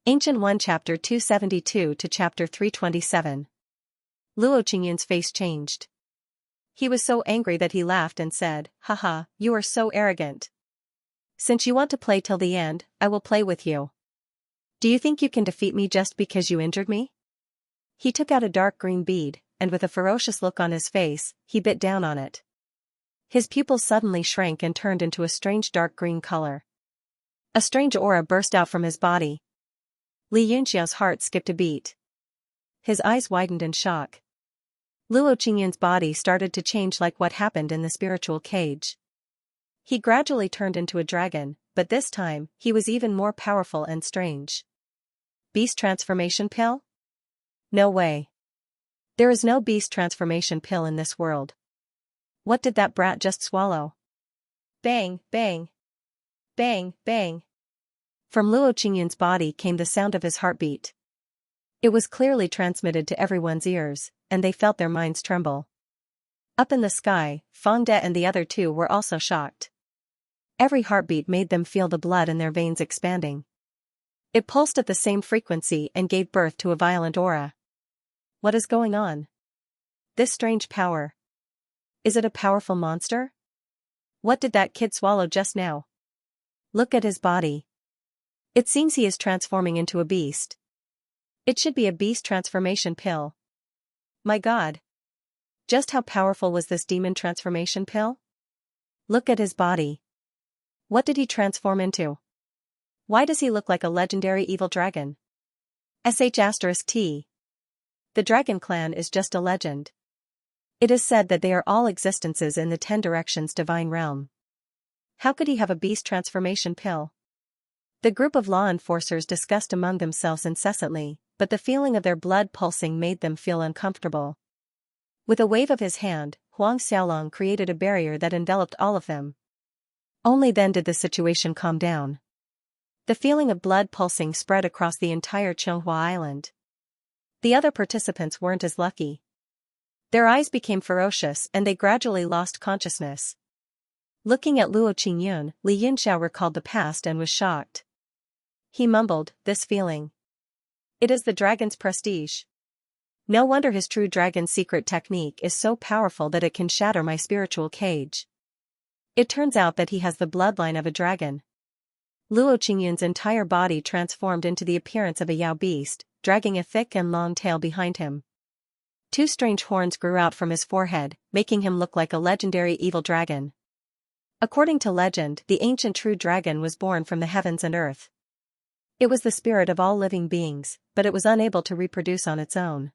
Ancient 1 Chapter 272 to Chapter 327. Luo Qingyun's face changed. He was so angry that he laughed and said, "Haha, you are so arrogant. Since you want to play till the end, I will play with you. Do you think you can defeat me just because you injured me?" He took out a dark green bead, and with a ferocious look on his face, he bit down on it. His pupils suddenly shrank and turned into a strange dark green color. A strange aura burst out from his body. Li Yunxiao's heart skipped a beat. His eyes widened in shock. Luo Qingyun's body started to change like what happened in the spiritual cage. He gradually turned into a dragon, but this time, he was even more powerful and strange. Beast transformation pill? No way. There is no beast transformation pill in this world. What did that brat just swallow? Bang, bang. Bang, bang. From Luo Qingyun's body came the sound of his heartbeat. It was clearly transmitted to everyone's ears, and they felt their minds tremble. Up in the sky, Feng De and the other two were also shocked. Every heartbeat made them feel the blood in their veins expanding. It pulsed at the same frequency and gave birth to a violent aura. What is going on? This strange power. Is it a powerful monster? What did that kid swallow just now? Look at his body. It seems he is transforming into a beast. It should be a beast transformation pill. My God. Just how powerful was this demon transformation pill? Look at his body. What did he transform into? Why does he look like a legendary evil dragon? *T. The Dragon Clan is just a legend. It is said that they are all existences in the 10 Directions divine realm. How could he have a beast transformation pill? The group of law enforcers discussed among themselves incessantly, but the feeling of their blood pulsing made them feel uncomfortable. With a wave of his hand, Huang Xiaolong created a barrier that enveloped all of them. Only then did the situation calm down. The feeling of blood pulsing spread across the entire Qianghua Island. The other participants weren't as lucky. Their eyes became ferocious and they gradually lost consciousness. Looking at Luo Qingyun, Li Yunxiao recalled the past and was shocked. He mumbled, "This feeling. It is the dragon's prestige. No wonder his true dragon's secret technique is so powerful that it can shatter my spiritual cage. It turns out that he has the bloodline of a dragon." Luo Qingyun's entire body transformed into the appearance of a Yao beast, dragging a thick and long tail behind him. 2 strange horns grew out from his forehead, making him look like a legendary evil dragon. According to legend, the ancient true dragon was born from the heavens and earth. It was the spirit of all living beings, but it was unable to reproduce on its own.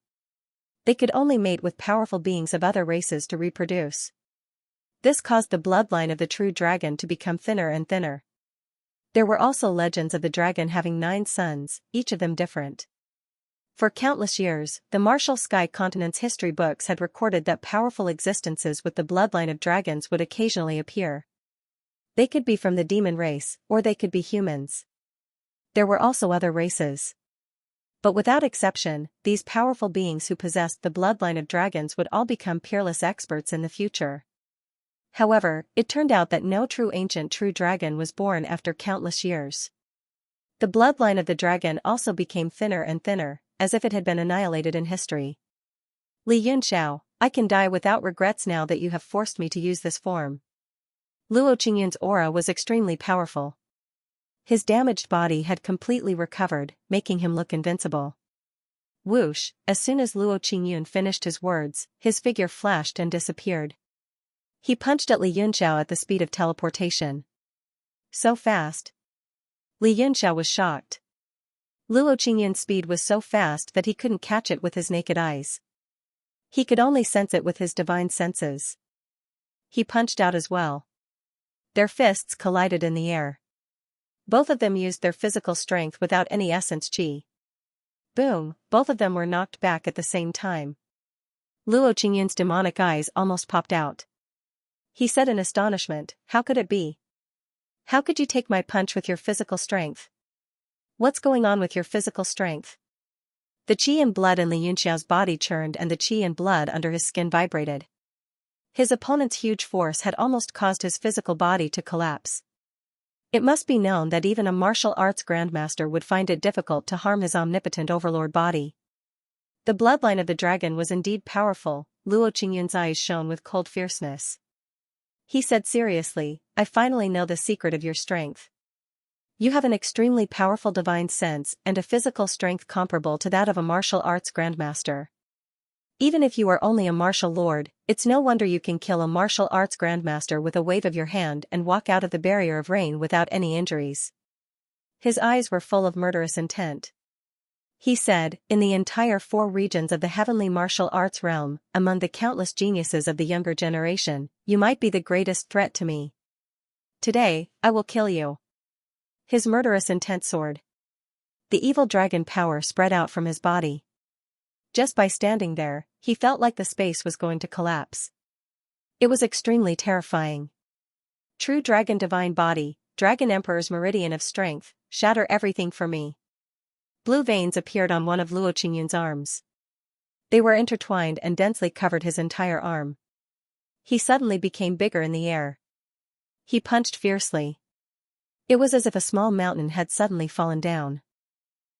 They could only mate with powerful beings of other races to reproduce. This caused the bloodline of the true dragon to become thinner and thinner. There were also legends of the dragon having 9 sons, each of them different. For countless years, the Martial Sky Continent's history books had recorded that powerful existences with the bloodline of dragons would occasionally appear. They could be from the demon race, or they could be humans. There were also other races. But without exception, these powerful beings who possessed the bloodline of dragons would all become peerless experts in the future. However, it turned out that no true ancient true dragon was born after countless years. The bloodline of the dragon also became thinner and thinner, as if it had been annihilated in history. Li Yunxiao, I can die without regrets now that you have forced me to use this form. Luo Qingyun's aura was extremely powerful. His damaged body had completely recovered, making him look invincible. Whoosh, as soon as Luo Qingyun finished his words, his figure flashed and disappeared. He punched at Li Yunxiao at the speed of teleportation. So fast. Li Yunxiao was shocked. Luo Qingyun's speed was so fast that he couldn't catch it with his naked eyes. He could only sense it with his divine senses. He punched out as well. Their fists collided in the air. Both of them used their physical strength without any essence qi. Boom, both of them were knocked back at the same time. Luo Qingyun's demonic eyes almost popped out. He said in astonishment, "How could it be? How could you take my punch with your physical strength? What's going on with your physical strength?" The qi and blood in Li Yunxiao's body churned and the qi and blood under his skin vibrated. His opponent's huge force had almost caused his physical body to collapse. It must be known that even a martial arts grandmaster would find it difficult to harm his omnipotent overlord body. The bloodline of the dragon was indeed powerful. Luo Qingyun's eyes shone with cold fierceness. He said seriously, I finally know the secret of your strength. You have an extremely powerful divine sense and a physical strength comparable to that of a martial arts grandmaster. Even if you are only a martial lord, it's no wonder you can kill a martial arts grandmaster with a wave of your hand and walk out of the barrier of rain without any injuries. His eyes were full of murderous intent. He said, in the entire 4 regions of the heavenly martial arts realm, among the countless geniuses of the younger generation, you might be the greatest threat to me. Today, I will kill you. His murderous intent soared. The evil dragon power spread out from his body. Just by standing there, he felt like the space was going to collapse. It was extremely terrifying. True dragon divine body, dragon emperor's meridian of strength, shatter everything for me. Blue veins appeared on one of Luo Qingyun's arms. They were intertwined and densely covered his entire arm. He suddenly became bigger in the air. He punched fiercely. It was as if a small mountain had suddenly fallen down.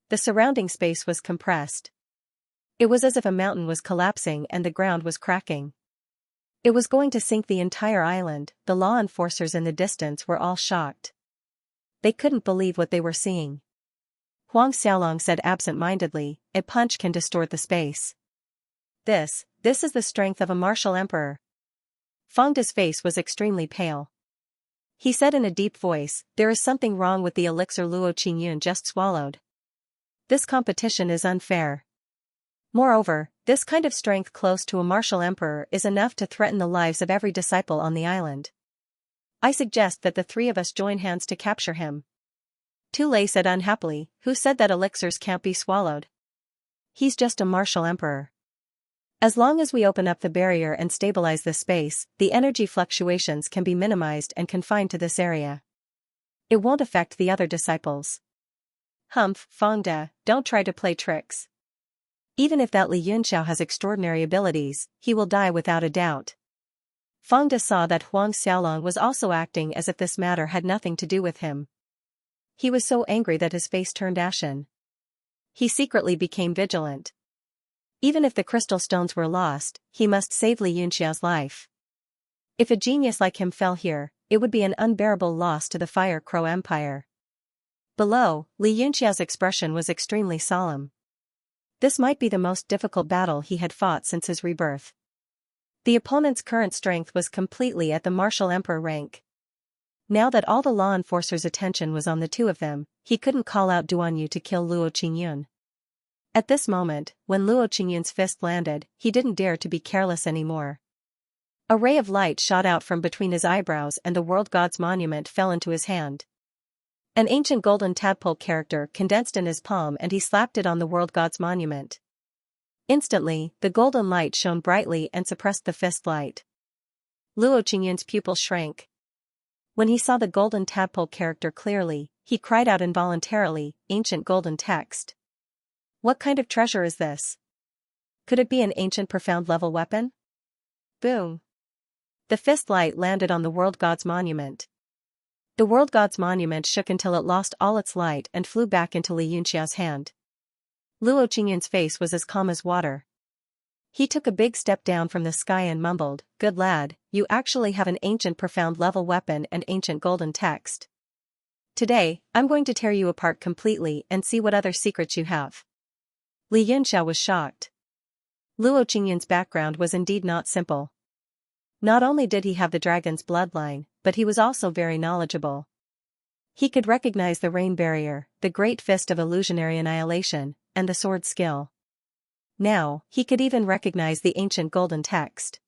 The surrounding space was compressed. It was as if a mountain was collapsing and the ground was cracking. It was going to sink the entire island. The law enforcers in the distance were all shocked. They couldn't believe what they were seeing. Huang Xiaolong said absent-mindedly, a punch can distort the space. This is the strength of a martial emperor. Feng De's face was extremely pale. He said in a deep voice, there is something wrong with the elixir Luo Qingyun just swallowed. This competition is unfair. Moreover, this kind of strength close to a martial emperor is enough to threaten the lives of every disciple on the island. I suggest that the 3 of us join hands to capture him. Tu Lei said unhappily, who said that elixirs can't be swallowed? He's just a martial emperor. As long as we open up the barrier and stabilize this space, the energy fluctuations can be minimized and confined to this area. It won't affect the other disciples. Humph, Feng De, don't try to play tricks. Even if that Li Yunxiao has extraordinary abilities, he will die without a doubt. Feng De saw that Huang Xiaolong was also acting as if this matter had nothing to do with him. He was so angry that his face turned ashen. He secretly became vigilant. Even if the crystal stones were lost, he must save Li Yunxiao's life. If a genius like him fell here, it would be an unbearable loss to the Fire Crow Empire. Below, Li Yunxiao's expression was extremely solemn. This might be the most difficult battle he had fought since his rebirth. The opponent's current strength was completely at the martial emperor rank. Now that all the law enforcers' attention was on the 2 of them, he couldn't call out Duan Yu to kill Luo Qingyun. At this moment, when Luo Qingyun's fist landed, he didn't dare to be careless anymore. A ray of light shot out from between his eyebrows and the World God's monument fell into his hand. An ancient golden tadpole character condensed in his palm and he slapped it on the World God's monument. Instantly, the golden light shone brightly and suppressed the fist light. Luo Qingyun's pupil shrank. When he saw the golden tadpole character clearly, he cried out involuntarily, ancient golden text. What kind of treasure is this? Could it be an ancient profound level weapon? Boom! The fist light landed on the World God's monument. The World God's monument shook until it lost all its light and flew back into Li Yunxiao's hand. Luo Qingyun's face was as calm as water. He took a big step down from the sky and mumbled, good lad, you actually have an ancient profound level weapon and ancient golden text. Today, I'm going to tear you apart completely and see what other secrets you have. Li Yunxiao was shocked. Luo Qingyun's background was indeed not simple. Not only did he have the dragon's bloodline, but he was also very knowledgeable. He could recognize the rain barrier, the great fist of illusionary annihilation, and the sword skill. Now, he could even recognize the ancient golden text.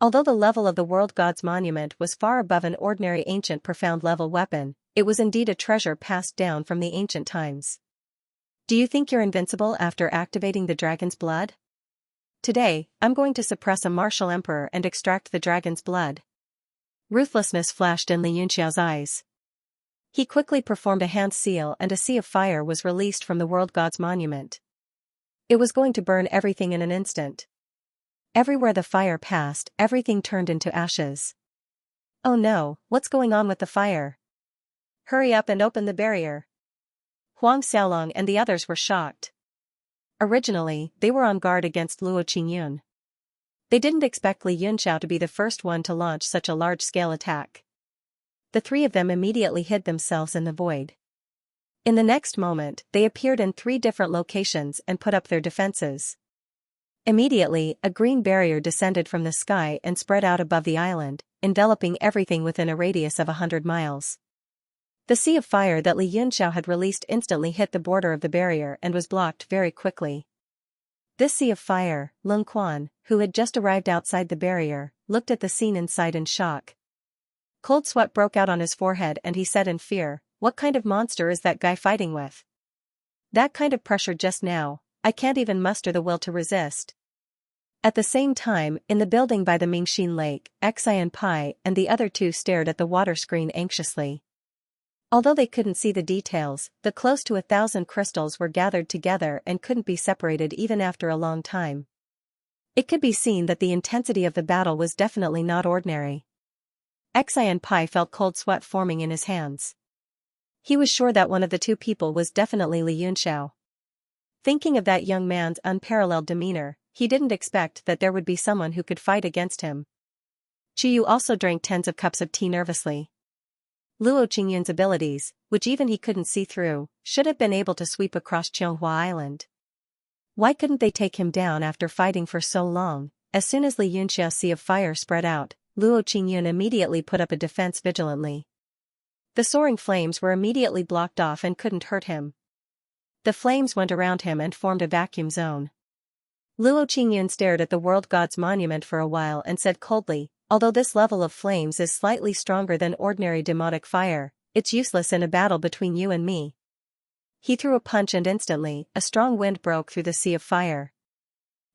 Although the level of the World God's monument was far above an ordinary ancient profound level weapon, it was indeed a treasure passed down from the ancient times. Do you think you're invincible after activating the dragon's blood? Today, I'm going to suppress a martial emperor and extract the dragon's blood. Ruthlessness flashed in Li Yunxiao's eyes. He quickly performed a hand seal and a sea of fire was released from the World God's monument. It was going to burn everything in an instant. Everywhere the fire passed, everything turned into ashes. Oh no, what's going on with the fire? Hurry up and open the barrier. Huang Xiaolong and the others were shocked. Originally, they were on guard against Luo Qingyun. They didn't expect Li Yunxiao to be the first one to launch such a large-scale attack. The three of them immediately hid themselves in the void. In the next moment, they appeared in 3 different locations and put up their defenses. Immediately, a green barrier descended from the sky and spread out above the island, enveloping everything within a radius of 100 miles. The sea of fire that Li Yunxiao had released instantly hit the border of the barrier and was blocked very quickly. This sea of fire, Lung Quan, who had just arrived outside the barrier, looked at the scene inside in shock. Cold sweat broke out on his forehead and he said in fear, "What kind of monster is that guy fighting with? That kind of pressure just now, I can't even muster the will to resist." At the same time, in the building by the Mingxin Lake, Xian Pai and the other 2 stared at the water screen anxiously. Although they couldn't see the details, the close to 1,000 crystals were gathered together and couldn't be separated even after a long time. It could be seen that the intensity of the battle was definitely not ordinary. Xian Pai felt cold sweat forming in his hands. He was sure that one of the 2 people was definitely Li Yunxiao. Thinking of that young man's unparalleled demeanor, he didn't expect that there would be someone who could fight against him. Qiyu also drank tens of cups of tea nervously. Luo Qingyun's abilities, which even he couldn't see through, should have been able to sweep across Qianghua Island. Why couldn't they take him down after fighting for so long? As soon as Li Yunxiao's sea of fire spread out, Luo Qingyun immediately put up a defense vigilantly. The soaring flames were immediately blocked off and couldn't hurt him. The flames went around him and formed a vacuum zone. Luo Qingyun stared at the world god's monument for a while and said coldly, "Although this level of flames is slightly stronger than ordinary demotic fire, it's useless in a battle between you and me." He threw a punch and instantly, a strong wind broke through the sea of fire.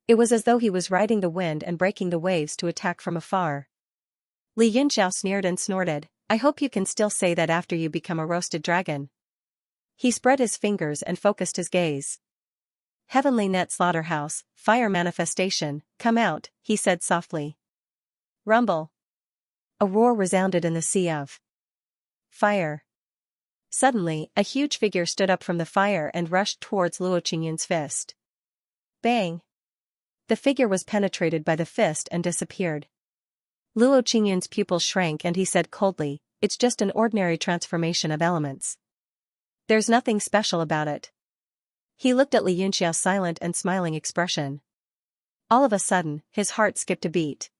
It was as though he was riding the wind and breaking the waves to attack from afar. Li Yunxiao sneered and snorted, "I hope you can still say that after you become a roasted dragon." He spread his fingers and focused his gaze. "Heavenly Net Slaughterhouse, fire manifestation, come out," he said softly. Rumble. A roar resounded in the sea of fire. Suddenly, a huge figure stood up from the fire and rushed towards Luo Qingyun's fist. Bang! The figure was penetrated by the fist and disappeared. Luo Qingyun's pupils shrank and he said coldly, "It's just an ordinary transformation of elements. There's nothing special about it." He looked at Li Yunxiao's silent and smiling expression. All of a sudden, his heart skipped a beat.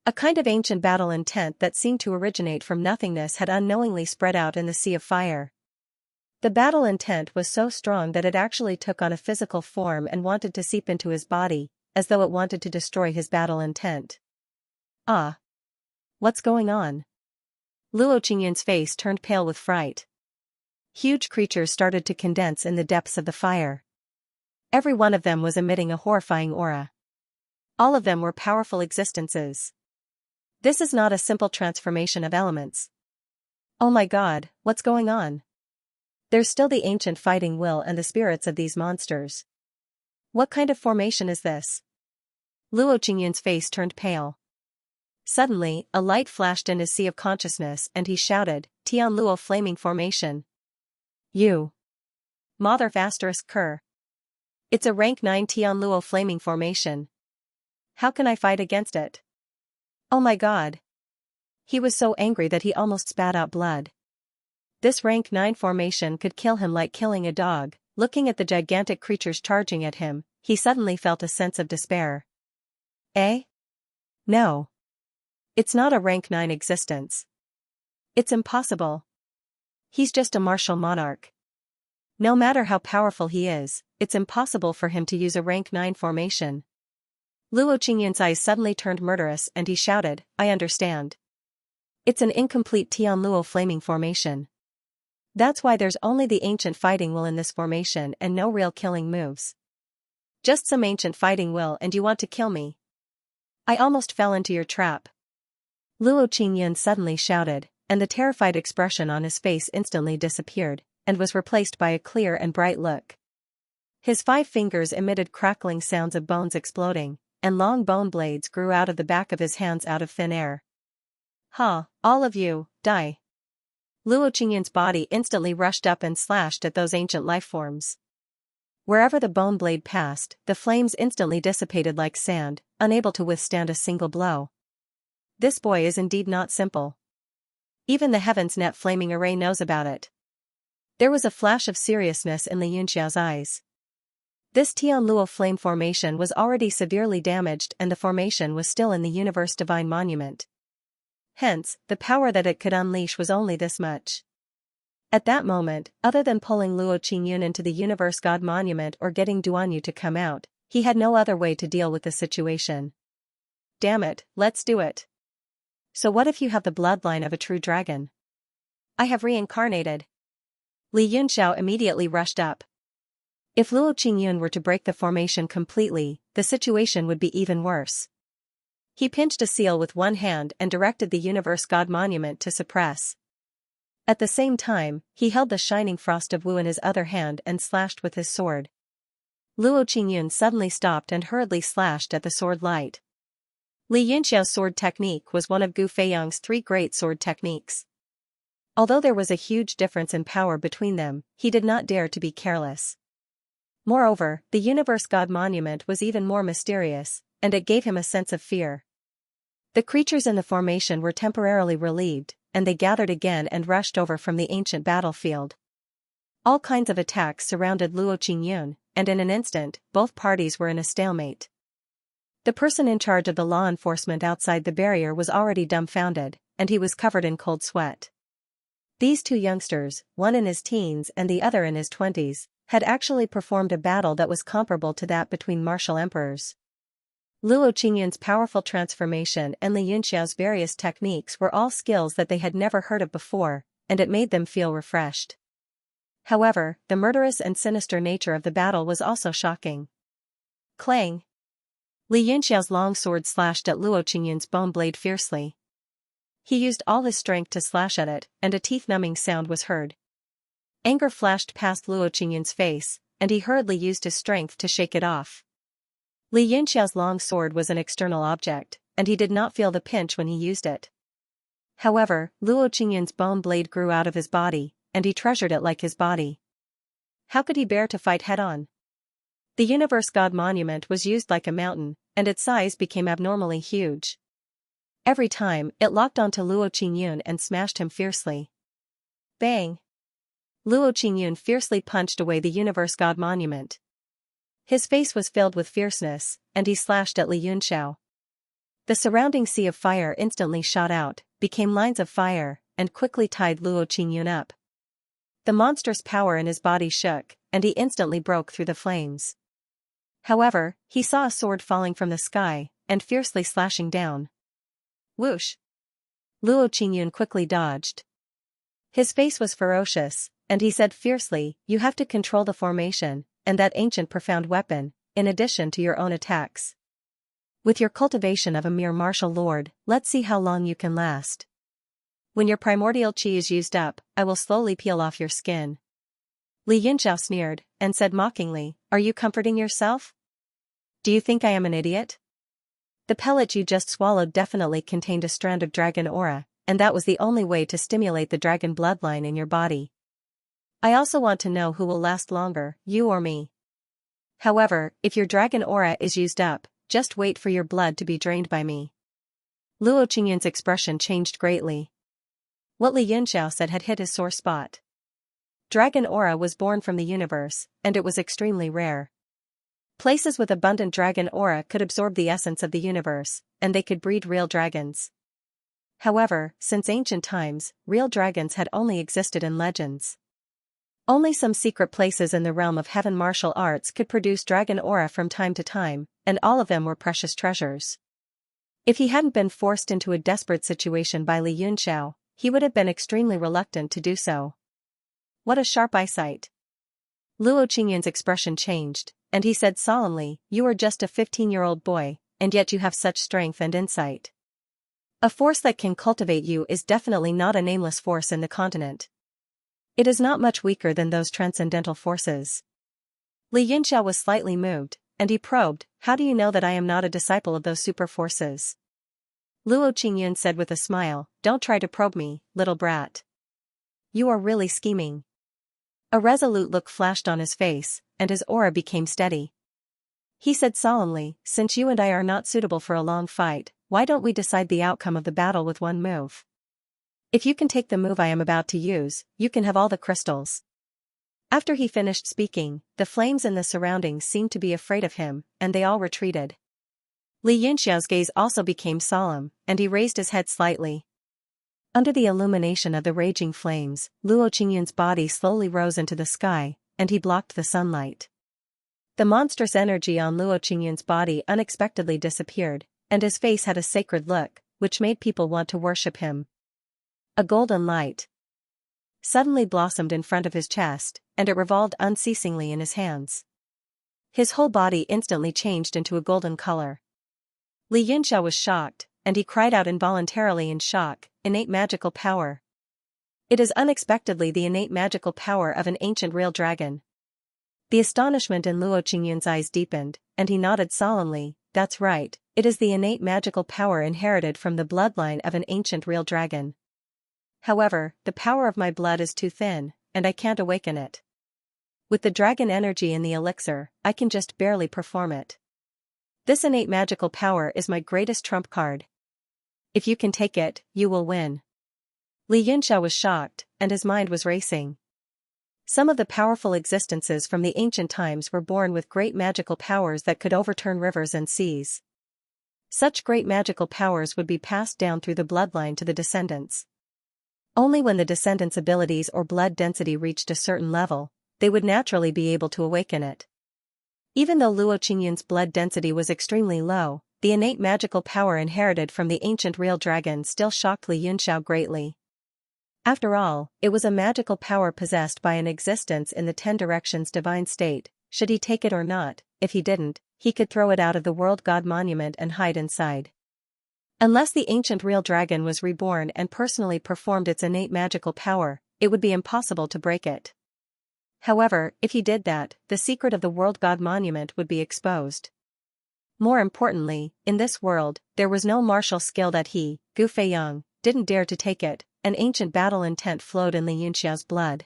A kind of ancient battle intent that seemed to originate from nothingness had unknowingly spread out in the sea of fire. The battle intent was so strong that it actually took on a physical form and wanted to seep into his body, as though it wanted to destroy his battle intent. Ah! What's going on? Luo Qingyun's face turned pale with fright. Huge creatures started to condense in the depths of the fire. Every one of them was emitting a horrifying aura. All of them were powerful existences. This is not a simple transformation of elements. Oh my god, what's going on? There's still the ancient fighting will and the spirits of these monsters. What kind of formation is this? Luo Qingyun's face turned pale. Suddenly, a light flashed in his sea of consciousness and he shouted, "Tian Luo Flaming Formation. You. Mother of asterisk Ker. It's a rank 9 Tian Luo Flaming Formation. How can I fight against it? Oh my god." He was so angry that he almost spat out blood. This rank 9 formation could kill him like killing a dog. Looking at the gigantic creatures charging at him, he suddenly felt a sense of despair. Eh? No. It's not a rank 9 existence. It's impossible. He's just a martial monarch. No matter how powerful he is, it's impossible for him to use a rank 9 formation. Luo Qingyun's eyes suddenly turned murderous and he shouted, "I understand. It's an incomplete Tian Luo Flaming Formation. That's why there's only the ancient fighting will in this formation and no real killing moves. Just some ancient fighting will and you want to kill me. I almost fell into your trap." Luo Qingyun suddenly shouted, and the terrified expression on his face instantly disappeared, and was replaced by a clear and bright look. His 5 fingers emitted crackling sounds of bones exploding, and long bone blades grew out of the back of his hands out of thin air. "Ha, all of you, die. Luo Qingyun's body instantly rushed up and slashed at those ancient lifeforms. Wherever the bone blade passed, the flames instantly dissipated like sand, unable to withstand a single blow. This boy is indeed not simple. Even the Heaven's Net flaming array knows about it. There was a flash of seriousness in Li Yunxiao's eyes. This Tian Luo flame formation was already severely damaged and the formation was still in the Universe Divine Monument. Hence, the power that it could unleash was only this much. At that moment, other than pulling Luo Qingyun into the Universe God Monument or getting Duanyu to come out, he had no other way to deal with the situation. Damn it, let's do it. So what if you have the bloodline of a true dragon? I have reincarnated. Li Yunxiao immediately rushed up. If Luo Qingyun were to break the formation completely, the situation would be even worse. He pinched a seal with one hand and directed the Universe God Monument to suppress. At the same time, he held the shining frost of Wu in his other hand and slashed with his sword. Luo Qingyun suddenly stopped and hurriedly slashed at the sword light. Li Yunxiao's sword technique was one of Gu Feiyang's 3 great sword techniques. Although there was a huge difference in power between them, he did not dare to be careless. Moreover, the Universe God Monument was even more mysterious, and it gave him a sense of fear. The creatures in the formation were temporarily relieved, and they gathered again and rushed over from the ancient battlefield. All kinds of attacks surrounded Luo Qingyun, and in an instant, both parties were in a stalemate. The person in charge of the law enforcement outside the barrier was already dumbfounded, and he was covered in cold sweat. These 2 youngsters, one in his teens and the other in his 20s, had actually performed a battle that was comparable to that between martial emperors. Luo Qingyun's powerful transformation and Li Yunxiao's various techniques were all skills that they had never heard of before, and it made them feel refreshed. However, the murderous and sinister nature of the battle was also shocking. Clang! Li Yunxiao's long sword slashed at Luo Qingyun's bone blade fiercely. He used all his strength to slash at it, and a teeth-numbing sound was heard. Anger flashed past Luo Qingyun's face, and he hurriedly used his strength to shake it off. Li Yunxiao's long sword was an external object, and he did not feel the pinch when he used it. However, Luo Qingyun's bone blade grew out of his body, and he treasured it like his body. How could he bear to fight head-on? The Universe God Monument was used like a mountain, and its size became abnormally huge. Every time, it locked onto Luo Qingyun and smashed him fiercely. Bang! Luo Qingyun fiercely punched away the Universe God Monument. His face was filled with fierceness, and he slashed at Li Yunxiao. The surrounding sea of fire instantly shot out, became lines of fire, and quickly tied Luo Qingyun up. The monstrous power in his body shook, and he instantly broke through the flames. However, he saw a sword falling from the sky, and fiercely slashing down. Whoosh! Luo Qingyun quickly dodged. His face was ferocious, and he said fiercely, "You have to control the formation, and that ancient profound weapon, in addition to your own attacks. With your cultivation of a mere martial lord, let's see how long you can last. When your primordial chi is used up, I will slowly peel off your skin." Li Yunxiao sneered, and said mockingly, "Are you comforting yourself? Do you think I am an idiot? The pellet you just swallowed definitely contained a strand of dragon aura, and that was the only way to stimulate the dragon bloodline in your body. I also want to know who will last longer, you or me. However, if your dragon aura is used up, just wait for your blood to be drained by me." Luo Qingyun's expression changed greatly. What Li Yunxiao said had hit his sore spot. Dragon aura was born from the universe, and it was extremely rare. Places with abundant dragon aura could absorb the essence of the universe, and they could breed real dragons. However, since ancient times, real dragons had only existed in legends. Only some secret places in the realm of heaven martial arts could produce dragon aura from time to time, and all of them were precious treasures. If he hadn't been forced into a desperate situation by Li Yunxiao, he would have been extremely reluctant to do so. What a sharp eyesight! Luo Qingyun's expression changed, and he said solemnly, "You are just a 15-year-old boy, and yet you have such strength and insight. A force that can cultivate you is definitely not a nameless force in the continent. It is not much weaker than those transcendental forces." Li Yunxiao was slightly moved, and he probed, "How do you know that I am not a disciple of those super forces?" Luo Qingyun said with a smile, "Don't try to probe me, little brat. You are really scheming. A resolute look flashed on his face, and his aura became steady. He said solemnly, since you and I are not suitable for a long fight, why don't we decide the outcome of the battle with one move? If you can take the move I am about to use, you can have all the crystals. After he finished speaking, the flames in the surroundings seemed to be afraid of him, and they all retreated. Li Yunxiao's gaze also became solemn, and he raised his head slightly. Under the illumination of the raging flames, Luo Qingyun's body slowly rose into the sky, and he blocked the sunlight. The monstrous energy on Luo Qingyun's body unexpectedly disappeared, and his face had a sacred look, which made people want to worship him. A golden light suddenly blossomed in front of his chest, and it revolved unceasingly in his hands. His whole body instantly changed into a golden color. Li Yunxiao was shocked, and he cried out involuntarily in shock, innate magical power. It is unexpectedly the innate magical power of an ancient real dragon. The astonishment in Luo Qingyun's eyes deepened, and he nodded solemnly, that's right, it is the innate magical power inherited from the bloodline of an ancient real dragon. However, the power of my blood is too thin, and I can't awaken it. With the dragon energy in the elixir, I can just barely perform it. This innate magical power is my greatest trump card. If you can take it, you will win. Li Yunxiao was shocked, and his mind was racing. Some of the powerful existences from the ancient times were born with great magical powers that could overturn rivers and seas. Such great magical powers would be passed down through the bloodline to the descendants. Only when the descendants' abilities or blood density reached a certain level, they would naturally be able to awaken it. Even though Luo Qingyun's blood density was extremely low, the innate magical power inherited from the ancient real dragon still shocked Li Yunxiao greatly. After all, it was a magical power possessed by an existence in the 10 directions divine state. Should he take it or not? If he didn't, he could throw it out of the world god monument and hide inside. Unless the ancient real dragon was reborn and personally performed its innate magical power, it would be impossible to break it. However, if he did that, the secret of the world god monument would be exposed. More importantly, in this world, there was no martial skill that he, Gu Feiyang, didn't dare to take it. An ancient battle intent flowed in Li Yunxiao's blood.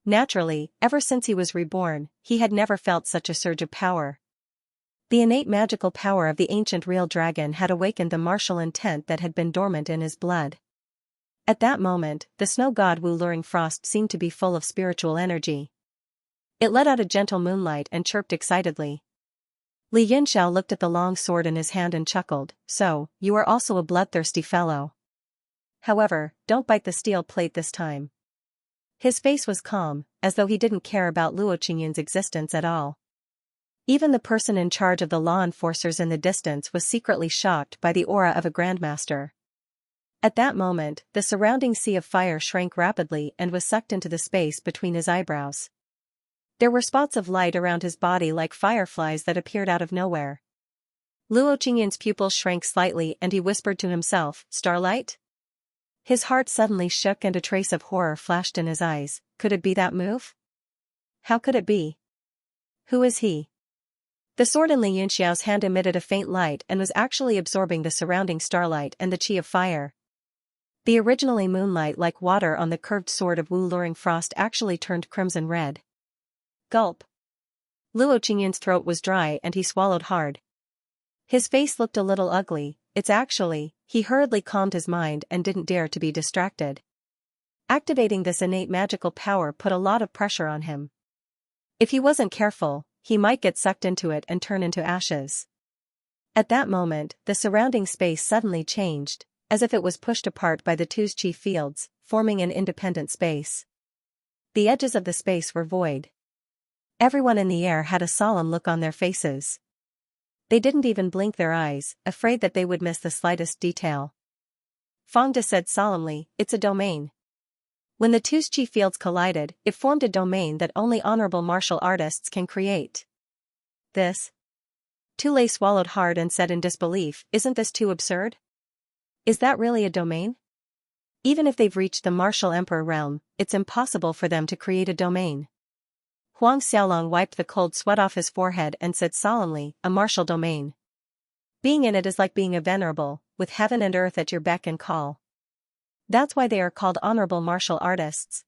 Naturally, ever since he was reborn, he had never felt such a surge of power. The innate magical power of the ancient real dragon had awakened the martial intent that had been dormant in his blood. At that moment, the snow god Wu luring frost seemed to be full of spiritual energy. It let out a gentle moonlight and chirped excitedly. Li Yunxiao looked at the long sword in his hand and chuckled, so, you are also a bloodthirsty fellow. However, don't bite the steel plate this time. His face was calm, as though he didn't care about Luo Qingyun's existence at all. Even the person in charge of the law enforcers in the distance was secretly shocked by the aura of a grandmaster. At that moment, the surrounding sea of fire shrank rapidly and was sucked into the space between his eyebrows. There were spots of light around his body like fireflies that appeared out of nowhere. Luo Qingyun's pupils shrank slightly and he whispered to himself, Starlight? His heart suddenly shook and a trace of horror flashed in his eyes. Could it be that move? How could it be? Who is he? The sword in Li Yunxiao's hand emitted a faint light and was actually absorbing the surrounding starlight and the chi of fire. The originally moonlight like water on the curved sword of Wu luring frost actually turned crimson red. Gulp. Luo Qingyun's throat was dry and he swallowed hard. His face looked a little ugly. He hurriedly calmed his mind and didn't dare to be distracted. Activating this innate magical power put a lot of pressure on him. If he wasn't careful, he might get sucked into it and turn into ashes. At that moment, the surrounding space suddenly changed, as if it was pushed apart by the two's chi fields, forming an independent space. The edges of the space were void. Everyone in the air had a solemn look on their faces. They didn't even blink their eyes, afraid that they would miss the slightest detail. Feng De said solemnly, it's a domain. When the two's chi fields collided, it formed a domain that only honorable martial artists can create. This? Tulei swallowed hard and said in disbelief, isn't this too absurd? Is that really a domain? Even if they've reached the martial emperor realm, it's impossible for them to create a domain. Huang Xiaolong wiped the cold sweat off his forehead and said solemnly, a martial domain. Being in it is like being a venerable, with heaven and earth at your beck and call. That's why they are called honorable martial artists.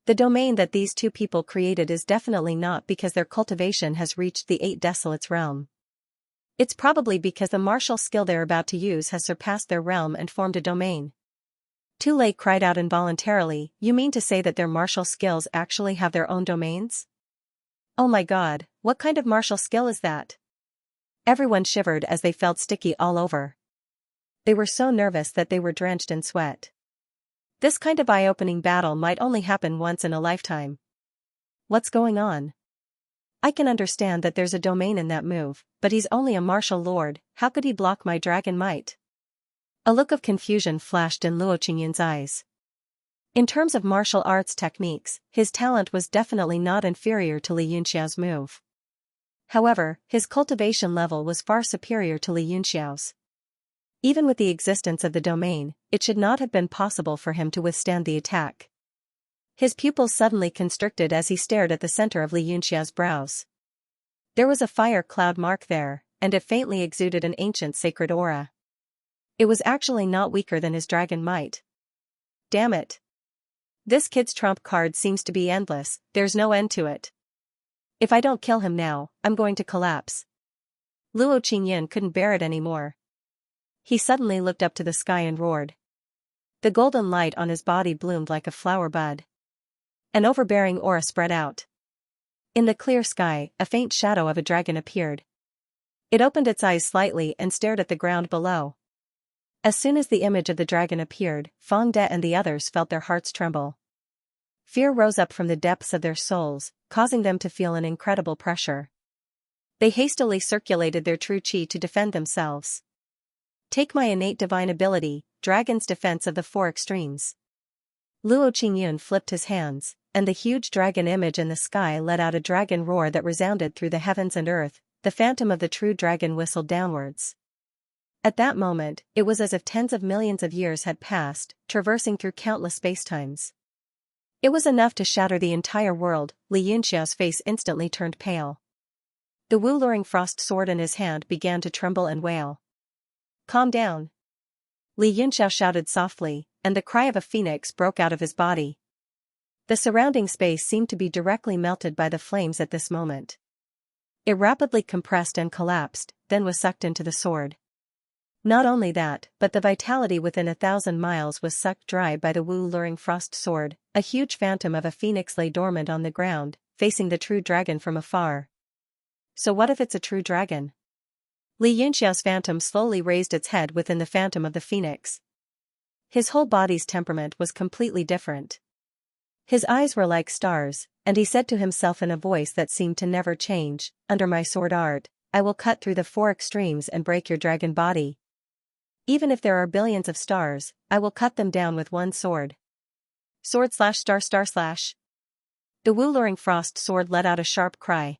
The domain that these two people created is definitely not because their cultivation has reached the Eight Desolates realm. It's probably because the martial skill they're about to use has surpassed their realm and formed a domain. Tu Lei cried out involuntarily, "You mean to say that their martial skills actually have their own domains? Oh my god, what kind of martial skill is that?" Everyone shivered as they felt sticky all over. They were so nervous that they were drenched in sweat. This kind of eye-opening battle might only happen once in a lifetime. What's going on? I can understand that there's a domain in that move, but he's only a martial lord. How could he block my dragon might? A look of confusion flashed in Luo Qingyun's eyes. In terms of martial arts techniques, his talent was definitely not inferior to Li Yunxiao's move. However, his cultivation level was far superior to Li Yunxiao's. Even with the existence of the domain, it should not have been possible for him to withstand the attack. His pupils suddenly constricted as he stared at the center of Li Yunxiao's brows. There was a fire cloud mark there, and it faintly exuded an ancient sacred aura. It was actually not weaker than his dragon might. Damn it. This kid's trump card seems to be endless, there's no end to it. If I don't kill him now, I'm going to collapse. Luo Qingyun couldn't bear it anymore. He suddenly looked up to the sky and roared. The golden light on his body bloomed like a flower bud. An overbearing aura spread out. In the clear sky, a faint shadow of a dragon appeared. It opened its eyes slightly and stared at the ground below. As soon as the image of the dragon appeared, Fang De and the others felt their hearts tremble. Fear rose up from the depths of their souls, causing them to feel an incredible pressure. They hastily circulated their true qi to defend themselves. Take my innate divine ability, Dragon's Defense of the Four Extremes. Luo Qingyun flipped his hands, and the huge dragon image in the sky let out a dragon roar that resounded through the heavens and earth. The phantom of the true dragon whistled downwards. At that moment, it was as if tens of millions of years had passed, traversing through countless spacetimes. It was enough to shatter the entire world. Li Yunxiao's face instantly turned pale. The wu-luring frost sword in his hand began to tremble and wail. Calm down. Li Yunxiao shouted softly, and the cry of a phoenix broke out of his body. The surrounding space seemed to be directly melted by the flames at this moment. It rapidly compressed and collapsed, then was sucked into the sword. Not only that, but the vitality within 1,000 miles was sucked dry by the wu-luring frost sword. A huge phantom of a phoenix lay dormant on the ground, facing the true dragon from afar. So what if it's a true dragon? Li Yunxiao's phantom slowly raised its head within the phantom of the phoenix. His whole body's temperament was completely different. His eyes were like stars, and he said to himself in a voice that seemed to never change, "Under my sword art, I will cut through the four extremes and break your dragon body. Even if there are billions of stars, I will cut them down with one sword." Sword slash star star slash. The wu-luring frost sword let out a sharp cry.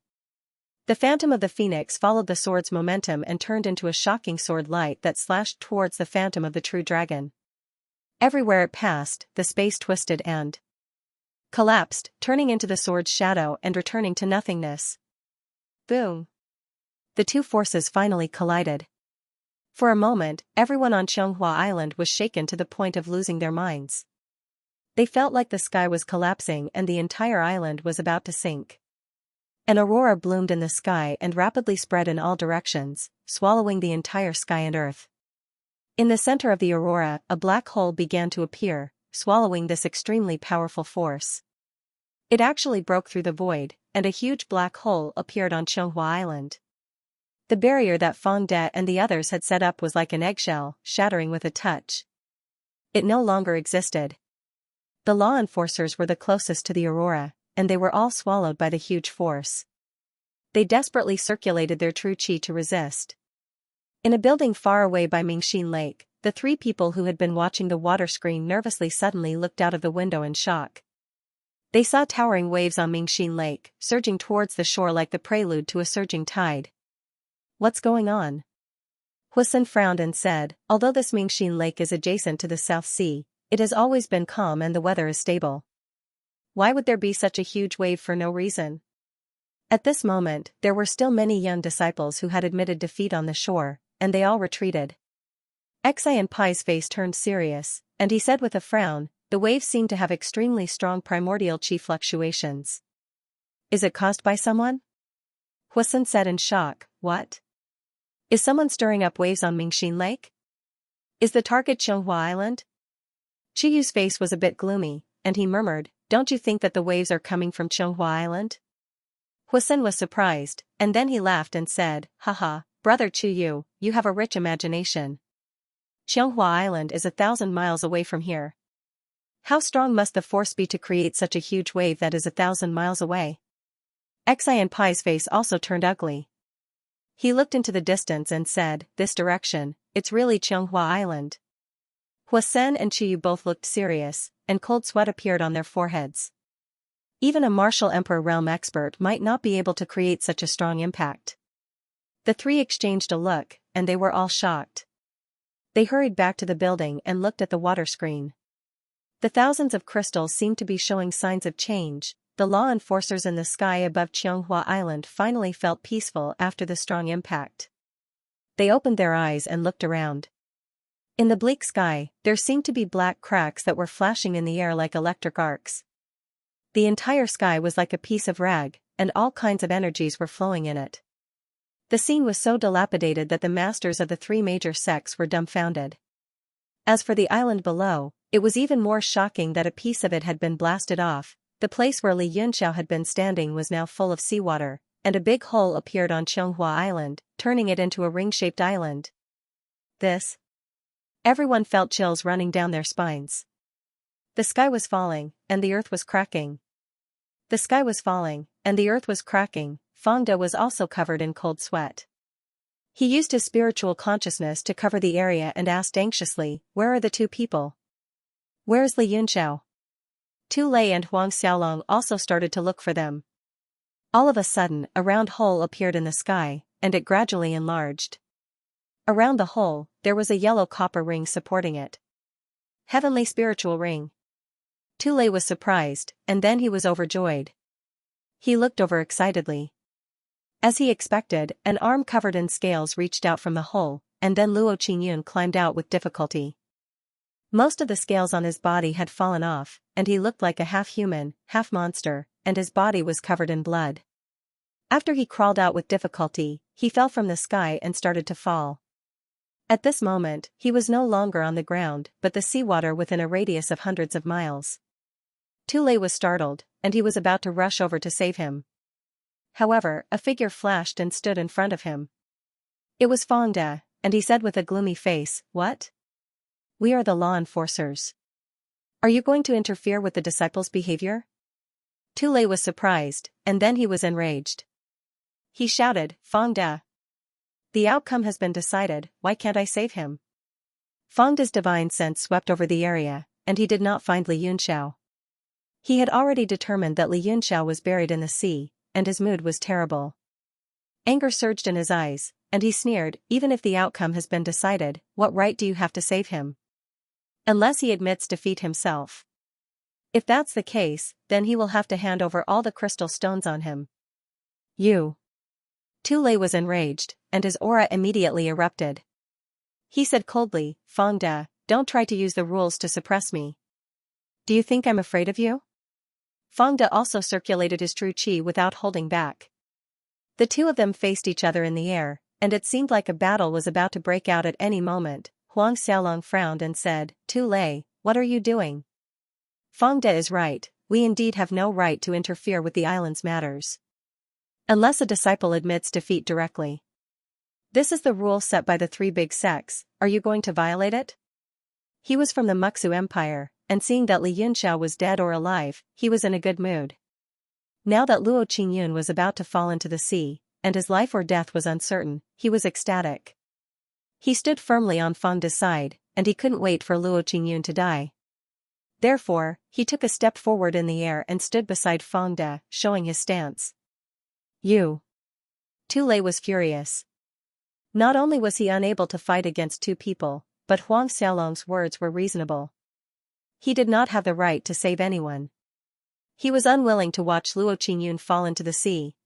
The phantom of the phoenix followed the sword's momentum and turned into a shocking sword light that slashed towards the phantom of the true dragon. Everywhere it passed, the space twisted and collapsed, turning into the sword's shadow and returning to nothingness. Boom! The two forces finally collided. For a moment, everyone on Xianxia Island was shaken to the point of losing their minds. They felt like the sky was collapsing and the entire island was about to sink. An aurora bloomed in the sky and rapidly spread in all directions, swallowing the entire sky and earth. In the center of the aurora, a black hole began to appear, swallowing this extremely powerful force. It actually broke through the void, and a huge black hole appeared on Xianxia Island. The barrier that Fang De and the others had set up was like an eggshell, shattering with a touch. It no longer existed. The law enforcers were the closest to the aurora, and they were all swallowed by the huge force. They desperately circulated their true qi to resist. In a building far away by Mingxin Lake, the three people who had been watching the water screen nervously suddenly looked out of the window in shock. They saw towering waves on Mingxin Lake, surging towards the shore like the prelude to a surging tide. What's going on? Huisun frowned and said, although this Mingxin Lake is adjacent to the South Sea, it has always been calm and the weather is stable. Why would there be such a huge wave for no reason? At this moment, there were still many young disciples who had admitted defeat on the shore, and they all retreated. Xian Pai's face turned serious, and he said with a frown, the waves seem to have extremely strong primordial chi fluctuations. Is it caused by someone? Huasun said in shock, what? Is someone stirring up waves on Mingxin Lake? Is the target Xianxia Island? Chiyu's face was a bit gloomy, and he murmured, don't you think that the waves are coming from Xianxia Island? Huasun was surprised, and then he laughed and said, haha, brother Chiyu, you have a rich imagination. Xianxia Island is 1,000 miles away from here. How strong must the force be to create such a huge wave that is 1,000 miles away? Xian Pai's face also turned ugly. He looked into the distance and said, this direction, it's really Xianxia Island. Huasun and Chiyu both looked serious, and cold sweat appeared on their foreheads. Even a martial emperor realm expert might not be able to create such a strong impact. The three exchanged a look, and they were all shocked. They hurried back to the building and looked at the water screen. The thousands of crystals seemed to be showing signs of change. The law enforcers in the sky above Xianxia Island finally felt peaceful after the strong impact. They opened their eyes and looked around. In the bleak sky, there seemed to be black cracks that were flashing in the air like electric arcs. The entire sky was like a piece of rag, and all kinds of energies were flowing in it. The scene was so dilapidated that the masters of the three major sects were dumbfounded. As for the island below, it was even more shocking that a piece of it had been blasted off. The place where Li Yunxiao had been standing was now full of seawater, and a big hole appeared on Xianxia Island, turning it into a ring-shaped island. This. Everyone felt chills running down their spines. The sky was falling, and the earth was cracking. The sky was falling, and the earth was cracking. Fangde was also covered in cold sweat. He used his spiritual consciousness to cover the area and asked anxiously, where are the two people? Where is Li Yunxiao? Tu Lei and Huang Xiaolong also started to look for them. All of a sudden, a round hole appeared in the sky, and it gradually enlarged. Around the hole, there was a yellow copper ring supporting it. Heavenly spiritual ring. Tu Lei was surprised, and then he was overjoyed. He looked over excitedly. As he expected, an arm covered in scales reached out from the hole, and then Luo Qingyun climbed out with difficulty. Most of the scales on his body had fallen off, and he looked like a half-human, half-monster, and his body was covered in blood. After he crawled out with difficulty, he fell from the sky and started to fall. At this moment, he was no longer on the ground but the seawater within a radius of hundreds of miles. Tu Lei was startled, and he was about to rush over to save him. However, a figure flashed and stood in front of him. It was Fangde, and he said with a gloomy face, what? We are the law enforcers. Are you going to interfere with the disciples' behavior? Tu Lei was surprised, and then he was enraged. He shouted, Fangde. The outcome has been decided, why can't I save him? Fangde's divine sense swept over the area, and he did not find Li Yunxiao. He had already determined that Li Yunxiao was buried in the sea, and his mood was terrible. Anger surged in his eyes, and he sneered, even if the outcome has been decided, what right do you have to save him? Unless he admits defeat himself. If that's the case, then he will have to hand over all the crystal stones on him. You. Tu Lei was enraged, and his aura immediately erupted. He said coldly, Fangde, don't try to use the rules to suppress me. Do you think I'm afraid of you? Fangde also circulated his true qi without holding back. The two of them faced each other in the air, and it seemed like a battle was about to break out at any moment. Huang Xiaolong frowned and said, Tu Lei, what are you doing? Fangde is right, we indeed have no right to interfere with the island's matters. Unless a disciple admits defeat directly. This is the rule set by the three big sects, are you going to violate it? He was from the Muxu Empire, and seeing that Li Yunxiao was dead or alive, he was in a good mood. Now that Luo Qingyun was about to fall into the sea, and his life or death was uncertain, he was ecstatic. He stood firmly on Fangde's side, and he couldn't wait for Luo Qingyun to die. Therefore, he took a step forward in the air and stood beside Fangde, showing his stance. You. Tu Lei was furious. Not only was he unable to fight against two people, but Huang Xiaolong's words were reasonable. He did not have the right to save anyone. He was unwilling to watch Luo Qingyun fall into the sea.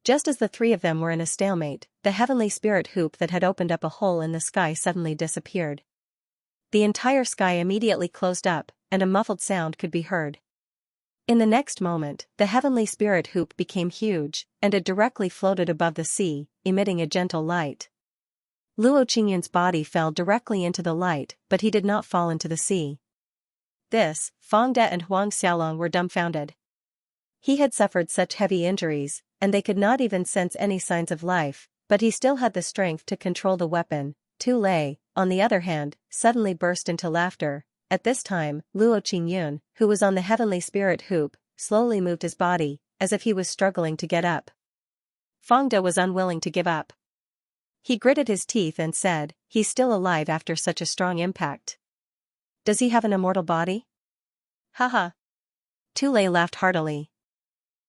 Just as the three of them were in a stalemate, the heavenly spirit hoop that had opened up a hole in the sky suddenly disappeared. The entire sky immediately closed up, and a muffled sound could be heard. In the next moment, the heavenly spirit hoop became huge, and it directly floated above the sea, emitting a gentle light. Luo Qingyun's body fell directly into the light, but he did not fall into the sea. This, Fang De and Huang Xiaolong were dumbfounded. He had suffered such heavy injuries, and they could not even sense any signs of life, but he still had the strength to control the weapon. Tu Lei, on the other hand, suddenly burst into laughter. At this time, Luo Qingyun, who was on the heavenly spirit hoop, slowly moved his body, as if he was struggling to get up. Fang De was unwilling to give up. He gritted his teeth and said, "He's still alive after such a strong impact. Does he have an immortal body?" Haha. Tu Lei laughed heartily.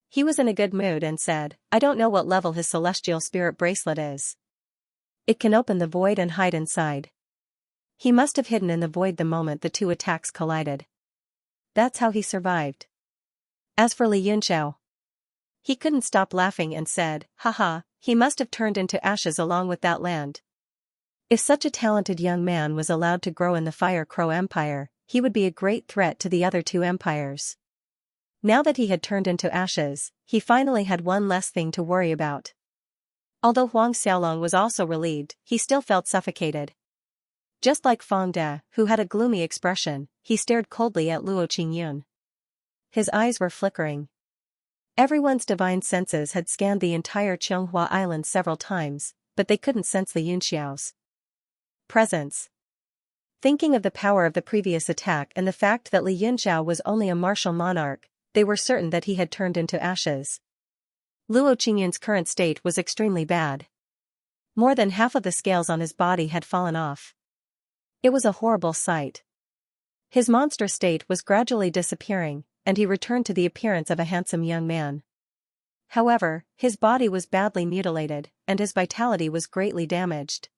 He was in a good mood and said, "I don't know what level his celestial spirit bracelet is. It can open the void and hide inside. He must have hidden in the void the moment the two attacks collided. That's how he survived." As for Li Yunxiao, he couldn't stop laughing and said, "Haha, he must have turned into ashes along with that land. If such a talented young man was allowed to grow in the Fire Crow Empire, he would be a great threat to the other two empires." Now that he had turned into ashes, he finally had one less thing to worry about. Although Huang Xiaolong was also relieved, he still felt suffocated. Just like Fang De, who had a gloomy expression, he stared coldly at Luo Qingyun. His eyes were flickering. Everyone's divine senses had scanned the entire Qianghua Island several times, but they couldn't sense Li Yunxiao's presence. Thinking of the power of the previous attack and the fact that Li Yunxiao was only a martial monarch, they were certain that he had turned into ashes. Luo Qingyun's current state was extremely bad. More than half of the scales on his body had fallen off. It was a horrible sight. His monstrous state was gradually disappearing, and he returned to the appearance of a handsome young man. However, his body was badly mutilated, and his vitality was greatly damaged.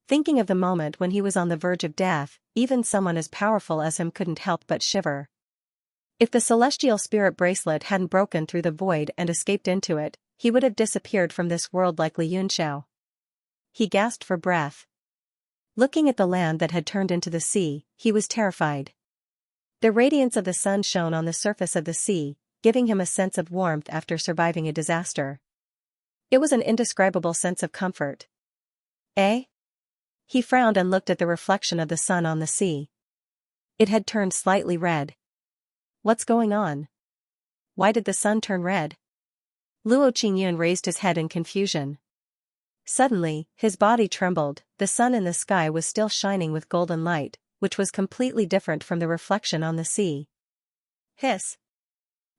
Thinking of the moment when he was on the verge of death, even someone as powerful as him couldn't help but shiver. If the celestial spirit bracelet hadn't broken through the void and escaped into it, he would have disappeared from this world like Li Yunxiao. He gasped for breath. Looking at the land that had turned into the sea, he was terrified. The radiance of the sun shone on the surface of the sea, giving him a sense of warmth after surviving a disaster. It was an indescribable sense of comfort. Eh? He frowned and looked at the reflection of the sun on the sea. It had turned slightly red. What's going on? Why did the sun turn red? Luo Qingyun raised his head in confusion. Suddenly, his body trembled. The sun in the sky was still shining with golden light, which was completely different from the reflection on the sea. Hiss!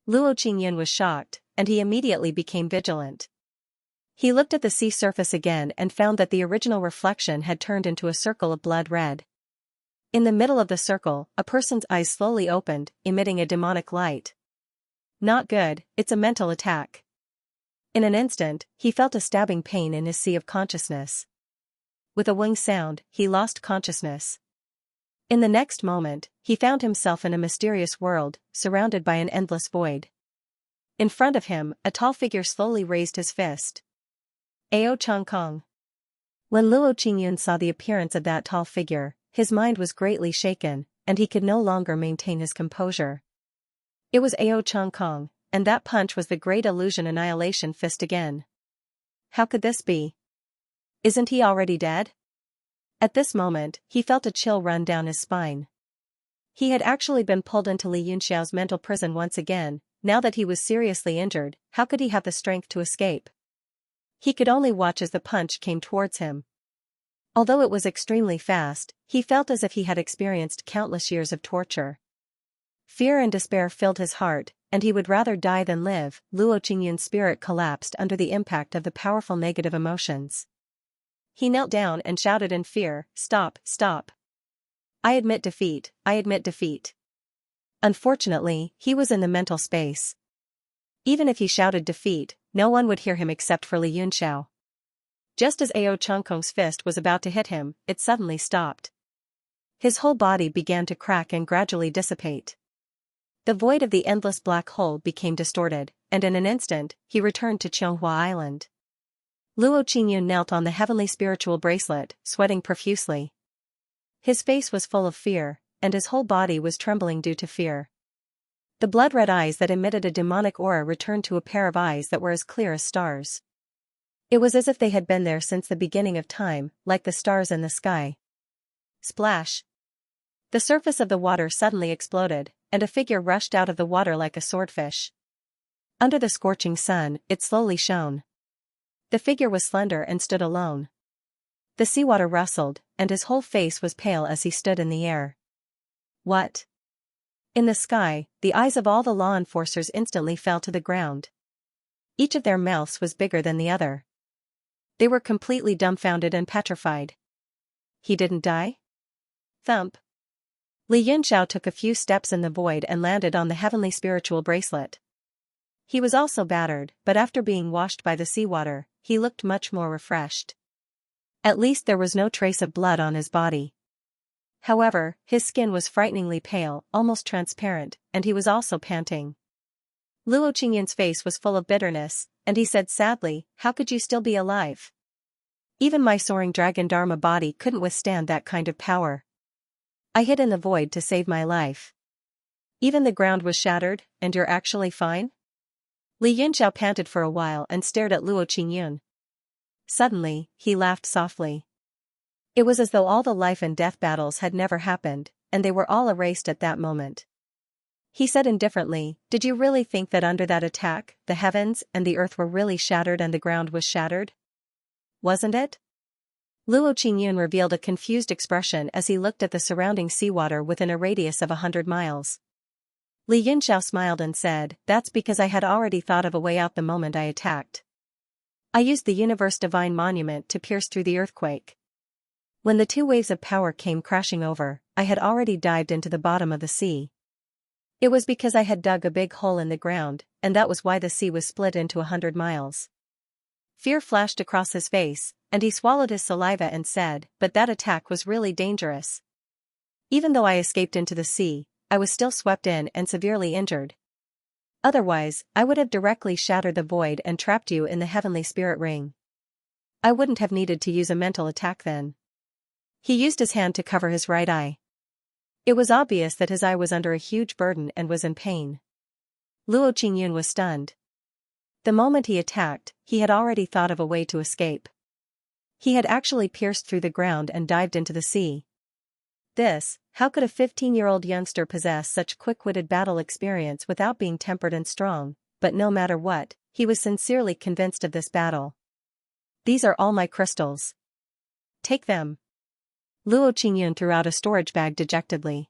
Luo Qingyun was shocked, and he immediately became vigilant. He looked at the sea surface again and found that the original reflection had turned into a circle of blood red. In the middle of the circle, a person's eyes slowly opened, emitting a demonic light. Not good, it's a mental attack. In an instant, he felt a stabbing pain in his sea of consciousness. With a wing sound, he lost consciousness. In the next moment, he found himself in a mysterious world, surrounded by an endless void. In front of him, a tall figure slowly raised his fist. Ao Chong Kong. When Luo Qingyun saw the appearance of that tall figure, his mind was greatly shaken, and he could no longer maintain his composure. It was Ao Chong Kong, and that punch was the Great Illusion Annihilation Fist again. How could this be? Isn't he already dead? At this moment, he felt a chill run down his spine. He had actually been pulled into Li Yunxiao's mental prison once again. Now that he was seriously injured, how could he have the strength to escape? He could only watch as the punch came towards him. Although it was extremely fast, he felt as if he had experienced countless years of torture. Fear and despair filled his heart, and he would rather die than live. Luo Qingyun's spirit collapsed under the impact of the powerful negative emotions. He knelt down and shouted in fear, "Stop, stop. I admit defeat, I admit defeat." Unfortunately, he was in the mental space. Even if he shouted defeat, no one would hear him except for Li Yunxiao. Just as Ao Chong Kong's fist was about to hit him, it suddenly stopped. His whole body began to crack and gradually dissipate. The void of the endless black hole became distorted, and in an instant, he returned to Xianxia Island. Luo Qingyun knelt on the heavenly spiritual bracelet, sweating profusely. His face was full of fear, and his whole body was trembling due to fear. The blood-red eyes that emitted a demonic aura returned to a pair of eyes that were as clear as stars. It was as if they had been there since the beginning of time, like the stars in the sky. Splash! The surface of the water suddenly exploded, and a figure rushed out of the water like a swordfish. Under the scorching sun, it slowly shone. The figure was slender and stood alone. The seawater rustled, and his whole face was pale as he stood in the air. What? In the sky, the eyes of all the law enforcers instantly fell to the ground. Each of their mouths was bigger than the other. They were completely dumbfounded and petrified. He didn't die? Thump. Li Yunxiao took a few steps in the void and landed on the heavenly spiritual bracelet. He was also battered, but after being washed by the seawater, he looked much more refreshed. At least there was no trace of blood on his body. However, his skin was frighteningly pale, almost transparent, and he was also panting. Luo Qingyun's face was full of bitterness, and he said sadly, "How could you still be alive? Even my soaring dragon Dharma body couldn't withstand that kind of power. I hid in the void to save my life. Even the ground was shattered, and you're actually fine?" Li Yunxiao panted for a while and stared at Luo Qingyun. Suddenly, he laughed softly. It was as though all the life and death battles had never happened, and they were all erased at that moment. He said indifferently, "Did you really think that under that attack, the heavens and the earth were really shattered and the ground was shattered? Wasn't it?" Luo Qingyun revealed a confused expression as he looked at the surrounding seawater within a radius of 100 miles. Li Yunxiao smiled and said, "That's because I had already thought of a way out the moment I attacked. I used the universe divine monument to pierce through the earthquake. When the two waves of power came crashing over, I had already dived into the bottom of the sea. It was because I had dug a big hole in the ground, and that was why the sea was split into 100 miles. Fear flashed across his face, and he swallowed his saliva and said, "But that attack was really dangerous. Even though I escaped into the sea, I was still swept in and severely injured. Otherwise, I would have directly shattered the void and trapped you in the heavenly spirit ring. I wouldn't have needed to use a mental attack then." He used his hand to cover his right eye. It was obvious that his eye was under a huge burden and was in pain. Luo Qingyun was stunned. The moment he attacked, he had already thought of a way to escape. He had actually pierced through the ground and dived into the sea. How could a 15-year-old youngster possess such quick-witted battle experience without being tempered and strong? But no matter what, he was sincerely convinced of this battle. "These are all my crystals. Take them." Luo Qingyun threw out a storage bag dejectedly.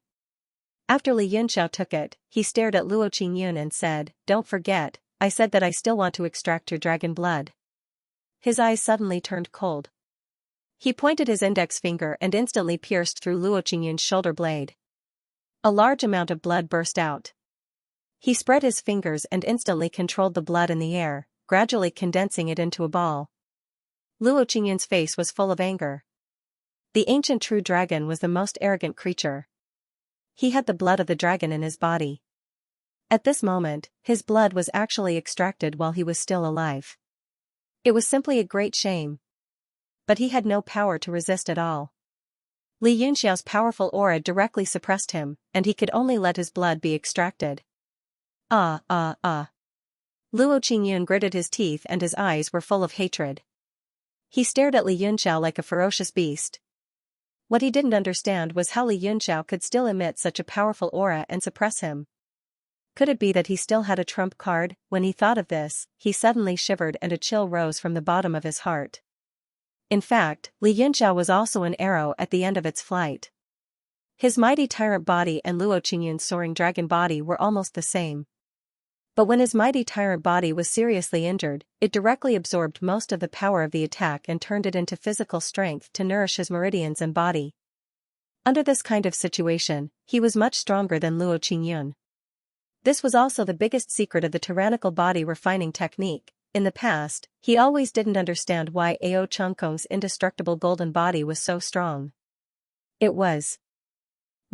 After Li Yunxiao took it, he stared at Luo Qingyun and said, "Don't forget, I said that I still want to extract your dragon blood." His eyes suddenly turned cold. He pointed his index finger and instantly pierced through Luo Qingyun's shoulder blade. A large amount of blood burst out. He spread his fingers and instantly controlled the blood in the air, gradually condensing it into a ball. Luo Qingyun's face was full of anger. The ancient true dragon was the most arrogant creature. He had the blood of the dragon in his body. At this moment, his blood was actually extracted while he was still alive. It was simply a great shame. But he had no power to resist at all. Li Yunxiao's powerful aura directly suppressed him, and he could only let his blood be extracted. Ah. Luo Qingyun gritted his teeth and his eyes were full of hatred. He stared at Li Yunxiao like a ferocious beast. What he didn't understand was how Li Yunxiao could still emit such a powerful aura and suppress him. Could it be that he still had a trump card? When he thought of this, he suddenly shivered and a chill rose from the bottom of his heart. In fact, Li Yunxiao was also an arrow at the end of its flight. His mighty tyrant body and Luo Qingyun's soaring dragon body were almost the same. But when his mighty tyrant body was seriously injured, it directly absorbed most of the power of the attack and turned it into physical strength to nourish his meridians and body. Under this kind of situation, he was much stronger than Luo Qingyun. This was also the biggest secret of the tyrannical body refining technique. In the past, he always didn't understand why Ao Chengkong's indestructible golden body was so strong. It was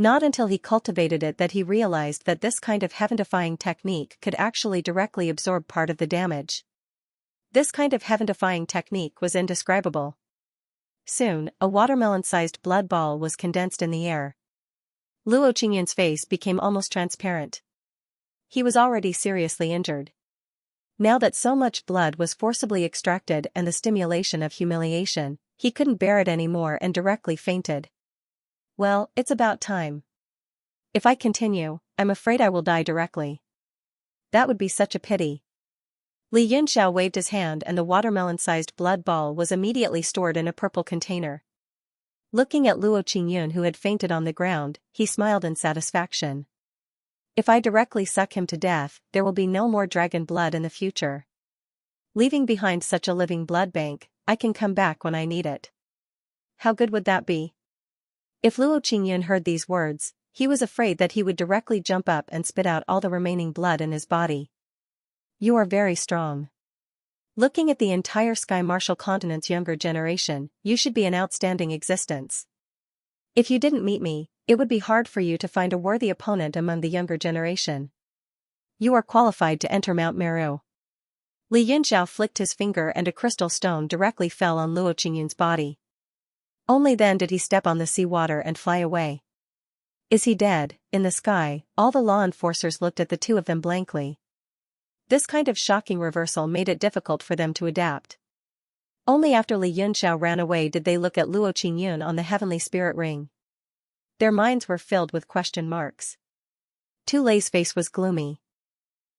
Not until he cultivated it that he realized that this kind of heaven-defying technique could actually directly absorb part of the damage. This kind of heaven-defying technique was indescribable. Soon, a watermelon-sized blood ball was condensed in the air. Luo Qingyun's face became almost transparent. He was already seriously injured. Now that so much blood was forcibly extracted and the stimulation of humiliation, he couldn't bear it anymore and directly fainted. Well, it's about time. If I continue, I'm afraid I will die directly. That would be such a pity. Li Yunxiao waved his hand and the watermelon-sized blood ball was immediately stored in a purple container. Looking at Luo Qingyun who had fainted on the ground, he smiled in satisfaction. If I directly suck him to death, there will be no more dragon blood in the future. Leaving behind such a living blood bank, I can come back when I need it. How good would that be? If Luo Qingyun heard these words, he was afraid that he would directly jump up and spit out all the remaining blood in his body. You are very strong. Looking at the entire Sky Martial continent's younger generation, you should be an outstanding existence. If you didn't meet me, it would be hard for you to find a worthy opponent among the younger generation. You are qualified to enter Mount Meru. Li Yunxiao flicked his finger and a crystal stone directly fell on Luo Qingyun's body. Only then did he step on the seawater and fly away. Is he dead? In the sky, all the law enforcers looked at the two of them blankly. This kind of shocking reversal made it difficult for them to adapt. Only after Li Yunxiao ran away did they look at Luo Qingyun on the heavenly spirit ring. Their minds were filled with question marks. Tu Lei's face was gloomy.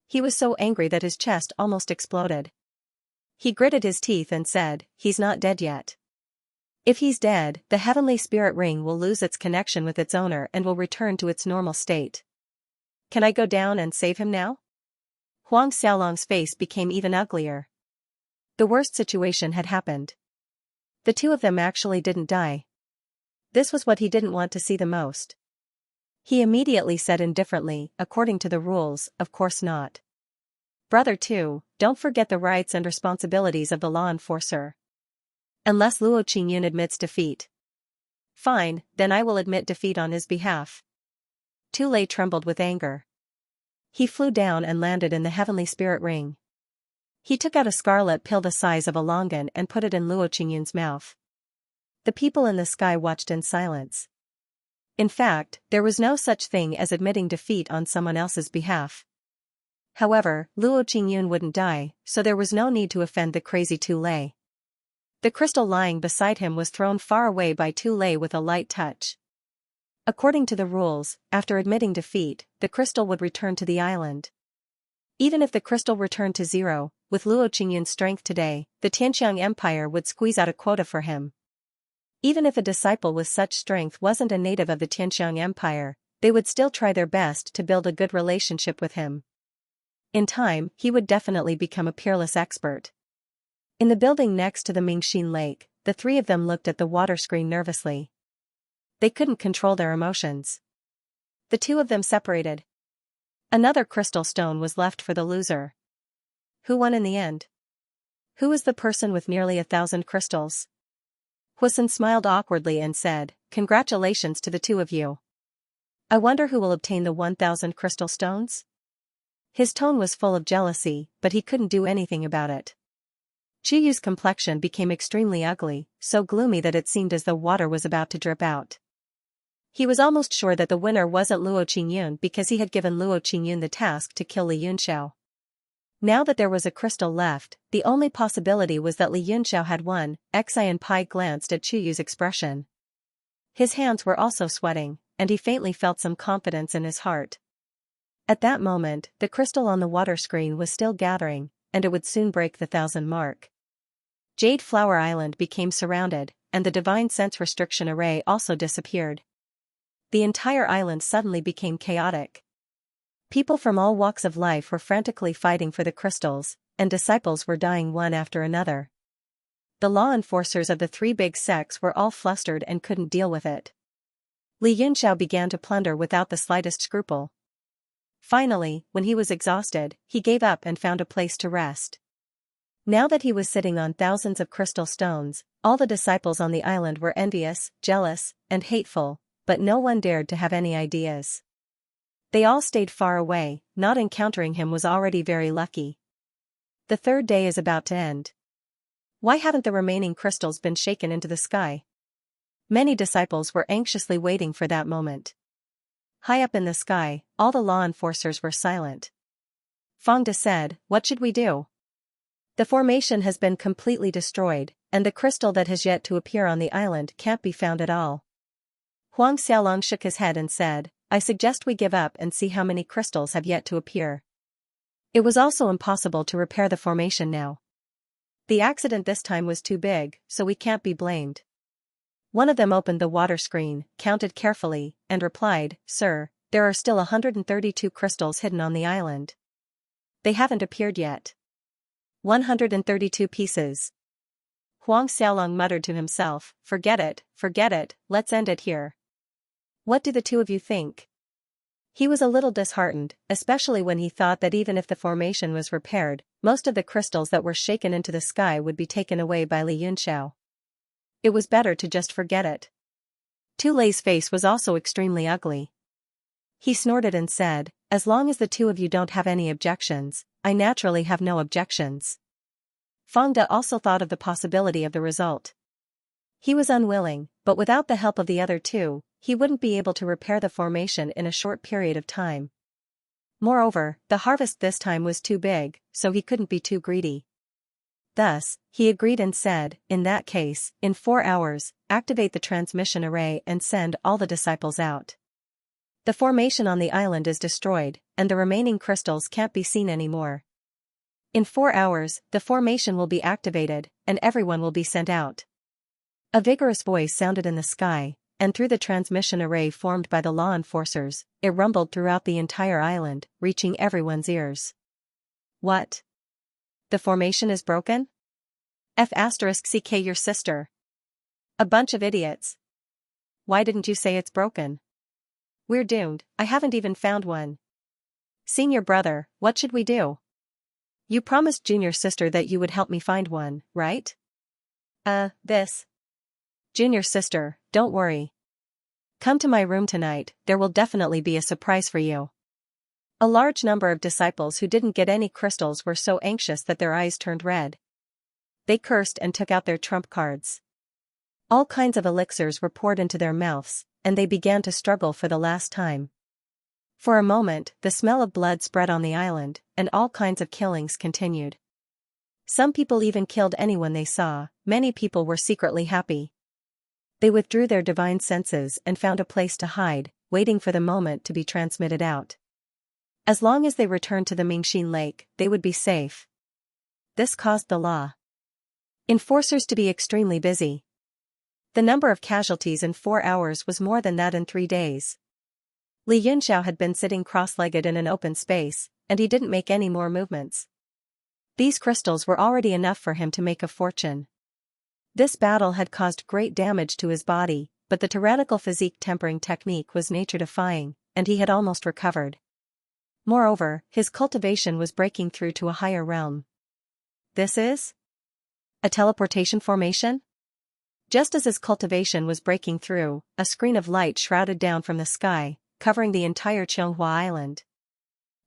He was so angry that his chest almost exploded. He gritted his teeth and said, "He's not dead yet. If he's dead, the heavenly spirit ring will lose its connection with its owner and will return to its normal state. Can I go down and save him now?" Huang Xiaolong's face became even uglier. The worst situation had happened. The two of them actually didn't die. This was what he didn't want to see the most. He immediately said indifferently, "According to the rules, of course not. Brother too, don't forget the rights and responsibilities of the law enforcer. Unless Luo Qingyun admits defeat." "Fine, then I will admit defeat on his behalf." Tu Lei trembled with anger. He flew down and landed in the heavenly spirit ring. He took out a scarlet pill the size of a longan and put it in Luo Qingyun's mouth. The people in the sky watched in silence. In fact, there was no such thing as admitting defeat on someone else's behalf. However, Luo Qingyun wouldn't die, so there was no need to offend the crazy Tu Lei. The crystal lying beside him was thrown far away by Tu Lei with a light touch. According to the rules, after admitting defeat, the crystal would return to the island. Even if the crystal returned to zero, with Luo Qingyun's strength today, the Tianqiang Empire would squeeze out a quota for him. Even if a disciple with such strength wasn't a native of the Tianqiang Empire, they would still try their best to build a good relationship with him. In time, he would definitely become a peerless expert. In the building next to the Mingxin Lake, the three of them looked at the water screen nervously. They couldn't control their emotions. The two of them separated. Another crystal stone was left for the loser. Who won in the end? Who was the person with nearly 1,000 crystals? Huisun smiled awkwardly and said, "Congratulations to the two of you. I wonder who will obtain the 1,000 crystal stones?" His tone was full of jealousy, but he couldn't do anything about it. Chu Yu's complexion became extremely ugly, so gloomy that it seemed as though water was about to drip out. He was almost sure that the winner wasn't Luo Qingyun because he had given Luo Qingyun the task to kill Li Yunxiao. Now that there was a crystal left, the only possibility was that Li Yunxiao had won. Xian Pai glanced at Chu Yu's expression. His hands were also sweating, and he faintly felt some confidence in his heart. At that moment, the crystal on the water screen was still gathering, and it would soon break the 1,000 mark. Jade Flower Island became surrounded, and the divine sense restriction array also disappeared. The entire island suddenly became chaotic. People from all walks of life were frantically fighting for the crystals, and disciples were dying one after another. The law enforcers of the three big sects were all flustered and couldn't deal with it. Li Yunxiao began to plunder without the slightest scruple. Finally, when he was exhausted, he gave up and found a place to rest. Now that he was sitting on thousands of crystal stones, all the disciples on the island were envious, jealous, and hateful, but no one dared to have any ideas. They all stayed far away, not encountering him was already very lucky. The third day is about to end. Why haven't the remaining crystals been shaken into the sky? Many disciples were anxiously waiting for that moment. High up in the sky, all the law enforcers were silent. Fangda said, "What should we do? The formation has been completely destroyed, and the crystal that has yet to appear on the island can't be found at all." Huang Xiaolong shook his head and said, "I suggest we give up and see how many crystals have yet to appear." It was also impossible to repair the formation now. The accident this time was too big, so we can't be blamed. One of them opened the water screen, counted carefully, and replied, "Sir, there are still 132 crystals hidden on the island. They haven't appeared yet." 132 pieces. Huang Xiaolong muttered to himself, forget it, let's end it here." "What do the two of you think?" He was a little disheartened, especially when he thought that even if the formation was repaired, most of the crystals that were shaken into the sky would be taken away by Li Yunxiao. It was better to just forget it. Tu Lei's face was also extremely ugly. He snorted and said, "As long as the two of you don't have any objections, I naturally have no objections." Fangda also thought of the possibility of the result. He was unwilling, but without the help of the other two, he wouldn't be able to repair the formation in a short period of time. Moreover, the harvest this time was too big, so he couldn't be too greedy. Thus, he agreed and said, "In that case, in 4 hours, activate the transmission array and send all the disciples out. The formation on the island is destroyed, and the remaining crystals can't be seen anymore. In 4 hours, the formation will be activated, and everyone will be sent out." A vigorous voice sounded in the sky, and through the transmission array formed by the law enforcers, it rumbled throughout the entire island, reaching everyone's ears. "What? The formation is broken? F***ck your sister. A bunch of idiots. Why didn't you say it's broken? We're doomed, I haven't even found one. Senior brother, what should we do? You promised junior sister that you would help me find one, right?" This. Junior sister, don't worry. Come to my room tonight, there will definitely be a surprise for you." A large number of disciples who didn't get any crystals were so anxious that their eyes turned red. They cursed and took out their trump cards. All kinds of elixirs were poured into their mouths, and they began to struggle for the last time. For a moment, the smell of blood spread on the island, and all kinds of killings continued. Some people even killed anyone they saw, many people were secretly happy. They withdrew their divine senses and found a place to hide, waiting for the moment to be transmitted out. As long as they returned to the Mingxin Lake, they would be safe. This caused the law enforcers to be extremely busy. The number of casualties in 4 hours was more than that in 3 days. Li Yunxiao had been sitting cross-legged in an open space, and he didn't make any more movements. These crystals were already enough for him to make a fortune. This battle had caused great damage to his body, but the tyrannical physique tempering technique was nature-defying, and he had almost recovered. Moreover, his cultivation was breaking through to a higher realm. This is a teleportation formation? Just as his cultivation was breaking through, a screen of light shrouded down from the sky, covering the entire Xianxia island.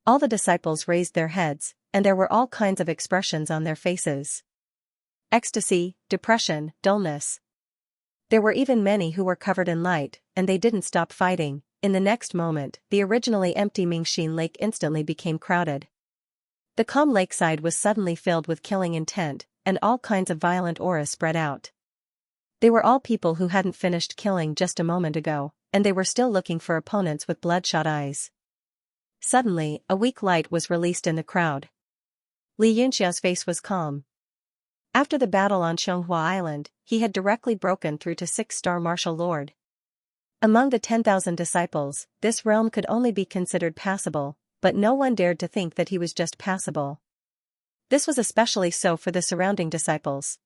All the disciples raised their heads, and there were all kinds of expressions on their faces. Ecstasy, depression, dullness. There were even many who were covered in light, and they didn't stop fighting. In the next moment, the originally empty Mingxin Lake instantly became crowded. The calm lakeside was suddenly filled with killing intent, and all kinds of violent auras spread out. They were all people who hadn't finished killing just a moment ago, and they were still looking for opponents with bloodshot eyes. Suddenly, a weak light was released in the crowd. Li Yunxiao's face was calm. After the battle on Xianxia Island, he had directly broken through to 6-star martial lord. Among the 10,000 disciples, this realm could only be considered passable, but no one dared to think that he was just passable. This was especially so for the surrounding disciples.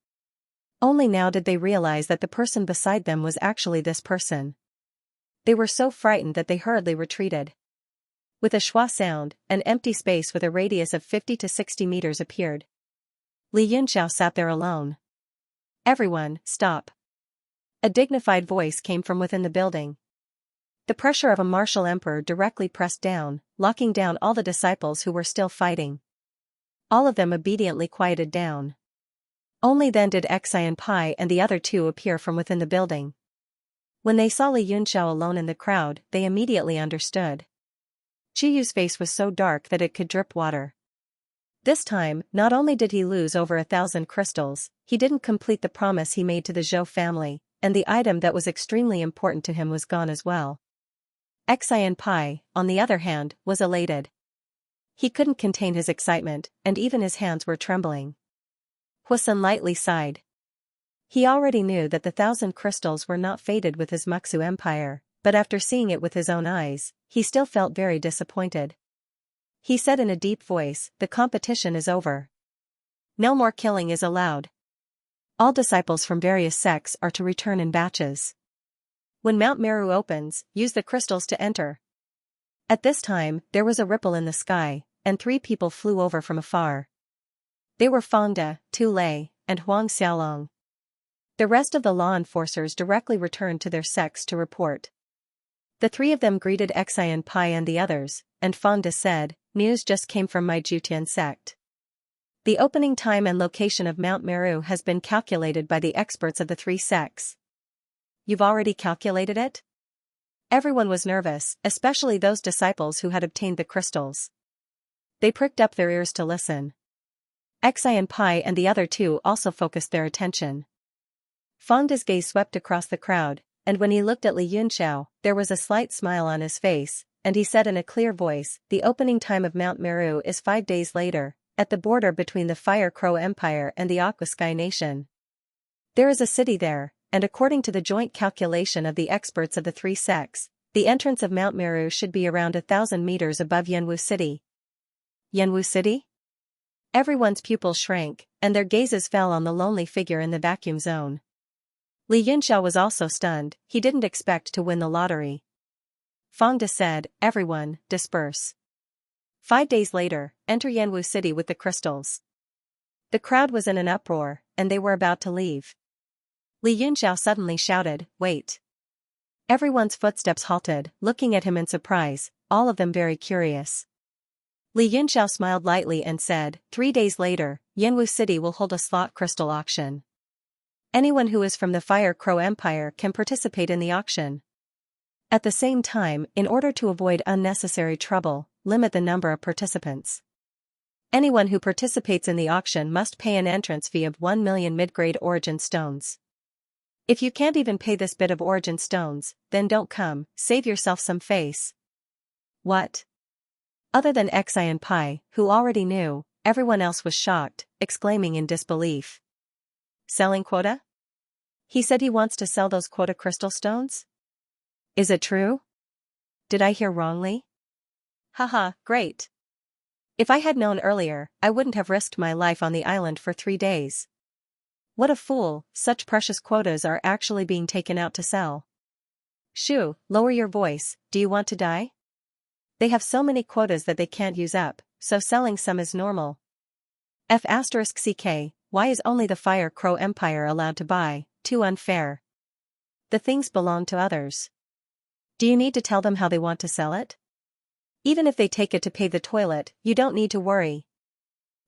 Only now did they realize that the person beside them was actually this person. They were so frightened that they hurriedly retreated. With a schwa sound, an empty space with a radius of 50 to 60 meters appeared. Li Yunxiao sat there alone. "Everyone, stop." A dignified voice came from within the building. The pressure of a martial emperor directly pressed down, locking down all the disciples who were still fighting. All of them obediently quieted down. Only then did Xianxia and the other two appear from within the building. When they saw Li Yunxiao alone in the crowd, they immediately understood. Chiyu's face was so dark that it could drip water. This time, not only did he lose over 1,000 crystals, he didn't complete the promise he made to the Zhou family, and the item that was extremely important to him was gone as well. Xianxia, on the other hand, was elated. He couldn't contain his excitement, and even his hands were trembling. Huasun lightly sighed. He already knew that the 1,000 crystals were not fated with his Muxu Empire, but after seeing it with his own eyes, he still felt very disappointed. He said in a deep voice, "The competition is over. No more killing is allowed. All disciples from various sects are to return in batches. When Mount Meru opens, use the crystals to enter." At this time, there was a ripple in the sky, and 3 people flew over from afar. They were Fangde, Tu Lei, and Huang Xiaolong. The rest of the law enforcers directly returned to their sects to report. The 3 of them greeted Xianxia and the others, and Fangde said, "News just came from my Jutian sect. The opening time and location of Mount Meru has been calculated by the experts of the 3 sects." "You've already calculated it?" Everyone was nervous, especially those disciples who had obtained the crystals. They pricked up their ears to listen. Xianxia and the other 2 also focused their attention. Fangde's gaze swept across the crowd, and when he looked at Li Yunxiao, there was a slight smile on his face, and he said in a clear voice, "The opening time of Mount Meru is 5 days later, at the border between the Fire Crow Empire and the Aqua Sky Nation. There is a city there, and according to the joint calculation of the experts of the 3 sects, the entrance of Mount Meru should be around 1,000 meters above Yanwu City." Yanwu City? Everyone's pupils shrank, and their gazes fell on the lonely figure in the vacuum zone. Li Yunxiao was also stunned. He didn't expect to win the lottery. Fangde said, "Everyone, disperse. 5 days later, enter Yanwu City with the crystals." The crowd was in an uproar, and they were about to leave. Li Yunxiao suddenly shouted, "Wait." Everyone's footsteps halted, looking at him in surprise, all of them very curious. Li Yunxiao smiled lightly and said, 3 days later, Yanwu City will hold a slot crystal auction. Anyone who is from the Fire Crow Empire can participate in the auction. At the same time, in order to avoid unnecessary trouble, limit the number of participants. Anyone who participates in the auction must pay an entrance fee of 1 million mid-grade origin stones. If you can't even pay this bit of origin stones, then don't come, save yourself some face. What? Other than Xianxia, who already knew, everyone else was shocked, exclaiming in disbelief. Selling quota? He said he wants to sell those quota crystal stones? Is it true? Did I hear wrongly? Haha, great. If I had known earlier, I wouldn't have risked my life on the island for 3 days. What a fool, such precious quotas are actually being taken out to sell. Shoo, lower your voice, do you want to die? They have so many quotas that they can't use up, so selling some is normal. F***ck, why is only the Fire Crow Empire allowed to buy? Too unfair. The things belong to others. Do you need to tell them how they want to sell it? Even if they take it to pay the toilet, you don't need to worry.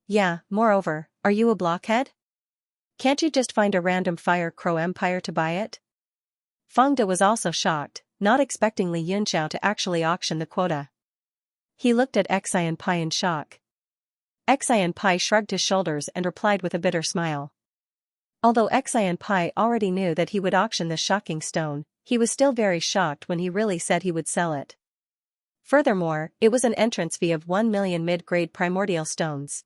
Yeah, moreover, are you a blockhead? Can't you just find a random Fire Crow Empire to buy it? Fangde was also shocked, not expecting Li Yunxiao to actually auction the quota. He looked at Xianxia in shock. Xianxia shrugged his shoulders and replied with a bitter smile. Although Xianxia already knew that he would auction this shocking stone, he was still very shocked when he really said he would sell it. Furthermore, it was an entrance fee of 1 million mid-grade primordial stones.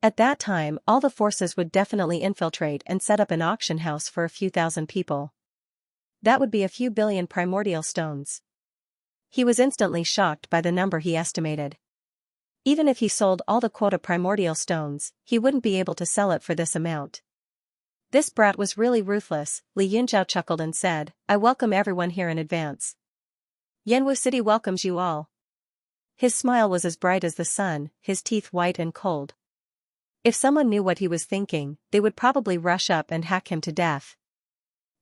At that time, all the forces would definitely infiltrate and set up an auction house for a few thousand people. That would be a few billion primordial stones. He was instantly shocked by the number he estimated. Even if he sold all the quota primordial stones, he wouldn't be able to sell it for this amount. This brat was really ruthless, Li Yunxiao chuckled and said, I welcome everyone here in advance. Yanwu City welcomes you all. His smile was as bright as the sun, his teeth white and cold. If someone knew what he was thinking, they would probably rush up and hack him to death.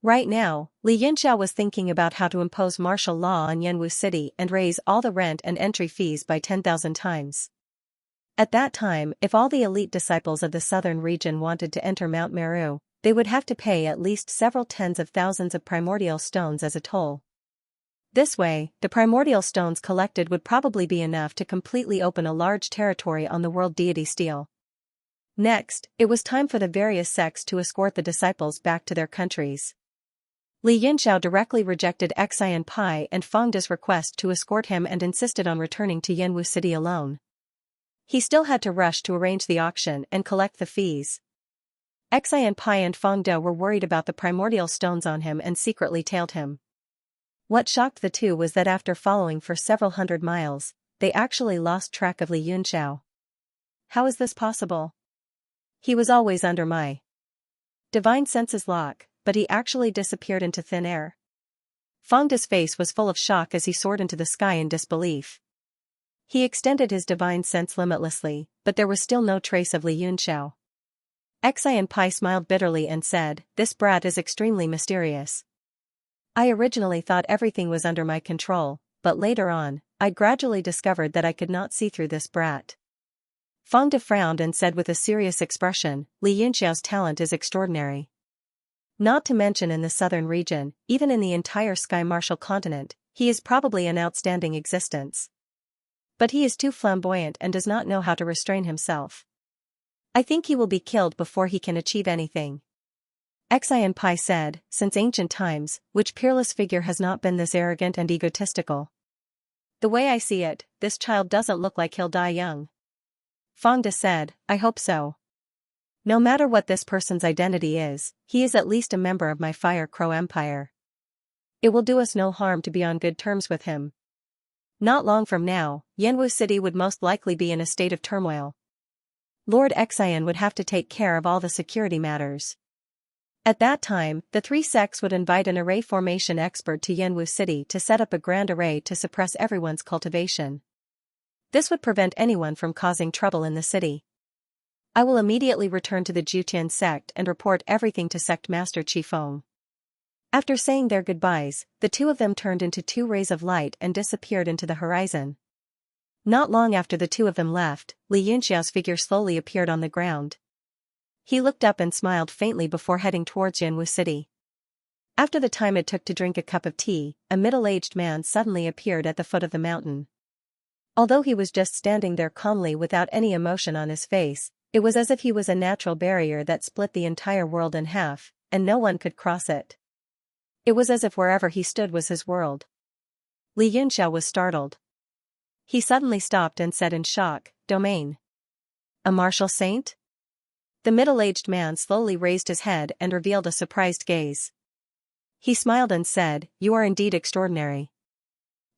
Right now, Li Yunxiao was thinking about how to impose martial law on Yanwu City and raise all the rent and entry fees by 10,000 times. At that time, if all the elite disciples of the southern region wanted to enter Mount Meru, they would have to pay at least several tens of thousands of primordial stones as a toll. This way, the primordial stones collected would probably be enough to completely open a large territory on the world deity steel. Next, it was time for the various sects to escort the disciples back to their countries. Li Yunxiao directly rejected Xian Pai and Fangda's request to escort him and insisted on returning to Yanwu City alone. He still had to rush to arrange the auction and collect the fees. Xian Pai and Fangda were worried about the primordial stones on him and secretly tailed him. What shocked the two was that after following for several hundred miles, they actually lost track of Li Yunxiao. How is this possible? He was always under my divine senses lock, but he actually disappeared into thin air. Fangda's face was full of shock as he soared into the sky in disbelief. He extended his divine sense limitlessly, but there was still no trace of Li Yunxiao. Xian Pai smiled bitterly and said, "This brat is extremely mysterious. I originally thought everything was under my control, but later on, I gradually discovered that I could not see through this brat." Fangda frowned and said with a serious expression, "Li Yunxiao's talent is extraordinary. Not to mention in the southern region, even in the entire Sky Martial continent, he is probably an outstanding existence. But he is too flamboyant and does not know how to restrain himself. I think he will be killed before he can achieve anything." Xian Pai said, "Since ancient times, which peerless figure has not been this arrogant and egotistical? The way I see it, this child doesn't look like he'll die young." Fangda said, "I hope so. No matter what this person's identity is, he is at least a member of my Fire Crow Empire. It will do us no harm to be on good terms with him." Not long from now, Yanwu City would most likely be in a state of turmoil. Lord Xian would have to take care of all the security matters. At that time, the three sects would invite an array formation expert to Yanwu City to set up a grand array to suppress everyone's cultivation. This would prevent anyone from causing trouble in the city. I will immediately return to the Jutian sect and report everything to Sect Master Qifeng. After saying their goodbyes, the two of them turned into two rays of light and disappeared into the horizon. Not long after the two of them left, Li Yunxiao's figure slowly appeared on the ground. He looked up and smiled faintly before heading towards Yanwu City. After the time it took to drink a cup of tea, a middle-aged man suddenly appeared at the foot of the mountain. Although he was just standing there calmly without any emotion on his face, it was as if he was a natural barrier that split the entire world in half, and no one could cross it. It was as if wherever he stood was his world. Li Yunxiao was startled. He suddenly stopped and said in shock, "Domain. A martial saint?" The middle-aged man slowly raised his head and revealed a surprised gaze. He smiled and said, "You are indeed extraordinary.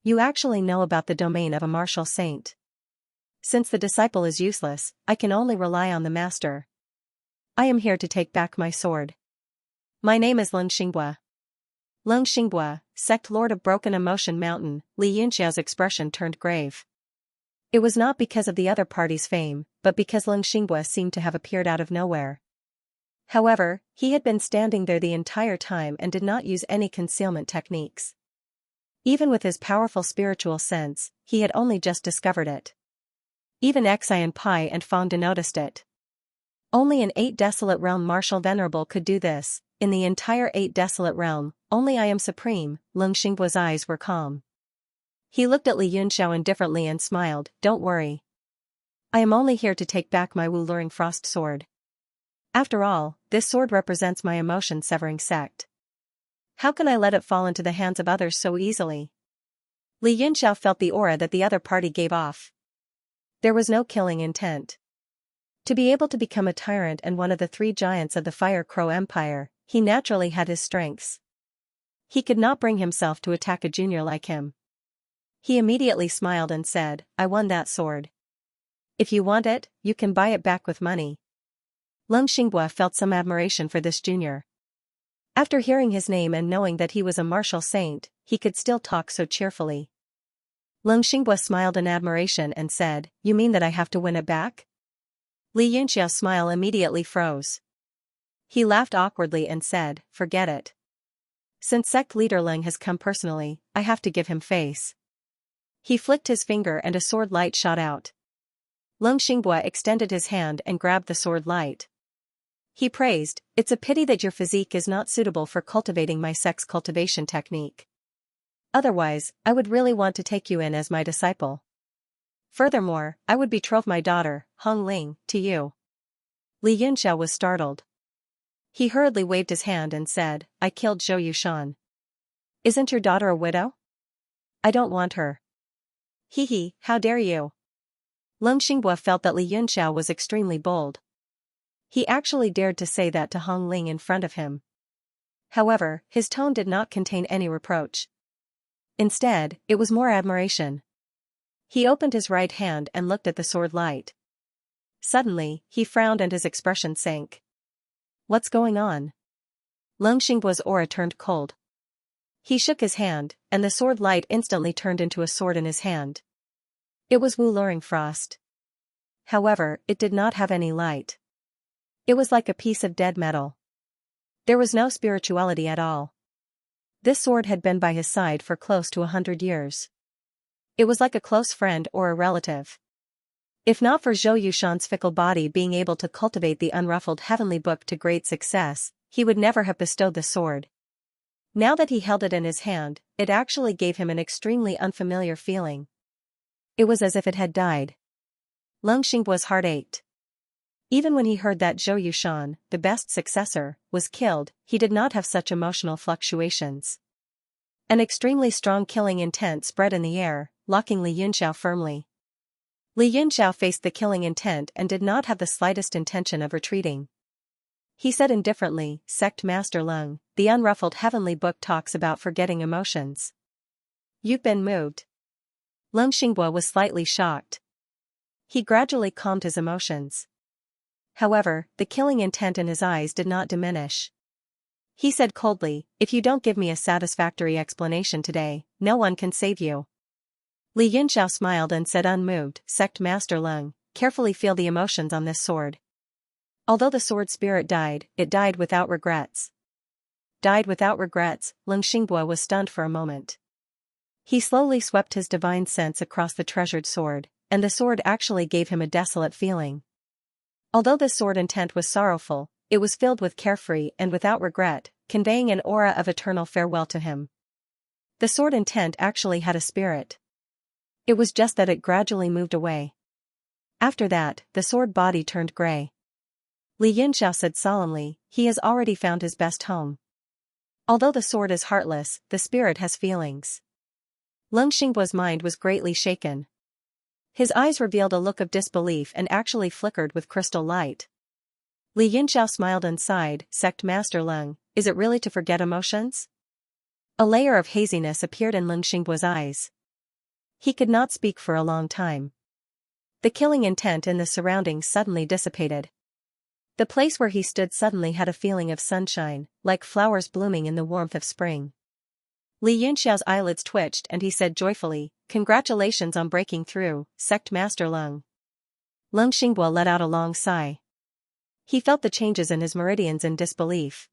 You actually know about the domain of a martial saint. Since the disciple is useless, I can only rely on the master. I am here to take back my sword. My name is Lung Xinghua." Lung Xinghua, sect lord of Broken Emotion Mountain. Li Yunxiao's expression turned grave. It was not because of the other party's fame, but because Lung Xinghua seemed to have appeared out of nowhere. However, he had been standing there the entire time and did not use any concealment techniques. Even with his powerful spiritual sense, he had only just discovered it. Even Xian Pai and Fangda noticed it. Only an 8 desolate realm martial venerable could do this. In the entire 8 desolate realm, only I am supreme. Lung Xinghua's eyes were calm. He looked at Li Yunxiao indifferently and smiled, "Don't worry. I am only here to take back my Wu-luring frost sword. After all, this sword represents my emotion-severing sect. How can I let it fall into the hands of others so easily?" Li Yunxiao felt the aura that the other party gave off. There was no killing intent. To be able to become a tyrant and one of the 3 giants of the Fire Crow Empire, he naturally had his strengths. He could not bring himself to attack a junior like him. He immediately smiled and said, "I won that sword. If you want it, you can buy it back with money." Lung Xinghua felt some admiration for this junior. After hearing his name and knowing that he was a martial saint, he could still talk so cheerfully. Lung Xinghua smiled in admiration and said, "You mean that I have to win it back?" Li Yunxiao's smile immediately froze. He laughed awkwardly and said, "Forget it. Since sect leader Leng has come personally, I have to give him face. He flicked his finger and a sword light shot out. Leng Xinghua extended his hand and grabbed the sword light. He praised, "It's a pity that your physique is not suitable for cultivating my sect's cultivation technique. Otherwise, I would really want to take you in as my disciple. Furthermore, I would betroth my daughter, Hong Ling, to you." Li Yunxiao was startled. He hurriedly waved his hand and said, "I killed Zhou Yushan. Isn't your daughter a widow? I don't want her." "Hee, how dare you?" Leng Xinghua felt that Li Yunxiao was extremely bold. He actually dared to say that to Hong Ling in front of him. However, his tone did not contain any reproach. Instead, it was more admiration. He opened his right hand and looked at the sword light. Suddenly, he frowned and his expression sank. "What's going on?" Leng Xinghua's aura turned cold. He shook his hand, and the sword light instantly turned into a sword in his hand. It was Wu Luring Frost. However, it did not have any light. It was like a piece of dead metal. There was no spirituality at all. This sword had been by his side for close to 100 years. It was like a close friend or a relative. If not for Zhou Yushan's fickle body being able to cultivate the unruffled heavenly book to great success, he would never have bestowed the sword. Now that he held it in his hand, it actually gave him an extremely unfamiliar feeling. It was as if it had died. Leng Xinghua's heart ached. Even when he heard that Zhou Yushan, the best successor, was killed, he did not have such emotional fluctuations. An extremely strong killing intent spread in the air, locking Li Yunxiao firmly. Li Yunxiao faced the killing intent and did not have the slightest intention of retreating. He said indifferently, "Sect Master Leng, the unruffled heavenly book talks about forgetting emotions. You've been moved." Leng Xinghua was slightly shocked. He gradually calmed his emotions. However, the killing intent in his eyes did not diminish. He said coldly, "If you don't give me a satisfactory explanation today, no one can save you." Li Yunxiao smiled and said unmoved, "Sect Master Leng, carefully feel the emotions on this sword." Although the sword spirit died, it died without regrets. Died without regrets, Leng Xinghua was stunned for a moment. He slowly swept his divine sense across the treasured sword, and the sword actually gave him a desolate feeling. Although the sword intent was sorrowful, it was filled with carefree and without regret, conveying an aura of eternal farewell to him. The sword intent actually had a spirit. It was just that it gradually moved away. After that, the sword body turned gray. Li Yunxiao said solemnly, "He has already found his best home. Although the sword is heartless, the spirit has feelings." Leng Xinghua's mind was greatly shaken. His eyes revealed a look of disbelief and actually flickered with crystal light. Li Yunxiao smiled and sighed, "Sect Master Leng, is it really to forget emotions?" A layer of haziness appeared in Leng Xinghua's eyes. He could not speak for a long time. The killing intent in the surroundings suddenly dissipated. The place where he stood suddenly had a feeling of sunshine, like flowers blooming in the warmth of spring. Li Yunxiao's eyelids twitched and he said joyfully, "Congratulations on breaking through, Sect Master Leng." Leng Xinghua let out a long sigh. He felt the changes in his meridians in disbelief.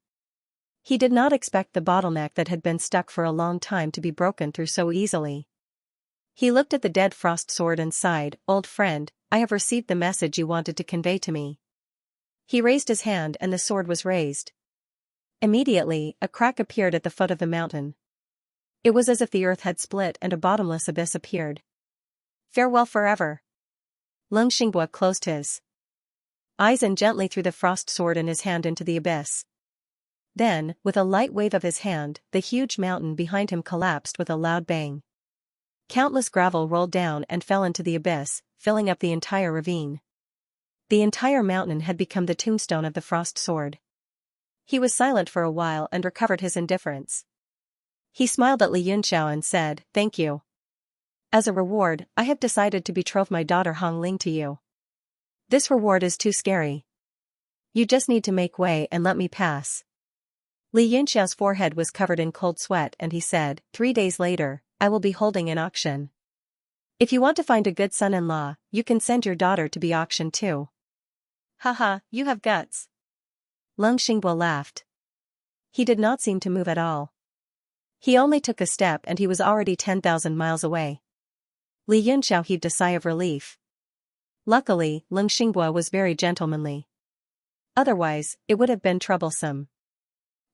He did not expect the bottleneck that had been stuck for a long time to be broken through so easily. He looked at the dead frost sword and sighed, "Old friend, I have received the message you wanted to convey to me." He raised his hand and the sword was raised. Immediately, a crack appeared at the foot of the mountain. It was as if the earth had split and a bottomless abyss appeared. "Farewell forever." Leng Xinghua closed his eyes and gently threw the frost sword in his hand into the abyss. Then, with a light wave of his hand, the huge mountain behind him collapsed with a loud bang. Countless gravel rolled down and fell into the abyss, filling up the entire ravine. The entire mountain had become the tombstone of the frost sword. He was silent for a while and recovered his indifference. He smiled at Li Yunxiao and said, "Thank you. As a reward, I have decided to betroth my daughter Hong Ling to you. This reward is too scary. You just need to make way and let me pass." Li Yunxiao's forehead was covered in cold sweat and he said, 3 days later, I will be holding an auction. If you want to find a good son-in-law, you can send your daughter to be auctioned too." "Haha, you have guts." Leng Xinghua laughed. He did not seem to move at all. He only took a step and he was already 10,000 miles away. Li Yunxiao heaved a sigh of relief. Luckily, Leng Xinghua was very gentlemanly. Otherwise, it would have been troublesome.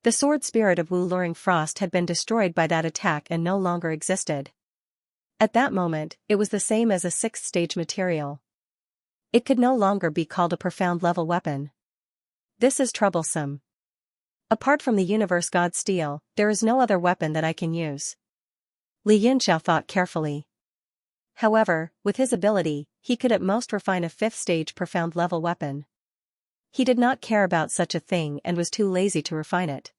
The sword spirit of Wu Luring Frost had been destroyed by that attack and no longer existed. At that moment, it was the same as a 6th stage material. It could no longer be called a profound level weapon. This is troublesome. Apart from the universe god steel, there is no other weapon that I can use. Li Yunxiao thought carefully. However, with his ability, he could at most refine a 5th stage profound level weapon. He did not care about such a thing and was too lazy to refine it.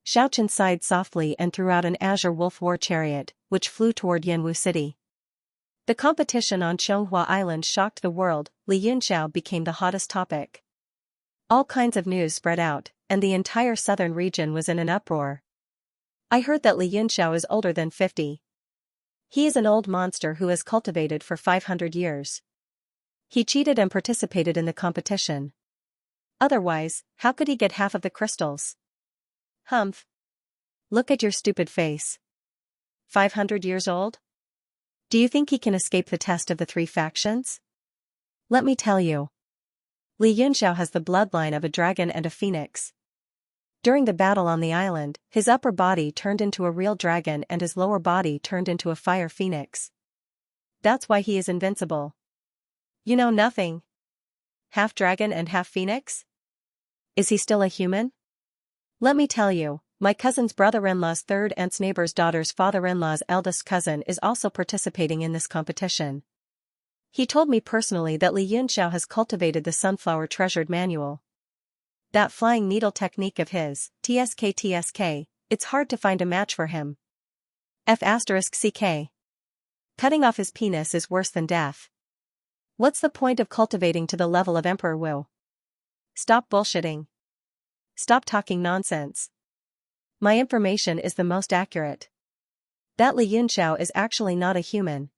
Xiaochen sighed softly and threw out an azure wolf war chariot, which flew toward Yanwu City. The competition on Xianxia Island shocked the world. Li Yunxiao became the hottest topic. All kinds of news spread out, and the entire southern region was in an uproar. I heard that Li Yunxiao is older than 50. He is an old monster who has cultivated for 500 years. He cheated and participated in the competition. Otherwise, how could he get half of the crystals? Humph. Look at your stupid face. 500 years old? Do you think he can escape the test of the 3 factions? Let me tell you. Li Yunxiao has the bloodline of a dragon and a phoenix. During the battle on the island, his upper body turned into a real dragon and his lower body turned into a fire phoenix. That's why he is invincible. You know nothing. Half dragon and half phoenix? Is he still a human? Let me tell you, my cousin's brother-in-law's third aunt's neighbor's daughter's father-in-law's eldest cousin is also participating in this competition. He told me personally that Li Yunxiao has cultivated the sunflower treasured manual. That flying needle technique of his, TSK, it's hard to find a match for him. F***CK. Cutting off his penis is worse than death. What's the point of cultivating to the level of Emperor Wu? Stop bullshitting. Stop talking nonsense. My information is the most accurate. That Li Yunxiao is actually not a human.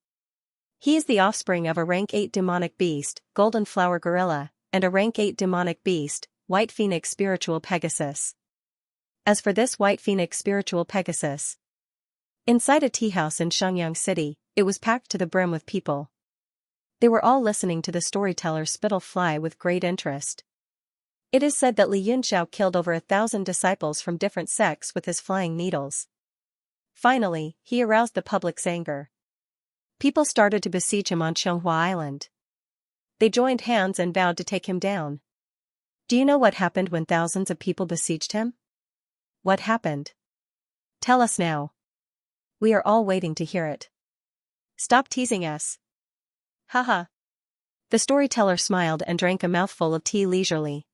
He is the offspring of a rank 8 demonic beast, golden flower gorilla, and a rank 8 demonic beast, white phoenix spiritual Pegasus. As for this white phoenix spiritual Pegasus, inside a tea house in Xianxia City, it was packed to the brim with people. They were all listening to the storyteller's spittle fly with great interest. It is said that Li Yunxiao killed over 1,000 disciples from different sects with his flying needles. Finally, he aroused the public's anger. People started to besiege him on Xianxia Island. They joined hands and vowed to take him down. Do you know what happened when thousands of people besieged him? What happened? Tell us now. We are all waiting to hear it. Stop teasing us. Haha. The storyteller smiled and drank a mouthful of tea leisurely.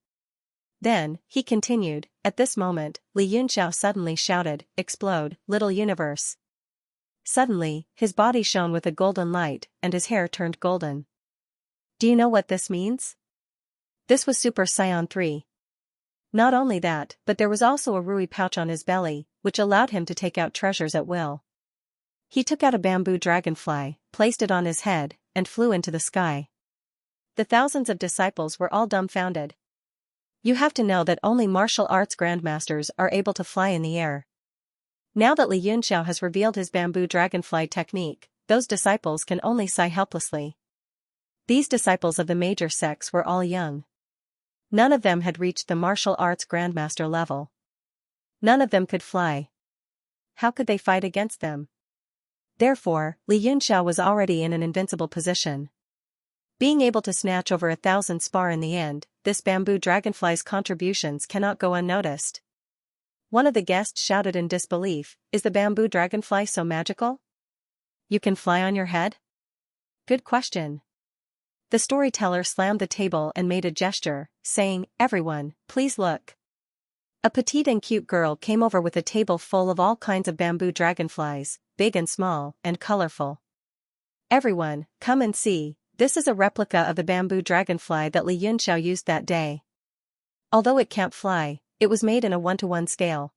Then, he continued, at this moment, Li Yunxiao suddenly shouted, "Explode, little universe." Suddenly, his body shone with a golden light, and his hair turned golden. Do you know what this means? This was Super Saiyan 3. Not only that, but there was also a Rui pouch on his belly, which allowed him to take out treasures at will. He took out a bamboo dragonfly, placed it on his head, and flew into the sky. The thousands of disciples were all dumbfounded. You have to know that only martial arts grandmasters are able to fly in the air. Now that Li Yunxiao has revealed his bamboo dragonfly technique, those disciples can only sigh helplessly. These disciples of the major sects were all young. None of them had reached the martial arts grandmaster level. None of them could fly. How could they fight against them? Therefore, Li Yunxiao was already in an invincible position. Being able to snatch over 1,000 spar in the end, this bamboo dragonfly's contributions cannot go unnoticed. One of the guests shouted in disbelief, "Is the bamboo dragonfly so magical? You can fly on your head?" Good question. The storyteller slammed the table and made a gesture, saying, "Everyone, please look." A petite and cute girl came over with a table full of all kinds of bamboo dragonflies, big and small, and colorful. Everyone, come and see, this is a replica of the bamboo dragonfly that Li Yunxiao used that day. Although it can't fly, it was made in a 1-to-1 scale.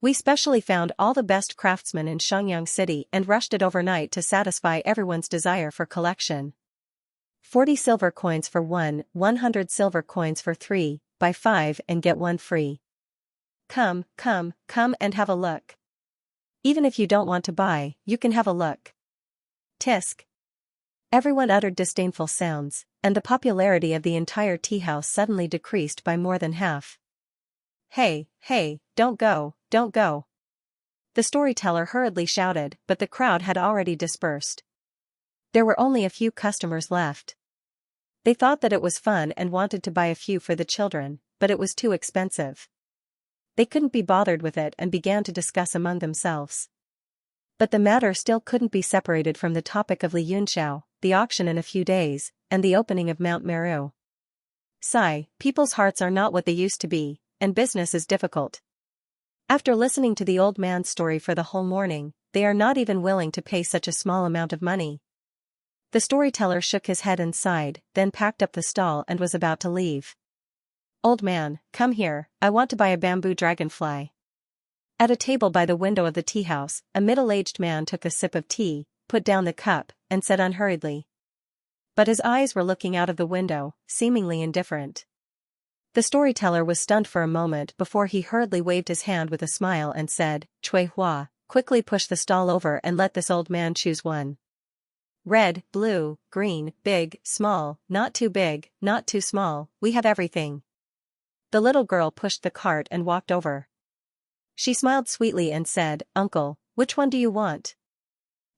We specially found all the best craftsmen in Xianxia City and rushed it overnight to satisfy everyone's desire for collection. 40 silver coins for 1, 100 silver coins for 3, buy 5 and get 1 free. Come and have a look. Even if you don't want to buy, you can have a look. Tisk. Everyone uttered disdainful sounds, and the popularity of the entire tea house suddenly decreased by more than half. Hey, don't go, don't go. The storyteller hurriedly shouted, but the crowd had already dispersed. There were only a few customers left. They thought that it was fun and wanted to buy a few for the children, but it was too expensive. They couldn't be bothered with it and began to discuss among themselves. But the matter still couldn't be separated from the topic of Li Yunxiao, the auction in a few days, and the opening of Mount Meru. Sigh, people's hearts are not what they used to be, and business is difficult. After listening to the old man's story for the whole morning, they are not even willing to pay such a small amount of money. The storyteller shook his head and sighed, then packed up the stall and was about to leave. Old man, come here, I want to buy a bamboo dragonfly. At a table by the window of the tea house, a middle-aged man took a sip of tea, put down the cup, and said unhurriedly. But his eyes were looking out of the window, seemingly indifferent. The storyteller was stunned for a moment before he hurriedly waved his hand with a smile and said, Cui Hua, quickly push the stall over and let this old man choose one. Red, blue, green, big, small, not too big, not too small, we have everything. The little girl pushed the cart and walked over. She smiled sweetly and said, Uncle, which one do you want?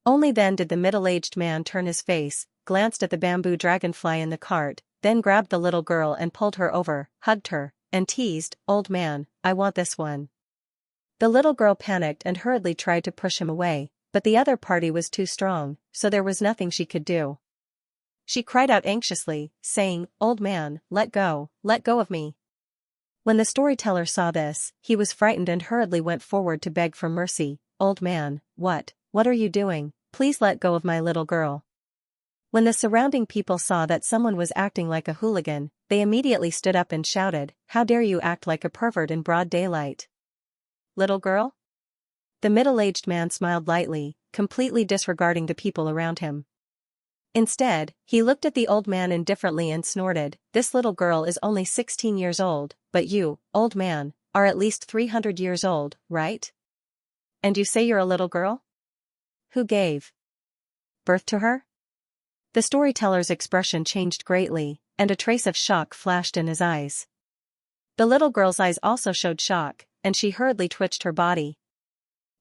Only then did the middle-aged man turn his face, glanced at the bamboo dragonfly in the cart, then grabbed the little girl and pulled her over, hugged her, and teased, Old man, I want this one. The little girl panicked and hurriedly tried to push him away, but the other party was too strong, so there was nothing she could do. She cried out anxiously, saying, Old man, let go of me. When the storyteller saw this, he was frightened and hurriedly went forward to beg for mercy. Old man, what are you doing? Please let go of my little girl. When the surrounding people saw that someone was acting like a hooligan, they immediately stood up and shouted, How dare you act like a pervert in broad daylight? Little girl? The middle-aged man smiled lightly, completely disregarding the people around him. Instead, he looked at the old man indifferently and snorted, This little girl is only 16 years old, but you, old man, are at least 300 years old, right? And you say you're a little girl? Who gave birth to her? The storyteller's expression changed greatly, and a trace of shock flashed in his eyes. The little girl's eyes also showed shock, and she hurriedly twitched her body.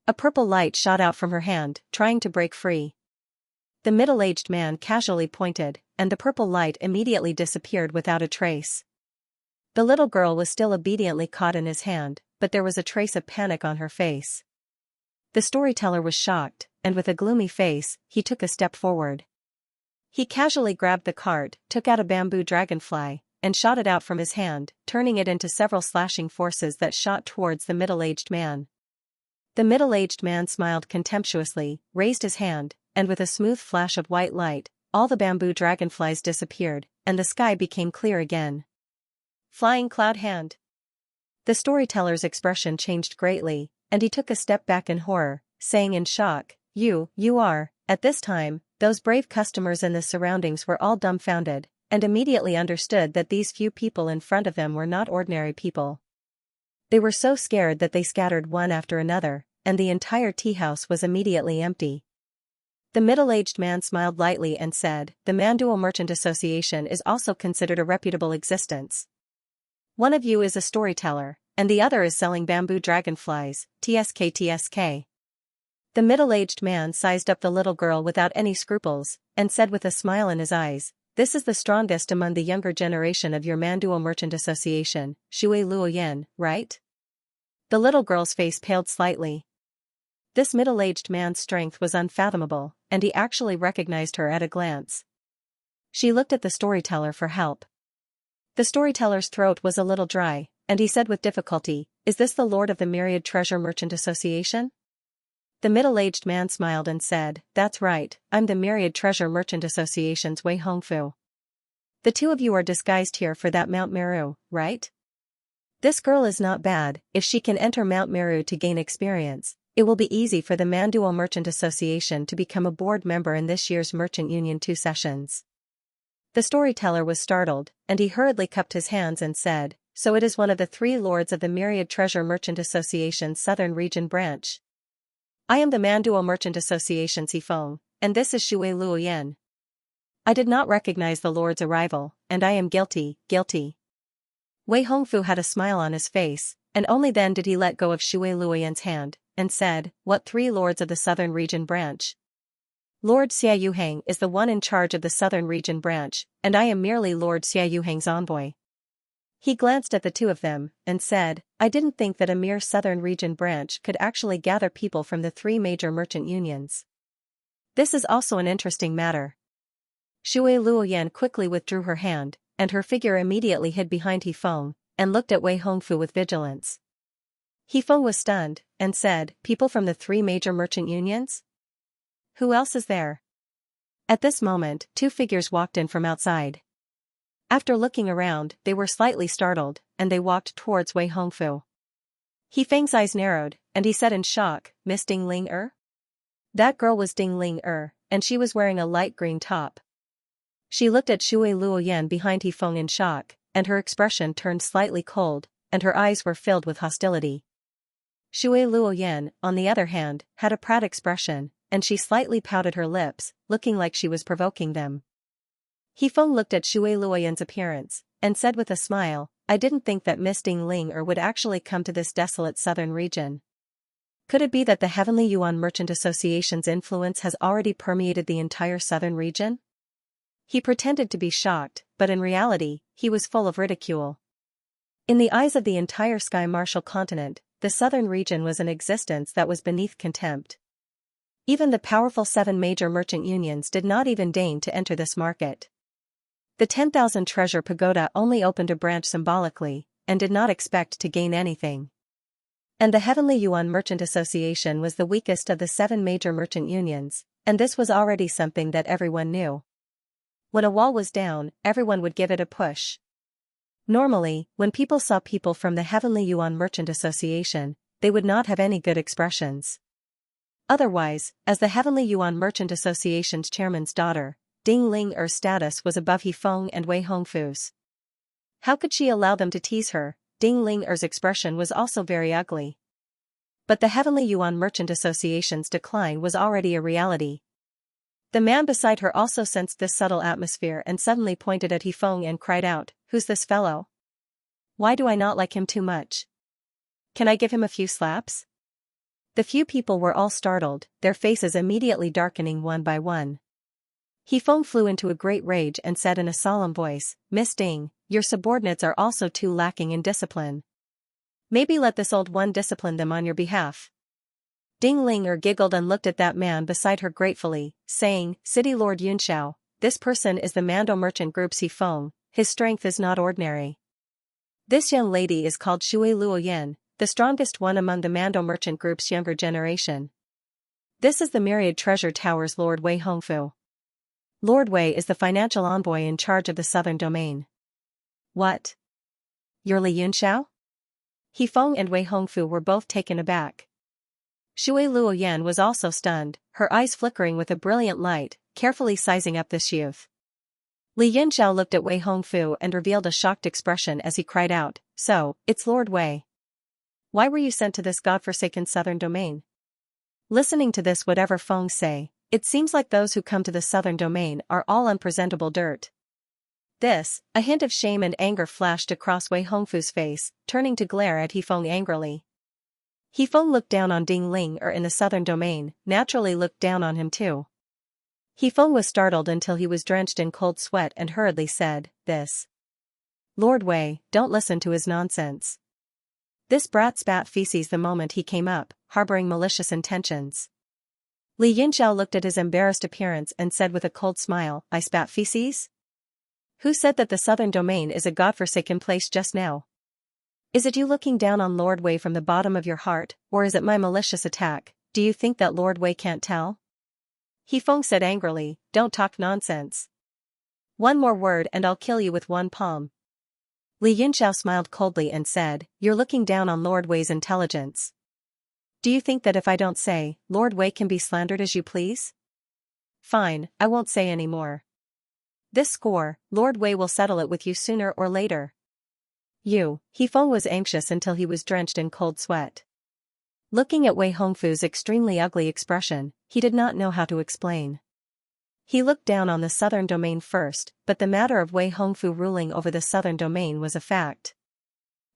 A purple light shot out from her hand, trying to break free. The middle-aged man casually pointed, and the purple light immediately disappeared without a trace. The little girl was still obediently caught in his hand, but there was a trace of panic on her face. The storyteller was shocked, and with a gloomy face, he took a step forward. He casually grabbed the cart, took out a bamboo dragonfly, and shot it out from his hand, turning it into several slashing forces that shot towards the middle-aged man. The middle-aged man smiled contemptuously, raised his hand, and with a smooth flash of white light, all the bamboo dragonflies disappeared, and the sky became clear again. Flying cloud hand. The storyteller's expression changed greatly, and he took a step back in horror, saying in shock, You are, at this time, those brave customers in the surroundings were all dumbfounded, and immediately understood that these few people in front of them were not ordinary people. They were so scared that they scattered one after another, and the entire tea house was immediately empty. The middle-aged man smiled lightly and said, The Manduo Merchant Association is also considered a reputable existence. One of you is a storyteller, and the other is selling bamboo dragonflies, tsk. The middle-aged man sized up the little girl without any scruples, and said with a smile in his eyes, This is the strongest among the younger generation of your Manduo Merchant Association, Shui Luoyan, right? The little girl's face paled slightly. This middle-aged man's strength was unfathomable, and he actually recognized her at a glance. She looked at the storyteller for help. The storyteller's throat was a little dry, and he said with difficulty, Is this the Lord of the Myriad Treasure Merchant Association? The middle-aged man smiled and said, That's right, I'm the Myriad Treasure Merchant Association's Wei Hongfu. The two of you are disguised here for that Mount Meru, right? This girl is not bad. If she can enter Mount Meru to gain experience, it will be easy for the Manduo Merchant Association to become a board member in this year's Merchant Union 2 sessions. The storyteller was startled, and he hurriedly cupped his hands and said, So it is one of the 3 lords of the Myriad Treasure Merchant Association's Southern Region branch. I am the Manduo Merchant Association Xifeng, and this is Shui Luoyan. I did not recognize the Lord's arrival, and I am guilty. Wei Hongfu had a smile on his face, and only then did he let go of Shui Luoyan's hand, and said, "What 3 lords of the Southern Region Branch?" Lord Xia Yuhang is the one in charge of the Southern Region Branch, and I am merely Lord Xia Yuhang's envoy. He glanced at the 2 of them, and said, "I didn't think that a mere Southern Region Branch could actually gather people from the 3 major merchant unions. This is also an interesting matter." Shui Luoyan quickly withdrew her hand, and her figure immediately hid behind Hifeng, and looked at Wei Hongfu with vigilance. Hifeng was stunned, and said, "People from the 3 major merchant unions? Who else is there?" At this moment, 2 figures walked in from outside. After looking around, they were slightly startled, and they walked towards Wei Hongfu. Hifeng's eyes narrowed, and he said in shock, "Miss Ding Ling-er?" That girl was Ding Ling-er, and she was wearing a light green top. She looked at Shui Luoyan behind Hifeng in shock, and her expression turned slightly cold, and her eyes were filled with hostility. Shui Luoyan, on the other hand, had a proud expression, and she slightly pouted her lips, looking like she was provoking them. Hifeng looked at Shui Luoyan's appearance, and said with a smile, "I didn't think that Miss Ding Ling-er would actually come to this desolate southern region. Could it be that the Heavenly Yuan Merchant Association's influence has already permeated the entire southern region?" He pretended to be shocked, but in reality, he was full of ridicule. In the eyes of the entire Sky Martial continent, the southern region was an existence that was beneath contempt. Even the powerful 7 major merchant unions did not even deign to enter this market. The 10,000 treasure pagoda only opened a branch symbolically, and did not expect to gain anything. And the Heavenly Yuan Merchant Association was the weakest of the 7 major merchant unions, and this was already something that everyone knew. When a wall was down, everyone would give it a push. Normally, when people saw people from the Heavenly Yuan Merchant Association, they would not have any good expressions. Otherwise, as the Heavenly Yuan Merchant Association's chairman's daughter, Ding Ling-er's status was above Hifeng and Wei Hongfu's. How could she allow them to tease her? Ding Ling-er's expression was also very ugly. But the Heavenly Yuan Merchant Association's decline was already a reality. The man beside her also sensed this subtle atmosphere and suddenly pointed at Hifeng and cried out, "Who's this fellow? Why do I not like him too much? Can I give him a few slaps?" The few people were all startled, their faces immediately darkening one by one. Hifeng flew into a great rage and said in a solemn voice, "Miss Ding, your subordinates are also too lacking in discipline. Maybe let this old one discipline them on your behalf." Ding Ling-er giggled and looked at that man beside her gratefully, saying, "City Lord Yunxiao, this person is the Mando Merchant Group's Hifeng, his strength is not ordinary. This young lady is called Shui Luoyan, the strongest one among the Mando Merchant Group's younger generation. This is the Myriad Treasure Tower's Lord Wei Hongfu. Lord Wei is the financial envoy in charge of the southern domain." "What? You're Li Yunxiao?" Hifeng and Wei Hongfu were both taken aback. Shui Luoyan was also stunned, her eyes flickering with a brilliant light, carefully sizing up this youth. Li Yunxiao looked at Wei Hongfu and revealed a shocked expression as he cried out, "So, it's Lord Wei. Why were you sent to this godforsaken southern domain?" Listening to this whatever Feng say, it seems like those who come to the southern domain are all unpresentable dirt. This, a hint of shame and anger flashed across Wei Hongfu's face, turning to glare at Hifeng angrily. Hifeng looked down on Ding Ling-er in the southern domain, naturally looked down on him too. Hifeng was startled until he was drenched in cold sweat and hurriedly said, "This Lord Wei, don't listen to his nonsense. This brat spat feces the moment he came up, harboring malicious intentions." Li Yunxiao looked at his embarrassed appearance and said with a cold smile, "I spat feces? Who said that the southern domain is a godforsaken place just now? Is it you looking down on Lord Wei from the bottom of your heart, or is it my malicious attack? Do you think that Lord Wei can't tell?" Hifeng said angrily, "Don't talk nonsense. One more word and I'll kill you with one palm." Li Yunxiao smiled coldly and said, "You're looking down on Lord Wei's intelligence. Do you think that if I don't say, Lord Wei can be slandered as you please? Fine, I won't say any more. This score, Lord Wei will settle it with you sooner or later." Hifeng was anxious until he was drenched in cold sweat. Looking at Wei Hongfu's extremely ugly expression, he did not know how to explain. He looked down on the southern domain first, but the matter of Wei Hongfu ruling over the southern domain was a fact.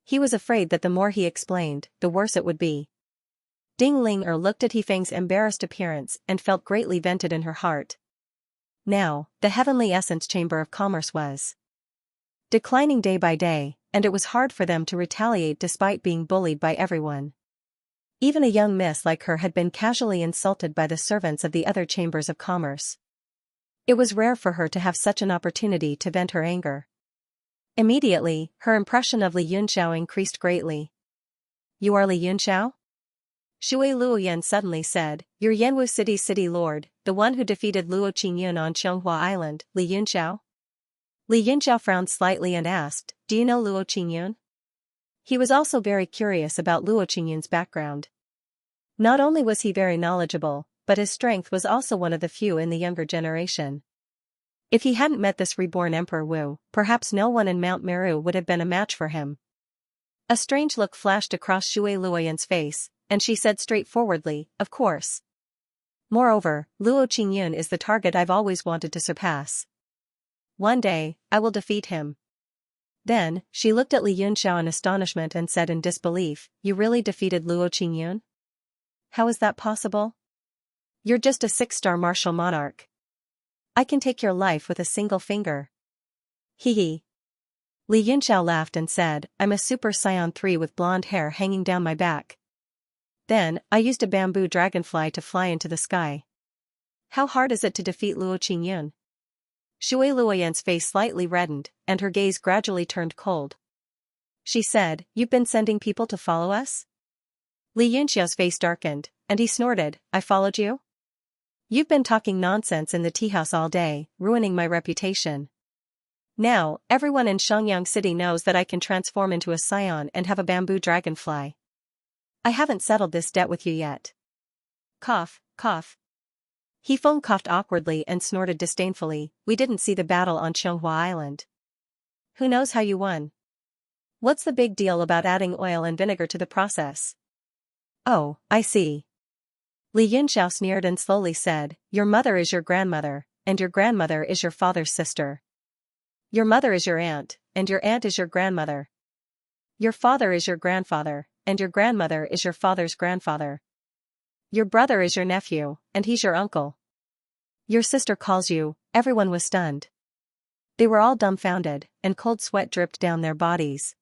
He was afraid that the more he explained, the worse it would be. Ding Ling looked at He Feng's embarrassed appearance and felt greatly vented in her heart. Now, the heavenly essence chamber of commerce was declining day by day, and it was hard for them to retaliate despite being bullied by everyone. Even a young miss like her had been casually insulted by the servants of the other chambers of commerce. It was rare for her to have such an opportunity to vent her anger. Immediately, her impression of Li Yunxiao increased greatly. "You are Li Yunxiao?" Shui Luoyan suddenly said, "You're Yanwu City's city lord, the one who defeated Luo Qingyun on Xianxia Island, Li Yunxiao?" Li Yunxiao frowned slightly and asked, "Do you know Luo Qingyun?" He was also very curious about Luo Qingyun's background. Not only was he very knowledgeable, but his strength was also one of the few in the younger generation. If he hadn't met this reborn Emperor Wu, perhaps no one in Mount Meru would have been a match for him. A strange look flashed across Shui Luoyan's face, and she said straightforwardly, "Of course. Moreover, Luo Qingyun is the target I've always wanted to surpass. One day, I will defeat him." Then, she looked at Li Yunxiao in astonishment and said in disbelief, "You really defeated Luo Qingyun? How is that possible? You're just a 6-star martial monarch. I can take your life with a single finger." Hee hee. Li Yunxiao laughed and said, "I'm a Super Saiyan 3 with blonde hair hanging down my back. Then, I used a bamboo dragonfly to fly into the sky. How hard is it to defeat Luo Qingyun?" Shui Luoyan's face slightly reddened, and her gaze gradually turned cold. She said, "You've been sending people to follow us?" Li Yunxiao's face darkened, and he snorted, "I followed you? You've been talking nonsense in the tea house all day, ruining my reputation. Now, everyone in Xiangyang City knows that I can transform into a scion and have a bamboo dragonfly. I haven't settled this debt with you yet." Cough, cough. He Feng coughed awkwardly and snorted disdainfully, "We didn't see the battle on Xianxia Island. Who knows how you won? What's the big deal about adding oil and vinegar to the process?" "Oh, I see." Li Yunxiao sneered and slowly said, "Your mother is your grandmother, and your grandmother is your father's sister. Your mother is your aunt, and your aunt is your grandmother. Your father is your grandfather, and your grandmother is your father's grandfather. Your brother is your nephew, and he's your uncle. Your sister calls you." Everyone was stunned. They were all dumbfounded, and cold sweat dripped down their bodies.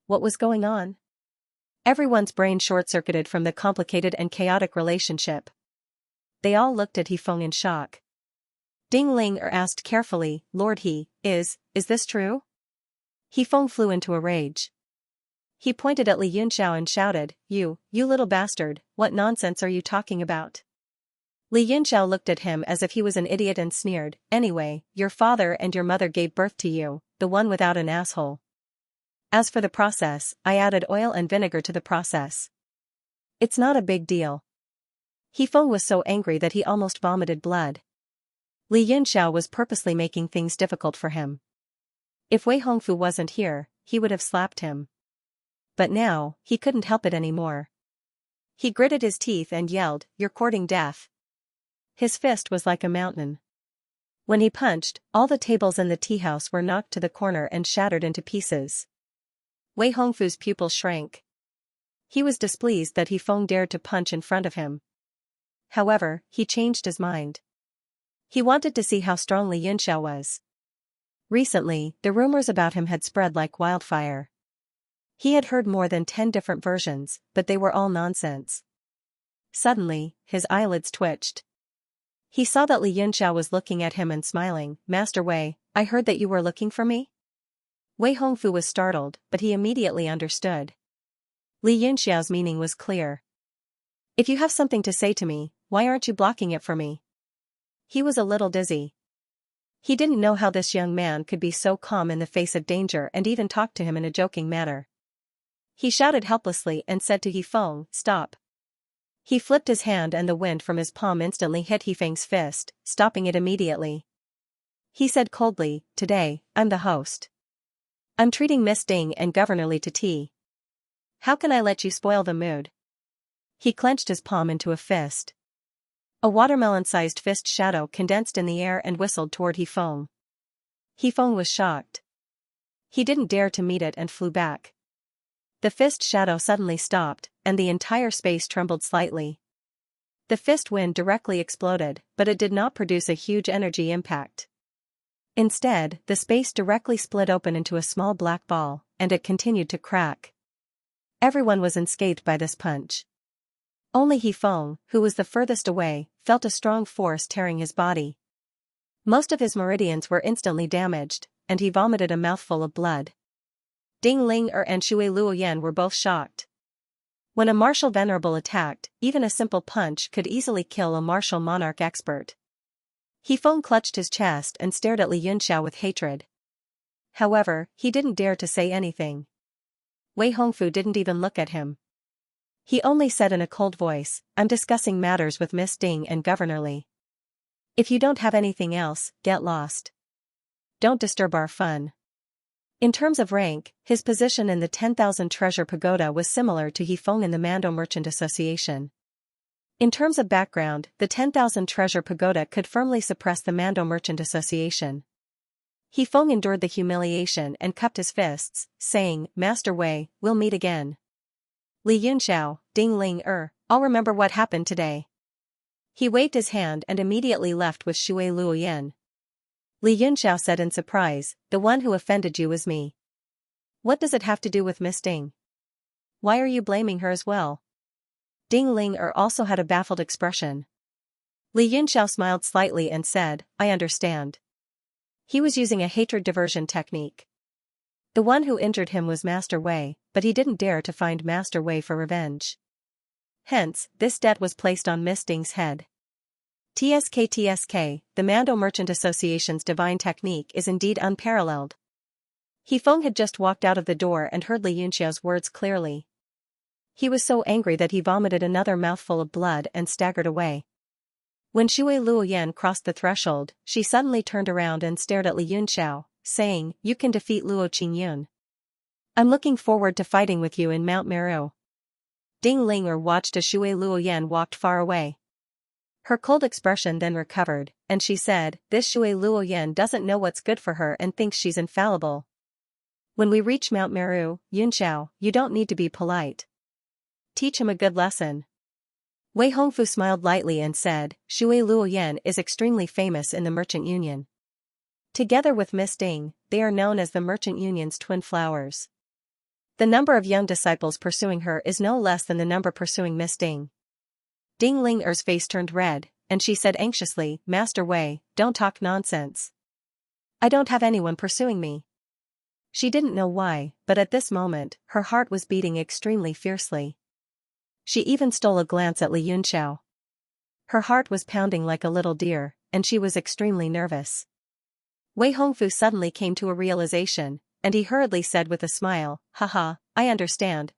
What was going on? Everyone's brain short-circuited from the complicated and chaotic relationship. They all looked at He Feng in shock. Ding Ling asked carefully, "Lord He, is this true?" He Feng flew into a rage. He pointed at Li Yunxiao and shouted, You little bastard, what nonsense are you talking about?" Li Yunxiao looked at him as if he was an idiot and sneered, "Anyway, your father and your mother gave birth to you, the one without an asshole. As for the process, I added oil and vinegar to the process. It's not a big deal." He Feng was so angry that he almost vomited blood. Li Yunxiao was purposely making things difficult for him. If Wei Hongfu wasn't here, he would have slapped him. But now, he couldn't help it anymore. He gritted his teeth and yelled, "You're courting death." His fist was like a mountain. When he punched, all the tables in the tea house were knocked to the corner and shattered into pieces. Wei Hongfu's pupil shrank. He was displeased that He Feng dared to punch in front of him. However, he changed his mind. He wanted to see how strong Li Yunxiao was. Recently, the rumors about him had spread like wildfire. He had heard more than 10 different versions, but they were all nonsense. Suddenly, his eyelids twitched. He saw that Li Yunxiao was looking at him and smiling. "Master Wei, I heard that you were looking for me?" Wei Hongfu was startled, but he immediately understood. Li Yunxiao's meaning was clear. "If you have something to say to me, why aren't you blocking it for me?" He was a little dizzy. He didn't know how this young man could be so calm in the face of danger and even talk to him in a joking manner. He shouted helplessly and said to He Feng, "Stop." He flipped his hand and the wind from his palm instantly hit He Feng's fist, stopping it immediately. He said coldly, "Today, I'm the host. I'm treating Miss Ding and Governor Li to tea. How can I let you spoil the mood?" He clenched his palm into a fist. A watermelon-sized fist shadow condensed in the air and whistled toward Yifeng. Yifeng was shocked. He didn't dare to meet it and flew back. The fist shadow suddenly stopped, and the entire space trembled slightly. The fist wind directly exploded, but it did not produce a huge energy impact. Instead, the space directly split open into a small black ball, and it continued to crack. Everyone was unscathed by this punch. Only Yifeng, who was the furthest away, felt a strong force tearing his body. Most of his meridians were instantly damaged, and he vomited a mouthful of blood. Ding Ling and Shui Luoyan were both shocked. When a martial venerable attacked, even a simple punch could easily kill a martial monarch expert. Yifeng clutched his chest and stared at Li Yunxiao with hatred. However, he didn't dare to say anything. Wei Hongfu didn't even look at him. He only said in a cold voice, "I'm discussing matters with Miss Ding and Governor Li. If you don't have anything else, get lost. Don't disturb our fun." In terms of rank, his position in the 10,000 Treasure Pagoda was similar to Yifeng in the Mando Merchant Association. In terms of background, the 10,000 Treasure Pagoda could firmly suppress the Mando Merchant Association. Yifeng endured the humiliation and cupped his fists, saying, "Master Wei, we'll meet again. Li Yunxiao, Ding Ling I'll remember what happened today." He waved his hand and immediately left with Shui Luoyan. Li Yunxiao said in surprise, "The one who offended you was me. What does it have to do with Miss Ding? Why are you blaming her as well?" Ding Ling also had a baffled expression. Li Yunxiao smiled slightly and said, "I understand." He was using a hatred diversion technique. The one who injured him was Master Wei, but he didn't dare to find Master Wei for revenge. Hence, this debt was placed on Miss Ding's head. TSK, the Mando Merchant Association's divine technique is indeed unparalleled. Yifeng had just walked out of the door and heard Li Yunxiao's words clearly. He was so angry that he vomited another mouthful of blood and staggered away. When Shui Luoyan crossed the threshold, she suddenly turned around and stared at Li Yunxiao, saying, "You can defeat Luo Qingyun. I'm looking forward to fighting with you in Mount Meru." Ding Ling watched as Shui Luoyan walked far away. Her cold expression then recovered, and she said, "This Shui Luoyan doesn't know what's good for her and thinks she's infallible. When we reach Mount Meru, Yunxiao, you don't need to be polite. Teach him a good lesson." Wei Hongfu smiled lightly and said, "Shui Luoyan is extremely famous in the Merchant Union. Together with Miss Ding, they are known as the Merchant Union's twin flowers. The number of young disciples pursuing her is no less than the number pursuing Miss Ding." Ding Ling's face turned red, and she said anxiously, "Master Wei, don't talk nonsense. I don't have anyone pursuing me." She didn't know why, but at this moment, her heart was beating extremely fiercely. She even stole a glance at Li Yunxiao. Her heart was pounding like a little deer, and she was extremely nervous. Wei Hongfu suddenly came to a realization, and he hurriedly said with a smile, "Haha, I understand.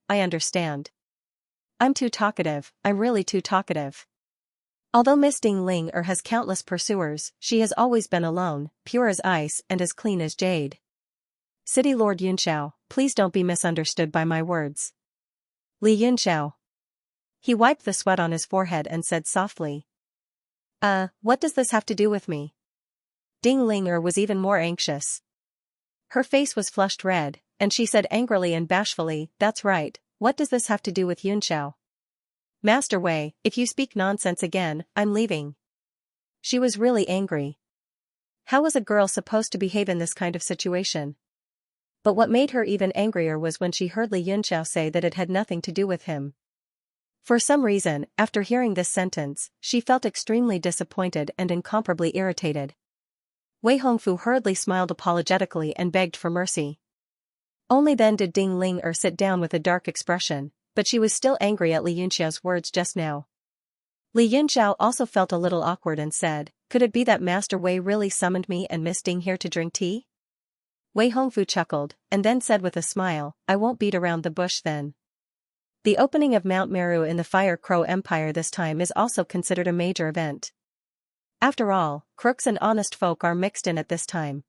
I'm too talkative, I'm really too talkative." Although Miss Ding Ling has countless pursuers, she has always been alone, pure as ice and as clean as jade. City Lord Yunxiao, please don't be misunderstood by my words. Li Yunxiao. He wiped the sweat on his forehead and said softly, What does this have to do with me?" Ding Ling was even more anxious. Her face was flushed red, and she said angrily and bashfully, "That's right, what does this have to do with Yunxiao? Master Wei, if you speak nonsense again, I'm leaving." She was really angry. How was a girl supposed to behave in this kind of situation? But what made her even angrier was when she heard Li Yunxiao say that it had nothing to do with him. For some reason, after hearing this sentence, she felt extremely disappointed and incomparably irritated. Wei Hongfu hurriedly smiled apologetically and begged for mercy. Only then did Ding Ling sit down with a dark expression, but she was still angry at Li Yunxiao's words just now. Li Yunxiao also felt a little awkward and said, "Could it be that Master Wei really summoned me and Miss Ding here to drink tea?" Wei Hongfu chuckled, and then said with a smile, "I won't beat around the bush then." The opening of Mount Meru in the Fire Crow Empire this time is also considered a major event. After all, crooks and honest folk are mixed in at this time.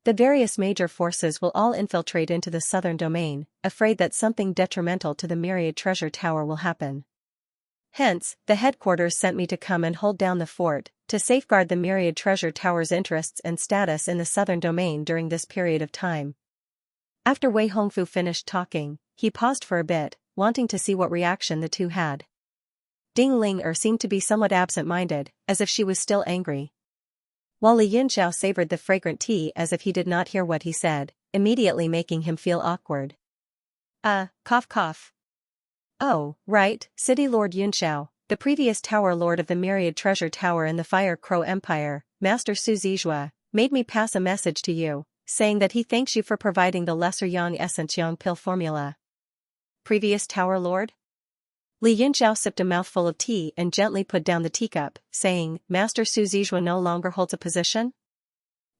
The various major forces will all infiltrate into the southern domain, afraid that something detrimental to the Myriad Treasure Tower will happen. Hence, the headquarters sent me to come and hold down the fort, to safeguard the myriad treasure tower's interests and status in the southern domain during this period of time. After Wei Hongfu finished talking, he paused for a bit, wanting to see what reaction the two had. Ding Ling seemed to be somewhat absent-minded, as if she was still angry. While Li Yunxiao savored the fragrant tea as if he did not hear what he said, immediately making him feel awkward. Cough cough. Oh, right, City Lord Yunxiao, the previous Tower Lord of the Myriad Treasure Tower in the Fire Crow Empire, Master Su Zizhua, made me pass a message to you, saying that he thanks you for providing the Lesser Yang Essence Yang Pill formula. Previous Tower Lord? Li Yunxiao sipped a mouthful of tea and gently put down the teacup, saying, Master Su Zizhua no longer holds a position?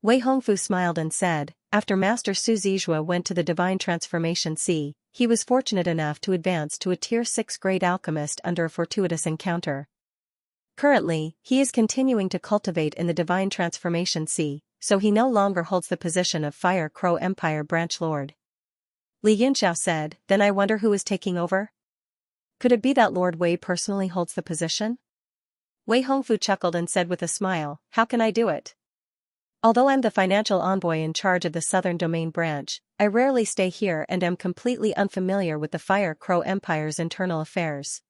Wei Hongfu smiled and said, after Master Su Zizhua went to the Divine Transformation Sea, he was fortunate enough to advance to a Tier 6 grade alchemist under a fortuitous encounter. Currently, he is continuing to cultivate in the Divine Transformation Sea, so he no longer holds the position of Fire Crow Empire Branch Lord. Li Yunxiao said, then I wonder who is taking over? Could it be that Lord Wei personally holds the position? Wei Hongfu chuckled and said with a smile, how can I do it? Although I'm the financial envoy in charge of the Southern Domain branch, I rarely stay here and am completely unfamiliar with the Fire Crow Empire's internal affairs.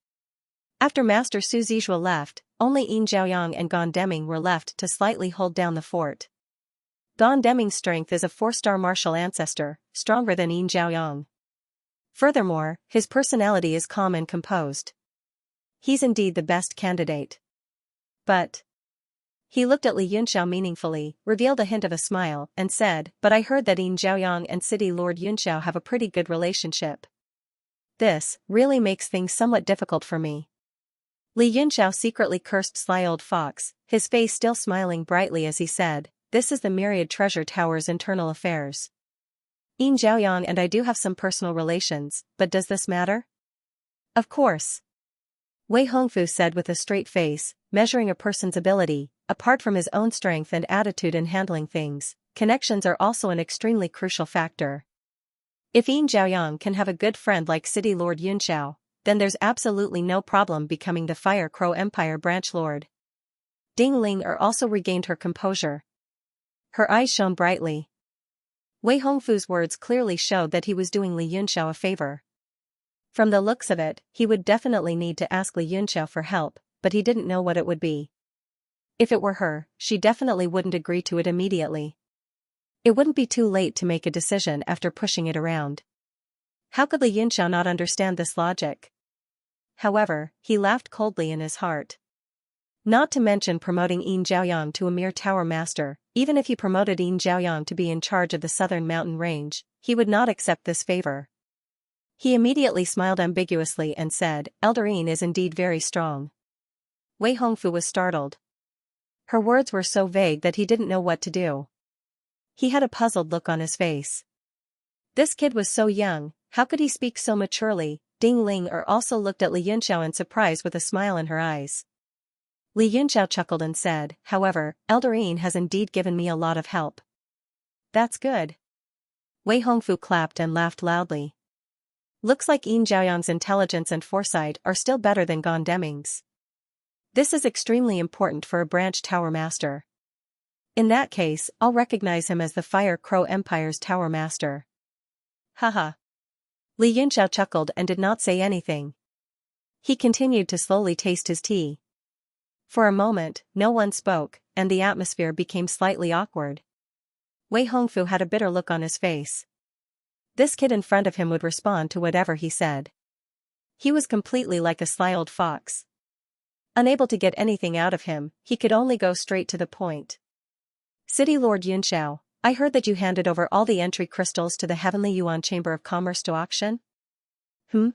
After Master Su Zizhua left, only Yin Zhaoyang and Gan Deming were left to slightly hold down the fort. Gan Deming's strength is a 4-star martial ancestor, stronger than Yin Zhaoyang. Furthermore, his personality is calm and composed. He's indeed the best candidate. But he looked at Li Yunxiao meaningfully, revealed a hint of a smile, and said, but I heard that Yin Zhaoyang and City Lord Yunxiao have a pretty good relationship. This really makes things somewhat difficult for me. Li Yunxiao secretly cursed sly old fox, his face still smiling brightly as he said, this is the Myriad Treasure Tower's internal affairs. Yin Zhaoyang and I do have some personal relations, but does this matter? Of course. Wei Hongfu said with a straight face, measuring a person's ability, apart from his own strength and attitude in handling things, connections are also an extremely crucial factor. If Yin Zhaoyang can have a good friend like City Lord Yunxiao, then there's absolutely no problem becoming the Fire Crow Empire Branch Lord. Ding Ling also regained her composure. Her eyes shone brightly. Wei Hongfu's words clearly showed that he was doing Li Yunxiao a favor. From the looks of it, he would definitely need to ask Li Yunxiao for help, but he didn't know what it would be. If it were her, she definitely wouldn't agree to it immediately. It wouldn't be too late to make a decision after pushing it around. How could Li Yunxiao not understand this logic? However, he laughed coldly in his heart. Not to mention promoting Yin Zhaoyang to a mere tower master, even if he promoted Yin Zhaoyang to be in charge of the southern mountain range, he would not accept this favor. He immediately smiled ambiguously and said, Elder Yin is indeed very strong. Wei Hongfu was startled. Her words were so vague that he didn't know what to do. He had a puzzled look on his face. This kid was so young, how could he speak so maturely? Ding Ling also looked at Li Yunxiao in surprise with a smile in her eyes. Li Yunxiao chuckled and said, however, Elder Yin has indeed given me a lot of help. That's good. Wei Hongfu clapped and laughed loudly. Looks like Yin Zhaoyang's intelligence and foresight are still better than Gan Deming's. This is extremely important for a branch tower master. In that case, I'll recognize him as the Fire Crow Empire's tower master. Haha. Li Yunxiao chuckled and did not say anything. He continued to slowly taste his tea. For a moment, no one spoke, and the atmosphere became slightly awkward. Wei Hongfu had a bitter look on his face. This kid in front of him would respond to whatever he said. He was completely like a sly old fox. Unable to get anything out of him, he could only go straight to the point. City Lord Yunxiao, I heard that you handed over all the entry crystals to the Heavenly Yuan Chamber of Commerce to auction? Li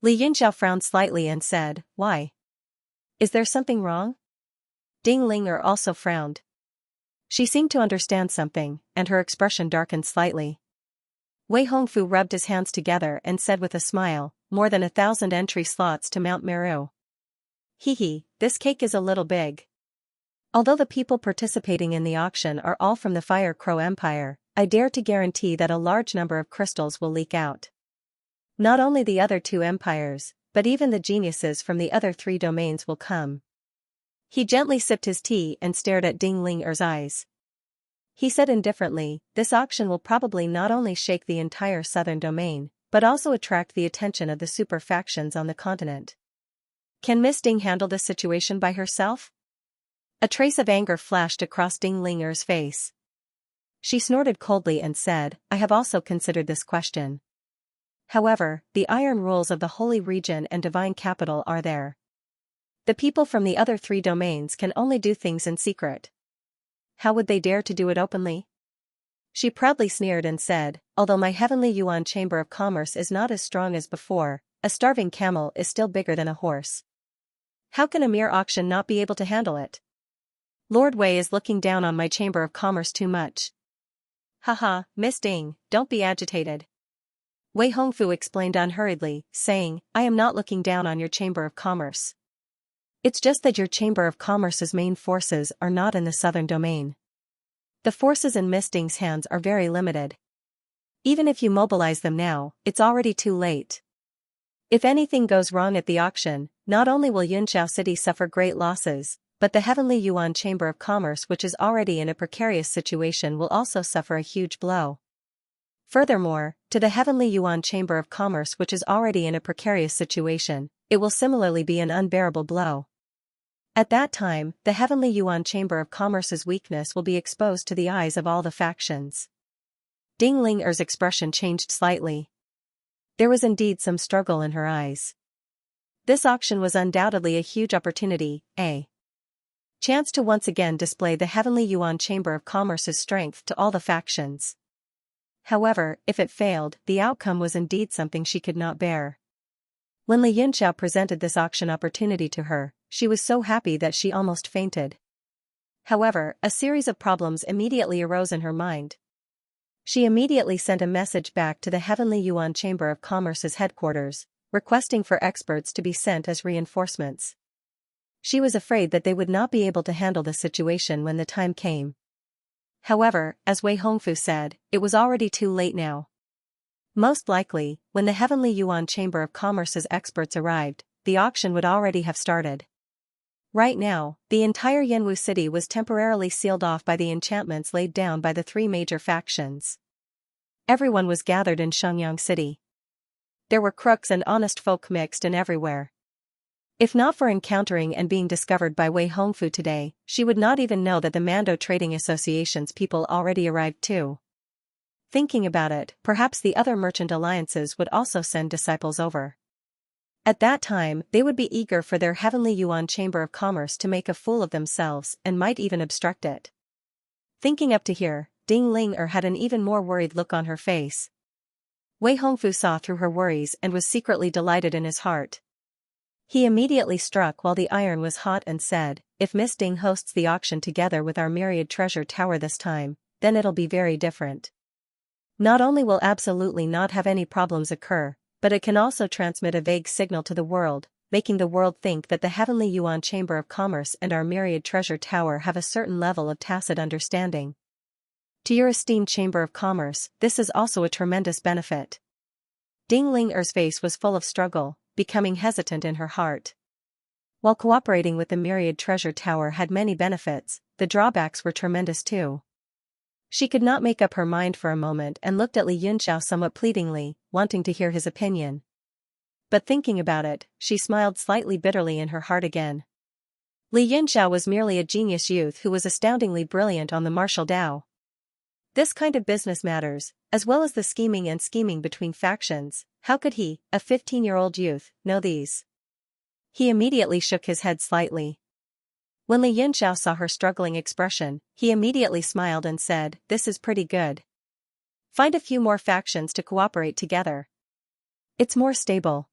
Yunxiao frowned slightly and said, why? Is there something wrong? Ding Ling also frowned. She seemed to understand something, and her expression darkened slightly. Wei Hongfu rubbed his hands together and said with a smile, more than 1,000 entry slots to Mount Meru. This cake is a little big. Although the people participating in the auction are all from the Fire Crow Empire, I dare to guarantee that a large number of crystals will leak out. Not only the other two empires, but even the geniuses from the other 3 domains will come. He gently sipped his tea and stared at Ding Ling'er's eyes. He said indifferently, this auction will probably not only shake the entire southern domain, but also attract the attention of the super factions on the continent. Can Miss Ding handle this situation by herself? A trace of anger flashed across Ding Ling'er's face. She snorted coldly and said, I have also considered this question. However, the iron rules of the Holy Region and Divine Capital are there. The people from the other 3 domains can only do things in secret. How would they dare to do it openly? She proudly sneered and said, although my heavenly Yuan Chamber of Commerce is not as strong as before, a starving camel is still bigger than a horse. How can a mere auction not be able to handle it? Lord Wei is looking down on my Chamber of Commerce too much. Haha, Miss Ding, don't be agitated. Wei Hongfu explained unhurriedly, saying, I am not looking down on your Chamber of Commerce. It's just that your Chamber of Commerce's main forces are not in the southern domain. The forces in Miss Ding's hands are very limited. Even if you mobilize them now, it's already too late. If anything goes wrong at the auction, not only will Yunqiao City suffer great losses, but the Heavenly Yuan Chamber of Commerce, which is already in a precarious situation, will also suffer a huge blow. Furthermore, to the Heavenly Yuan Chamber of Commerce, which is already in a precarious situation, it will similarly be an unbearable blow. At that time, the Heavenly Yuan Chamber of Commerce's weakness will be exposed to the eyes of all the factions. Ding Ling'er's expression changed slightly. There was indeed some struggle in her eyes. This auction was undoubtedly a huge opportunity, a chance to once again display the Heavenly Yuan Chamber of Commerce's strength to all the factions. However, if it failed, the outcome was indeed something she could not bear. When Li Yunqiao presented this auction opportunity to her, she was so happy that she almost fainted. However, a series of problems immediately arose in her mind. She immediately sent a message back to the Heavenly Yuan Chamber of Commerce's headquarters, requesting for experts to be sent as reinforcements. She was afraid that they would not be able to handle the situation when the time came. However, as Wei Hongfu said, it was already too late now. Most likely, when the Heavenly Yuan Chamber of Commerce's experts arrived, the auction would already have started. Right now, the entire Yanwu city was temporarily sealed off by the enchantments laid down by the 3 major factions. Everyone was gathered in Xianxia City. There were crooks and honest folk mixed in everywhere. If not for encountering and being discovered by Wei Hongfu today, she would not even know that the Mando Trading Association's people already arrived too. Thinking about it, perhaps the other merchant alliances would also send disciples over. At that time, they would be eager for their Heavenly Yuan Chamber of Commerce to make a fool of themselves and might even obstruct it. Thinking up to here, Ding Ling'er had an even more worried look on her face. Wei Hongfu saw through her worries and was secretly delighted in his heart. He immediately struck while the iron was hot and said, if Miss Ding hosts the auction together with our myriad treasure tower this time, then it'll be very different. Not only will absolutely not have any problems occur, but it can also transmit a vague signal to the world, making the world think that the Heavenly Yuan Chamber of Commerce and our myriad treasure tower have a certain level of tacit understanding. To your esteemed Chamber of Commerce, this is also a tremendous benefit. Ding Ling'er's face was full of struggle, becoming hesitant in her heart. While cooperating with the myriad treasure tower had many benefits, the drawbacks were tremendous too. She could not make up her mind for a moment and looked at Li Yunqiao somewhat pleadingly, wanting to hear his opinion. But thinking about it, she smiled slightly bitterly in her heart again. Li Yunqiao was merely a genius youth who was astoundingly brilliant on the martial Dao. This kind of business matters, as well as the scheming between factions, how could he, a 15-year-old youth, know these? He immediately shook his head slightly. When Li Yunqiao saw her struggling expression, he immediately smiled and said, this is pretty good. Find a few more factions to cooperate together. It's more stable.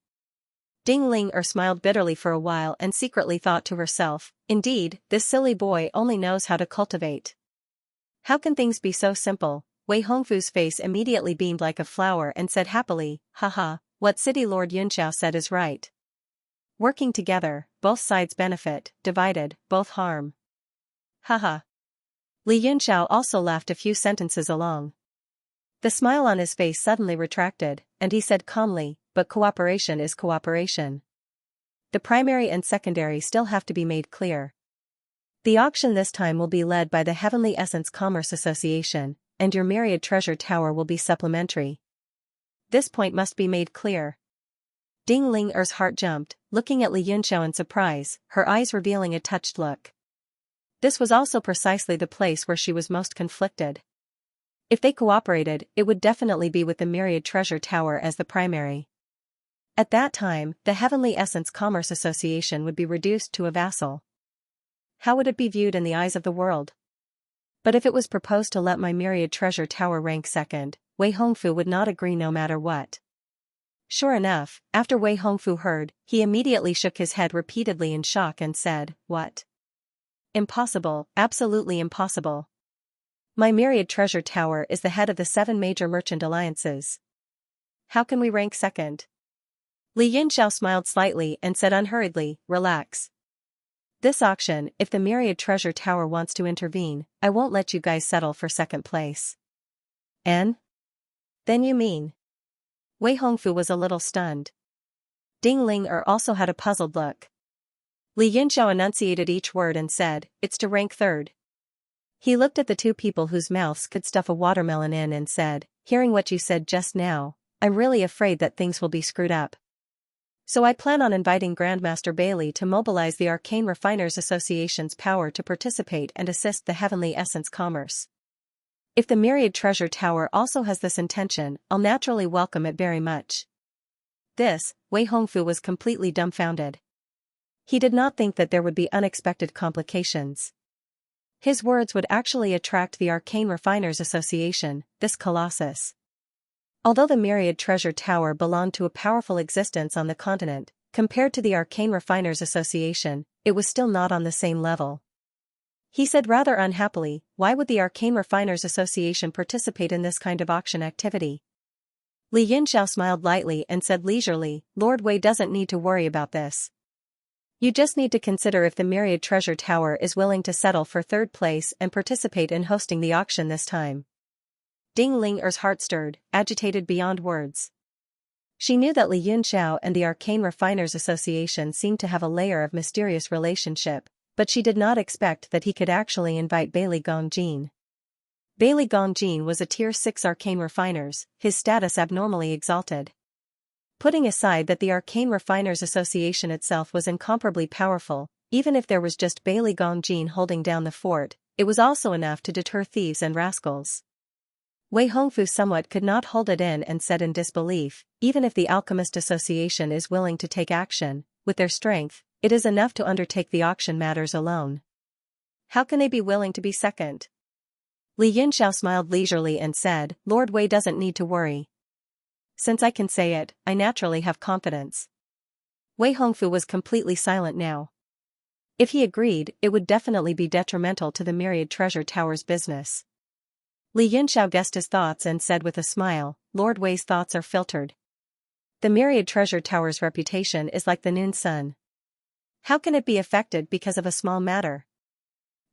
Ding Ling'er smiled bitterly for a while and secretly thought to herself, indeed, this silly boy only knows how to cultivate. How can things be so simple? Wei Hongfu's face immediately beamed like a flower and said happily, haha, what City Lord Yunqiao said is right. Working together, both sides benefit, divided, both harm. Haha. Li Yunqiao also laughed a few sentences along. The smile on his face suddenly retracted, and he said calmly, but cooperation is cooperation. the primary and secondary still have to be made clear. The auction this time will be led by the Heavenly Essence Commerce Association, and your myriad treasure tower will be supplementary. This point must be made clear. Ding Ling Er's heart jumped, looking at Li Yunxiao in surprise, her eyes revealing a touched look. This was also precisely the place where she was most conflicted. If they cooperated, it would definitely be with the myriad treasure tower as the primary. At that time, the Heavenly Essence Commerce Association would be reduced to a vassal. How would it be viewed in the eyes of the world? But if it was proposed to let my myriad treasure tower rank second, Wei Hongfu would not agree no matter what. Sure enough, after Wei Hongfu heard, he immediately shook his head repeatedly in shock and said, "What? Impossible, absolutely impossible. My myriad treasure tower is the head of the 7 major merchant alliances. How can we rank second?" Li Yunxiao smiled slightly and said unhurriedly, "Relax. This auction, if the myriad treasure tower wants to intervene, I won't let you guys settle for second place." "And? Then you mean?" Wei Hongfu was a little stunned. Ding Ling also had a puzzled look. Li Yunxiao enunciated each word and said, "It's to rank third." He looked at the two people whose mouths could stuff a watermelon in and said, "Hearing what you said just now, I'm really afraid that things will be screwed up. So I plan on inviting Grandmaster Bailey to mobilize the Arcane Refiners Association's power to participate and assist the Heavenly Essence Commerce. If the Myriad Treasure Tower also has this intention, I'll naturally welcome it very much." This, Wei Hongfu was completely dumbfounded. He did not think that there would be unexpected complications. His words would actually attract the Arcane Refiners Association, this colossus. Although the Myriad Treasure Tower belonged to a powerful existence on the continent, compared to the Arcane Refiners Association, it was still not on the same level. He said rather unhappily, "Why would the Arcane Refiners Association participate in this kind of auction activity?" Li Yunxiao smiled lightly and said leisurely, "Lord Wei doesn't need to worry about this. You just need to consider if the Myriad Treasure Tower is willing to settle for third place and participate in hosting the auction this time." Ding Ling Er's heart stirred, agitated beyond words. She knew that Li Yunxiao and the Arcane Refiners Association seemed to have a layer of mysterious relationship, but she did not expect that he could actually invite Bailey Gongjin. Bailey Gongjin was a Tier 6 Arcane Refiners, his status abnormally exalted. Putting aside that the Arcane Refiners Association itself was incomparably powerful, even if there was just Bailey Gongjin holding down the fort, it was also enough to deter thieves and rascals. Wei Hongfu somewhat could not hold it in and said in disbelief, "Even if the Alchemist Association is willing to take action, with their strength, it is enough to undertake the auction matters alone. How can they be willing to be second?" Li Yunxiao smiled leisurely and said, "Lord Wei doesn't need to worry. Since I can say it, I naturally have confidence." Wei Hongfu was completely silent now. If he agreed, it would definitely be detrimental to the Myriad Treasure Tower's business. Li Yunxiao guessed his thoughts and said with a smile, "Lord Wei's thoughts are filtered. The Myriad Treasure Tower's reputation is like the noon sun. How can it be affected because of a small matter?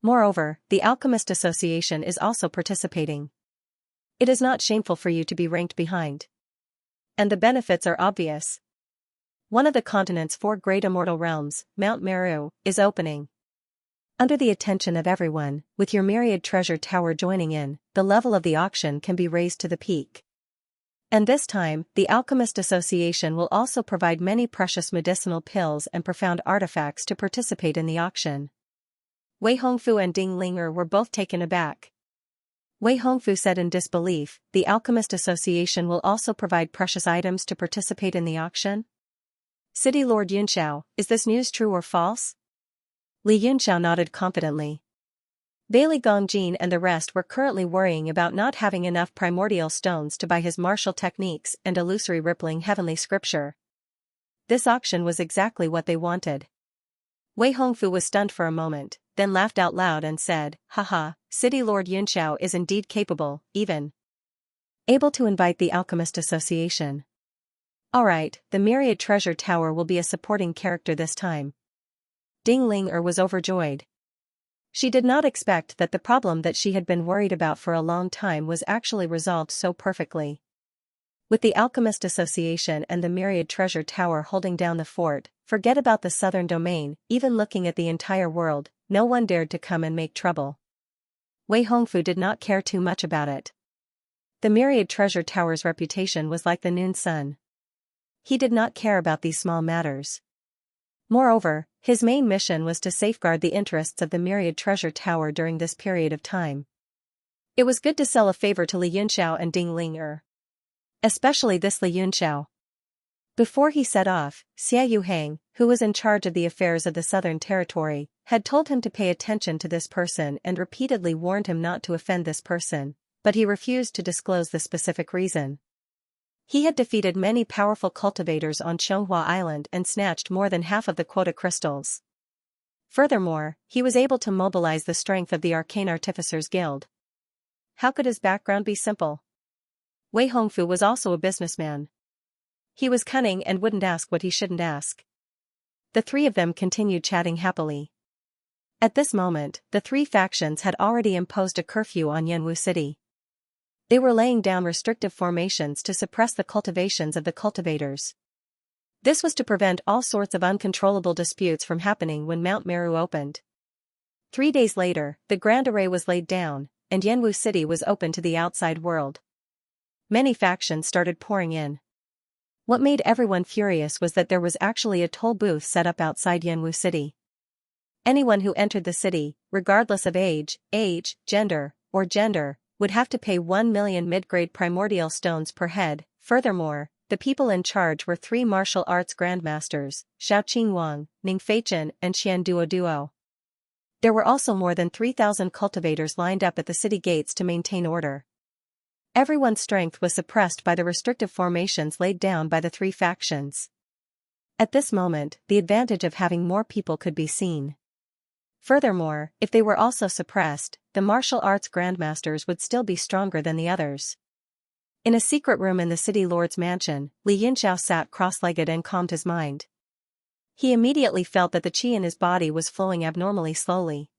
Moreover, the Alchemist Association is also participating. It is not shameful for you to be ranked behind. And the benefits are obvious. One of the continent's 4 great immortal realms, Mount Meru, is opening. Under the attention of everyone, with your Myriad Treasure Tower joining in, the level of the auction can be raised to the peak. And this time, the Alchemist Association will also provide many precious medicinal pills and profound artifacts to participate in the auction." Wei Hongfu and Ding Ling were both taken aback. Wei Hongfu said in disbelief, "The Alchemist Association will also provide precious items to participate in the auction?" "City Lord Yunxiao, is this news true or false?" Li Yunxiao nodded confidently. Bailey Gongjin and the rest were currently worrying about not having enough primordial stones to buy his martial techniques and illusory rippling heavenly scripture. This auction was exactly what they wanted. Wei Hongfu was stunned for a moment, then laughed out loud and said, "Haha, City Lord Yunxiao is indeed capable, even able to invite the Alchemist Association. Alright, the Myriad Treasure Tower will be a supporting character this time." Ding Ling was overjoyed. She did not expect that the problem that she had been worried about for a long time was actually resolved so perfectly. With the Alchemist Association and the Myriad Treasure Tower holding down the fort, forget about the southern domain, even looking at the entire world, no one dared to come and make trouble. Wei Hongfu did not care too much about it. The myriad treasure tower's reputation was like the noon sun. He did not care about these small matters. Moreover, his main mission was to safeguard the interests of the myriad treasure tower during this period of time. It was good to sell a favor to Li Yunxiao and Ding Ling'er. Especially this Li Yunxiao. Before he set off, Xia Yuhang, who was in charge of the affairs of the Southern Territory, had told him to pay attention to this person and repeatedly warned him not to offend this person, but he refused to disclose the specific reason. He had defeated many powerful cultivators on Xianxia Island and snatched more than half of the quota crystals. Furthermore, he was able to mobilize the strength of the Arcane Artificers Guild. How could his background be simple? Wei Hongfu was also a businessman. He was cunning and wouldn't ask what he shouldn't ask. The three of them continued chatting happily. At this moment, the three factions had already imposed a curfew on Yanwu City. They were laying down restrictive formations to suppress the cultivations of the cultivators. This was to prevent all sorts of uncontrollable disputes from happening when Mount Meru opened. 3 days later, the Grand Array was laid down, and Yanwu City was open to the outside world. Many factions started pouring in. What made everyone furious was that there was actually a toll booth set up outside Yanwu City. Anyone who entered the city, regardless of age, gender, would have to pay 1 million mid-grade primordial stones per head. Furthermore, the people in charge were 3 martial arts grandmasters, Xiao Qingwang, Ning Feichen, and Xian Duo. There were also more than 3,000 cultivators lined up at the city gates to maintain order. Everyone's strength was suppressed by the restrictive formations laid down by the three factions. At this moment, the advantage of having more people could be seen. Furthermore, if they were also suppressed, the martial arts grandmasters would still be stronger than the others. In a secret room in the city lord's mansion, Li Yunxiao sat cross-legged and calmed his mind. He immediately felt that the qi in his body was flowing abnormally slowly.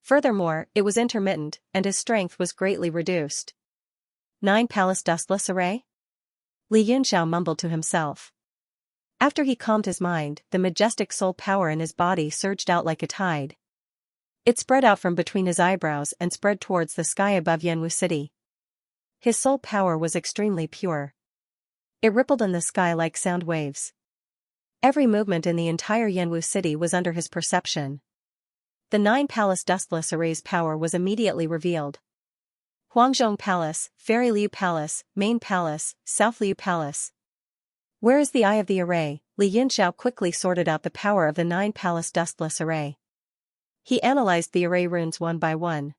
Furthermore, it was intermittent, and his strength was greatly reduced. 9 Palace Dustless Array? Li Yunxiao mumbled to himself. After he calmed his mind, the majestic soul power in his body surged out like a tide. It spread out from between his eyebrows and spread towards the sky above Yanwu City. His soul power was extremely pure. It rippled in the sky like sound waves. Every movement in the entire Yanwu City was under his perception. The 9 Palace Dustless Array's power was immediately revealed. Huangzhong Palace, Fairy Liu Palace, Main Palace, South Liu Palace. Where is the eye of the array? Li Yunxiao quickly sorted out the power of the 9 Palace Dustless Array. He analyzed the array runes one by one.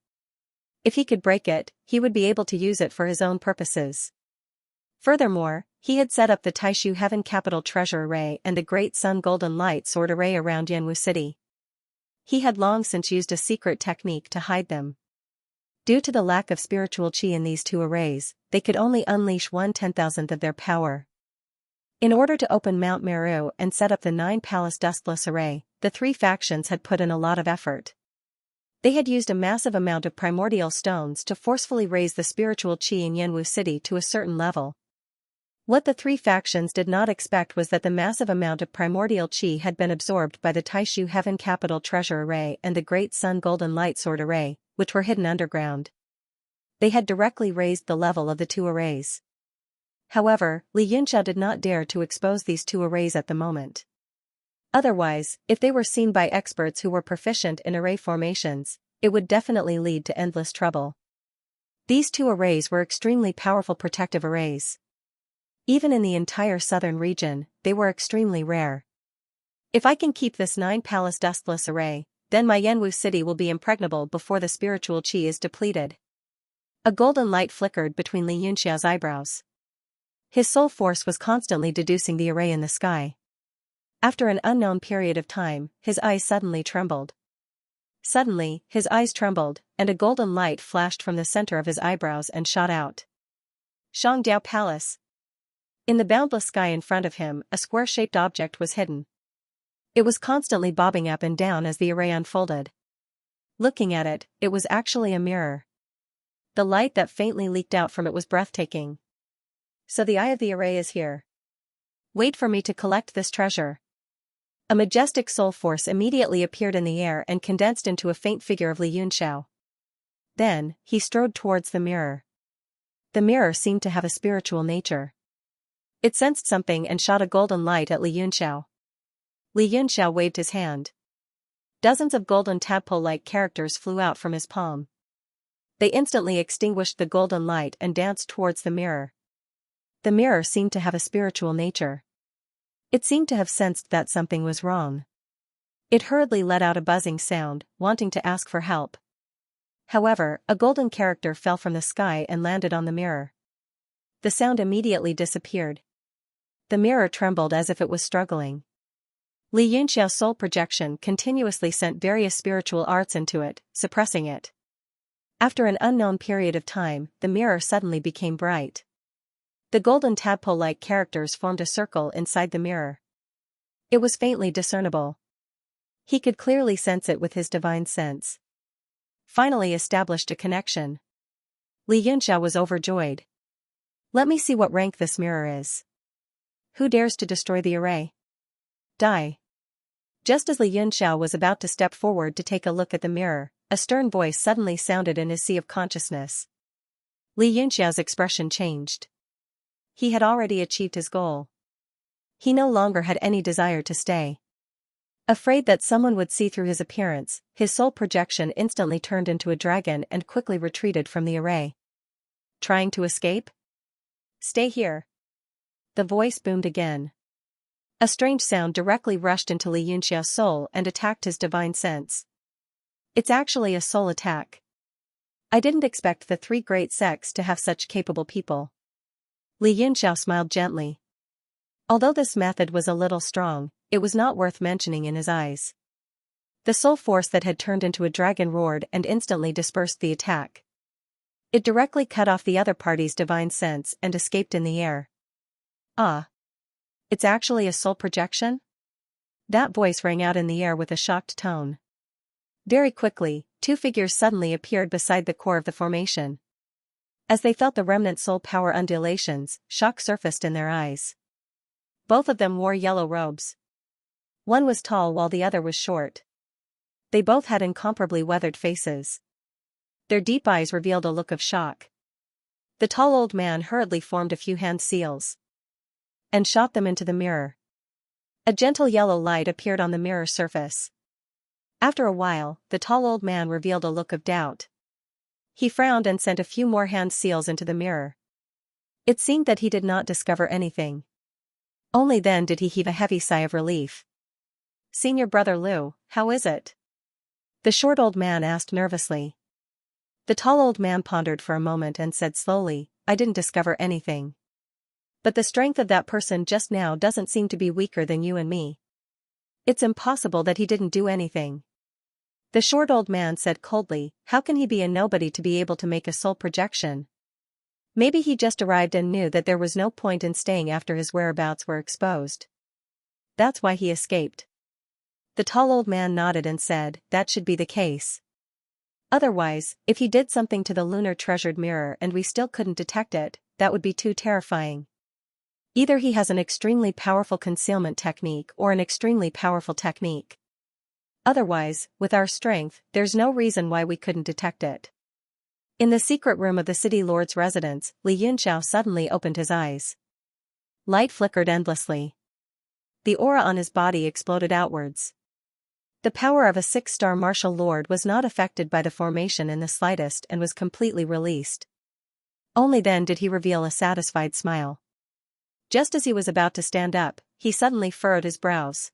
If he could break it, he would be able to use it for his own purposes. Furthermore, he had set up the Taishu Heaven Capital Treasure Array and the Great Sun Golden Light Sword Array around Yanwu City. He had long since used a secret technique to hide them. Due to the lack of spiritual qi in these two arrays, they could only unleash 1/10,000th of their power. In order to open Mount Meru and set up the 9 Palace Dustless Array, the three factions had put in a lot of effort. They had used a massive amount of primordial stones to forcefully raise the spiritual qi in Yanwu City to a certain level. What the three factions did not expect was that the massive amount of primordial qi had been absorbed by the Taishu Heaven Capital Treasure Array and the Great Sun Golden Light Sword Array, which were hidden underground. They had directly raised the level of the two arrays. However, Li Yunxiao did not dare to expose these two arrays at the moment. Otherwise, if they were seen by experts who were proficient in array formations, it would definitely lead to endless trouble. These two arrays were extremely powerful protective arrays. Even in the entire southern region, they were extremely rare. If I can keep this 9 Palace Dustless Array, then my Yanwu City will be impregnable before the spiritual qi is depleted. A golden light flickered between Li Yunxiao's eyebrows. His soul force was constantly deducing the array in the sky. After an unknown period of time, his eyes suddenly trembled. Suddenly, his eyes trembled, and a golden light flashed from the center of his eyebrows and shot out. Shangdiao Palace. In the boundless sky in front of him, a square-shaped object was hidden. It was constantly bobbing up and down as the array unfolded. Looking at it, it was actually a mirror. The light that faintly leaked out from it was breathtaking. So the eye of the array is here. Wait for me to collect this treasure. A majestic soul force immediately appeared in the air and condensed into a faint figure of Li Yunxiao. Then, he strode towards the mirror. The mirror seemed to have a spiritual nature. It sensed something and shot a golden light at Li Yunxiao. Li Yunxiao waved his hand. Dozens of golden tadpole-like characters flew out from his palm. They instantly extinguished the golden light and danced towards the mirror. The mirror seemed to have a spiritual nature. It seemed to have sensed that something was wrong. It hurriedly let out a buzzing sound, wanting to ask for help. However, a golden character fell from the sky and landed on the mirror. The sound immediately disappeared. The mirror trembled as if it was struggling. Li Yunxiao's soul projection continuously sent various spiritual arts into it, suppressing it. After an unknown period of time, the mirror suddenly became bright. The golden tadpole-like characters formed a circle inside the mirror. It was faintly discernible. He could clearly sense it with his divine sense. Finally established a connection. Li Yunxiao was overjoyed. Let me see what rank this mirror is. Who dares to destroy the array? Die. Just as Li Yunxiao was about to step forward to take a look at the mirror, a stern voice suddenly sounded in his sea of consciousness. Li Yunxiao's expression changed. He had already achieved his goal. He no longer had any desire to stay. Afraid that someone would see through his appearance, his soul projection instantly turned into a dragon and quickly retreated from the array. Trying to escape? Stay here. The voice boomed again. A strange sound directly rushed into Li Yunxiao's soul and attacked his divine sense. It's actually a soul attack. I didn't expect the three great sects to have such capable people. Li Yunxiao smiled gently. Although this method was a little strong, it was not worth mentioning in his eyes. The soul force that had turned into a dragon roared and instantly dispersed the attack. It directly cut off the other party's divine sense and escaped in the air. Ah! It's actually a soul projection? That voice rang out in the air with a shocked tone. Very quickly, two figures suddenly appeared beside the core of the formation. As they felt the remnant soul power undulations, shock surfaced in their eyes. Both of them wore yellow robes. One was tall while the other was short. They both had incomparably weathered faces. Their deep eyes revealed a look of shock. The tall old man hurriedly formed a few hand seals and shot them into the mirror. A gentle yellow light appeared on the mirror surface. After a while, the tall old man revealed a look of doubt. He frowned and sent a few more hand seals into the mirror. It seemed that he did not discover anything. Only then did he heave a heavy sigh of relief. Senior Brother Liu, how is it? The short old man asked nervously. The tall old man pondered for a moment and said slowly, I didn't discover anything. But the strength of that person just now doesn't seem to be weaker than you and me. It's impossible that he didn't do anything. The short old man said coldly, how can he be a nobody to be able to make a soul projection? Maybe he just arrived and knew that there was no point in staying after his whereabouts were exposed. That's why he escaped. The tall old man nodded and said, that should be the case. Otherwise, if he did something to the lunar treasured mirror and we still couldn't detect it, that would be too terrifying. Either he has an extremely powerful concealment technique or an extremely powerful technique. Otherwise, with our strength, there's no reason why we couldn't detect it. In the secret room of the city lord's residence, Li Yunxiao suddenly opened his eyes. Light flickered endlessly. The aura on his body exploded outwards. The power of a 6-star martial lord was not affected by the formation in the slightest and was completely released. Only then did he reveal a satisfied smile. Just as he was about to stand up, he suddenly furrowed his brows.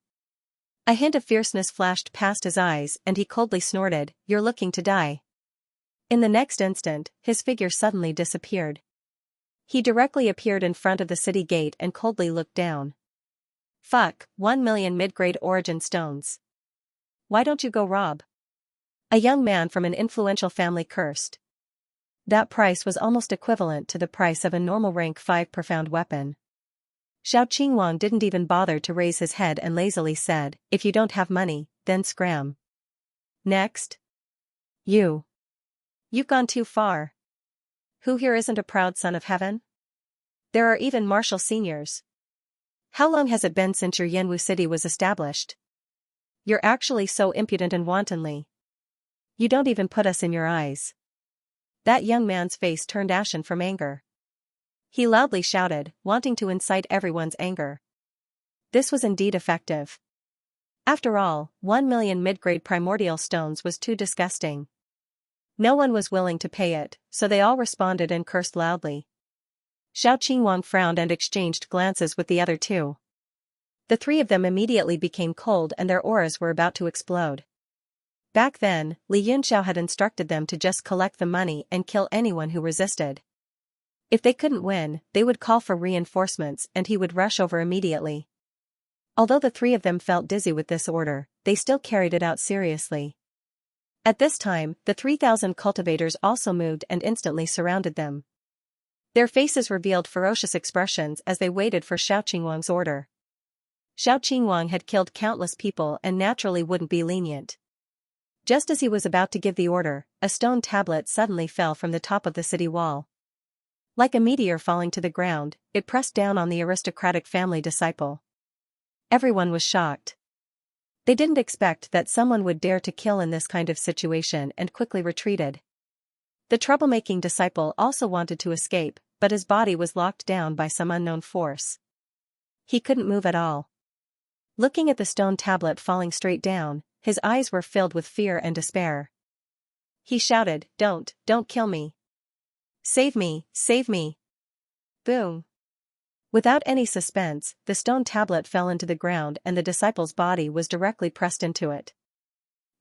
A hint of fierceness flashed past his eyes and he coldly snorted, you're looking to die. In the next instant, his figure suddenly disappeared. He directly appeared in front of the city gate and coldly looked down. Fuck, 1 million mid-grade origin stones. Why don't you go rob? A young man from an influential family cursed. That price was almost equivalent to the price of a normal rank 5 profound weapon. Xiao Qingwang didn't even bother to raise his head and lazily said, if you don't have money, then scram. Next. You've gone too far. Who here isn't a proud son of heaven? There are even martial seniors. How long has it been since your Yanwu city was established? You're actually so impudent and wantonly. You don't even put us in your eyes. That young man's face turned ashen from anger. He loudly shouted, wanting to incite everyone's anger. This was indeed effective. After all, 1,000,000 mid-grade primordial stones was too disgusting. No one was willing to pay it, so they all responded and cursed loudly. Xiao Qingwang frowned and exchanged glances with the other two. The three of them immediately became cold and their auras were about to explode. Back then, Li Yunxiao had instructed them to just collect the money and kill anyone who resisted. If they couldn't win, they would call for reinforcements and he would rush over immediately. Although the three of them felt dizzy with this order, they still carried it out seriously. At this time, the 3,000 cultivators also moved and instantly surrounded them. Their faces revealed ferocious expressions as they waited for Xiao Qingwang's order. Xiao Qingwang had killed countless people and naturally wouldn't be lenient. Just as he was about to give the order, a stone tablet suddenly fell from the top of the city wall. Like a meteor falling to the ground, it pressed down on the aristocratic family disciple. Everyone was shocked. They didn't expect that someone would dare to kill in this kind of situation and quickly retreated. The troublemaking disciple also wanted to escape, but his body was locked down by some unknown force. He couldn't move at all. Looking at the stone tablet falling straight down, his eyes were filled with fear and despair. He shouted, don't kill me. Save me, save me. Boom. Without any suspense, the stone tablet fell into the ground and the disciple's body was directly pressed into it.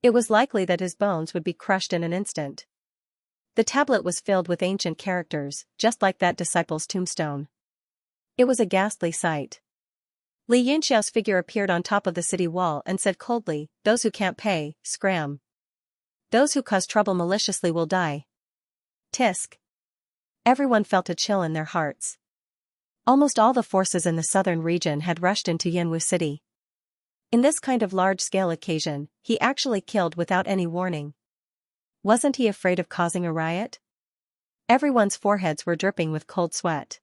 It was likely that his bones would be crushed in an instant. The tablet was filled with ancient characters, just like that disciple's tombstone. It was a ghastly sight. Li Yunxiao's figure appeared on top of the city wall and said coldly, those who can't pay, scram. Those who cause trouble maliciously will die. Tisk. Everyone felt a chill in their hearts. Almost all the forces in the southern region had rushed into Yanwu City. In this kind of large-scale occasion, he actually killed without any warning. Wasn't he afraid of causing a riot? Everyone's foreheads were dripping with cold sweat.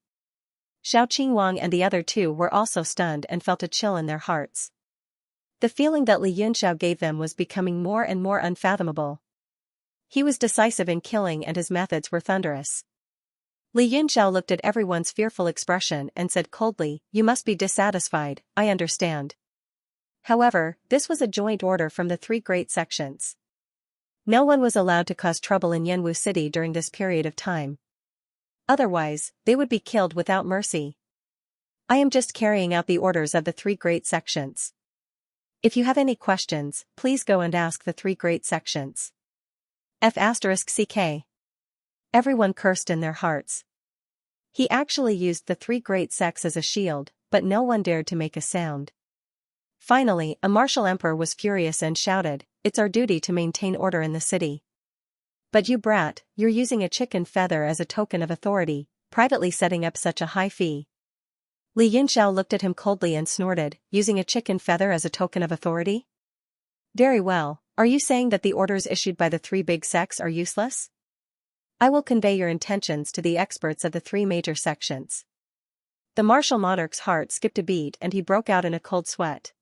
Xiao Qingwang and the other two were also stunned and felt a chill in their hearts. The feeling that Li Yunxiao gave them was becoming more and more unfathomable. He was decisive in killing and his methods were thunderous. Li Yunxiao looked at everyone's fearful expression and said coldly, you must be dissatisfied, I understand. However, this was a joint order from the three great sections. No one was allowed to cause trouble in Yanwu City during this period of time. Otherwise, they would be killed without mercy. I am just carrying out the orders of the three great sections. If you have any questions, please go and ask the three great sections. F***CK. Everyone cursed in their hearts. He actually used the three great sects as a shield, but no one dared to make a sound. Finally, a martial emperor was furious and shouted, it's our duty to maintain order in the city. But you brat, you're using a chicken feather as a token of authority, privately setting up such a high fee. Li Yunxiao looked at him coldly and snorted, using a chicken feather as a token of authority? Very well, are you saying that the orders issued by the three big sects are useless? I will convey your intentions to the experts of the three major sections. The martial monarch's heart skipped a beat and he broke out in a cold sweat.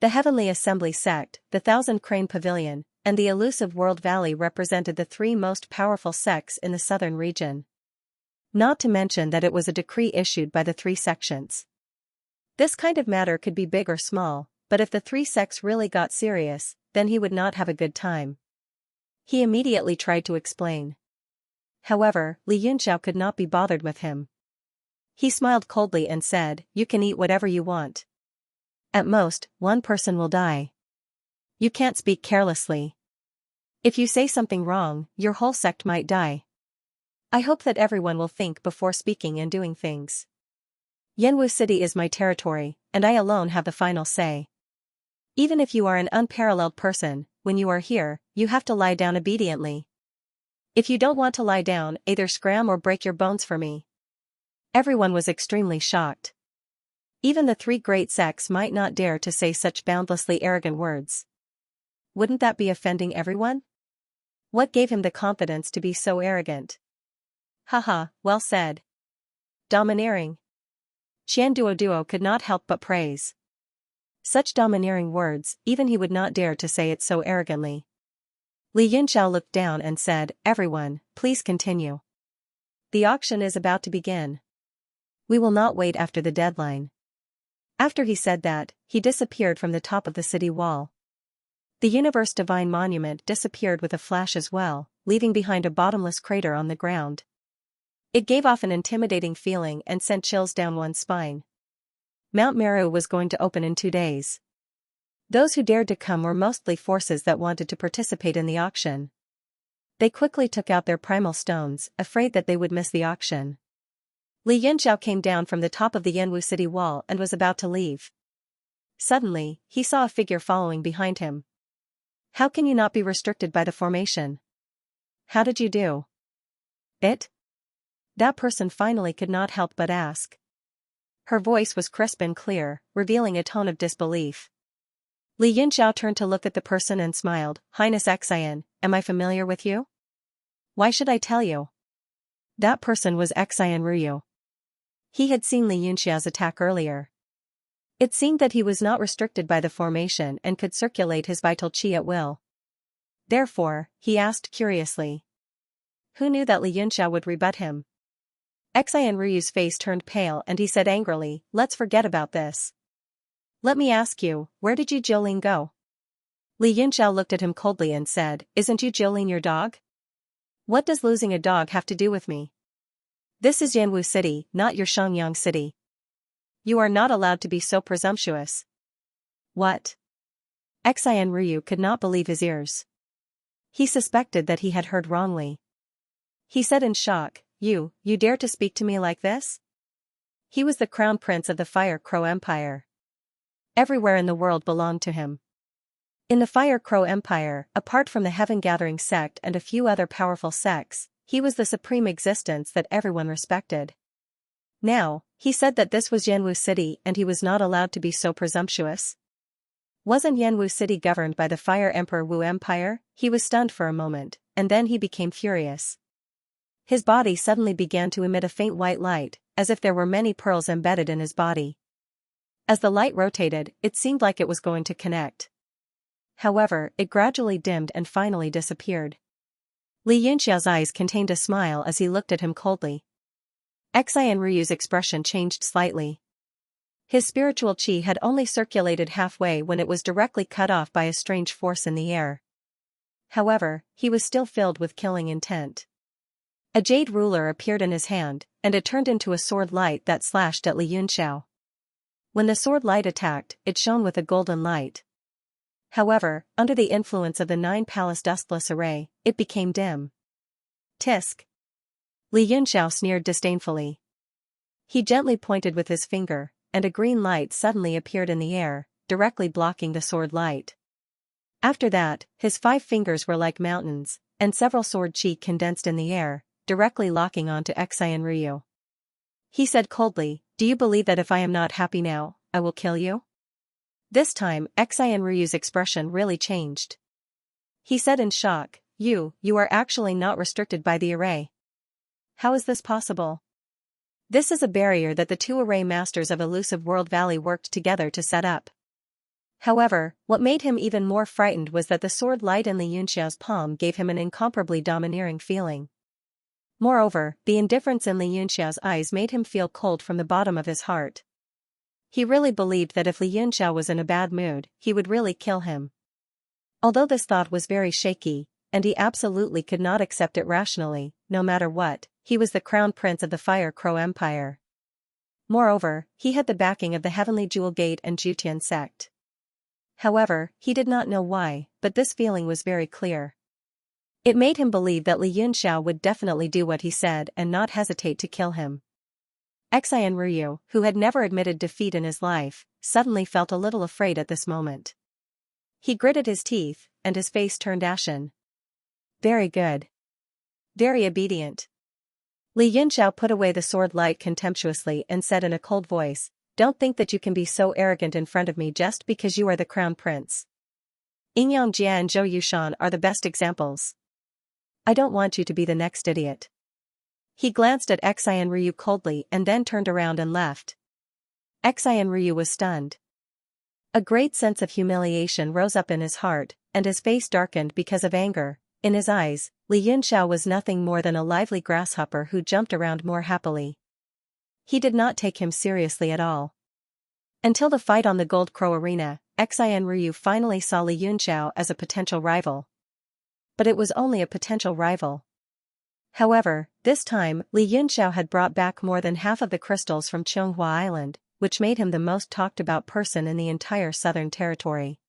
The Heavenly Assembly sect, the Thousand Crane Pavilion, and the elusive World Valley represented the three most powerful sects in the southern region. Not to mention that it was a decree issued by the three sections. This kind of matter could be big or small, but if the three sects really got serious, then he would not have a good time. He immediately tried to explain. However, Li Yunxiao could not be bothered with him. He smiled coldly and said, you can eat whatever you want. At most, one person will die. You can't speak carelessly. If you say something wrong, your whole sect might die. I hope that everyone will think before speaking and doing things. Yanwu City is my territory, and I alone have the final say. Even if you are an unparalleled person, when you are here, you have to lie down obediently. If you don't want to lie down, either scram or break your bones for me. Everyone was extremely shocked. Even the three great sects might not dare to say such boundlessly arrogant words. Wouldn't that be offending everyone? What gave him the confidence to be so arrogant? Haha, well said. Domineering. Qian Duoduo could not help but praise. Such domineering words, even he would not dare to say it so arrogantly. Li Yunxiao looked down and said, "Everyone, please continue. The auction is about to begin. We will not wait after the deadline." After he said that, he disappeared from the top of the city wall. The Universe Divine Monument disappeared with a flash as well, leaving behind a bottomless crater on the ground. It gave off an intimidating feeling and sent chills down one's spine. Mount Meru was going to open in 2 days. Those who dared to come were mostly forces that wanted to participate in the auction. They quickly took out their primal stones, afraid that they would miss the auction. Li Yunxiao came down from the top of the Yanwu city wall and was about to leave. Suddenly, he saw a figure following behind him. "How can you not be restricted by the formation? How did you do it?" That person finally could not help but ask. Her voice was crisp and clear, revealing a tone of disbelief. Li Yunxiao turned to look at the person and smiled. "Highness Xian, am I familiar with you? Why should I tell you?" That person was Xian Ruyu. He had seen Li Yunxiao's attack earlier. It seemed that he was not restricted by the formation and could circulate his vital qi at will. Therefore, he asked curiously. Who knew that Li Yunxiao would rebut him? Xian Ruyu's face turned pale and he said angrily, "Let's forget about this. Let me ask you, where did you Jiulin go?" Li Yunxiao looked at him coldly and said, "Isn't you Jiulin your dog? What does losing a dog have to do with me? This is Yanwu City, not your Xiangyang City. You are not allowed to be so presumptuous." What? Xian Ryu could not believe his ears. He suspected that he had heard wrongly. He said in shock, You dare to speak to me like this?" He was the crown prince of the Fire Crow Empire. Everywhere in the world belonged to him. In the Fire Crow Empire, apart from the Heaven Gathering sect and a few other powerful sects, he was the supreme existence that everyone respected. Now, he said that this was Yanwu City and he was not allowed to be so presumptuous. Wasn't Yanwu City governed by the Fire Emperor Wu Empire? He was stunned for a moment, and then he became furious. His body suddenly began to emit a faint white light, as if there were many pearls embedded in his body. As the light rotated, it seemed like it was going to connect. However, it gradually dimmed and finally disappeared. Li Yunxiao's eyes contained a smile as he looked at him coldly. Xian Ryu's expression changed slightly. His spiritual qi had only circulated halfway when it was directly cut off by a strange force in the air. However, he was still filled with killing intent. A jade ruler appeared in his hand, and it turned into a sword light that slashed at Li Yunxiao. When the sword light attacked, it shone with a golden light. However, under the influence of the 9 palace dustless array, it became dim. Tisk! Li Yunxiao sneered disdainfully. He gently pointed with his finger, and a green light suddenly appeared in the air, directly blocking the sword light. After that, his 5 fingers were like mountains, and several sword qi condensed in the air, directly locking onto Xian Ryu. He said coldly, "Do you believe that if I am not happy now, I will kill you?" This time, Xian Ryu's expression really changed. He said in shock, You are actually not restricted by the array. How is this possible? This is a barrier that the 2 array masters of Elusive World Valley worked together to set up. However, what made him even more frightened was that the sword light in Li Yunxiao's palm gave him an incomparably domineering feeling. Moreover, the indifference in Li Yunxiao's eyes made him feel cold from the bottom of his heart. He really believed that if Li Yunxiao was in a bad mood, he would really kill him. Although this thought was very shaky, and he absolutely could not accept it rationally, no matter what, he was the crown prince of the Fire Crow Empire. Moreover, he had the backing of the Heavenly Jewel Gate and Jutian sect. However, he did not know why, but this feeling was very clear. It made him believe that Li Yunxiao would definitely do what he said and not hesitate to kill him. Xian Ryu, who had never admitted defeat in his life, suddenly felt a little afraid at this moment. He gritted his teeth, and his face turned ashen. Very good. Very obedient. Li Yunxiao put away the sword light contemptuously and said in a cold voice, Don't think that you can be so arrogant in front of me just because you are the crown prince. Yingyang Jia and Zhou Yushan are the best examples. I don't want you to be the next idiot. He glanced at Xian Ryu coldly and then turned around and left. Xian Ryu was stunned. A great sense of humiliation rose up in his heart, and his face darkened because of anger. In his eyes, Li Yunxiao was nothing more than a lively grasshopper who jumped around more happily. He did not take him seriously at all. Until the fight on the Gold Crow Arena, Xian Ryu finally saw Li Yunxiao as a potential rival. But it was only a potential rival. However, this time, Li Yunxiao had brought back more than half of the crystals from Xianxia Island, which made him the most talked about person in the entire Southern Territory.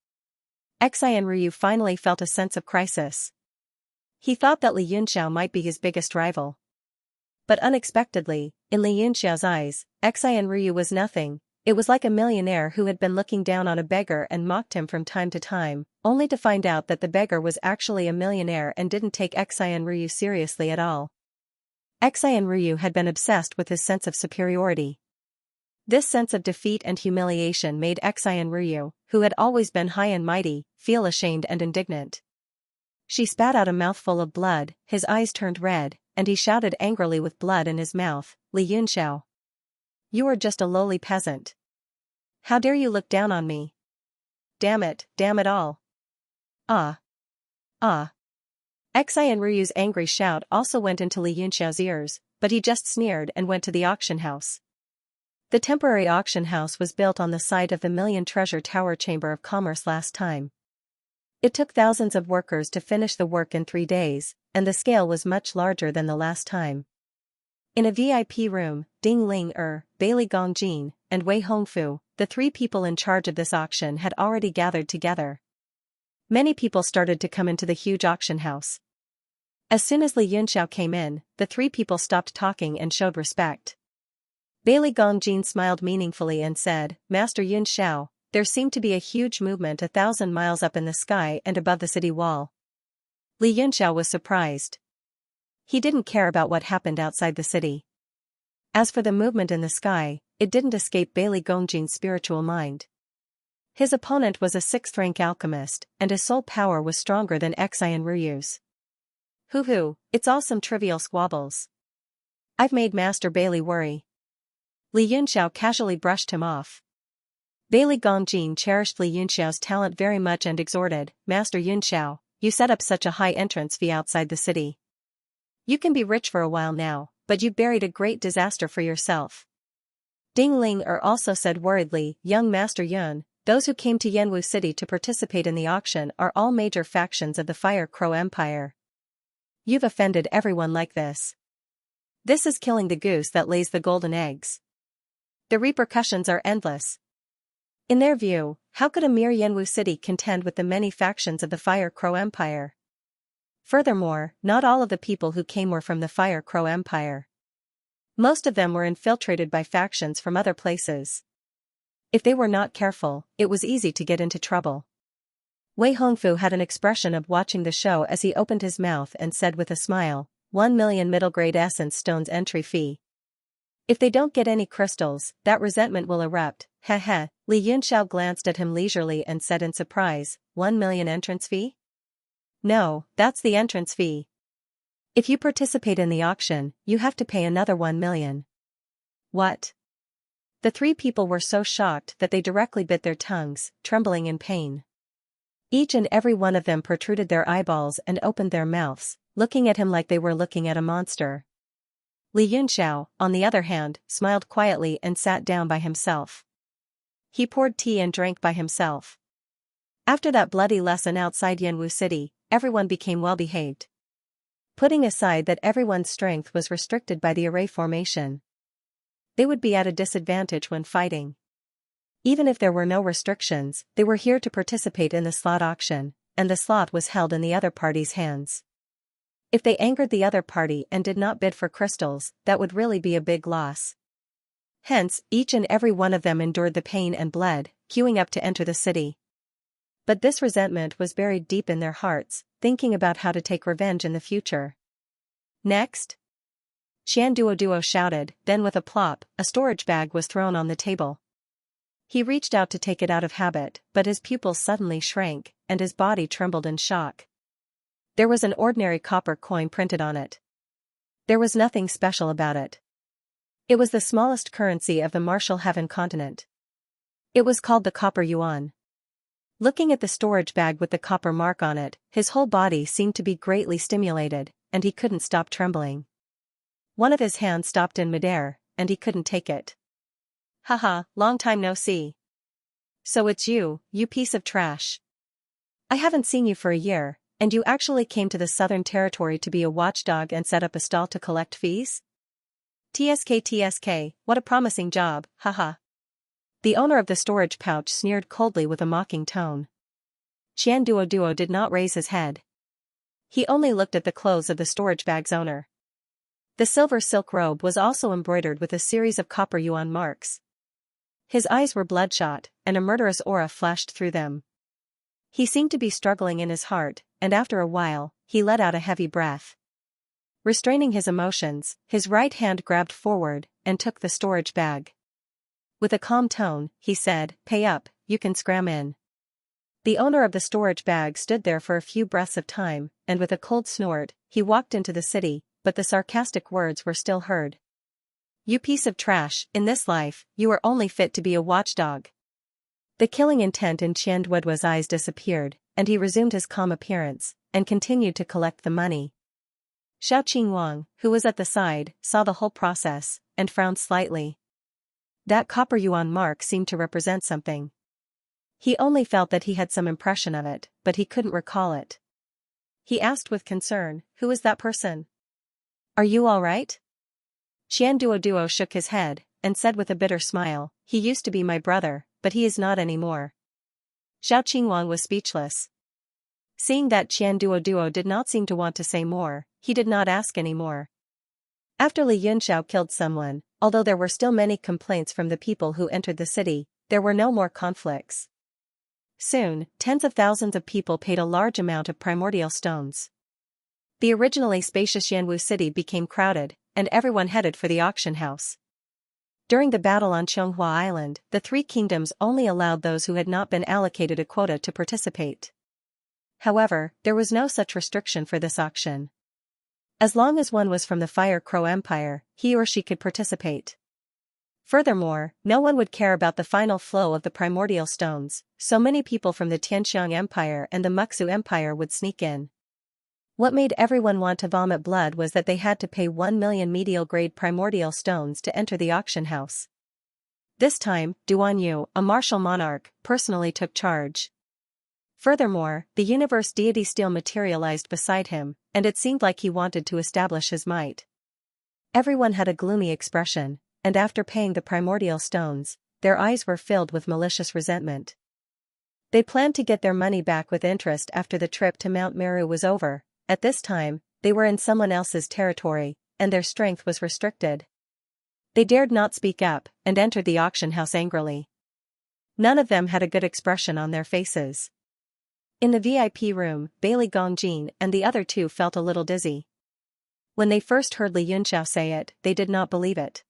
Xian Ryu finally felt a sense of crisis. He thought that Li Yunxiao might be his biggest rival. But unexpectedly, in Li Yunxiao's eyes, Xian Ryu was nothing. It was like a millionaire who had been looking down on a beggar and mocked him from time to time, only to find out that the beggar was actually a millionaire and didn't take Xian Ryu seriously at all. Xian Ryu had been obsessed with his sense of superiority. This sense of defeat and humiliation made Xian Ryu, who had always been high and mighty, feel ashamed and indignant. She spat out a mouthful of blood, his eyes turned red, and he shouted angrily with blood in his mouth, "Li Yunxiao! You are just a lowly peasant. How dare you look down on me? Damn it all. Ah. Ah." Xian Ryu's angry shout also went into Li Yunxiao's ears, but he just sneered and went to the auction house. The temporary auction house was built on the site of the Million Treasure Tower Chamber of Commerce last time. It took thousands of workers to finish the work in 3 days, and the scale was much larger than the last time. In a VIP room, Ding Ling Bailey Gongjin, and Wei Hongfu, the 3 people in charge of this auction had already gathered together. Many people started to come into the huge auction house. As soon as Li Yunxiao came in, the 3 people stopped talking and showed respect. Bailey Gongjin smiled meaningfully and said, "Master Yunxiao, there seemed to be a huge movement 1,000 miles up in the sky and above the city wall." Li Yunxiao was surprised. He didn't care about what happened outside the city. As for the movement in the sky, it didn't escape Bailey Gongjin's spiritual mind. His opponent was a 6th-rank alchemist, and his soul power was stronger than Xian Ryu's. Hoo-hoo, it's all some trivial squabbles. I've made Master Bailey worry." Li Yunxiao casually brushed him off. Bailey Gongjin cherished Li Yunxiao's talent very much and exhorted, "Master Yunxiao, you set up such a high entrance fee outside the city. You can be rich for a while now, but you buried a great disaster for yourself." Ding Ling also said worriedly, "Young Master Yun, those who came to Yanwu City to participate in the auction are all major factions of the Fire Crow Empire. You've offended everyone like this. This is killing the goose that lays the golden eggs. The repercussions are endless." In their view, how could a mere Yanwu City contend with the many factions of the Fire Crow Empire? Furthermore, not all of the people who came were from the Fire Crow Empire. Most of them were infiltrated by factions from other places. If they were not careful, it was easy to get into trouble. Wei Hongfu had an expression of watching the show as he opened his mouth and said with a smile, 1 million middle-grade essence stones entry fee. If they don't get any crystals, that resentment will erupt, heh. Li Yunxiao glanced at him leisurely and said in surprise, 1 million entrance fee? No, that's the entrance fee. If you participate in the auction, you have to pay another 1 million. What? The 3 people were so shocked that they directly bit their tongues, trembling in pain. Each and every one of them protruded their eyeballs and opened their mouths, looking at him like they were looking at a monster. Li Yunxiao, on the other hand, smiled quietly and sat down by himself. He poured tea and drank by himself. After that bloody lesson outside Yanwu City, everyone became well-behaved. Putting aside that everyone's strength was restricted by the array formation, they would be at a disadvantage when fighting. Even if there were no restrictions, they were here to participate in the slot auction, and the slot was held in the other party's hands. If they angered the other party and did not bid for crystals, that would really be a big loss. Hence, each and every one of them endured the pain and bled, queuing up to enter the city. But this resentment was buried deep in their hearts, thinking about how to take revenge in the future. Next? Qian Duo shouted, then with a plop, a storage bag was thrown on the table. He reached out to take it out of habit, but his pupils suddenly shrank, and his body trembled in shock. There was an ordinary copper coin printed on it. There was nothing special about it. It was the smallest currency of the Martial Heaven continent. It was called the copper yuan. Looking at the storage bag with the copper mark on it, his whole body seemed to be greatly stimulated, and he couldn't stop trembling. One of his hands stopped in midair, and he couldn't take it. Haha, long time no see. So it's you, you piece of trash. I haven't seen you for a year, and you actually came to the Southern Territory to be a watchdog and set up a stall to collect fees? TSK, what a promising job, haha. The owner of the storage pouch sneered coldly with a mocking tone. Xianxia did not raise his head. He only looked at the clothes of the storage bag's owner. The silver silk robe was also embroidered with a series of copper yuan marks. His eyes were bloodshot, and a murderous aura flashed through them. He seemed to be struggling in his heart, and after a while, he let out a heavy breath. Restraining his emotions, his right hand grabbed forward and took the storage bag. With a calm tone, he said, "Pay up, you can scram in." The owner of the storage bag stood there for a few breaths of time, and with a cold snort, he walked into the city, but the sarcastic words were still heard. "You piece of trash, in this life, you are only fit to be a watchdog." The killing intent in Xianxua's eyes disappeared, and he resumed his calm appearance, and continued to collect the money. Xiao Qingwang, who was at the side, saw the whole process, and frowned slightly. That copper yuan mark seemed to represent something. He only felt that he had some impression of it, but he couldn't recall it. He asked with concern, "Who is that person? Are you all right?" Xianxia shook his head, and said with a bitter smile, "He used to be my brother, but he is not anymore." Xiao Qingwang was speechless. Seeing that Xianxia did not seem to want to say more, he did not ask any more. After Li Yunxiao killed someone, although there were still many complaints from the people who entered the city, there were no more conflicts. Soon, tens of thousands of people paid a large amount of primordial stones. The originally spacious Yanwu city became crowded, and everyone headed for the auction house. During the battle on Xianghua Island, the three kingdoms only allowed those who had not been allocated a quota to participate. However, there was no such restriction for this auction. As long as one was from the Fire Crow Empire, he or she could participate. Furthermore, no one would care about the final flow of the primordial stones, so many people from the Tianxiang Empire and the Muxu Empire would sneak in. What made everyone want to vomit blood was that they had to pay 1 million medial-grade primordial stones to enter the auction house. This time, Duanyu, a martial monarch, personally took charge. Furthermore, the universe deity steel materialized beside him, and it seemed like he wanted to establish his might. Everyone had a gloomy expression, and after paying the primordial stones, their eyes were filled with malicious resentment. They planned to get their money back with interest after the trip to Mount Meru was over. At this time, they were in someone else's territory, and their strength was restricted. They dared not speak up, and entered the auction house angrily. None of them had a good expression on their faces. In the VIP room, Bailey Gongjin and the other two felt a little dizzy. When they first heard Li Yunxiao say it, they did not believe it.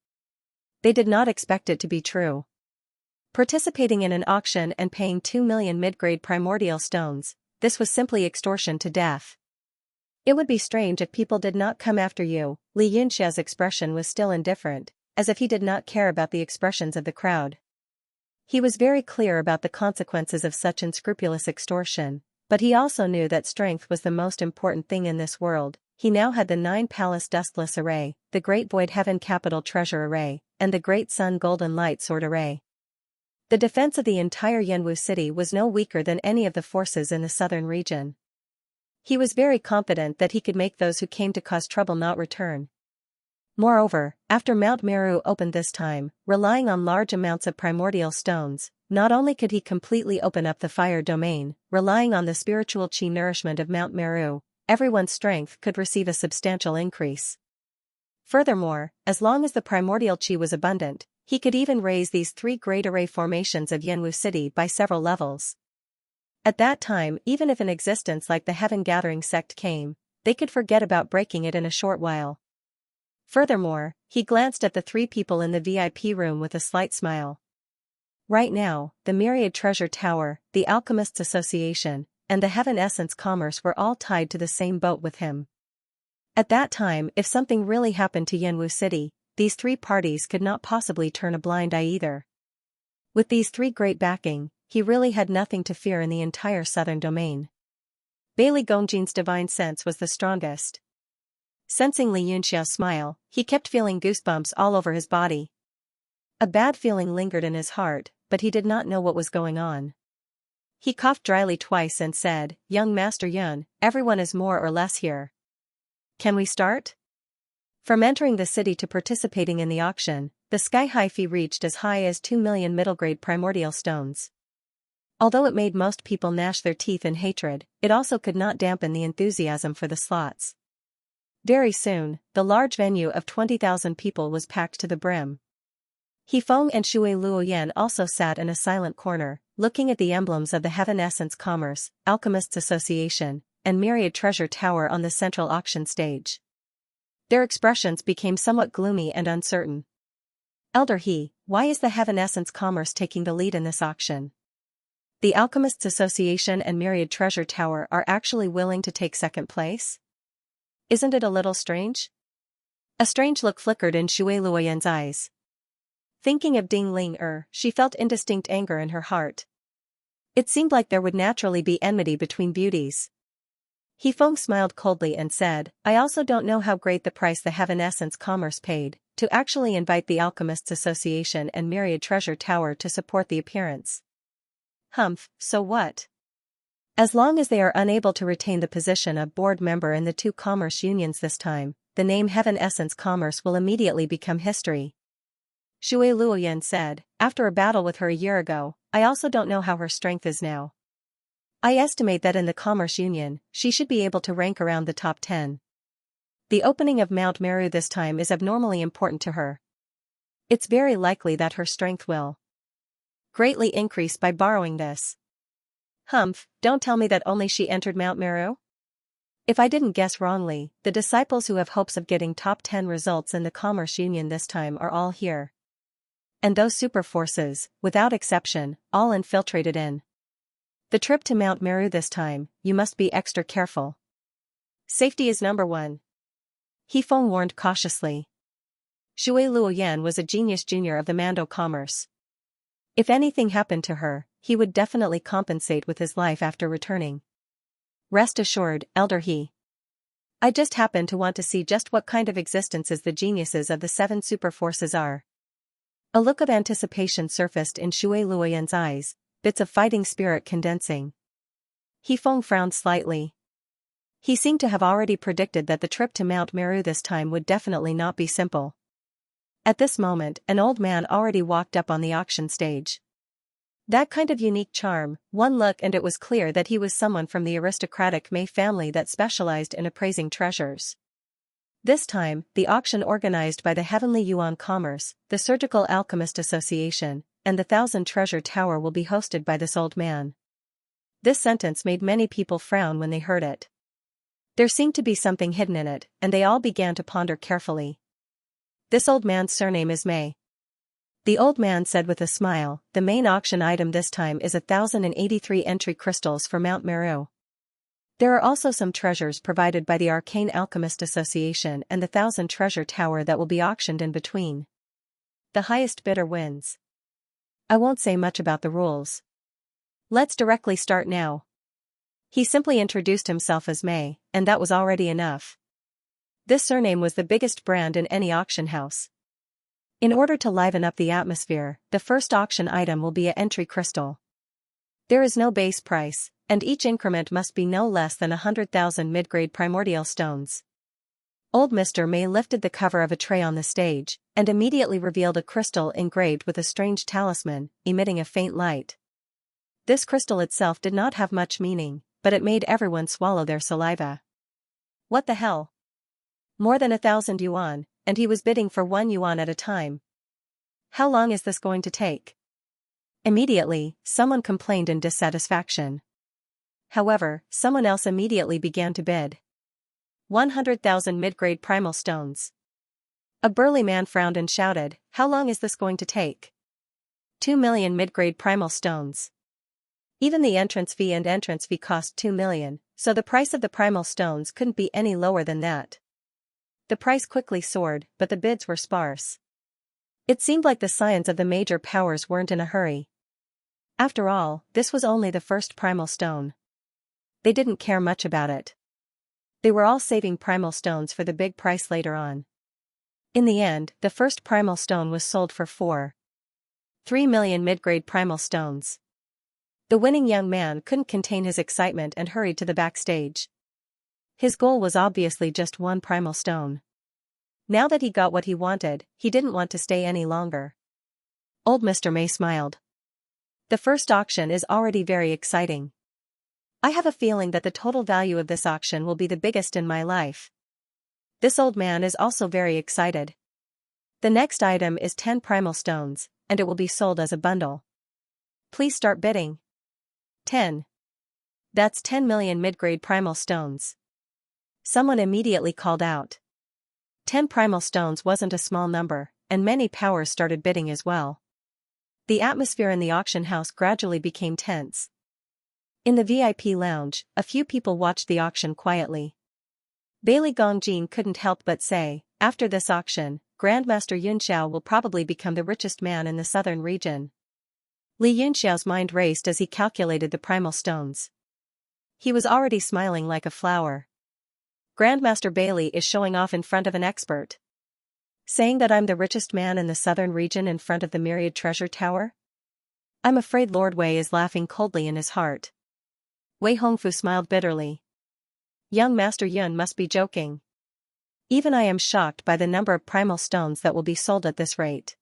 They did not expect it to be true. Participating in an auction and paying 2 million mid-grade primordial stones, this was simply extortion to death. It would be strange if people did not come after you. Li Yunxiao's expression was still indifferent, as if he did not care about the expressions of the crowd. He was very clear about the consequences of such unscrupulous extortion, but he also knew that strength was the most important thing in this world. He now had the 9 Palace Dustless Array, the Great Void Heaven Capital Treasure Array, and the Great Sun Golden Light Sword Array. The defense of the entire Yanwu city was no weaker than any of the forces in the southern region. He was very confident that he could make those who came to cause trouble not return. Moreover, after Mount Meru opened this time, relying on large amounts of primordial stones, not only could he completely open up the fire domain, relying on the spiritual qi nourishment of Mount Meru, everyone's strength could receive a substantial increase. Furthermore, as long as the primordial qi was abundant, he could even raise these 3 great array formations of Yanwu city by several levels. At that time, even if an existence like the Heaven Gathering sect came, they could forget about breaking it in a short while. Furthermore, he glanced at the 3 people in the VIP room with a slight smile. Right now, the Myriad Treasure Tower, the Alchemists Association, and the Heaven Essence Commerce were all tied to the same boat with him. At that time, if something really happened to Yanwu City, these 3 parties could not possibly turn a blind eye either. With these three great backing, he really had nothing to fear in the entire southern domain. Bailey Gongjin's divine sense was the strongest. Sensing Li Yunxia's smile, he kept feeling goosebumps all over his body. A bad feeling lingered in his heart, but he did not know what was going on. He coughed dryly twice and said, "Young Master Yun, everyone is more or less here. Can we start?" From entering the city to participating in the auction, the sky-high fee reached as high as 2 million middle-grade primordial stones. Although it made most people gnash their teeth in hatred, it also could not dampen the enthusiasm for the slots. Very soon, the large venue of 20,000 people was packed to the brim. Hifeng and Shui Luoyan also sat in a silent corner, looking at the emblems of the Heaven Essence Commerce, Alchemists Association, and Myriad Treasure Tower on the central auction stage. Their expressions became somewhat gloomy and uncertain. "Elder He, why is the Heaven Essence Commerce taking the lead in this auction? The Alchemists Association and Myriad Treasure Tower are actually willing to take second place? Isn't it a little strange?" A strange look flickered in Shui Luoyan's eyes. Thinking of Ding Ling she felt indistinct anger in her heart. It seemed like there would naturally be enmity between beauties. Hifeng smiled coldly and said, "I also don't know how great the price the Heaven Essence Commerce paid to actually invite the Alchemists Association and Myriad Treasure Tower to support the appearance." "Humph, so what? As long as they are unable to retain the position of board member in the two commerce unions this time, the name Heaven Essence Commerce will immediately become history." Shui Luoyan said, "After a battle with her a year ago, I also don't know how her strength is now. I estimate that in the Commerce Union, she should be able to rank around the top 10. The opening of Mount Meru this time is abnormally important to her. It's very likely that her strength will greatly increase by borrowing this." "Humph, don't tell me that only she entered Mount Meru? If I didn't guess wrongly, the disciples who have hopes of getting top 10 results in the Commerce Union this time are all here. And those super forces, without exception, all infiltrated in. The trip to Mount Meru this time, you must be extra careful. Safety is number one." Hifeng warned cautiously. Shui Luoyan was a genius junior of the Mando commerce. If anything happened to her, he would definitely compensate with his life after returning. "Rest assured, Elder He. I just happen to want to see just what kind of existences the geniuses of the 7 super forces are." A look of anticipation surfaced in Shui Luoyan's eyes, bits of fighting spirit condensing. Hifeng frowned slightly. He seemed to have already predicted that the trip to Mount Meru this time would definitely not be simple. At this moment, an old man already walked up on the auction stage. That kind of unique charm, one look and it was clear that he was someone from the aristocratic Mei family that specialized in appraising treasures. This time, the auction organized by the Heavenly Yuan Commerce, the Surgical Alchemist Association, and the 1000 Treasure Tower will be hosted by this old man. This sentence made many people frown when they heard it. There seemed to be something hidden in it, and they all began to ponder carefully. "This old man's surname is Mei," the old man said with a smile. "The main auction item this time is 1083 entry crystals for Mount Meru. There are also some treasures provided by the Arcane Alchemist Association and the 1000 Treasure Tower that will be auctioned in between. The highest bidder wins. I won't say much about the rules. Let's directly start now." He simply introduced himself as Mei, and that was already enough. This surname was the biggest brand in any auction house. In order to liven up the atmosphere, the first auction item will be an entry crystal. There is no base price, and each increment must be no less than 100,000 mid-grade primordial stones. Old Mr. Mei lifted the cover of a tray on the stage, and immediately revealed a crystal engraved with a strange talisman, emitting a faint light. This crystal itself did not have much meaning, but it made everyone swallow their saliva. What the hell? More than 1,000 yuan, and he was bidding for 1 yuan at a time. How long is this going to take? Immediately, someone complained in dissatisfaction. However, someone else immediately began to bid. 100,000 mid-grade primal stones. A burly man frowned and shouted, "How long is this going to take?" 2 million mid-grade primal stones. Even the entrance fee cost 2 million, so the price of the primal stones couldn't be any lower than that. The price quickly soared, but the bids were sparse. It seemed like the scions of the major powers weren't in a hurry. After all, this was only the first primal stone. They didn't care much about it. They were all saving primal stones for the big price later on. In the end, the first primal stone was sold for 4.3 million mid-grade primal stones. The winning young man couldn't contain his excitement and hurried to the backstage. His goal was obviously just one primal stone. Now that he got what he wanted, he didn't want to stay any longer. Old Mr. May smiled. The first auction is already very exciting. I have a feeling that the total value of this auction will be the biggest in my life. This old man is also very excited. The next item is 10 primal stones, and it will be sold as a bundle. Please start bidding. 10. That's 10 million mid-grade primal stones. Someone immediately called out. 10 primal stones wasn't a small number, and many powers started bidding as well. The atmosphere in the auction house gradually became tense. In the VIP lounge, a few people watched the auction quietly. Bailey Gongjin couldn't help but say, after this auction, Grandmaster Xianxia will probably become the richest man in the southern region. Li Yunxiao's mind raced as he calculated the primal stones. He was already smiling like a flower. Grandmaster Bailey is showing off in front of an expert. Saying that I'm the richest man in the southern region in front of the myriad treasure tower? I'm afraid Lord Wei is laughing coldly in his heart. Wei Hongfu smiled bitterly. Young Master Yun must be joking. Even I am shocked by the number of primal stones that will be sold at this rate.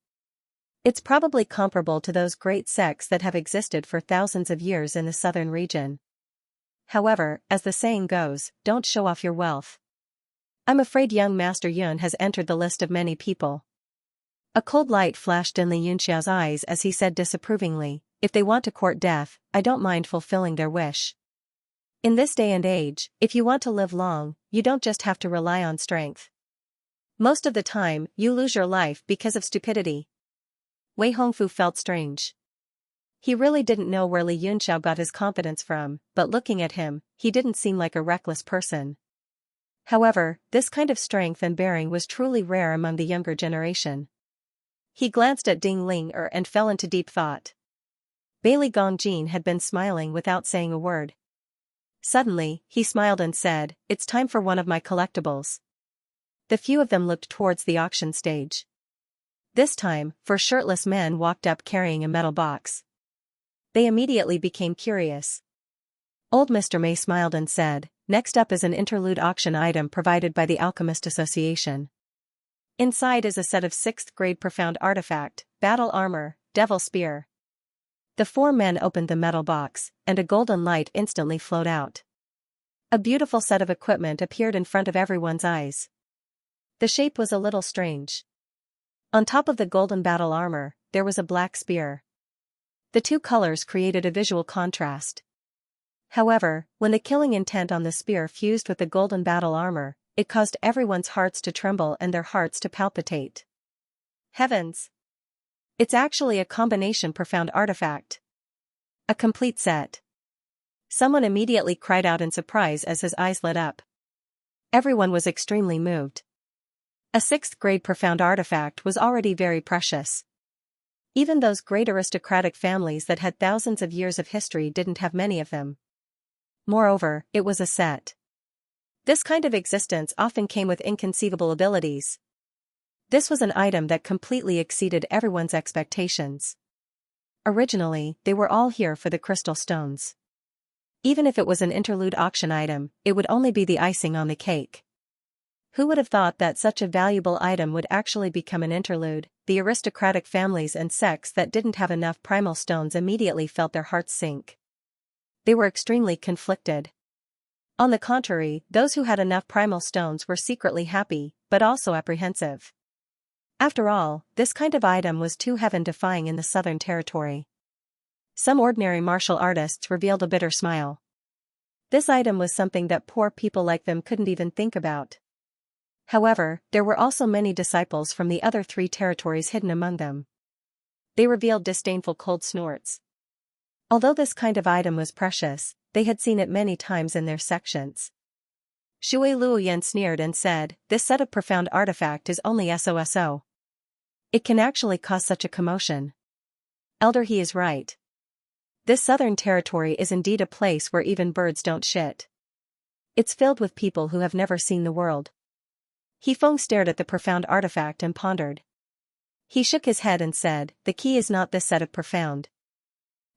It's probably comparable to those great sects that have existed for thousands of years in the southern region. However, as the saying goes, don't show off your wealth. I'm afraid young Master Yun has entered the list of many people. A cold light flashed in Li Yunxiao's eyes as he said disapprovingly, if they want to court death, I don't mind fulfilling their wish. In this day and age, if you want to live long, you don't just have to rely on strength. Most of the time, you lose your life because of stupidity. Wei Hongfu felt strange. He really didn't know where Li Yunxiao got his confidence from, but looking at him, he didn't seem like a reckless person. However, this kind of strength and bearing was truly rare among the younger generation. He glanced at Ding Ling and fell into deep thought. Bailey Gongjin had been smiling without saying a word. Suddenly, he smiled and said, it's time for one of my collectibles. The few of them looked towards the auction stage. This time, 4 shirtless men walked up carrying a metal box. They immediately became curious. Old Mr. May smiled and said, next up is an interlude auction item provided by the Alchemist Association. Inside is a set of 6th grade profound artifact, battle armor, devil spear. The 4 men opened the metal box, and a golden light instantly flowed out. A beautiful set of equipment appeared in front of everyone's eyes. The shape was a little strange. On top of the golden battle armor, there was a black spear. The 2 colors created a visual contrast. However, when the killing intent on the spear fused with the golden battle armor, it caused everyone's hearts to tremble and their hearts to palpitate. Heavens! It's actually a combination profound artifact. A complete set. Someone immediately cried out in surprise as his eyes lit up. Everyone was extremely moved. A 6th grade profound artifact was already very precious. Even those great aristocratic families that had thousands of years of history didn't have many of them. Moreover, it was a set. This kind of existence often came with inconceivable abilities. This was an item that completely exceeded everyone's expectations. Originally, they were all here for the crystal stones. Even if it was an interlude auction item, it would only be the icing on the cake. Who would have thought that such a valuable item would actually become an interlude? The aristocratic families and sects that didn't have enough primal stones immediately felt their hearts sink. They were extremely conflicted. On the contrary, those who had enough primal stones were secretly happy, but also apprehensive. After all, this kind of item was too heaven-defying in the Southern Territory. Some ordinary martial artists revealed a bitter smile. This item was something that poor people like them couldn't even think about. However, there were also many disciples from the other 3 territories hidden among them. They revealed disdainful cold snorts. Although this kind of item was precious, they had seen it many times in their sections. Shui Luoyan sneered and said, this set of profound artifact is only SOSO. It can actually cause such a commotion. Elder, he is right. This southern territory is indeed a place where even birds don't shit. It's filled with people who have never seen the world. He Feng stared at the profound artifact and pondered. He shook his head and said, the key is not this set of profound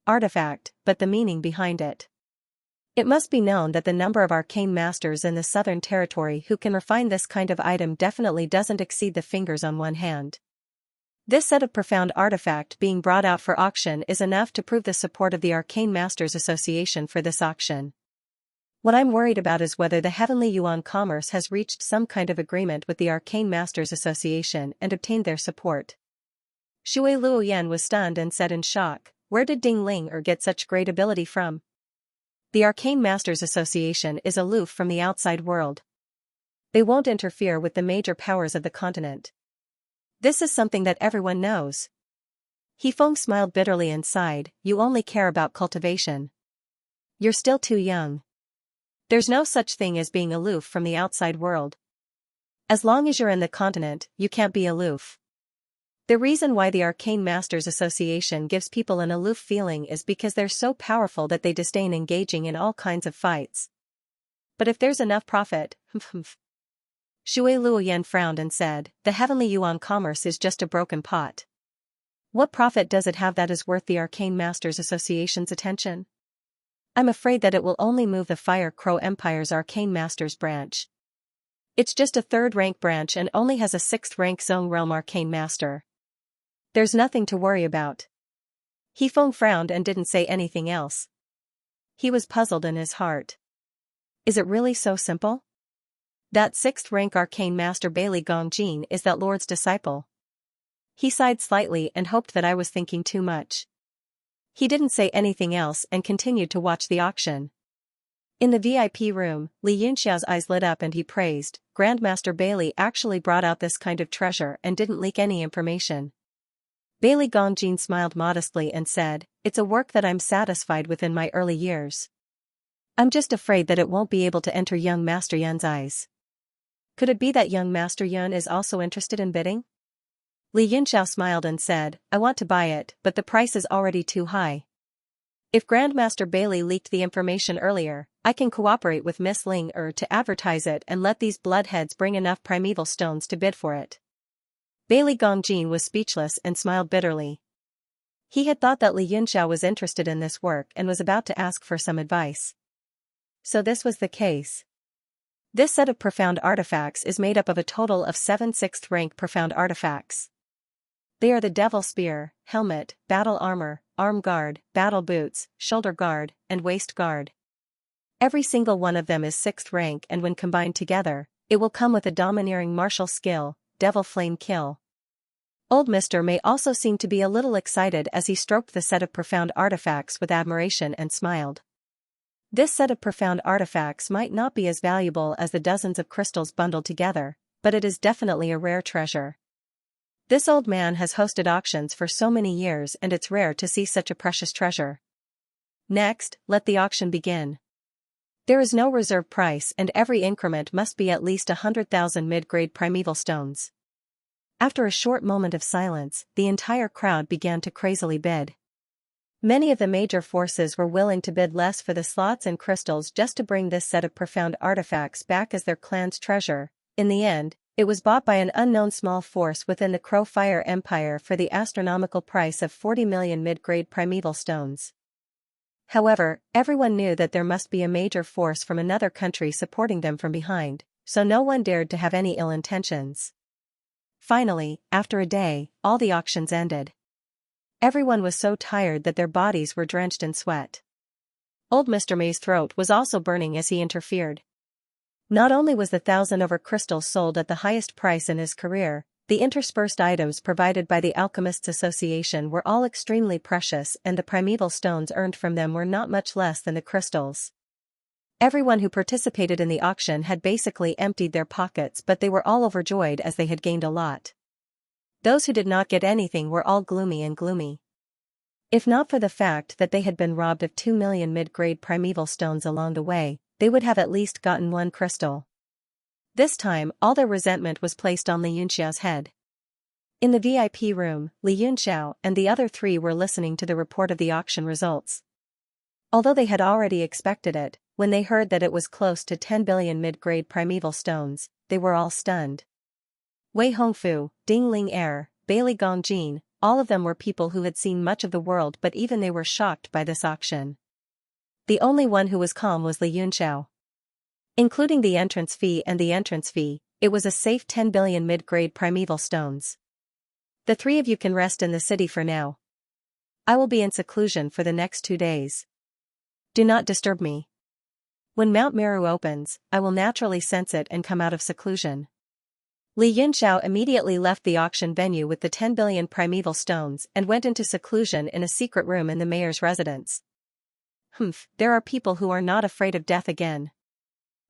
artifact, but the meaning behind it. It must be known that the number of arcane masters in the southern territory who can refine this kind of item definitely doesn't exceed the fingers on one hand. This set of profound artifact being brought out for auction is enough to prove the support of the Arcane Masters Association for this auction. What I'm worried about is whether the Heavenly Yuan Commerce has reached some kind of agreement with the Arcane Masters Association and obtained their support. Shui Luoyan was stunned and said in shock, where did Ding Ling get such great ability from? The Arcane Masters Association is aloof from the outside world. They won't interfere with the major powers of the continent. This is something that everyone knows. He Feng smiled bitterly and sighed, you only care about cultivation. You're still too young. There's no such thing as being aloof from the outside world. As long as you're in the continent, you can't be aloof. The reason why the Arcane Masters Association gives people an aloof feeling is because they're so powerful that they disdain engaging in all kinds of fights. But if there's enough profit, Shui Luoyan frowned and said, the Heavenly Yuan Commerce is just a broken pot. What profit does it have that is worth the Arcane Masters Association's attention? I'm afraid that it will only move the Fire Crow Empire's Arcane Masters branch. It's just a third-rank branch and only has a sixth-rank Zone Realm Arcane Master. There's nothing to worry about. He Feng frowned and didn't say anything else. He was puzzled in his heart. Is it really so simple? That sixth-rank Arcane Master Bailey Gongjin is that Lord's disciple. He sighed slightly and hoped that I was thinking too much. He didn't say anything else and continued to watch the auction. In the VIP room, Li Yunxiao's eyes lit up and he praised, Grandmaster Bailey actually brought out this kind of treasure and didn't leak any information. Bailey Gongjin smiled modestly and said, it's a work that I'm satisfied with in my early years. I'm just afraid that it won't be able to enter young Master Yun's eyes. Could it be that young Master Yun is also interested in bidding? Li Yunxiao smiled and said, I want to buy it, but the price is already too high. If Grandmaster Bailey leaked the information earlier, I can cooperate with Miss Ling to advertise it and let these bloodheads bring enough primeval stones to bid for it. Bailey Gongjin was speechless and smiled bitterly. He had thought that Li Yunxiao was interested in this work and was about to ask for some advice. So this was the case. This set of profound artifacts is made up of a total of 7 sixth-rank profound artifacts. They are the Devil Spear, Helmet, Battle Armor, Arm Guard, Battle Boots, Shoulder Guard, and Waist Guard. Every single one of them is 6th rank and when combined together, it will come with a domineering martial skill, Devil Flame Kill. Old Mr. May also seemed to be a little excited as he stroked the set of profound artifacts with admiration and smiled. This set of profound artifacts might not be as valuable as the dozens of crystals bundled together, but it is definitely a rare treasure. This old man has hosted auctions for so many years and it's rare to see such a precious treasure. Next, let the auction begin. There is no reserve price and every increment must be at least 100,000 mid-grade primeval stones. After a short moment of silence, the entire crowd began to crazily bid. Many of the major forces were willing to bid less for the slots and crystals just to bring this set of profound artifacts back as their clan's treasure. In the end, it was bought by an unknown small force within the Crow Fire Empire for the astronomical price of 40 million mid-grade primeval stones. However, everyone knew that there must be a major force from another country supporting them from behind, so no one dared to have any ill intentions. Finally, after a day, all the auctions ended. Everyone was so tired that their bodies were drenched in sweat. Old Mr. May's throat was also burning as he interfered. Not only was the 1,000 over crystals sold at the highest price in his career, the interspersed items provided by the Alchemists Association were all extremely precious and the primeval stones earned from them were not much less than the crystals. Everyone who participated in the auction had basically emptied their pockets but they were all overjoyed as they had gained a lot. Those who did not get anything were all gloomy. If not for the fact that they had been robbed of 2 million mid-grade primeval stones along the way, they would have at least gotten one crystal. This time, all their resentment was placed on Li Yunxiao's head. In the VIP room, Li Yunxiao and the other three were listening to the report of the auction results. Although they had already expected it, when they heard that it was close to 10 billion mid-grade primeval stones, they were all stunned. Wei Hongfu, Ding Ling Er, Bailey Gongjin, all of them were people who had seen much of the world, but even they were shocked by this auction. The only one who was calm was Li Yunxiao. Including the entrance fee, it was a safe 10 billion mid-grade primeval stones. The three of you can rest in the city for now. I will be in seclusion for the next 2 days. Do not disturb me. When Mount Meru opens, I will naturally sense it and come out of seclusion. Li Yunxiao immediately left the auction venue with the 10 billion primeval stones and went into seclusion in a secret room in the mayor's residence. There are people who are not afraid of death again.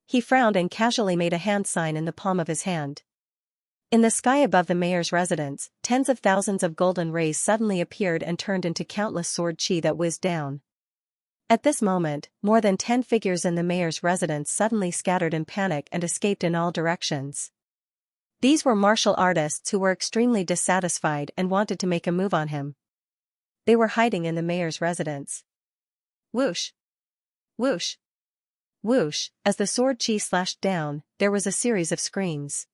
He frowned and casually made a hand sign in the palm of his hand. In the sky above the mayor's residence, tens of thousands of golden rays suddenly appeared and turned into countless sword chi that whizzed down. At this moment, more than 10 figures in the mayor's residence suddenly scattered in panic and escaped in all directions. These were martial artists who were extremely dissatisfied and wanted to make a move on him. They were hiding in the mayor's residence. Whoosh! Whoosh! Whoosh! As the sword chi slashed down, there was a series of screams.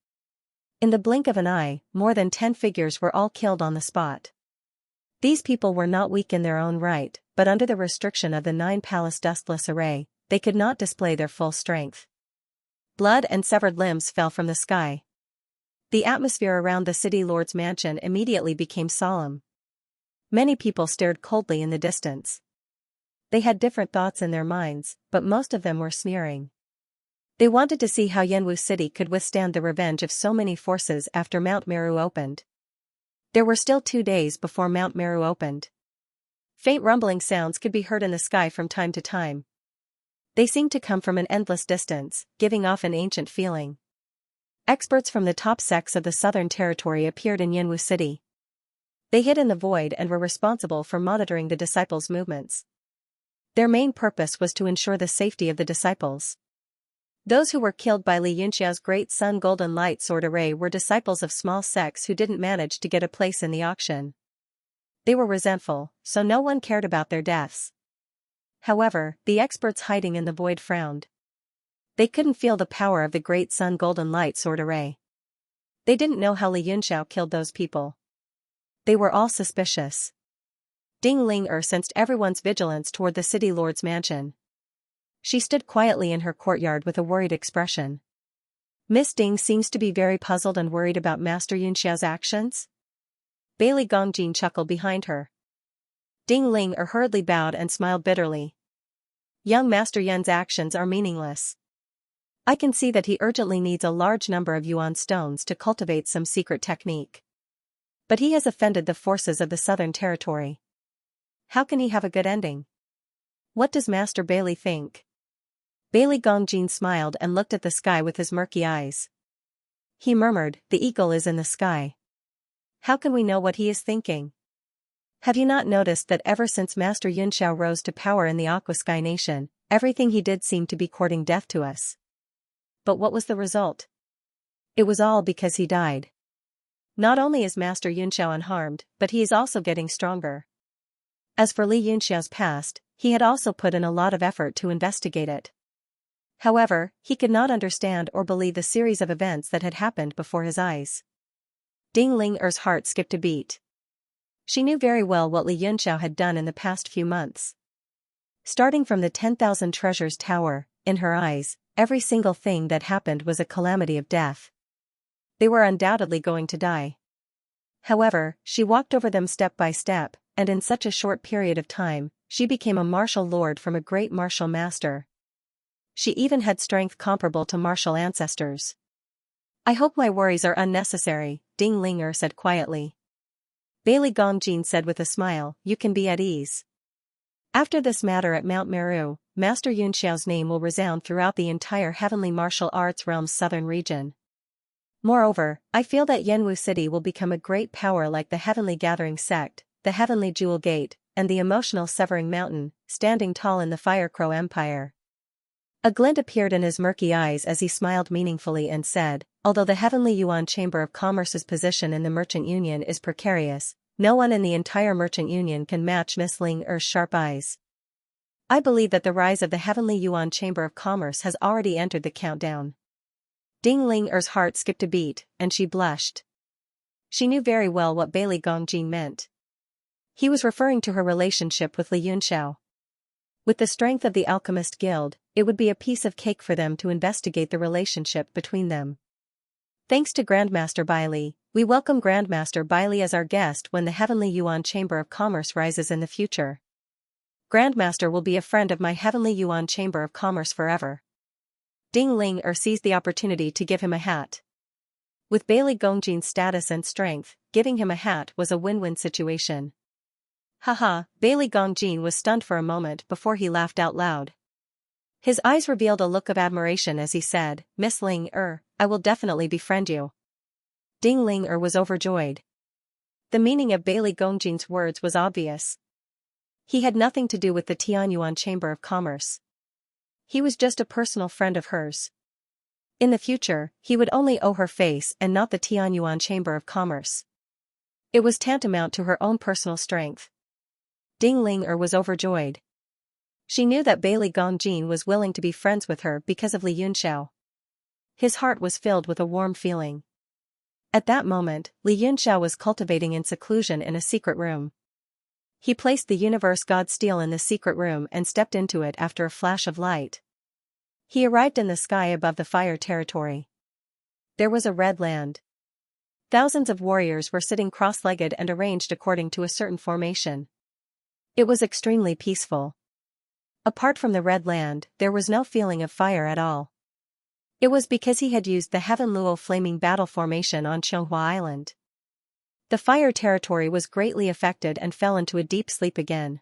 In the blink of an eye, more than 10 figures were all killed on the spot. These people were not weak in their own right, but under the restriction of the 9 palace dustless array, they could not display their full strength. Blood and severed limbs fell from the sky. The atmosphere around the city lord's mansion immediately became solemn. Many people stared coldly in the distance. They had different thoughts in their minds, but most of them were sneering. They wanted to see how Yanwu City could withstand the revenge of so many forces after Mount Meru opened. There were still 2 days before Mount Meru opened. Faint rumbling sounds could be heard in the sky from time to time. They seemed to come from an endless distance, giving off an ancient feeling. Experts from the top sects of the Southern Territory appeared in Yanwu City. They hid in the void and were responsible for monitoring the disciples' movements. Their main purpose was to ensure the safety of the disciples. Those who were killed by Li Yunxiao's Great Sun Golden Light Sword Array were disciples of small sects who didn't manage to get a place in the auction. They were resentful, so no one cared about their deaths. However, the experts hiding in the void frowned. They couldn't feel the power of the Great Sun Golden Light Sword Array. They didn't know how Li Yunxiao killed those people. They were all suspicious. Ding Ling sensed everyone's vigilance toward the city lord's mansion. She stood quietly in her courtyard with a worried expression. Miss Ding seems to be very puzzled and worried about Master Yunxiao's actions. Bailey Gongjin chuckled behind her. Ding Ling hurriedly bowed and smiled bitterly. Young Master Yun's actions are meaningless. I can see that he urgently needs a large number of yuan stones to cultivate some secret technique. But he has offended the forces of the Southern Territory. How can he have a good ending? What does Master Bailey think? Bailey Gongjin smiled and looked at the sky with his murky eyes. He murmured, "The eagle is in the sky. How can we know what he is thinking? Have you not noticed that ever since Master Yunxiao rose to power in the Aqua Sky Nation, everything he did seemed to be courting death to us? But what was the result? It was all because he died. Not only is Master Yunxiao unharmed, but he is also getting stronger." As for Li Yunxiao's past, he had also put in a lot of effort to investigate it. However, he could not understand or believe the series of events that had happened before his eyes. Ding Ling heart skipped a beat. She knew very well what Li Yunxiao had done in the past few months. Starting from the 10,000 Treasures Tower, in her eyes, every single thing that happened was a calamity of death. They were undoubtedly going to die. However, she walked over them step by step, and in such a short period of time, she became a martial lord from a great martial master. She even had strength comparable to martial ancestors. "I hope my worries are unnecessary," Ding Ling said quietly. Bailey Gongjin said with a smile, "You can be at ease. After this matter at Mount Meru, Master Yunxiao's name will resound throughout the entire heavenly martial arts realm's southern region. Moreover, I feel that Yanwu City will become a great power like the Heavenly Gathering Sect, the Heavenly Jewel Gate, and the Emotional Severing Mountain, standing tall in the Fire Crow Empire." A glint appeared in his murky eyes as he smiled meaningfully and said, although the Heavenly Yuan Chamber of Commerce's position in the Merchant Union is precarious, no one in the entire Merchant Union can match Miss Ling Er's sharp eyes. I believe that the rise of the Heavenly Yuan Chamber of Commerce has already entered the countdown. Ding Ling Er's heart skipped a beat, and she blushed. She knew very well what Bailey Gongjin meant. He was referring to her relationship with Li Yunxiao. With the strength of the Alchemist Guild, it would be a piece of cake for them to investigate the relationship between them. Thanks to Grandmaster Bailey, we welcome Grandmaster Bailey as our guest when the Heavenly Yuan Chamber of Commerce rises in the future. Grandmaster will be a friend of my Heavenly Yuan Chamber of Commerce forever. Ding Ling seized the opportunity to give him a hat. With Bailey Gongjin's status and strength, giving him a hat was a win-win situation. Haha, Bailey Gongjin was stunned for a moment before he laughed out loud. His eyes revealed a look of admiration as he said, Miss Ling I will definitely befriend you. Ding Ling was overjoyed. The meaning of Bailey Gongjin's words was obvious. He had nothing to do with the Tianyuan Chamber of Commerce. He was just a personal friend of hers. In the future, he would only owe her face and not the Tianyuan Chamber of Commerce. It was tantamount to her own personal strength. Ding Ling was overjoyed. She knew that Bailey Gongjin was willing to be friends with her because of Li Yunxiao. His heart was filled with a warm feeling. At that moment, Li Yunxiao was cultivating in seclusion in a secret room. He placed the Universe God Steel in the secret room and stepped into it after a flash of light. He arrived in the sky above the fire territory. There was a red land. Thousands of warriors were sitting cross-legged and arranged according to a certain formation. It was extremely peaceful. Apart from the red land, there was no feeling of fire at all. It was because he had used the Heaven Luo Flaming Battle Formation on Xianxia Island. The fire territory was greatly affected and fell into a deep sleep again.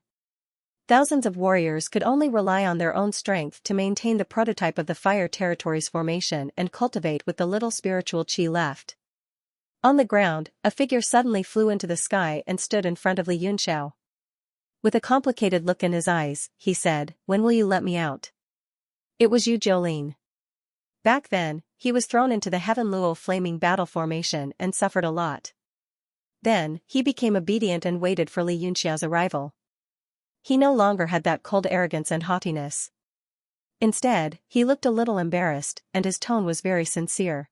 Thousands of warriors could only rely on their own strength to maintain the prototype of the fire territory's formation and cultivate with the little spiritual qi left. On the ground, a figure suddenly flew into the sky and stood in front of Li Yunxiao. With a complicated look in his eyes, he said, "When will you let me out?" It was Yu Jiolin. Back then, he was thrown into the Heaven Luo Flaming Battle Formation and suffered a lot. Then, he became obedient and waited for Li Yunxiao's arrival. He no longer had that cold arrogance and haughtiness. Instead, he looked a little embarrassed, and his tone was very sincere.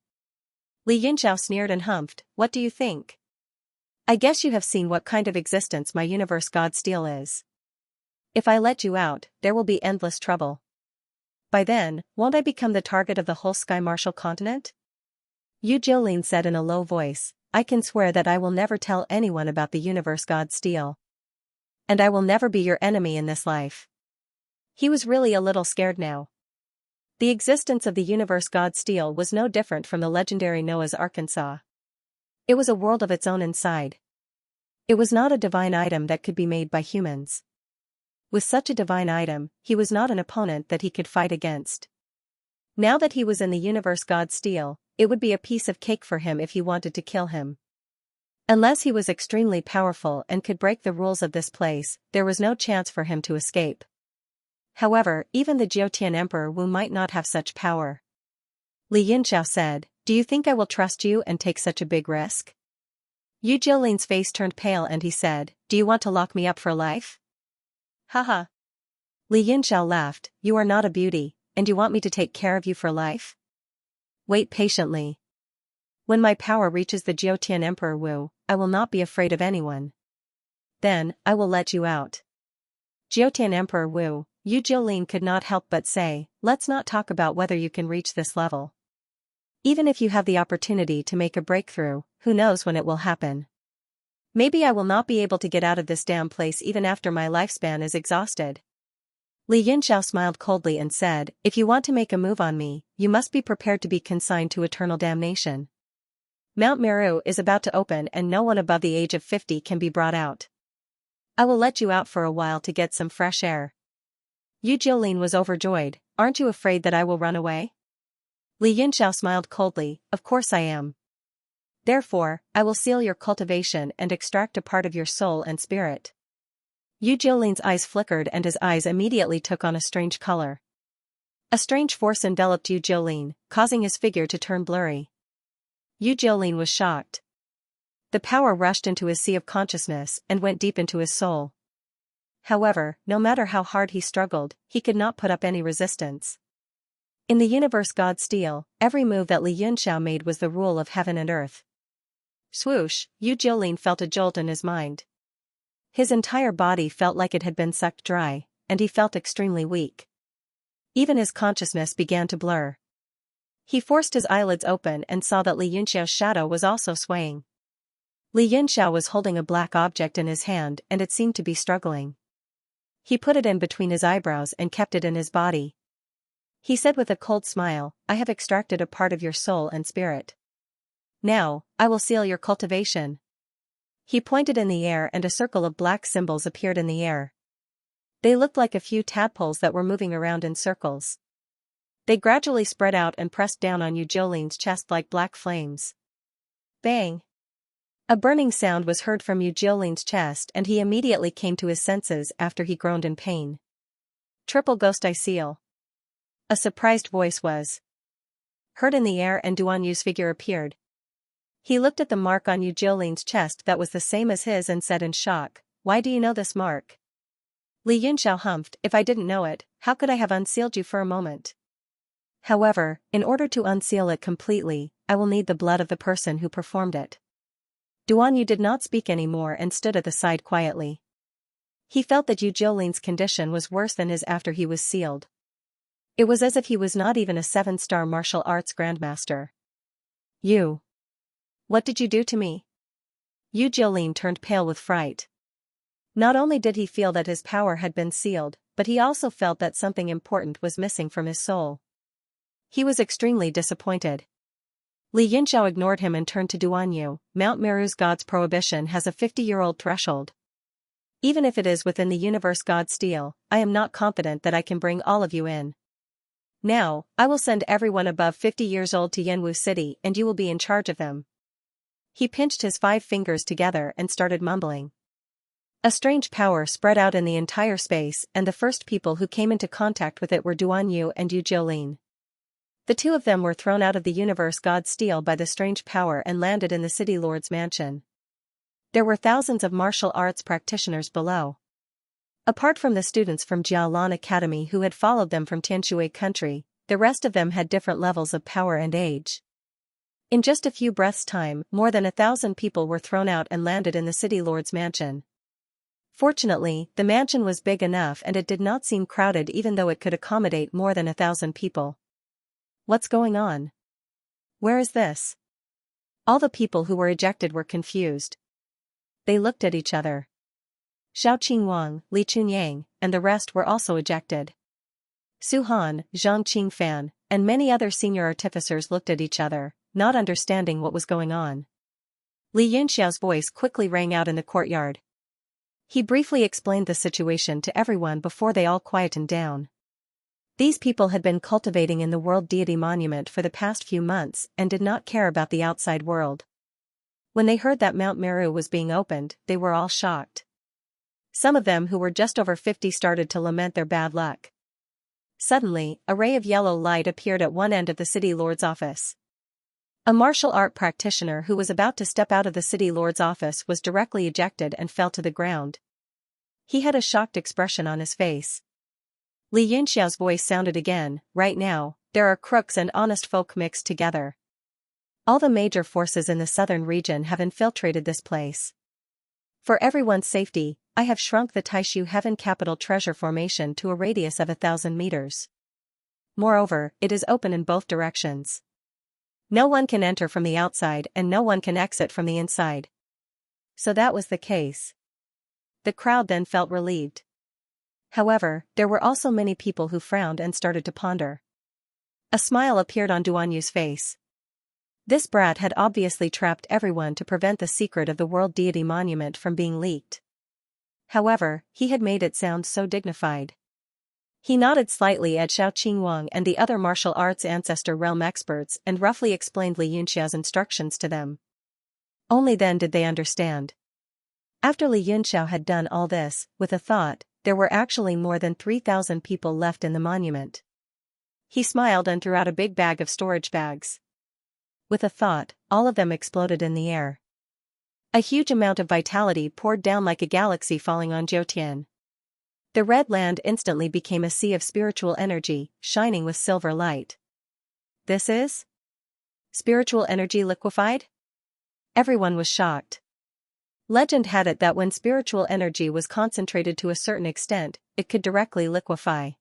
Li Yunxiao sneered and humphed, "What do you think? I guess you have seen what kind of existence my Universe God Steel is. If I let you out, there will be endless trouble. By then, won't I become the target of the whole Sky Martial continent?" Yu Jiolin said in a low voice, "I can swear that I will never tell anyone about the Universe God Steel. And I will never be your enemy in this life." He was really a little scared now. The existence of the Universe God Steel was no different from the legendary Noah's Arkansas. It was a world of its own inside. It was not a divine item that could be made by humans. With such a divine item, he was not an opponent that he could fight against. Now that he was in the Universe God Steel, it would be a piece of cake for him if he wanted to kill him. Unless he was extremely powerful and could break the rules of this place, there was no chance for him to escape. However, even the Jiutian Emperor Wu might not have such power. Li Yunxiao said, "Do you think I will trust you and take such a big risk?" Yu Jiolin's face turned pale and he said, "Do you want to lock me up for life?" Haha. Li Yunxiao laughed, "You are not a beauty, and you want me to take care of you for life? Wait patiently. When my power reaches the Jiutian Emperor Wu, I will not be afraid of anyone. Then, I will let you out." Jiutian Emperor Wu, Yu Jiolin could not help but say, "Let's not talk about whether you can reach this level. Even if you have the opportunity to make a breakthrough, who knows when it will happen. Maybe I will not be able to get out of this damn place even after my lifespan is exhausted." Li Yunxiao smiled coldly and said, "If you want to make a move on me, you must be prepared to be consigned to eternal damnation. Mount Meru is about to open and no one above the age of 50 can be brought out. I will let you out for a while to get some fresh air." Yu Jiolin was overjoyed, "Aren't you afraid that I will run away?" Li Yunxiao smiled coldly, "Of course I am. Therefore, I will seal your cultivation and extract a part of your soul and spirit." Yu Jiolin's eyes flickered and his eyes immediately took on a strange color. A strange force enveloped Yu Jiolin, causing his figure to turn blurry. Yu Jiolin was shocked. The power rushed into his sea of consciousness and went deep into his soul. However, no matter how hard he struggled, he could not put up any resistance. In the universe God Steel, every move that Li Yunxiao made was the rule of heaven and earth. Swoosh, Yu Jiolin felt a jolt in his mind. His entire body felt like it had been sucked dry, and he felt extremely weak. Even his consciousness began to blur. He forced his eyelids open and saw that Li Yunxiao's shadow was also swaying. Li Yunxiao was holding a black object in his hand and it seemed to be struggling. He put it in between his eyebrows and kept it in his body. He said with a cold smile, "I have extracted a part of your soul and spirit. Now, I will seal your cultivation." He pointed in the air and a circle of black symbols appeared in the air. They looked like a few tadpoles that were moving around in circles. They gradually spread out and pressed down on Yu Jiolin's chest like black flames. Bang! A burning sound was heard from Yu Jiolin's chest and he immediately came to his senses after he groaned in pain. Triple Ghost Eye Seal. A surprised voice was heard in the air and Duan Yu's figure appeared. He looked at the mark on Yu Jiolin's chest that was the same as his and said in shock, "Why do you know this mark?" Li Yunxiao humphed, "If I didn't know it, how could I have unsealed you for a moment? However, in order to unseal it completely, I will need the blood of the person who performed it." Duan Yu did not speak anymore and stood at the side quietly. He felt that Yu Jiolin's condition was worse than his after he was sealed. It was as if he was not even a 7-star martial arts grandmaster. "You. What did you do to me?" Yu Jiolin turned pale with fright. Not only did he feel that his power had been sealed, but he also felt that something important was missing from his soul. He was extremely disappointed. Li Yunxiao ignored him and turned to Duan Yu. "Mount Meru's God's prohibition has a 50-year-old threshold. Even if it is within the universe God Steel, I am not confident that I can bring all of you in. Now, I will send everyone above 50 years old to Yanwu City and you will be in charge of them." He pinched his 5 fingers together and started mumbling. A strange power spread out in the entire space and the first people who came into contact with it were Duan Yu and Yu Jiolin. The two of them were thrown out of the universe God Steel by the strange power and landed in the city lord's mansion. There were thousands of martial arts practitioners below. Apart from the students from Jialan Academy who had followed them from Tianshui country, the rest of them had different levels of power and age. In just a few breaths' time, more than 1,000 people were thrown out and landed in the city lord's mansion. Fortunately, the mansion was big enough and it did not seem crowded even though it could accommodate more than 1,000 people. What's going on? Where is this? All the people who were ejected were confused. They looked at each other. Xiao Qingwang, Li Chunyang, and the rest were also ejected. Su Han, Zhang Qingfan, and many other senior artificers looked at each other, not understanding what was going on. Li Yunxiao's voice quickly rang out in the courtyard. He briefly explained the situation to everyone before they all quietened down. These people had been cultivating in the World Deity Monument for the past few months and did not care about the outside world. When they heard that Mount Meru was being opened, they were all shocked. Some of them who were just over 50 started to lament their bad luck. Suddenly, a ray of yellow light appeared at one end of the city lord's office. A martial art practitioner who was about to step out of the city lord's office was directly ejected and fell to the ground. He had a shocked expression on his face. Li Yunxiao's voice sounded again, "Right now, there are crooks and honest folk mixed together. All the major forces in the southern region have infiltrated this place. For everyone's safety, I have shrunk the Taishu Heaven Capital Treasure Formation to a radius of 1,000 meters. Moreover, it is open in both directions. No one can enter from the outside and no one can exit from the inside." So that was the case. The crowd then felt relieved. However, there were also many people who frowned and started to ponder. A smile appeared on Duan Yu's face. This brat had obviously trapped everyone to prevent the secret of the World Deity Monument from being leaked. However, he had made it sound so dignified. He nodded slightly at Xiao Qingwang and the other martial arts ancestor realm experts and roughly explained Li Yunxiao's instructions to them. Only then did they understand. After Li Yunxiao had done all this, with a thought, there were actually more than 3,000 people left in the monument. He smiled and threw out a big bag of storage bags. With a thought, all of them exploded in the air. A huge amount of vitality poured down like a galaxy falling on Jiutian. The red land instantly became a sea of spiritual energy, shining with silver light. This is? Spiritual energy liquefied? Everyone was shocked. Legend had it that when spiritual energy was concentrated to a certain extent, it could directly liquefy.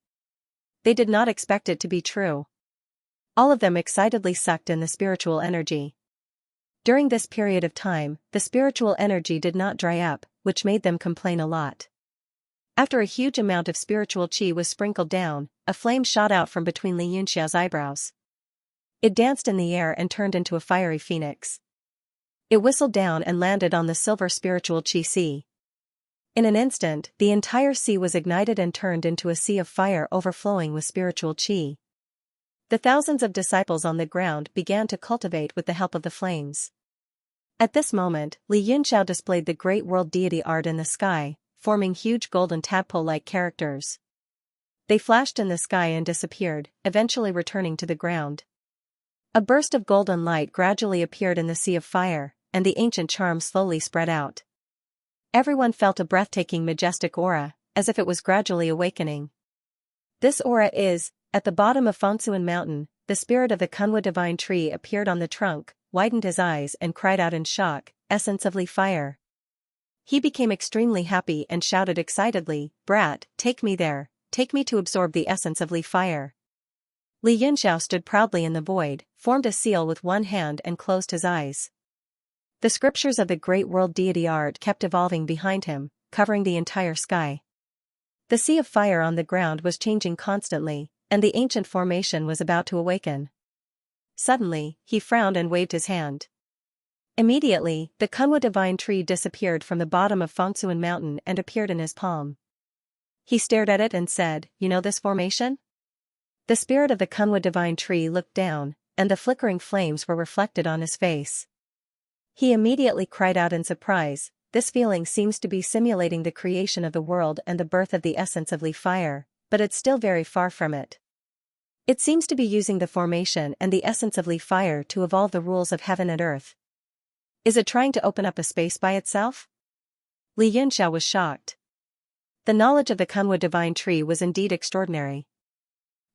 They did not expect it to be true. All of them excitedly sucked in the spiritual energy. During this period of time, the spiritual energy did not dry up, which made them complain a lot. After a huge amount of spiritual qi was sprinkled down, a flame shot out from between Xianxia's eyebrows. It danced in the air and turned into a fiery phoenix. It whistled down and landed on the silver spiritual qi sea. In an instant, the entire sea was ignited and turned into a sea of fire overflowing with spiritual qi. The thousands of disciples on the ground began to cultivate with the help of the flames. At this moment, Xianxia displayed the great world deity art in the sky, forming huge golden tadpole-like characters. They flashed in the sky and disappeared, eventually returning to the ground. A burst of golden light gradually appeared in the sea of fire, and the ancient charm slowly spread out. Everyone felt a breathtaking majestic aura, as if it was gradually awakening. This aura is, at the bottom of Fangsuan Mountain, the spirit of the Kunwa divine tree appeared on the trunk, widened his eyes and cried out in shock, "Essence of Li fire." He became extremely happy and shouted excitedly, "Brat, take me there, take me to absorb the essence of Li fire." Li Yunxiao stood proudly in the void, formed a seal with one hand and closed his eyes. The scriptures of the great world deity art kept evolving behind him, covering the entire sky. The sea of fire on the ground was changing constantly, and the ancient formation was about to awaken. Suddenly, he frowned and waved his hand. Immediately, the Kunwa divine tree disappeared from the bottom of Fangsuan Mountain and appeared in his palm. He stared at it and said, "You know this formation?" The spirit of the Kunwa divine tree looked down, and the flickering flames were reflected on his face. He immediately cried out in surprise, "This feeling seems to be simulating the creation of the world and the birth of the essence of Li fire, but it's still very far from it. It seems to be using the formation and the essence of Li fire to evolve the rules of heaven and earth. Is it trying to open up a space by itself?" Li Yunxiao was shocked. The knowledge of the Kunwa divine tree was indeed extraordinary.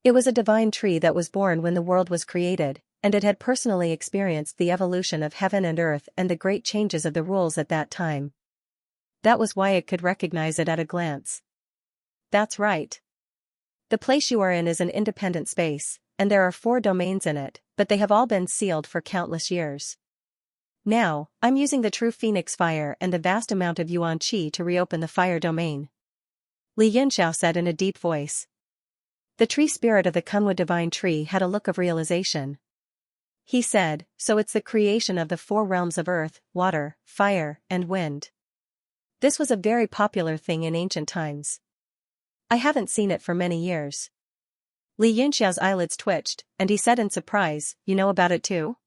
It was a divine tree that was born when the world was created, and it had personally experienced the evolution of heaven and earth and the great changes of the rules at that time. That was why it could recognize it at a glance. That's right. The place you are in is an independent space, and there are 4 domains in it, but they have all been sealed for countless years. Now, I'm using the true phoenix fire and the vast amount of yuan qi to reopen the fire domain. Li Yunxiao said in a deep voice. The tree spirit of the Kunwa divine tree had a look of realization. He said, "So it's the creation of the 4 realms of earth, water, fire, and wind." This was a very popular thing in ancient times. I haven't seen it for many years. Li Yunxiao's eyelids twitched, and he said in surprise, "You know about it too?"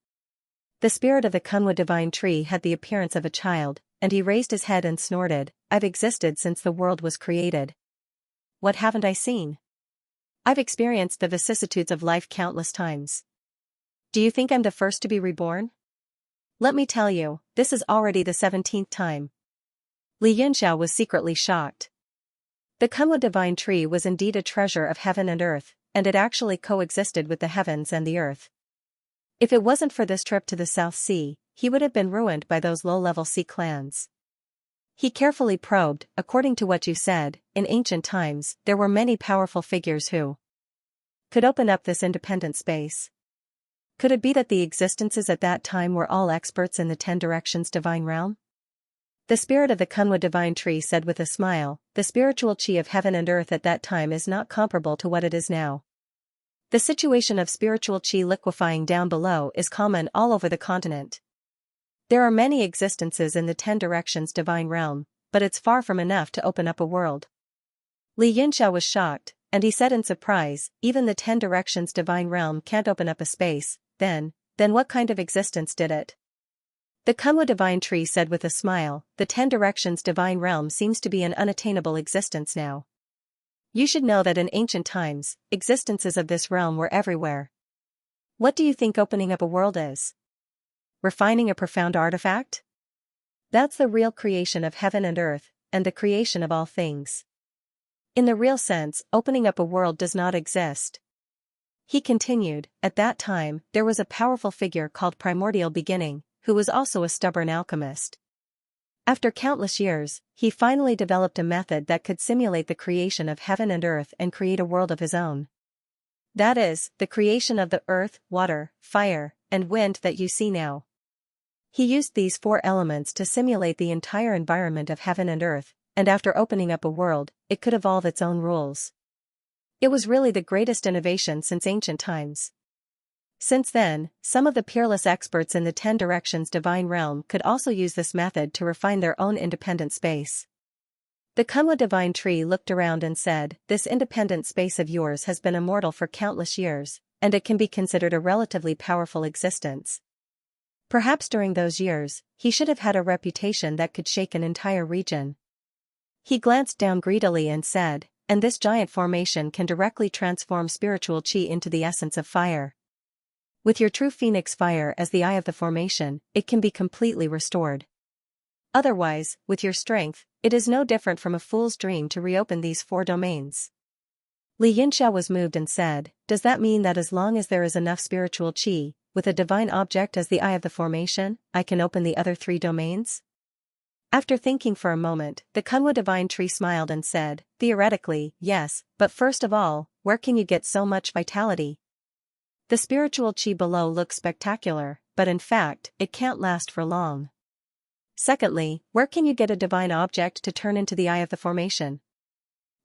The spirit of the Kunwa divine tree had the appearance of a child, and he raised his head and snorted, "I've existed since the world was created. What haven't I seen? I've experienced the vicissitudes of life countless times. Do you think I'm the first to be reborn? Let me tell you, this is already the 17th time." Li Yunxiao was secretly shocked. The Kunwa divine tree was indeed a treasure of heaven and earth, and it actually coexisted with the heavens and the earth. If it wasn't for this trip to the South Sea, he would have been ruined by those low-level sea clans. He carefully probed, "According to what you said, in ancient times, there were many powerful figures who could open up this independent space. Could it be that the existences at that time were all experts in the 10 directions divine realm?" The spirit of the Kunwa divine tree said with a smile, "The spiritual qi of heaven and earth at that time is not comparable to what it is now. The situation of spiritual qi liquefying down below is common all over the continent. There are many existences in the 10 directions divine realm, but it's far from enough to open up a world." Li Yunxiao was shocked, and he said in surprise, "Even the 10 directions divine realm can't open up a space, then what kind of existence did it?" The Kunwa divine tree said with a smile, "The 10 directions divine realm seems to be an unattainable existence now. You should know that in ancient times, existences of this realm were everywhere. What do you think opening up a world is? Refining a profound artifact? That's the real creation of heaven and earth, and the creation of all things. In the real sense, opening up a world does not exist. He continued, at that time, there was a powerful figure called Primordial Beginning, who was also a stubborn alchemist. After countless years, he finally developed a method that could simulate the creation of heaven and earth and create a world of his own. That is, the creation of the earth, water, fire, and wind that you see now. He used these 4 elements to simulate the entire environment of heaven and earth, and after opening up a world, it could evolve its own rules. It was really the greatest innovation since ancient times. Since then, some of the peerless experts in the 10 directions divine realm could also use this method to refine their own independent space. The Kunwa divine tree looked around and said, "This independent space of yours has been immortal for countless years, and it can be considered a relatively powerful existence. Perhaps during those years, he should have had a reputation that could shake an entire region." He glanced down greedily and said, "And this giant formation can directly transform spiritual chi into the essence of fire. With your true phoenix fire as the eye of the formation, it can be completely restored. Otherwise, with your strength, it is no different from a fool's dream to reopen these 4 domains." Xianxia was moved and said, "Does that mean that as long as there is enough spiritual chi, with a divine object as the eye of the formation, I can open the other 3 domains?" After thinking for a moment, the Kunwa divine tree smiled and said, "Theoretically, yes, but first of all, where can you get so much vitality? The spiritual chi below looks spectacular, but in fact, it can't last for long. Secondly, where can you get a divine object to turn into the eye of the formation?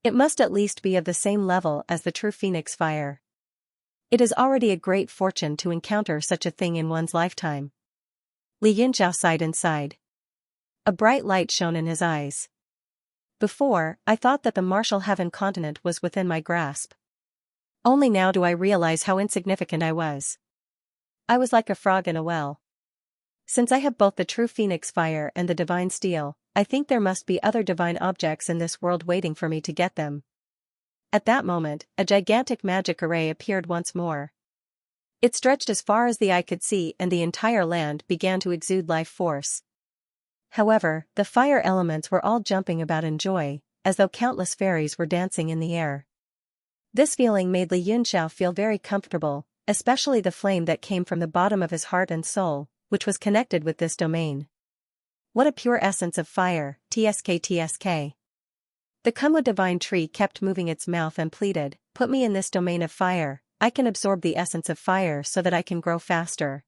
It must at least be of the same level as the true phoenix fire. It is already a great fortune to encounter such a thing in one's lifetime." Li Yinzhao sighed and sighed. A bright light shone in his eyes. "Before, I thought that the martial heaven continent was within my grasp. Only now do I realize how insignificant I was. I was like a frog in a well. Since I have both the true phoenix fire and the divine steel, I think there must be other divine objects in this world waiting for me to get them." At that moment, a gigantic magic array appeared once more. It stretched as far as the eye could see and the entire land began to exude life force. However, the fire elements were all jumping about in joy, as though countless fairies were dancing in the air. This feeling made Li Yunxiao feel very comfortable, especially the flame that came from the bottom of his heart and soul, which was connected with this domain. What a pure essence of fire, tsk tsk. The Kunwa divine tree kept moving its mouth and pleaded, "Put me in this domain of fire, I can absorb the essence of fire so that I can grow faster.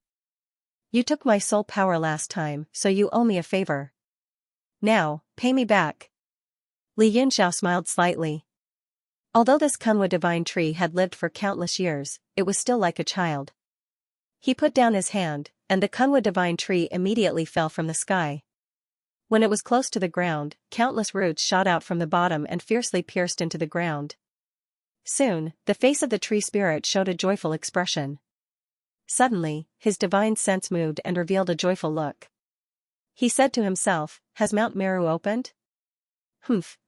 You took my soul power last time, so you owe me a favor. Now, pay me back." Li Yunxiao smiled slightly. Although this Kunwa divine tree had lived for countless years, it was still like a child. He put down his hand, and the Kunwa divine tree immediately fell from the sky. When it was close to the ground, countless roots shot out from the bottom and fiercely pierced into the ground. Soon, the face of the tree spirit showed a joyful expression. Suddenly, his divine sense moved and revealed a joyful look. He said to himself, "Has Mount Meru opened?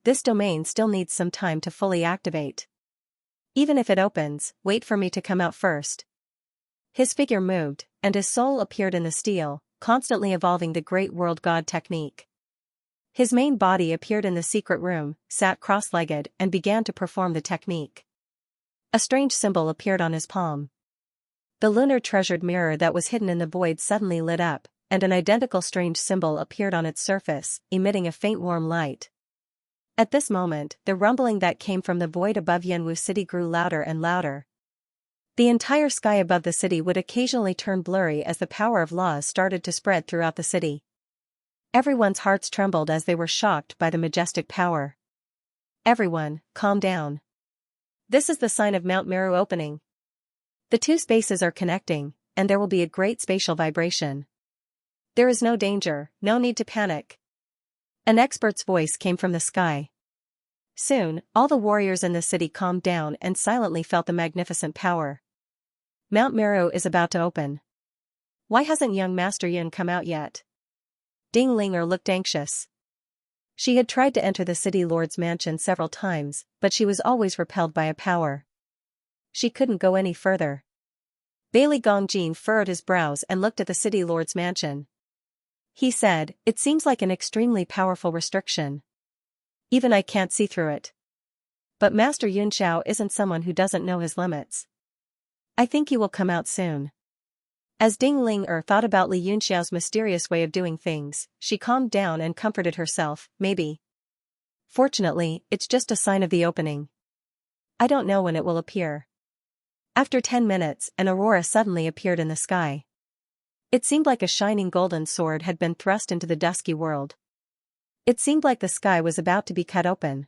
This domain still needs some time to fully activate. Even if it opens, wait for me to come out first." His figure moved, and his soul appeared in the steel, constantly evolving the great world god technique. His main body appeared in the secret room, sat cross-legged and began to perform the technique. A strange symbol appeared on his palm. The lunar treasured mirror that was hidden in the void suddenly lit up, and an identical strange symbol appeared on its surface, emitting a faint warm light. At this moment, the rumbling that came from the void above Yanwu City grew louder and louder. The entire sky above the city would occasionally turn blurry as the power of laws started to spread throughout the city. Everyone's hearts trembled as they were shocked by the majestic power. "Everyone, calm down. This is the sign of Mount Meru opening. The 2 spaces are connecting, and there will be a great spatial vibration. There is no danger, no need to panic." An expert's voice came from the sky. Soon, all the warriors in the city calmed down and silently felt the magnificent power. Mount Meru is about to open. Why hasn't young Master Yin come out yet? Ding Linger looked anxious. She had tried to enter the city lord's mansion several times, but she was always repelled by a power. She couldn't go any further. Bailey Gongjin furrowed his brows and looked at the city lord's mansion. He said, "It seems like an extremely powerful restriction. Even I can't see through it. But Master Yunxiao isn't someone who doesn't know his limits. I think he will come out soon." As Ding Ling thought about Li Yunxiao's mysterious way of doing things, she calmed down and comforted herself, maybe. Fortunately, it's just a sign of the opening. I don't know when it will appear. After 10 minutes, an aurora suddenly appeared in the sky. It seemed like a shining golden sword had been thrust into the dusky world. It seemed like the sky was about to be cut open.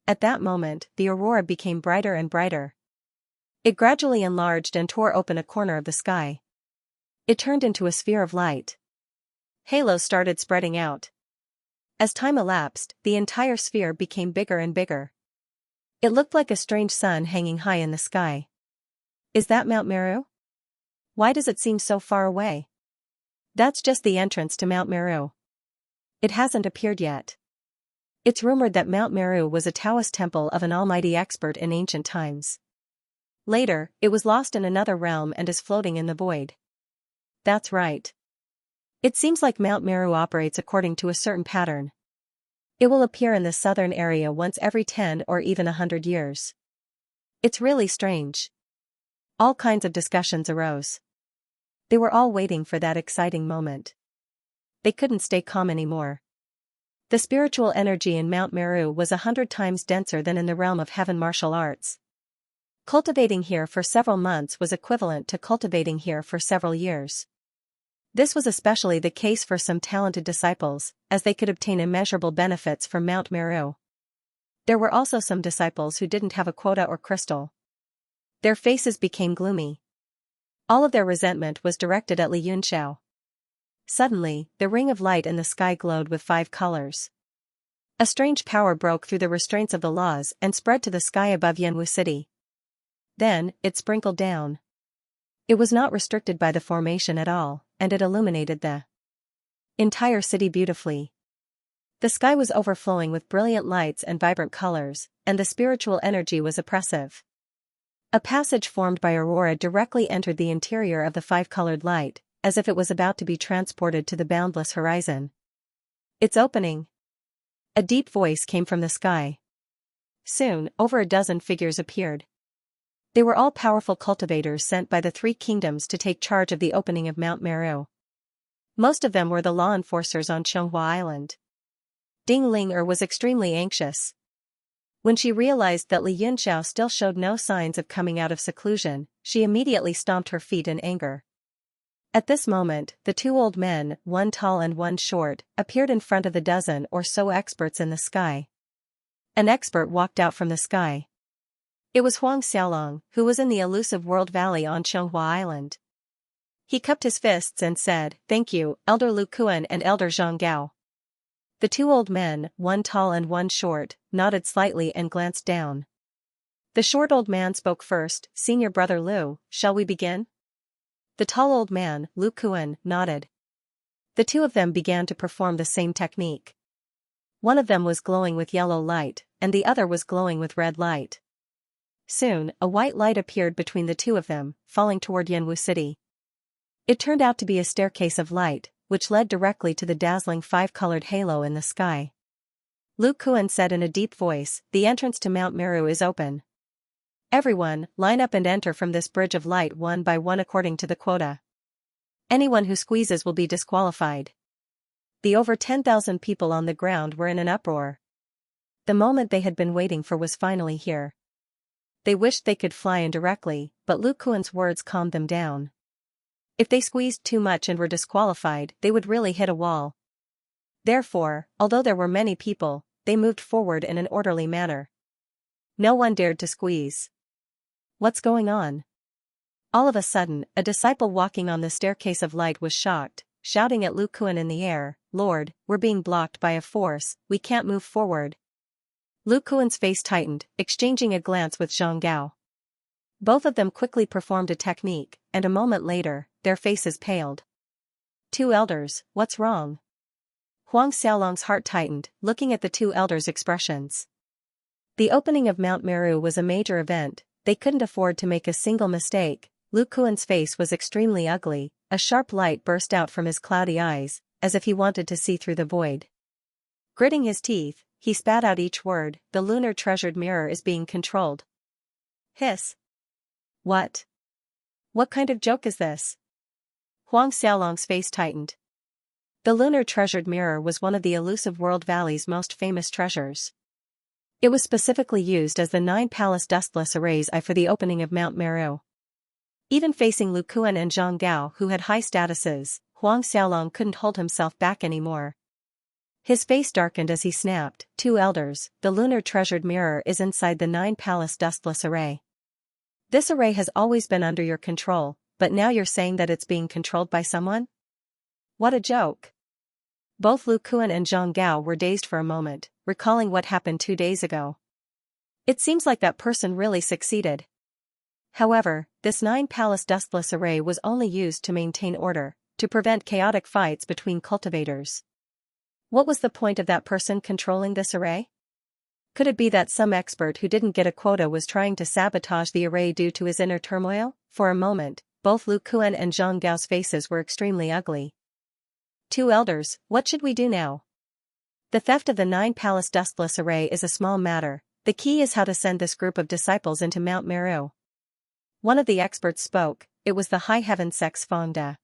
At that moment, the aurora became brighter and brighter. It gradually enlarged and tore open a corner of the sky. It turned into a sphere of light. Halos started spreading out. As time elapsed, the entire sphere became bigger and bigger. It looked like a strange sun hanging high in the sky. Is that Mount Meru? Why does it seem so far away? That's just the entrance to Mount Meru. It hasn't appeared yet. It's rumored that Mount Meru was a Taoist temple of an almighty expert in ancient times. Later, it was lost in another realm and is floating in the void. That's right. It seems like Mount Meru operates according to a certain pattern. It will appear in the southern area once every 10 or even 100 years. It's really strange. All kinds of discussions arose. They were all waiting for that exciting moment. They couldn't stay calm anymore. The spiritual energy in Mount Meru was 100 times denser than in the realm of heaven martial arts. Cultivating here for several months was equivalent to cultivating here for several years. This was especially the case for some talented disciples, as they could obtain immeasurable benefits from Mount Meru. There were also some disciples who didn't have a quota or crystal. Their faces became gloomy. All of their resentment was directed at Li Yunxiao. Suddenly, the ring of light in the sky glowed with 5 colors. A strange power broke through the restraints of the laws and spread to the sky above Yanwu City. Then, it sprinkled down. It was not restricted by the formation at all, and it illuminated the entire city beautifully. The sky was overflowing with brilliant lights and vibrant colors, and the spiritual energy was oppressive. A passage formed by aurora directly entered the interior of the 5-colored light, as if it was about to be transported to the boundless horizon. It's opening. A deep voice came from the sky. Soon, over a dozen figures appeared. They were all powerful cultivators sent by the 3 kingdoms to take charge of the opening of Mount Meru. Most of them were the law enforcers on Xianxia Island. Ding Ling was extremely anxious. When she realized that Li Yunxiao still showed no signs of coming out of seclusion, she immediately stomped her feet in anger. At this moment, the 2 old men, one tall and one short, appeared in front of the dozen or so experts in the sky. An expert walked out from the sky. It was Huang Xiaolong, who was in the elusive World Valley on Xianxia Island. He cupped his fists and said, "Thank you, Elder Lu Kuan and Elder Zhang Gao." The 2 old men, one tall and one short, nodded slightly and glanced down. The short old man spoke first, "Senior brother Lu, shall we begin?" The tall old man, Lu Kuan, nodded. The 2 of them began to perform the same technique. One of them was glowing with yellow light, and the other was glowing with red light. Soon, a white light appeared between the 2 of them, falling toward Yanwu City. It turned out to be a staircase of light, which led directly to the dazzling 5-colored halo in the sky. Lu Kuan said in a deep voice, "The entrance to Mount Meru is open. Everyone, line up and enter from this bridge of light one by one according to the quota. Anyone who squeezes will be disqualified." The over 10,000 people on the ground were in an uproar. The moment they had been waiting for was finally here. They wished they could fly in directly, but Lu Kuan's words calmed them down. If they squeezed too much and were disqualified, they would really hit a wall. Therefore, although there were many people, they moved forward in an orderly manner. No one dared to squeeze. What's going on? All of a sudden, a disciple walking on the staircase of light was shocked, shouting at Lu Kuan in the air, "Lord, we're being blocked by a force, we can't move forward." Lu Kuan's face tightened, exchanging a glance with Zhang Gao. Both of them quickly performed a technique, and a moment later, their faces paled. "2 elders, what's wrong?" Huang Xiaolong's heart tightened, looking at the two elders' expressions. The opening of Mount Meru was a major event, they couldn't afford to make a single mistake. Lu Kuan's face was extremely ugly, a sharp light burst out from his cloudy eyes, as if he wanted to see through the void. Gritting his teeth, he spat out each word, "The lunar treasured mirror is being controlled." Hiss. What? What kind of joke is this? Huang Xiaolong's face tightened. The lunar treasured mirror was one of the elusive world valley's most famous treasures. It was specifically used as the 9 palace dustless array's eye for the opening of Mount Meru. Even facing Lu Kuan and Zhang Gao, who had high statuses, Huang Xiaolong couldn't hold himself back anymore. His face darkened as he snapped, "Two elders, the lunar treasured mirror is inside the 9 palace dustless array. This array has always been under your control, but now you're saying that it's being controlled by someone? What a joke." Both Lu Kuan and Zhang Gao were dazed for a moment, recalling what happened 2 days ago. It seems like that person really succeeded. However, this 9 palace dustless array was only used to maintain order, to prevent chaotic fights between cultivators. What was the point of that person controlling this array? Could it be that some expert who didn't get a quota was trying to sabotage the array due to his inner turmoil? For a moment, both Lu Kuan and Zhang Gao's faces were extremely ugly. "Two elders, what should we do now? The theft of the 9 palace dustless array is a small matter, the key is how to send this group of disciples into Mount Meru." One of the experts spoke, it was the High Heaven Sect's Fangda.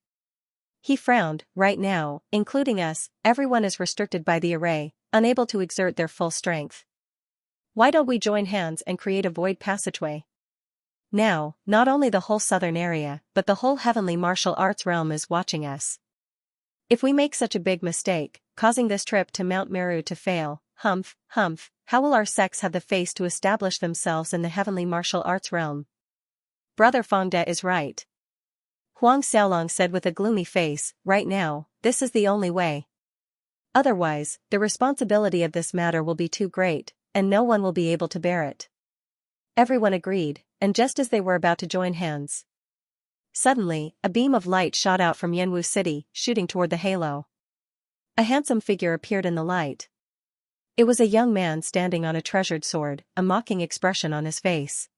He frowned. "Right now, including us, everyone is restricted by the array, unable to exert their full strength. Why don't we join hands and create a void passageway? Now, not only the whole southern area, but the whole heavenly martial arts realm is watching us. If we make such a big mistake, causing this trip to Mount Meru to fail, humph, how will our sects have the face to establish themselves in the heavenly martial arts realm?" "Brother Fangda is right," Huang Xiaolong said with a gloomy face. "Right now, this is the only way. Otherwise, the responsibility of this matter will be too great, and no one will be able to bear it." Everyone agreed, and just as they were about to join hands, suddenly, a beam of light shot out from Yanwu City, shooting toward the halo. A handsome figure appeared in the light. It was a young man standing on a treasured sword, a mocking expression on his face.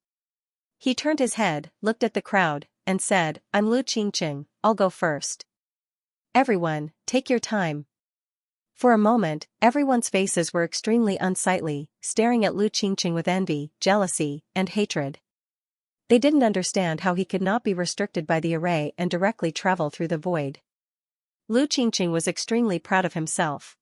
He turned his head, looked at the crowd, and said, "I'm Lu Qingqing, I'll go first. Everyone, take your time." For a moment, everyone's faces were extremely unsightly, staring at Lu Qingqing with envy, jealousy, and hatred. They didn't understand how he could not be restricted by the array and directly travel through the void. Lu Qingqing was extremely proud of himself.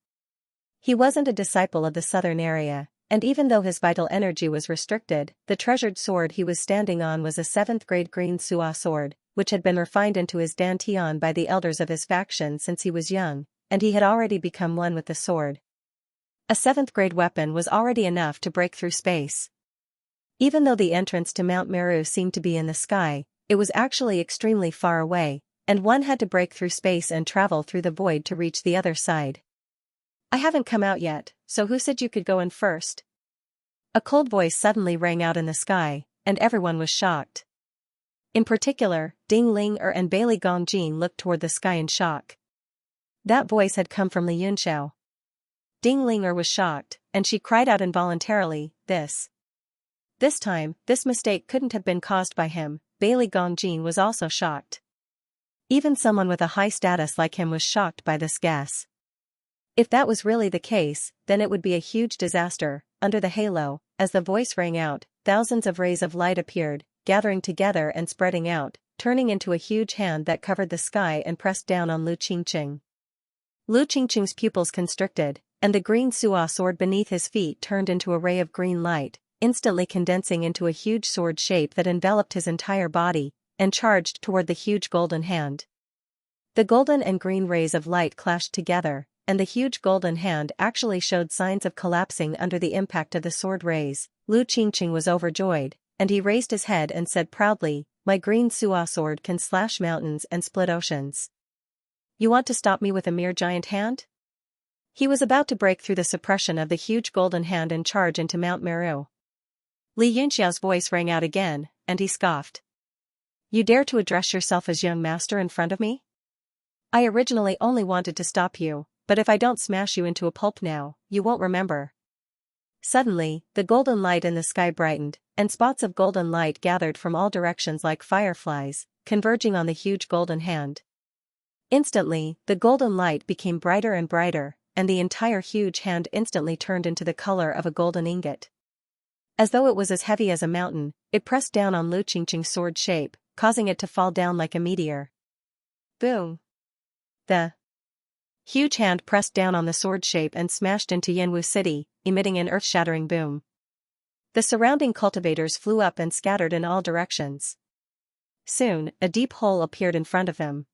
He wasn't a disciple of the southern area, and even though his vital energy was restricted, the treasured sword he was standing on was a 7th grade green Suo sword, which had been refined into his dantian by the elders of his faction since he was young, and he had already become one with the sword. A 7th grade weapon was already enough to break through space. Even though the entrance to Mount Meru seemed to be in the sky, it was actually extremely far away, and one had to break through space and travel through the void to reach the other side. "I haven't come out yet, so who said you could go in first?" A cold voice suddenly rang out in the sky, and everyone was shocked. In particular, Ding Ling and Bailey Gongjin looked toward the sky in shock. That voice had come from Li Yunxiao. Ding Ling was shocked, and she cried out involuntarily, This time, this mistake couldn't have been caused by him." Bailey Gongjin was also shocked. Even someone with a high status like him was shocked by this guess. If that was really the case, then it would be a huge disaster. Under the halo, as the voice rang out, thousands of rays of light appeared, gathering together and spreading out, turning into a huge hand that covered the sky and pressed down on Lu Qingqing. Lu Qingqing's pupils constricted, and the green Suo sword beneath his feet turned into a ray of green light, instantly condensing into a huge sword shape that enveloped his entire body, and charged toward the huge golden hand. The golden and green rays of light clashed together, and the huge golden hand actually showed signs of collapsing under the impact of the sword rays. Lu Qingqing was overjoyed, and he raised his head and said proudly, "My green Suo sword can slash mountains and split oceans. You want to stop me with a mere giant hand?" He was about to break through the suppression of the huge golden hand and charge into Mount Meru. Li Yunxiao's voice rang out again, and he scoffed. "You dare to address yourself as young master in front of me? I originally only wanted to stop you, but if I don't smash you into a pulp now, you won't remember. Suddenly, the golden light in the sky brightened, and spots of golden light gathered from all directions like fireflies, converging on the huge golden hand. Instantly, the golden light became brighter and brighter, and the entire huge hand instantly turned into the color of a golden ingot. As though it was as heavy as a mountain, it pressed down on Lu Qingqing's sword shape, causing it to fall down like a meteor. Boom! The huge hand pressed down on the sword shape and smashed into Yanwu City, emitting an earth-shattering boom. The surrounding cultivators flew up and scattered in all directions. Soon, a deep hole appeared in front of him.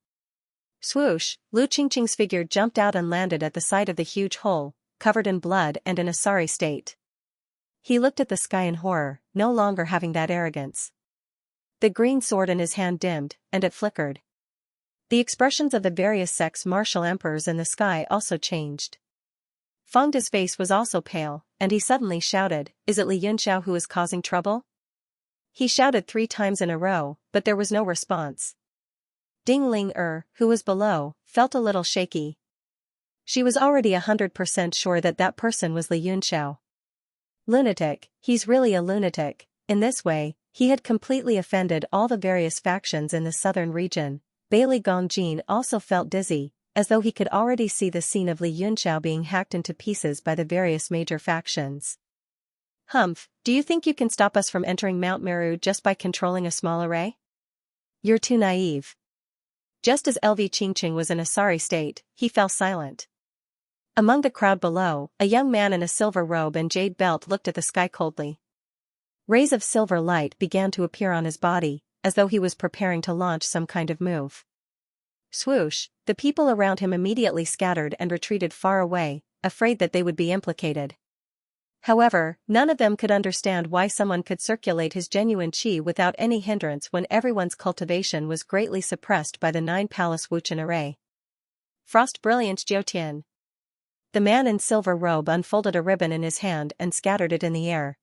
Swoosh, Lu Qingqing's figure jumped out and landed at the side of the huge hole, covered in blood and in a sorry state. He looked at the sky in horror, no longer having that arrogance. The green sword in his hand dimmed, and it flickered. The expressions of the various sects' martial emperors in the sky also changed. Fengde's face was also pale, and he suddenly shouted, "Is it Li Yunxiao who is causing trouble?" He shouted 3 times in a row, but there was no response. Ding Ling who was below, felt a little shaky. She was already 100% sure that that person was Li Yunxiao. Lunatic, he's really a lunatic. In this way, he had completely offended all the various factions in the southern region. Bailey Gongjin also felt dizzy, as though he could already see the scene of Li Yunxiao being hacked into pieces by the various major factions. Humph, do you think you can stop us from entering Mount Meru just by controlling a small array? You're too naive. Just as LV Qingqing was in a sorry state, he fell silent. Among the crowd below, a young man in a silver robe and jade belt looked at the sky coldly. Rays of silver light began to appear on his body, as though he was preparing to launch some kind of move. Swoosh, the people around him immediately scattered and retreated far away, afraid that they would be implicated. However, none of them could understand why someone could circulate his genuine qi without any hindrance when everyone's cultivation was greatly suppressed by the 9 Palace Wuchen array. Frost Brilliance Jiutian. The man in silver robe unfolded a ribbon in his hand and scattered it in the air.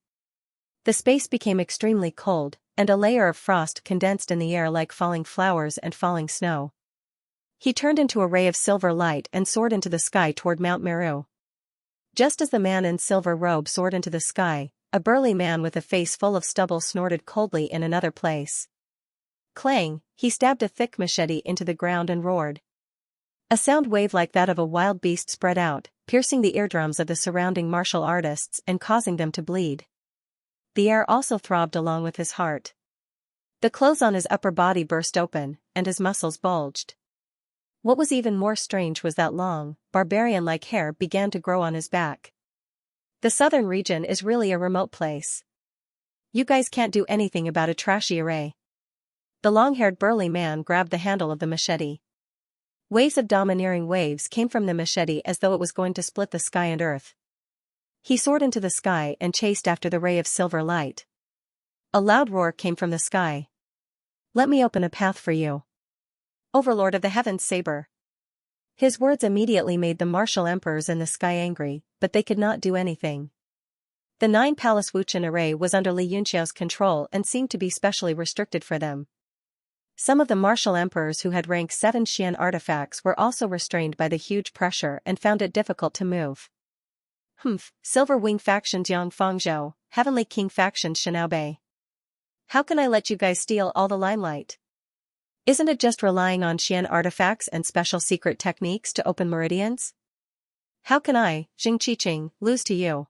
The space became extremely cold, and a layer of frost condensed in the air like falling flowers and falling snow. He turned into a ray of silver light and soared into the sky toward Mount Meru. Just as the man in silver robe soared into the sky, a burly man with a face full of stubble snorted coldly in another place. Clang, he stabbed a thick machete into the ground and roared. A sound wave like that of a wild beast spread out, piercing the eardrums of the surrounding martial artists and causing them to bleed. The air also throbbed along with his heart. The clothes on his upper body burst open, and his muscles bulged. What was even more strange was that long, barbarian-like hair began to grow on his back. The southern region is really a remote place. You guys can't do anything about a trashy array. The long-haired burly man grabbed the handle of the machete. Waves of domineering waves came from the machete as though it was going to split the sky and earth. He soared into the sky and chased after the ray of silver light. A loud roar came from the sky. "Let me open a path for you, Overlord of the Heavens Saber." His words immediately made the martial emperors in the sky angry, but they could not do anything. The 9 Palace Wuchen array was under Li Yunxiao's control and seemed to be specially restricted for them. Some of the martial emperors who had rank 7 Xian artifacts were also restrained by the huge pressure and found it difficult to move. Silver Wing faction Jiang Fangzhou, Heavenly King faction Xiaobei. How can I let you guys steal all the limelight? Isn't it just relying on Xian artifacts and special secret techniques to open meridians? How can I, Jing Qiqing, lose to you?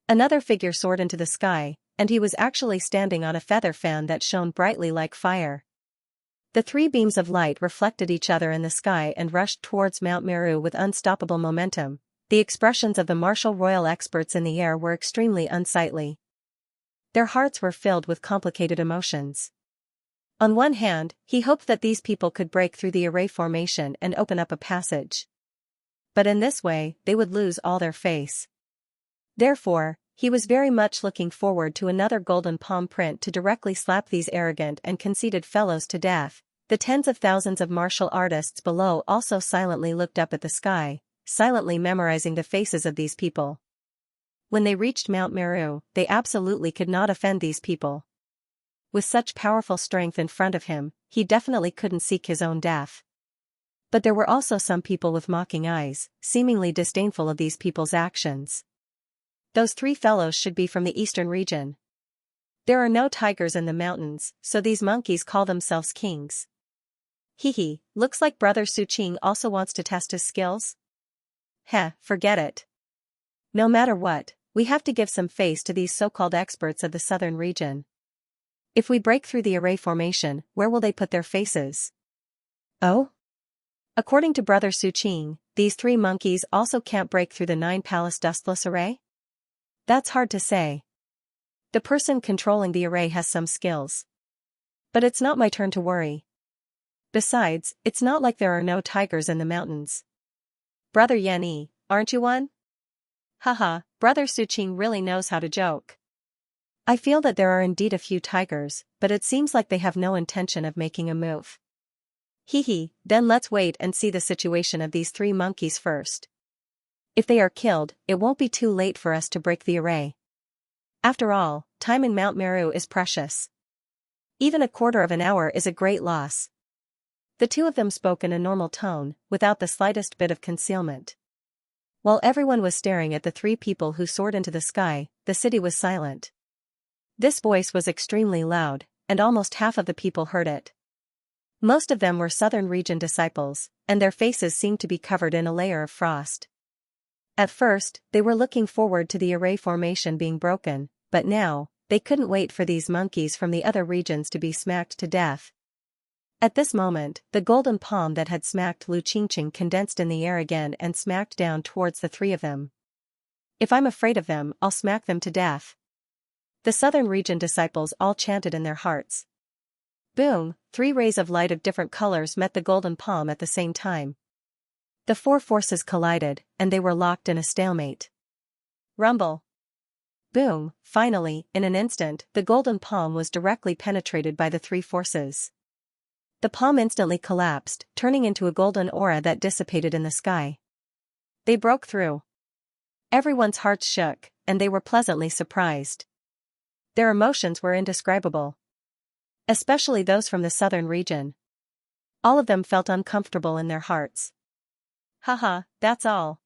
Another figure soared into the sky, and he was actually standing on a feather fan that shone brightly like fire. The 3 beams of light reflected each other in the sky and rushed towards Mount Meru with unstoppable momentum. The expressions of the martial royal experts in the air were extremely unsightly. Their hearts were filled with complicated emotions. On one hand, he hoped that these people could break through the array formation and open up a passage. But in this way, they would lose all their face. Therefore, he was very much looking forward to another golden palm print to directly slap these arrogant and conceited fellows to death. The tens of thousands of martial artists below also silently looked up at the sky, silently memorizing the faces of these people. When they reached Mount Meru, they absolutely could not offend these people. With such powerful strength in front of him, he definitely couldn't seek his own death. But there were also some people with mocking eyes, seemingly disdainful of these people's actions. Those three fellows should be from the eastern region. There are no tigers in the mountains, so these monkeys call themselves kings. Hee, looks like Brother Suqing also wants to test his skills? Heh, forget it. No matter what, we have to give some face to these so-called experts of the southern region. If we break through the array formation, where will they put their faces? Oh? According to Brother Suqing, these three monkeys also can't break through the 9-palace dustless array? That's hard to say. The person controlling the array has some skills. But it's not my turn to worry. Besides, it's not like there are no tigers in the mountains. Brother Yanni, aren't you one? Haha, Brother Suqing really knows how to joke. I feel that there are indeed a few tigers, but it seems like they have no intention of making a move. Then let's wait and see the situation of these three monkeys first. If they are killed, it won't be too late for us to break the array. After all, time in Mount Meru is precious. Even a quarter of an hour is a great loss. The two of them spoke in a normal tone, without the slightest bit of concealment. While everyone was staring at the three people who soared into the sky, the city was silent. This voice was extremely loud, and almost half of the people heard it. Most of them were southern region disciples, and their faces seemed to be covered in a layer of frost. At first, they were looking forward to the array formation being broken, but now, they couldn't wait for these monkeys from the other regions to be smacked to death. At this moment, the golden palm that had smacked Lu Qingqing condensed in the air again and smacked down towards the three of them. If I'm afraid of them, I'll smack them to death. The southern region disciples all chanted in their hearts. Boom, 3 rays of light of different colors met the golden palm at the same time. The 4 forces collided, and they were locked in a stalemate. Rumble. Boom, finally, in an instant, the golden palm was directly penetrated by the 3 forces. The palm instantly collapsed, turning into a golden aura that dissipated in the sky. They broke through. Everyone's hearts shook, and they were pleasantly surprised. Their emotions were indescribable. Especially those from the southern region. All of them felt uncomfortable in their hearts. Haha, that's all.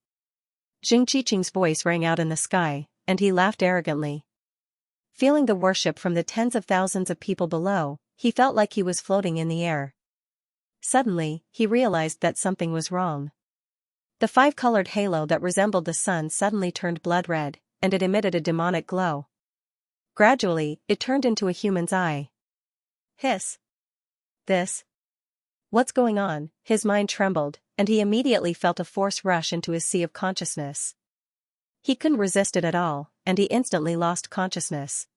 Jing Qiqing's voice rang out in the sky, and he laughed arrogantly. Feeling the worship from the tens of thousands of people below, he felt like he was floating in the air. Suddenly, he realized that something was wrong. The 5-colored halo that resembled the sun suddenly turned blood red, and it emitted a demonic glow. Gradually, it turned into a human's eye. Hiss. This? What's going on? His mind trembled, and he immediately felt a force rush into his sea of consciousness. He couldn't resist it at all, and he instantly lost consciousness.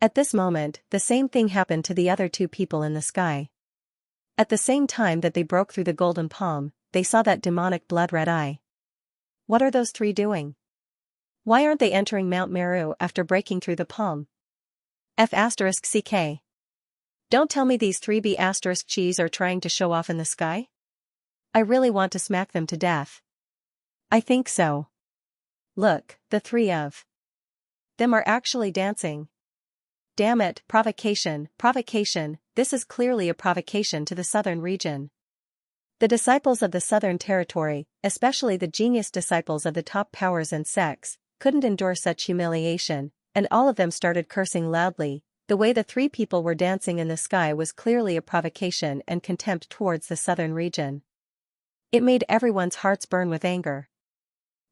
At this moment, the same thing happened to the other 2 people in the sky. At the same time that they broke through the golden palm, they saw that demonic blood-red eye. What are those 3 doing? Why aren't they entering Mount Meru after breaking through the palm? F***CK. Don't tell me these 3 B***Gs are trying to show off in the sky? I really want to smack them to death. I think so. Look, the 3 of them are actually dancing. Damn it, provocation, this is clearly a provocation to the southern region. The disciples of the southern territory, especially the genius disciples of the top powers and sects, couldn't endure such humiliation, and all of them started cursing loudly. The way the 3 people were dancing in the sky was clearly a provocation and contempt towards the southern region. It made everyone's hearts burn with anger.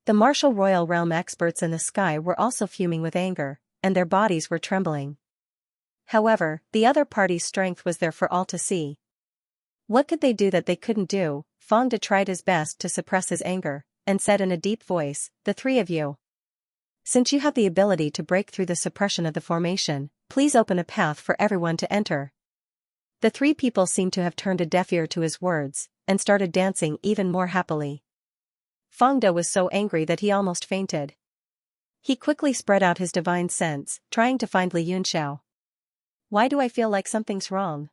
The martial royal realm experts in the sky were also fuming with anger, and their bodies were trembling. However, the other party's strength was there for all to see. What could they do that they couldn't do? Fangda tried his best to suppress his anger, and said in a deep voice, "The 3 of you. Since you have the ability to break through the suppression of the formation, please open a path for everyone to enter." The 3 people seemed to have turned a deaf ear to his words, and started dancing even more happily. Fangda was so angry that he almost fainted. He quickly spread out his divine sense, trying to find Li Yunxiao. Why do I feel like something's wrong?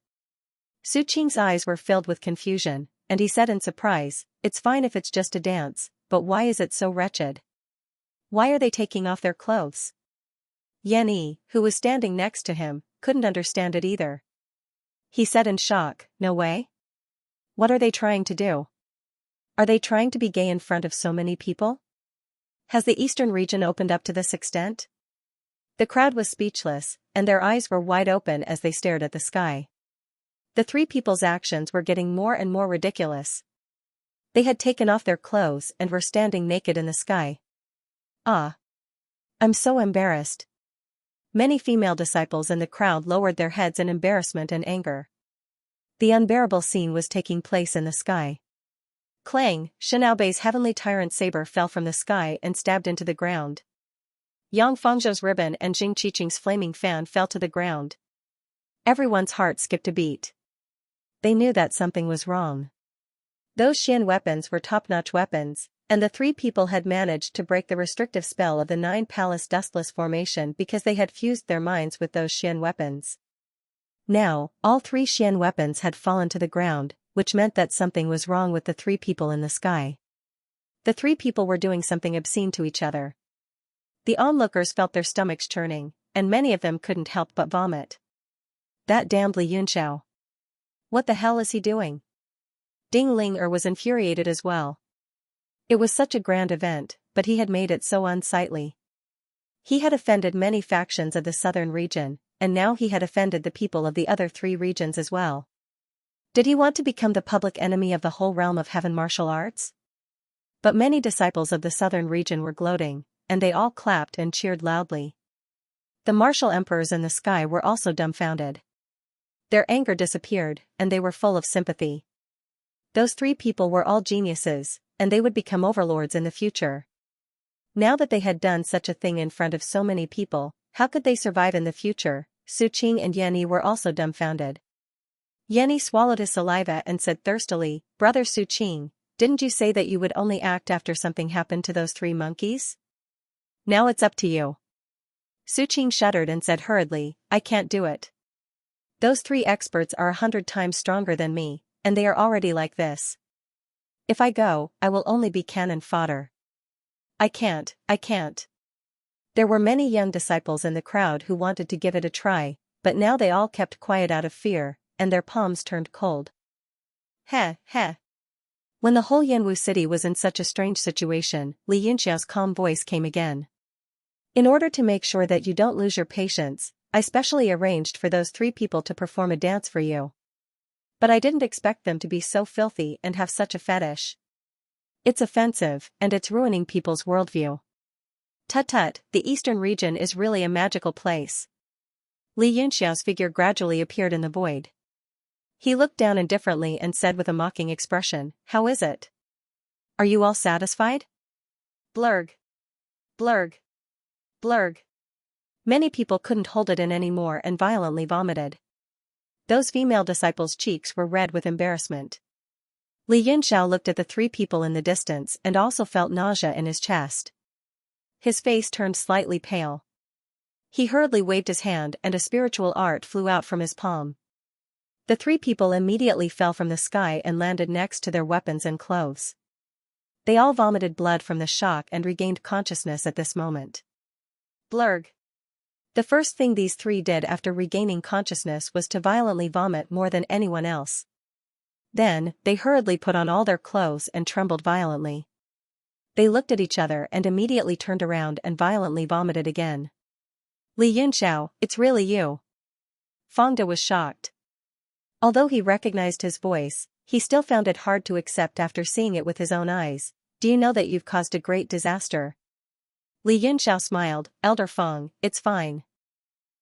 Su Qing's eyes were filled with confusion, and he said in surprise, "It's fine if it's just a dance, but why is it so wretched? Why are they taking off their clothes?" Yan Yi, who was standing next to him, couldn't understand it either. He said in shock, "No way? What are they trying to do?" Are they trying to be gay in front of so many people? Has the eastern region opened up to this extent? The crowd was speechless, and their eyes were wide open as they stared at the sky. The three people's actions were getting more and more ridiculous. They had taken off their clothes and were standing naked in the sky. Ah! I'm so embarrassed. Many female disciples in the crowd lowered their heads in embarrassment and anger. The unbearable scene was taking place in the sky. Clang! Xianxia's heavenly tyrant saber fell from the sky and stabbed into the ground. Yang Fengzhou's ribbon and Jing Qiqing's flaming fan fell to the ground. Everyone's heart skipped a beat. They knew that something was wrong. Those Xian weapons were top-notch weapons, and the three people had managed to break the restrictive spell of the Nine-Palace Dustless formation because they had fused their minds with those Xian weapons. Now, all three Xian weapons had fallen to the ground, which meant that something was wrong with the three people in the sky. The three people were doing something obscene to each other. The onlookers felt their stomachs churning, and many of them couldn't help but vomit. That damned Li Yunxiao. What the hell is he doing? Ding Ling was infuriated as well. It was such a grand event, but he had made it so unsightly. He had offended many factions of the southern region, and now he had offended the people of the other three regions as well. Did he want to become the public enemy of the whole realm of heaven martial arts? But many disciples of the southern region were gloating, and they all clapped and cheered loudly. The martial emperors in the sky were also dumbfounded. Their anger disappeared, and they were full of sympathy. Those three people were all geniuses, and they would become overlords in the future. Now that they had done such a thing in front of so many people, how could they survive in the future? Su Qing and Yanni were also dumbfounded. Yanni swallowed his saliva and said thirstily, "Brother Su Qing, didn't you say that you would only act after something happened to those three monkeys? Now it's up to you." Su Qing shuddered and said hurriedly, "I can't do it. Those three experts are 100 times stronger than me, and they are already like this. If I go, I will only be cannon fodder. I can't. There were many young disciples in the crowd who wanted to give it a try, but now they all kept quiet out of fear, and their palms turned cold. Heh. When the whole Yanwu city was in such a strange situation, Li Yunxiao's calm voice came again. In order to make sure that you don't lose your patience, I specially arranged for those three people to perform a dance for you. But I didn't expect them to be so filthy and have such a fetish. It's offensive, and it's ruining people's worldview. Tut, the eastern region is really a magical place. Li Yunxiao's figure gradually appeared in the void. He looked down indifferently and said with a mocking expression, "How is it? Are you all satisfied?" Blurg. Many people couldn't hold it in anymore and violently vomited. Those female disciples' cheeks were red with embarrassment. Li Yunxiao looked at the three people in the distance and also felt nausea in his chest. His face turned slightly pale. He hurriedly waved his hand and a spiritual art flew out from his palm. The three people immediately fell from the sky and landed next to their weapons and clothes. They all vomited blood from the shock and regained consciousness at this moment. Blurg. The first thing these three did after regaining consciousness was to violently vomit more than anyone else. Then, they hurriedly put on all their clothes and trembled violently. They looked at each other and immediately turned around and violently vomited again. Li Yunxiao, it's really you. Fangde was shocked. Although he recognized his voice, he still found it hard to accept after seeing it with his own eyes. Do you know that you've caused a great disaster? Li Yunxiao smiled, Elder Feng, it's fine.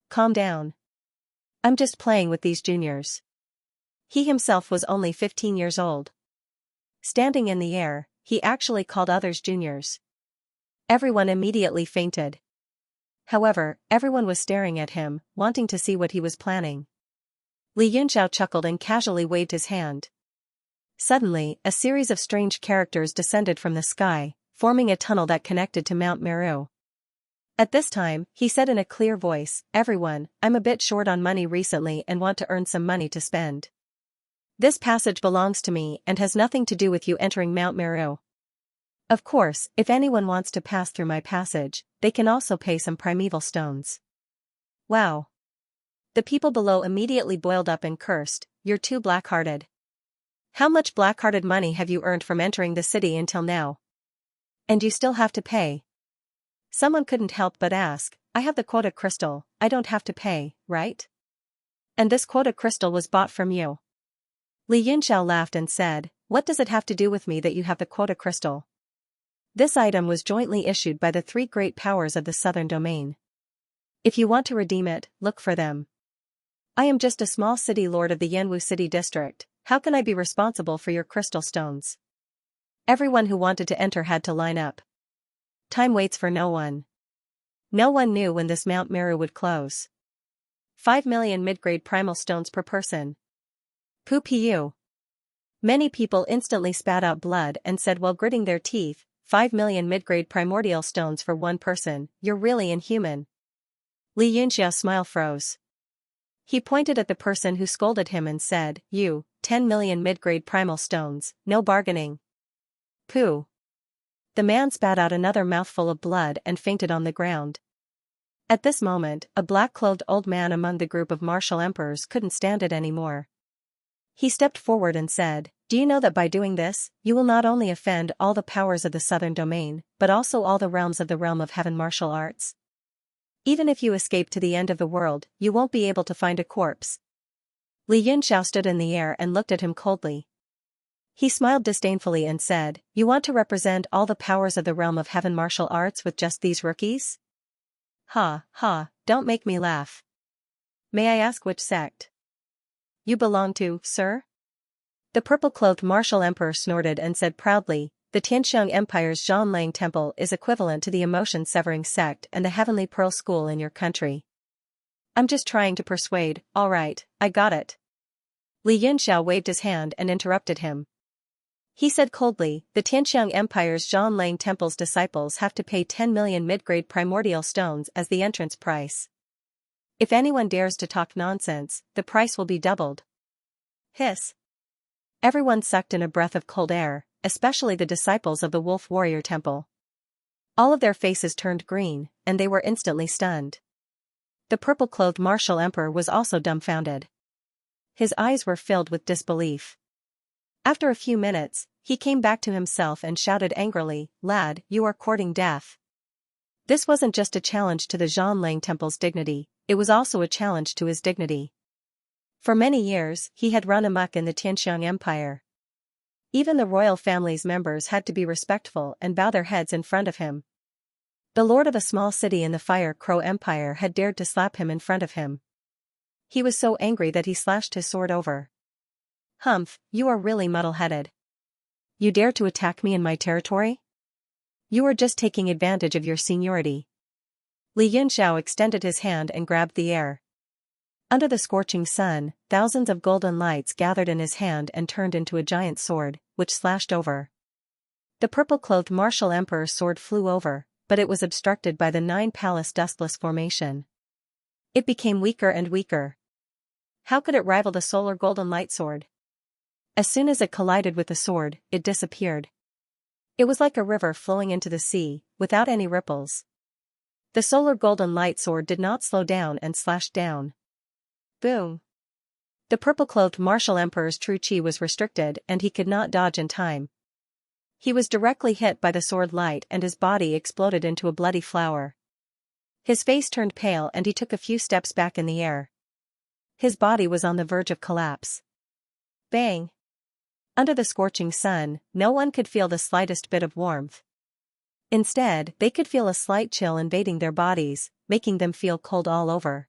Calm down. I'm just playing with these juniors. He himself was only 15 years old. Standing in the air, he actually called others juniors. Everyone immediately fainted. However, everyone was staring at him, wanting to see what he was planning. Li Yunxiao chuckled and casually waved his hand. Suddenly, a series of strange characters descended from the sky, forming a tunnel that connected to Mount Meru. At this time, he said in a clear voice, "Everyone, I'm a bit short on money recently and want to earn some money to spend. This passage belongs to me and has nothing to do with you entering Mount Meru. Of course, if anyone wants to pass through my passage, they can also pay some primeval stones." Wow. The people below immediately boiled up and cursed, "You're too black-hearted. How much black-hearted money have you earned from entering the city until now? And you still have to pay. Someone couldn't help but ask, I have the quota crystal, I don't have to pay, right? And this quota crystal was bought from you. Li Yunxiao laughed and said, what does it have to do with me that you have the quota crystal? This item was jointly issued by the three great powers of the southern domain. If you want to redeem it, look for them. I am just a small city lord of the Yanwu City district, how can I be responsible for your crystal stones? Everyone who wanted to enter had to line up. Time waits for no one. No one knew when this Mount Meru would close. 5 million mid-grade primal stones per person. Pu. Many people instantly spat out blood and said while gritting their teeth, 5 million mid-grade primordial stones for one person, you're really inhuman. Li Yunxiao's smile froze. He pointed at the person who scolded him and said, you, 10 million mid-grade primal stones, no bargaining. Pooh. The man spat out another mouthful of blood and fainted on the ground. At this moment, a black-clothed old man among the group of martial emperors couldn't stand it anymore. He stepped forward and said, do you know that by doing this, you will not only offend all the powers of the southern domain, but also all the realms of the realm of heaven martial arts? Even if you escape to the end of the world, you won't be able to find a corpse. Li Yunxiao stood in the air and looked at him coldly. He smiled disdainfully and said, you want to represent all the powers of the realm of heaven martial arts with just these rookies? Ha, don't make me laugh. May I ask which sect you belong to, sir? The purple-clothed martial emperor snorted and said proudly, the Tianxiang Empire's Zhanlang Temple is equivalent to the emotion-severing sect and the Heavenly Pearl School in your country. I'm just trying to persuade, all right, I got it. Li Yunxiao waved his hand and interrupted him. He said coldly, the Tianxiang Empire's Zhanlang Temple's disciples have to pay 10 million mid-grade primordial stones as the entrance price. If anyone dares to talk nonsense, the price will be doubled. Hiss. Everyone sucked in a breath of cold air, especially the disciples of the Wolf Warrior Temple. All of their faces turned green, and they were instantly stunned. The purple-clothed martial emperor was also dumbfounded. His eyes were filled with disbelief. After a few minutes, he came back to himself and shouted angrily, lad, you are courting death. This wasn't just a challenge to the Zhanlang Temple's dignity, it was also a challenge to his dignity. For many years, he had run amok in the Tianxiang Empire. Even the royal family's members had to be respectful and bow their heads in front of him. The lord of a small city in the Fire Crow Empire had dared to slap him in front of him. He was so angry that he slashed his sword over. Humph, you are really muddle-headed. You dare to attack me in my territory? You are just taking advantage of your seniority. Li Yunxiao extended his hand and grabbed the air. Under the scorching sun, thousands of golden lights gathered in his hand and turned into a giant sword, which slashed over. The purple-clothed martial emperor's sword flew over, but it was obstructed by the 9-palace dustless formation. It became weaker and weaker. How could it rival the solar golden light sword? As soon as it collided with the sword, it disappeared. It was like a river flowing into the sea, without any ripples. The solar golden light sword did not slow down and slashed down. Boom! The purple-clothed martial emperor's true chi was restricted and he could not dodge in time. He was directly hit by the sword light and his body exploded into a bloody flower. His face turned pale and he took a few steps back in the air. His body was on the verge of collapse. Bang! Under the scorching sun, no one could feel the slightest bit of warmth. Instead, they could feel a slight chill invading their bodies, making them feel cold all over.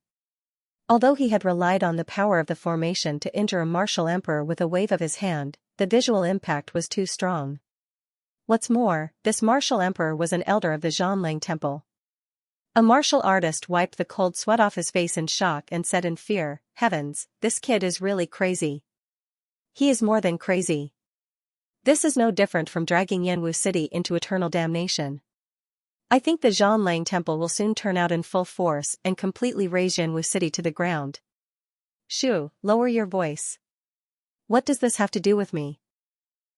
Although he had relied on the power of the formation to injure a martial emperor with a wave of his hand, the visual impact was too strong. What's more, this martial emperor was an elder of the Zhanlang Temple. A martial artist wiped the cold sweat off his face in shock and said in fear, heavens, this kid is really crazy. He is more than crazy. This is no different from dragging Yanwu City into eternal damnation. I think the Zhanlang Temple will soon turn out in full force and completely raze Yanwu City to the ground. Shoo, lower your voice. What does this have to do with me?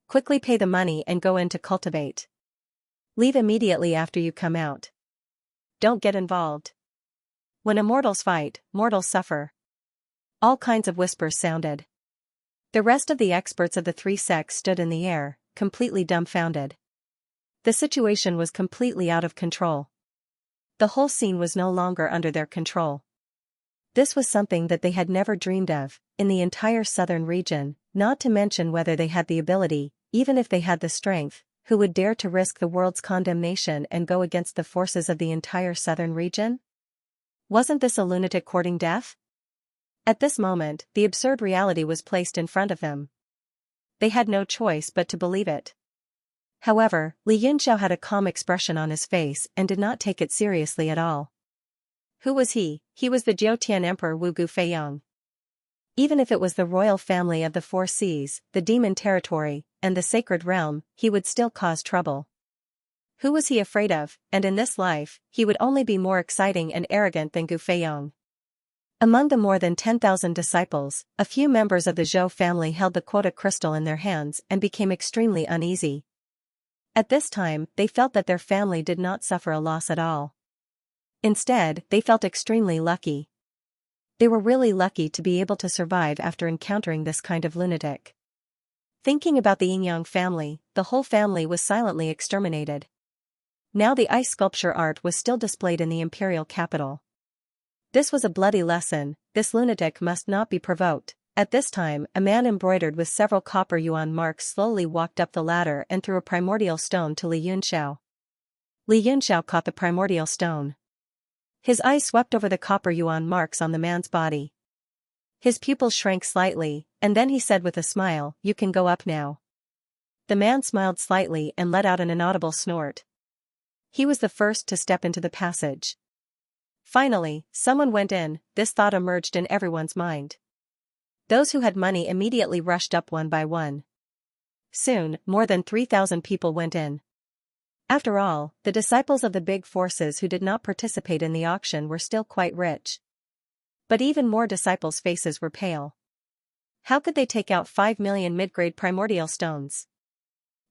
Quickly pay the money and go in to cultivate. Leave immediately after you come out. Don't get involved. When immortals fight, mortals suffer. All kinds of whispers sounded. The rest of the experts of the three sects stood in the air, completely dumbfounded. The situation was completely out of control. The whole scene was no longer under their control. This was something that they had never dreamed of, in the entire southern region, not to mention whether they had the ability, even if they had the strength, who would dare to risk the world's condemnation and go against the forces of the entire southern region? Wasn't this a lunatic courting death? At this moment, the absurd reality was placed in front of them. They had no choice but to believe it. However, Li Yunxiao had a calm expression on his face and did not take it seriously at all. Who was he? He was the Jiutian Emperor Wu Gufeiyong. Even if it was the royal family of the Four Seas, the demon territory, and the sacred realm, he would still cause trouble. Who was he afraid of? And in this life, he would only be more exciting and arrogant than Gufeiyong. Among the more than 10,000 disciples, a few members of the Zhou family held the quota crystal in their hands and became extremely uneasy. At this time, they felt that their family did not suffer a loss at all. Instead, they felt extremely lucky. They were really lucky to be able to survive after encountering this kind of lunatic. Thinking about the Yingyang family, the whole family was silently exterminated. Now the ice sculpture art was still displayed in the imperial capital. This was a bloody lesson. This lunatic must not be provoked. At this time, a man embroidered with several copper yuan marks slowly walked up the ladder and threw a primordial stone to Li Yunxiao. Li Yunxiao caught the primordial stone. His eyes swept over the copper yuan marks on the man's body. His pupils shrank slightly, and then he said with a smile, "You can go up now." The man smiled slightly and let out an inaudible snort. He was the first to step into the passage. Finally, someone went in. This thought emerged in everyone's mind. Those who had money immediately rushed up one by one. Soon, more than 3,000 people went in. After all, the disciples of the big forces who did not participate in the auction were still quite rich. But even more disciples' faces were pale. How could they take out 5 million mid-grade primordial stones?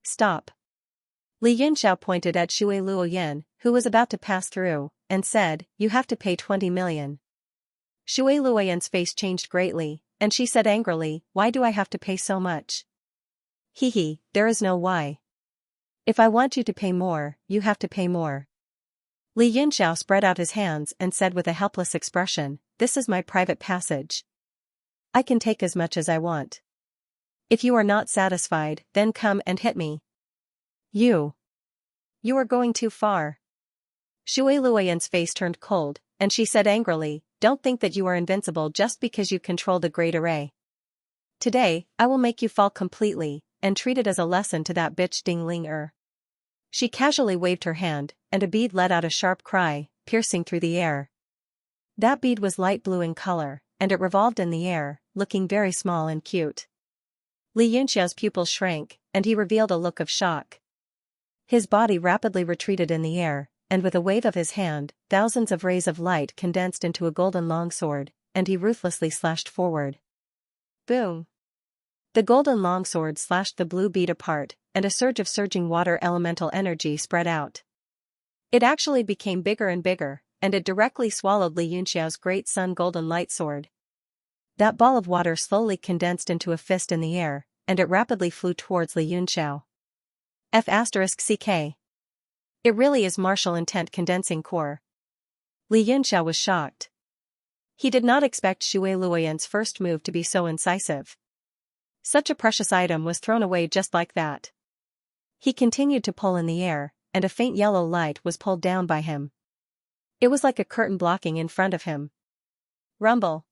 Stop. Li Yunxiao pointed at Shui Luoyan, who was about to pass through, and said, "You have to pay 20 million. Shui Luoyan's face changed greatly, and she said angrily, "Why do I have to pay so much?" "Hee, there is no why. If I want you to pay more, you have to pay more." Li Yunxiao spread out his hands and said with a helpless expression, "This is my private passage. I can take as much as I want. If you are not satisfied, then come and hit me." You are going too far." Shui Luoyan's face turned cold, and she said angrily, "Don't think that you are invincible just because you control the great array. Today, I will make you fall completely, and treat it as a lesson to that bitch Ding Ling. She casually waved her hand, and a bead let out a sharp cry, piercing through the air. That bead was light blue in color, and it revolved in the air, looking very small and cute. Li Yunxiao's pupils shrank, and he revealed a look of shock. His body rapidly retreated in the air, and with a wave of his hand, thousands of rays of light condensed into a golden longsword, and he ruthlessly slashed forward. Boom! The golden longsword slashed the blue bead apart, and a surge of surging water elemental energy spread out. It actually became bigger and bigger, and it directly swallowed Li Yunxiao's great sun golden light sword. That ball of water slowly condensed into a fist in the air, and it rapidly flew towards Li Yunxiao. F***CK. It really is martial intent condensing core. Li Yunxiao was shocked. He did not expect Shui Luoyan's first move to be so incisive. Such a precious item was thrown away just like that. He continued to pull in the air, and a faint yellow light was pulled down by him. It was like a curtain blocking in front of him. Rumble.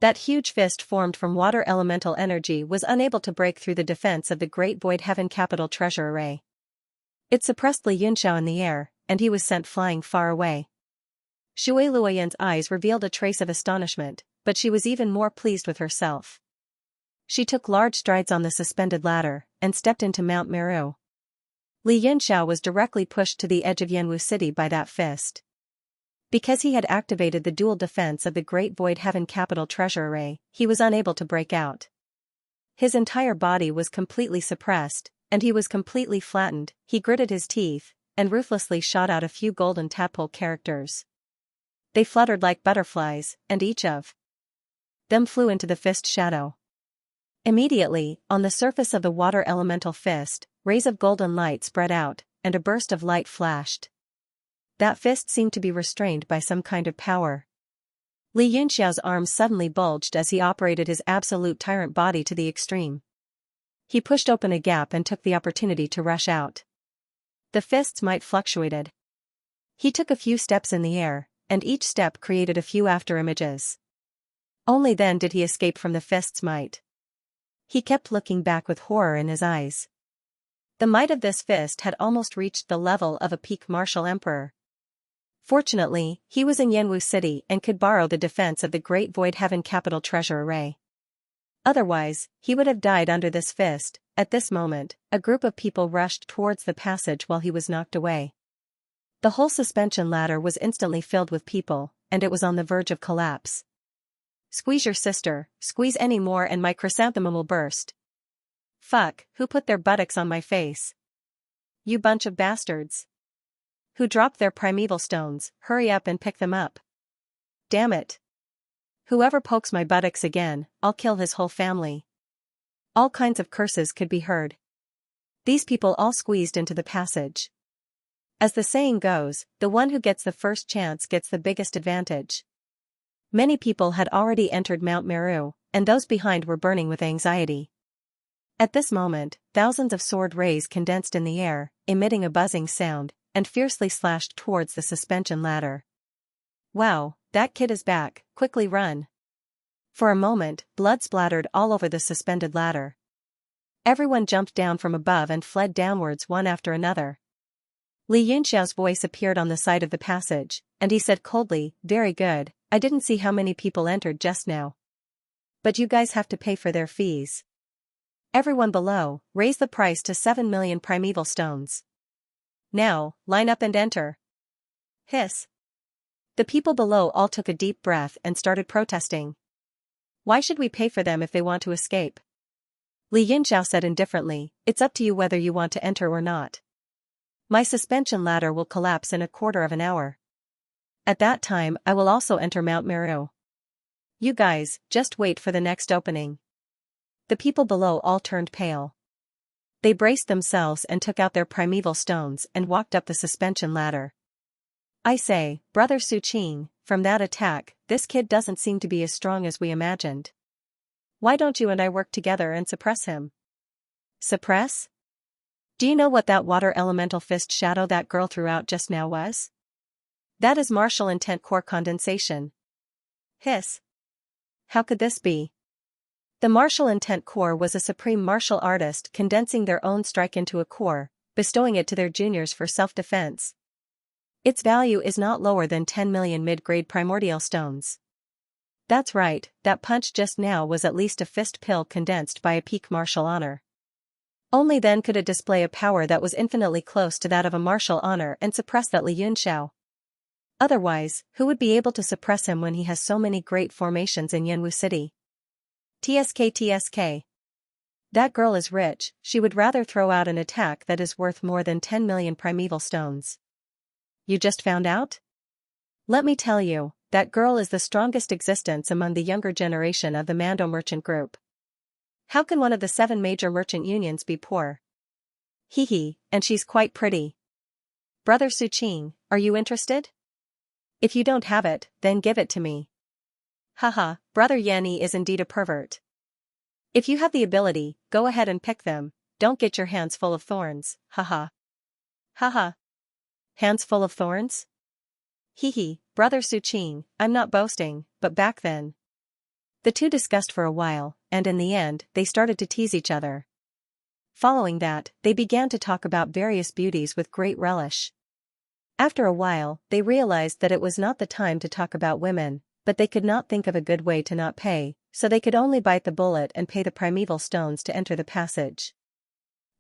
That huge fist formed from water elemental energy was unable to break through the defense of the Great Void Heaven Capital Treasure Array. It suppressed Li Yunxiao in the air, and he was sent flying far away. Shui Luoyan's eyes revealed a trace of astonishment, but she was even more pleased with herself. She took large strides on the suspended ladder, and stepped into Mount Meru. Li Yunxiao was directly pushed to the edge of Yanwu City by that fist. Because he had activated the dual defense of the Great Void Heaven Capital Treasure Array, he was unable to break out. His entire body was completely suppressed, and he was completely flattened. He gritted his teeth, and ruthlessly shot out a few golden tadpole characters. They fluttered like butterflies, and each of them flew into the fist shadow. Immediately, on the surface of the water elemental fist, rays of golden light spread out, and a burst of light flashed. That fist seemed to be restrained by some kind of power. Li Yunxiao's arms suddenly bulged as he operated his absolute tyrant body to the extreme. He pushed open a gap and took the opportunity to rush out. The fist's might fluctuated. He took a few steps in the air, and each step created a few afterimages. Only then did he escape from the fist's might. He kept looking back with horror in his eyes. The might of this fist had almost reached the level of a peak martial emperor. Fortunately, he was in Yanwu City and could borrow the defense of the Great Void Heaven Capital Treasure Array. Otherwise, he would have died under this fist. At this moment, a group of people rushed towards the passage while he was knocked away. The whole suspension ladder was instantly filled with people, and it was on the verge of collapse. Squeeze your sister, squeeze any more and my chrysanthemum will burst. Fuck, who put their buttocks on my face? You bunch of bastards. Who dropped their primeval stones, hurry up and pick them up. Damn it. Whoever pokes my buttocks again, I'll kill his whole family. All kinds of curses could be heard. These people all squeezed into the passage. As the saying goes, the one who gets the first chance gets the biggest advantage. Many people had already entered Mount Meru, and those behind were burning with anxiety. At this moment, thousands of sword rays condensed in the air, emitting a buzzing sound, and fiercely slashed towards the suspension ladder. Wow, that kid is back, quickly run. For a moment, blood splattered all over the suspended ladder. Everyone jumped down from above and fled downwards one after another. Li Yunxiao's voice appeared on the side of the passage, and he said coldly, "Very good, I didn't see how many people entered just now. But you guys have to pay for their fees. Everyone below, raise the price to 7 million primeval stones. Now, line up and enter." Hiss. The people below all took a deep breath and started protesting. Why should we pay for them if they want to escape? Li Yunxiao said indifferently, "It's up to you whether you want to enter or not. My suspension ladder will collapse in a quarter of an hour. At that time I will also enter Mount Meru. You guys, just wait for the next opening." The people below all turned pale. They braced themselves and took out their primeval stones and walked up the suspension ladder. I say, Brother Su Qing, from that attack, this kid doesn't seem to be as strong as we imagined. Why don't you and I work together and suppress him? Suppress? Do you know what that water elemental fist shadow that girl threw out just now was? That is martial intent core condensation. Hiss. How could this be? The martial intent core was a supreme martial artist condensing their own strike into a core, bestowing it to their juniors for self-defense. Its value is not lower than 10 million mid-grade primordial stones. That's right, that punch just now was at least a fist pill condensed by a peak martial honor. Only then could it display a power that was infinitely close to that of a martial honor and suppress that Li Yunxiao. Otherwise, who would be able to suppress him when he has so many great formations in Yanwu City? TSK. That girl is rich, she would rather throw out an attack that is worth more than 10 million primeval stones. You just found out? Let me tell you, that girl is the strongest existence among the younger generation of the Mando merchant group. How can one of the 7 major merchant unions be poor? Hee, and she's quite pretty. Brother Su Qing, are you interested? If you don't have it, then give it to me. Haha, Brother Yanni is indeed a pervert. If you have the ability, go ahead and pick them, don't get your hands full of thorns, haha. Haha. Hands full of thorns? Hee, Brother Su Qing, I'm not boasting, but back then. The two discussed for a while, and in the end, they started to tease each other. Following that, they began to talk about various beauties with great relish. After a while, they realized that it was not the time to talk about women, but they could not think of a good way to not pay, so they could only bite the bullet and pay the primeval stones to enter the passage.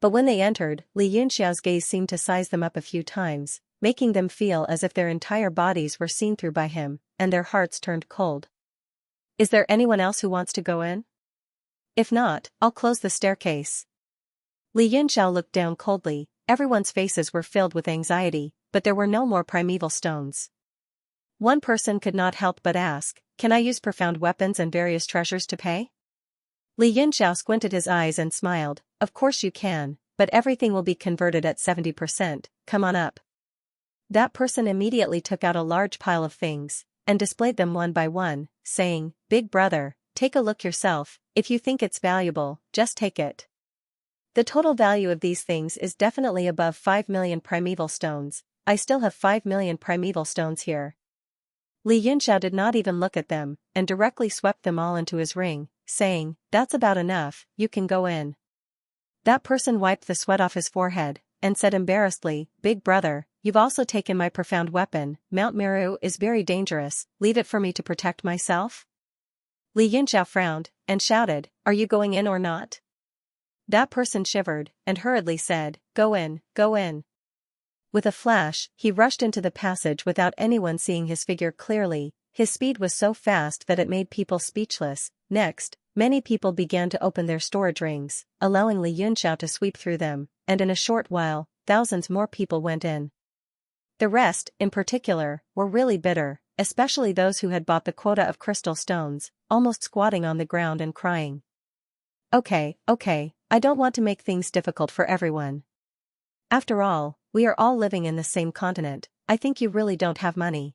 But when they entered, Li Yunxiao's gaze seemed to size them up a few times, making them feel as if their entire bodies were seen through by him, and their hearts turned cold. Is there anyone else who wants to go in? If not, I'll close the staircase. Li Yunxiao looked down coldly, everyone's faces were filled with anxiety, but there were no more primeval stones. One person could not help but ask, can I use profound weapons and various treasures to pay? Li Yunxiao squinted his eyes and smiled. Of course you can, but everything will be converted at 70%, come on up. That person immediately took out a large pile of things, and displayed them one by one, saying, Big brother, take a look yourself, if you think it's valuable, just take it. The total value of these things is definitely above 5 million primeval stones. I still have 5 million primeval stones here. Li Yunxiao did not even look at them, and directly swept them all into his ring, saying, That's about enough, you can go in. That person wiped the sweat off his forehead, and said embarrassedly, Big brother, you've also taken my profound weapon. Mount Meru is very dangerous, leave it for me to protect myself? Li Yunxiao frowned, and shouted, Are you going in or not? That person shivered, and hurriedly said, Go in, go in. With a flash, he rushed into the passage without anyone seeing his figure clearly. His speed was so fast that it made people speechless. Next, many people began to open their storage rings, allowing Li Yunxiao to sweep through them, and in a short while, thousands more people went in. The rest, in particular, were really bitter, especially those who had bought the quota of crystal stones, almost squatting on the ground and crying. Okay, I don't want to make things difficult for everyone. After all, we are all living in the same continent. I think you really don't have money.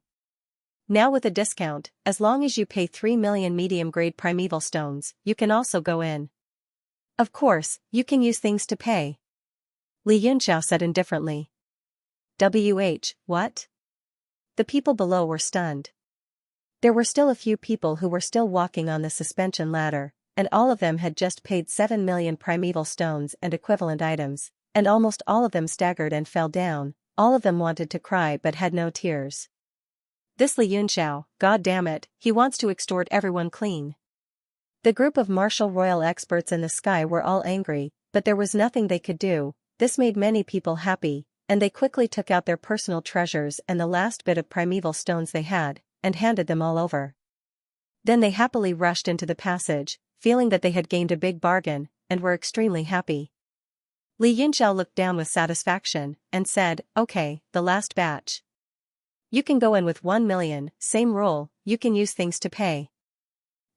Now with a discount, as long as you pay 3 million medium-grade primeval stones, you can also go in. Of course, you can use things to pay. Li Yunxiao said indifferently. What? The people below were stunned. There were still a few people who were still walking on the suspension ladder, and all of them had just paid 7 million primeval stones and equivalent items, and almost all of them staggered and fell down. All of them wanted to cry but had no tears. This Li Yunxiao, god damn it, he wants to extort everyone clean. The group of martial royal experts in the sky were all angry, but there was nothing they could do. This made many people happy, and they quickly took out their personal treasures and the last bit of primeval stones they had, and handed them all over. Then they happily rushed into the passage, feeling that they had gained a big bargain, and were extremely happy. Li Yunxiao looked down with satisfaction, and said, Okay, the last batch. You can go in with 1 million, same rule, you can use things to pay.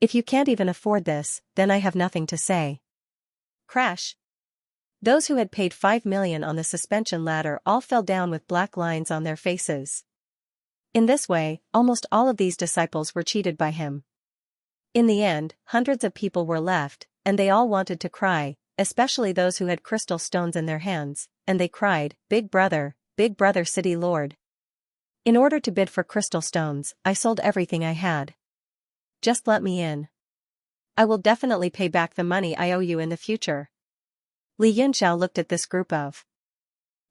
If you can't even afford this, then I have nothing to say. Crash. Those who had paid 5 million on the suspension ladder all fell down with black lines on their faces. In this way, almost all of these disciples were cheated by him. In the end, hundreds of people were left, and they all wanted to cry, especially those who had crystal stones in their hands, and they cried, Big brother, city lord. In order to bid for crystal stones, I sold everything I had. Just let me in. I will definitely pay back the money I owe you in the future. Li Yunxiao looked at this group of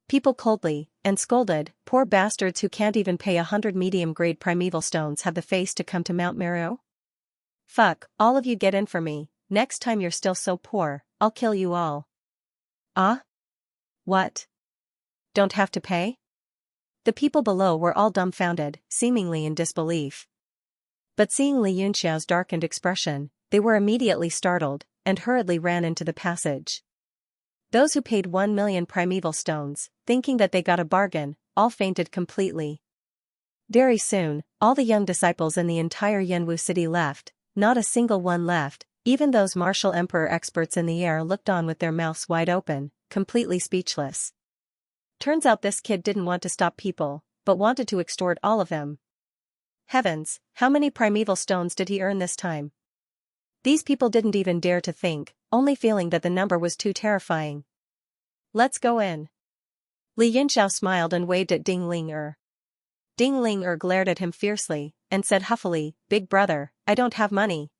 people coldly, and scolded, Poor bastards who can't even pay 100 medium-grade primeval stones have the face to come to Mount Meru? Fuck, all of you get in for me, next time you're still so poor, I'll kill you all. Ah? What? Don't have to pay? The people below were all dumbfounded, seemingly in disbelief. But seeing Li Yunxiao's darkened expression, they were immediately startled, and hurriedly ran into the passage. Those who paid 1 million primeval stones, thinking that they got a bargain, all fainted completely. Very soon, all the young disciples in the entire Yanwu city left, not a single one left, even those martial emperor experts in the air looked on with their mouths wide open, completely speechless. Turns out this kid didn't want to stop people, but wanted to extort all of them. Heavens, how many primeval stones did he earn this time? These people didn't even dare to think, only feeling that the number was too terrifying. Let's go in. Li Yunxiao smiled and waved at Ding Ling-er. Ding Ling-er glared at him fiercely, and said huffily, Big brother, I don't have money.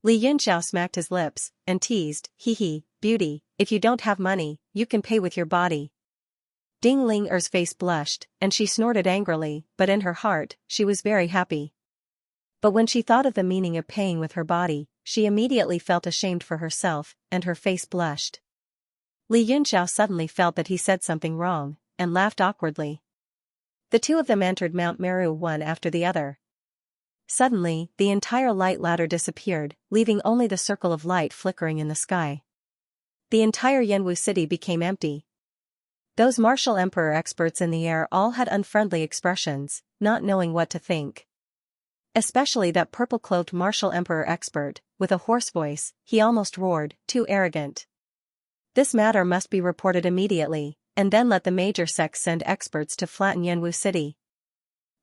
Li Yunxiao smacked his lips, and teased, Hee, beauty, if you don't have money, you can pay with your body. Ding Ling-er's face blushed, and she snorted angrily, but in her heart, she was very happy. But when she thought of the meaning of paying with her body, she immediately felt ashamed for herself, and her face blushed. Li Yunxiao suddenly felt that he said something wrong, and laughed awkwardly. The two of them entered Mount Meru one after the other. Suddenly, the entire light ladder disappeared, leaving only the circle of light flickering in the sky. The entire Yanwu city became empty. Those martial emperor experts in the air all had unfriendly expressions, not knowing what to think. Especially that purple-cloaked martial emperor expert, with a hoarse voice, he almost roared, too arrogant. This matter must be reported immediately, and then let the major sects send experts to flatten Yanwu City.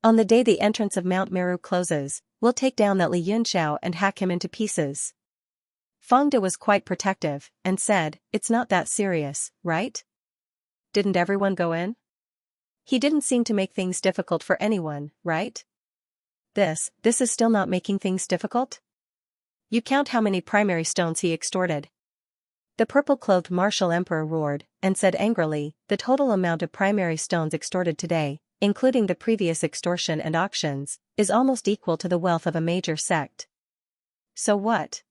On the day the entrance of Mount Meru closes, we'll take down that Li Yunxiao and hack him into pieces. Feng De was quite protective, and said, "It's not that serious, right? Didn't everyone go in? He didn't seem to make things difficult for anyone, right? This is still not making things difficult? You count how many primary stones he extorted." The purple-clothed martial emperor roared, and said angrily, "The total amount of primary stones extorted today, including the previous extortion and auctions, is almost equal to the wealth of a major sect. So what?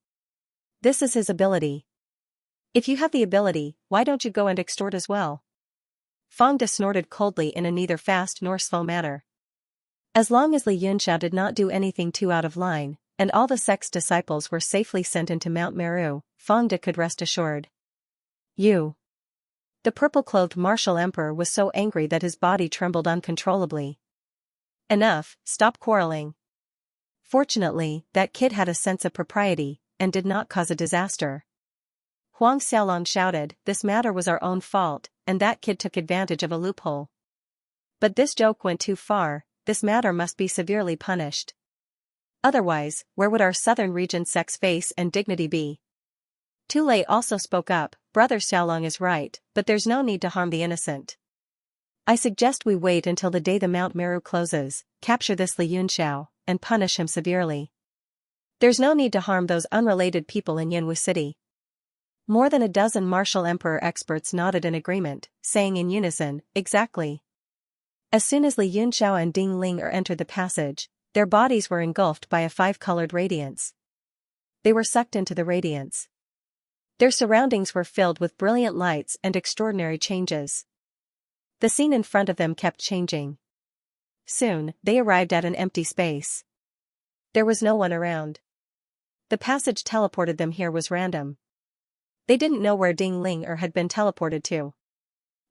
This is his ability. If you have the ability, why don't you go and extort as well?" Feng De snorted coldly in a neither fast nor slow manner. As long as Li Yunxiao did not do anything too out of line, and all the sect's disciples were safely sent into Mount Meru, Feng De could rest assured. "You." The purple-clothed martial emperor was so angry that his body trembled uncontrollably. "Enough, stop quarreling." Fortunately, that kid had a sense of propriety, and did not cause a disaster. Huang Xiaolong shouted, "This matter was our own fault, and that kid took advantage of a loophole. But this joke went too far, this matter must be severely punished. Otherwise, where would our southern region sect's face and dignity be?" Tu Lei also spoke up, "Brother Xiaolong is right, but there's no need to harm the innocent. I suggest we wait until the day the Mount Meru closes, capture this Li Yunxiao, and punish him severely. There's no need to harm those unrelated people in Yanwu City." More than a dozen martial emperor experts nodded in agreement, saying in unison, "Exactly." As soon as Li Yunxiao and Ding Ling entered the passage, their bodies were engulfed by a five-colored radiance. They were sucked into the radiance. Their surroundings were filled with brilliant lights and extraordinary changes. The scene in front of them kept changing. Soon, they arrived at an empty space. There was no one around. The passage teleported them here was random. They didn't know where Ding Ling had been teleported to.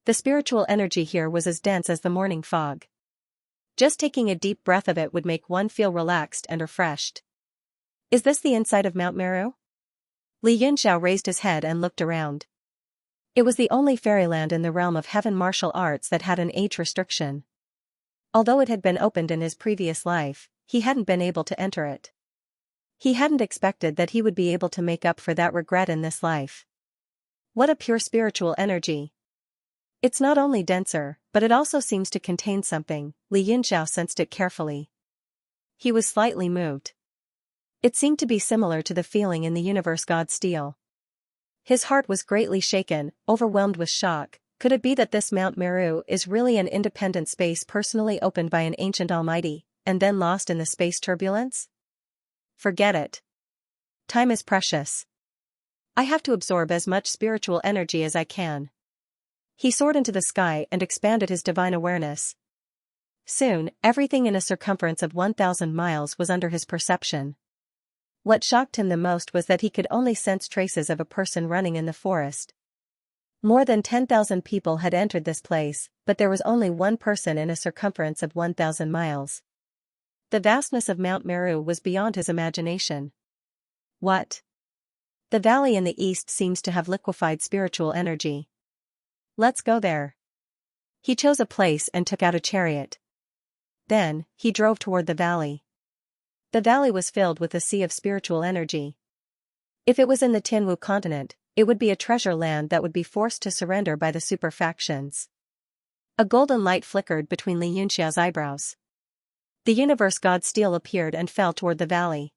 The spiritual energy here was as dense as the morning fog. Just taking a deep breath of it would make one feel relaxed and refreshed. "Is this the inside of Mount Meru?" Li Yunxiao raised his head and looked around. It was the only fairyland in the realm of heaven martial arts that had an age restriction. Although it had been opened in his previous life, he hadn't been able to enter it. He hadn't expected that he would be able to make up for that regret in this life. What a pure spiritual energy! It's not only denser, but it also seems to contain something. Li Yunxiao sensed it carefully. He was slightly moved. It seemed to be similar to the feeling in the universe god steel. His heart was greatly shaken, overwhelmed with shock. Could it be that this Mount Meru is really an independent space personally opened by an ancient almighty, and then lost in the space turbulence? Forget it. Time is precious. I have to absorb as much spiritual energy as I can. He soared into the sky and expanded his divine awareness. Soon, everything in a circumference of 1,000 miles was under his perception. What shocked him the most was that he could only sense traces of a person running in the forest. More than 10,000 people had entered this place, but there was only one person in a circumference of 1,000 miles. The vastness of Mount Meru was beyond his imagination. What? The valley in the east seems to have liquefied spiritual energy. Let's go there. He chose a place and took out a chariot. Then, he drove toward the valley. The valley was filled with a sea of spiritual energy. If it was in the Tianwu continent, it would be a treasure land that would be forced to surrender by the super factions. A golden light flickered between Li Yunxiao's eyebrows. The universe god steel appeared and fell toward the valley.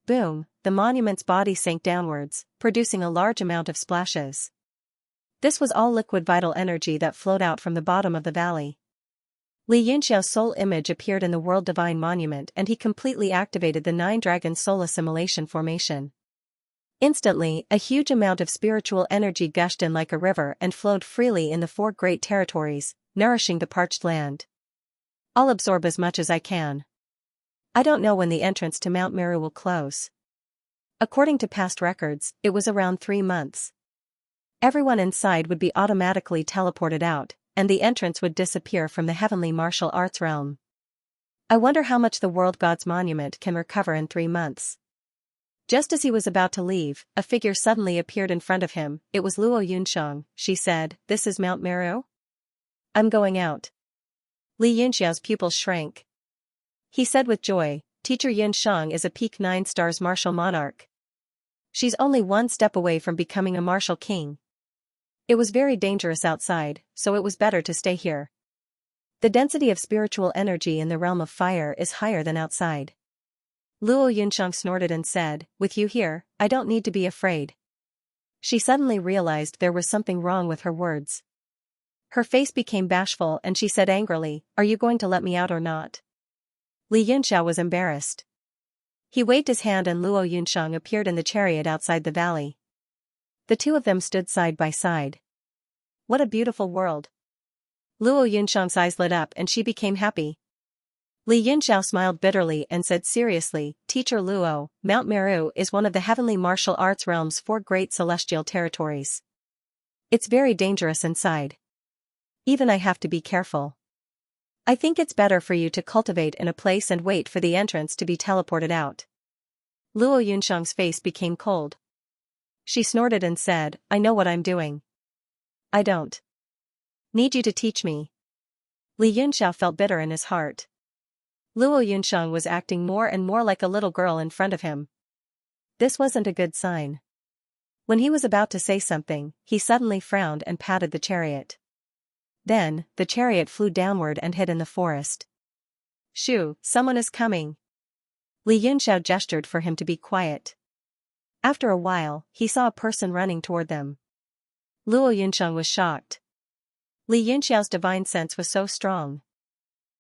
Boom, the monument's body sank downwards, producing a large amount of splashes. This was all liquid vital energy that flowed out from the bottom of the valley. Li Yunxiao's soul image appeared in the World Divine Monument and he completely activated the 9-Dragon Soul Assimilation formation. Instantly, a huge amount of spiritual energy gushed in like a river and flowed freely in the 4 great territories, nourishing the parched land. I'll absorb as much as I can. I don't know when the entrance to Mount Meru will close. According to past records, it was around 3 months. Everyone inside would be automatically teleported out, and the entrance would disappear from the heavenly martial arts realm. I wonder how much the world god's monument can recover in 3 months. Just as he was about to leave, a figure suddenly appeared in front of him. It was Luo Yunxiang. She said, "This is Mount Meru? I'm going out." Li Yunxiao's pupils shrank. He said with joy, "Teacher Yunxiang is a peak 9 stars martial monarch. She's only 1 step away from becoming a martial king. It was very dangerous outside, so it was better to stay here. The density of spiritual energy in the realm of fire is higher than outside." Luo Yunxiang snorted and said, "With you here, I don't need to be afraid." She suddenly realized there was something wrong with her words. Her face became bashful and she said angrily, "Are you going to let me out or not?" Li Yunxiao was embarrassed. He waved his hand and Luo Yunxiang appeared in the chariot outside the valley. The two of them stood side by side. What a beautiful world. Luo Yunxiang's eyes lit up and she became happy. Li Yunxiao smiled bitterly and said seriously, "Teacher Luo, Mount Meru is one of the heavenly martial arts realm's 4 great celestial territories. It's very dangerous inside. Even I have to be careful. I think it's better for you to cultivate in a place and wait for the entrance to be teleported out." Luo Yunxiang's face became cold. She snorted and said, "I know what I'm doing. I don't need you to teach me." Li Yunxiao felt bitter in his heart. Luo Yunxiang was acting more and more like a little girl in front of him. This wasn't a good sign. When he was about to say something, he suddenly frowned and patted the chariot. Then, the chariot flew downward and hid in the forest. "Shoo, someone is coming." Li Yunxiao gestured for him to be quiet. After a while, he saw a person running toward them. Luo Yunxiang was shocked. Li Yunxiao's divine sense was so strong.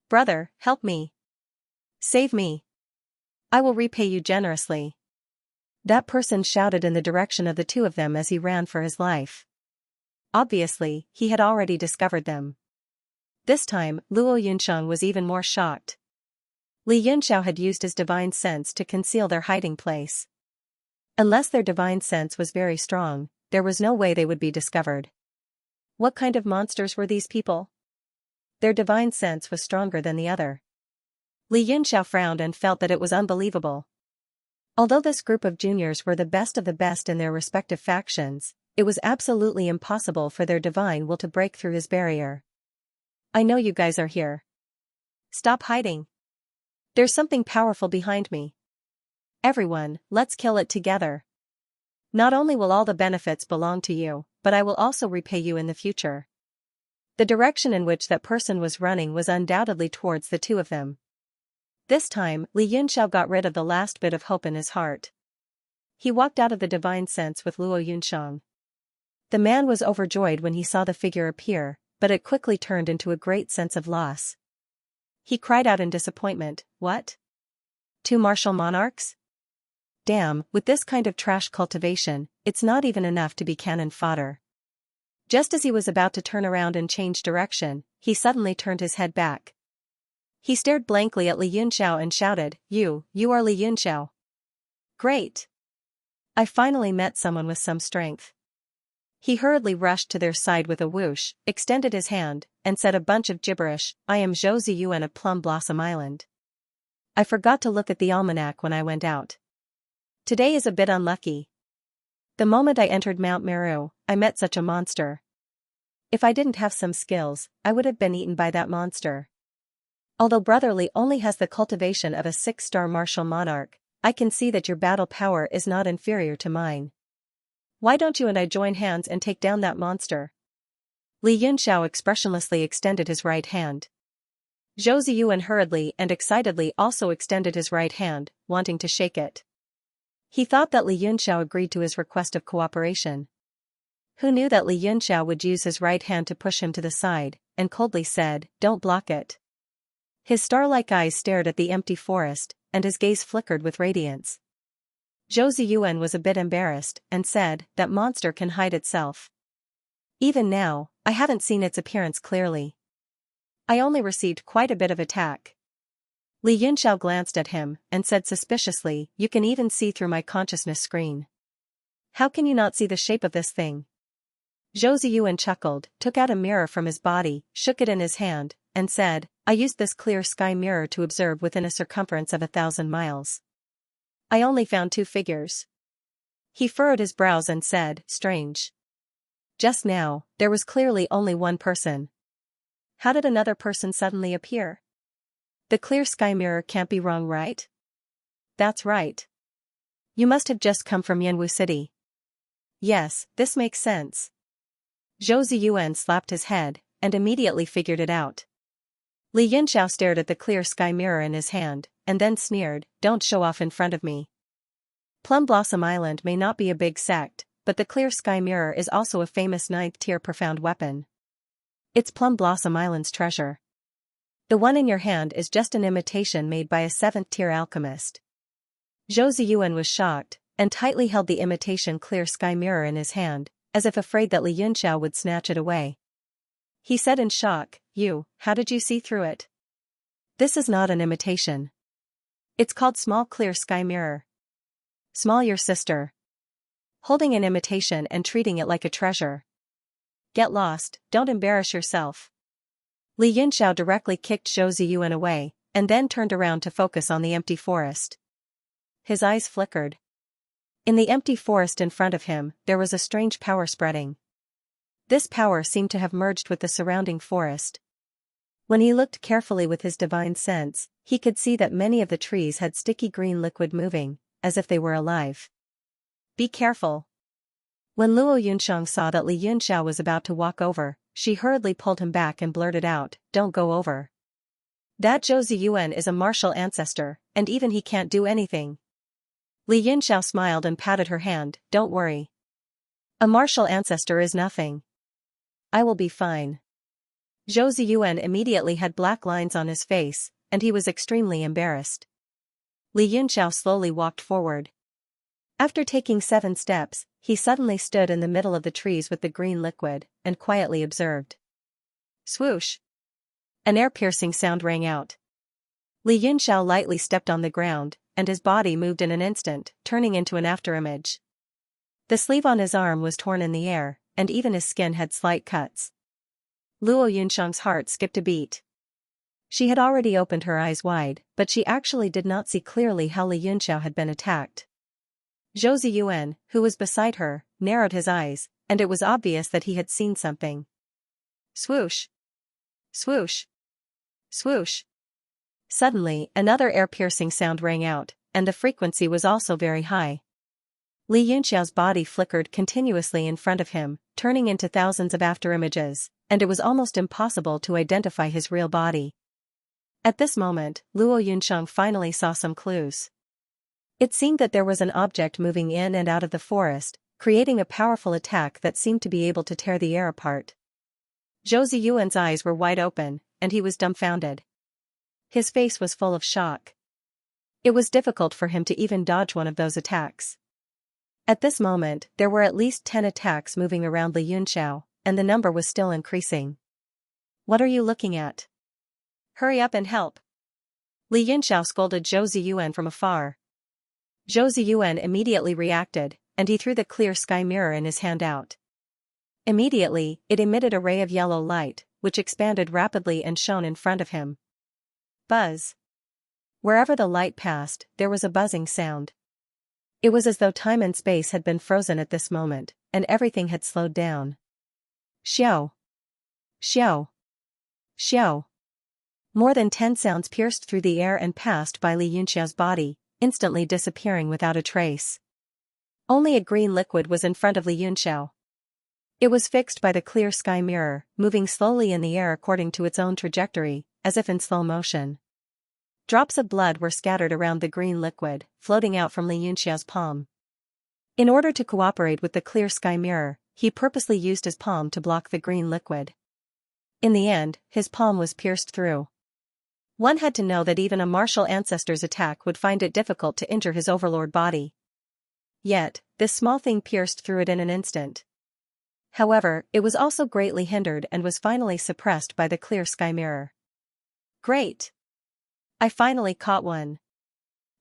"Brother, help me. Save me. I will repay you generously." That person shouted in the direction of the two of them as he ran for his life. Obviously, he had already discovered them. This time, Luo Yunxiang was even more shocked. Li Yunxiao had used his divine sense to conceal their hiding place. Unless their divine sense was very strong, there was no way they would be discovered. What kind of monsters were these people? Their divine sense was stronger than the other. Li Yunxiao frowned and felt that it was unbelievable. Although this group of juniors were the best of the best in their respective factions, it was absolutely impossible for their divine will to break through his barrier. "I know you guys are here. Stop hiding. There's something powerful behind me. Everyone, let's kill it together. Not only will all the benefits belong to you, but I will also repay you in the future." The direction in which that person was running was undoubtedly towards the two of them. This time, Li Yunxiao got rid of the last bit of hope in his heart. He walked out of the divine sense with Luo Yunxiang. The man was overjoyed when he saw the figure appear, but it quickly turned into a great sense of loss. He cried out in disappointment, "What? 2 martial monarchs? Damn, with this kind of trash cultivation, it's not even enough to be cannon fodder." Just as he was about to turn around and change direction, he suddenly turned his head back. He stared blankly at Li Yunxiao and shouted, You are Li Yunxiao. Great! I finally met someone with some strength." He hurriedly rushed to their side with a whoosh, extended his hand, and said a bunch of gibberish, "I am Zhou Ziyuan of Plum Blossom Island. I forgot to look at the almanac when I went out. Today is a bit unlucky. The moment I entered Mount Meru, I met such a monster. If I didn't have some skills, I would have been eaten by that monster. Although Brotherly only has the cultivation of a 6-star martial monarch, I can see that your battle power is not inferior to mine. Why don't you and I join hands and take down that monster?" Li Yunxiao expressionlessly extended his right hand. Zhou Ziyuan hurriedly and excitedly also extended his right hand, wanting to shake it. He thought that Li Yunxiao agreed to his request of cooperation. Who knew that Li Yunxiao would use his right hand to push him to the side, and coldly said, "Don't block it." His star-like eyes stared at the empty forest, and his gaze flickered with radiance. Zhou Ziyuan was a bit embarrassed, and said, "That monster can hide itself. Even now, I haven't seen its appearance clearly. I only received quite a bit of attack." Li Yunxiao glanced at him, and said suspiciously, "You can even see through my consciousness screen. How can you not see the shape of this thing?" Zhou Ziyuan chuckled, took out a mirror from his body, shook it in his hand, and said, I used this clear sky mirror to observe within a circumference of 1,000 miles. I only found 2 figures. He furrowed his brows and said, strange. Just now, there was clearly only one person. How did another person suddenly appear? The clear sky mirror can't be wrong, right? That's right. You must have just come from Yanwu City. Yes, this makes sense. Zhou Ziyuan slapped his head, and immediately figured it out. Li Yunxiao stared at the clear sky mirror in his hand, and then sneered, don't show off in front of me. Plum Blossom Island may not be a big sect, but the clear sky mirror is also a famous 9th-tier profound weapon. It's Plum Blossom Island's treasure. The one in your hand is just an imitation made by a 7th-tier alchemist. Zhou Ziyuan was shocked, and tightly held the imitation clear sky mirror in his hand, as if afraid that Li Yunxiao would snatch it away. He said in shock, how did you see through it? This is not an imitation. It's called small clear sky mirror. Small your sister. Holding an imitation and treating it like a treasure. Get lost, don't embarrass yourself. Li Yunxiao directly kicked Zhou Ziyuan away, and then turned around to focus on the empty forest. His eyes flickered. In the empty forest in front of him, there was a strange power spreading. This power seemed to have merged with the surrounding forest. When he looked carefully with his divine sense, he could see that many of the trees had sticky green liquid moving, as if they were alive. Be careful. When Luo Yunsheng saw that Li Yunxiao was about to walk over, she hurriedly pulled him back and blurted out, don't go over. That Zhou Ziyuan is a martial ancestor, and even he can't do anything. Li Yunxiao smiled and patted her hand, don't worry. A martial ancestor is nothing. I will be fine. Zhou Ziyuan immediately had black lines on his face, and he was extremely embarrassed. Li Yunxiao slowly walked forward. After taking 7 steps, he suddenly stood in the middle of the trees with the green liquid, and quietly observed. Swoosh! An air-piercing sound rang out. Li Yunxiao lightly stepped on the ground, and his body moved in an instant, turning into an afterimage. The sleeve on his arm was torn in the air, and even his skin had slight cuts. Luo Yunsheng's heart skipped a beat. She had already opened her eyes wide, but she actually did not see clearly how Li Yunxiao had been attacked. Zhou Ziyuan, who was beside her, narrowed his eyes, and it was obvious that he had seen something. Swoosh! Swoosh! Swoosh! Suddenly, another air-piercing sound rang out, and the frequency was also very high. Li Yunxiao's body flickered continuously in front of him, turning into thousands of afterimages, and it was almost impossible to identify his real body. At this moment, Luo Yunsheng finally saw some clues. It seemed that there was an object moving in and out of the forest, creating a powerful attack that seemed to be able to tear the air apart. Zhou Ziyuan's eyes were wide open, and he was dumbfounded. His face was full of shock. It was difficult for him to even dodge one of those attacks. At this moment, there were at least 10 attacks moving around Li Yunxiao, and the number was still increasing. What are you looking at? Hurry up and help! Li Yunxiao scolded Zhou Ziyuan from afar. Zhou Ziyuan immediately reacted, and he threw the clear sky mirror in his hand out. Immediately, it emitted a ray of yellow light, which expanded rapidly and shone in front of him. Buzz! Wherever the light passed, there was a buzzing sound. It was as though time and space had been frozen at this moment, and everything had slowed down. Xiao! Xiao! Xiao! More than 10 sounds pierced through the air and passed by Li Yunxiao's body, instantly disappearing without a trace. Only a green liquid was in front of Li Yunxiao. It was fixed by the clear sky mirror, moving slowly in the air according to its own trajectory, as if in slow motion. Drops of blood were scattered around the green liquid, floating out from Li Yunxiao's palm. In order to cooperate with the clear sky mirror, he purposely used his palm to block the green liquid. In the end, his palm was pierced through. One had to know that even a martial ancestor's attack would find it difficult to injure his overlord body. Yet, this small thing pierced through it in an instant. However, it was also greatly hindered and was finally suppressed by the clear sky mirror. Great! I finally caught one.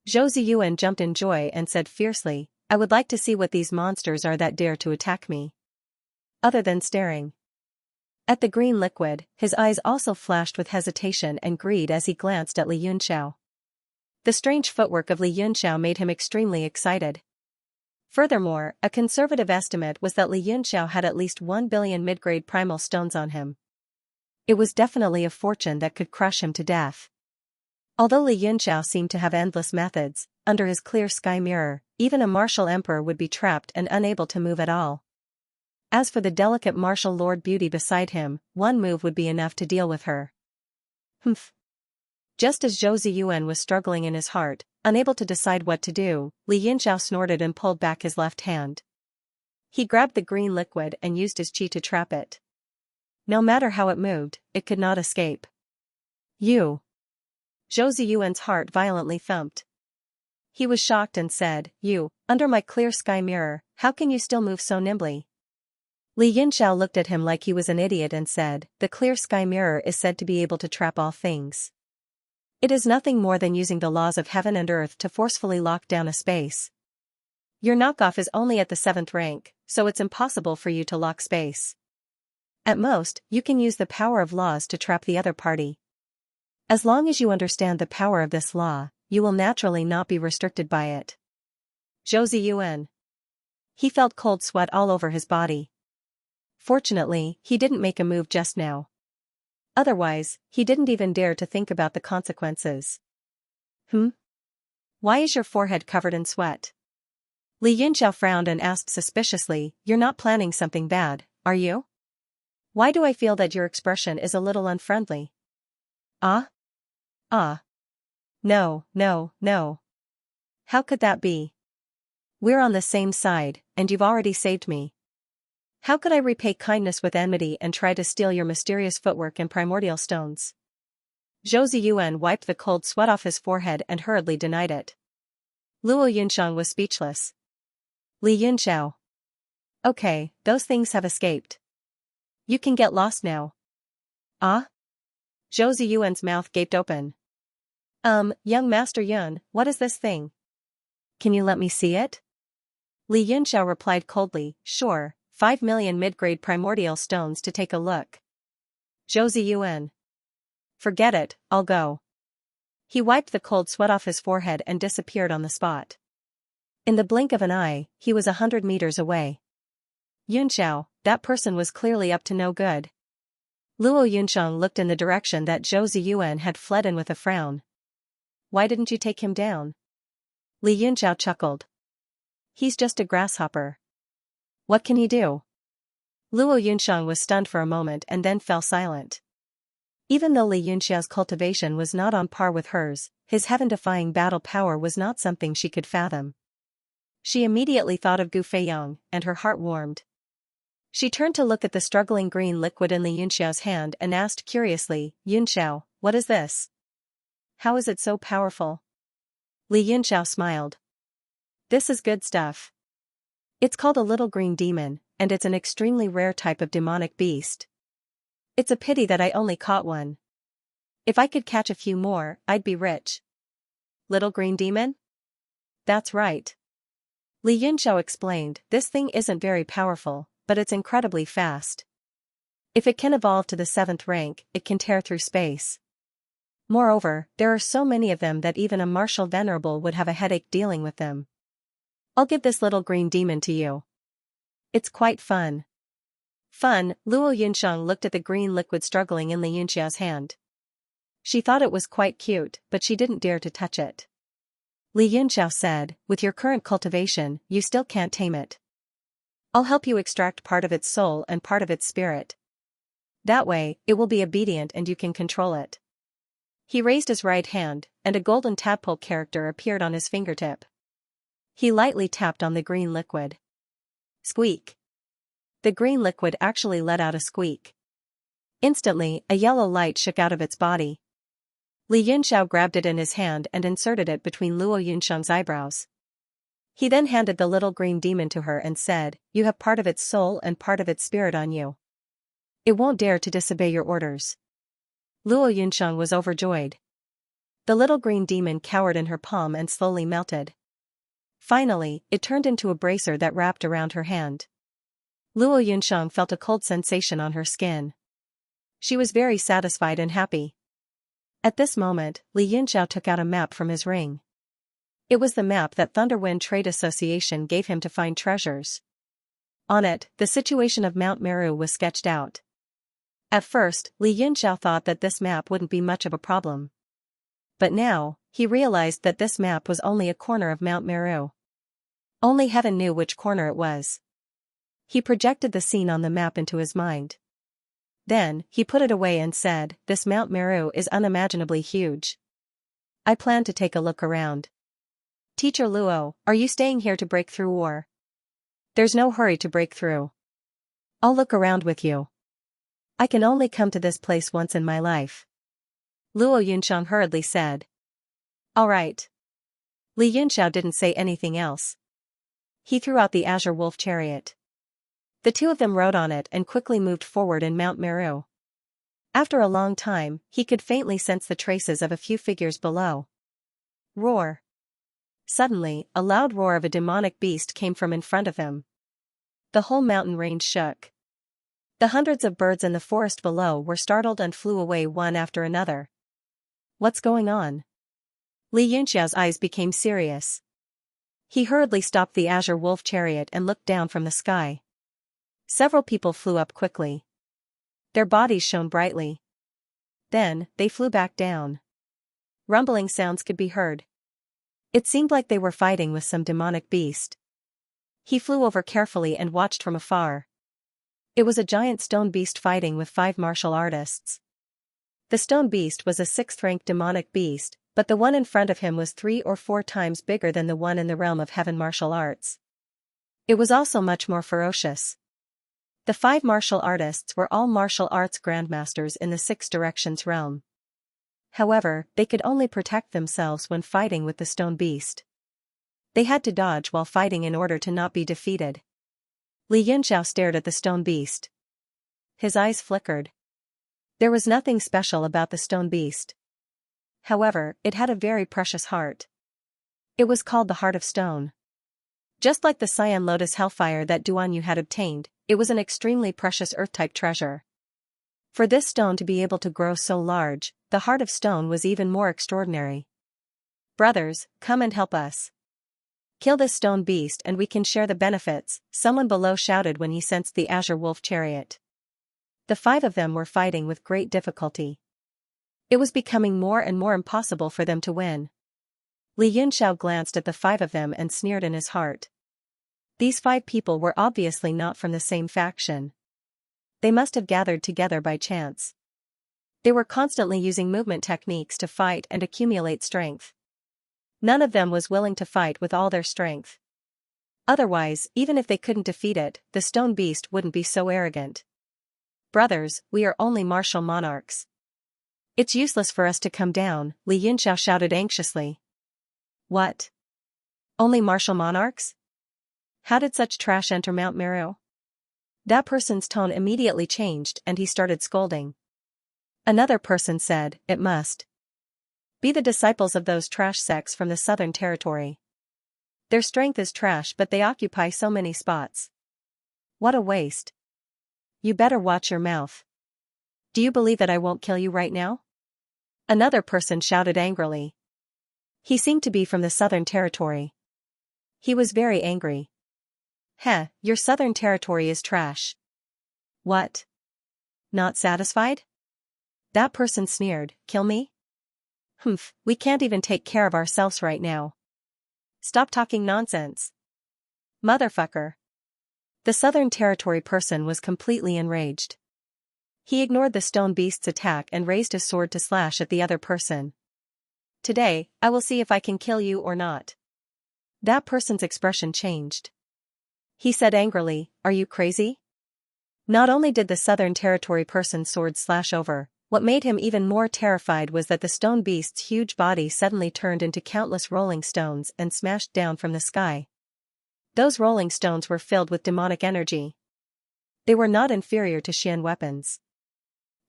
Zhou Ziyuan jumped in joy and said fiercely, I would like to see what these monsters are that dare to attack me. Other than staring. At the green liquid, his eyes also flashed with hesitation and greed as he glanced at Li Yunxiao. The strange footwork of Li Yunxiao made him extremely excited. Furthermore, a conservative estimate was that Li Yunxiao had at least 1 billion mid-grade primal stones on him. It was definitely a fortune that could crush him to death. Although Li Yunxiao seemed to have endless methods, under his clear sky mirror, even a martial emperor would be trapped and unable to move at all. As for the delicate martial lord beauty beside him, one move would be enough to deal with her. Humph. Just as Zhou Ziyuan was struggling in his heart, unable to decide what to do, Li Yunxiao snorted and pulled back his left hand. He grabbed the green liquid and used his qi to trap it. No matter how it moved, it could not escape. You. Zhou Ziyuan's heart violently thumped. He was shocked and said, "You, under my clear sky mirror, how can you still move so nimbly?" Li Yunxiao looked at him like he was an idiot and said, "The clear sky mirror is said to be able to trap all things. It is nothing more than using the laws of heaven and earth to forcefully lock down a space. Your knockoff is only at the 7th rank, so it's impossible for you to lock space. At most, you can use the power of laws to trap the other party. As long as you understand the power of this law, you will naturally not be restricted by it." Zhou Ziyuan. He felt cold sweat all over his body. Fortunately, he didn't make a move just now. Otherwise, he didn't even dare to think about the consequences. Why is your forehead covered in sweat? Li Yunxiao frowned and asked suspiciously, "You're not planning something bad, are you? Why do I feel that your expression is a little unfriendly?" Ah? No, no, no. How could that be? We're on the same side, and you've already saved me. How could I repay kindness with enmity and try to steal your mysterious footwork and primordial stones? Zhou Ziyuan wiped the cold sweat off his forehead and hurriedly denied it. Luo Yunxiang was speechless. Li Yunxiao. Okay, those things have escaped. You can get lost now. Ah? Zhou Ziyuan's mouth gaped open. Young Master Yun, what is this thing? Can you let me see it? Li Yunxiao replied coldly, "Sure, 5 million mid-grade primordial stones to take a look." Zhou Ziyuan. Forget it, I'll go. He wiped the cold sweat off his forehead and disappeared on the spot. In the blink of an eye, he was 100 meters away. Yunxiao, that person was clearly up to no good. Luo Yunxiang looked in the direction that Zhou Ziyuan had fled in with a frown. Why didn't you take him down? Li Yunxiao chuckled. He's just a grasshopper. What can he do? Luo Yunxiang was stunned for a moment and then fell silent. Even though Li Yunxiao's cultivation was not on par with hers, his heaven-defying battle power was not something she could fathom. She immediately thought of Gu Feiyang, and her heart warmed. She turned to look at the struggling green liquid in Li Yunxiao's hand and asked curiously, "Yunxiao, what is this? How is it so powerful?" Li Yunxiao smiled. "This is good stuff. It's called a little green demon, and it's an extremely rare type of demonic beast. It's a pity that I only caught one. If I could catch a few more, I'd be rich." Little green demon? That's right. Li Yunxiao explained, "This thing isn't very powerful, but it's incredibly fast. If it can evolve to the 7th rank, it can tear through space. Moreover, there are so many of them that even a martial venerable would have a headache dealing with them. I'll give this little green demon to you. It's quite fun." Fun, Luo Yunxiang looked at the green liquid struggling in Li Yunxiao's hand. She thought it was quite cute, but she didn't dare to touch it. Li Yunxiao said, "With your current cultivation, you still can't tame it. I'll help you extract part of its soul and part of its spirit. That way, it will be obedient and you can control it." He raised his right hand, and a golden tadpole character appeared on his fingertip. He lightly tapped on the green liquid. Squeak. The green liquid actually let out a squeak. Instantly, a yellow light shook out of its body. Li Yunxiao grabbed it in his hand and inserted it between Luo Yunxiang's eyebrows. He then handed the little green demon to her and said, "You have part of its soul and part of its spirit on you. It won't dare to disobey your orders." Luo Yunxiang was overjoyed. The little green demon cowered in her palm and slowly melted. Finally, it turned into a bracer that wrapped around her hand. Luo Yunxiang felt a cold sensation on her skin. She was very satisfied and happy. At this moment, Li Yunxiao took out a map from his ring. It was the map that Thunderwind Trade Association gave him to find treasures. On it, the situation of Mount Meru was sketched out. At first, Li Yunxiao thought that this map wouldn't be much of a problem. But now, he realized that this map was only a corner of Mount Meru. Only heaven knew which corner it was. He projected the scene on the map into his mind. Then, he put it away and said, "This Mount Meru is unimaginably huge. I plan to take a look around." "Teacher Luo, are you staying here to break through or?" "There's no hurry to break through. I'll look around with you. I can only come to this place once in my life." Luo Yunxiang hurriedly said. "All right." Li Yunxiao didn't say anything else. He threw out the Azure Wolf chariot. The two of them rode on it and quickly moved forward in Mount Meru. After a long time, he could faintly sense the traces of a few figures below. Roar. Suddenly, a loud roar of a demonic beast came from in front of him. The whole mountain range shook. The hundreds of birds in the forest below were startled and flew away one after another. What's going on? Li Yunxiao's eyes became serious. He hurriedly stopped the Azure Wolf chariot and looked down from the sky. Several people flew up quickly. Their bodies shone brightly. Then, they flew back down. Rumbling sounds could be heard. It seemed like they were fighting with some demonic beast. He flew over carefully and watched from afar. It was a giant stone beast fighting with 5 martial artists. The stone beast was a 6th-rank demonic beast, but the one in front of him was 3 or 4 times bigger than the one in the realm of heaven martial arts. It was also much more ferocious. The 5 martial artists were all martial arts grandmasters in the 6 directions realm. However, they could only protect themselves when fighting with the stone beast. They had to dodge while fighting in order to not be defeated. Li Yunxiao stared at the stone beast. His eyes flickered. There was nothing special about the stone beast. However, it had a very precious heart. It was called the Heart of Stone. Just like the cyan lotus hellfire that Duan Yu had obtained, it was an extremely precious earth-type treasure. For this stone to be able to grow so large, the Heart of Stone was even more extraordinary. "Brothers, come and help us. Kill this stone beast and we can share the benefits," someone below shouted when he sensed the Azure Wolf chariot. The 5 of them were fighting with great difficulty. It was becoming more and more impossible for them to win. Li Yunxiao glanced at the 5 of them and sneered in his heart. These 5 people were obviously not from the same faction. They must have gathered together by chance. They were constantly using movement techniques to fight and accumulate strength. None of them was willing to fight with all their strength. Otherwise, even if they couldn't defeat it, the stone beast wouldn't be so arrogant. "Brothers, we are only martial monarchs. It's useless for us to come down," Li Yunxiao shouted anxiously. "What? Only martial monarchs? How did such trash enter Mount Meru?" That person's tone immediately changed and he started scolding. Another person said, "It must be the disciples of those trash sects from the Southern Territory. Their strength is trash but they occupy so many spots. What a waste. You better watch your mouth. Do you believe that I won't kill you right now?" Another person shouted angrily. He seemed to be from the Southern Territory. He was very angry. "Heh, your Southern Territory is trash. What? Not satisfied?" That person sneered, "Kill me? Humph, we can't even take care of ourselves right now. Stop talking nonsense. Motherfucker." The Southern Territory person was completely enraged. He ignored the stone beast's attack and raised his sword to slash at the other person. "Today, I will see if I can kill you or not." That person's expression changed. He said angrily, "Are you crazy?" Not only did the Southern Territory person's sword slash over, what made him even more terrified was that the stone beast's huge body suddenly turned into countless rolling stones and smashed down from the sky. Those rolling stones were filled with demonic energy. They were not inferior to Xian weapons.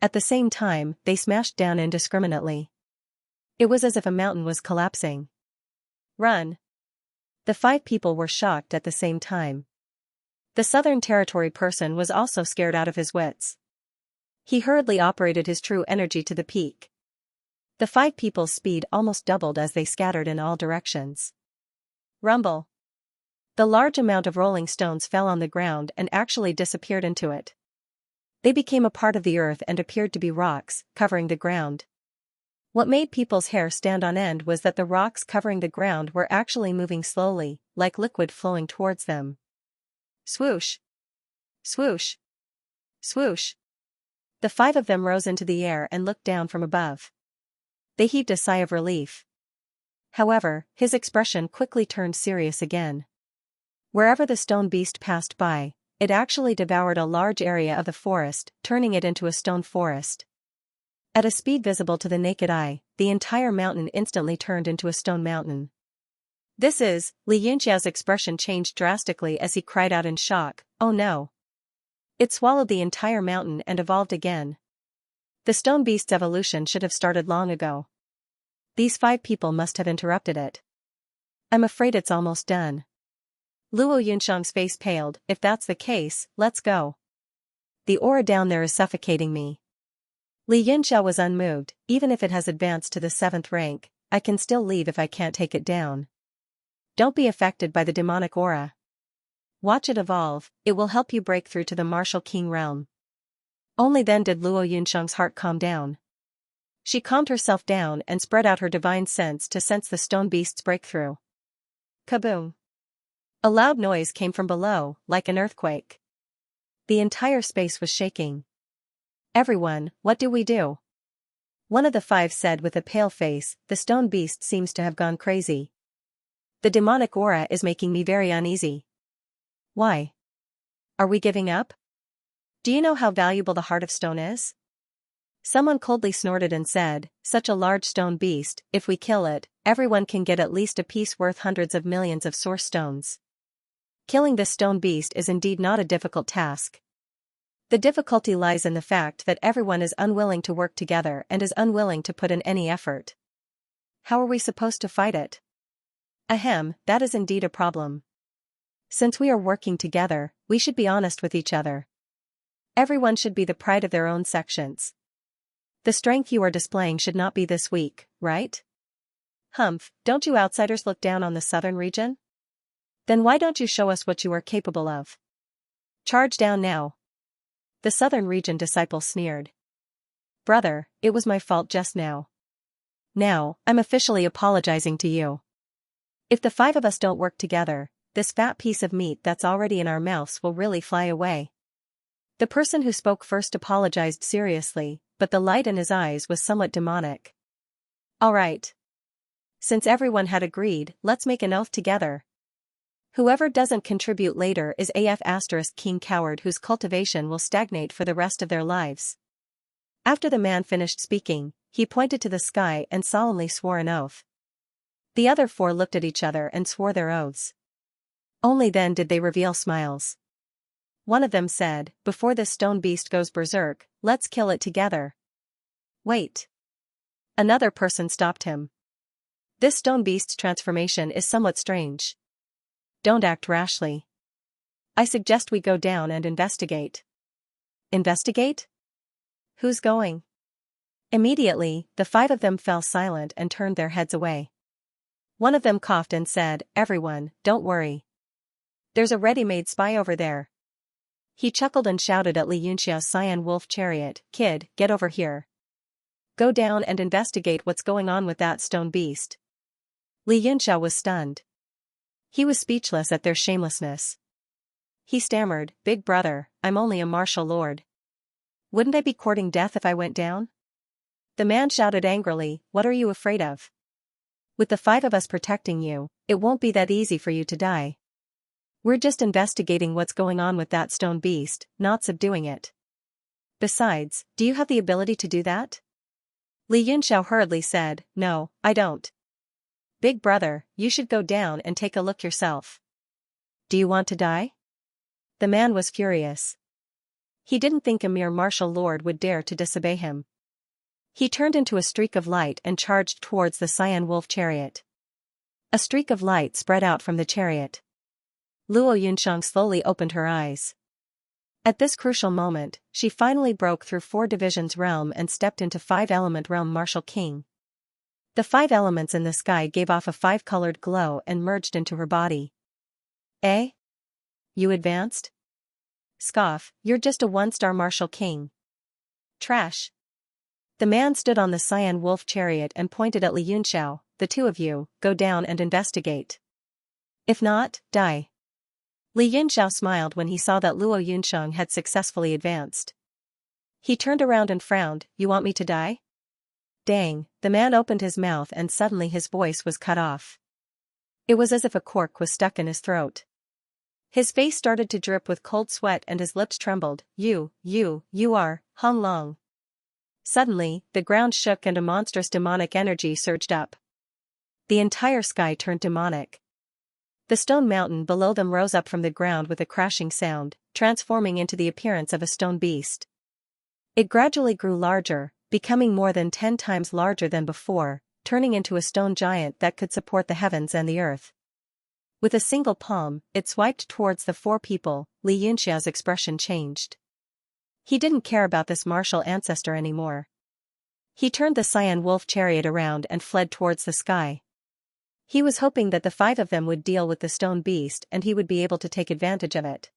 At the same time, they smashed down indiscriminately. It was as if a mountain was collapsing. "Run!" The 5 people were shocked at the same time. The Southern Territory person was also scared out of his wits. He hurriedly operated his true energy to the peak. The 5 people's speed almost doubled as they scattered in all directions. Rumble. The large amount of rolling stones fell on the ground and actually disappeared into it. They became a part of the earth and appeared to be rocks, covering the ground. What made people's hair stand on end was that the rocks covering the ground were actually moving slowly, like liquid flowing towards them. Swoosh! Swoosh! Swoosh! The 5 of them rose into the air and looked down from above. They heaved a sigh of relief. However, his expression quickly turned serious again. Wherever the stone beast passed by, it actually devoured a large area of the forest, turning it into a stone forest. At a speed visible to the naked eye, the entire mountain instantly turned into a stone mountain. Xianxia's expression changed drastically as he cried out in shock, "Oh no!" It swallowed the entire mountain and evolved again. The stone beast's evolution should have started long ago. These 5 people must have interrupted it. I'm afraid it's almost done. Luo Yunshang's face paled. If that's the case, let's go. The aura down there is suffocating me. Li Yunxia was unmoved. Even if it has advanced to the 7th rank, I can still leave if I can't take it down. Don't be affected by the demonic aura. Watch it evolve, it will help you break through to the martial king realm. Only then did Luo Yunshang's heart calm down. She calmed herself down and spread out her divine sense to sense the stone beast's breakthrough. Kaboom! A loud noise came from below, like an earthquake. The entire space was shaking. Everyone, what do we do? One of the 5 said with a pale face, the stone beast seems to have gone crazy. The demonic aura is making me very uneasy. Why? Are we giving up? Do you know how valuable the heart of stone is? Someone coldly snorted and said, such a large stone beast, if we kill it, everyone can get at least a piece worth hundreds of millions of source stones. Killing this stone beast is indeed not a difficult task. The difficulty lies in the fact that everyone is unwilling to work together and is unwilling to put in any effort. How are we supposed to fight it? Ahem, that is indeed a problem. Since we are working together, we should be honest with each other. Everyone should be the pride of their own sections. The strength you are displaying should not be this weak, right? Humph, don't you outsiders look down on the southern region? Then why don't you show us what you are capable of? Charge down now. The southern region disciple sneered. Brother, it was my fault just now. Now, I'm officially apologizing to you. If the 5 of us don't work together, this fat piece of meat that's already in our mouths will really fly away. The person who spoke first apologized seriously, but the light in his eyes was somewhat demonic. All right. Since everyone had agreed, let's make an oath together. Whoever doesn't contribute later is king coward whose cultivation will stagnate for the rest of their lives. After the man finished speaking, he pointed to the sky and solemnly swore an oath. The other 4 looked at each other and swore their oaths. Only then did they reveal smiles. One of them said, before this stone beast goes berserk, let's kill it together. Wait. Another person stopped him. This stone beast's transformation is somewhat strange. Don't act rashly. I suggest we go down and investigate. Investigate? Who's going? Immediately, the 5 of them fell silent and turned their heads away. One of them coughed and said, everyone, don't worry. There's a ready-made spy over there. He chuckled and shouted at Li Yunxia's cyan wolf chariot, kid, get over here. Go down and investigate what's going on with that stone beast. Li Yunxia was stunned. He was speechless at their shamelessness. He stammered, Big brother, I'm only a martial lord. Wouldn't I be courting death if I went down? The man shouted angrily, what are you afraid of? With the 5 of us protecting you, it won't be that easy for you to die. We're just investigating what's going on with that stone beast, not subduing it. Besides, do you have the ability to do that? Li Yunxiao hurriedly said, no, I don't. Big brother, you should go down and take a look yourself. Do you want to die? The man was furious. He didn't think a mere martial lord would dare to disobey him. He turned into a streak of light and charged towards the cyan wolf chariot. A streak of light spread out from the chariot. Luo Yunshang slowly opened her eyes. At this crucial moment, she finally broke through 4 divisions realm and stepped into 5-element realm martial king. The 5 elements in the sky gave off a 5-colored glow and merged into her body. Eh? You advanced? Scoff, you're just a 1-star martial king. Trash. The man stood on the cyan wolf chariot and pointed at Xianxia. The 2 of you, go down and investigate. If not, die. Xianxia smiled when he saw that Luo Yunsheng had successfully advanced. He turned around and frowned, you want me to die? Dang, the man opened his mouth and suddenly his voice was cut off. It was as if a cork was stuck in his throat. His face started to drip with cold sweat and his lips trembled. You are, Hong Long. Suddenly, the ground shook and a monstrous demonic energy surged up. The entire sky turned demonic. The stone mountain below them rose up from the ground with a crashing sound, transforming into the appearance of a stone beast. It gradually grew larger, becoming more than 10 times larger than before, turning into a stone giant that could support the heavens and the earth. With a single palm, it swiped towards the 4 people. Xianxia's expression changed. He didn't care about this martial ancestor anymore. He turned the cyan wolf chariot around and fled towards the sky. He was hoping that the 5 of them would deal with the stone beast and he would be able to take advantage of it.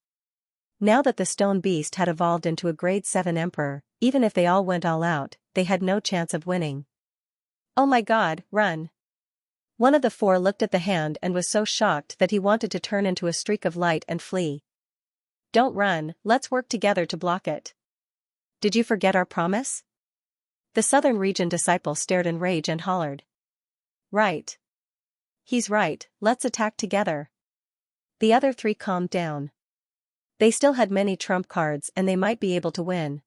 Now that the stone beast had evolved into a grade 7 emperor, even if they all went all out, they had no chance of winning. Oh my god, run! One of the 4 looked at the hand and was so shocked that he wanted to turn into a streak of light and flee. Don't run, let's work together to block it. Did you forget our promise? The southern region disciple stared in rage and hollered. Right. He's right, let's attack together. The other 3 calmed down. They still had many trump cards and they might be able to win.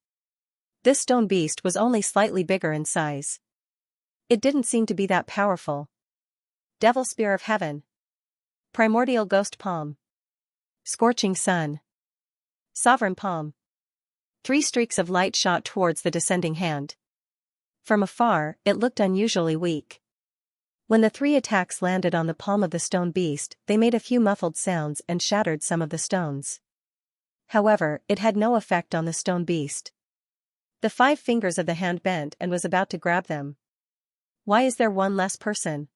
This stone beast was only slightly bigger in size. It didn't seem to be that powerful. Devil Spear of Heaven. Primordial Ghost Palm. Scorching Sun. Sovereign Palm. 3 streaks of light shot towards the descending hand. From afar, it looked unusually weak. When the 3 attacks landed on the palm of the stone beast, they made a few muffled sounds and shattered some of the stones. However, it had no effect on the stone beast. The 5 fingers of the hand bent and was about to grab them. Why is there one less person?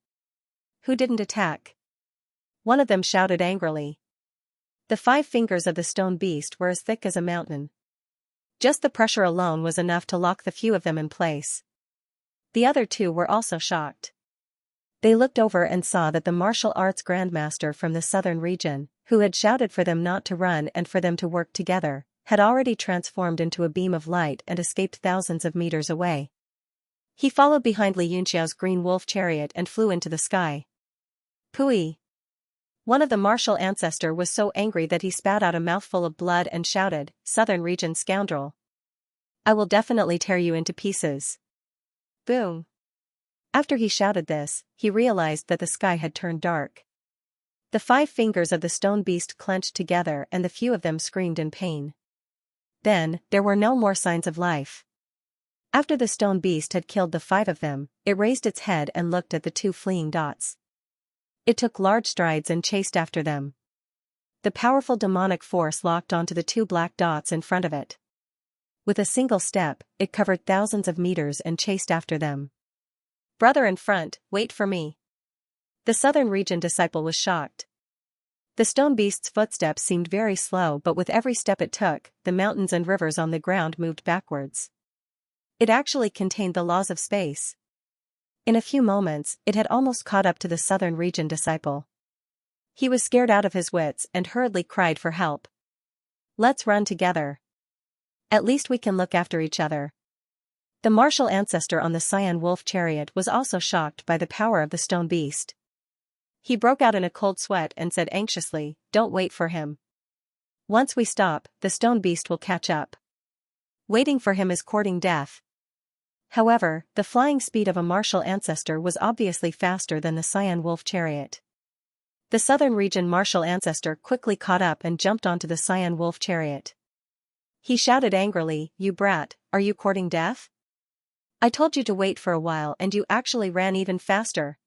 Who didn't attack? One of them shouted angrily. The 5 fingers of the stone beast were as thick as a mountain. Just the pressure alone was enough to lock the few of them in place. The other 2 were also shocked. They looked over and saw that the martial arts grandmaster from the southern region, who had shouted for them not to run and for them to work together, had already transformed into a beam of light and escaped thousands of meters away. He followed behind Xianxia's green wolf chariot and flew into the sky. Pooey! One of the martial ancestor was so angry that he spat out a mouthful of blood and shouted, Southern region scoundrel. I will definitely tear you into pieces. Boom! After he shouted this, he realized that the sky had turned dark. The 5 fingers of the stone beast clenched together and the few of them screamed in pain. Then, there were no more signs of life. After the stone beast had killed the 5 of them, it raised its head and looked at the 2 fleeing dots. It took large strides and chased after them. The powerful demonic force locked onto the 2 black dots in front of it. With a single step, it covered thousands of meters and chased after them. Brother in front, wait for me. The southern region disciple was shocked. The stone beast's footsteps seemed very slow, but with every step it took, the mountains and rivers on the ground moved backwards. It actually contained the laws of space. In a few moments, it had almost caught up to the southern region disciple. He was scared out of his wits and hurriedly cried for help. Let's run together. At least we can look after each other. The martial ancestor on the cyan wolf chariot was also shocked by the power of the stone beast. He broke out in a cold sweat and said anxiously, don't wait for him. Once we stop, the stone beast will catch up. Waiting for him is courting death. However, the flying speed of a martial ancestor was obviously faster than the cyan wolf chariot. The southern region martial ancestor quickly caught up and jumped onto the cyan wolf chariot. He shouted angrily, you brat, are you courting death? I told you to wait for a while and you actually ran even faster.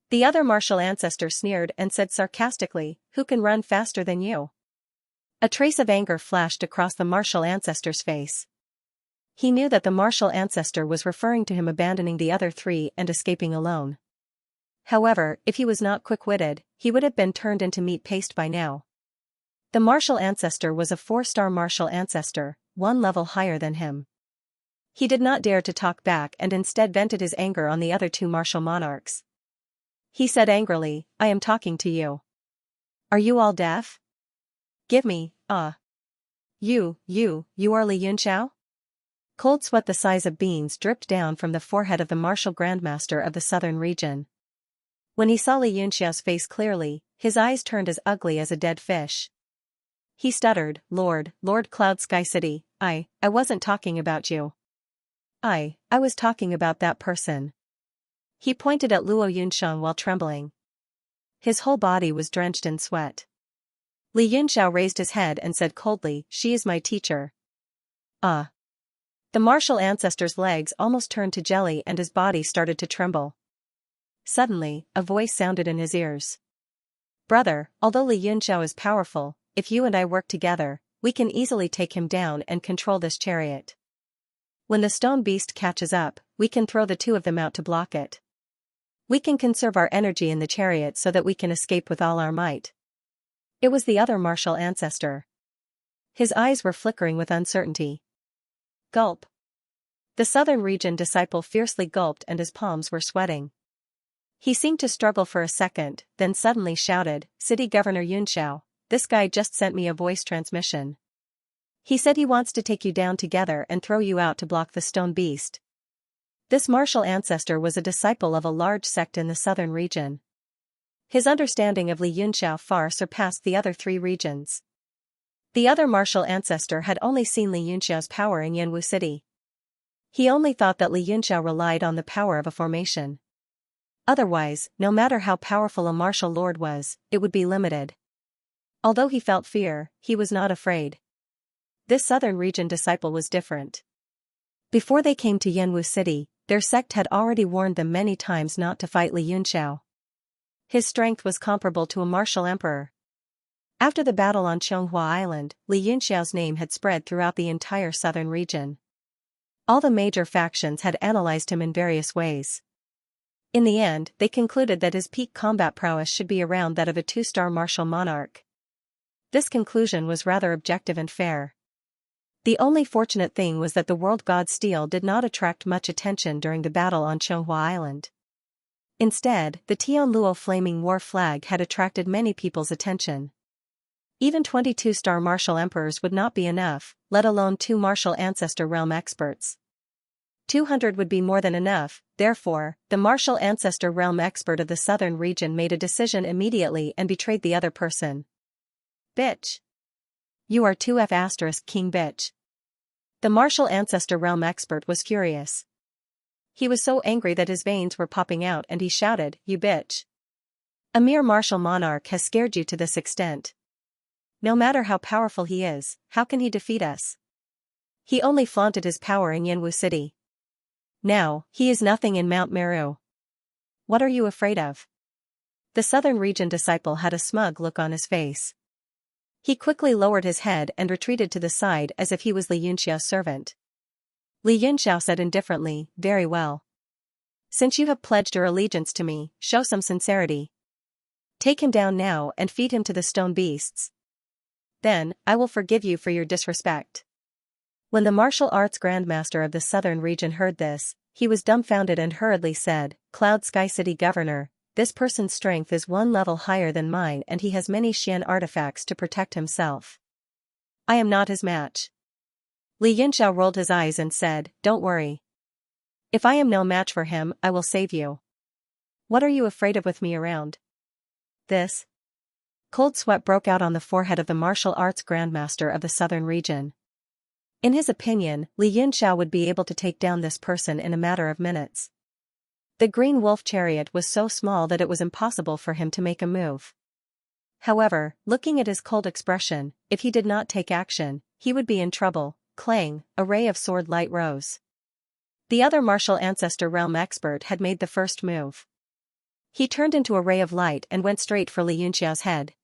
The other martial ancestor sneered and said sarcastically, who can run faster than you? A trace of anger flashed across the martial ancestor's face. He knew that the martial ancestor was referring to him abandoning the other three and escaping alone. However, if he was not quick-witted, he would have been turned into meat paste by now. The martial ancestor was a 4-star martial ancestor, one level higher than him. He did not dare to talk back and instead vented his anger on the other two martial monarchs. He said angrily, "I am talking to you. Are you all deaf? Give me, You are Li Yunxiao?" Cold sweat the size of beans dripped down from the forehead of the martial grandmaster of the southern region. When he saw Li Yunxiao's face clearly, his eyes turned as ugly as a dead fish. He stuttered, Lord Cloud Sky City, I wasn't talking about you. I was talking about that person." He pointed at Luo Yunxiang while trembling. His whole body was drenched in sweat. Li Yunxiao raised his head and said coldly, "She is my teacher." The martial ancestor's legs almost turned to jelly and his body started to tremble. Suddenly, a voice sounded in his ears. "Brother, although Li Yunxiao is powerful, if you and I work together, we can easily take him down and control this chariot. When the stone beast catches up, we can throw the two of them out to block it. We can conserve our energy in the chariot so that we can escape with all our might." It was the other martial ancestor. His eyes were flickering with uncertainty. Gulp. The southern region disciple fiercely gulped and his palms were sweating. He seemed to struggle for a second, then suddenly shouted, "City Governor Yunxiao, this guy just sent me a voice transmission. He said he wants to take you down together and throw you out to block the stone beast." This martial ancestor was a disciple of a large sect in the southern region. His understanding of Li Yunxiao far surpassed the other three regions. The other martial ancestor had only seen Li Yunxiao's power in Yanwu City. He only thought that Li Yunxiao relied on the power of a formation. Otherwise, no matter how powerful a martial lord was, it would be limited. Although he felt fear, he was not afraid. This southern region disciple was different. Before they came to Yanwu City, their sect had already warned them many times not to fight Li Yunxiao. His strength was comparable to a martial emperor. After the battle on Xianxia Island, Li Yunxiao's name had spread throughout the entire southern region. All the major factions had analyzed him in various ways. In the end, they concluded that his peak combat prowess should be around that of a 2-star martial monarch. This conclusion was rather objective and fair. The only fortunate thing was that the world god steel did not attract much attention during the battle on Xianxia Island. Instead, the Tianluo flaming war flag had attracted many people's attention. Even 22-star martial emperors would not be enough, let alone 2 martial ancestor realm experts. 200 would be more than enough, therefore, the martial ancestor realm expert of the southern region made a decision immediately and betrayed the other person. "Bitch. You are 2F** king bitch." The martial ancestor realm expert was furious. He was so angry that his veins were popping out and he shouted, "You bitch. A mere martial monarch has scared you to this extent. No matter how powerful he is, how can he defeat us? He only flaunted his power in Yanwu City. Now, he is nothing in Mount Meru. What are you afraid of?" The southern region disciple had a smug look on his face. He quickly lowered his head and retreated to the side as if he was Li Yunxiao's servant. Li Yunxiao said indifferently, "Very well. Since you have pledged your allegiance to me, show some sincerity. Take him down now and feed him to the stone beasts. Then, I will forgive you for your disrespect." When the martial arts grandmaster of the southern region heard this, he was dumbfounded and hurriedly said, "Cloud Sky City Governor, this person's strength is 1 level higher than mine and he has many Xian artifacts to protect himself. I am not his match." Li Yunxiao rolled his eyes and said, "Don't worry. If I am no match for him, I will save you. What are you afraid of with me around?" This. Cold sweat broke out on the forehead of the martial arts grandmaster of the southern region. In his opinion, Li Yunxiao would be able to take down this person in a matter of minutes. The green wolf chariot was so small that it was impossible for him to make a move. However, looking at his cold expression, if he did not take action, he would be in trouble. Clang, a ray of sword light rose. The other martial ancestor realm expert had made the first move. He turned into a ray of light and went straight for Li Yunxiao's head.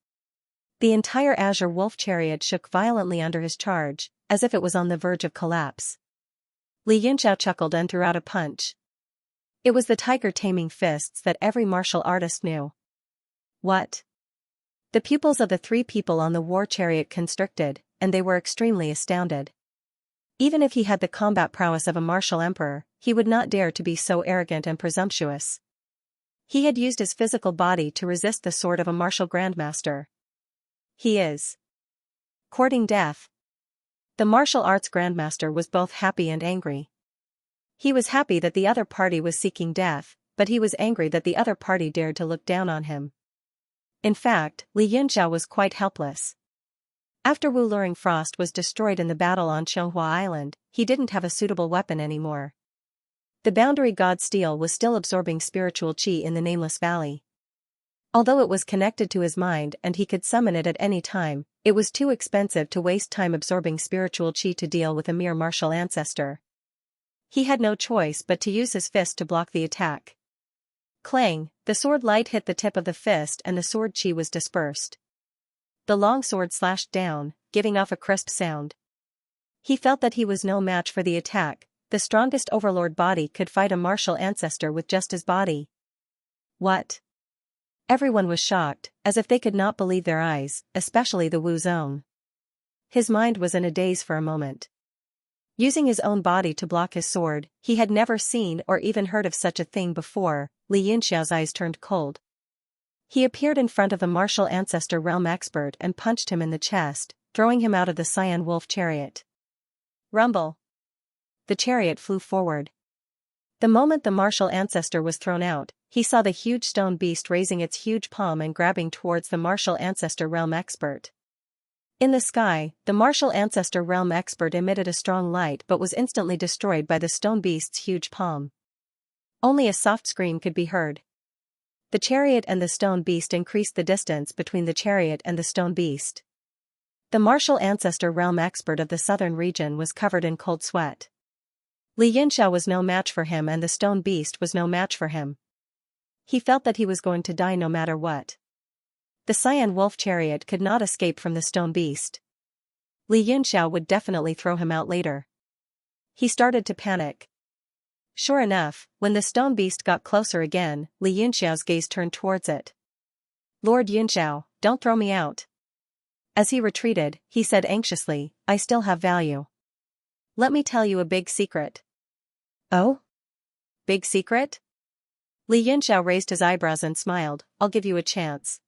The entire azure wolf chariot shook violently under his charge, as if it was on the verge of collapse. Li Yunxiao chuckled and threw out a punch. It was the tiger-taming fists that every martial artist knew. What? The pupils of the three people on the war chariot constricted, and they were extremely astounded. Even if he had the combat prowess of a martial emperor, he would not dare to be so arrogant and presumptuous. He had used his physical body to resist the sword of a martial grandmaster. He is courting death. The martial arts grandmaster was both happy and angry. He was happy that the other party was seeking death, but he was angry that the other party dared to look down on him. In fact, Li Yunxiao was quite helpless. After Wu Luring Frost was destroyed in the battle on Xianxia Island, he didn't have a suitable weapon anymore. The boundary god steel was still absorbing spiritual qi in the Nameless Valley. Although it was connected to his mind and he could summon it at any time, it was too expensive to waste time absorbing spiritual qi to deal with a mere martial ancestor. He had no choice but to use his fist to block the attack. Clang, the sword light hit the tip of the fist and the sword qi was dispersed. The long sword slashed down, giving off a crisp sound. He felt that he was no match for the attack. The strongest overlord body could fight a martial ancestor with just his body. What? Everyone was shocked, as if they could not believe their eyes, especially the Wu Zong. His mind was in a daze for a moment. Using his own body to block his sword, he had never seen or even heard of such a thing before. Li Yunxiao's eyes turned cold. He appeared in front of the martial ancestor realm expert and punched him in the chest, throwing him out of the cyan wolf chariot. Rumble. The chariot flew forward. The moment the martial ancestor was thrown out, he saw the huge stone beast raising its huge palm and grabbing towards the martial ancestor realm expert. In the sky, the martial ancestor realm expert emitted a strong light but was instantly destroyed by the stone beast's huge palm. Only a soft scream could be heard. The chariot and the stone beast increased the distance between the chariot and the stone beast. The martial ancestor realm expert of the southern region was covered in cold sweat. Li Yunxiao was no match for him and the stone beast was no match for him. He felt that he was going to die no matter what. The cyan wolf chariot could not escape from the stone beast. Li Yunxiao would definitely throw him out later. He started to panic. Sure enough, when the stone beast got closer again, Li Yunxiao's gaze turned towards it. Lord Yunxiao, don't throw me out. As he retreated, he said anxiously, I still have value. Let me tell you a big secret. Oh? Big secret? Li Yunxiao raised his eyebrows and smiled, I'll give you a chance.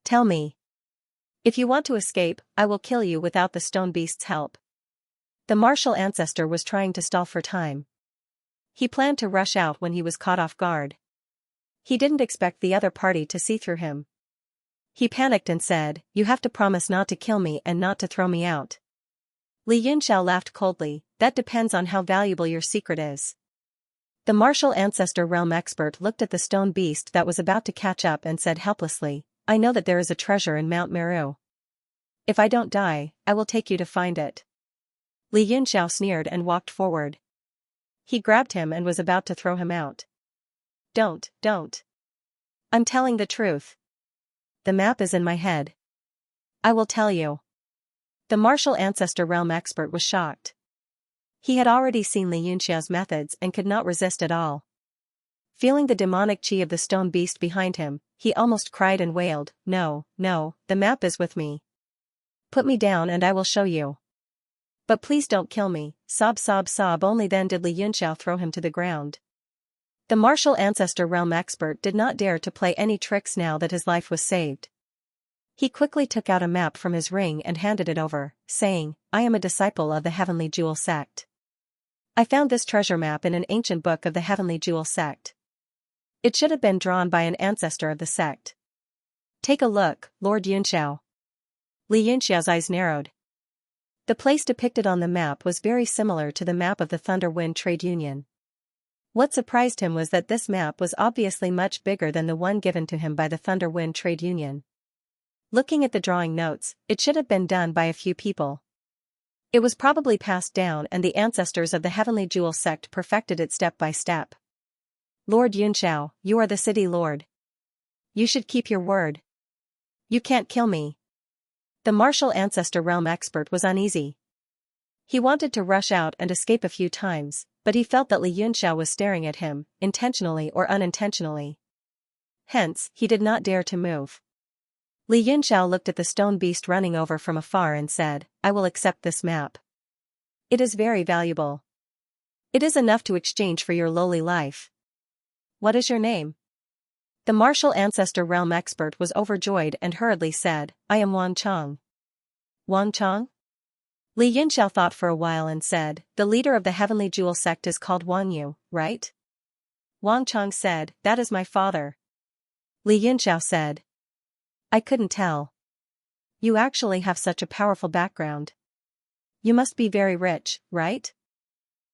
Tell me. If you want to escape, I will kill you without the stone beast's help. The martial ancestor was trying to stall for time. He planned to rush out when he was caught off guard. He didn't expect the other party to see through him. He panicked and said, you have to promise not to kill me and not to throw me out. Li Yunxiao laughed coldly, that depends on how valuable your secret is. The martial ancestor realm expert looked at the stone beast that was about to catch up and said helplessly, I know that there is a treasure in Mount Meru. If I don't die, I will take you to find it. Li Yunxiao sneered and walked forward. He grabbed him and was about to throw him out. Don't. I'm telling the truth. The map is in my head. I will tell you. The martial ancestor realm expert was shocked. He had already seen Li Yunxiao's methods and could not resist at all. Feeling the demonic qi of the stone beast behind him, he almost cried and wailed, No, the map is with me. Put me down and I will show you. But please don't kill me, sob. Only then did Li Yunxiao throw him to the ground. The martial ancestor realm expert did not dare to play any tricks now that his life was saved. He quickly took out a map from his ring and handed it over, saying, I am a disciple of the Heavenly Jewel sect. I found this treasure map in an ancient book of the Heavenly Jewel sect. It should have been drawn by an ancestor of the sect. Take a look, Lord Yunxiao. Li Yunxiao's eyes narrowed. The place depicted on the map was very similar to the map of the Thunder Wind Trade Union. What surprised him was that this map was obviously much bigger than the one given to him by the Thunder Wind Trade Union. Looking at the drawing notes, it should have been done by a few people. It was probably passed down and the ancestors of the Heavenly Jewel sect perfected it step by step. Lord Yunxiao, you are the city lord. You should keep your word. You can't kill me. The martial ancestor realm expert was uneasy. He wanted to rush out and escape a few times, but he felt that Li Yunxiao was staring at him, intentionally or unintentionally. Hence, he did not dare to move. Li Yunxiao looked at the stone beast running over from afar and said, "I will accept this map. It is very valuable. It is enough to exchange for your lowly life. What is your name?" The martial ancestor realm expert was overjoyed and hurriedly said, "I am Wang Chong." Wang Chong? Li Yunxiao thought for a while and said, "The leader of the Heavenly Jewel sect is called Wang Yu, right?" Wang Chong said, "That is my father." Li Yunxiao said, "I couldn't tell. You actually have such a powerful background. You must be very rich, right?"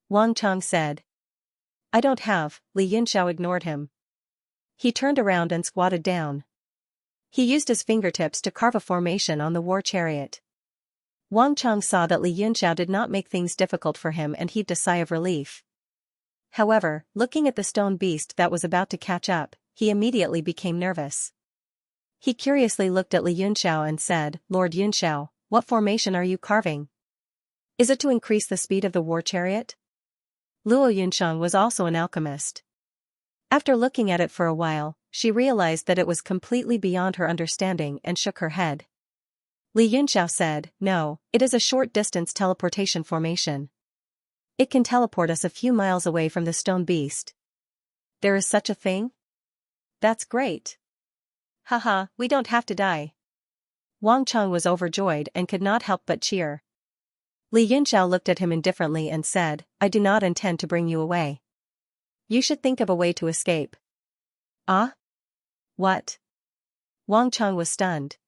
Wang Chong said, "I don't have." Li Yunxiao ignored him. He turned around and squatted down. He used his fingertips to carve a formation on the war chariot. Wang Chong saw that Li Yunxiao did not make things difficult for him and heaved a sigh of relief. However, looking at the stone beast that was about to catch up, he immediately became nervous. He curiously looked at Li Yunxiao and said, "Lord Yunxiao, what formation are you carving? Is it to increase the speed of the war chariot?" Luo Yunxiang was also an alchemist. After looking at it for a while, she realized that it was completely beyond her understanding and shook her head. Li Yunxiao said, "No, it is a short-distance teleportation formation. It can teleport us a few miles away from the stone beast." "There is such a thing? That's great. Haha, we don't have to die." Wang Chong was overjoyed and could not help but cheer. Li Yunxiao looked at him indifferently and said, "I do not intend to bring you away. You should think of a way to escape." "Ah? What?" Wang Chong was stunned.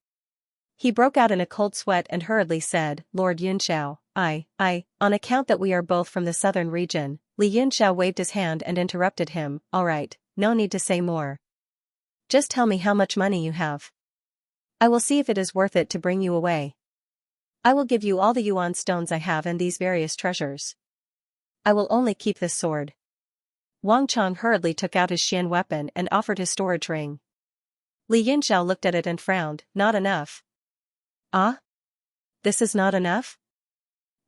He broke out in a cold sweat and hurriedly said, "Lord Yunxiao, on account that we are both from the southern region." Li Yunxiao waved his hand and interrupted him, "All right, no need to say more. Just tell me how much money you have. I will see if it is worth it to bring you away. I will give you all the yuan stones I have and these various treasures. I will only keep this sword." Wang Chong hurriedly took out his Xian weapon and offered his storage ring. Li Yunxiao looked at it and frowned, "Not enough." "Ah? This is not enough?"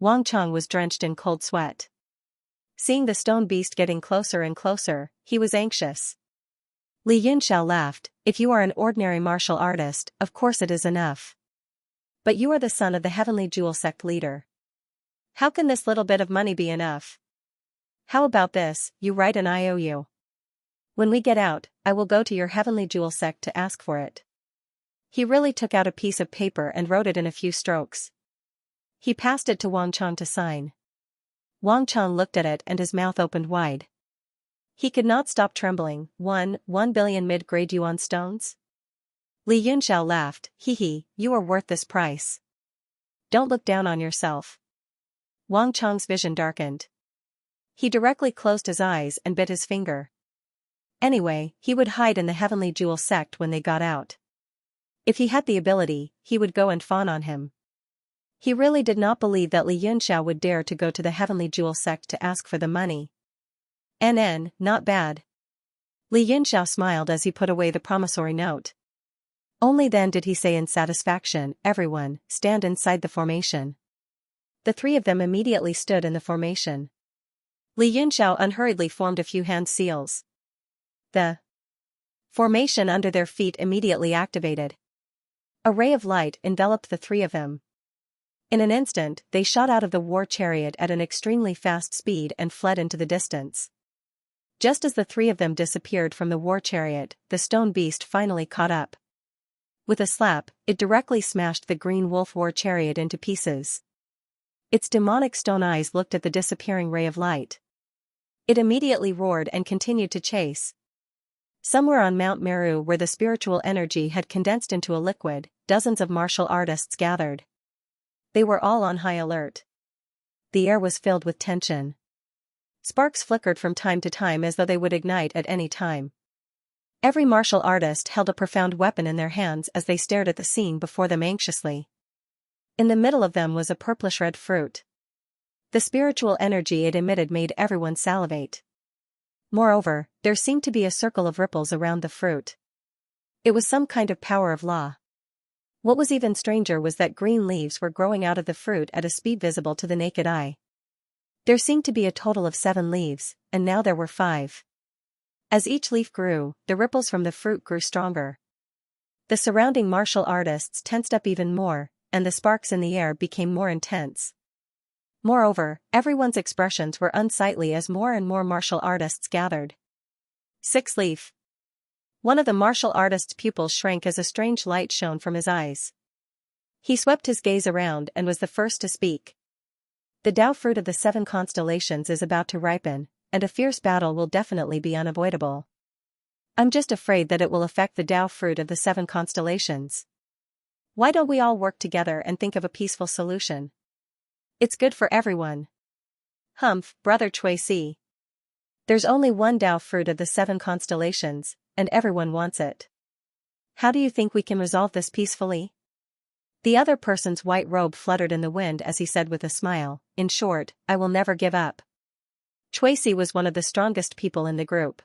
Wang Chong was drenched in cold sweat. Seeing the stone beast getting closer and closer, he was anxious. Li Yunxiao laughed, "If you are an ordinary martial artist, of course it is enough. But you are the son of the Heavenly Jewel sect leader. How can this little bit of money be enough? How about this, you write an IOU. When we get out, I will go to your Heavenly Jewel sect to ask for it." He really took out a piece of paper and wrote it in a few strokes. He passed it to Wang Chong to sign. Wang Chong looked at it and his mouth opened wide. He could not stop trembling. 1 billion mid-grade yuan stones? Li Yunxiao laughed, "Hee, you are worth this price. Don't look down on yourself." Wang Chong's vision darkened. He directly closed his eyes and bit his finger. Anyway, he would hide in the Heavenly Jewel sect when they got out. If he had the ability, he would go and fawn on him. He really did not believe that Li Yunxiao would dare to go to the Heavenly Jewel sect to ask for the money. Not bad. Li Yunxiao smiled as he put away the promissory note. Only then did he say in satisfaction, "Everyone, stand inside the formation." The three of them immediately stood in the formation. Li Yunxiao unhurriedly formed a few hand seals. The formation under their feet immediately activated. A ray of light enveloped the three of them. In an instant, they shot out of the war chariot at an extremely fast speed and fled into the distance. Just as the three of them disappeared from the war chariot, the stone beast finally caught up. With a slap, it directly smashed the green wolf war chariot into pieces. Its demonic stone eyes looked at the disappearing ray of light. It immediately roared and continued to chase. Somewhere on Mount Meru, where the spiritual energy had condensed into a liquid, dozens of martial artists gathered. They were all on high alert. The air was filled with tension. Sparks flickered from time to time as though they would ignite at any time. Every martial artist held a profound weapon in their hands as they stared at the scene before them anxiously. In the middle of them was a purplish-red fruit. The spiritual energy it emitted made everyone salivate. Moreover, there seemed to be a circle of ripples around the fruit. It was some kind of power of law. What was even stranger was that green leaves were growing out of the fruit at a speed visible to the naked eye. There seemed to be a total of 7 leaves, and now there were 5. As each leaf grew, the ripples from the fruit grew stronger. The surrounding martial artists tensed up even more, and the sparks in the air became more intense. Moreover, everyone's expressions were unsightly as more and more martial artists gathered. 6 leaf. One of the martial artist's pupils shrank as a strange light shone from his eyes. He swept his gaze around and was the first to speak. The Tao fruit of the 7 constellations is about to ripen, and a fierce battle will definitely be unavoidable. I'm just afraid that it will affect the Tao fruit of the 7 constellations. Why don't we all work together and think of a peaceful solution? It's good for everyone. Humph, Brother Chui Si. There's only one Tao fruit of the 7 constellations, and everyone wants it. How do you think we can resolve this peacefully? The other person's white robe fluttered in the wind as he said with a smile, in short, I will never give up. Chui Si was one of the strongest people in the group.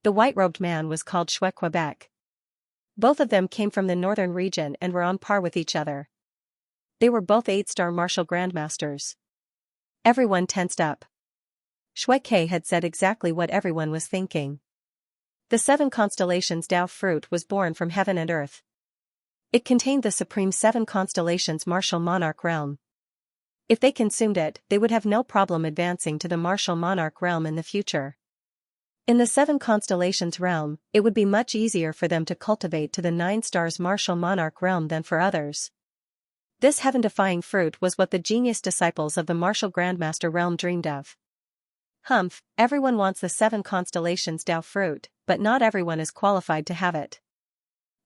The white-robed man was called Shui Quebec. Both of them came from the northern region and were on par with each other. They were both 8-star martial grandmasters. Everyone tensed up. Shui Ke had said exactly what everyone was thinking. The 7 constellations Tao fruit was born from heaven and earth. It contained the supreme 7 constellations martial monarch realm. If they consumed it, they would have no problem advancing to the martial monarch realm in the future. In the 7 constellations realm, it would be much easier for them to cultivate to the 9 stars martial monarch realm than for others. This heaven-defying fruit was what the genius disciples of the martial grandmaster realm dreamed of. Humph, everyone wants the 7 constellations Tao fruit, but not everyone is qualified to have it.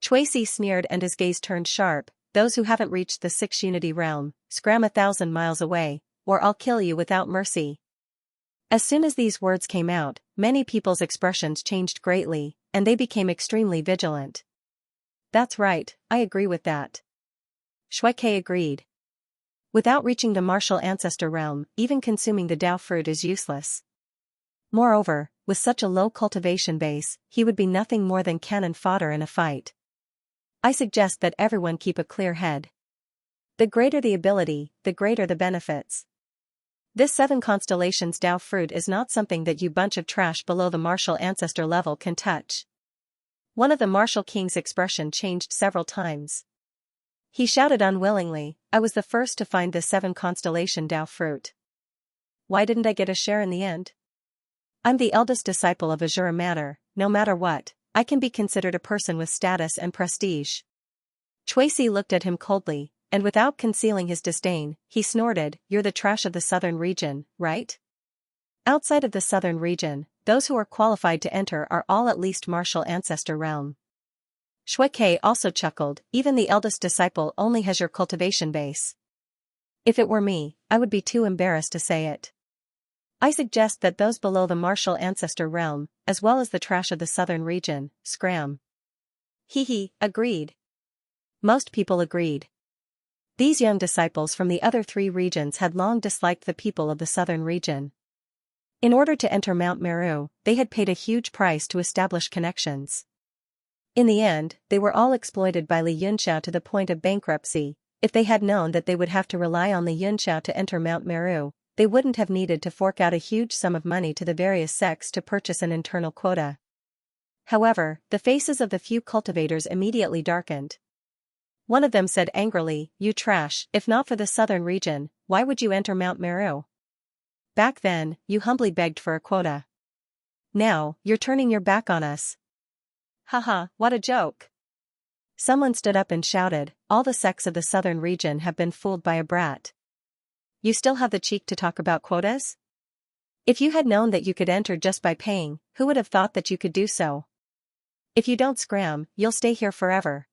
Chui Si sneered and his gaze turned sharp. Those who haven't reached the 6 unity realm, scram 1,000 miles away, or I'll kill you without mercy. As soon as these words came out, many people's expressions changed greatly, and they became extremely vigilant. That's right, I agree with that. Shui Ke agreed. Without reaching the martial ancestor realm, even consuming the Tao fruit is useless. Moreover, with such a low cultivation base, he would be nothing more than cannon fodder in a fight. I suggest that everyone keep a clear head. The greater the ability, the greater the benefits. This 7 constellations Tao fruit is not something that you bunch of trash below the martial ancestor level can touch. One of the martial king's expression changed several times. He shouted unwillingly, I was the first to find this 7 constellation Tao fruit. Why didn't I get a share in the end? I'm the eldest disciple of Azura Manor, no matter what, I can be considered a person with status and prestige. Chui Si looked at him coldly, and without concealing his disdain, he snorted, You're the trash of the southern region, right? Outside of the southern region, those who are qualified to enter are all at least martial ancestor realm. Shui Ke also chuckled, even the eldest disciple only has your cultivation base. If it were me, I would be too embarrassed to say it. I suggest that those below the martial ancestor realm, as well as the trash of the southern region, scram. He agreed. Most people agreed. These young disciples from the other 3 regions had long disliked the people of the southern region. In order to enter Mount Meru, they had paid a huge price to establish connections. In the end, they were all exploited by Li Yunxiao to the point of bankruptcy. If they had known that they would have to rely on Li Yunxiao to enter Mount Meru, they wouldn't have needed to fork out a huge sum of money to the various sects to purchase an internal quota. However, the faces of the few cultivators immediately darkened. One of them said angrily, You trash, if not for the southern region, why would you enter Mount Meru? Back then, you humbly begged for a quota. Now, you're turning your back on us. Haha, what a joke. Someone stood up and shouted, All the sects of the southern region have been fooled by a brat. You still have the cheek to talk about quotas? If you had known that you could enter just by paying, who would have thought that you could do so? If you don't scram, you'll stay here forever.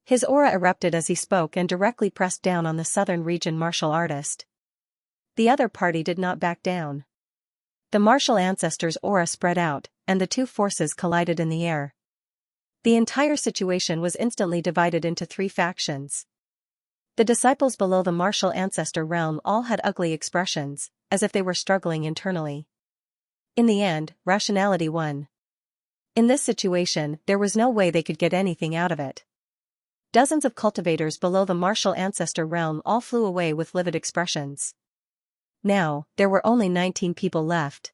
His aura erupted as he spoke and directly pressed down on the southern region martial artist. The other party did not back down. The martial ancestor's aura spread out, and the 2 forces collided in the air. The entire situation was instantly divided into 3 factions. The disciples below the martial ancestor realm all had ugly expressions, as if they were struggling internally. In the end, rationality won. In this situation, there was no way they could get anything out of it. Dozens of cultivators below the martial ancestor realm all flew away with livid expressions. Now, there were only 19 people left.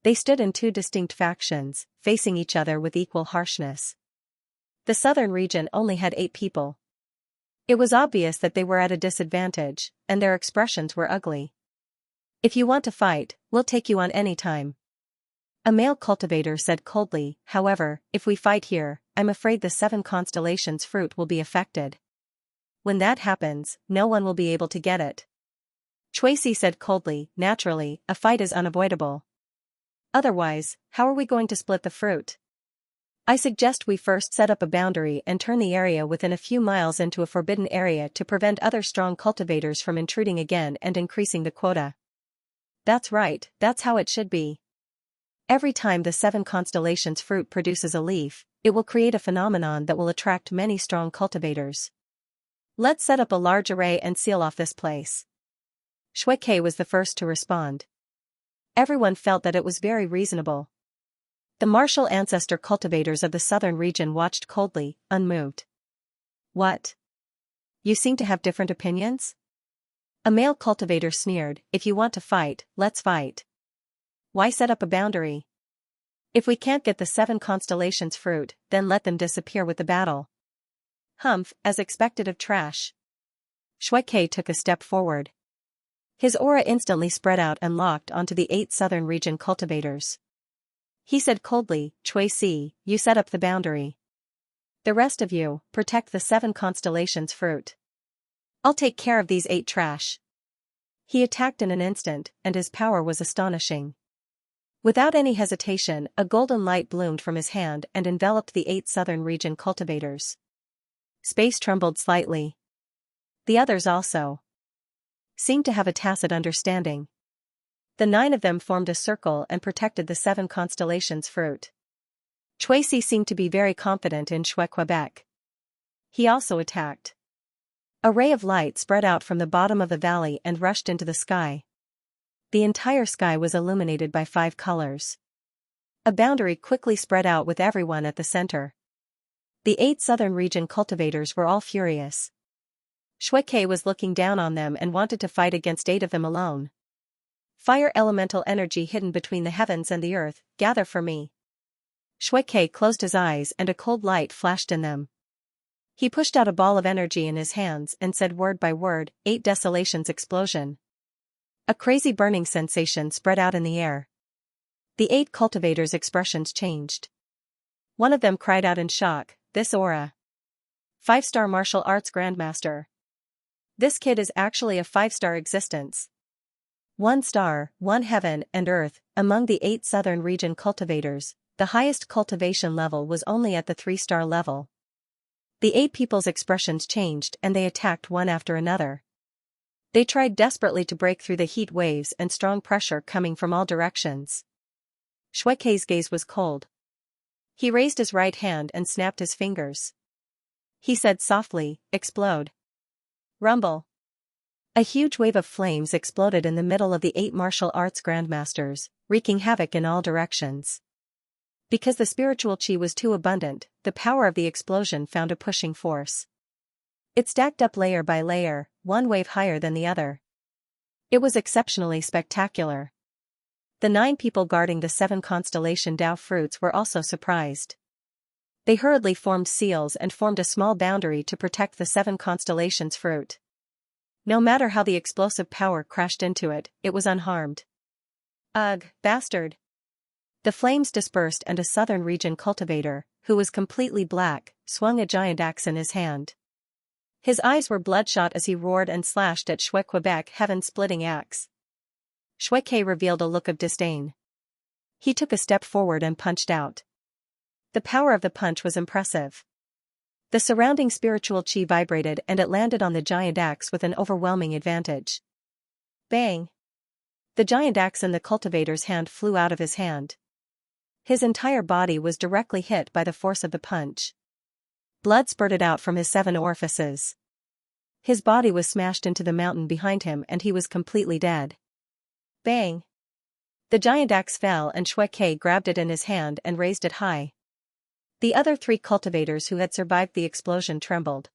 They stood in two distinct factions, facing each other with equal harshness. The southern region only had 8 people. It was obvious that they were at a disadvantage, and their expressions were ugly. "If you want to fight, we'll take you on any time," a male cultivator said coldly. "However, if we fight here, I'm afraid the 7 constellations fruit will be affected. When that happens, no one will be able to get it." Xianxia said coldly. "Naturally, a fight is unavoidable. Otherwise, how are we going to split the fruit? I suggest we first set up a boundary and turn the area within a few miles into a forbidden area to prevent other strong cultivators from intruding again and increasing the quota." "That's right, that's how it should be. Every time the 7 constellations fruit produces a leaf, it will create a phenomenon that will attract many strong cultivators. Let's set up a large array and seal off this place." Xianxia was the first to respond. Everyone felt that it was very reasonable. The martial ancestor cultivators of the southern region watched coldly, unmoved. "What? You seem to have different opinions?" A male cultivator sneered. "If you want to fight, let's fight. Why set up a boundary? If we can't get the 7 constellations fruit, then let them disappear with the battle." "Humph, as expected of trash." Xianxia took a step forward. His aura instantly spread out and locked onto the 8 southern region cultivators. He said coldly, "Xianxia, you set up the boundary. The rest of you, protect the 7 constellations fruit. I'll take care of these 8 trash." He attacked in an instant, and his power was astonishing. Without any hesitation, a golden light bloomed from his hand and enveloped the 8 southern region cultivators. Space trembled slightly. The others also seemed to have a tacit understanding. The 9 of them formed a circle and protected the 7 constellations fruit. Xianxia seemed to be very confident in Quebec. He also attacked. A ray of light spread out from the bottom of the valley and rushed into the sky. The entire sky was illuminated by 5 colors. A boundary quickly spread out with everyone at the center. The 8 southern region cultivators were all furious. Xianxia was looking down on them and wanted to fight against 8 of them alone. "Fire elemental energy hidden between the heavens and the earth, gather for me." Xianxia closed his eyes and a cold light flashed in them. He pushed out a ball of energy in his hands and said word by word, 8 desolations explosion. A crazy burning sensation spread out in the air. The 8 cultivators' expressions changed. One of them cried out in shock, "This aura! 5-star martial arts grandmaster. This kid is actually a 5-star existence." 1 star, 1 heaven and earth. Among the 8 southern region cultivators, the highest cultivation level was only at the 3-star level. The 8 people's expressions changed and they attacked one after another. They tried desperately to break through the heat waves and strong pressure coming from all directions. Xianxia's gaze was cold. He raised his right hand and snapped his fingers. He said softly, "Explode." Rumble. A huge wave of flames exploded in the middle of the 8 martial arts grandmasters, wreaking havoc in all directions. Because the spiritual chi was too abundant, the power of the explosion found a pushing force. It stacked up layer by layer, one wave higher than the other. It was exceptionally spectacular. The 9 people guarding the 7 constellation Dao fruits were also surprised. They hurriedly formed seals and formed a small boundary to protect the 7 constellations fruit. No matter how the explosive power crashed into it, it was unharmed. "Ugh, bastard." The flames dispersed and a southern region cultivator, who was completely black, swung a giant axe in his hand. His eyes were bloodshot as he roared and slashed at Quebec heaven-splitting axe. Xianxia revealed a look of disdain. He took a step forward and punched out. The power of the punch was impressive. The surrounding spiritual chi vibrated and it landed on the giant axe with an overwhelming advantage. Bang! The giant axe in the cultivator's hand flew out of his hand. His entire body was directly hit by the force of the punch. Blood spurted out from his 7 orifices. His body was smashed into the mountain behind him and he was completely dead. Bang! The giant axe fell and Xianxia grabbed it in his hand and raised it high. The other 3 cultivators who had survived the explosion trembled.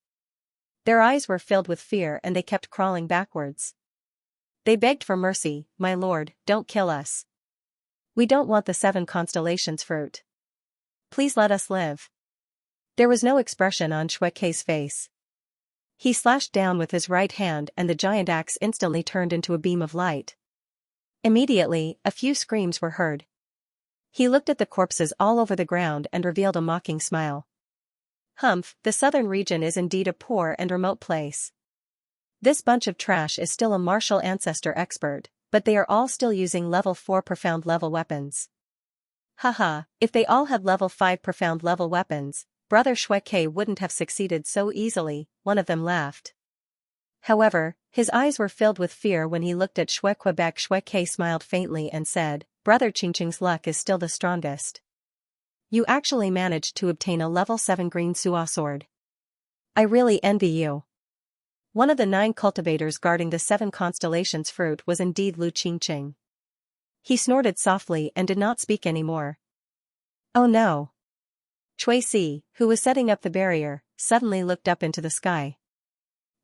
Their eyes were filled with fear and they kept crawling backwards. They begged for mercy, "My lord, don't kill us. We don't want the 7 constellations fruit. Please let us live." There was no expression on Shuekei's face. He slashed down with his right hand and the giant axe instantly turned into a beam of light. Immediately, a few screams were heard. He looked at the corpses all over the ground and revealed a mocking smile. "Humph, the southern region is indeed a poor and remote place. This bunch of trash is still a martial ancestor expert, but they are all still using level 4 profound level weapons. Haha, if they all had level 5 profound level weapons, Brother Shuekei wouldn't have succeeded so easily," one of them laughed. However, his eyes were filled with fear when he looked at Shuekei. Shuekei smiled faintly and said, "Brother Qingqing's luck is still the strongest. You actually managed to obtain a level 7 green Suo sword. I really envy you." One of the 9 cultivators guarding the 7 constellations fruit was indeed Lu Qingqing. He snorted softly and did not speak anymore. "Oh no." Cui Si, who was setting up the barrier, suddenly looked up into the sky.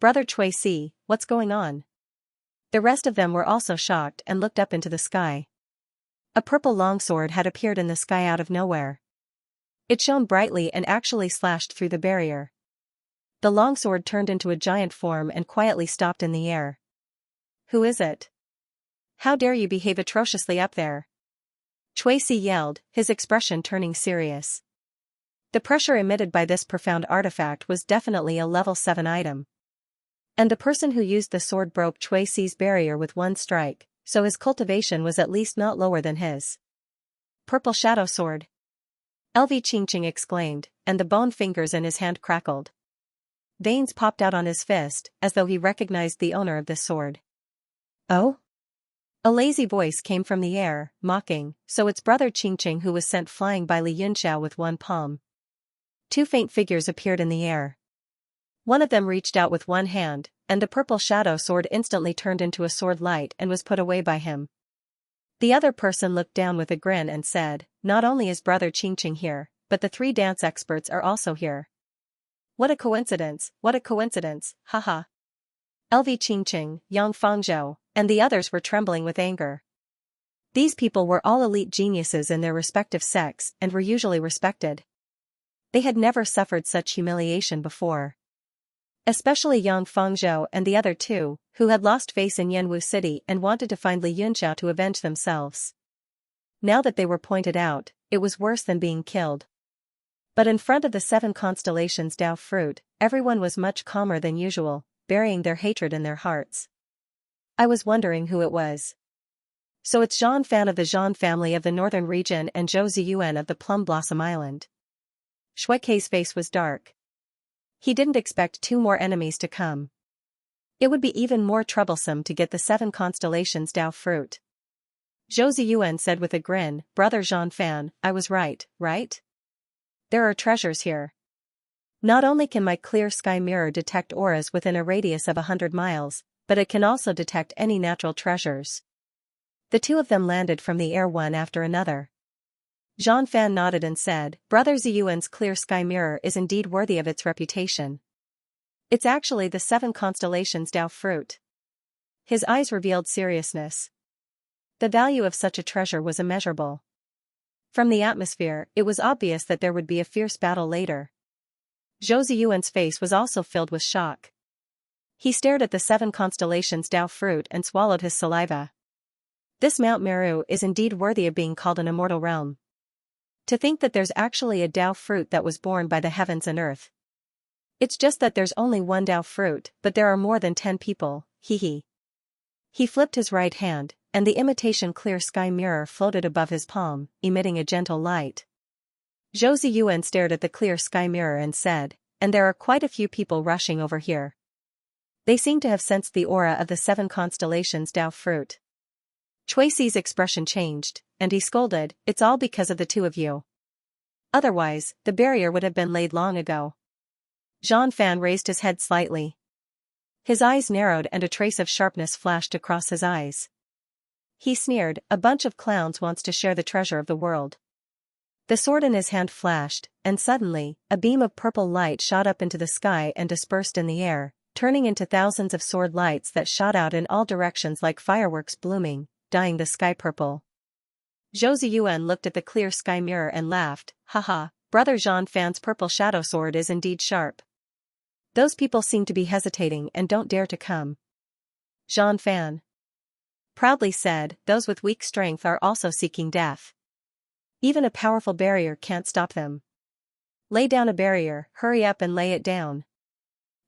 "Brother Cui Si, what's going on?" The rest of them were also shocked and looked up into the sky. A purple longsword had appeared in the sky out of nowhere. It shone brightly and actually slashed through the barrier. The longsword turned into a giant form and quietly stopped in the air. "Who is it? How dare you behave atrociously up there?" Cui Si yelled, his expression turning serious. The pressure emitted by this profound artifact was definitely a level 7 item. And the person who used the sword broke Cui Si's barrier with one strike, so his cultivation was at least not lower than his. "Purple shadow sword!" LV Qingqing exclaimed, and the bone fingers in his hand crackled. Veins popped out on his fist, as though he recognized the owner of this sword. "Oh?" A lazy voice came from the air, mocking, "So it's Brother Qingqing who was sent flying by Li Yunxiao with one palm." 2 faint figures appeared in the air. One of them reached out with one hand, and the purple shadow sword instantly turned into a sword light and was put away by him. The other person looked down with a grin and said, "Not only is Brother Qingqing here, but the 3 dance experts are also here. What a coincidence, haha." LV Qingqing, Yang Fangzhou, and the others were trembling with anger. These people were all elite geniuses in their respective sects and were usually respected. They had never suffered such humiliation before. Especially Yang Fangzhou and the other 2, who had lost face in Yanwu City and wanted to find Li Yunxiao to avenge themselves. Now that they were pointed out, it was worse than being killed. But in front of the 7 constellations Dao fruit, everyone was much calmer than usual, burying their hatred in their hearts. I was wondering who it was. So it's Zhan Fan of the Zhan family of the northern region and Zhou Ziyuan of the Plum Blossom Island. Shuekei's face was dark. He didn't expect 2 more enemies to come. It would be even more troublesome to get the 7 constellations Dao fruit. Zhou Ziyuan said with a grin, "Brother Zhan Fan, I was right, right? There are treasures here. Not only can my clear sky mirror detect auras within a radius of 100 miles, but it can also detect any natural treasures." The 2 of them landed from the air one after another. Zhan Fan nodded and said, "Brother Ziyuan's clear sky mirror is indeed worthy of its reputation. It's actually the 7 constellations Dao fruit." His eyes revealed seriousness. The value of such a treasure was immeasurable. From the atmosphere, it was obvious that there would be a fierce battle later. Zhou Ziyuan's face was also filled with shock. He stared at the 7 constellations Dao fruit and swallowed his saliva. This Mount Meru is indeed worthy of being called an immortal realm. To think that there's actually a Dao fruit that was born by the heavens and earth. It's just that there's only one Dao fruit, but there are more than 10 people, hee. He flipped his right hand, and the imitation clear sky mirror floated above his palm, emitting a gentle light. Zhou Ziyuan stared at the clear sky mirror and said, "And there are quite a few people rushing over here. They seem to have sensed the aura of the 7 constellations Dao fruit." Cui Si's expression changed, and he scolded, "It's all because of the 2 of you. Otherwise, the barrier would have been laid long ago." Zhan Fan raised his head slightly. His eyes narrowed and a trace of sharpness flashed across his eyes. He sneered, "A bunch of clowns wants to share the treasure of the world. The sword in his hand flashed, and suddenly, a beam of purple light shot up into the sky and dispersed in the air, turning into thousands of sword lights that shot out in all directions like fireworks blooming, dyeing the sky purple. Zhou Ziyuan looked at the clear sky mirror and laughed, haha, Brother Zhang Fan's purple shadow sword is indeed sharp. Those people seem to be hesitating and don't dare to come. Zhang Fan proudly said, those with weak strength are also seeking death. Even a powerful barrier can't stop them. Lay down a barrier, hurry up and lay it down.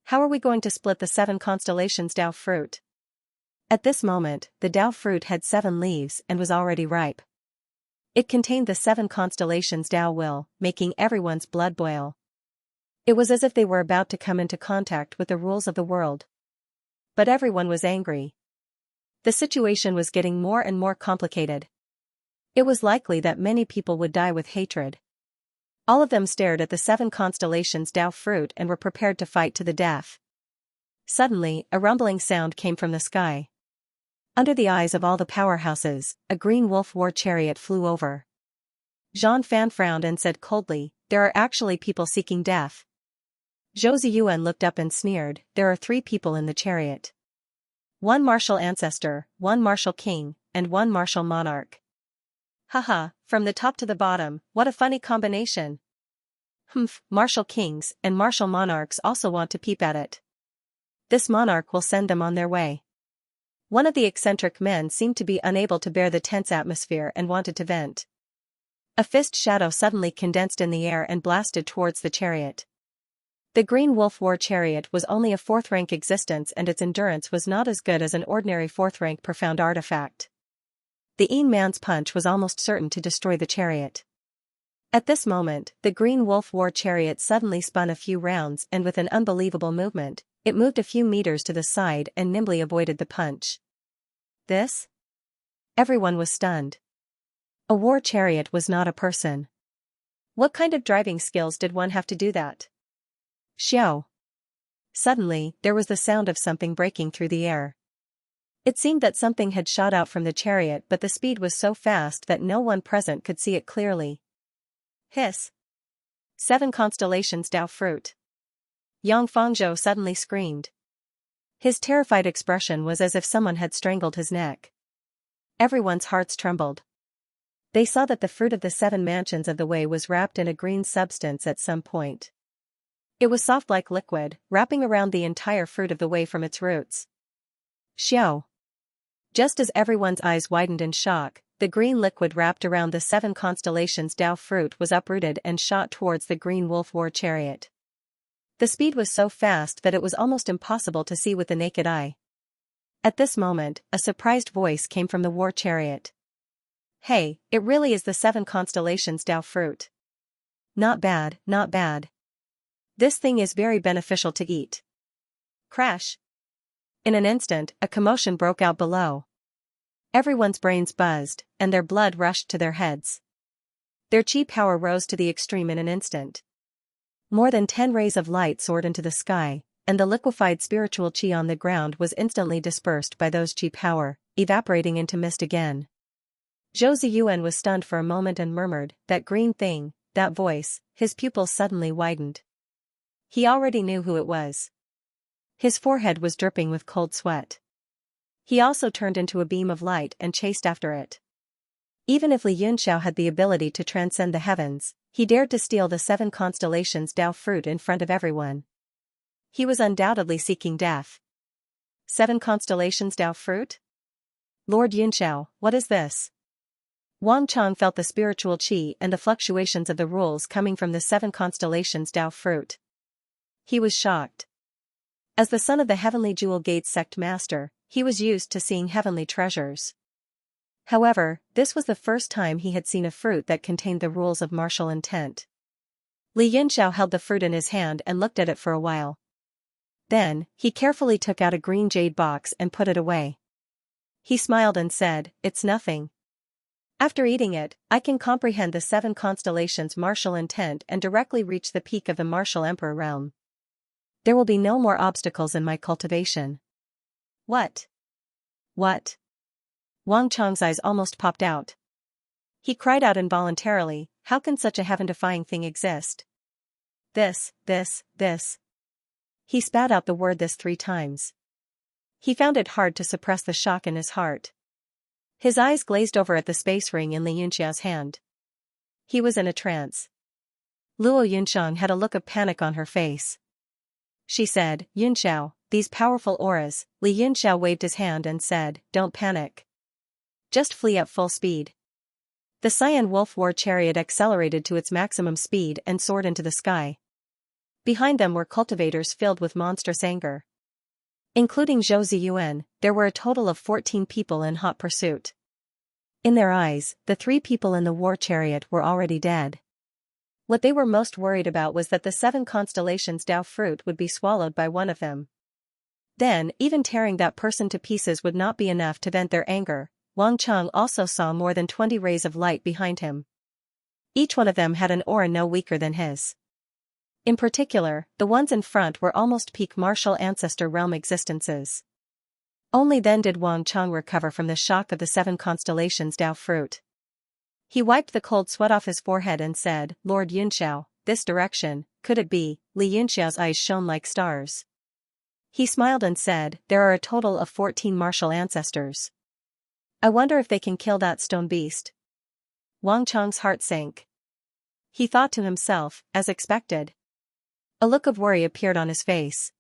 How are we going to split the 7 constellations Dao fruit? At this moment, the Dao fruit had 7 leaves and was already ripe. It contained the 7 constellations Dao will, making everyone's blood boil. It was as if they were about to come into contact with the rules of the world. But everyone was angry. The situation was getting more and more complicated. It was likely that many people would die with hatred. All of them stared at the 7 constellations Dao fruit and were prepared to fight to the death. Suddenly, a rumbling sound came from the sky. Under the eyes of all the powerhouses, a green wolf war chariot flew over. Zhang Fan frowned and said coldly, there are actually people seeking death. Zhou Ziyuan looked up and sneered, there are 3 people in the chariot. 1 martial ancestor, 1 martial king, and 1 martial monarch. Haha, from the top to the bottom, what a funny combination. Martial kings and martial monarchs also want to peep at it. This monarch will send them on their way. One of the eccentric men seemed to be unable to bear the tense atmosphere and wanted to vent. A fist shadow suddenly condensed in the air and blasted towards the chariot. The Green Wolf War Chariot was only a 4th-rank existence and its endurance was not as good as an ordinary 4th-rank profound artifact. The Yin Man's punch was almost certain to destroy the chariot. At this moment, the Green Wolf War Chariot suddenly spun a few rounds and with an unbelievable movement, it moved a few meters to the side and nimbly avoided the punch. This? Everyone was stunned. A war chariot was not a person. What kind of driving skills did one have to do that? Xiao. Suddenly, there was the sound of something breaking through the air. It seemed that something had shot out from the chariot but the speed was so fast that no one present could see it clearly. Hiss. 7 constellations Dao fruit. Yang Fangzhou suddenly screamed. His terrified expression was as if someone had strangled his neck. Everyone's hearts trembled. They saw that the fruit of the 7 mansions of the way was wrapped in a green substance at some point. It was soft like liquid, wrapping around the entire fruit of the way from its roots. Xiao. Just as everyone's eyes widened in shock, the green liquid wrapped around the 7 constellations Dao fruit was uprooted and shot towards the Green Wolf War Chariot. The speed was so fast that it was almost impossible to see with the naked eye. At this moment, a surprised voice came from the war chariot. Hey, it really is the 7 constellations Dao fruit. Not bad, not bad. This thing is very beneficial to eat. Crash. In an instant, a commotion broke out below. Everyone's brains buzzed, and their blood rushed to their heads. Their chi power rose to the extreme in an instant. More than 10 rays of light soared into the sky, and the liquefied spiritual chi on the ground was instantly dispersed by those chi power, evaporating into mist again. Zhou Ziyuan was stunned for a moment and murmured, that green thing, that voice, his pupils suddenly widened. He already knew who it was. His forehead was dripping with cold sweat. He also turned into a beam of light and chased after it. Even if Li Yunxiao had the ability to transcend the heavens, he dared to steal the 7 constellations Dao fruit in front of everyone. He was undoubtedly seeking death. 7 constellations Dao fruit? Lord Yunxiao, what is this? Wang Chang felt the spiritual qi and the fluctuations of the rules coming from the 7 constellations Dao fruit. He was shocked. As the son of the Heavenly Jewel Gate sect master, he was used to seeing heavenly treasures. However, this was the first time he had seen a fruit that contained the rules of martial intent. Li Yunxiao held the fruit in his hand and looked at it for a while. Then, he carefully took out a green jade box and put it away. He smiled and said, it's nothing. After eating it, I can comprehend the 7 constellations' martial intent and directly reach the peak of the martial emperor realm. There will be no more obstacles in my cultivation. What? What? Wang Chang's eyes almost popped out. He cried out involuntarily, How can such a heaven-defying thing exist? This. He spat out the word this 3 times. He found it hard to suppress the shock in his heart. His eyes glazed over at the space ring in Li Yunxiao's hand. He was in a trance. Luo Yunshang had a look of panic on her face. She said, Yunxiao, these powerful auras. Li Yunxiao waved his hand and said, don't panic. Just flee at full speed. The Cyan Wolf war chariot accelerated to its maximum speed and soared into the sky. Behind them were cultivators filled with monstrous anger. Including Zhou Ziyuan, there were a total of 14 people in hot pursuit. In their eyes, the 3 people in the war chariot were already dead. What they were most worried about was that the 7 constellations Dao fruit would be swallowed by one of them. Then, even tearing that person to pieces would not be enough to vent their anger. Wang Cheng also saw more than 20 rays of light behind him. Each one of them had an aura no weaker than his. In particular, the ones in front were almost peak martial ancestor realm existences. Only then did Wang Cheng recover from the shock of the 7 constellations Dao fruit. He wiped the cold sweat off his forehead and said, Lord Yunxiao, this direction, could it be? Li Yunxiao's eyes shone like stars. He smiled and said, there are a total of 14 martial ancestors. I wonder if they can kill that stone beast. Wang Cheng's heart sank. He thought to himself, as expected. A look of worry appeared on his face.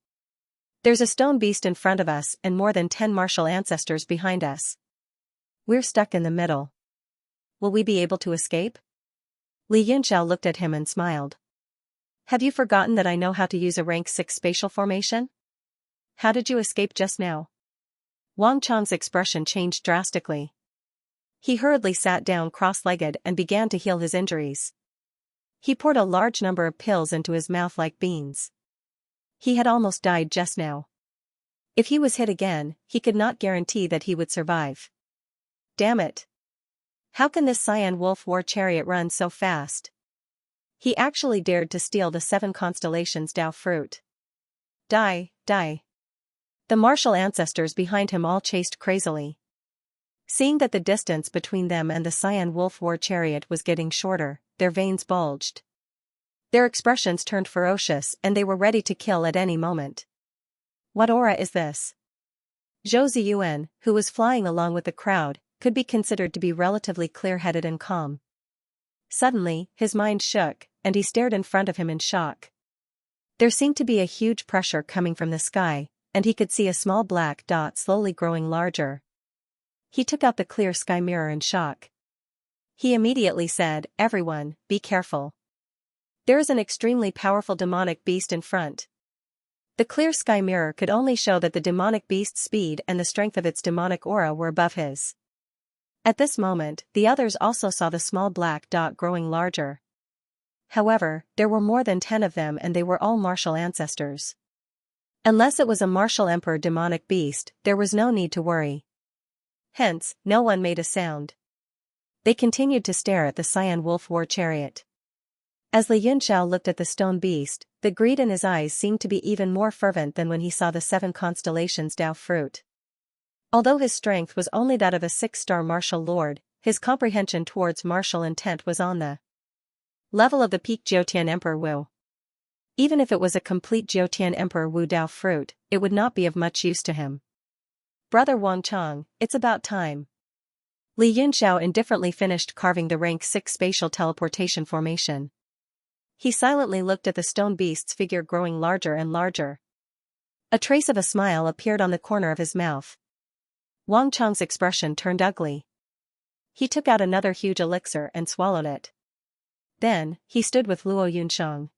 There's a stone beast in front of us and more than 10 martial ancestors behind us. We're stuck in the middle. Will we be able to escape? Li Yunxiao looked at him and smiled. Have you forgotten that I know how to use a rank 6 spatial formation? How did you escape just now? Wang Cheng's expression changed drastically. He hurriedly sat down cross-legged and began to heal his injuries. He poured a large number of pills into his mouth like beans. He had almost died just now. If he was hit again, he could not guarantee that he would survive. Damn it! How can this Cyan Wolf war chariot run so fast? He actually dared to steal the 7 constellations Dao fruit. Die. The martial ancestors behind him all chased crazily. Seeing that the distance between them and the Cyan Wolf war chariot was getting shorter, their veins bulged. Their expressions turned ferocious and they were ready to kill at any moment. What aura is this? Zhou Ziyuan, who was flying along with the crowd, could be considered to be relatively clear-headed and calm. Suddenly, his mind shook, and he stared in front of him in shock. There seemed to be a huge pressure coming from the sky, and he could see a small black dot slowly growing larger. He took out the clear sky mirror in shock. He immediately said, everyone, be careful. There is an extremely powerful demonic beast in front. The clear sky mirror could only show that the demonic beast's speed and the strength of its demonic aura were above his. At this moment, the others also saw the small black dot growing larger. However, there were more than 10 of them and they were all martial ancestors. Unless it was a martial emperor demonic beast, there was no need to worry. Hence, no one made a sound. They continued to stare at the Cyan Wolf war chariot. As Li Yunxiao looked at the stone beast, the greed in his eyes seemed to be even more fervent than when he saw the 7 constellations Dao fruit. Although his strength was only that of a 6-star martial lord, his comprehension towards martial intent was on the level of the peak Jiutian Emperor Wu. Even if it was a complete Jiutian Emperor Wu Dao fruit, it would not be of much use to him. Brother Wang Cheng, it's about time. Li Yunxiao indifferently finished carving the rank 6 spatial teleportation formation. He silently looked at the stone beast's figure growing larger and larger. A trace of a smile appeared on the corner of his mouth. Wang Cheng's expression turned ugly. He took out another huge elixir and swallowed it. Then, he stood with Luo Yunsheng.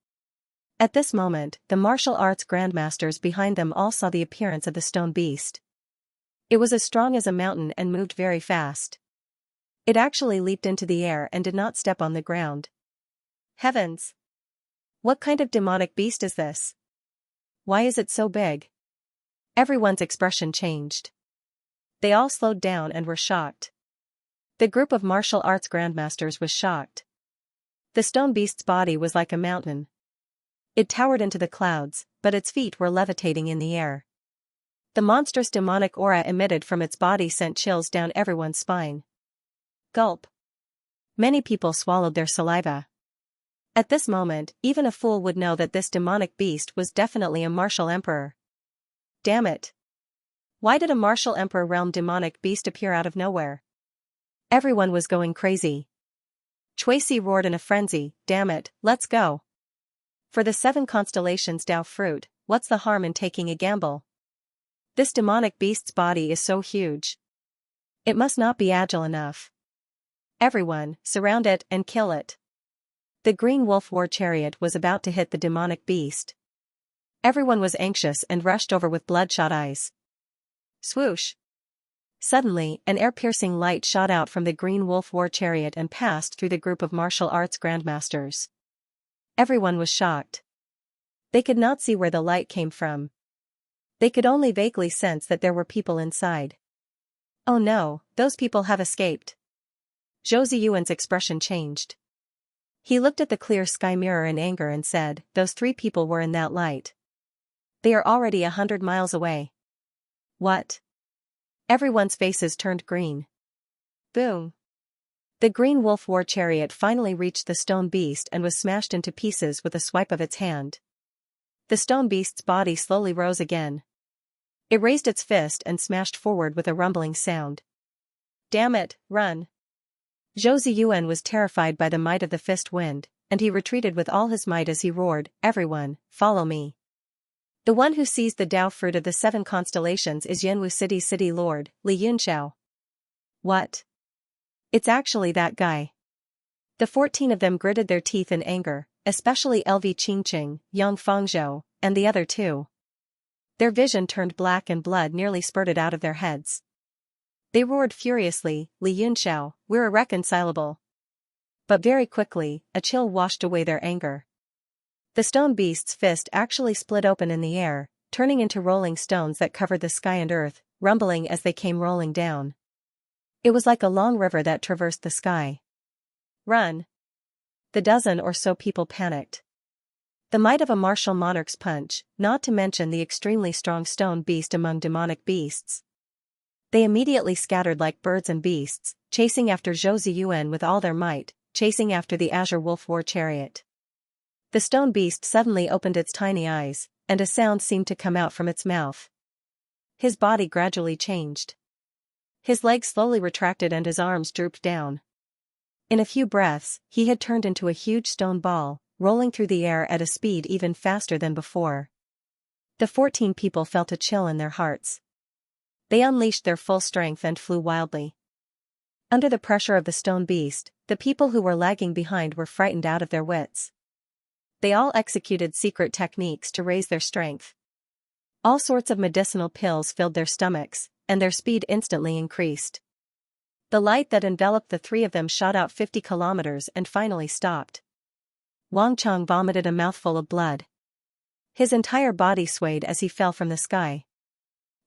At this moment, the martial arts grandmasters behind them all saw the appearance of the stone beast. It was as strong as a mountain and moved very fast. It actually leaped into the air and did not step on the ground. Heavens! What kind of demonic beast is this? Why is it so big? Everyone's expression changed. They all slowed down and were shocked. The group of martial arts grandmasters was shocked. The stone beast's body was like a mountain. It towered into the clouds, but its feet were levitating in the air. The monstrous demonic aura emitted from its body sent chills down everyone's spine. Gulp. Many people swallowed their saliva. At this moment, even a fool would know that this demonic beast was definitely a martial emperor. Damn it. Why did a martial emperor realm demonic beast appear out of nowhere? Everyone was going crazy. Chuisi roared in a frenzy, damn it, let's go. For the 7 constellations Dao fruit, what's the harm in taking a gamble? This demonic beast's body is so huge. It must not be agile enough. Everyone, surround it and kill it. The green wolf war chariot was about to hit the demonic beast. Everyone was anxious and rushed over with bloodshot eyes. Swoosh! Suddenly, an air-piercing light shot out from the green wolf war chariot and passed through the group of martial arts grandmasters. Everyone was shocked. They could not see where the light came from. They could only vaguely sense that there were people inside. Oh no, those people have escaped. Zhou Ziyuan's expression changed. He looked at the clear sky mirror in anger and said, those 3 people were in that light. They are already 100 miles away. What? Everyone's faces turned green. Boom. The green wolf war chariot finally reached the stone beast and was smashed into pieces with a swipe of its hand. The stone beast's body slowly rose again. It raised its fist and smashed forward with a rumbling sound. Damn it, run. Zhou Ziyuan was terrified by the might of the fist wind, and he retreated with all his might as he roared, everyone, follow me. The one who seized the Dao fruit of the 7 constellations is Yanwu City's city lord, Li Yunxiao. What? It's actually that guy. The 14 of them gritted their teeth in anger, especially LV Qingqing, Yang Fangzhou, and the other 2. Their vision turned black and blood nearly spurted out of their heads. They roared furiously, Li Yunxiao, we're irreconcilable. But very quickly, a chill washed away their anger. The stone beast's fist actually split open in the air, turning into rolling stones that covered the sky and earth, rumbling as they came rolling down. It was like a long river that traversed the sky. Run! The dozen or so people panicked. The might of a martial monarch's punch, not to mention the extremely strong stone beast among demonic beasts. They immediately scattered like birds and beasts, chasing after Zhou Ziyuan with all their might, chasing after the azure wolf war chariot. The stone beast suddenly opened its tiny eyes, and a sound seemed to come out from its mouth. His body gradually changed. His legs slowly retracted and his arms drooped down. In a few breaths, he had turned into a huge stone ball, rolling through the air at a speed even faster than before. The 14 people felt a chill in their hearts. They unleashed their full strength and flew wildly. Under the pressure of the stone beast, the people who were lagging behind were frightened out of their wits. They all executed secret techniques to raise their strength. All sorts of medicinal pills filled their stomachs, and their speed instantly increased. The light that enveloped the 3 of them shot out 50 kilometers and finally stopped. Wang Chang vomited a mouthful of blood. His entire body swayed as he fell from the sky.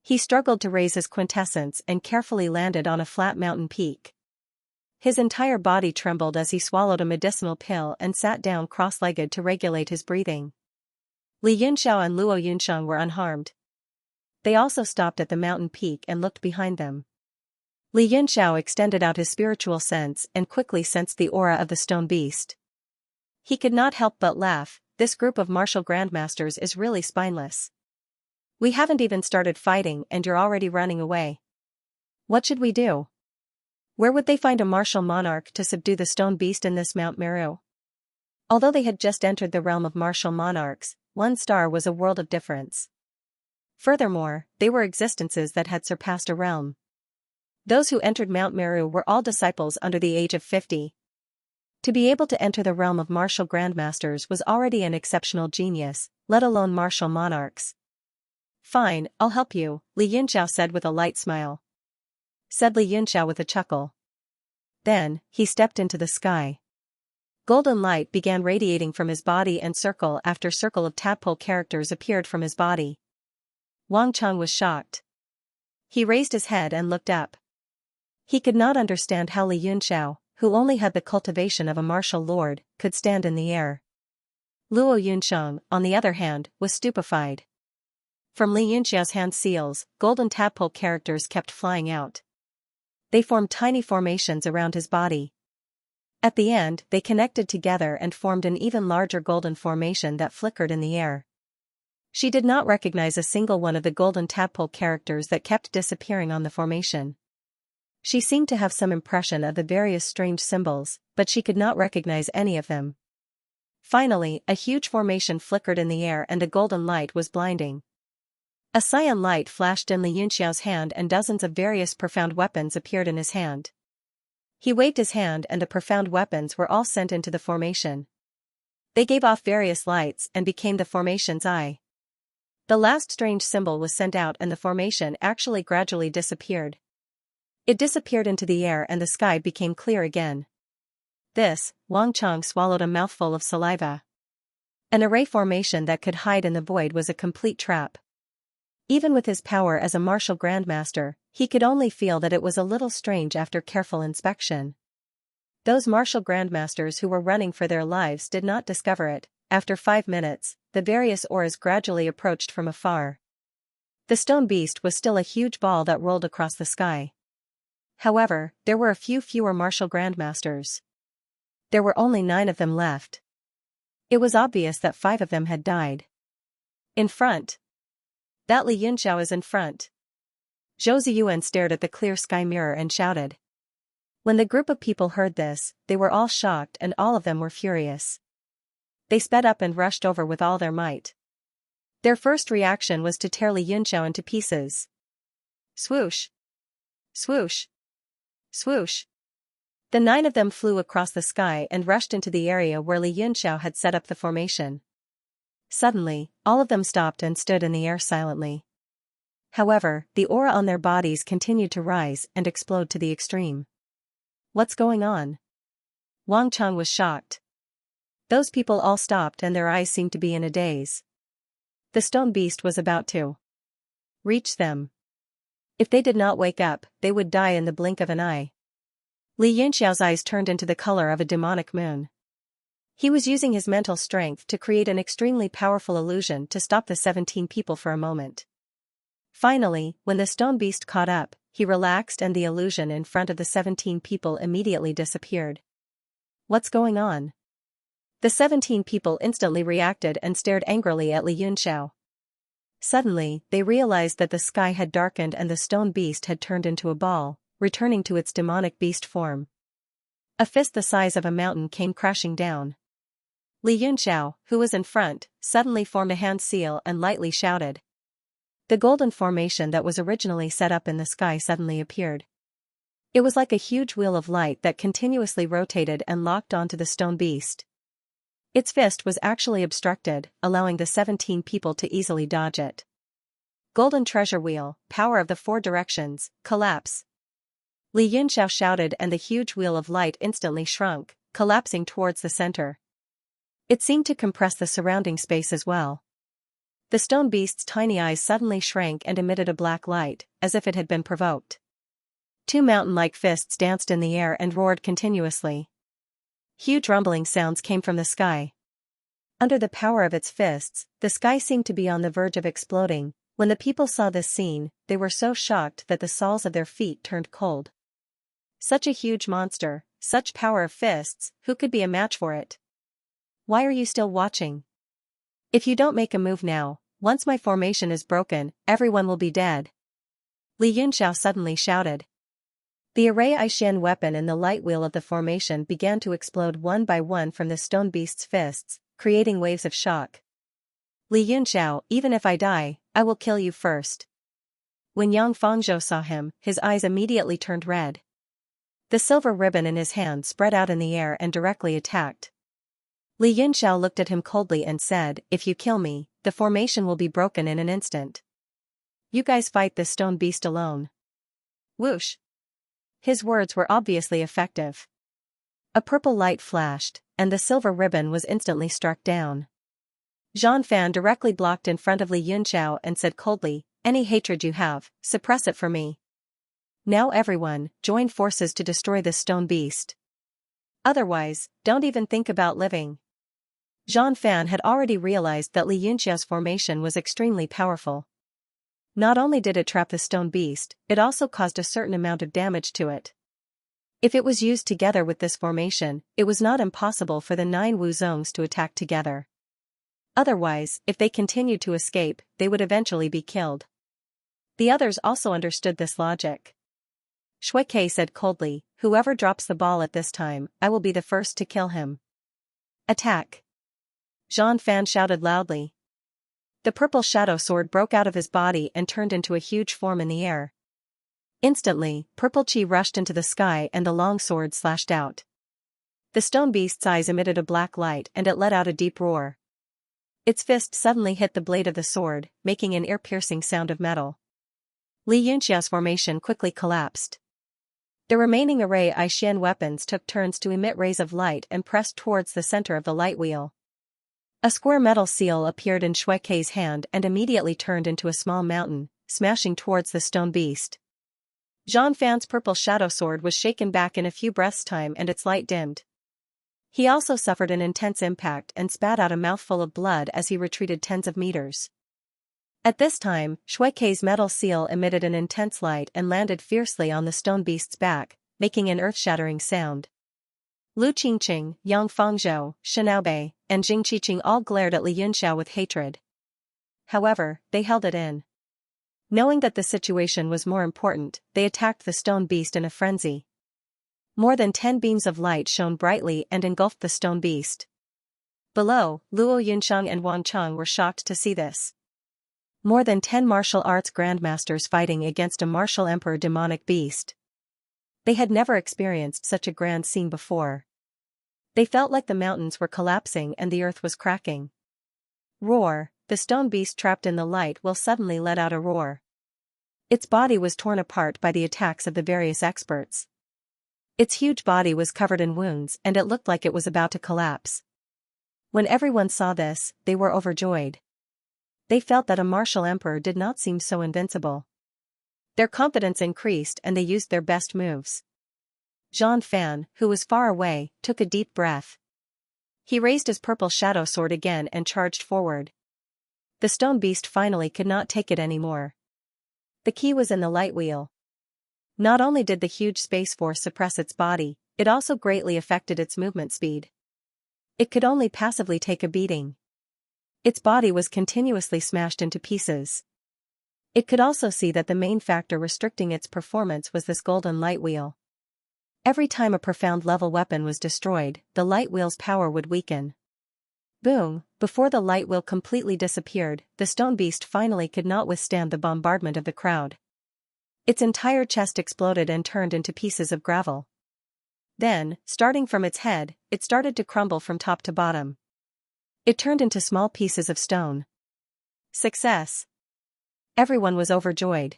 He struggled to raise his quintessence and carefully landed on a flat mountain peak. His entire body trembled as he swallowed a medicinal pill and sat down cross-legged to regulate his breathing. Li Yunxiao and Luo Yunsheng were unharmed. They also stopped at the mountain peak and looked behind them. Li Yunxiao extended out his spiritual sense and quickly sensed the aura of the stone beast. He could not help but laugh, this group of martial grandmasters is really spineless. We haven't even started fighting and you're already running away. What should we do? Where would they find a martial monarch to subdue the stone beast in this Mount Meru? Although they had just entered the realm of martial monarchs, 1 star was a world of difference. Furthermore, they were existences that had surpassed a realm. Those who entered Mount Meru were all disciples under the age of 50. To be able to enter the realm of martial grandmasters was already an exceptional genius, let alone martial monarchs. Fine, I'll help you, Li Yunxiao said with a light smile. Said Li Yunxiao with a chuckle. Then, he stepped into the sky. Golden light began radiating from his body and circle after circle of tadpole characters appeared from his body. Wang Chang was shocked. He raised his head and looked up. He could not understand how Li Yunxiao, who only had the cultivation of a martial lord, could stand in the air. Luo Yunsheng, on the other hand, was stupefied. From Li Yunxiao's hand seals, golden tadpole characters kept flying out. They formed tiny formations around his body. At the end, they connected together and formed an even larger golden formation that flickered in the air. She did not recognize a single one of the golden tadpole characters that kept disappearing on the formation. She seemed to have some impression of the various strange symbols, but she could not recognize any of them. Finally, a huge formation flickered in the air and a golden light was blinding. A cyan light flashed in Li Yunxiao's hand and dozens of various profound weapons appeared in his hand. He waved his hand and the profound weapons were all sent into the formation. They gave off various lights and became the formation's eye. The last strange symbol was sent out and the formation actually gradually disappeared. It disappeared into the air and the sky became clear again. This, Wang Cheng swallowed a mouthful of saliva. An array formation that could hide in the void was a complete trap. Even with his power as a martial grandmaster, he could only feel that it was a little strange after careful inspection. Those martial grandmasters who were running for their lives did not discover it. After 5 minutes, the various auras gradually approached from afar. The stone beast was still a huge ball that rolled across the sky. However, there were a few fewer martial grandmasters. There were only 9 of them left. It was obvious that 5 of them had died. In front. That Li Yunxiao is in front. Zhou Ziyuan stared at the clear sky mirror and shouted. When the group of people heard this, they were all shocked and all of them were furious. They sped up and rushed over with all their might. Their first reaction was to tear Li Yunxiao into pieces. Swoosh! Swoosh! Swoosh! The 9 of them flew across the sky and rushed into the area where Li Yunxiao had set up the formation. Suddenly, all of them stopped and stood in the air silently. However, the aura on their bodies continued to rise and explode to the extreme. What's going on? Wang Cheng was shocked. Those people all stopped and their eyes seemed to be in a daze. The stone beast was about to reach them. If they did not wake up, they would die in the blink of an eye. Li Yunxiao's eyes turned into the color of a demonic moon. He was using his mental strength to create an extremely powerful illusion to stop the 17 people for a moment. Finally, when the stone beast caught up, he relaxed and the illusion in front of the 17 people immediately disappeared. What's going on? The 17 people instantly reacted and stared angrily at Li Yunxiao. Suddenly, they realized that the sky had darkened and the stone beast had turned into a ball, returning to its demonic beast form. A fist the size of a mountain came crashing down. Li Yunxiao, who was in front, suddenly formed a hand seal and lightly shouted. The golden formation that was originally set up in the sky suddenly appeared. It was like a huge wheel of light that continuously rotated and locked onto the stone beast. Its fist was actually obstructed, allowing the 17 people to easily dodge it. Golden treasure wheel, power of the 4 directions, collapse. Li Yunxiao shouted and the huge wheel of light instantly shrunk, collapsing towards the center. It seemed to compress the surrounding space as well. The stone beast's tiny eyes suddenly shrank and emitted a black light, as if it had been provoked. 2 mountain-like fists danced in the air and roared continuously. Huge rumbling sounds came from the sky. Under the power of its fists, the sky seemed to be on the verge of exploding. When the people saw this scene, they were so shocked that the soles of their feet turned cold. Such a huge monster, such power of fists, who could be a match for it? Why are you still watching? If you don't make a move now, once my formation is broken, everyone will be dead. Li Yunxiao suddenly shouted. The array Aishan weapon in the light wheel of the formation began to explode one by one from the stone beast's fists, creating waves of shock. Li Yunxiao, even if I die, I will kill you first. When Yang Fangzhou saw him, his eyes immediately turned red. The silver ribbon in his hand spread out in the air and directly attacked. Li Yunxiao looked at him coldly and said, if you kill me, the formation will be broken in an instant. You guys fight this stone beast alone. Whoosh. His words were obviously effective. A purple light flashed, and the silver ribbon was instantly struck down. Zhan Fan directly blocked in front of Li Yunxiao and said coldly, any hatred you have, suppress it for me. Now everyone, join forces to destroy this stone beast. Otherwise, don't even think about living. Zhan Fan had already realized that Li Yunxiao's formation was extremely powerful. Not only did it trap the stone beast, it also caused a certain amount of damage to it. If it was used together with this formation, it was not impossible for the 9 Wuzongs to attack together. Otherwise, if they continued to escape, they would eventually be killed. The others also understood this logic. Shui Ke said coldly, "Whoever drops the ball at this time, I will be the first to kill him." "Attack!" Zhang Fan shouted loudly. The purple shadow sword broke out of his body and turned into a huge form in the air. Instantly, purple chi rushed into the sky and the long sword slashed out. The stone beast's eyes emitted a black light and it let out a deep roar. Its fist suddenly hit the blade of the sword, making an ear-piercing sound of metal. Li Yunxia's formation quickly collapsed. The remaining array I Xian weapons took turns to emit rays of light and pressed towards the center of the light wheel. A square metal seal appeared in Shui Ke's hand and immediately turned into a small mountain, smashing towards the stone beast. Zhang Fan's purple shadow sword was shaken back in a few breaths' time and its light dimmed. He also suffered an intense impact and spat out a mouthful of blood as he retreated tens of meters. At this time, Shui Ke's metal seal emitted an intense light and landed fiercely on the stone beast's back, making an earth-shattering sound. Lu Qingqing, Yang Fangzhou, Shinaobei, and Jing Qiqing all glared at Li Yunxia with hatred. However, they held it in. Knowing that the situation was more important, they attacked the stone beast in a frenzy. More than 10 beams of light shone brightly and engulfed the stone beast. Below, Luo Yunsheng and Wang Cheng were shocked to see this. More than 10 martial arts grandmasters fighting against a martial emperor demonic beast. They had never experienced such a grand scene before. They felt like the mountains were collapsing and the earth was cracking. Roar! The stone beast trapped in the light will suddenly let out a roar. Its body was torn apart by the attacks of the various experts. Its huge body was covered in wounds and it looked like it was about to collapse. When everyone saw this, they were overjoyed. They felt that a martial emperor did not seem so invincible. Their confidence increased and they used their best moves. Zhang Fan, who was far away, took a deep breath. He raised his purple shadow sword again and charged forward. The stone beast finally could not take it anymore. The key was in the light wheel. Not only did the huge space force suppress its body, it also greatly affected its movement speed. It could only passively take a beating. Its body was continuously smashed into pieces. It could also see that the main factor restricting its performance was this golden light wheel. Every time a profound level weapon was destroyed, the light wheel's power would weaken. Boom! Before the light wheel completely disappeared, the stone beast finally could not withstand the bombardment of the crowd. Its entire chest exploded and turned into pieces of gravel. Then, starting from its head, it started to crumble from top to bottom. It turned into small pieces of stone. Success! Everyone was overjoyed.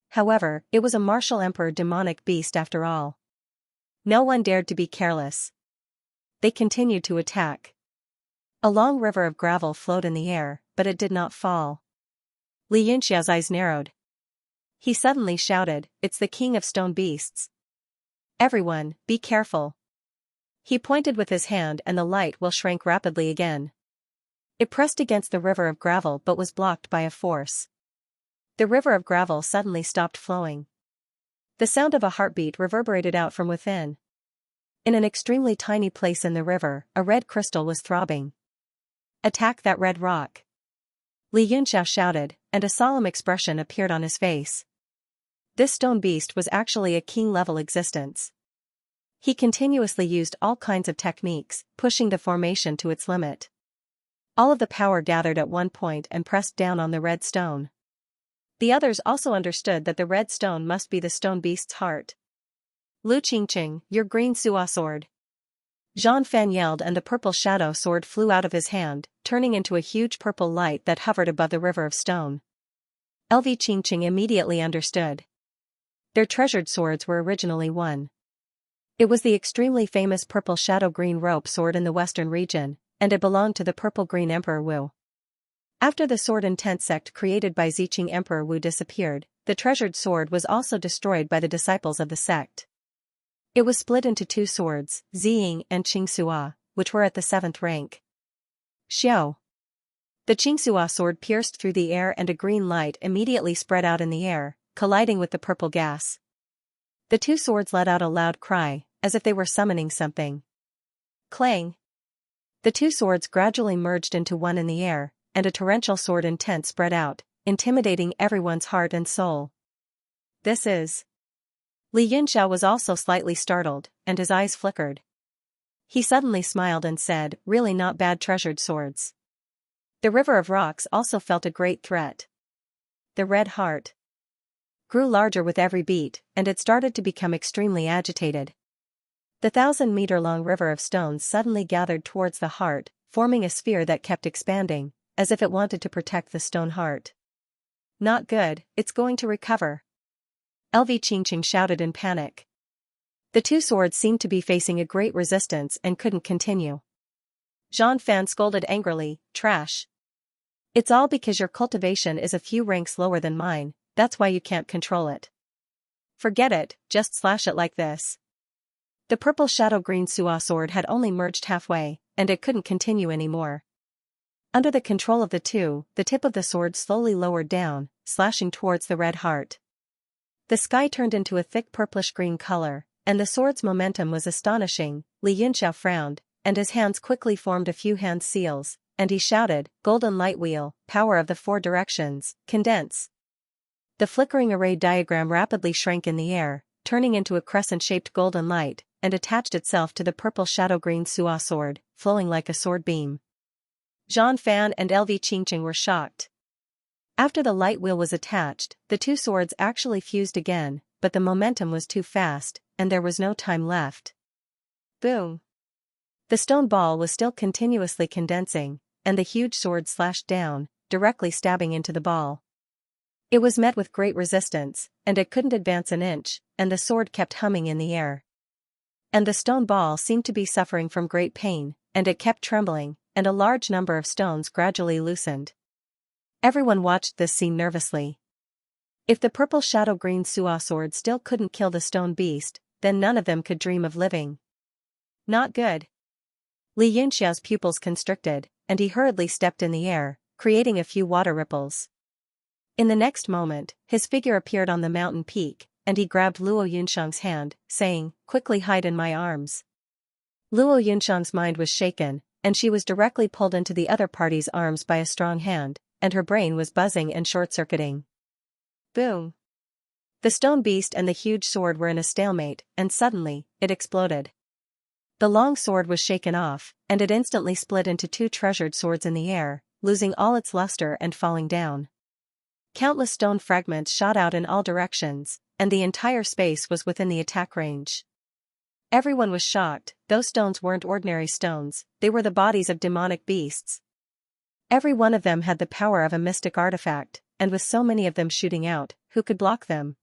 However, it was a martial emperor demonic beast after all. No one dared to be careless. They continued to attack. A long river of gravel flowed in the air, but it did not fall. Li Yunxia's eyes narrowed. He suddenly shouted, "It's the king of stone beasts. Everyone, be careful." He pointed with his hand and the light wheel shrank rapidly again. It pressed against the river of gravel but was blocked by a force. The river of gravel suddenly stopped flowing. The sound of a heartbeat reverberated out from within. In an extremely tiny place in the river, a red crystal was throbbing. "Attack that red rock!" Li Yunxia shouted, and a solemn expression appeared on his face. This stone beast was actually a king-level existence. He continuously used all kinds of techniques, pushing the formation to its limit. All of the power gathered at one point and pressed down on the red stone. The others also understood that the red stone must be the stone beast's heart. "Lu Qingqing, your green Suo sword!" Zhang Fan yelled and the purple shadow sword flew out of his hand, turning into a huge purple light that hovered above the river of stone. LV Qingqing immediately understood. Their treasured swords were originally one. It was the extremely famous purple shadow-green rope sword in the western region, and it belonged to the purple-green Emperor Wu. After the sword intent sect created by Ziqing Emperor Wu disappeared, the treasured sword was also destroyed by the disciples of the sect. It was split into 2 swords, Ziying and Qingxua, which were at the 7th rank. Xiao. The Qingxua sword pierced through the air and a green light immediately spread out in the air, colliding with the purple gas. The two swords let out a loud cry, as if they were summoning something. Clang! The two swords gradually merged into one in the air, and a torrential sword intent spread out, intimidating everyone's heart and soul. This is... Li Yunxiao was also slightly startled, and his eyes flickered. He suddenly smiled and said, "Really not bad treasured swords." The river of rocks also felt a great threat. The red heart grew larger with every beat, and it started to become extremely agitated. The 1,000-meter-long river of stones suddenly gathered towards the heart, forming a sphere that kept expanding, as if it wanted to protect the stone heart. "Not good, it's going to recover," Xianxia shouted in panic. The two swords seemed to be facing a great resistance and couldn't continue. Zhang Fan scolded angrily, "Trash. It's all because your cultivation is a few ranks lower than mine, that's why you can't control it. Forget it, just slash it like this." The purple shadow-green Suo sword had only merged halfway, and it couldn't continue anymore. Under the control of the two, the tip of the sword slowly lowered down, slashing towards the red heart. The sky turned into a thick purplish-green color, and the sword's momentum was astonishing. Li Yunxiao frowned, and his hands quickly formed a few hand seals, and he shouted, "Golden light wheel, power of the four directions, condense." The flickering array diagram rapidly shrank in the air, turning into a crescent-shaped golden light, and attached itself to the purple shadow-green Suo sword, flowing like a sword beam. Zhang Fan and Xianxia were shocked. After the light wheel was attached, the two swords actually fused again, but the momentum was too fast, and there was no time left. Boom! The stone ball was still continuously condensing, and the huge sword slashed down, directly stabbing into the ball. It was met with great resistance, and it couldn't advance an inch, and the sword kept humming in the air. And the stone ball seemed to be suffering from great pain, and it kept trembling, and a large number of stones gradually loosened. Everyone watched this scene nervously. If the purple shadow-green Suo sword still couldn't kill the stone beast, then none of them could dream of living. Not good. Li Yunxiao's pupils constricted, and he hurriedly stepped in the air, creating a few water ripples. In the next moment, his figure appeared on the mountain peak, and he grabbed Luo Yunxiang's hand, saying, "Quickly hide in my arms." Luo Yunxiang's mind was shaken, and she was directly pulled into the other party's arms by a strong hand, and her brain was buzzing and short-circuiting. Boom! The stone beast and the huge sword were in a stalemate, and suddenly, it exploded. The long sword was shaken off, and it instantly split into two treasured swords in the air, losing all its luster and falling down. Countless stone fragments shot out in all directions, and the entire space was within the attack range. Everyone was shocked. Those stones weren't ordinary stones, they were the bodies of demonic beasts. Every one of them had the power of a mystic artifact, and with so many of them shooting out, who could block them?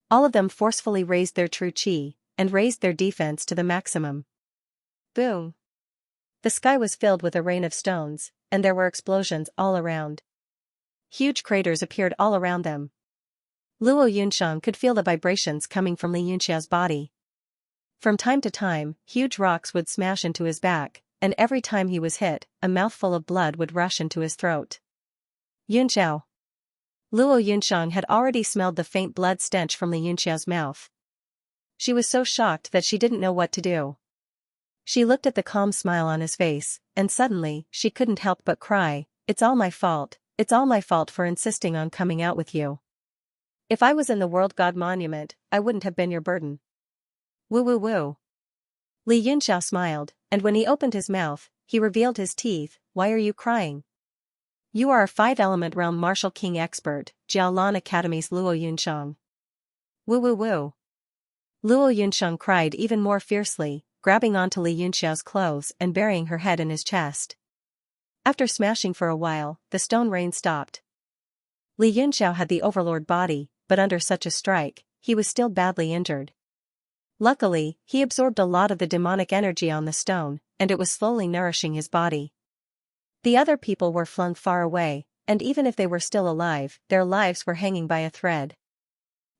All of them forcefully raised their true chi, and raised their defense to the maximum. Boom! The sky was filled with a rain of stones, and there were explosions all around. Huge craters appeared all around them. Luo Yunxiang could feel the vibrations coming from Li Yunxiao's body. From time to time, huge rocks would smash into his back, and every time he was hit, a mouthful of blood would rush into his throat. Yunxiao! Luo Yunxiang had already smelled the faint blood stench from Li Yunxiao's mouth. She was so shocked that she didn't know what to do. She looked at the calm smile on his face, and suddenly, she couldn't help but cry, "It's all my fault. It's all my fault for insisting on coming out with you. If I was in the World God Monument, I wouldn't have been your burden." Woo woo woo. Li Yunxiao smiled, and when he opened his mouth, he revealed his teeth. "Why are you crying? You are a five-element realm martial king expert, Jiaolan Academy's Luo Yunxiang." Woo woo woo. Luo Yunxiang cried even more fiercely, grabbing onto Li Yunxiao's clothes and burying her head in his chest. After smashing for a while, the stone rain stopped. Li Yunxiao had the overlord body, but under such a strike, he was still badly injured. Luckily, he absorbed a lot of the demonic energy on the stone, and it was slowly nourishing his body. The other people were flung far away, and even if they were still alive, their lives were hanging by a thread.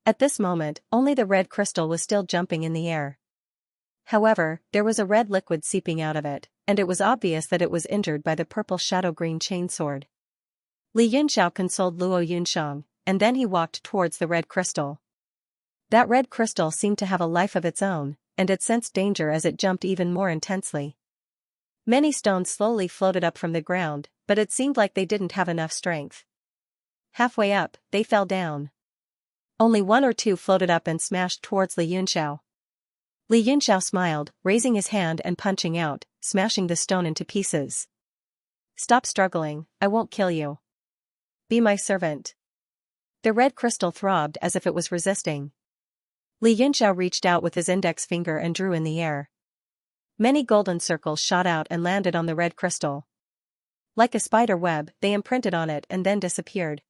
At this moment, only the red crystal was still jumping in the air. However, there was a red liquid seeping out of it, and it was obvious that it was injured by the purple shadow-green chainsword. Li Yunxiao consoled Luo Yunxiang, and then he walked towards the red crystal. That red crystal seemed to have a life of its own, and it sensed danger as it jumped even more intensely. Many stones slowly floated up from the ground, but it seemed like they didn't have enough strength. Halfway up, they fell down. Only one or two floated up and smashed towards Li Yunxiao. Li Yunxiao smiled, raising his hand and punching out, smashing the stone into pieces. Stop struggling, I won't kill you. Be my servant. The red crystal throbbed as if it was resisting. Li Yunxiao reached out with his index finger and drew in the air. Many golden circles shot out and landed on the red crystal. Like a spider web, they imprinted on it and then disappeared.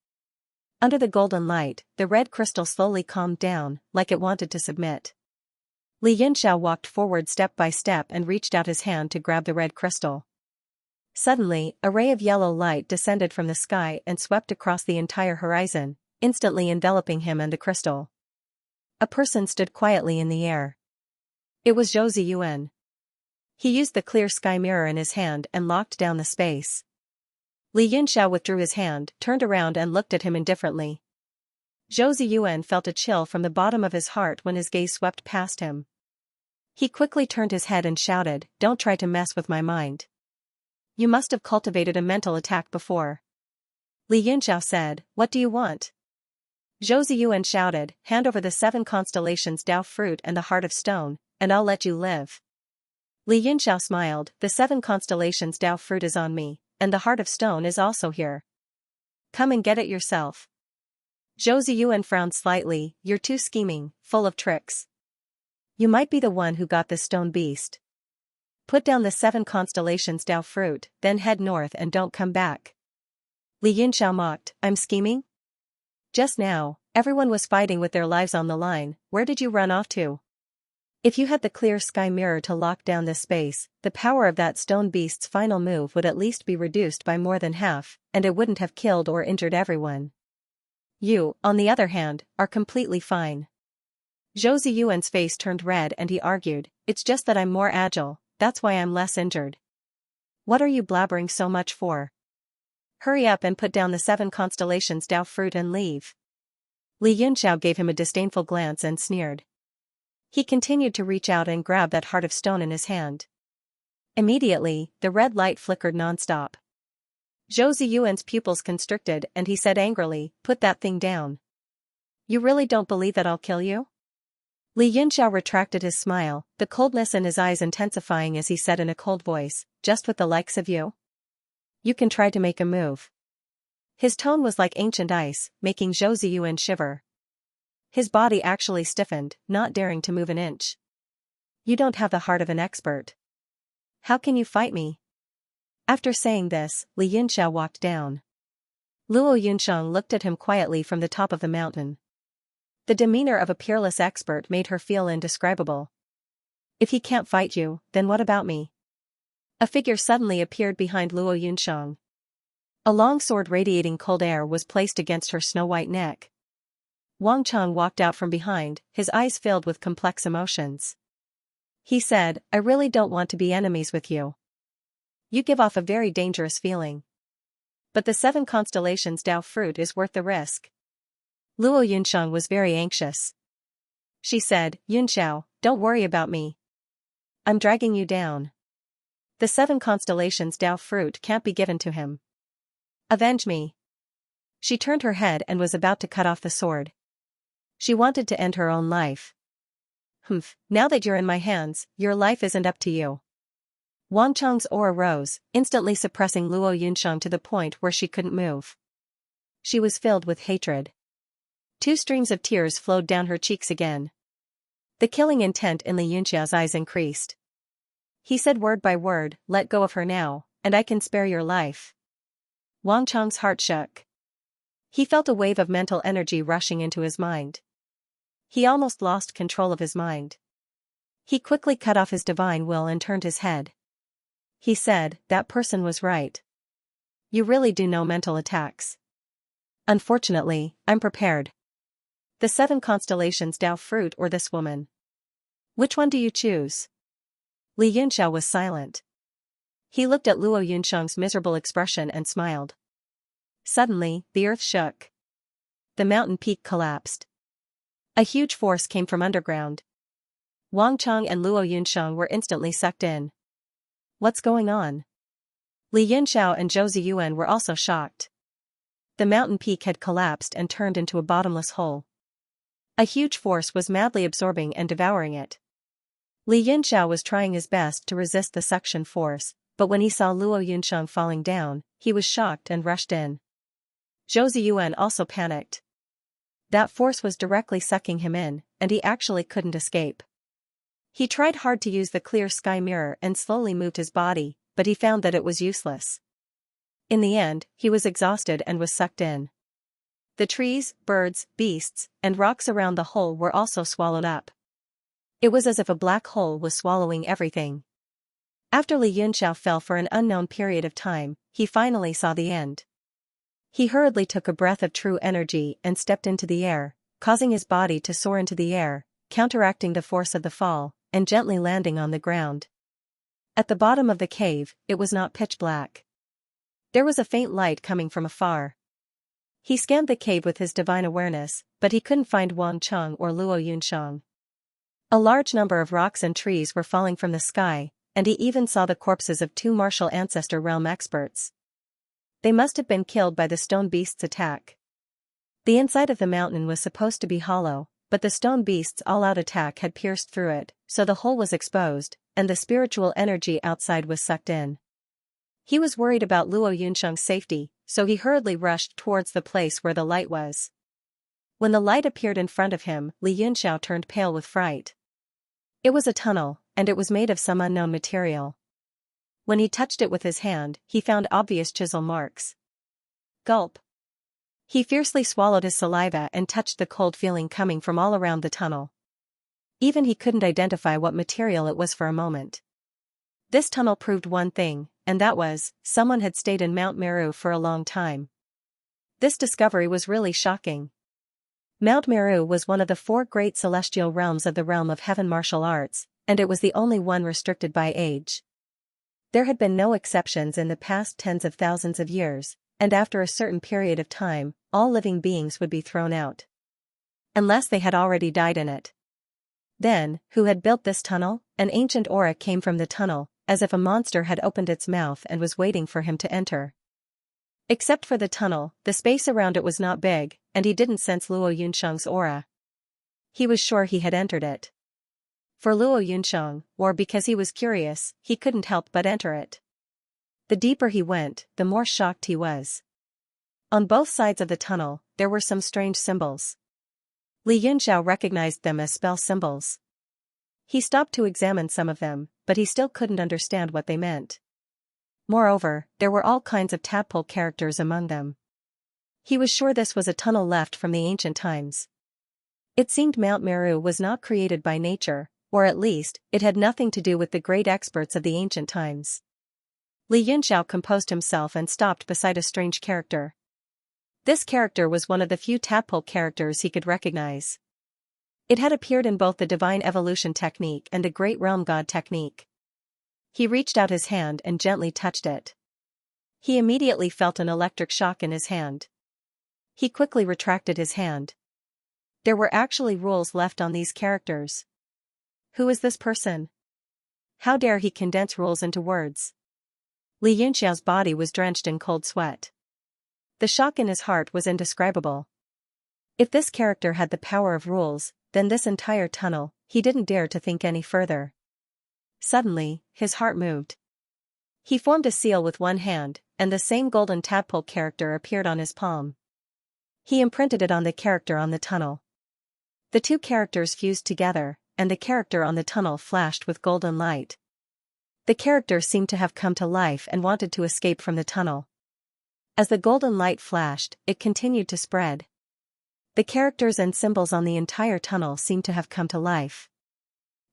Under the golden light, the red crystal slowly calmed down, like it wanted to submit. Li Yunxiao walked forward step by step and reached out his hand to grab the red crystal. Suddenly, a ray of yellow light descended from the sky and swept across the entire horizon, instantly enveloping him and the crystal. A person stood quietly in the air. It was Zhou Ziyuan. He used the clear sky mirror in his hand and locked down the space. Li Yunxiao withdrew his hand, turned around and looked at him indifferently. Zhou Ziyuan felt a chill from the bottom of his heart when his gaze swept past him. He quickly turned his head and shouted, "Don't try to mess with my mind. You must have cultivated a mental attack before." Li Yunxiao said, "What do you want?" Zhou Ziyuan shouted, "Hand over the 7 constellations Dao fruit and the heart of stone, and I'll let you live." Li Yunxiao smiled, "The 7 constellations Dao fruit is on me, and the heart of stone is also here. Come and get it yourself." Zhou Ziyuan frowned slightly, "You're too scheming, full of tricks. You might be the one who got this stone beast. Put down the 7 constellations Dao fruit, then head north and don't come back." Li Yunxiao mocked, "I'm scheming? Just now, everyone was fighting with their lives on the line, where did you run off to? If you had the clear sky mirror to lock down this space, the power of that stone beast's final move would at least be reduced by more than half, and it wouldn't have killed or injured everyone. You, on the other hand, are completely fine." Zhou Ziyuan's face turned red and he argued, "It's just that I'm more agile, that's why I'm less injured. What are you blabbering so much for? Hurry up and put down the 7 constellations Dao fruit and leave." Li Yunxiao gave him a disdainful glance and sneered. He continued to reach out and grab that heart of stone in his hand. Immediately, the red light flickered nonstop. Zhou Ziyuan's pupils constricted and he said angrily, "Put that thing down. You really don't believe that I'll kill you?" Li Yunxiao retracted his smile, the coldness in his eyes intensifying as he said in a cold voice, "Just with the likes of you? You can try to make a move." His tone was like ancient ice, making Zhou Ziyuan shiver. His body actually stiffened, not daring to move an inch. "You don't have the heart of an expert. How can you fight me?" After saying this, Li Yunxiao walked down. Luo Yunsheng looked at him quietly from the top of the mountain. The demeanor of a peerless expert made her feel indescribable. "If he can't fight you, then what about me?" A figure suddenly appeared behind Luo Yunsheng. A long sword radiating cold air was placed against her snow-white neck. Wang Chang walked out from behind, his eyes filled with complex emotions. He said, "I really don't want to be enemies with you. You give off a very dangerous feeling. But the 7 constellations Dao fruit is worth the risk." Luo Yunsheng was very anxious. She said, "Yunxiao, don't worry about me. I'm dragging you down. The 7 constellations Dao fruit can't be given to him. Avenge me." She turned her head and was about to cut off the sword. She wanted to end her own life. "Humph, now that you're in my hands, your life isn't up to you." Wang Chang's aura rose, instantly suppressing Luo Yunsheng to the point where she couldn't move. She was filled with hatred. 2 streams of tears flowed down her cheeks again. The killing intent in Li Yunxiao's eyes increased. He said word by word, "Let go of her now, and I can spare your life." Wang Chang's heart shook. He felt a wave of mental energy rushing into his mind. He almost lost control of his mind. He quickly cut off his divine will and turned his head. He said, "That person was right. You really do know mental attacks." "Unfortunately, I'm prepared. The 7 constellations Dao fruit or this woman. Which one do you choose?" Li Yunxiao was silent. He looked at Luo Yunsheng's miserable expression and smiled. Suddenly, the earth shook. The mountain peak collapsed. A huge force came from underground. Wang Chang and Luo Yunsheng were instantly sucked in. What's going on? Li Yunxiao and Zhou Ziyuan were also shocked. The mountain peak had collapsed and turned into a bottomless hole. A huge force was madly absorbing and devouring it. Li Yunxiao was trying his best to resist the suction force, but when he saw Luo Yunsheng falling down, he was shocked and rushed in. Zhou Ziyuan also panicked. That force was directly sucking him in, and he actually couldn't escape. He tried hard to use the clear sky mirror and slowly moved his body, but he found that it was useless. In the end, he was exhausted and was sucked in. The trees, birds, beasts, and rocks around the hole were also swallowed up. It was as if a black hole was swallowing everything. After Li Yunxiao fell for an unknown period of time, he finally saw the end. He hurriedly took a breath of true energy and stepped into the air, causing his body to soar into the air, counteracting the force of the fall, and gently landing on the ground. At the bottom of the cave, it was not pitch black. There was a faint light coming from afar. He scanned the cave with his divine awareness, but he couldn't find Wang Cheng or Luo Yunsheng. A large number of rocks and trees were falling from the sky, and he even saw the corpses of 2 martial ancestor realm experts. They must have been killed by the stone beast's attack. The inside of the mountain was supposed to be hollow, but the stone beast's all-out attack had pierced through it, so the hole was exposed, and the spiritual energy outside was sucked in. He was worried about Luo Yunsheng's safety, so he hurriedly rushed towards the place where the light was. When the light appeared in front of him, Li Yunxiao turned pale with fright. It was a tunnel, and it was made of some unknown material. When he touched it with his hand, he found obvious chisel marks. Gulp. He fiercely swallowed his saliva and touched the cold feeling coming from all around the tunnel. Even he couldn't identify what material it was for a moment. This tunnel proved one thing, and that was, someone had stayed in Mount Meru for a long time. This discovery was really shocking. Mount Meru was one of the 4 great celestial realms of the realm of heaven martial arts, and it was the only one restricted by age. There had been no exceptions in the past tens of thousands of years, and after a certain period of time, all living beings would be thrown out. Unless they had already died in it. Then, who had built this tunnel? An ancient aura came from the tunnel, as if a monster had opened its mouth and was waiting for him to enter. Except for the tunnel, the space around it was not big, and he didn't sense Luo Yunsheng's aura. He was sure he had entered it. For Luo Yunsheng, or because he was curious, he couldn't help but enter it. The deeper he went, the more shocked he was. On both sides of the tunnel, there were some strange symbols. Li Yunxiao recognized them as spell symbols. He stopped to examine some of them, but he still couldn't understand what they meant. Moreover, there were all kinds of tadpole characters among them. He was sure this was a tunnel left from the ancient times. It seemed Mount Meru was not created by nature, or at least, it had nothing to do with the great experts of the ancient times. Li Yunxiao composed himself and stopped beside a strange character. This character was one of the few tadpole characters he could recognize. It had appeared in both the Divine Evolution technique and the Great Realm God technique. He reached out his hand and gently touched it. He immediately felt an electric shock in his hand. He quickly retracted his hand. There were actually rules left on these characters. Who is this person? How dare he condense rules into words? Li Yunxiao's body was drenched in cold sweat. The shock in his heart was indescribable. If this character had the power of rules, then this entire tunnel, he didn't dare to think any further. Suddenly, his heart moved. He formed a seal with one hand, and the same golden tadpole character appeared on his palm. He imprinted it on the character on the tunnel. The 2 characters fused together, and the character on the tunnel flashed with golden light. The character seemed to have come to life and wanted to escape from the tunnel. As the golden light flashed, it continued to spread. The characters and symbols on the entire tunnel seemed to have come to life.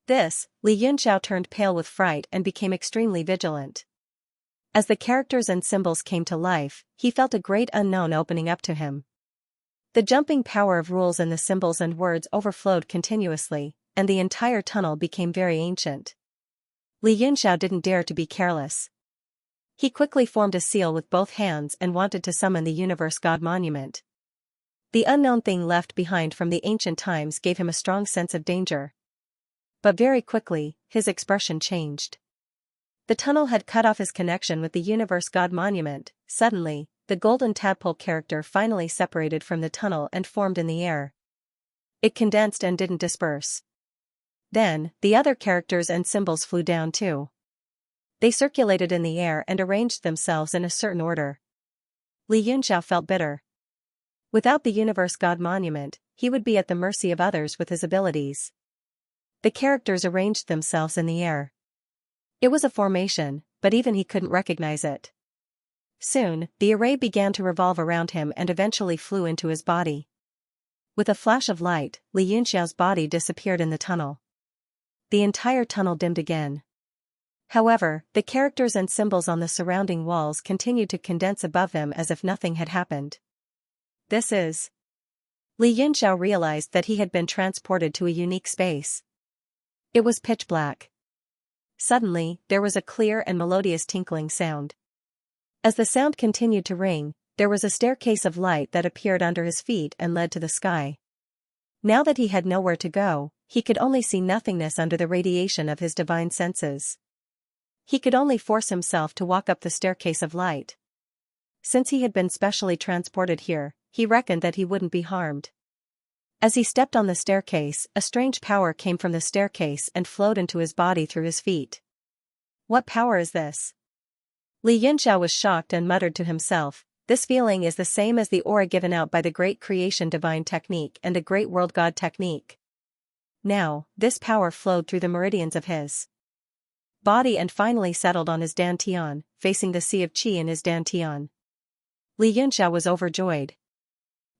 This, Li Yunxiao turned pale with fright and became extremely vigilant. As the characters and symbols came to life, he felt a great unknown opening up to him. The jumping power of rules in the symbols and words overflowed continuously, and the entire tunnel became very ancient. Li Yunxiao didn't dare to be careless. He quickly formed a seal with both hands and wanted to summon the Universe God Monument. The unknown thing left behind from the ancient times gave him a strong sense of danger. But very quickly, his expression changed. The tunnel had cut off his connection with the Universe God Monument. Suddenly, the golden tadpole character finally separated from the tunnel and formed in the air. It condensed and didn't disperse. Then, the other characters and symbols flew down too. They circulated in the air and arranged themselves in a certain order. Li Yunxiao felt bitter. Without the Universe God Monument, he would be at the mercy of others with his abilities. The characters arranged themselves in the air. It was a formation, but even he couldn't recognize it. Soon, the array began to revolve around him and eventually flew into his body. With a flash of light, Li Yunxiao's body disappeared in the tunnel. The entire tunnel dimmed again. However, the characters and symbols on the surrounding walls continued to condense above them as if nothing had happened. This is... Li Yunxiao realized that he had been transported to a unique space. It was pitch black. Suddenly, there was a clear and melodious tinkling sound. As the sound continued to ring, there was a staircase of light that appeared under his feet and led to the sky. Now that he had nowhere to go, he could only see nothingness under the radiation of his divine senses. He could only force himself to walk up the staircase of light. Since he had been specially transported here, he reckoned that he wouldn't be harmed. As he stepped on the staircase, a strange power came from the staircase and flowed into his body through his feet. What power is this? Li Yunxiao was shocked and muttered to himself, this feeling is the same as the aura given out by the Great Creation Divine Technique and the Great World God Technique. Now, this power flowed through the meridians of his body and finally settled on his dantian, facing the sea of qi in his dantian. Li Yunxiao was overjoyed.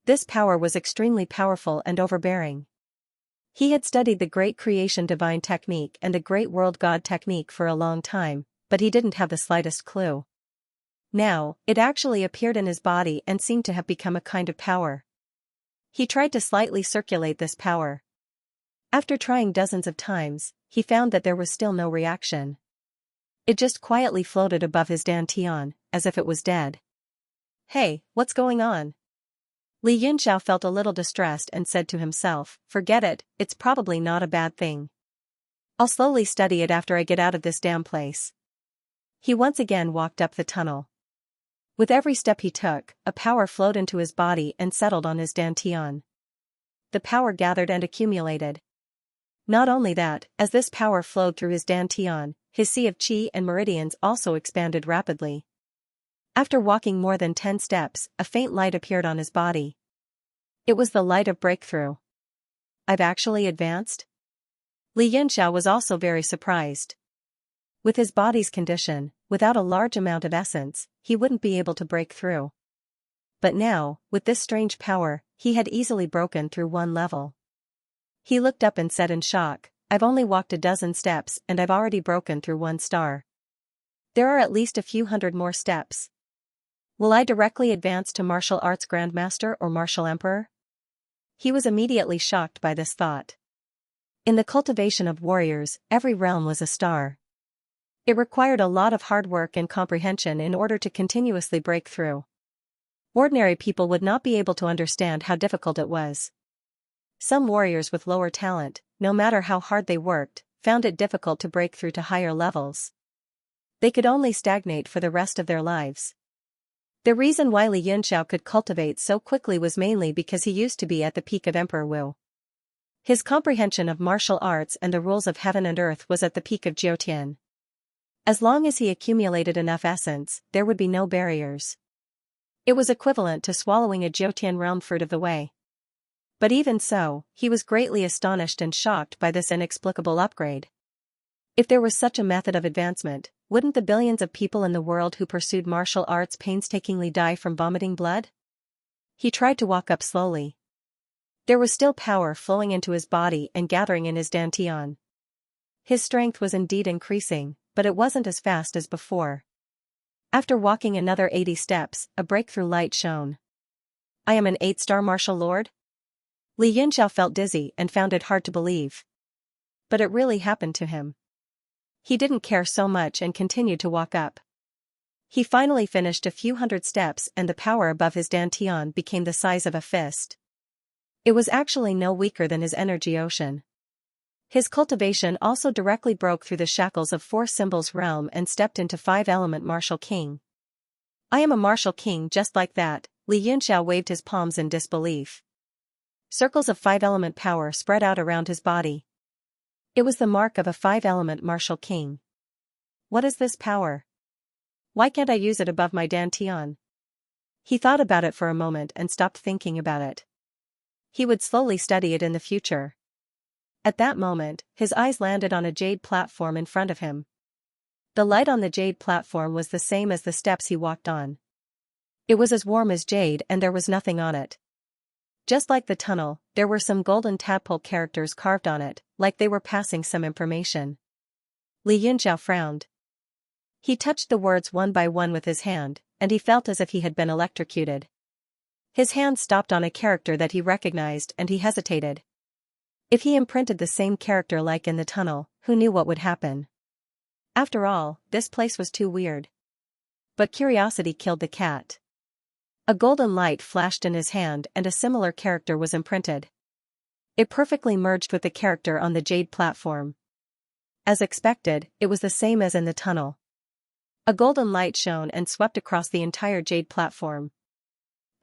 This power was extremely powerful and overbearing. He had studied the Great Creation Divine Technique and the Great World God Technique for a long time, but he didn't have the slightest clue. Now, it actually appeared in his body and seemed to have become a kind of power. He tried to slightly circulate this power. After trying dozens of times, he found that there was still no reaction. It just quietly floated above his dantian, as if it was dead. Hey, what's going on? Li Yunxiao felt a little distressed and said to himself, forget it, it's probably not a bad thing. I'll slowly study it after I get out of this damn place. He once again walked up the tunnel. With every step he took, a power flowed into his body and settled on his dantian. The power gathered and accumulated. Not only that, as this power flowed through his dantian, his sea of qi and meridians also expanded rapidly. After walking more than 10 steps, a faint light appeared on his body. It was the light of breakthrough. I've actually advanced? Li Yunxiao was also very surprised. With his body's condition, without a large amount of essence, he wouldn't be able to break through. But now, with this strange power, he had easily broken through one level. He looked up and said in shock, I've only walked a dozen steps and I've already broken through one star. There are at least a few hundred more steps. Will I directly advance to martial arts grandmaster or martial emperor? He was immediately shocked by this thought. In the cultivation of warriors, every realm was a star. It required a lot of hard work and comprehension in order to continuously break through. Ordinary people would not be able to understand how difficult it was. Some warriors with lower talent, no matter how hard they worked, found it difficult to break through to higher levels. They could only stagnate for the rest of their lives. The reason why Li Yunxiao could cultivate so quickly was mainly because he used to be at the peak of Emperor Wu. His comprehension of martial arts and the rules of heaven and earth was at the peak of Jiutian. As long as he accumulated enough essence, there would be no barriers. It was equivalent to swallowing a Jiutian realm fruit of the way. But even so, he was greatly astonished and shocked by this inexplicable upgrade. If there was such a method of advancement, wouldn't the billions of people in the world who pursued martial arts painstakingly die from vomiting blood? He tried to walk up slowly. There was still power flowing into his body and gathering in his dantian. His strength was indeed increasing, but it wasn't as fast as before. After walking another 80 steps, a breakthrough light shone. I am an 8-star martial lord? Li Yunxiao felt dizzy and found it hard to believe. But it really happened to him. He didn't care so much and continued to walk up. He finally finished a few hundred steps and the power above his dantian became the size of a fist. It was actually no weaker than his energy ocean. His cultivation also directly broke through the shackles of four symbols realm and stepped into five-element martial king. I am a martial king just like that, Xianxia waved his palms in disbelief. Circles of five-element power spread out around his body. It was the mark of a five-element martial king. What is this power? Why can't I use it above my dantian? He thought about it for a moment and stopped thinking about it. He would slowly study it in the future. At that moment, his eyes landed on a jade platform in front of him. The light on the jade platform was the same as the steps he walked on. It was as warm as jade and there was nothing on it. Just like the tunnel, there were some golden tadpole characters carved on it, like they were passing some information. Xianxia frowned. He touched the words one by one with his hand, and he felt as if he had been electrocuted. His hand stopped on a character that he recognized and he hesitated. If he imprinted the same character like in the tunnel, who knew what would happen? After all, this place was too weird. But curiosity killed the cat. A golden light flashed in his hand and a similar character was imprinted. It perfectly merged with the character on the jade platform. As expected, it was the same as in the tunnel. A golden light shone and swept across the entire jade platform.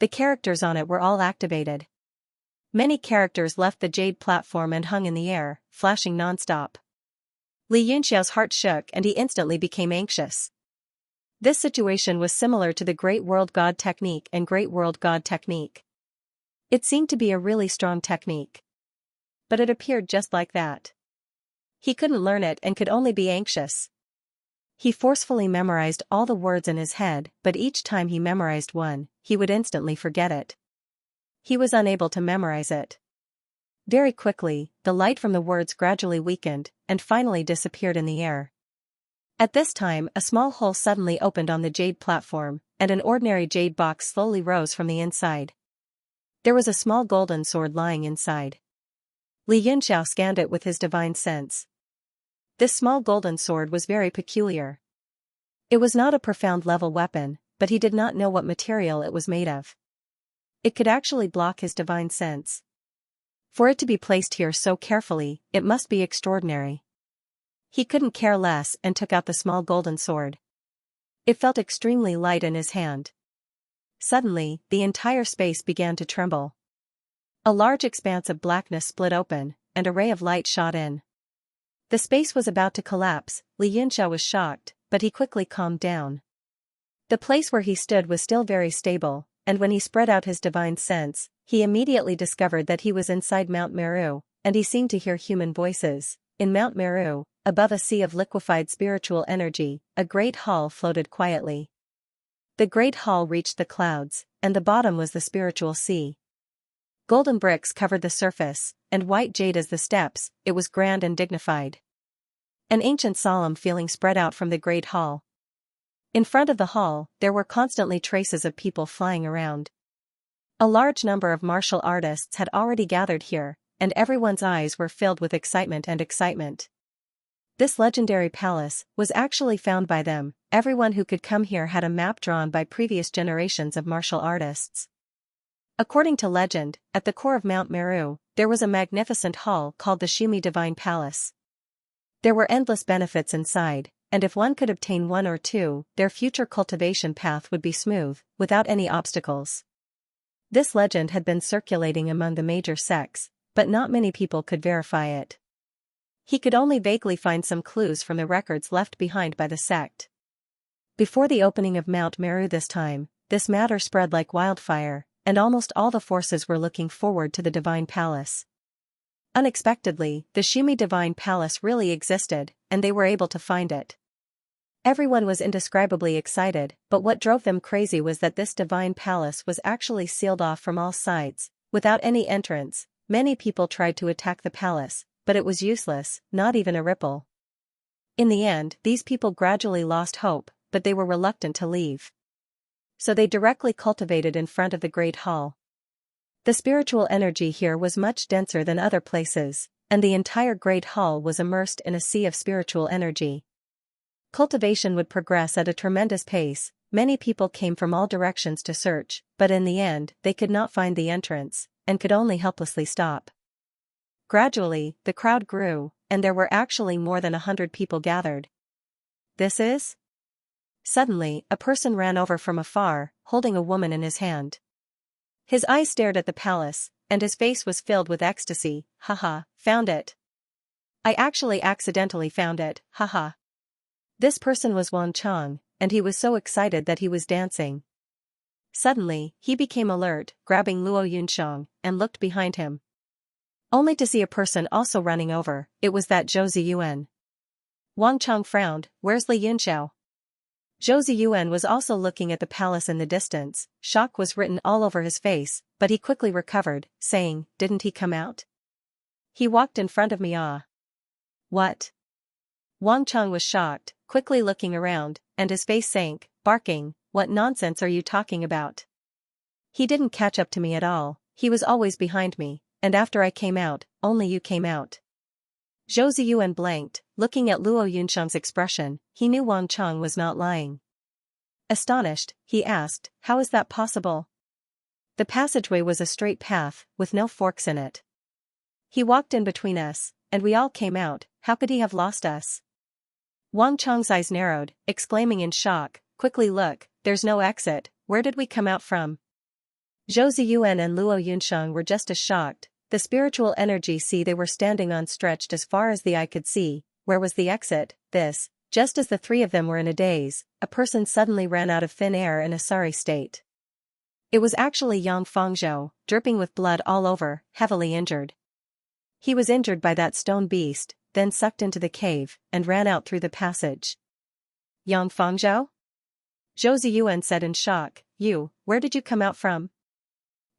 The characters on it were all activated. Many characters left the jade platform and hung in the air, flashing non-stop. Xianxiao's heart shook and he instantly became anxious. This situation was similar to the Great World God technique and Great World God technique. It seemed to be a really strong technique. But it appeared just like that. He couldn't learn it and could only be anxious. He forcefully memorized all the words in his head, but each time he memorized one, he would instantly forget it. He was unable to memorize it. Very quickly, the light from the words gradually weakened, and finally disappeared in the air. At this time, a small hole suddenly opened on the jade platform, and an ordinary jade box slowly rose from the inside. There was a small golden sword lying inside. Xianxia scanned it with his divine sense. This small golden sword was very peculiar. It was not a profound level weapon, but he did not know what material it was made of. It could actually block his divine sense. For it to be placed here so carefully, it must be extraordinary. He couldn't care less and took out the small golden sword. It felt extremely light in his hand. Suddenly, the entire space began to tremble. A large expanse of blackness split open, and a ray of light shot in. The space was about to collapse. Xianxia was shocked, but he quickly calmed down. The place where he stood was still very stable, and when he spread out his divine sense, he immediately discovered that he was inside Mount Meru, and he seemed to hear human voices. In Mount Meru, above a sea of liquefied spiritual energy, a great hall floated quietly. The great hall reached the clouds, and the bottom was the spiritual sea. Golden bricks covered the surface, and white jade as the steps. It was grand and dignified. An ancient solemn feeling spread out from the great hall. In front of the hall, there were constantly traces of people flying around. A large number of martial artists had already gathered here, and everyone's eyes were filled with excitement. This legendary palace was actually found by them. Everyone who could come here had a map drawn by previous generations of martial artists. According to legend, at the core of Mount Meru, there was a magnificent hall called the Xianxia Divine Palace. There were endless benefits inside, and if one could obtain one or two, their future cultivation path would be smooth, without any obstacles. This legend had been circulating among the major sects, but not many people could verify it. He could only vaguely find some clues from the records left behind by the sect. Before the opening of Mount Meru this time, this matter spread like wildfire, and almost all the forces were looking forward to the Divine Palace. Unexpectedly, the Xianxia Divine Palace really existed, and they were able to find it. Everyone was indescribably excited, but what drove them crazy was that this Divine Palace was actually sealed off from all sides, without any entrance. Many people tried to attack the palace, but it was useless, not even a ripple. In the end, these people gradually lost hope, but they were reluctant to leave. So they directly cultivated in front of the Great Hall. The spiritual energy here was much denser than other places, and the entire Great Hall was immersed in a sea of spiritual energy. Cultivation would progress at a tremendous pace. Many people came from all directions to search, but in the end, they could not find the entrance. and could only helplessly stop. Gradually, the crowd grew, and there were actually more than 100 people gathered. This is? Suddenly, a person ran over from afar, holding a woman in his hand. His eyes stared at the palace, and his face was filled with ecstasy. Haha, found it. I actually accidentally found it, haha. This person was Wang Chang, and he was so excited that he was dancing. Suddenly, he became alert, grabbing Luo Yunxiang, and looked behind him. Only to see a person also running over. It was that Zhou Ziyuan. Wang Chang frowned. Where's Li Yunxiao? Zhou Ziyuan was also looking at the palace in the distance. Shock was written all over his face, but he quickly recovered, saying, didn't he come out? He walked in front of me. Ah. What? Wang Chang was shocked, quickly looking around, and his face sank, barking, what nonsense are you talking about? He didn't catch up to me at all, he was always behind me, and after I came out, only you came out. Zhou Ziyuan blanked, looking at Luo Yunxiang's expression, he knew Wang Chang was not lying. Astonished, he asked, how is that possible? The passageway was a straight path, with no forks in it. He walked in between us, and we all came out, how could he have lost us? Wang Chang's eyes narrowed, exclaiming in shock, quickly look, there's no exit, where did we come out from? Zhou Ziyuan and Luo Yunxiang were just as shocked, the spiritual energy they were standing on stretched as far as the eye could see. Where was the exit? Just as the three of them were in a daze, a person suddenly ran out of thin air in a sorry state. It was actually Yang Fangzhou, dripping with blood all over, heavily injured. He was injured by that stone beast, then sucked into the cave, and ran out through the passage. Yang Fangzhou? Zhou Ziyuan said in shock, where did you come out from?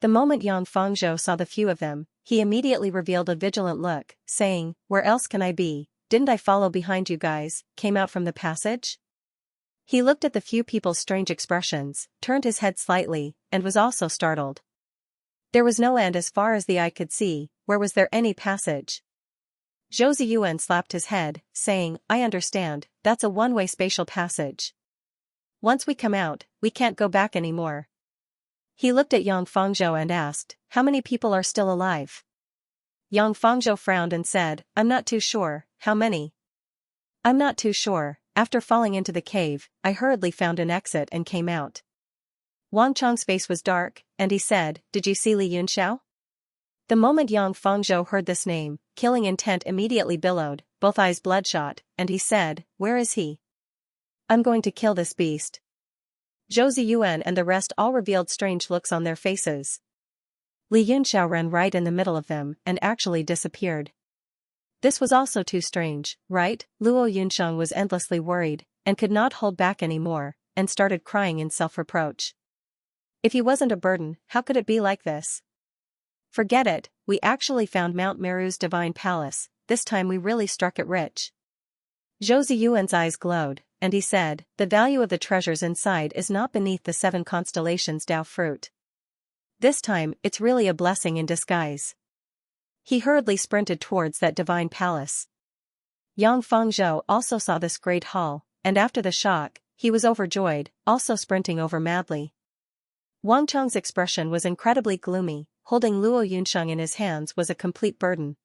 The moment Yang Fangzhou saw the few of them, he immediately revealed a vigilant look, saying, where else can I be? Didn't I follow behind you guys, came out from the passage? He looked at the few people's strange expressions, turned his head slightly, and was also startled. There was no end as far as the eye could see, where was there any passage? Zhou Ziyuan slapped his head, saying, I understand, that's a one-way spatial passage. Once we come out, we can't go back anymore. He looked at Yang Fangzhou and asked, how many people are still alive? Yang Fangzhou frowned and said, I'm not too sure, how many? I'm not too sure, after falling into the cave, I hurriedly found an exit and came out. Wang Chang's face was dark, and he said, did you see Li Yunxiao? The moment Yang Fangzhou heard this name, killing intent immediately billowed, both eyes bloodshot, and he said, where is he? I'm going to kill this beast. Zhou Ziyuan and the rest all revealed strange looks on their faces. Li Yunxiao ran right in the middle of them and actually disappeared. This was also too strange, right? Luo Yunxiang was endlessly worried, and could not hold back anymore, and started crying in self-reproach. If he wasn't a burden, how could it be like this? Forget it, we actually found Mount Meru's divine palace, this time we really struck it rich. Zhou Ziyuan's eyes glowed, and he said, the value of the treasures inside is not beneath the 7 constellations Dao fruit. This time, it's really a blessing in disguise. He hurriedly sprinted towards that divine palace. Yang Fangzhou also saw this great hall, and after the shock, he was overjoyed, also sprinting over madly. Wang Chang's expression was incredibly gloomy, holding Luo Yunxiang in his hands was a complete burden.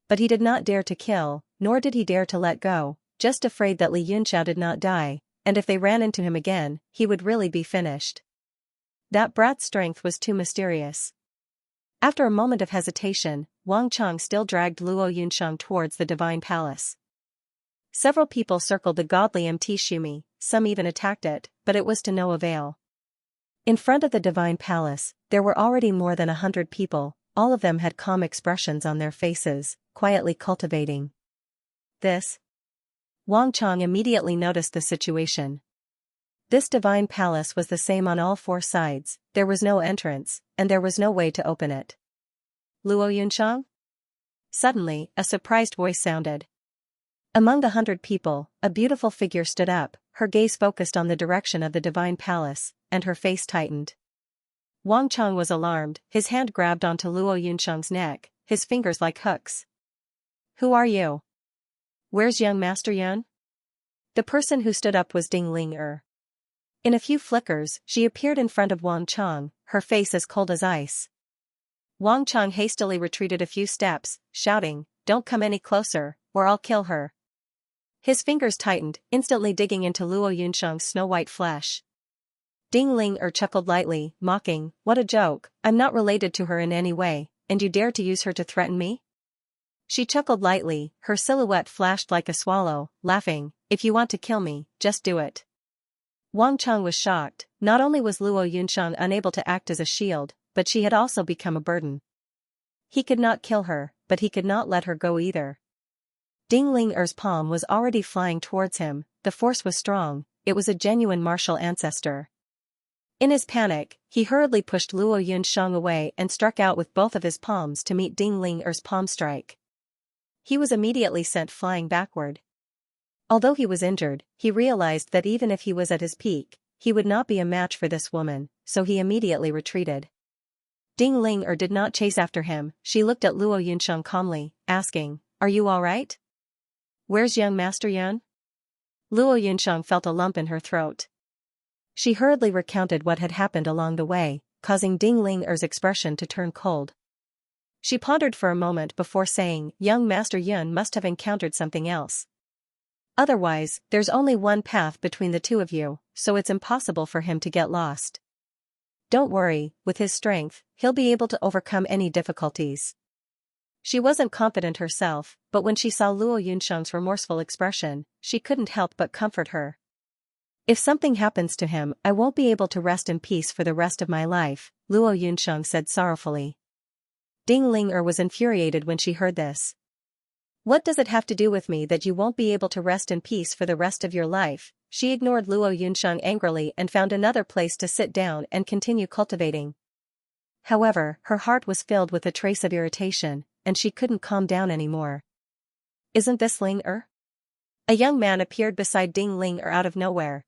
But he did not dare to kill, nor did he dare to let go, just afraid that Li Yunxiao did not die, and if they ran into him again, he would really be finished. That brat's strength was too mysterious. After a moment of hesitation, Wang Chang still dragged Luo Yunxiang towards the divine palace. Several people circled the godly MT Shumi, some even attacked it, but it was to no avail. In front of the divine palace, there were already more than 100 people, all of them had calm expressions on their faces, quietly cultivating. Wang Chang immediately noticed the situation. This divine palace was the same on all 4 sides, there was no entrance, and there was no way to open it. Luo Yunxiang? Suddenly, a surprised voice sounded. Among the 100 people, a beautiful figure stood up, her gaze focused on the direction of the divine palace, and her face tightened. Wang Chang was alarmed, his hand grabbed onto Luo Yunxiang's neck, his fingers like hooks. Who are you? Where's young Master Yun? The person who stood up was Ding Ling. In a few flickers, she appeared in front of Wang Chang, her face as cold as ice. Wang Chang hastily retreated a few steps, shouting, "Don't come any closer, or I'll kill her." His fingers tightened, instantly digging into Luo Yunsheng's snow-white flesh. Ding Ling chuckled lightly, mocking, "What a joke, I'm not related to her in any way, and you dare to use her to threaten me?" She chuckled lightly, her silhouette flashed like a swallow, laughing, "If you want to kill me, just do it." Wang Chang was shocked. Not only was Luo Yunsheng unable to act as a shield, but she had also become a burden. He could not kill her, but he could not let her go either. Ding Ling palm was already flying towards him, the force was strong, it was a genuine martial ancestor. In his panic, he hurriedly pushed Luo Yunsheng away and struck out with both of his palms to meet Ding Ling palm strike. He was immediately sent flying backward. Although he was injured, he realized that even if he was at his peak, he would not be a match for this woman, so he immediately retreated. Ding Ling did not chase after him, she looked at Luo Yunsheng calmly, asking, "Are you alright? Where's young Master Yun?" Luo Yunsheng felt a lump in her throat. She hurriedly recounted what had happened along the way, causing Ding Ling expression to turn cold. She pondered for a moment before saying, "Young Master Yun must have encountered something else. Otherwise, there's only one path between the two of you, so it's impossible for him to get lost. Don't worry, with his strength, he'll be able to overcome any difficulties." She wasn't confident herself, but when she saw Luo Yunsheng's remorseful expression, she couldn't help but comfort her. "If something happens to him, I won't be able to rest in peace for the rest of my life," Luo Yunsheng said sorrowfully. Ding Ling was infuriated when she heard this. "What does it have to do with me that you won't be able to rest in peace for the rest of your life?" She ignored Luo Yunsheng angrily and found another place to sit down and continue cultivating. However, her heart was filled with a trace of irritation, and she couldn't calm down anymore. "Isn't this Ling Er?" A young man appeared beside Ding Ling out of nowhere.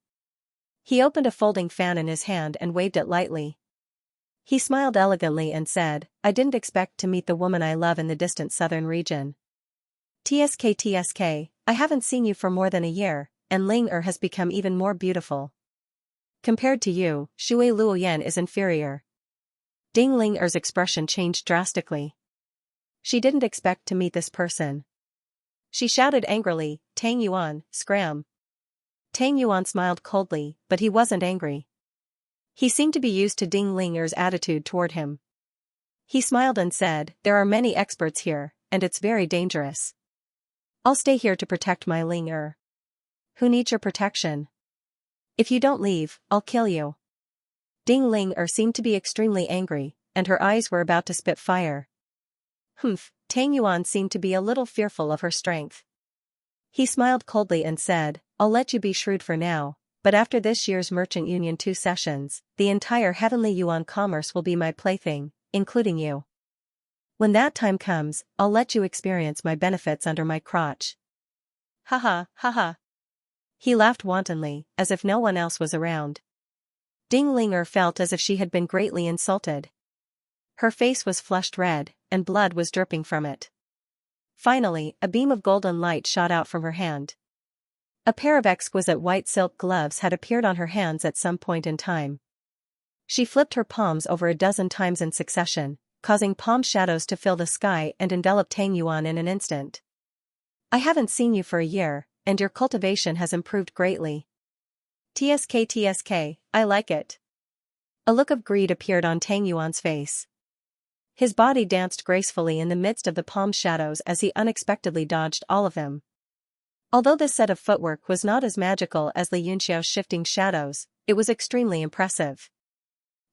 He opened a folding fan in his hand and waved it lightly. He smiled elegantly and said, "I didn't expect to meet the woman I love in the distant southern region. TSK, I haven't seen you for more than a year, and Ling has become even more beautiful. Compared to you, Shui Luoyan is inferior." Ding Ling expression changed drastically. She didn't expect to meet this person. She shouted angrily, "Tang Yuan, scram!" Tang Yuan smiled coldly, but he wasn't angry. He seemed to be used to Ding Ling attitude toward him. He smiled and said, "There are many experts here, and it's very dangerous. I'll stay here to protect my Ling Er. Who needs your protection? If you don't leave, I'll kill you." Ding Ling seemed to be extremely angry, and her eyes were about to spit fire. Humph, Tang Yuan seemed to be a little fearful of her strength. He smiled coldly and said, "I'll let you be shrewd for now, but after this year's Merchant Union 2 sessions, the entire heavenly yuan commerce will be my plaything, including you. When that time comes, I'll let you experience my benefits under my crotch." "Haha, haha." He laughed wantonly, as if no one else was around. Ding Ling felt as if she had been greatly insulted. Her face was flushed red, and blood was dripping from it. Finally, a beam of golden light shot out from her hand. A pair of exquisite white silk gloves had appeared on her hands at some point in time. She flipped her palms over a dozen times in succession, causing palm shadows to fill the sky and envelop Tang Yuan in an instant. "I haven't seen you for a year, and your cultivation has improved greatly. TSK, I like it." A look of greed appeared on Tang Yuan's face. His body danced gracefully in the midst of the palm shadows as he unexpectedly dodged all of them. Although this set of footwork was not as magical as Li Yunxiao's shifting shadows, it was extremely impressive.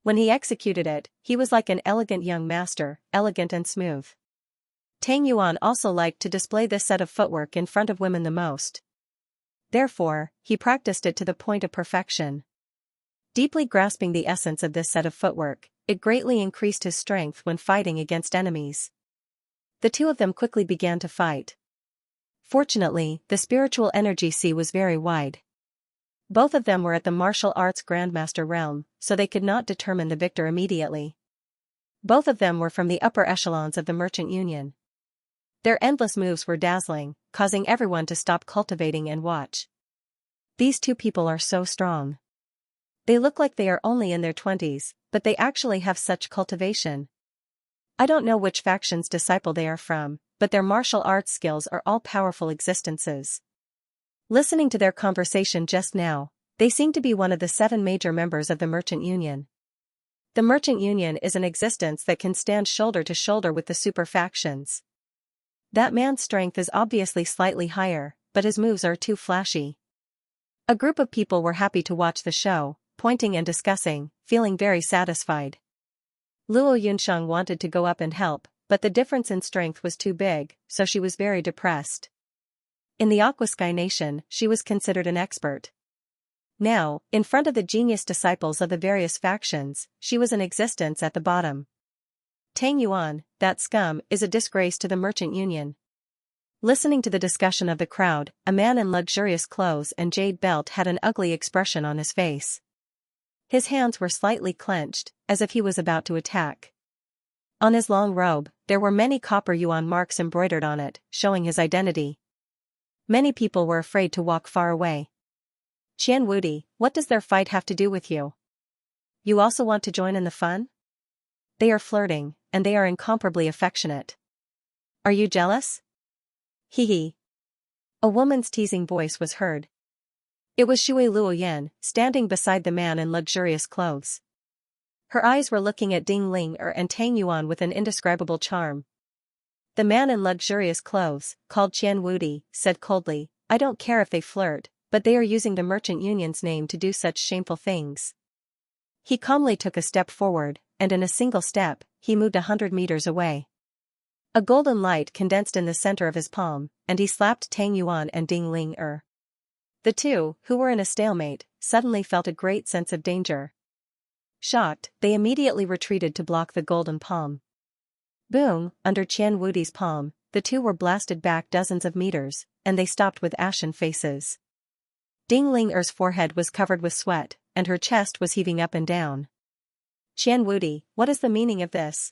When he executed it, he was like an elegant young master, elegant and smooth. Tang Yuan also liked to display this set of footwork in front of women the most. Therefore, he practiced it to the point of perfection. Deeply grasping the essence of this set of footwork, it greatly increased his strength when fighting against enemies. The two of them quickly began to fight. Fortunately, the spiritual energy sea was very wide. Both of them were at the martial arts grandmaster realm, so they could not determine the victor immediately. Both of them were from the upper echelons of the Merchant Union. Their endless moves were dazzling, causing everyone to stop cultivating and watch. These two people are so strong. They look like they are only in their 20s, but they actually have such cultivation. I don't know which faction's disciple they are from, but their martial arts skills are all powerful existences. Listening to their conversation just now, they seem to be one of the 7 major members of the Merchant Union. The Merchant Union is an existence that can stand shoulder to shoulder with the super factions. That man's strength is obviously slightly higher, but his moves are too flashy. A group of people were happy to watch the show, pointing and discussing, feeling very satisfied. Luo Yunsheng wanted to go up and help, but the difference in strength was too big, so she was very depressed. In the Aquasky Nation, she was considered an expert. Now, in front of the genius disciples of the various factions, she was an existence at the bottom. Tang Yuan, that scum, is a disgrace to the Merchant Union. Listening to the discussion of the crowd, a man in luxurious clothes and jade belt had an ugly expression on his face. His hands were slightly clenched, as if he was about to attack. On his long robe, there were many copper yuan marks embroidered on it, showing his identity. Many people were afraid to walk far away. Qian Wudi, what does their fight have to do with you? You also want to join in the fun? They are flirting, and they are incomparably affectionate. Are you jealous? Hee hee. A woman's teasing voice was heard. It was Shui Luoyan, standing beside the man in luxurious clothes. Her eyes were looking at Ding Ling and Tang Yuan with an indescribable charm. The man in luxurious clothes, called Qian Wudi, said coldly, I don't care if they flirt, but they are using the Merchant Union's name to do such shameful things. He calmly took a step forward, and in a single step, he moved 100 meters away. A golden light condensed in the center of his palm, and he slapped Tang Yuan and Ding Ling. The two, who were in a stalemate, suddenly felt a great sense of danger. Shocked, they immediately retreated to block the golden palm. Boom, under Qian Wudi's palm, the two were blasted back dozens of meters, and they stopped with ashen faces. Ding Ling's forehead was covered with sweat, and her chest was heaving up and down. Qian Wudi, what is the meaning of this?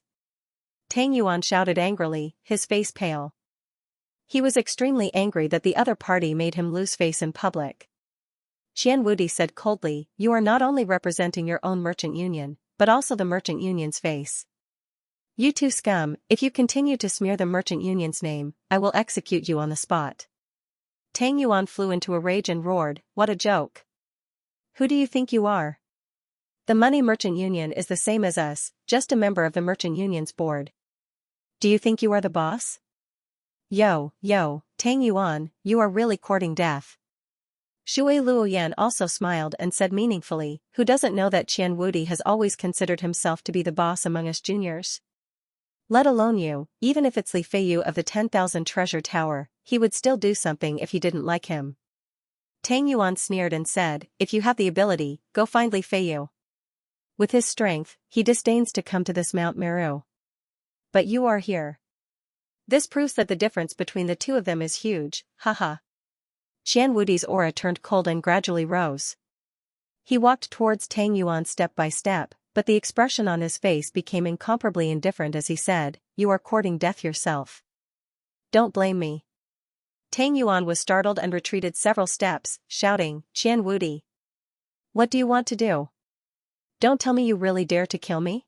Tang Yuan shouted angrily, his face pale. He was extremely angry that the other party made him lose face in public. Qian Wudi said coldly, you are not only representing your own Merchant Union, but also the Merchant Union's face. You two scum, if you continue to smear the Merchant Union's name, I will execute you on the spot. Tang Yuan flew into a rage and roared, what a joke. Who do you think you are? The Money Merchant Union is the same as us, just a member of the Merchant Union's board. Do you think you are the boss? Yo, Tang Yuan, you are really courting death. Shui Luoyan also smiled and said meaningfully, who doesn't know that Qian Wudi has always considered himself to be the boss among us juniors? Let alone you, even if it's Li Feiyu of the 10,000 Treasure Tower, he would still do something if you didn't like him. Tang Yuan sneered and said, if you have the ability, go find Li Feiyu. With his strength, he disdains to come to this Mount Meru. But you are here. This proves that the difference between the two of them is huge, haha. Qian Wudi's aura turned cold and gradually rose. He walked towards Tang Yuan step by step, but the expression on his face became incomparably indifferent as he said, you are courting death yourself. Don't blame me. Tang Yuan was startled and retreated several steps, shouting, Qian Wudi. What do you want to do? Don't tell me you really dare to kill me?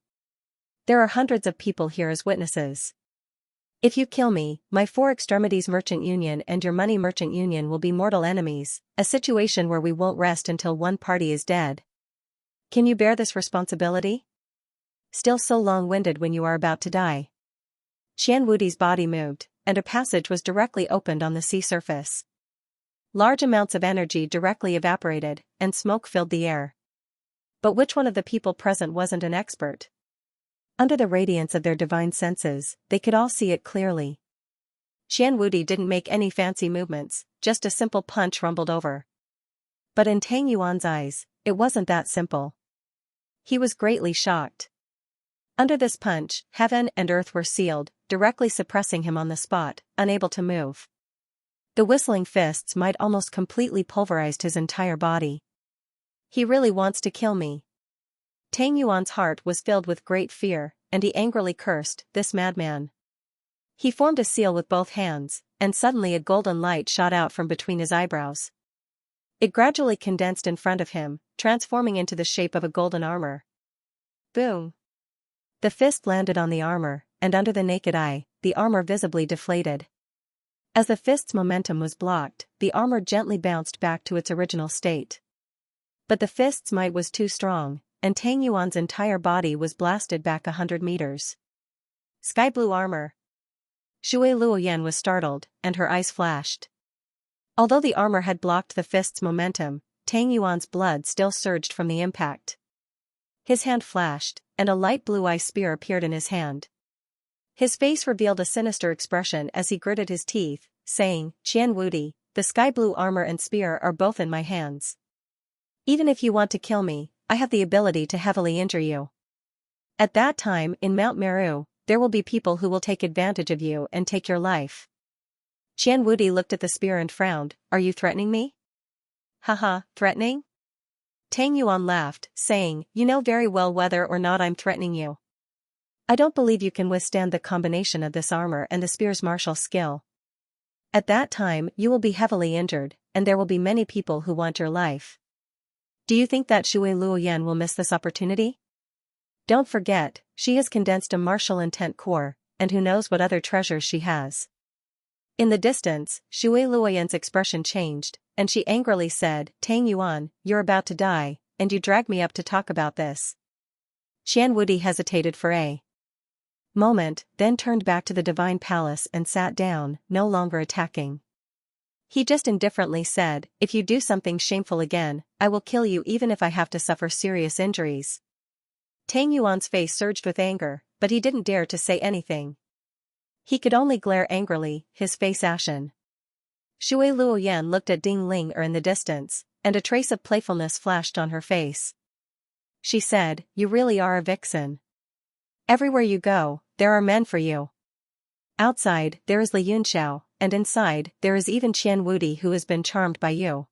There are hundreds of people here as witnesses. If you kill me, my 4 extremities Merchant Union and your Money Merchant Union will be mortal enemies, a situation where we won't rest until one party is dead. Can you bear this responsibility? Still so long-winded when you are about to die. Qian Wudi's body moved, and a passage was directly opened on the sea surface. Large amounts of energy directly evaporated, and smoke filled the air. But which one of the people present wasn't an expert? Under the radiance of their divine senses, they could all see it clearly. Qian Wudi didn't make any fancy movements, just a simple punch rumbled over. But in Tang Yuan's eyes, it wasn't that simple. He was greatly shocked. Under this punch, heaven and earth were sealed, directly suppressing him on the spot, unable to move. The whistling fists might almost completely pulverized his entire body. He really wants to kill me. Tang Yuan's heart was filled with great fear, and he angrily cursed, this madman. He formed a seal with both hands, and suddenly a golden light shot out from between his eyebrows. It gradually condensed in front of him, transforming into the shape of a golden armor. Boom! The fist landed on the armor, and under the naked eye, the armor visibly deflated. As the fist's momentum was blocked, the armor gently bounced back to its original state. But the fist's might was too strong, and Tang Yuan's entire body was blasted back 100 meters. Sky blue armor. Shui Luoyan was startled, and her eyes flashed. Although the armor had blocked the fist's momentum, Tang Yuan's blood still surged from the impact. His hand flashed, and a light blue-eye spear appeared in his hand. His face revealed a sinister expression as he gritted his teeth, saying, "Qian Wudi, the sky blue armor and spear are both in my hands. Even if you want to kill me, I have the ability to heavily injure you. At that time, in Mount Meru, there will be people who will take advantage of you and take your life." Qian Wudi looked at the spear and frowned. "Are you threatening me?" "Haha, threatening?" Tang Yuan laughed, saying, "You know very well whether or not I'm threatening you. I don't believe you can withstand the combination of this armor and the spear's martial skill. At that time, you will be heavily injured, and there will be many people who want your life. Do you think that Shui Luoyan will miss this opportunity? Don't forget, she has condensed a martial intent core, and who knows what other treasures she has." In the distance, Shui Luoyan's expression changed, and she angrily said, "Tang Yuan, you're about to die, and you dragged me up to talk about this." Qian Wudi hesitated for a moment, then turned back to the divine palace and sat down, no longer attacking. He just indifferently said, "If you do something shameful again, I will kill you even if I have to suffer serious injuries." Tang Yuan's face surged with anger, but he didn't dare to say anything. He could only glare angrily, his face ashen. Shui Luoyan looked at Ding Ling in the distance, and a trace of playfulness flashed on her face. She said, "You really are a vixen. Everywhere you go, there are men for you. Outside, there is Li Yunxiao, and inside, there is even Qian Wudi who has been charmed by you."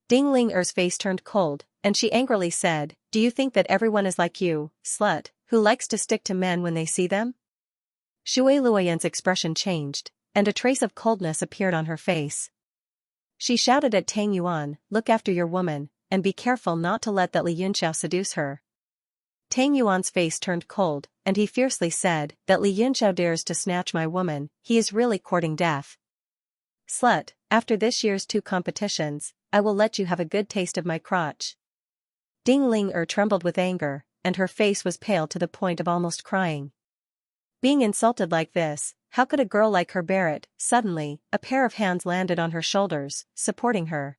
Ding Ling face turned cold, and she angrily said, "Do you think that everyone is like you, slut, who likes to stick to men when they see them?" Shui Luoyan's expression changed, and a trace of coldness appeared on her face. She shouted at Tang Yuan, "Look after your woman, and be careful not to let that Li Yunxiao seduce her." Tang Yuan's face turned cold, and he fiercely said, "That Li Yunxiao dares to snatch my woman, he is really courting death. Slut, after this year's 2 competitions, I will let you have a good taste of my crotch." Ding Ling trembled with anger, and her face was pale to the point of almost crying. Being insulted like this, how could a girl like her bear it? Suddenly, a pair of hands landed on her shoulders, supporting her.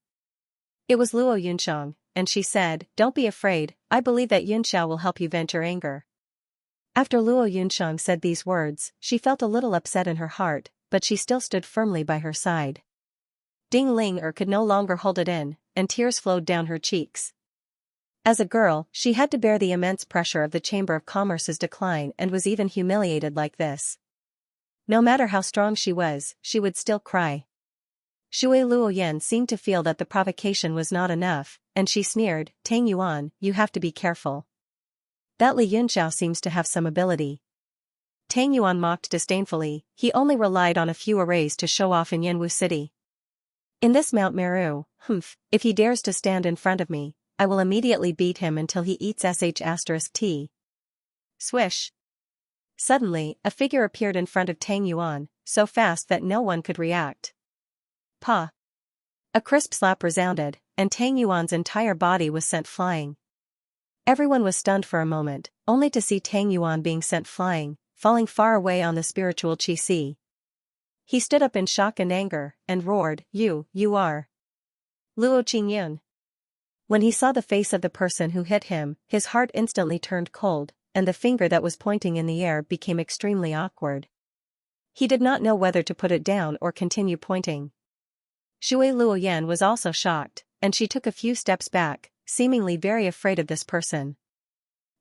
It was Luo Yunxiang, and she said, "Don't be afraid, I believe that Yunxiao will help you vent your anger." After Luo Yunxiang said these words, she felt a little upset in her heart, but she still stood firmly by her side. Ding Ling could no longer hold it in, and tears flowed down her cheeks. As a girl, she had to bear the immense pressure of the Chamber of Commerce's decline and was even humiliated like this. No matter how strong she would still cry. Shui Luoyan seemed to feel that the provocation was not enough, and she sneered, "Tang Yuan, you have to be careful. That Li Yunxiao seems to have some ability." Tang Yuan mocked disdainfully, "He only relied on a few arrays to show off in Yanwu City. In this Mount Meru, if he dares to stand in front of me, I will immediately beat him until he eats sh*t. Swish. Suddenly, a figure appeared in front of Tang Yuan, so fast that no one could react. Pa! A crisp slap resounded, and Tang Yuan's entire body was sent flying. Everyone was stunned for a moment, only to see Tang Yuan being sent flying, falling far away on the spiritual chi si. He stood up in shock and anger, and roared, You are Luo Qingyun." When he saw the face of the person who hit him, his heart instantly turned cold, and the finger that was pointing in the air became extremely awkward. He did not know whether to put it down or continue pointing. Shui Luoyan was also shocked, and she took a few steps back, seemingly very afraid of this person.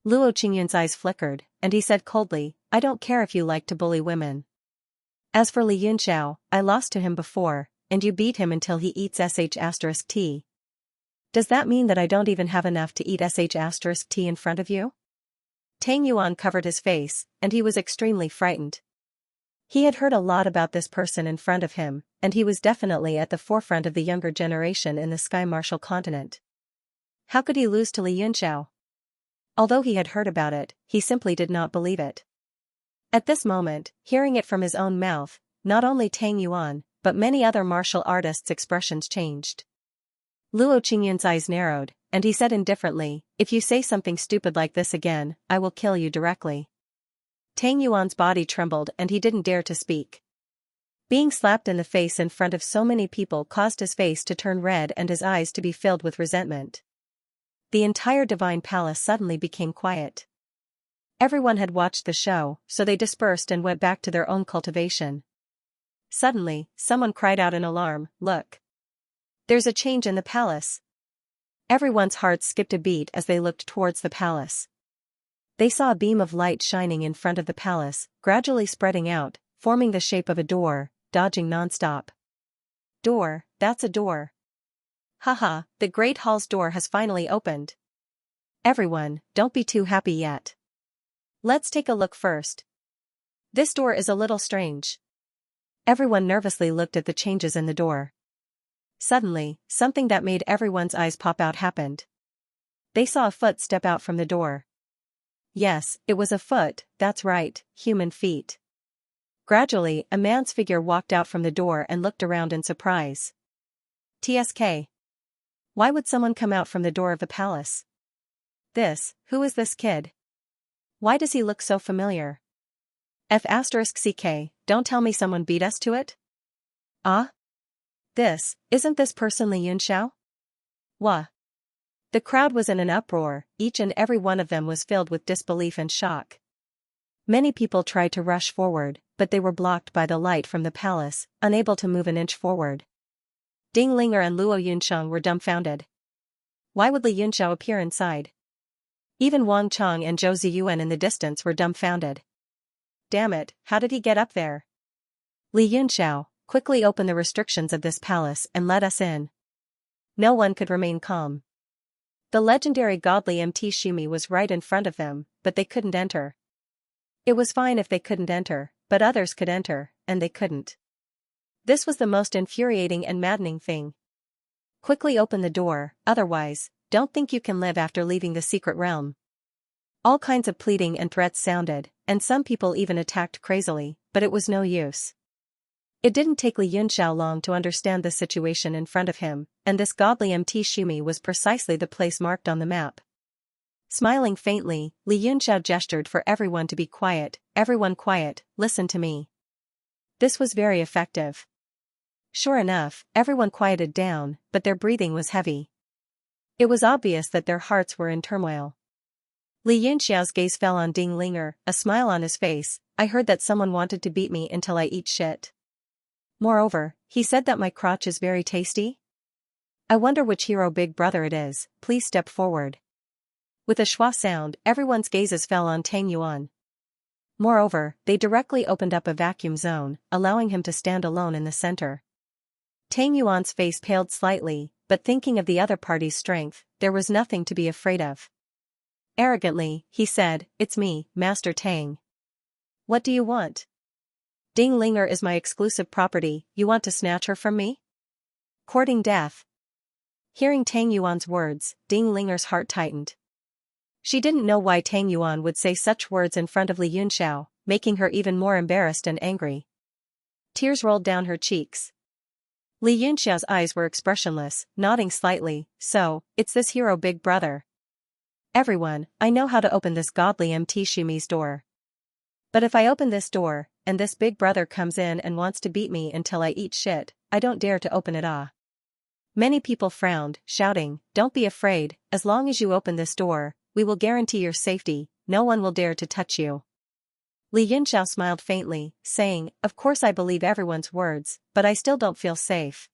Luo Qingyun's eyes flickered, and he said coldly, "I don't care if you like to bully women. As for Li Yunxiao, I lost to him before, and you beat him until he eats sh*t. Does that mean that I don't even have enough to eat sh*t in front of you?" Tang Yuan covered his face, and he was extremely frightened. He had heard a lot about this person in front of him, and he was definitely at the forefront of the younger generation in the Sky Martial continent. How could he lose to Li Yunxiao? Although he had heard about it, he simply did not believe it. At this moment, hearing it from his own mouth, not only Tang Yuan, but many other martial artists' expressions changed. Luo Qingyun's eyes narrowed, and he said indifferently, "If you say something stupid like this again, I will kill you directly." Tang Yuan's body trembled and he didn't dare to speak. Being slapped in the face in front of so many people caused his face to turn red and his eyes to be filled with resentment. The entire divine palace suddenly became quiet. Everyone had watched the show, so they dispersed and went back to their own cultivation. Suddenly, someone cried out in alarm, "Look! There's a change in the palace." Everyone's hearts skipped a beat as they looked towards the palace. They saw a beam of light shining in front of the palace, gradually spreading out, forming the shape of a door, dodging non-stop. Door, that's a door. Haha, the Great Hall's door has finally opened. Everyone, don't be too happy yet. Let's take a look first. This door is a little strange. Everyone nervously looked at the changes in the door. Suddenly, something that made everyone's eyes pop out happened. They saw a foot step out from the door. Yes, it was a foot, that's right, human feet. Gradually, a man's figure walked out from the door and looked around in surprise. TSK. Why would someone come out from the door of the palace? Who is this kid? Why does he look so familiar? F*CK, don't tell me someone beat us to it? Ah? Isn't this person Li Yunxiao? Wah. The crowd was in an uproar, each and every one of them was filled with disbelief and shock. Many people tried to rush forward, but they were blocked by the light from the palace, unable to move an inch forward. Ding Linger and Luo Yunxiang were dumbfounded. Why would Li Yunxiao appear inside? Even Wang Chong and Zhou Ziyuan in the distance were dumbfounded. Damn it, how did he get up there? Li Yunxiao, quickly open the restrictions of this palace and let us in. No one could remain calm. The legendary godly MT Shumi was right in front of them, but they couldn't enter. It was fine if they couldn't enter, but others could enter, and they couldn't. This was the most infuriating and maddening thing. Quickly open the door, otherwise, don't think you can live after leaving the secret realm. All kinds of pleading and threats sounded, and some people even attacked crazily, but it was no use. It didn't take Li Yunxiao long to understand the situation in front of him, and this godly MT Shumi was precisely the place marked on the map. Smiling faintly, Li Yunxiao gestured for everyone to be quiet. Everyone quiet, listen to me. This was very effective. Sure enough, everyone quieted down, but their breathing was heavy. It was obvious that their hearts were in turmoil. Li Yunxiao's gaze fell on Ding Linger, a smile on his face. I heard that someone wanted to beat me until I eat shit. Moreover, he said that my crotch is very tasty? I wonder which hero big brother it is, please step forward. With a schwa sound, everyone's gazes fell on Tang Yuan. Moreover, they directly opened up a vacuum zone, allowing him to stand alone in the center. Tang Yuan's face paled slightly, but thinking of the other party's strength, there was nothing to be afraid of. Arrogantly, he said, "It's me, Master Tang. What do you want? Ding Linger is my exclusive property, you want to snatch her from me? Courting death." Hearing Tang Yuan's words, Ding Linger's heart tightened. She didn't know why Tang Yuan would say such words in front of Li Yunxiao, making her even more embarrassed and angry. Tears rolled down her cheeks. Li Yunxiao's eyes were expressionless, nodding slightly. So, it's this hero big brother. Everyone, I know how to open this godly MT Shumi's door. But if I open this door, and this big brother comes in and wants to beat me until I eat shit, I don't dare to open it. Many people frowned, shouting, "Don't be afraid, as long as you open this door, we will guarantee your safety, no one will dare to touch you." Li Yunxiao smiled faintly, saying, "Of course I believe everyone's words, but I still don't feel safe.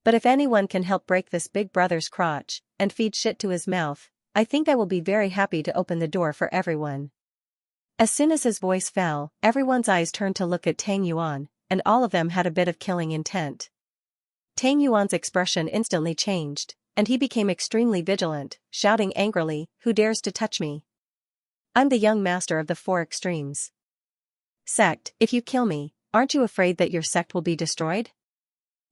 But if anyone can help break this big brother's crotch, and feed shit to his mouth, I think I will be very happy to open the door for everyone." As soon as his voice fell, everyone's eyes turned to look at Tang Yuan, and all of them had a bit of killing intent. Tang Yuan's expression instantly changed, and he became extremely vigilant, shouting angrily, "Who dares to touch me? I'm the young master of the four extremes. Sect, if you kill me, aren't you afraid that your sect will be destroyed?"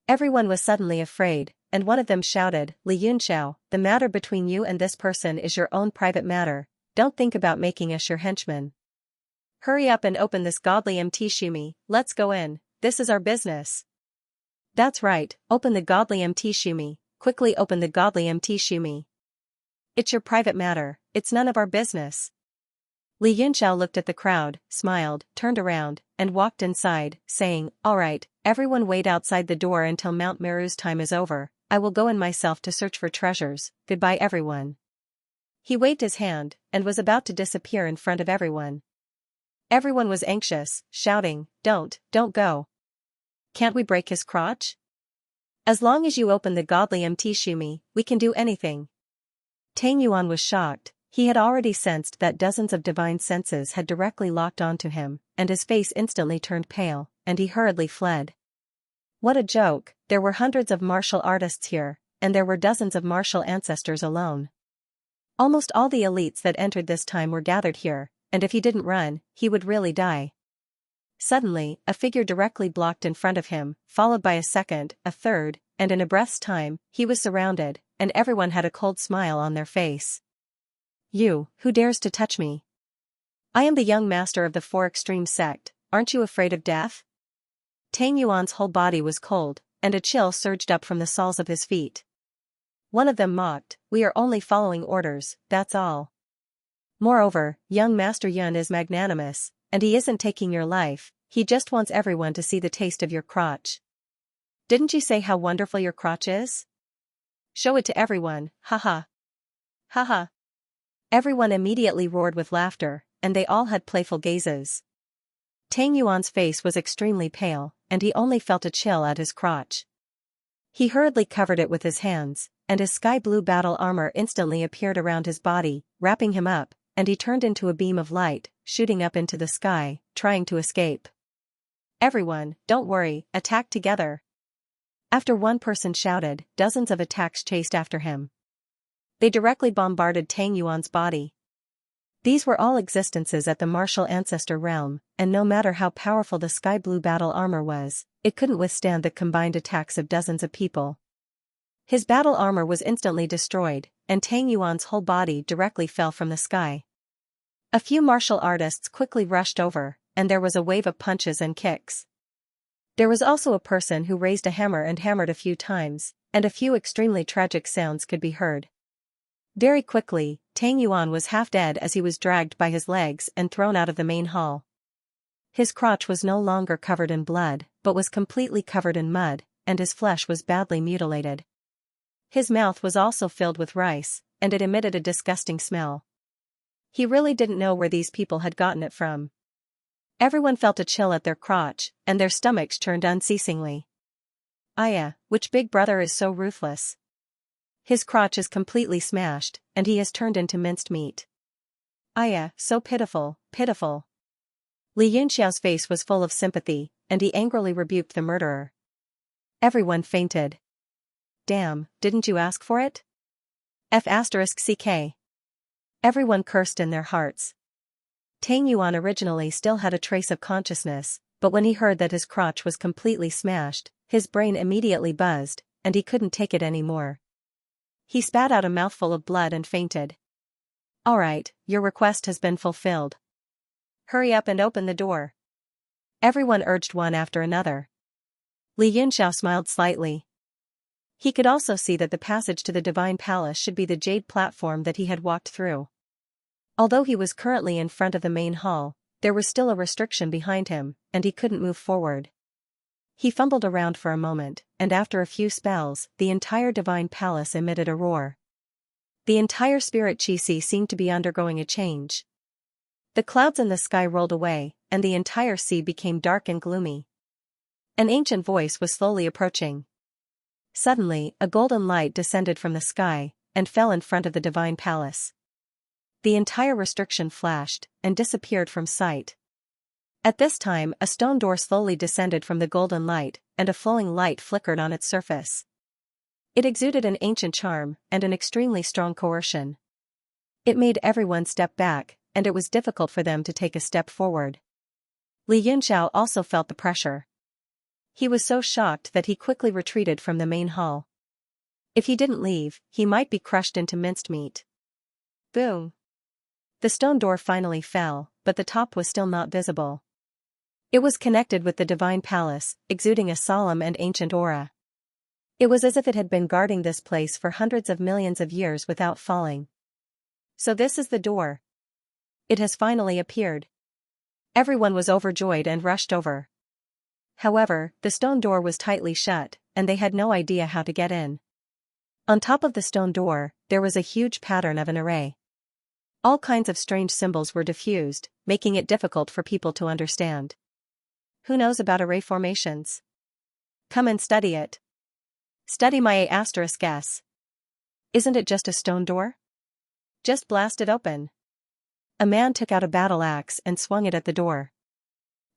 Everyone was suddenly afraid, and one of them shouted, "Li Yunxiao, the matter between you and this person is your own private matter, don't think about making us your henchmen." Hurry up and open this godly MT Shumi, let's go in, this is our business. That's right, open the godly MT Shumi, quickly open the godly MT Shumi. It's your private matter, it's none of our business. Li Yunxiao looked at the crowd, smiled, turned around, and walked inside, saying, all right, everyone wait outside the door until Mount Meru's time is over, I will go in myself to search for treasures, goodbye everyone. He waved his hand, and was about to disappear in front of everyone. Everyone was anxious, shouting, don't go. Can't we break his crotch? As long as you open the godly MT Shumi, we can do anything. Tang Yuan was shocked, he had already sensed that dozens of divine senses had directly locked onto him, and his face instantly turned pale, and he hurriedly fled. What a joke, there were hundreds of martial artists here, and there were dozens of martial ancestors alone. Almost all the elites that entered this time were gathered here, and if he didn't run, he would really die. Suddenly, a figure directly blocked in front of him, followed by a second, a third, and in a breath's time, he was surrounded, and everyone had a cold smile on their face. You, who dares to touch me? I am the young master of the Four Extreme sect, aren't you afraid of death? Tang Yuan's whole body was cold, and a chill surged up from the soles of his feet. One of them mocked, we are only following orders, that's all. Moreover, young Master Yun is magnanimous, and he isn't taking your life, he just wants everyone to see the taste of your crotch. Didn't you say how wonderful your crotch is? Show it to everyone, haha. Haha. Everyone immediately roared with laughter, and they all had playful gazes. Tang Yuan's face was extremely pale, and he only felt a chill at his crotch. He hurriedly covered it with his hands, and his sky-blue battle armor instantly appeared around his body, wrapping him up, and he turned into a beam of light, shooting up into the sky, trying to escape. Everyone, don't worry, attack together. After one person shouted, dozens of attacks chased after him. They directly bombarded Tang Yuan's body. These were all existences at the martial ancestor realm, and no matter how powerful the sky-blue battle armor was, it couldn't withstand the combined attacks of dozens of people. His battle armor was instantly destroyed, and Tang Yuan's whole body directly fell from the sky. A few martial artists quickly rushed over, and there was a wave of punches and kicks. There was also a person who raised a hammer and hammered a few times, and a few extremely tragic sounds could be heard. Very quickly, Tang Yuan was half dead as he was dragged by his legs and thrown out of the main hall. His crotch was no longer covered in blood, but was completely covered in mud, and his flesh was badly mutilated. His mouth was also filled with rice, and it emitted a disgusting smell. He really didn't know where these people had gotten it from. Everyone felt a chill at their crotch, and their stomachs churned unceasingly. Aya, which big brother is so ruthless? His crotch is completely smashed, and he has turned into minced meat. Aya, so pitiful, pitiful. Li Yunxiao's face was full of sympathy, and he angrily rebuked the murderer. Everyone fainted. Damn, didn't you ask for it? F***ck. Everyone cursed in their hearts. Tang Yuan originally still had a trace of consciousness, but when he heard that his crotch was completely smashed, his brain immediately buzzed, and he couldn't take it anymore. He spat out a mouthful of blood and fainted. All right, your request has been fulfilled. Hurry up and open the door. Everyone urged one after another. Li Yunxiao smiled slightly. He could also see that the passage to the Divine Palace should be the jade platform that he had walked through. Although he was currently in front of the main hall, there was still a restriction behind him, and he couldn't move forward. He fumbled around for a moment, and after a few spells, the entire Divine Palace emitted a roar. The entire spirit chi seemed to be undergoing a change. The clouds in the sky rolled away, and the entire sea became dark and gloomy. An ancient voice was slowly approaching. Suddenly, a golden light descended from the sky, and fell in front of the Divine Palace. The entire restriction flashed, and disappeared from sight. At this time, a stone door slowly descended from the golden light, and a flowing light flickered on its surface. It exuded an ancient charm, and an extremely strong coercion. It made everyone step back, and it was difficult for them to take a step forward. Li Yunxiao also felt the pressure. He was so shocked that he quickly retreated from the main hall. If he didn't leave, he might be crushed into minced meat. Boom! The stone door finally fell, but the top was still not visible. It was connected with the divine palace, exuding a solemn and ancient aura. It was as if it had been guarding this place for hundreds of millions of years without falling. So this is the door. It has finally appeared. Everyone was overjoyed and rushed over. However, the stone door was tightly shut, and they had no idea how to get in. On top of the stone door, there was a huge pattern of an array. All kinds of strange symbols were diffused, making it difficult for people to understand. Who knows about array formations? Come and study it. Study my A**s. Isn't it just a stone door? Just blast it open. A man took out a battle axe and swung it at the door.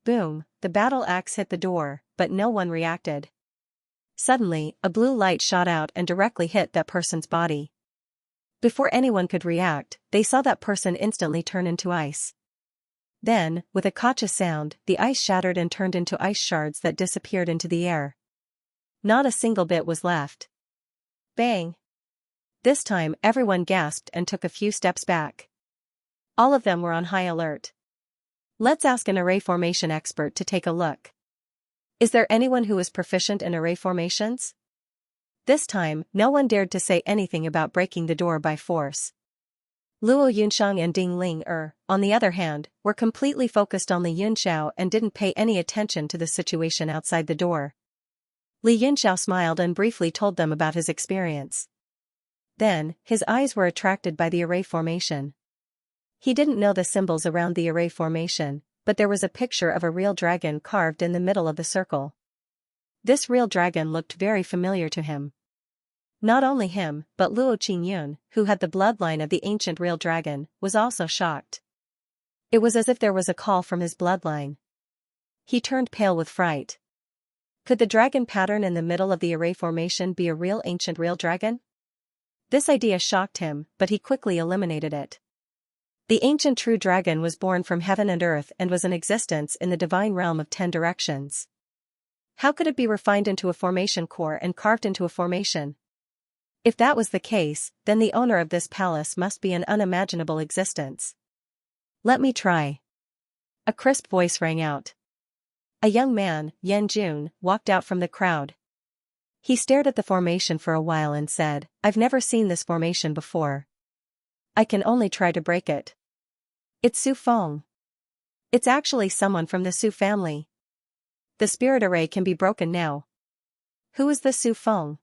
Boom, the battle axe hit the door, but no one reacted. Suddenly, a blue light shot out and directly hit that person's body. Before anyone could react, they saw that person instantly turn into ice. Then, with a gotcha sound, the ice shattered and turned into ice shards that disappeared into the air. Not a single bit was left. Bang! This time everyone gasped and took a few steps back. All of them were on high alert. Let's ask an array formation expert to take a look. Is there anyone who is proficient in array formations? This time, no one dared to say anything about breaking the door by force. Luo Yunxiang and Ding Ling on the other hand, were completely focused on Li Yunxiao and didn't pay any attention to the situation outside the door. Li Yunxiao smiled and briefly told them about his experience. Then, his eyes were attracted by the array formation. He didn't know the symbols around the array formation, but there was a picture of a real dragon carved in the middle of the circle. This real dragon looked very familiar to him. Not only him, but Luo Qingyun, who had the bloodline of the ancient real dragon, was also shocked. It was as if there was a call from his bloodline. He turned pale with fright. Could the dragon pattern in the middle of the array formation be a real ancient real dragon? This idea shocked him, but he quickly eliminated it. The ancient true dragon was born from heaven and earth and was in existence in the divine realm of 10 directions. How could it be refined into a formation core and carved into a formation? If that was the case, then the owner of this palace must be an unimaginable existence. Let me try. A crisp voice rang out. A young man, Yan Jun, walked out from the crowd. He stared at the formation for a while and said, "I've never seen this formation before. I can only try to break it." It's Su Feng. It's actually someone from the Su family. The spirit array can be broken now. Who is this Su Feng?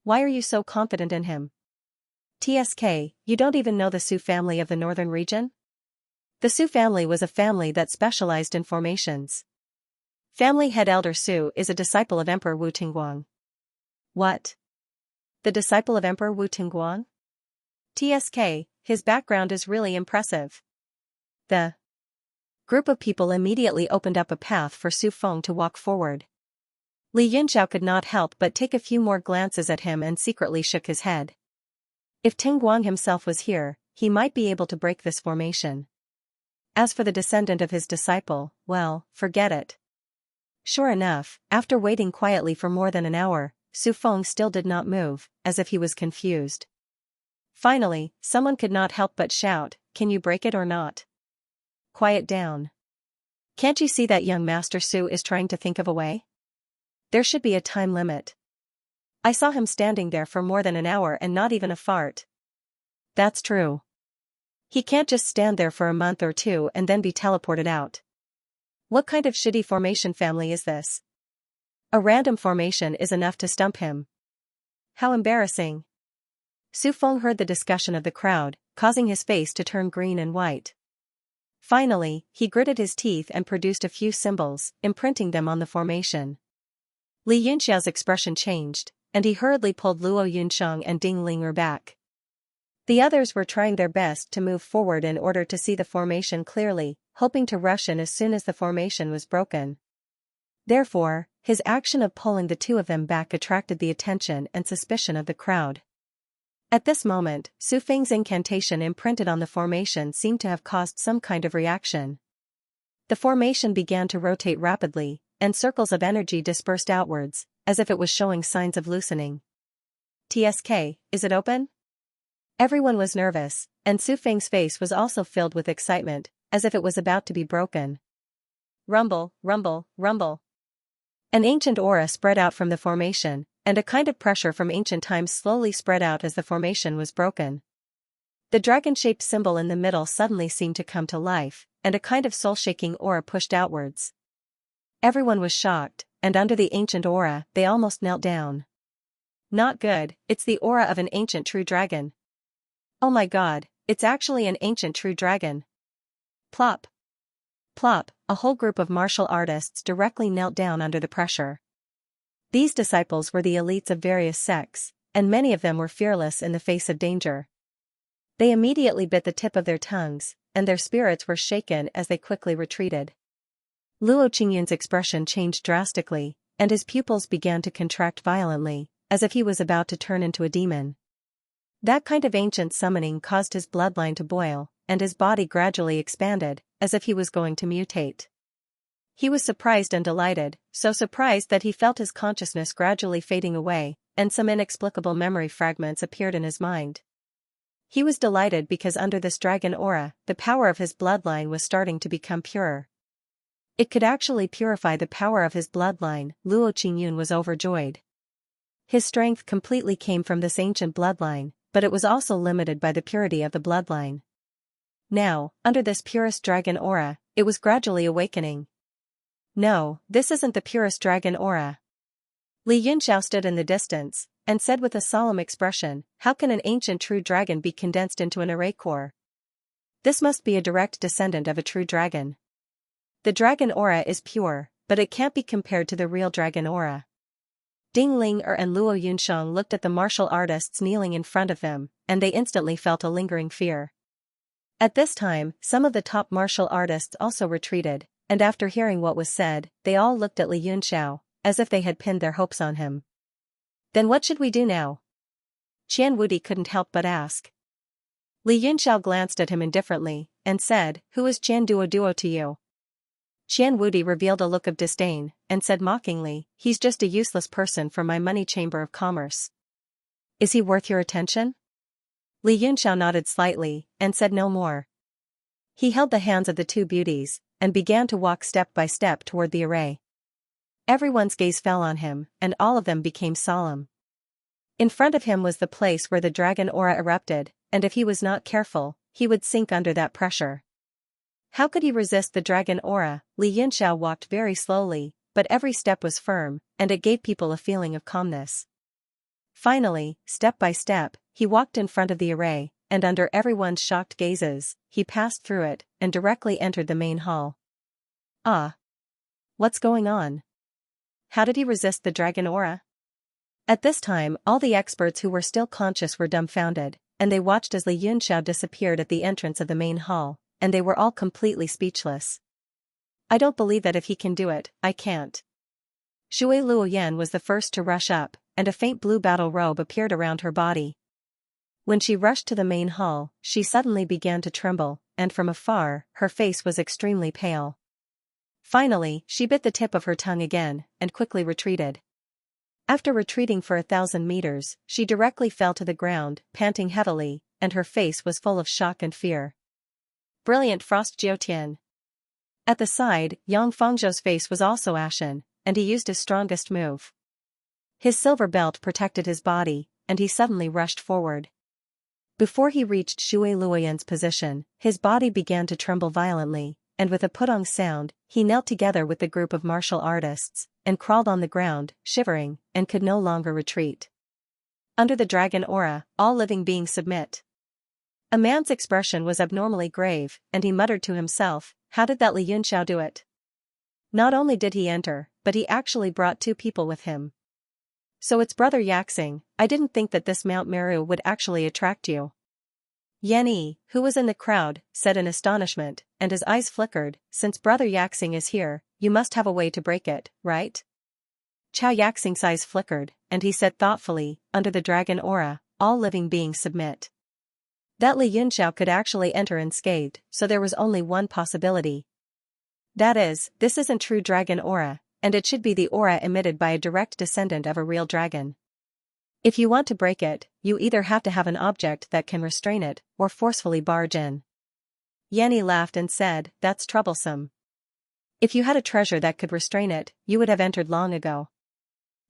Why are you so confident in him? TSK, you don't even know the Su family of the northern region? The Su family was a family that specialized in formations. Family head Elder Su is a disciple of Emperor Wu Tingguang. What? The disciple of Emperor Wu Tingguang? TSK, his background is really impressive. The group of people immediately opened up a path for Su Feng to walk forward. Li Yunxiao could not help but take a few more glances at him and secretly shook his head. If Tingguang himself was here, he might be able to break this formation. As for the descendant of his disciple, well, forget it. Sure enough, after waiting quietly for more than an hour, Su Feng still did not move, as if he was confused. Finally, someone could not help but shout, "Can you break it or not? Quiet down. Can't you see that young Master Su is trying to think of a way? There should be a time limit. I saw him standing there for more than an hour and not even a fart." That's true. He can't just stand there for a month or two and then be teleported out. What kind of shitty formation family is this? A random formation is enough to stump him. How embarrassing. Su Feng heard the discussion of the crowd, causing his face to turn green and white. Finally, he gritted his teeth and produced a few symbols, imprinting them on the formation. Li Yunxiao's expression changed, and he hurriedly pulled Luo Yunxiang and Ding Ling back. The others were trying their best to move forward in order to see the formation clearly, hoping to rush in as soon as the formation was broken. Therefore, his action of pulling the two of them back attracted the attention and suspicion of the crowd. At this moment, Su Feng's incantation imprinted on the formation seemed to have caused some kind of reaction. The formation began to rotate rapidly, and circles of energy dispersed outwards, as if it was showing signs of loosening. TSK, is it open? Everyone was nervous, and Su Feng's face was also filled with excitement, as if it was about to be broken. Rumble, rumble, rumble. An ancient aura spread out from the formation, and a kind of pressure from ancient times slowly spread out as the formation was broken. The dragon-shaped symbol in the middle suddenly seemed to come to life, and a kind of soul-shaking aura pushed outwards. Everyone was shocked, and under the ancient aura, they almost knelt down. Not good, it's the aura of an ancient true dragon. Oh my god, it's actually an ancient true dragon. Plop. Plop, a whole group of martial artists directly knelt down under the pressure. These disciples were the elites of various sects, and many of them were fearless in the face of danger. They immediately bit the tip of their tongues, and their spirits were shaken as they quickly retreated. Luo Qingyun's expression changed drastically, and his pupils began to contract violently, as if he was about to turn into a demon. That kind of ancient summoning caused his bloodline to boil, and his body gradually expanded, as if he was going to mutate. He was surprised and delighted, so surprised that he felt his consciousness gradually fading away, and some inexplicable memory fragments appeared in his mind. He was delighted because under this dragon aura, the power of his bloodline was starting to become purer. It could actually purify the power of his bloodline. Luo Qingyun was overjoyed. His strength completely came from this ancient bloodline, but it was also limited by the purity of the bloodline. Now, under this purest dragon aura, it was gradually awakening. No, this isn't the purest dragon aura. Li Yunxiao stood in the distance, and said with a solemn expression, how can an ancient true dragon be condensed into an array core? This must be a direct descendant of a true dragon. The dragon aura is pure, but it can't be compared to the real dragon aura. Ding Ling-er and Luo Yunsheng looked at the martial artists kneeling in front of them, and they instantly felt a lingering fear. At this time, some of the top martial artists also retreated, and after hearing what was said, they all looked at Li Yunxiao, as if they had pinned their hopes on him. Then what should we do now? Qian Wudi couldn't help but ask. Li Yunxiao glanced at him indifferently, and said, who is Qian Duo to you? Qian Wudi revealed a look of disdain, and said mockingly, he's just a useless person from my money chamber of commerce. Is he worth your attention? Li Yunxiao nodded slightly, and said no more. He held the hands of the two beauties, and began to walk step by step toward the array. Everyone's gaze fell on him, and all of them became solemn. In front of him was the place where the dragon aura erupted, and if he was not careful, he would sink under that pressure. How could he resist the dragon aura? Li Yunxiao walked very slowly, but every step was firm, and it gave people a feeling of calmness. Finally, step by step, he walked in front of the array, and under everyone's shocked gazes, he passed through it, and directly entered the main hall. Ah! What's going on? How did he resist the dragon aura? At this time, all the experts who were still conscious were dumbfounded, and they watched as Li Yunxiao disappeared at the entrance of the main hall, and they were all completely speechless. I don't believe that if he can do it, I can't. Shui Luoyan was the first to rush up, and a faint blue battle robe appeared around her body. When she rushed to the main hall, she suddenly began to tremble, and from afar, her face was extremely pale. Finally, she bit the tip of her tongue again, and quickly retreated. After retreating for 1,000 meters, she directly fell to the ground, panting heavily, and her face was full of shock and fear. Brilliant Frost Jiutian. At the side, Yang Fangzhou's face was also ashen, and he used his strongest move. His silver belt protected his body, and he suddenly rushed forward. Before he reached Shui Luoyan's position, his body began to tremble violently, and with a putong sound, he knelt together with the group of martial artists, and crawled on the ground, shivering, and could no longer retreat. Under the dragon aura, all living beings submit. A man's expression was abnormally grave, and he muttered to himself, how did that Li Yunxiao do it? Not only did he enter, but he actually brought 2 people with him. So it's Brother Yaxing. I didn't think that this Mount Meru would actually attract you. Yan Yi, who was in the crowd, said in astonishment, and his eyes flickered, since Brother Yaxing is here, you must have a way to break it, right? Chao Yaxing's eyes flickered, and he said thoughtfully, under the dragon aura, all living beings submit. That Li Yunxiao could actually enter unscathed, so there was only one possibility. That is, this isn't true dragon aura, and it should be the aura emitted by a direct descendant of a real dragon. If you want to break it, you either have to have an object that can restrain it, or forcefully barge in. Yanni laughed and said, "That's troublesome. If you had a treasure that could restrain it, you would have entered long ago.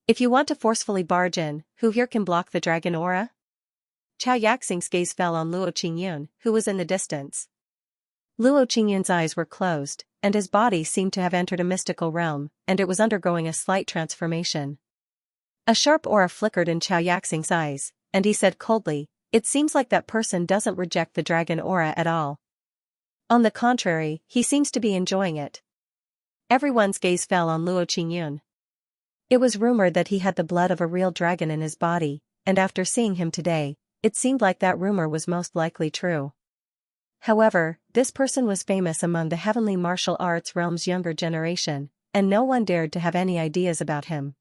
If you want to forcefully barge in, who here can block the dragon aura?" Chao Yaxing's gaze fell on Luo Qingyun, who was in the distance. Luo Qingyun's eyes were closed, and his body seemed to have entered a mystical realm, and it was undergoing a slight transformation. A sharp aura flickered in Chao Yaxing's eyes, and he said coldly, "It seems like that person doesn't reject the dragon aura at all. On the contrary, he seems to be enjoying it." Everyone's gaze fell on Luo Qingyun. It was rumored that he had the blood of a real dragon in his body, and after seeing him today, it seemed like that rumor was most likely true. However, this person was famous among the heavenly martial arts realm's younger generation, and no one dared to have any ideas about him.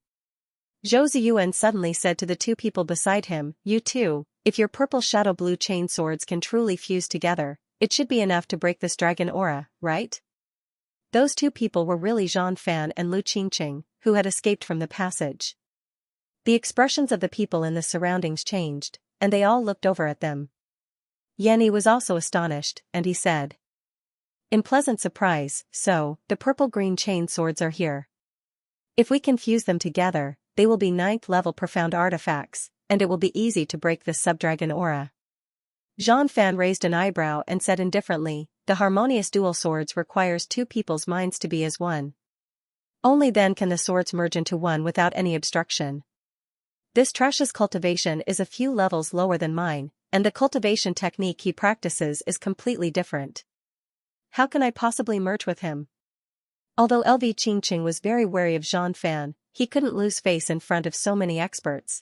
Zhou Ziyuan suddenly said to the two people beside him, "You two, if your purple shadow blue chain swords can truly fuse together, it should be enough to break this dragon aura, right?" Those two people were really Zhan Fan and Lu Qingqing, who had escaped from the passage. The expressions of the people in the surroundings changed, and they all looked over at them. Yanni was also astonished, and he said, in pleasant surprise, "So, the purple-green chain swords are here. If we can fuse them together, they will be 9th level profound artifacts, and it will be easy to break this subdragon aura." Zhan Fan raised an eyebrow and said indifferently, "The harmonious dual swords requires two people's minds to be as one. Only then can the swords merge into one without any obstruction. This trash's cultivation is a few levels lower than mine, and the cultivation technique he practices is completely different. How can I possibly merge with him?" Although LV Qingqing was very wary of Zhan Fan, he couldn't lose face in front of so many experts.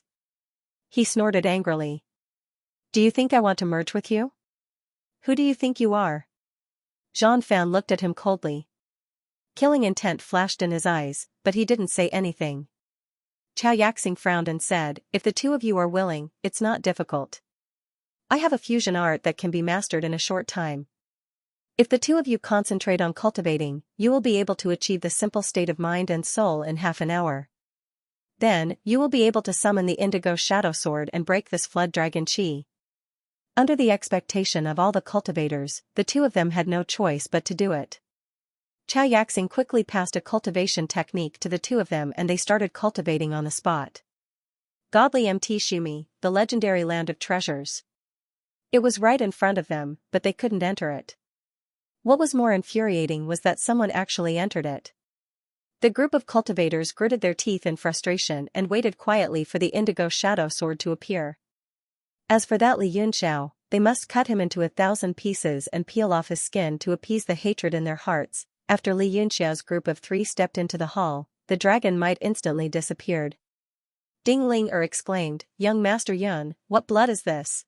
He snorted angrily. "Do you think I want to merge with you? Who do you think you are?" Zhan Fan looked at him coldly. Killing intent flashed in his eyes, but he didn't say anything. Chao Yaxing frowned and said, "If the two of you are willing, it's not difficult. I have a fusion art that can be mastered in a short time. If the two of you concentrate on cultivating, you will be able to achieve the simple state of mind and soul in half an hour. Then, you will be able to summon the indigo shadow sword and break this flood dragon chi." Under the expectation of all the cultivators, the two of them had no choice but to do it. Chao Yaxing quickly passed a cultivation technique to the two of them and they started cultivating on the spot. Godly Mt Shumi, the legendary land of treasures. It was right in front of them, but they couldn't enter it. What was more infuriating was that someone actually entered it. The group of cultivators gritted their teeth in frustration and waited quietly for the indigo shadow sword to appear. As for that Li Yunxiao, they must cut him into 1,000 pieces and peel off his skin to appease the hatred in their hearts. After Li Yunxiao's group of 3 stepped into the hall, the dragon might instantly disappeared. Ding Ling exclaimed, "Young Master Yun, what blood is this?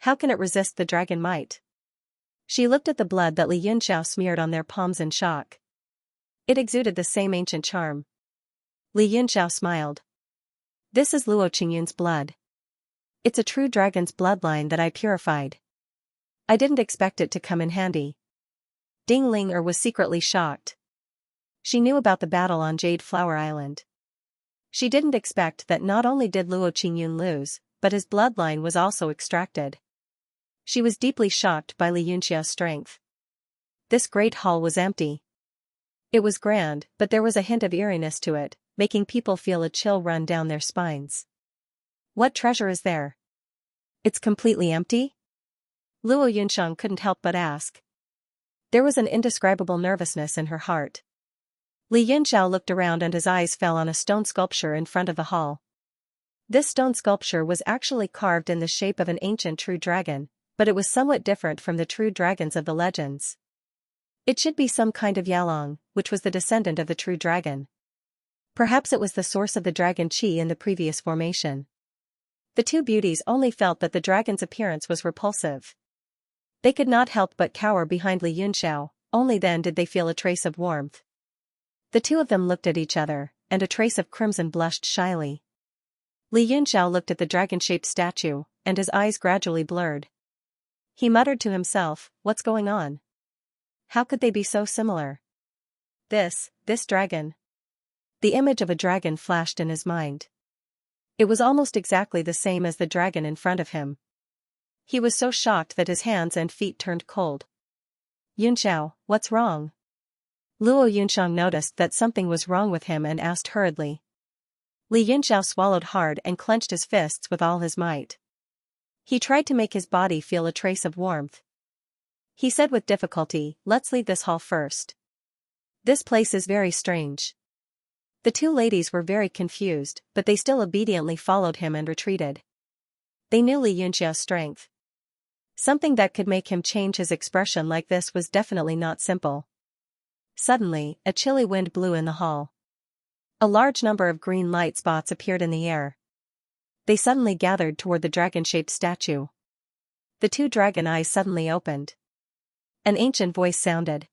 How can it resist the dragon might?" She looked at the blood that Li Yunxiao smeared on their palms in shock. It exuded the same ancient charm. Li Yunxiao smiled. "This is Luo Qingyun's blood. It's a true dragon's bloodline that I purified. I didn't expect it to come in handy." Ding Ling was secretly shocked. She knew about the battle on Jade Flower Island. She didn't expect that not only did Luo Qingyun lose, but his bloodline was also extracted. She was deeply shocked by Li Yunxiao's strength. This great hall was empty. It was grand, but there was a hint of eeriness to it, making people feel a chill run down their spines. "What treasure is there? It's completely empty?" Luo Yunxiang couldn't help but ask. There was an indescribable nervousness in her heart. Li Yunxiao looked around and his eyes fell on a stone sculpture in front of the hall. This stone sculpture was actually carved in the shape of an ancient true dragon, but it was somewhat different from the true dragons of the legends. It should be some kind of Yalong, which was the descendant of the true dragon. Perhaps it was the source of the dragon chi in the previous formation. The two beauties only felt that the dragon's appearance was repulsive. They could not help but cower behind Li Yunxiao, only then did they feel a trace of warmth. The two of them looked at each other, and a trace of crimson blushed shyly. Li Yunxiao looked at the dragon-shaped statue, and his eyes gradually blurred. He muttered to himself, "What's going on? How could they be so similar? This dragon." The image of a dragon flashed in his mind. It was almost exactly the same as the dragon in front of him. He was so shocked that his hands and feet turned cold. Yunxiao, what's wrong? Luo Yunxiang noticed that something was wrong with him and asked hurriedly. Li Yunxiao swallowed hard and clenched his fists with all his might. He tried to make his body feel a trace of warmth. He said with difficulty, let's leave this hall first. This place is very strange. The two ladies were very confused, but they still obediently followed him and retreated. They knew Li Yunxiao's strength. Something that could make him change his expression like this was definitely not simple. Suddenly, a chilly wind blew in the hall. A large number of green light spots appeared in the air. They suddenly gathered toward the dragon-shaped statue. The two dragon eyes suddenly opened. An ancient voice sounded.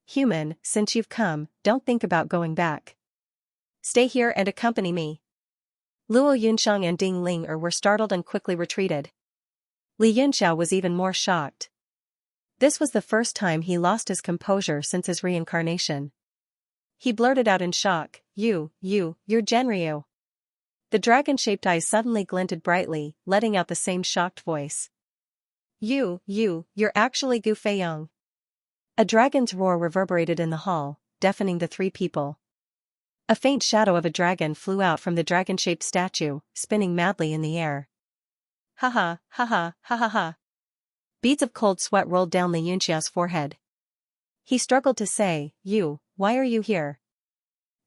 Human, since you've come, don't think about going back. Stay here and accompany me. Luo Yunxiang and Ding Ling were startled and quickly retreated. Li Yunxiao was even more shocked. This was the first time he lost his composure since his reincarnation. He blurted out in shock, you're Genryu. The dragon-shaped eyes suddenly glinted brightly, letting out the same shocked voice. You're actually Gu Feiyang. A dragon's roar reverberated in the hall, deafening the three people. A faint shadow of a dragon flew out from the dragon-shaped statue, spinning madly in the air. Ha ha, ha ha, ha ha ha. Beads of cold sweat rolled down Li Yunxiao's forehead. He struggled to say, why are you here?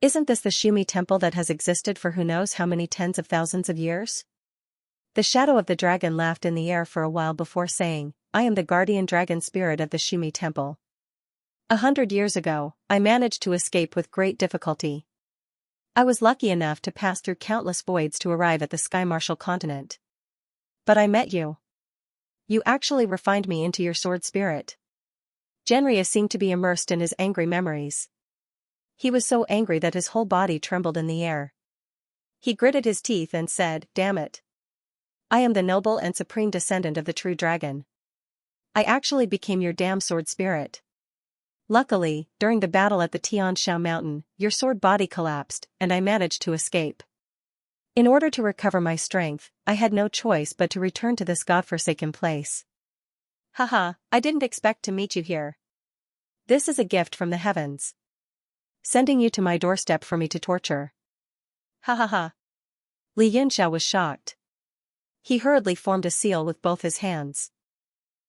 Isn't this the Shumi temple that has existed for who knows how many tens of thousands of years? The shadow of the dragon laughed in the air for a while before saying, I am the guardian dragon spirit of the Shumi temple. 100 years ago, I managed to escape with great difficulty. I was lucky enough to pass through countless voids to arrive at the Sky Martial continent. But I met you. You actually refined me into your sword spirit. Genryu seemed to be immersed in his angry memories. He was so angry that his whole body trembled in the air. He gritted his teeth and said, damn it. I am the noble and supreme descendant of the true dragon. I actually became your damn sword spirit. Luckily, during the battle at the Xianxia mountain, your sword body collapsed, and I managed to escape. In order to recover my strength, I had no choice but to return to this godforsaken place. Haha, I didn't expect to meet you here. This is a gift from the heavens. Sending you to my doorstep for me to torture. Ha ha ha. Li Yunxiao was shocked. He hurriedly formed a seal with both his hands.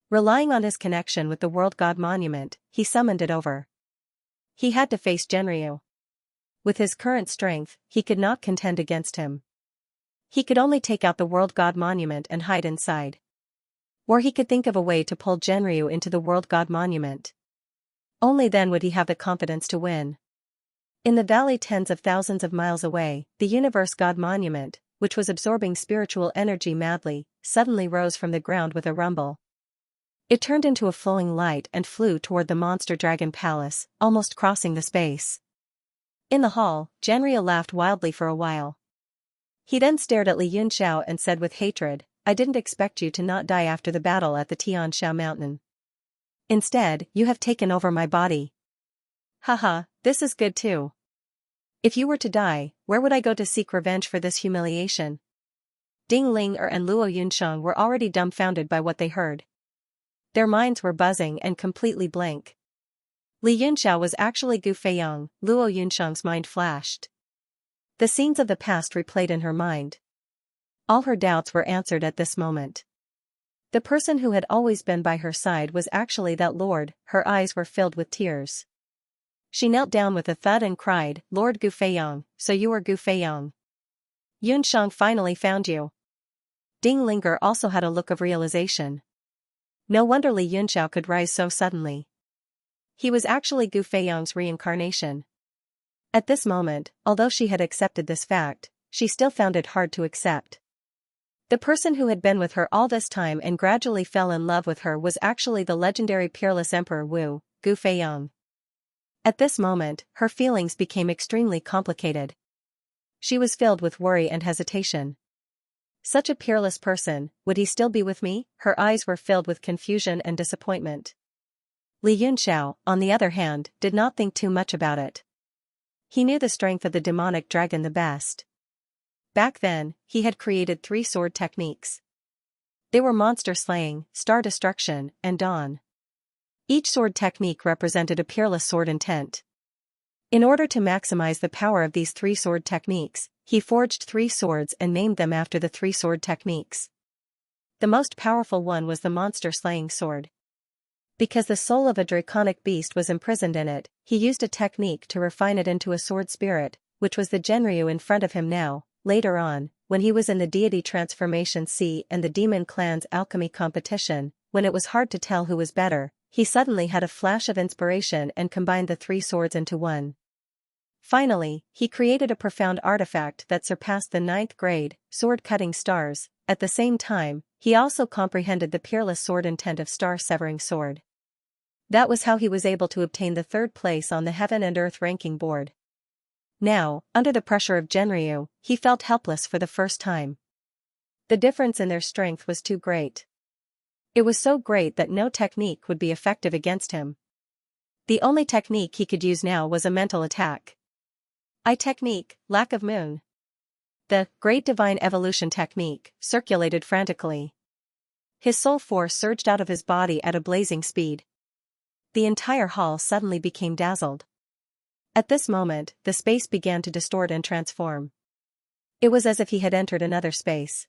Relying on his connection with the World God Monument, he summoned it over. He had to face Genryu. With his current strength, he could not contend against him. He could only take out the World God Monument and hide inside. Or he could think of a way to pull Genryu into the World God Monument. Only then would he have the confidence to win. In the valley tens of thousands of miles away, the Universe God Monument, which was absorbing spiritual energy madly, suddenly rose from the ground with a rumble. It turned into a flowing light and flew toward the monster dragon palace, almost crossing the space. In the hall, Genryu laughed wildly for a while. He then stared at Li Yunxiao and said with hatred, I didn't expect you to not die after the battle at the Xianxia mountain. Instead, you have taken over my body. Haha, this is good too. If you were to die, where would I go to seek revenge for this humiliation? Ding Ling and Luo Yunxiang were already dumbfounded by what they heard. Their minds were buzzing and completely blank. Li Yunxiao was actually Gu Feiyang, Luo Yunxiang's mind flashed. The scenes of the past replayed in her mind. All her doubts were answered at this moment. The person who had always been by her side was actually that lord. Her eyes were filled with tears. She knelt down with a thud and cried, Lord Gu Feiyang, so you are Gu Feiyang. Yunxiang finally found you. Ding Linger also had a look of realization. No wonder Li Yunxiao could rise so suddenly. He was actually Gu Feiyang's reincarnation. At this moment, although she had accepted this fact, she still found it hard to accept. The person who had been with her all this time and gradually fell in love with her was actually the legendary peerless Emperor Wu, Gu Feiyang. At this moment, her feelings became extremely complicated. She was filled with worry and hesitation. Such a peerless person, would he still be with me? Her eyes were filled with confusion and disappointment. Li Yunxiao, on the other hand, did not think too much about it. He knew the strength of the demonic dragon the best. Back then, he had created 3 sword techniques. They were monster slaying, star destruction, and dawn. Each sword technique represented a peerless sword intent. In order to maximize the power of these 3 sword techniques, he forged 3 swords and named them after the 3 sword techniques. The most powerful one was the monster-slaying sword. Because the soul of a draconic beast was imprisoned in it, he used a technique to refine it into a sword spirit, which was the Genryu in front of him now. Later on, when he was in the deity transformation C and the demon clan's alchemy competition, when it was hard to tell who was better, he suddenly had a flash of inspiration and combined the 3 swords into one. Finally, he created a profound artifact that surpassed the 9th grade, sword-cutting stars. At the same time, he also comprehended the peerless sword intent of star-severing sword. That was how he was able to obtain the 3rd place on the Heaven and Earth ranking board. Now, under the pressure of Genryu, he felt helpless for the first time. The difference in their strength was too great. It was so great that no technique would be effective against him. The only technique he could use now was a mental attack. I technique, lack of moon. The Great Divine Evolution technique circulated frantically. His soul force surged out of his body at a blazing speed. The entire hall suddenly became dazzled. At this moment, the space began to distort and transform. It was as if he had entered another space.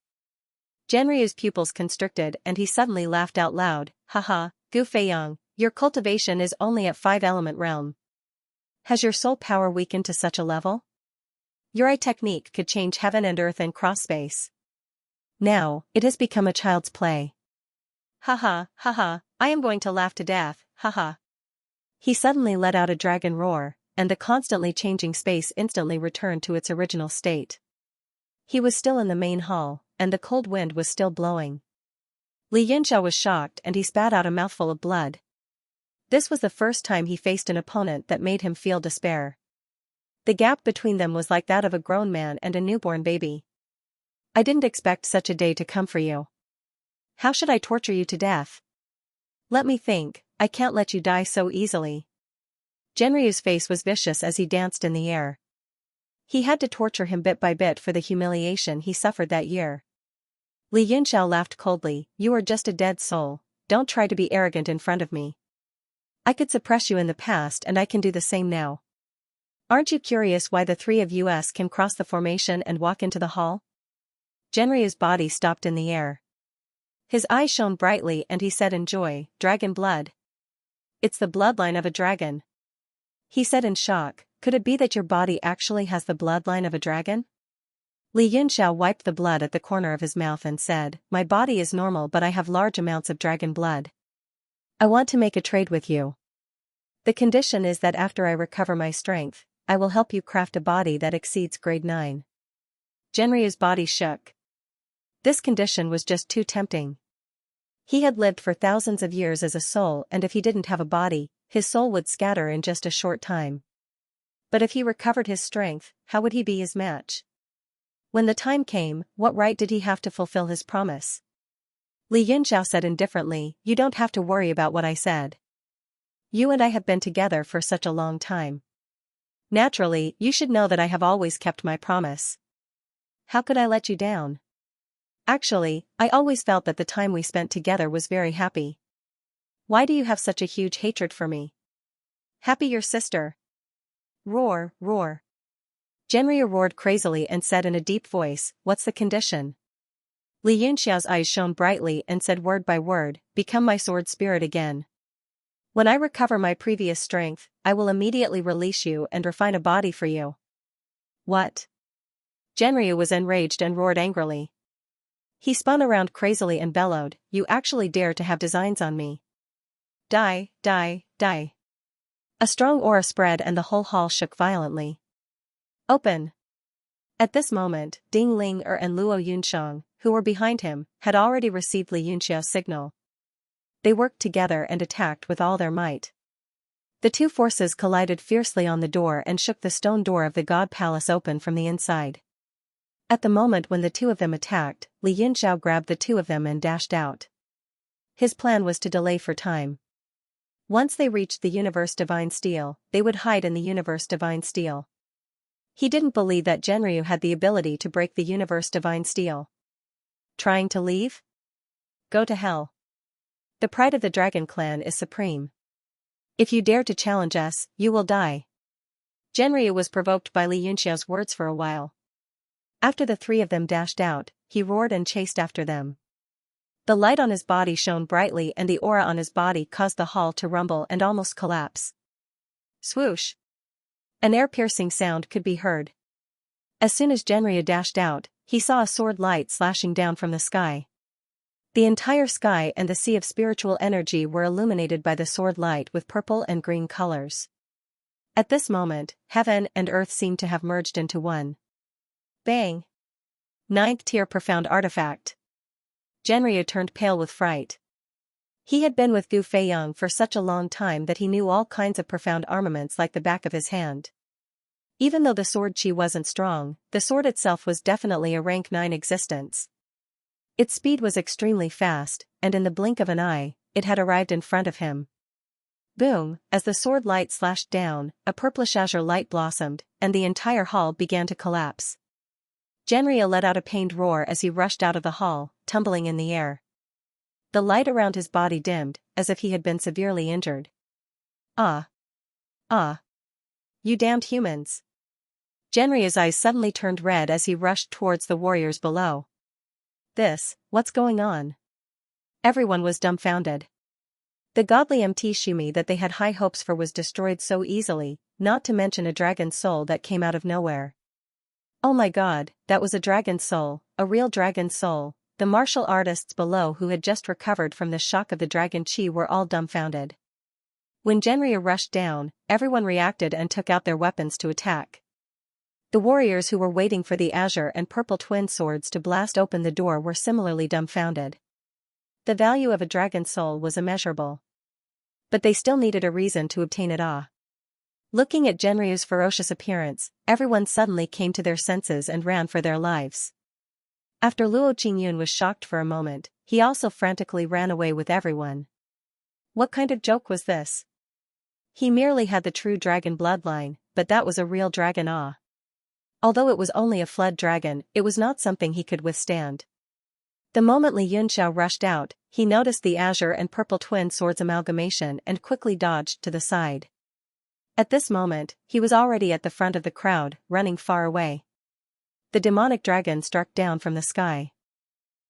Genryu's pupils constricted and he suddenly laughed out loud. Haha, Gu Feiyang, your cultivation is only at 5-element realm. Has your soul power weakened to such a level? Your eye technique could change heaven and earth and cross space. Now, it has become a child's play. Haha, haha, I am going to laugh to death, haha. He suddenly let out a dragon roar, and the constantly changing space instantly returned to its original state. He was still in the main hall, and the cold wind was still blowing. Li Yunxiao was shocked and he spat out a mouthful of blood. This was the first time he faced an opponent that made him feel despair. The gap between them was like that of a grown man and a newborn baby. I didn't expect such a day to come for you. How should I torture you to death? Let me think, I can't let you die so easily. Genryu's face was vicious as he danced in the air. He had to torture him bit by bit for the humiliation he suffered that year. Li Yunxiao laughed coldly. You are just a dead soul, don't try to be arrogant in front of me. I could suppress you in the past and I can do the same now. Aren't you curious why the 3 of us can cross the formation and walk into the hall? Genryu's body stopped in the air. His eyes shone brightly and he said in joy, Dragon blood. It's the bloodline of a dragon. He said in shock, could it be that your body actually has the bloodline of a dragon? Li Yunxiao wiped the blood at the corner of his mouth and said, my body is normal but I have large amounts of dragon blood. I want to make a trade with you. The condition is that after I recover my strength, I will help you craft a body that exceeds grade 9. Genryu's body shook. This condition was just too tempting. He had lived for thousands of years as a soul and if he didn't have a body, his soul would scatter in just a short time. But if he recovered his strength, how would he be his match? When the time came, what right did he have to fulfill his promise? Li Yunxiao said indifferently, you don't have to worry about what I said. You and I have been together for such a long time. Naturally, you should know that I have always kept my promise. How could I let you down? Actually, I always felt that the time we spent together was very happy. Why do you have such a huge hatred for me? Happy your sister. Roar, roar. Genryu roared crazily and said in a deep voice, what's the condition? Li Yunxiao's eyes shone brightly and said word by word, become my sword spirit again. When I recover my previous strength, I will immediately release you and refine a body for you. What? Genryu was enraged and roared angrily. He spun around crazily and bellowed, you actually dare to have designs on me. Die, die, die. A strong aura spread and the whole hall shook violently. Open. At this moment, Ding Ling-er and Luo Yunsheng, who were behind him, had already received Li Yunxiao's signal. They worked together and attacked with all their might. The two forces collided fiercely on the door and shook the stone door of the God Palace open from the inside. At the moment when the two of them attacked, Li Yunxiao grabbed the two of them and dashed out. His plan was to delay for time. Once they reached the Universe Divine Steel, they would hide in the Universe Divine Steel. He didn't believe that Genryu had the ability to break the Universe Divine Steel. Trying to leave? Go to hell. The pride of the Dragon Clan is supreme. If you dare to challenge us, you will die. Zhenryu was provoked by Li Yunxiao's words for a while. After the three of them dashed out, he roared and chased after them. The light on his body shone brightly and the aura on his body caused the hall to rumble and almost collapse. Swoosh! An air-piercing sound could be heard. As soon as Zhenryu dashed out, he saw a sword light slashing down from the sky. The entire sky and the sea of spiritual energy were illuminated by the sword light with purple and green colors. At this moment, heaven and earth seemed to have merged into one. Bang! 9th tier profound artifact. Zhenryu turned pale with fright. He had been with Gu Feiyang for such a long time that he knew all kinds of profound armaments like the back of his hand. Even though the sword chi wasn't strong, the sword itself was definitely a rank 9 existence. Its speed was extremely fast, and in the blink of an eye, it had arrived in front of him. Boom! As the sword light slashed down, a purplish azure light blossomed, and the entire hall began to collapse. Zhenryu let out a pained roar as he rushed out of the hall, tumbling in the air. The light around his body dimmed, as if he had been severely injured. Ah! Ah! You damned humans! Zhenryu's eyes suddenly turned red as he rushed towards the warriors below. What's going on? Everyone was dumbfounded. The godly MT Shumi that they had high hopes for was destroyed so easily, not to mention a dragon's soul that came out of nowhere. Oh my god, that was a dragon's soul, a real dragon's soul. The martial artists below who had just recovered from the shock of the dragon chi were all dumbfounded. When Zhenryu rushed down, everyone reacted and took out their weapons to attack. The warriors who were waiting for the azure and purple twin swords to blast open the door were similarly dumbfounded. The value of a dragon's soul was immeasurable. But they still needed a reason to obtain it. Looking at Zhenryu's ferocious appearance, everyone suddenly came to their senses and ran for their lives. After Luo Qingyun was shocked for a moment, he also frantically ran away with everyone. What kind of joke was this? He merely had the true dragon bloodline, but that was a real dragon. Although it was only a flood dragon, it was not something he could withstand. The moment Li Yunxiao rushed out, he noticed the azure and purple twin swords amalgamation and quickly dodged to the side. At this moment, he was already at the front of the crowd, running far away. The demonic dragon struck down from the sky.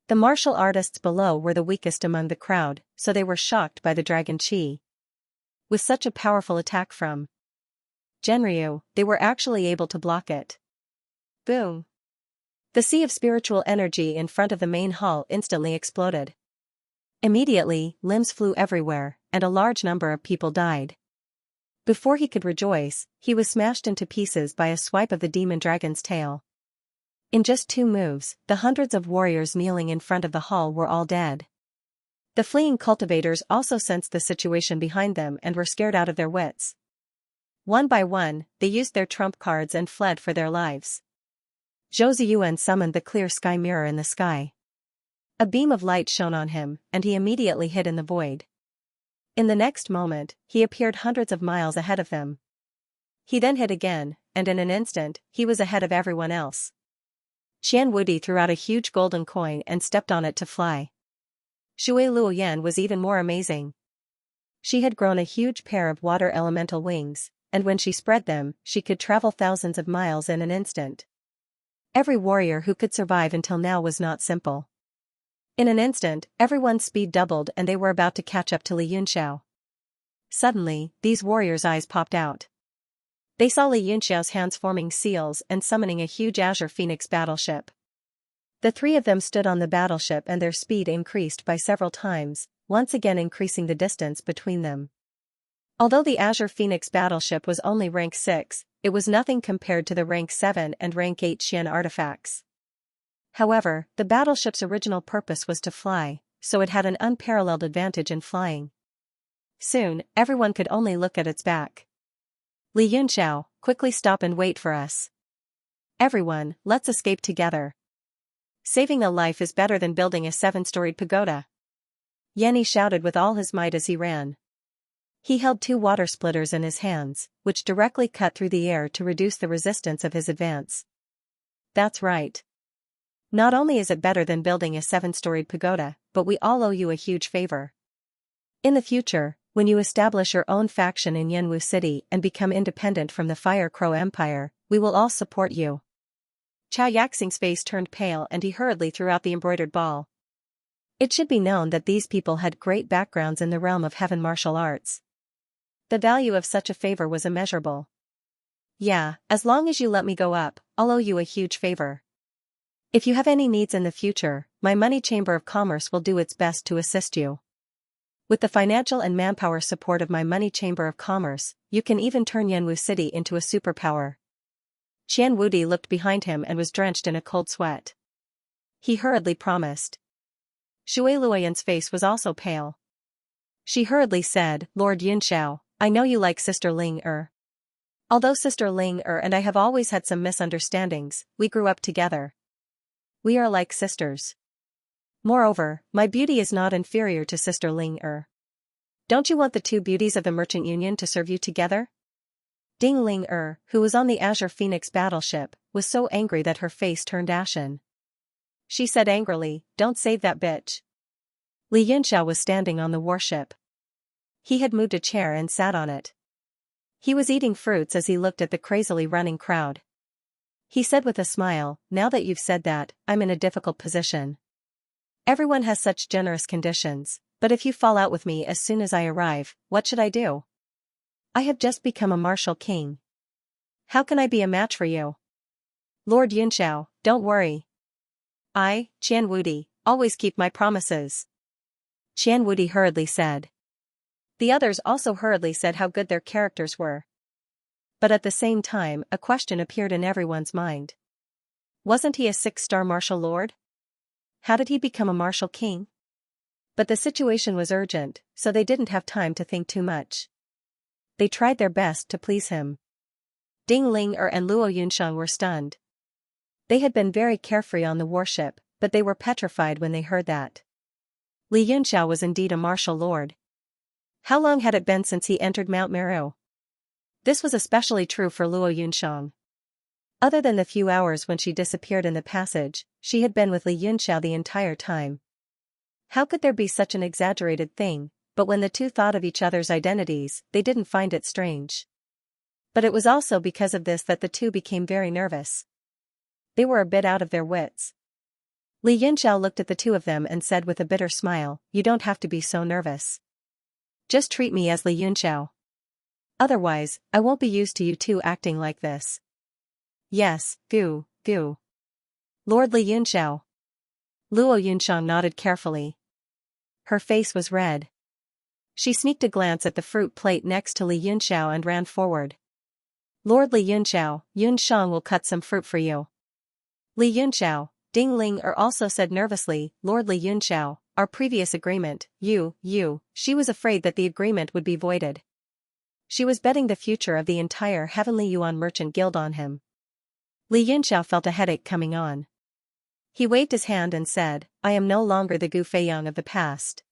The martial artists below were the weakest among the crowd, so they were shocked by the dragon chi. With such a powerful attack from Zhenryu, they were actually able to block it. Boom! The sea of spiritual energy in front of the main hall instantly exploded. Immediately, limbs flew everywhere, and a large number of people died. Before he could rejoice, he was smashed into pieces by a swipe of the demon dragon's tail. In just 2 moves, the hundreds of warriors kneeling in front of the hall were all dead. The fleeing cultivators also sensed the situation behind them and were scared out of their wits. One by one, they used their trump cards and fled for their lives. Zhou Ziyuan summoned the clear sky mirror in the sky. A beam of light shone on him, and he immediately hid in the void. In the next moment, he appeared hundreds of miles ahead of them. He then hid again, and in an instant, he was ahead of everyone else. Qian Wudi threw out a huge golden coin and stepped on it to fly. Shui Luoyan was even more amazing. She had grown a huge pair of water elemental wings, and when she spread them, she could travel thousands of miles in an instant. Every warrior who could survive until now was not simple. In an instant, everyone's speed doubled and they were about to catch up to Li Yunxiao. Suddenly, these warriors' eyes popped out. They saw Li Yunxiao's hands forming seals and summoning a huge azure phoenix battleship. The 3 of them stood on the battleship and their speed increased by several times, once again increasing the distance between them. Although the azure phoenix battleship was only rank 6, it was nothing compared to the rank 7 and rank 8 Xian artifacts. However, the battleship's original purpose was to fly, so it had an unparalleled advantage in flying. Soon, everyone could only look at its back. Li Yunxiao, quickly stop and wait for us. Everyone, let's escape together. Saving a life is better than building a 7-storied pagoda. Yanni shouted with all his might as he ran. He held 2 water splitters in his hands, which directly cut through the air to reduce the resistance of his advance. That's right. Not only is it better than building a 7-storied pagoda, but we all owe you a huge favor. In the future, When you establish your own faction in Yanwu City and become independent from the Fire Crow Empire, we will all support you. Chao Yaxing's face turned pale and he hurriedly threw out the embroidered ball. It should be known that these people had great backgrounds in the realm of heaven martial arts. The value of such a favor was immeasurable. Yeah, as long as you let me go up, I'll owe you a huge favor. If you have any needs in the future, my Money Chamber of Commerce will do its best to assist you. With the financial and manpower support of my Money Chamber of Commerce, you can even turn Yanwu City into a superpower. Qian Wudi looked behind him and was drenched in a cold sweat. He hurriedly promised. Shui Luoyan's face was also pale. She hurriedly said, Lord Yunxiao, I know you like Sister Ling Er. Although Sister Ling Er and I have always had some misunderstandings, we grew up together. We are like sisters. Moreover, my beauty is not inferior to Sister Ling Er. Don't you want the two beauties of the Merchant Union to serve you together? Ding Ling Er, who was on the Azure Phoenix battleship, was so angry that her face turned ashen. She said angrily, Don't save that bitch. Li Yunxiao was standing on the warship. He had moved a chair and sat on it. He was eating fruits as he looked at the crazily running crowd. He said with a smile, Now that you've said that, I'm in a difficult position. Everyone has such generous conditions, but if you fall out with me as soon as I arrive, what should I do? I have just become a martial king. How can I be a match for you? Lord Yunxiao, don't worry. I, Qian Wudi, always keep my promises. Qian Wudi hurriedly said. The others also hurriedly said how good their characters were. But at the same time, a question appeared in everyone's mind. Wasn't he a 6-star martial lord? How did he become a martial king? But the situation was urgent, so they didn't have time to think too much. They tried their best to please him. Ding Ling Er and Luo Yunxiang were stunned. They had been very carefree on the warship, but they were petrified when they heard that Li Yunxiao was indeed a martial lord. How long had it been since he entered Mount Meru? This was especially true for Luo Yunxiang. Other than the few hours when she disappeared in the passage, she had been with Li Yunxiao the entire time. How could there be such an exaggerated thing? But when the two thought of each other's identities, they didn't find it strange. But it was also because of this that the two became very nervous. They were a bit out of their wits. Li Yunxiao looked at the two of them and said with a bitter smile, You don't have to be so nervous. Just treat me as Li Yunxiao. Otherwise, I won't be used to you two acting like this. Yes, Gu. Lord Li Yunxiao. Luo Yunxiang nodded carefully. Her face was red. She sneaked a glance at the fruit plate next to Li Yunxiao and ran forward. Lord Li Yunxiao, Yunxiang will cut some fruit for you. Li Yunxiao, Ding Ling Er also said nervously, Lord Li Yunxiao, our previous agreement, she was afraid that the agreement would be voided. She was betting the future of the entire Heavenly Yuan Merchant Guild on him. Li Yunxiao felt a headache coming on. He waved his hand and said, I am no longer the Gu Feiyang of the past.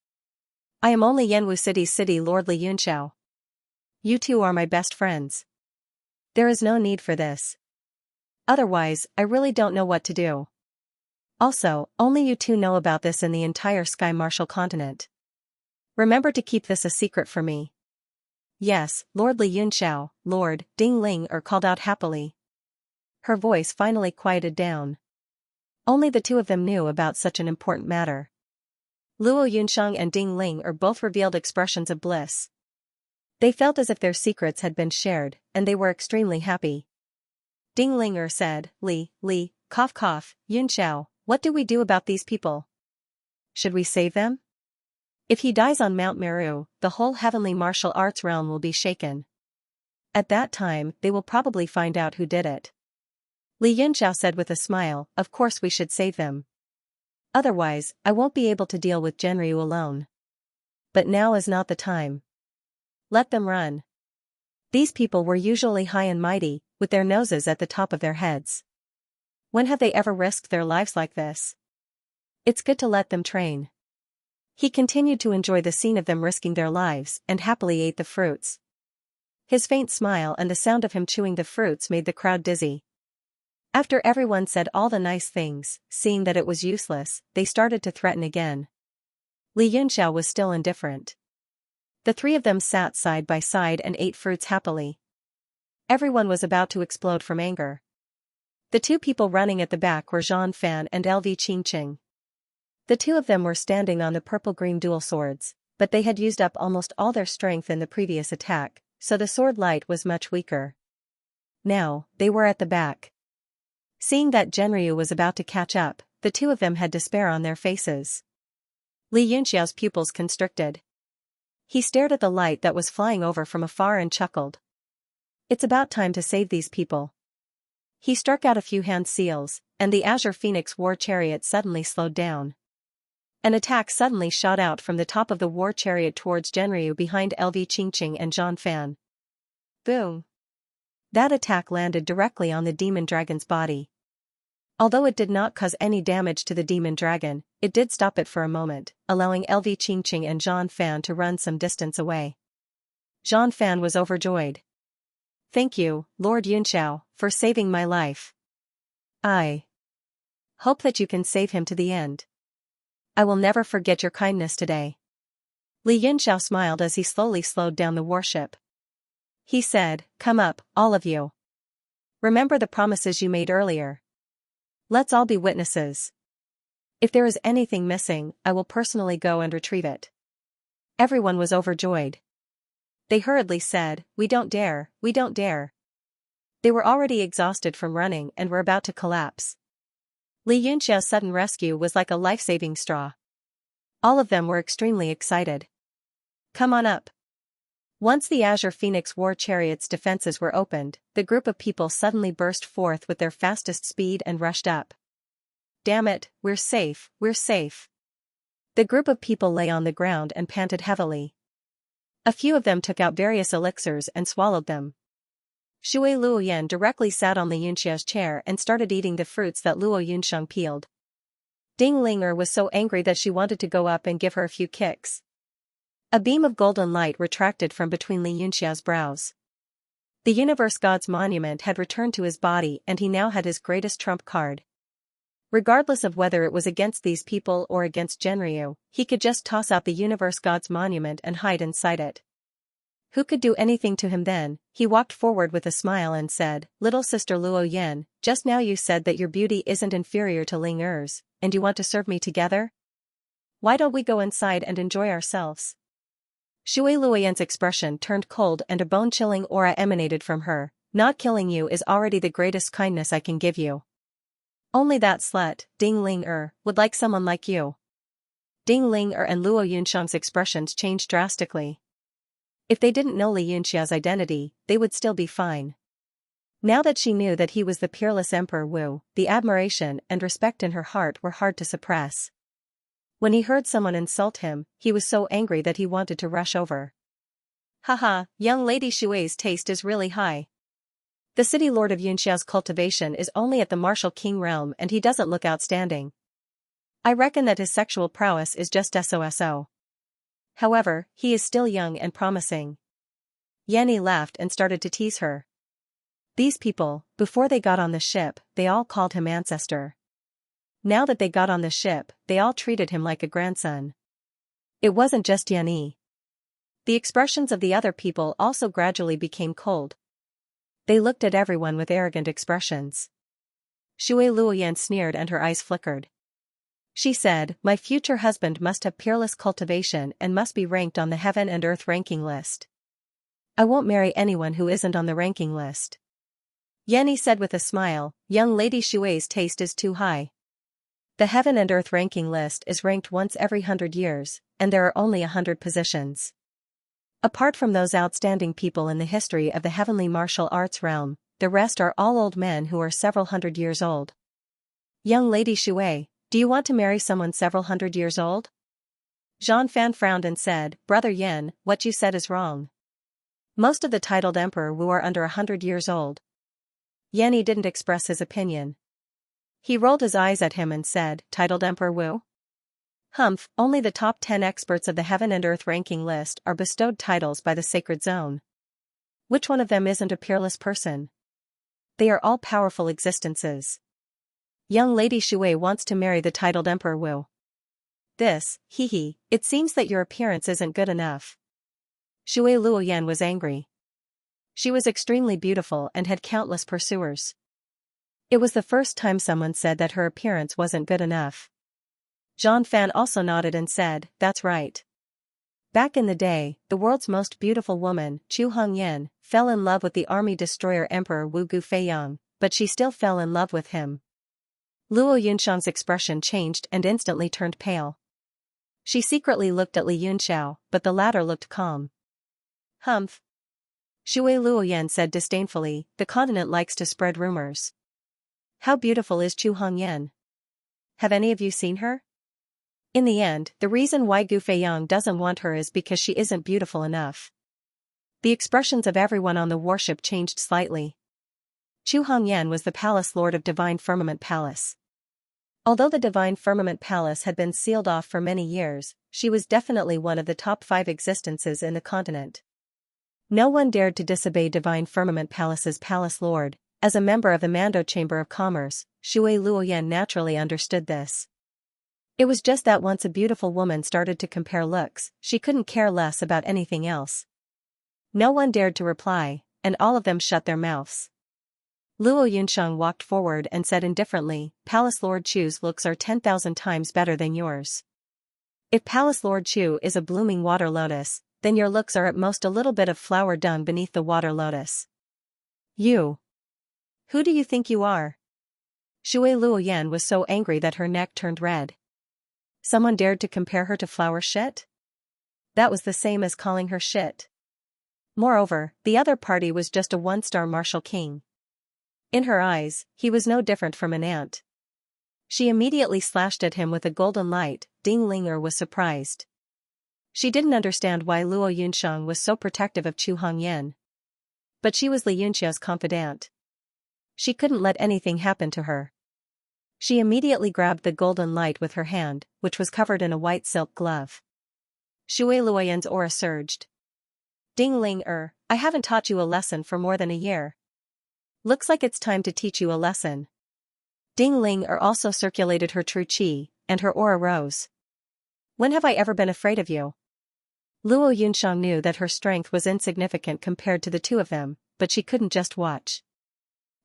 I am only Yanwu City's city Lord Li Yunxiao. You two are my best friends. There is no need for this. Otherwise, I really don't know what to do. Also, only you two know about this in the entire Sky Martial continent. Remember to keep this a secret for me. Yes, Lord Li Yunxiao, Lord, Ding Ling Er called out happily. Her voice finally quieted down. Only the two of them knew about such an important matter. Luo Yunxiang and Ding Ling Er both revealed expressions of bliss. They felt as if their secrets had been shared, and they were extremely happy. Ding Ling Er said, Li, Yunxiao, what do we do about these people? Should we save them? If he dies on Mount Meru, the whole heavenly martial arts realm will be shaken. At that time, they will probably find out who did it. Li Yunxiao said with a smile, Of course we should save them. Otherwise, I won't be able to deal with Genryu alone. But now is not the time. Let them run. These people were usually high and mighty, with their noses at the top of their heads. When have they ever risked their lives like this? It's good to let them train. He continued to enjoy the scene of them risking their lives and happily ate the fruits. His faint smile and the sound of him chewing the fruits made the crowd dizzy. After everyone said all the nice things, seeing that it was useless, they started to threaten again. Li Yunxiao was still indifferent. The three of them sat side by side and ate fruits happily. Everyone was about to explode from anger. The two people running at the back were Zhan Fan and LV Qingqing. The two of them were standing on the purple-green dual swords, but they had used up almost all their strength in the previous attack, so the sword light was much weaker. Now, they were at the back. Seeing that Genryu was about to catch up, the two of them had despair on their faces. Li Yunxiao's pupils constricted. He stared at the light that was flying over from afar and chuckled. It's about time to save these people. He struck out a few hand seals, and the Azure Phoenix war chariot suddenly slowed down. An attack suddenly shot out from the top of the war chariot towards Genryu behind LV Qingqing and Zhan Fan. Boom! That attack landed directly on the demon dragon's body. Although it did not cause any damage to the demon dragon, it did stop it for a moment, allowing LV Qingqing and Zhan Fan to run some distance away. Zhan Fan was overjoyed. Thank you, Lord Yunxiao, for saving my life. I hope that you can save him to the end. I will never forget your kindness today. Li Yunxiao smiled as he slowly slowed down the warship. He said, come up, all of you. Remember the promises you made earlier. Let's all be witnesses. If there is anything missing, I will personally go and retrieve it. Everyone was overjoyed. They hurriedly said, we don't dare, we don't dare. They were already exhausted from running and were about to collapse. Li Yunxiao's sudden rescue was like a life-saving straw. All of them were extremely excited. Come on up. Once the Azure Phoenix war chariot's defenses were opened, the group of people suddenly burst forth with their fastest speed and rushed up. Damn it, we're safe, we're safe. The group of people lay on the ground and panted heavily. A few of them took out various elixirs and swallowed them. Shui Luoyan directly sat on Li Yunxiao's chair and started eating the fruits that Luo Yunsheng peeled. Ding Linger was so angry that she wanted to go up and give her a few kicks. A beam of golden light retracted from between Li Yunxiao's brows. The Universe God's monument had returned to his body and he now had his greatest trump card. Regardless of whether it was against these people or against Genryu, he could just toss out the Universe God's monument and hide inside it. Who could do anything to him then? He walked forward with a smile and said, Little sister Luo Yan, just now you said that your beauty isn't inferior to Ling Er's, and you want to serve me together? Why don't we go inside and enjoy ourselves? Shui Luoyan's expression turned cold and a bone-chilling aura emanated from her. Not killing you is already the greatest kindness I can give you. Only that slut, Ding Ling would like someone like you. Ding Ling and Luo Yunsheng's expressions changed drastically. If they didn't know Li Yunxiao's identity, they would still be fine. Now that she knew that he was the peerless Emperor Wu, the admiration and respect in her heart were hard to suppress. When he heard someone insult him, he was so angry that he wanted to rush over. Haha, young lady Shui's taste is really high. The city lord of Yunxiao's cultivation is only at the martial king realm and he doesn't look outstanding. I reckon that his sexual prowess is just SOSO. However, he is still young and promising. Yanni laughed and started to tease her. These people, before they got on the ship, they all called him ancestor. Now that they got on the ship, they all treated him like a grandson. It wasn't just Yanni. The expressions of the other people also gradually became cold. They looked at everyone with arrogant expressions. Shui Luoyan sneered and her eyes flickered. She said, my future husband must have peerless cultivation and must be ranked on the heaven and earth ranking list. I won't marry anyone who isn't on the ranking list. Yanni said with a smile, young lady Shui's taste is too high. The heaven and earth ranking list is ranked once every 100 years, and there are only 100 positions. Apart from those outstanding people in the history of the heavenly martial arts realm, the rest are all old men who are several hundred years old. Young lady Shui, do you want to marry someone several hundred years old? Zhan Fan frowned and said, Brother Yan, what you said is wrong. Most of the titled Emperor Wu are under 100 years old. Yanni didn't express his opinion. He rolled his eyes at him and said, titled Emperor Wu? Humph, only the top 10 experts of the heaven and earth ranking list are bestowed titles by the sacred zone. Which one of them isn't a peerless person? They are all powerful existences. Young lady Shui wants to marry the titled Emperor Wu. This, it seems that your appearance isn't good enough. Shui Luoyan was angry. She was extremely beautiful and had countless pursuers. It was the first time someone said that her appearance wasn't good enough. Zhang Fan also nodded and said, "That's right." Back in the day, the world's most beautiful woman, Chu Hongyan, fell in love with the army destroyer Emperor Wu Gufeiyang, but she still fell in love with him. Luo Yunshang's expression changed and instantly turned pale. She secretly looked at Li Yunxiao, but the latter looked calm. "Humph." Shui Luoyan said disdainfully, "The continent likes to spread rumors. How beautiful is Chu Hongyan? Have any of you seen her?" In the end, the reason why Gufeiyang doesn't want her is because she isn't beautiful enough. The expressions of everyone on the warship changed slightly. Chu Hongyan was the palace lord of Divine Firmament Palace. Although the Divine Firmament Palace had been sealed off for many years, she was definitely one of the top 5 existences in the continent. No one dared to disobey Divine Firmament Palace's palace lord. As a member of the Mando Chamber of Commerce, Shui Luoyan naturally understood this. It was just that once a beautiful woman started to compare looks, she couldn't care less about anything else. No one dared to reply, and all of them shut their mouths. Luo Yunshang walked forward and said indifferently, "Palace Lord Chu's looks are 10,000 times better than yours. If Palace Lord Chu is a blooming water lotus, then your looks are at most a little bit of flower dung beneath the water lotus. You. Who do you think you are?" Shui Luoyan was so angry that her neck turned red. Someone dared to compare her to flower shit? That was the same as calling her shit. Moreover, the other party was just a one-star martial king. In her eyes, he was no different from an ant. She immediately slashed at him with a golden light. Ding Linger was surprised. She didn't understand why Luo Yunshang was so protective of Chu Hongyan. But she was Li Yunxiao's confidant. She couldn't let anything happen to her. She immediately grabbed the golden light with her hand, which was covered in a white silk glove. Shui Luoyan's aura surged. "Ding Ling I haven't taught you a lesson for more than a year. Looks like it's time to teach you a lesson." Ding Ling also circulated her true qi, and her aura rose. "When have I ever been afraid of you?" Luo Yunshang knew that her strength was insignificant compared to the two of them, but she couldn't just watch.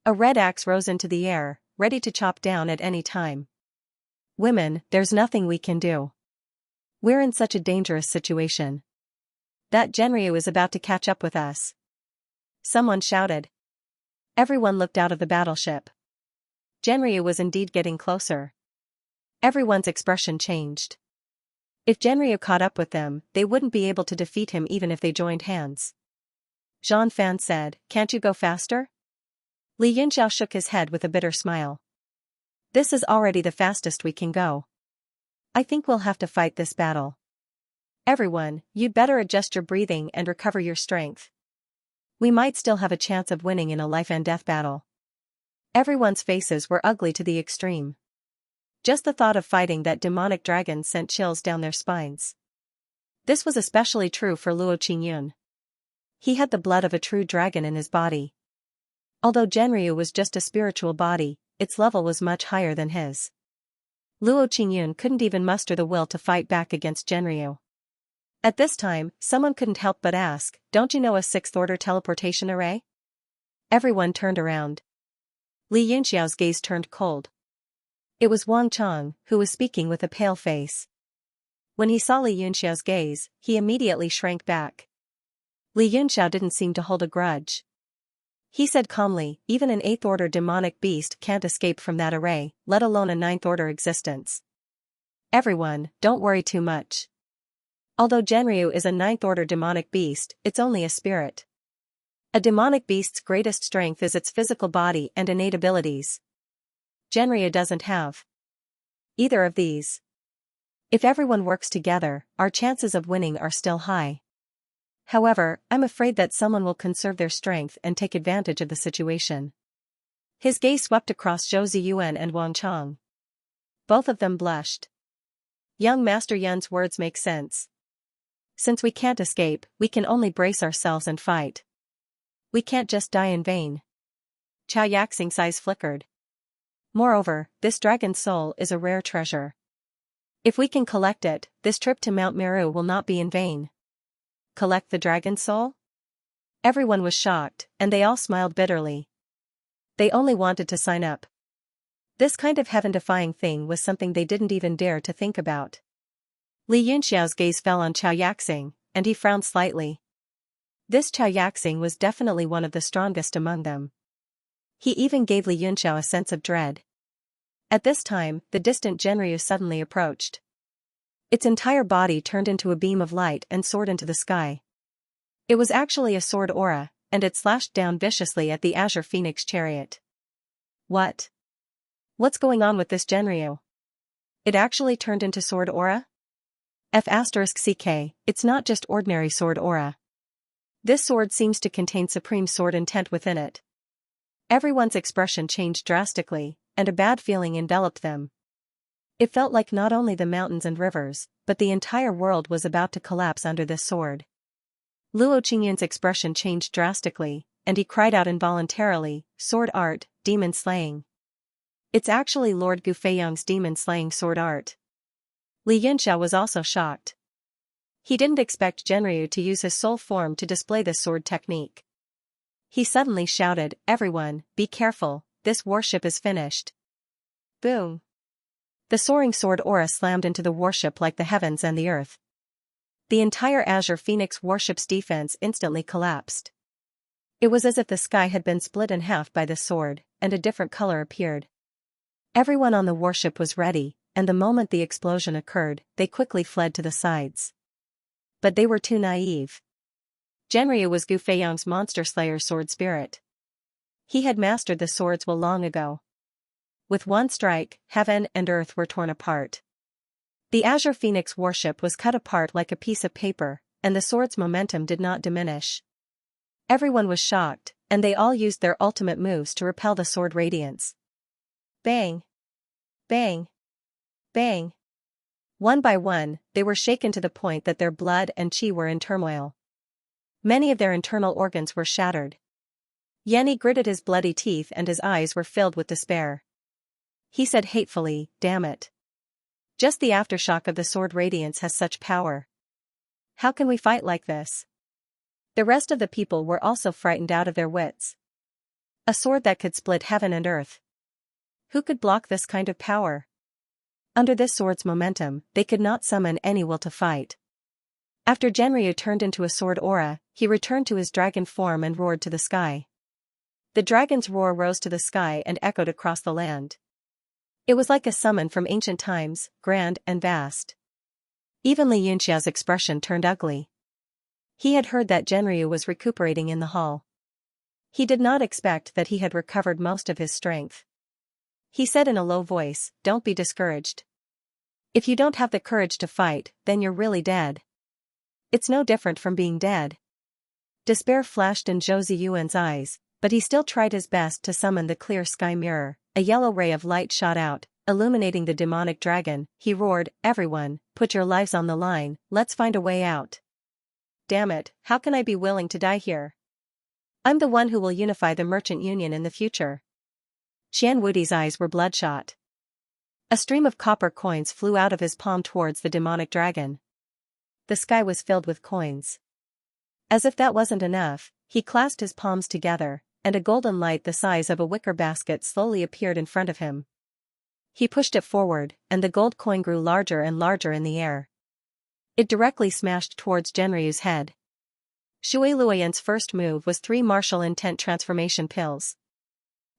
A red axe rose into the air, ready to chop down at any time. "Women, there's nothing we can do. We're in such a dangerous situation. That Genryu is about to catch up with us." Someone shouted. Everyone looked out of the battleship. Genryu was indeed getting closer. Everyone's expression changed. If Genryu caught up with them, they wouldn't be able to defeat him even if they joined hands. Zhang Fan said, "Can't you go faster?" Li Yunxiao shook his head with a bitter smile. "This is already the fastest we can go. I think we'll have to fight this battle. Everyone, you'd better adjust your breathing and recover your strength. We might still have a chance of winning in a life and death battle." Everyone's faces were ugly to the extreme. Just the thought of fighting that demonic dragon sent chills down their spines. This was especially true for Luo Qingyun. He had the blood of a true dragon in his body. Although Genryu was just a spiritual body, its level was much higher than his. Luo Qingyun couldn't even muster the will to fight back against Genryu. At this time, someone couldn't help but ask, "Don't you know a 6th-order teleportation array?" Everyone turned around. Li Yunxiao's gaze turned cold. It was Wang Chang, who was speaking with a pale face. When he saw Li Yunxiao's gaze, he immediately shrank back. Li Yunxiao didn't seem to hold a grudge. He said calmly, "Even an 8th-order demonic beast can't escape from that array, let alone a 9th-order existence. Everyone, don't worry too much. Although Genryu is a 9th-order demonic beast, it's only a spirit. A demonic beast's greatest strength is its physical body and innate abilities. Genryu doesn't have either of these. If everyone works together, our chances of winning are still high. However, I'm afraid that someone will conserve their strength and take advantage of the situation." His gaze swept across Zhou Ziyuan and Wang Chang. Both of them blushed. Young Master Yun's words make sense. Since we can't escape, we can only brace ourselves and fight. We can't just die in vain. Chao Yaxing's eyes flickered. Moreover, this dragon's soul is a rare treasure. If we can collect it, this trip to Mount Meru will not be in vain. collect the dragon's soul? Everyone was shocked, and they all smiled bitterly. They only wanted to sign up. This kind of heaven-defying thing was something they didn't even dare to think about. Li Yunxiao's gaze fell on Xianxia, and he frowned slightly. This Xianxia was definitely one of the strongest among them. He even gave Li Yunxiao a sense of dread. At this time, the distant Genryu suddenly approached. Its entire body turned into a beam of light and soared into the sky. It was actually a sword aura, and it slashed down viciously at the Azure Phoenix chariot. What? What's going on with this Genryu? It actually turned into sword aura? F*CK, it's not just ordinary sword aura. This sword seems to contain supreme sword intent within it. Everyone's expression changed drastically, and a bad feeling enveloped them. It felt like not only the mountains and rivers, but the entire world was about to collapse under this sword. Luo Qingyun's expression changed drastically, and he cried out involuntarily, "Sword art, demon slaying." It's actually Lord Gufeiyang's demon-slaying sword art. Li Yunxiao was also shocked. He didn't expect Genryu to use his soul form to display this sword technique. He suddenly shouted, "Everyone, be careful, this warship is finished." Boom! The soaring sword aura slammed into the warship like the heavens and the earth. The entire Azure Phoenix warship's defense instantly collapsed. It was as if the sky had been split in half by the sword, and a different color appeared. Everyone on the warship was ready, and the moment the explosion occurred, they quickly fled to the sides. But they were too naive. Genryu was Gufeiyang's monster slayer sword spirit. He had mastered the swords will long ago. With one strike, heaven and earth were torn apart. The Azure Phoenix warship was cut apart like a piece of paper, and the sword's momentum did not diminish. Everyone was shocked, and they all used their ultimate moves to repel the sword radiance. Bang! Bang! Bang! One by one, they were shaken to the point that their blood and qi were in turmoil. Many of their internal organs were shattered. Yanni gritted his bloody teeth and his eyes were filled with despair. He said hatefully, "Damn it. Just the aftershock of the sword radiance has such power. How can we fight like this?" The rest of the people were also frightened out of their wits. A sword that could split heaven and earth. Who could block this kind of power? Under this sword's momentum, they could not summon any will to fight. After Genryu turned into a sword aura, he returned to his dragon form and roared to the sky. The dragon's roar rose to the sky and echoed across the land. It was like a summon from ancient times, grand and vast. Even Li Yunxiao's expression turned ugly. He had heard that Genryu was recuperating in the hall. He did not expect that he had recovered most of his strength. He said in a low voice, "Don't be discouraged. If you don't have the courage to fight, then you're really dead. It's no different from being dead." Despair flashed in Zhou Ziyuan's eyes, but he still tried his best to summon the clear sky mirror. A yellow ray of light shot out, illuminating the demonic dragon. He roared, "Everyone, put your lives on the line, let's find a way out. Damn it, how can I be willing to die here? I'm the one who will unify the merchant union in the future." Qian Wudi's eyes were bloodshot. A stream of copper coins flew out of his palm towards the demonic dragon. The sky was filled with coins. As if that wasn't enough, he clasped his palms together, and a golden light the size of a wicker basket slowly appeared in front of him. He pushed it forward, and the gold coin grew larger and larger in the air. It directly smashed towards Genryu's head. Shui Luoyan's first move was 3 martial intent transformation pills.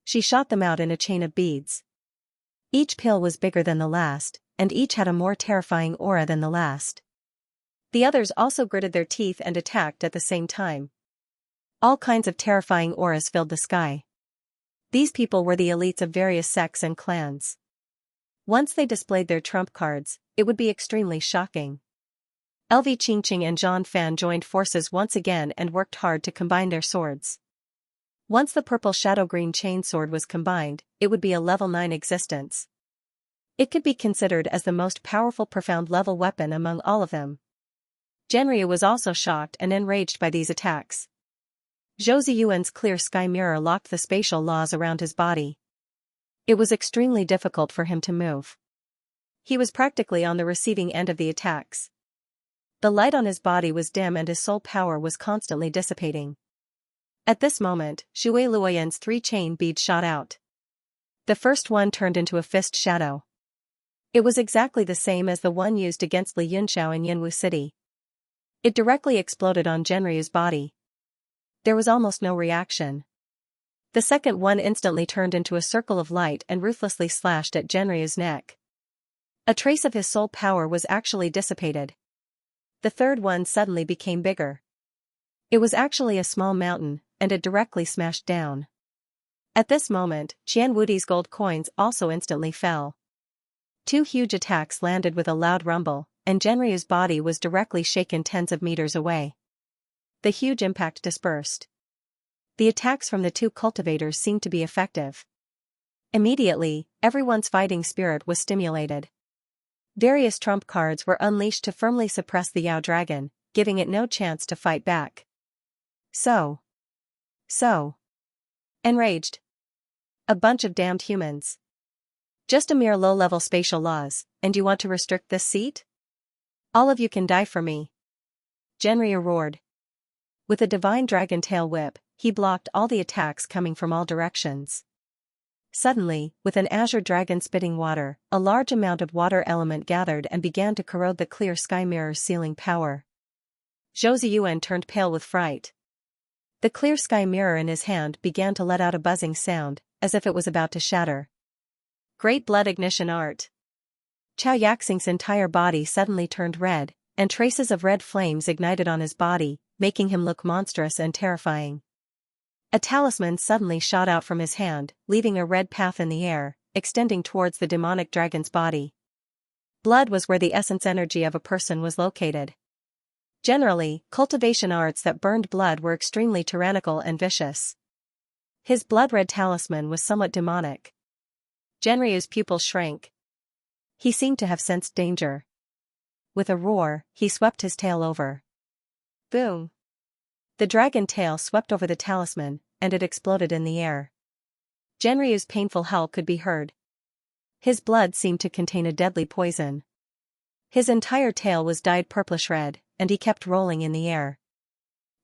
She shot them out in a chain of beads. Each pill was bigger than the last, and each had a more terrifying aura than the last. The others also gritted their teeth and attacked at the same time. All kinds of terrifying auras filled the sky. These people were the elites of various sects and clans. Once they displayed their trump cards, it would be extremely shocking. LV Qingqing and Zhang Fan joined forces once again and worked hard to combine their swords. Once the purple shadow-green chainsword was combined, it would be a level 9 existence. It could be considered as the most powerful profound level weapon among all of them. Genryu was also shocked and enraged by these attacks. Zhou Ziyuan's clear sky mirror locked the spatial laws around his body. It was extremely difficult for him to move. He was practically on the receiving end of the attacks. The light on his body was dim and his soul power was constantly dissipating. At this moment, Shui Luoyan's 3 chain beads shot out. The first one turned into a fist shadow. It was exactly the same as the one used against Li Yunxiao in Yinwu City. It directly exploded on Genryu's body. There was almost no reaction. The second one instantly turned into a circle of light and ruthlessly slashed at Genryu's neck. A trace of his soul power was actually dissipated. The third one suddenly became bigger. It was actually a small mountain, and it directly smashed down. At this moment, Qian Wudi's gold coins also instantly fell. 2 huge attacks landed with a loud rumble, and Genryu's body was directly shaken tens of meters away. The huge impact dispersed. The attacks from the 2 cultivators seemed to be effective. Immediately, everyone's fighting spirit was stimulated. Various trump cards were unleashed to firmly suppress the Yao dragon, giving it no chance to fight back. So. Enraged. A bunch of damned humans. Just a mere low-level spatial laws, and you want to restrict this seat? All of you can die for me. Genryu roared. With a divine dragon tail whip, he blocked all the attacks coming from all directions. Suddenly, with an azure dragon spitting water, a large amount of water element gathered and began to corrode the clear sky mirror's sealing power. Zhou Ziyuan turned pale with fright. The clear sky mirror in his hand began to let out a buzzing sound, as if it was about to shatter. Great blood ignition art. Chao Yaxing's entire body suddenly turned red, and traces of red flames ignited on his body, making him look monstrous and terrifying. A talisman suddenly shot out from his hand, leaving a red path in the air, extending towards the demonic dragon's body. Blood was where the essence energy of a person was located. Generally, cultivation arts that burned blood were extremely tyrannical and vicious. His blood-red talisman was somewhat demonic. Genryu's pupils shrank. He seemed to have sensed danger. With a roar, he swept his tail over. Boom! The dragon tail swept over the talisman, and it exploded in the air. Genryu's painful howl could be heard. His blood seemed to contain a deadly poison. His entire tail was dyed purplish red, and he kept rolling in the air.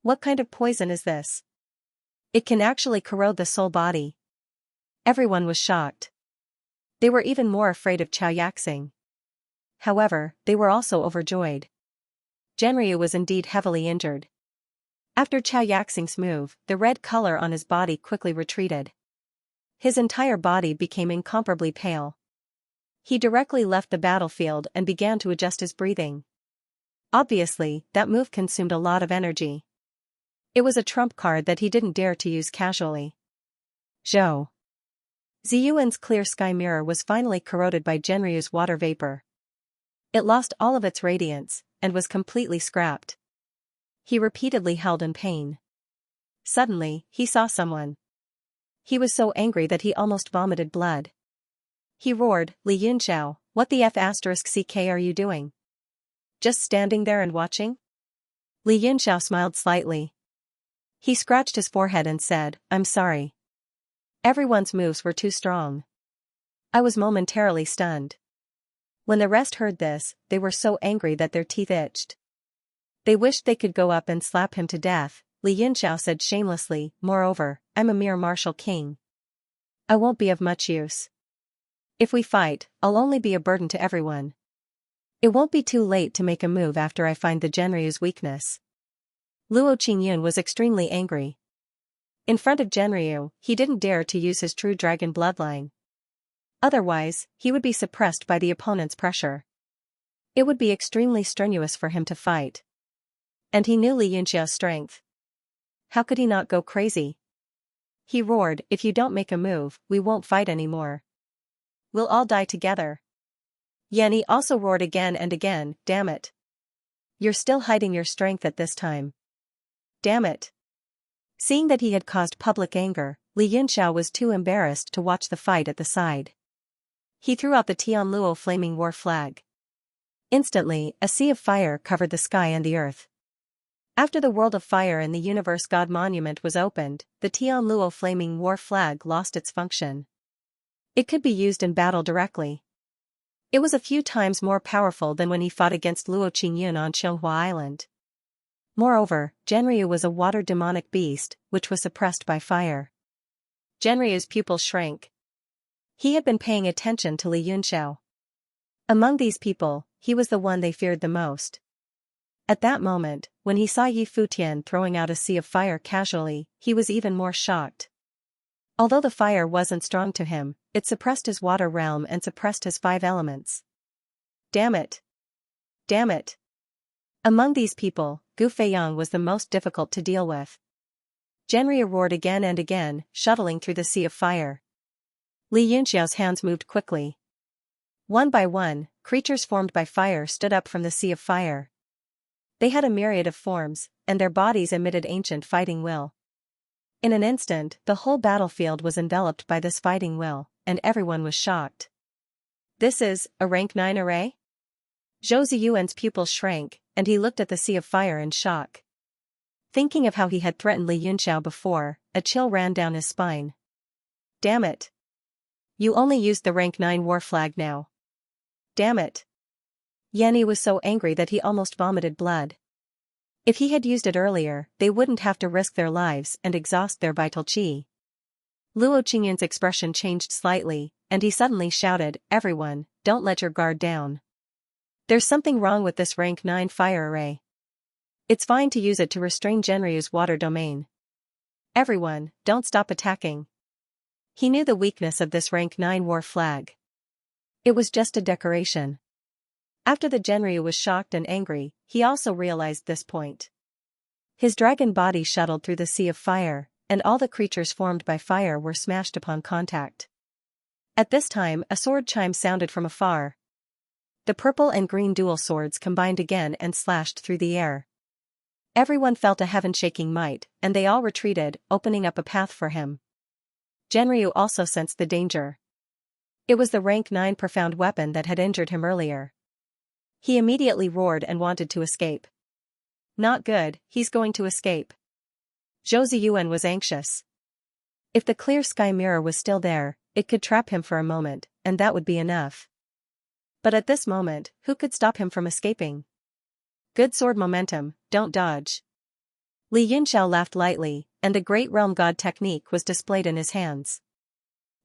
What kind of poison is this? It can actually corrode the soul body. Everyone was shocked. They were even more afraid of Chao Yaxing. However, they were also overjoyed. Genryu was indeed heavily injured. After Chao Yaxing's move, the red color on his body quickly retreated. His entire body became incomparably pale. He directly left the battlefield and began to adjust his breathing. Obviously, that move consumed a lot of energy. It was a trump card that he didn't dare to use casually. Zhou Ziyuan's clear sky mirror was finally corroded by Genryu's water vapor. It lost all of its radiance, and was completely scrapped. He repeatedly held in pain. Suddenly, he saw someone. He was so angry that he almost vomited blood. He roared, Li Yunxiao, what the F***ck are you doing? Just standing there and watching? Li Yunxiao smiled slightly. He scratched his forehead and said, I'm sorry. Everyone's moves were too strong. I was momentarily stunned. When the rest heard this, they were so angry that their teeth itched. They wished they could go up and slap him to death. Li Yunxiao said shamelessly, moreover, I'm a mere martial king. I won't be of much use. If we fight, I'll only be a burden to everyone. It won't be too late to make a move after I find the Genryu's weakness. Luo Qingyun was extremely angry. In front of Genryu, he didn't dare to use his true dragon bloodline. Otherwise, he would be suppressed by the opponent's pressure. It would be extremely strenuous for him to fight. And he knew Li Yunxiao's strength. How could he not go crazy? He roared, if you don't make a move, we won't fight anymore. We'll all die together. Yanni also roared again and again, damn it. You're still hiding your strength at this time. Damn it. Seeing that he had caused public anger, Li Yunxiao was too embarrassed to watch the fight at the side. He threw out the Tianluo flaming war flag. Instantly, a sea of fire covered the sky and the earth. After the World of Fire and the Universe God Monument was opened, the Tianluo flaming war flag lost its function. It could be used in battle directly. It was a few times more powerful than when he fought against Luo Qingyun on Xianxia Island. Moreover, Genryu was a water demonic beast, which was suppressed by fire. Genryu's pupils shrank. He had been paying attention to Li Yunxiao. Among these people, he was the one they feared the most. At that moment, when he saw Yi Futian throwing out a sea of fire casually, he was even more shocked. Although the fire wasn't strong to him, it suppressed his water realm and suppressed his 5 elements. Damn it! Damn it! Among these people, Gu Feiyang was the most difficult to deal with. Genryu roared again and again, shuttling through the sea of fire. Li Yunxiao's hands moved quickly. One by one, creatures formed by fire stood up from the sea of fire. They had a myriad of forms, and their bodies emitted ancient fighting will. In an instant, the whole battlefield was enveloped by this fighting will, and everyone was shocked. This is a rank 9 array? Zhou Ziyuan's pupils shrank, and he looked at the sea of fire in shock. Thinking of how he had threatened Li Yunxiao before, a chill ran down his spine. Damn it! You only used the rank 9 war flag now. Damn it! Yanni was so angry that he almost vomited blood. If he had used it earlier, they wouldn't have to risk their lives and exhaust their vital qi. Luo Qingyun's expression changed slightly, and he suddenly shouted, "Everyone, don't let your guard down. There's something wrong with this rank 9 fire array. It's fine to use it to restrain Genryu's water domain. Everyone, don't stop attacking." He knew the weakness of this rank 9 war flag. It was just a decoration. After the Genryu was shocked and angry, he also realized this point. His dragon body shuttled through the sea of fire, and all the creatures formed by fire were smashed upon contact. At this time, a sword chime sounded from afar. The purple and green dual swords combined again and slashed through the air. Everyone felt a heaven-shaking might, and they all retreated, opening up a path for him. Genryu also sensed the danger. It was the rank 9 profound weapon that had injured him earlier. He immediately roared and wanted to escape. Not good, he's going to escape. Zhou Ziyuan was anxious. If the clear sky mirror was still there, it could trap him for a moment, and that would be enough. But at this moment, who could stop him from escaping? Good sword momentum, don't dodge. Li Yunxiao laughed lightly, and the Great Realm God technique was displayed in his hands.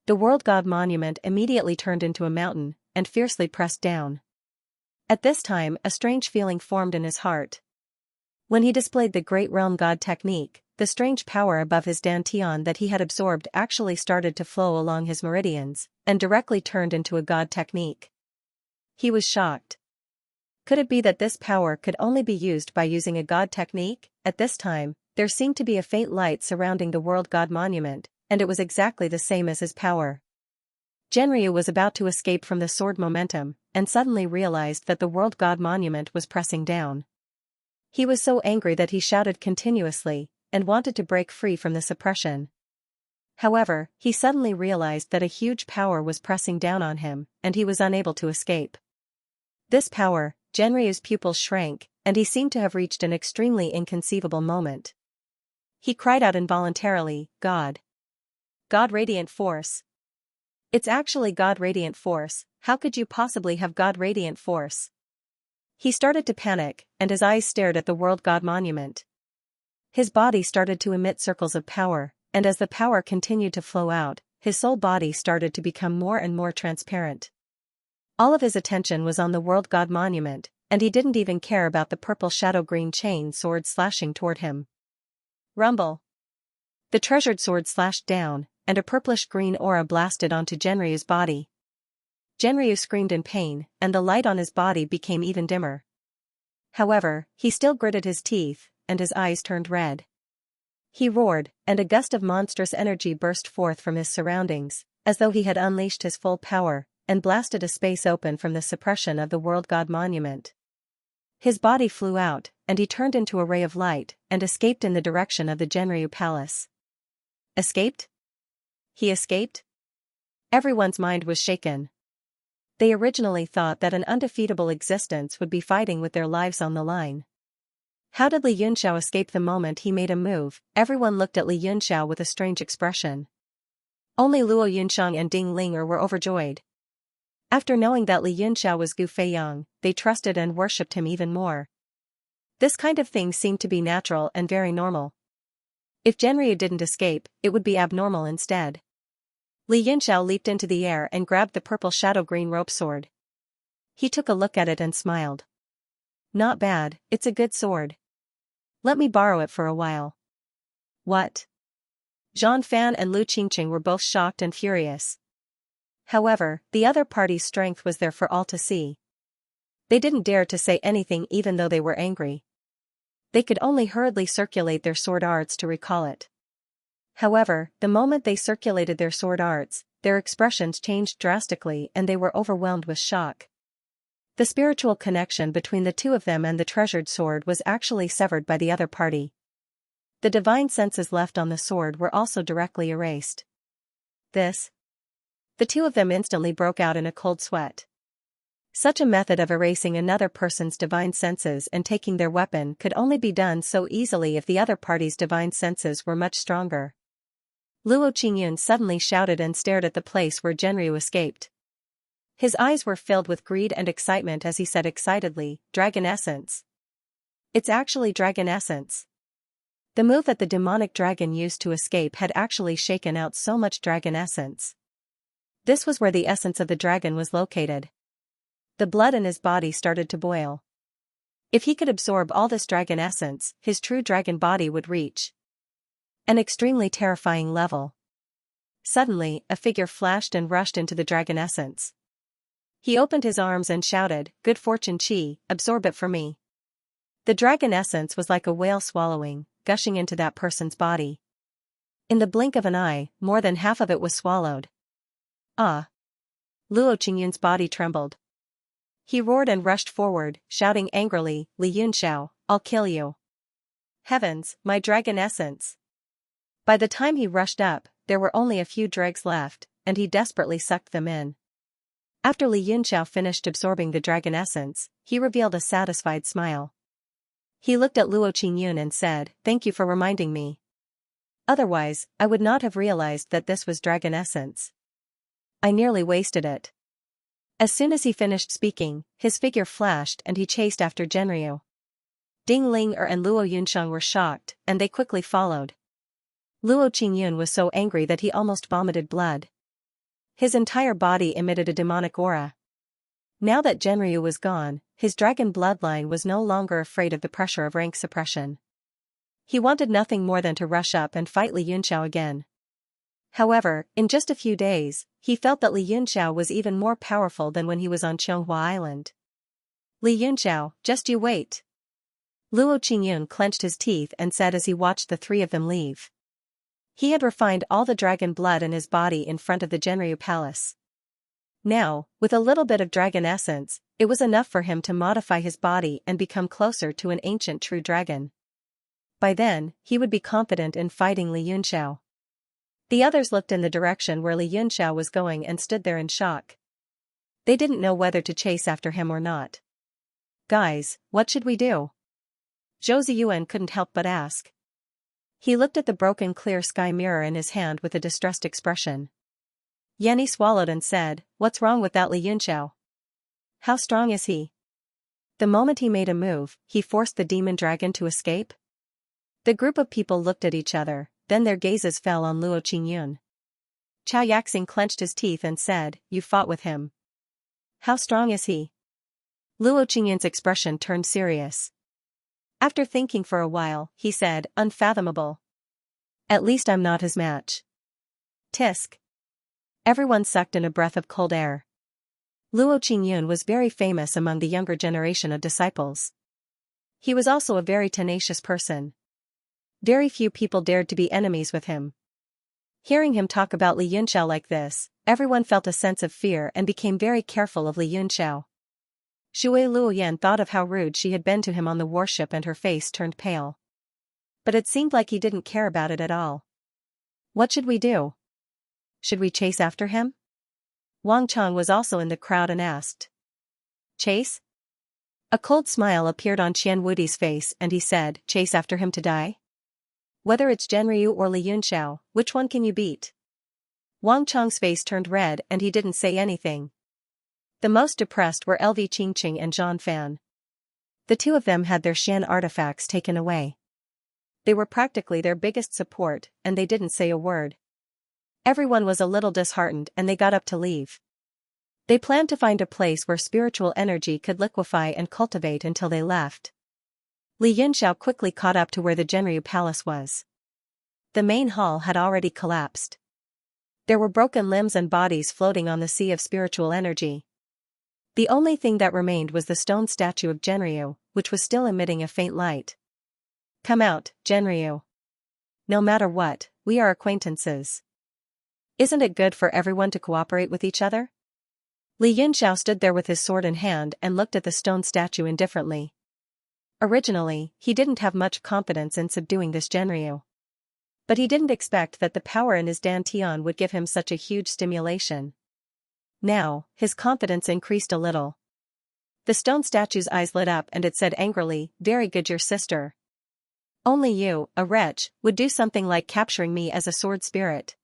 The World God monument immediately turned into a mountain, and fiercely pressed down. At this time, a strange feeling formed in his heart. When he displayed the Great Realm God technique, the strange power above his dantian that he had absorbed actually started to flow along his meridians, and directly turned into a God technique. He was shocked. Could it be that this power could only be used by using a God technique? At this time, there seemed to be a faint light surrounding the World God monument, and it was exactly the same as his power. Genryu was about to escape from the sword momentum, and suddenly realized that the World God monument was pressing down. He was so angry that he shouted continuously, and wanted to break free from the suppression. However, he suddenly realized that a huge power was pressing down on him, and he was unable to escape. This power, Genryu's pupils shrank, and he seemed to have reached an extremely inconceivable moment. He cried out involuntarily, "God! God Radiant Force! It's actually God Radiant Force, how could you possibly have God Radiant Force?" He started to panic, and his eyes stared at the World God monument. His body started to emit circles of power, and as the power continued to flow out, his soul body started to become more and more transparent. All of his attention was on the World God monument, and he didn't even care about the purple shadow-green chain sword slashing toward him. Rumble! The treasured sword slashed down, and a purplish-green aura blasted onto Genryu's body. Genryu screamed in pain, and the light on his body became even dimmer. However, he still gritted his teeth, and his eyes turned red. He roared, and a gust of monstrous energy burst forth from his surroundings, as though he had unleashed his full power, and blasted a space open from the suppression of the World God monument. His body flew out, and he turned into a ray of light, and escaped in the direction of the Genryu palace. Escaped? He escaped? Everyone's mind was shaken. They originally thought that an undefeatable existence would be fighting with their lives on the line. How did Li Yunxiao escape the moment he made a move? Everyone looked at Li Yunxiao with a strange expression. Only Luo Yunxiang and Ding Linger were overjoyed. After knowing that Li Yunxiao was Gu Feiyang, they trusted and worshipped him even more. This kind of thing seemed to be natural and very normal. If Zhenryu didn't escape, it would be abnormal instead. Li Yunxiao leaped into the air and grabbed the purple shadow-green rope sword. He took a look at it and smiled. Not bad, it's a good sword. Let me borrow it for a while. What? Zhang Fan and Lu Qingqing were both shocked and furious. However, the other party's strength was there for all to see. They didn't dare to say anything even though they were angry. They could only hurriedly circulate their sword arts to recall it. However, the moment they circulated their sword arts, their expressions changed drastically and they were overwhelmed with shock. The spiritual connection between the two of them and the treasured sword was actually severed by the other party. The divine senses left on the sword were also directly erased. The two of them instantly broke out in a cold sweat. Such a method of erasing another person's divine senses and taking their weapon could only be done so easily if the other party's divine senses were much stronger. Luo Qingyun suddenly shouted and stared at the place where Zhenryu escaped. His eyes were filled with greed and excitement as he said excitedly, "Dragon essence. It's actually dragon essence." The move that the demonic dragon used to escape had actually shaken out so much dragon essence. This was where the essence of the dragon was located. The blood in his body started to boil. If he could absorb all this dragon essence, his true dragon body would reach an extremely terrifying level. Suddenly, a figure flashed and rushed into the dragon essence. He opened his arms and shouted, "Good fortune Qi, absorb it for me." The dragon essence was like a whale swallowing, gushing into that person's body. In the blink of an eye, more than half of it was swallowed. Ah! Luo Qingyun's body trembled. He roared and rushed forward, shouting angrily, "Li Yunxiao, I'll kill you." Heavens, my dragon essence! By the time he rushed up, there were only a few dregs left, and he desperately sucked them in. After Li Yunxiao finished absorbing the dragon essence, he revealed a satisfied smile. He looked at Luo Qingyun and said, "Thank you for reminding me. Otherwise, I would not have realized that this was dragon essence. I nearly wasted it." As soon as he finished speaking, his figure flashed and he chased after Zhenryu. Ding Ling'er and Luo Yunsheng were shocked, and they quickly followed. Luo Qingyun was so angry that he almost vomited blood. His entire body emitted a demonic aura. Now that Zhenryu was gone, his dragon bloodline was no longer afraid of the pressure of rank suppression. He wanted nothing more than to rush up and fight Li Yunxiao again. However, in just a few days, he felt that Li Yunxiao was even more powerful than when he was on Qianghua Island. "Li Yunxiao, just you wait." Luo Qingyun clenched his teeth and said as he watched the three of them leave. He had refined all the dragon blood in his body in front of the Zhenryu palace. Now, with a little bit of dragon essence, it was enough for him to modify his body and become closer to an ancient true dragon. By then, he would be confident in fighting Li Yunxiao. The others looked in the direction where Li Yunxiao was going and stood there in shock. They didn't know whether to chase after him or not. "Guys, what should we do?" Zhou Ziyuan couldn't help but ask. He looked at the broken clear sky mirror in his hand with a distressed expression. Yanni swallowed and said, "What's wrong with that Li Yunxiao? How strong is he?" The moment he made a move, he forced the demon dragon to escape. The group of people looked at each other, then their gazes fell on Luo Qingyun. Chao Yaxing clenched his teeth and said, "You fought with him. How strong is he?" Luo Qingyun's expression turned serious. After thinking for a while, he said, "Unfathomable. At least I'm not his match." Tisk. Everyone sucked in a breath of cold air. Luo Qingyun was very famous among the younger generation of disciples. He was also a very tenacious person. Very few people dared to be enemies with him. Hearing him talk about Li Yunxiao like this, everyone felt a sense of fear and became very careful of Li Yunxiao. Shui Luoyan thought of how rude she had been to him on the warship and her face turned pale. But it seemed like he didn't care about it at all. "What should we do? Should we chase after him?" Wang Chang was also in the crowd and asked. "Chase?" A cold smile appeared on Qian Wudi's face and he said, "Chase after him to die? Whether it's Zhenryu or Li Yunxiao, which one can you beat?" Wang Chang's face turned red and he didn't say anything. The most depressed were LV Qingqing and Zhan Fan. The two of them had their Xian artifacts taken away. They were practically their biggest support, and they didn't say a word. Everyone was a little disheartened and they got up to leave. They planned to find a place where spiritual energy could liquefy and cultivate until they left. Li Yunxiao quickly caught up to where the Zhenryu Palace was. The main hall had already collapsed. There were broken limbs and bodies floating on the sea of spiritual energy. The only thing that remained was the stone statue of Zhenryu, which was still emitting a faint light. "Come out, Zhenryu. No matter what, we are acquaintances. Isn't it good for everyone to cooperate with each other?" Li Yunxiao stood there with his sword in hand and looked at the stone statue indifferently. Originally, he didn't have much confidence in subduing this Zhenryu. But he didn't expect that the power in his dantian would give him such a huge stimulation. Now, his confidence increased a little. The stone statue's eyes lit up and it said angrily, "Very good, your sister. Only you, a wretch, would do something like capturing me as a sword spirit.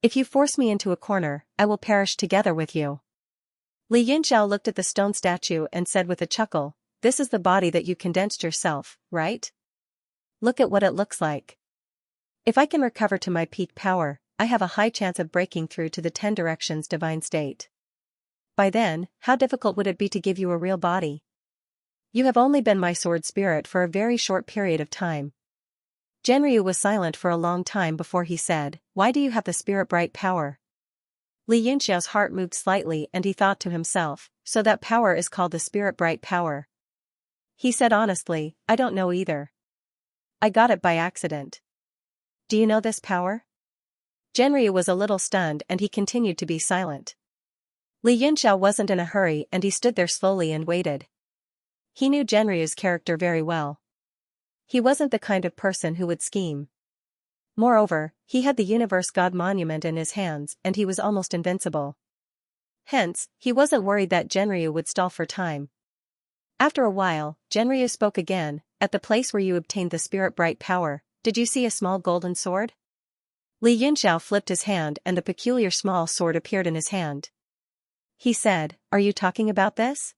If you force me into a corner, I will perish together with you." Li Yunxiao looked at the stone statue and said with a chuckle, "This is the body that you condensed yourself, right? Look at what it looks like. If I can recover to my peak power, I have a high chance of breaking through to the 10 directions divine state. By then, how difficult would it be to give you a real body? You have only been my sword spirit for a very short period of time." Zhenryu was silent for a long time before he said, "Why do you have the spirit bright power?" Li Yunxiao's heart moved slightly and he thought to himself, "So that power is called the spirit bright power." He said honestly, "I don't know either. I got it by accident." "Do you know this power?" Zhenryu was a little stunned and he continued to be silent. Li Yunxiao wasn't in a hurry and he stood there slowly and waited. He knew Zhenryu's character very well. He wasn't the kind of person who would scheme. Moreover, he had the Universe God Monument in his hands and he was almost invincible. Hence, he wasn't worried that Zhenryu would stall for time. After a while, Zhenryu spoke again, "At the place where you obtained the spirit bright power, did you see a small golden sword?" Li Yunxiao flipped his hand and a peculiar small sword appeared in his hand. He said, "Are you talking about this?"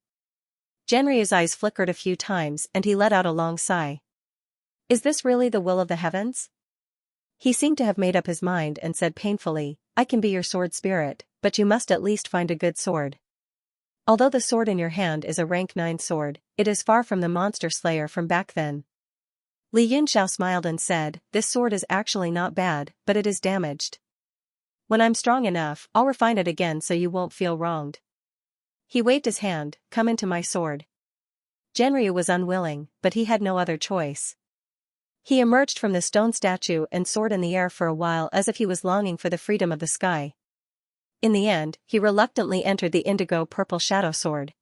Zhenryu's eyes flickered a few times and he let out a long sigh. "Is this really the will of the heavens?" He seemed to have made up his mind and said painfully, "I can be your sword spirit, but you must at least find a good sword. Although the sword in your hand is a rank 9 sword, it is far from the monster slayer from back then." Li Yunxiao smiled and said, "This sword is actually not bad, but it is damaged. When I'm strong enough, I'll refine it again so you won't feel wronged." He waved his hand, "Come into my sword." Zhenryu was unwilling, but he had no other choice. He emerged from the stone statue and soared in the air for a while as if he was longing for the freedom of the sky. In the end, he reluctantly entered the indigo-purple shadow sword.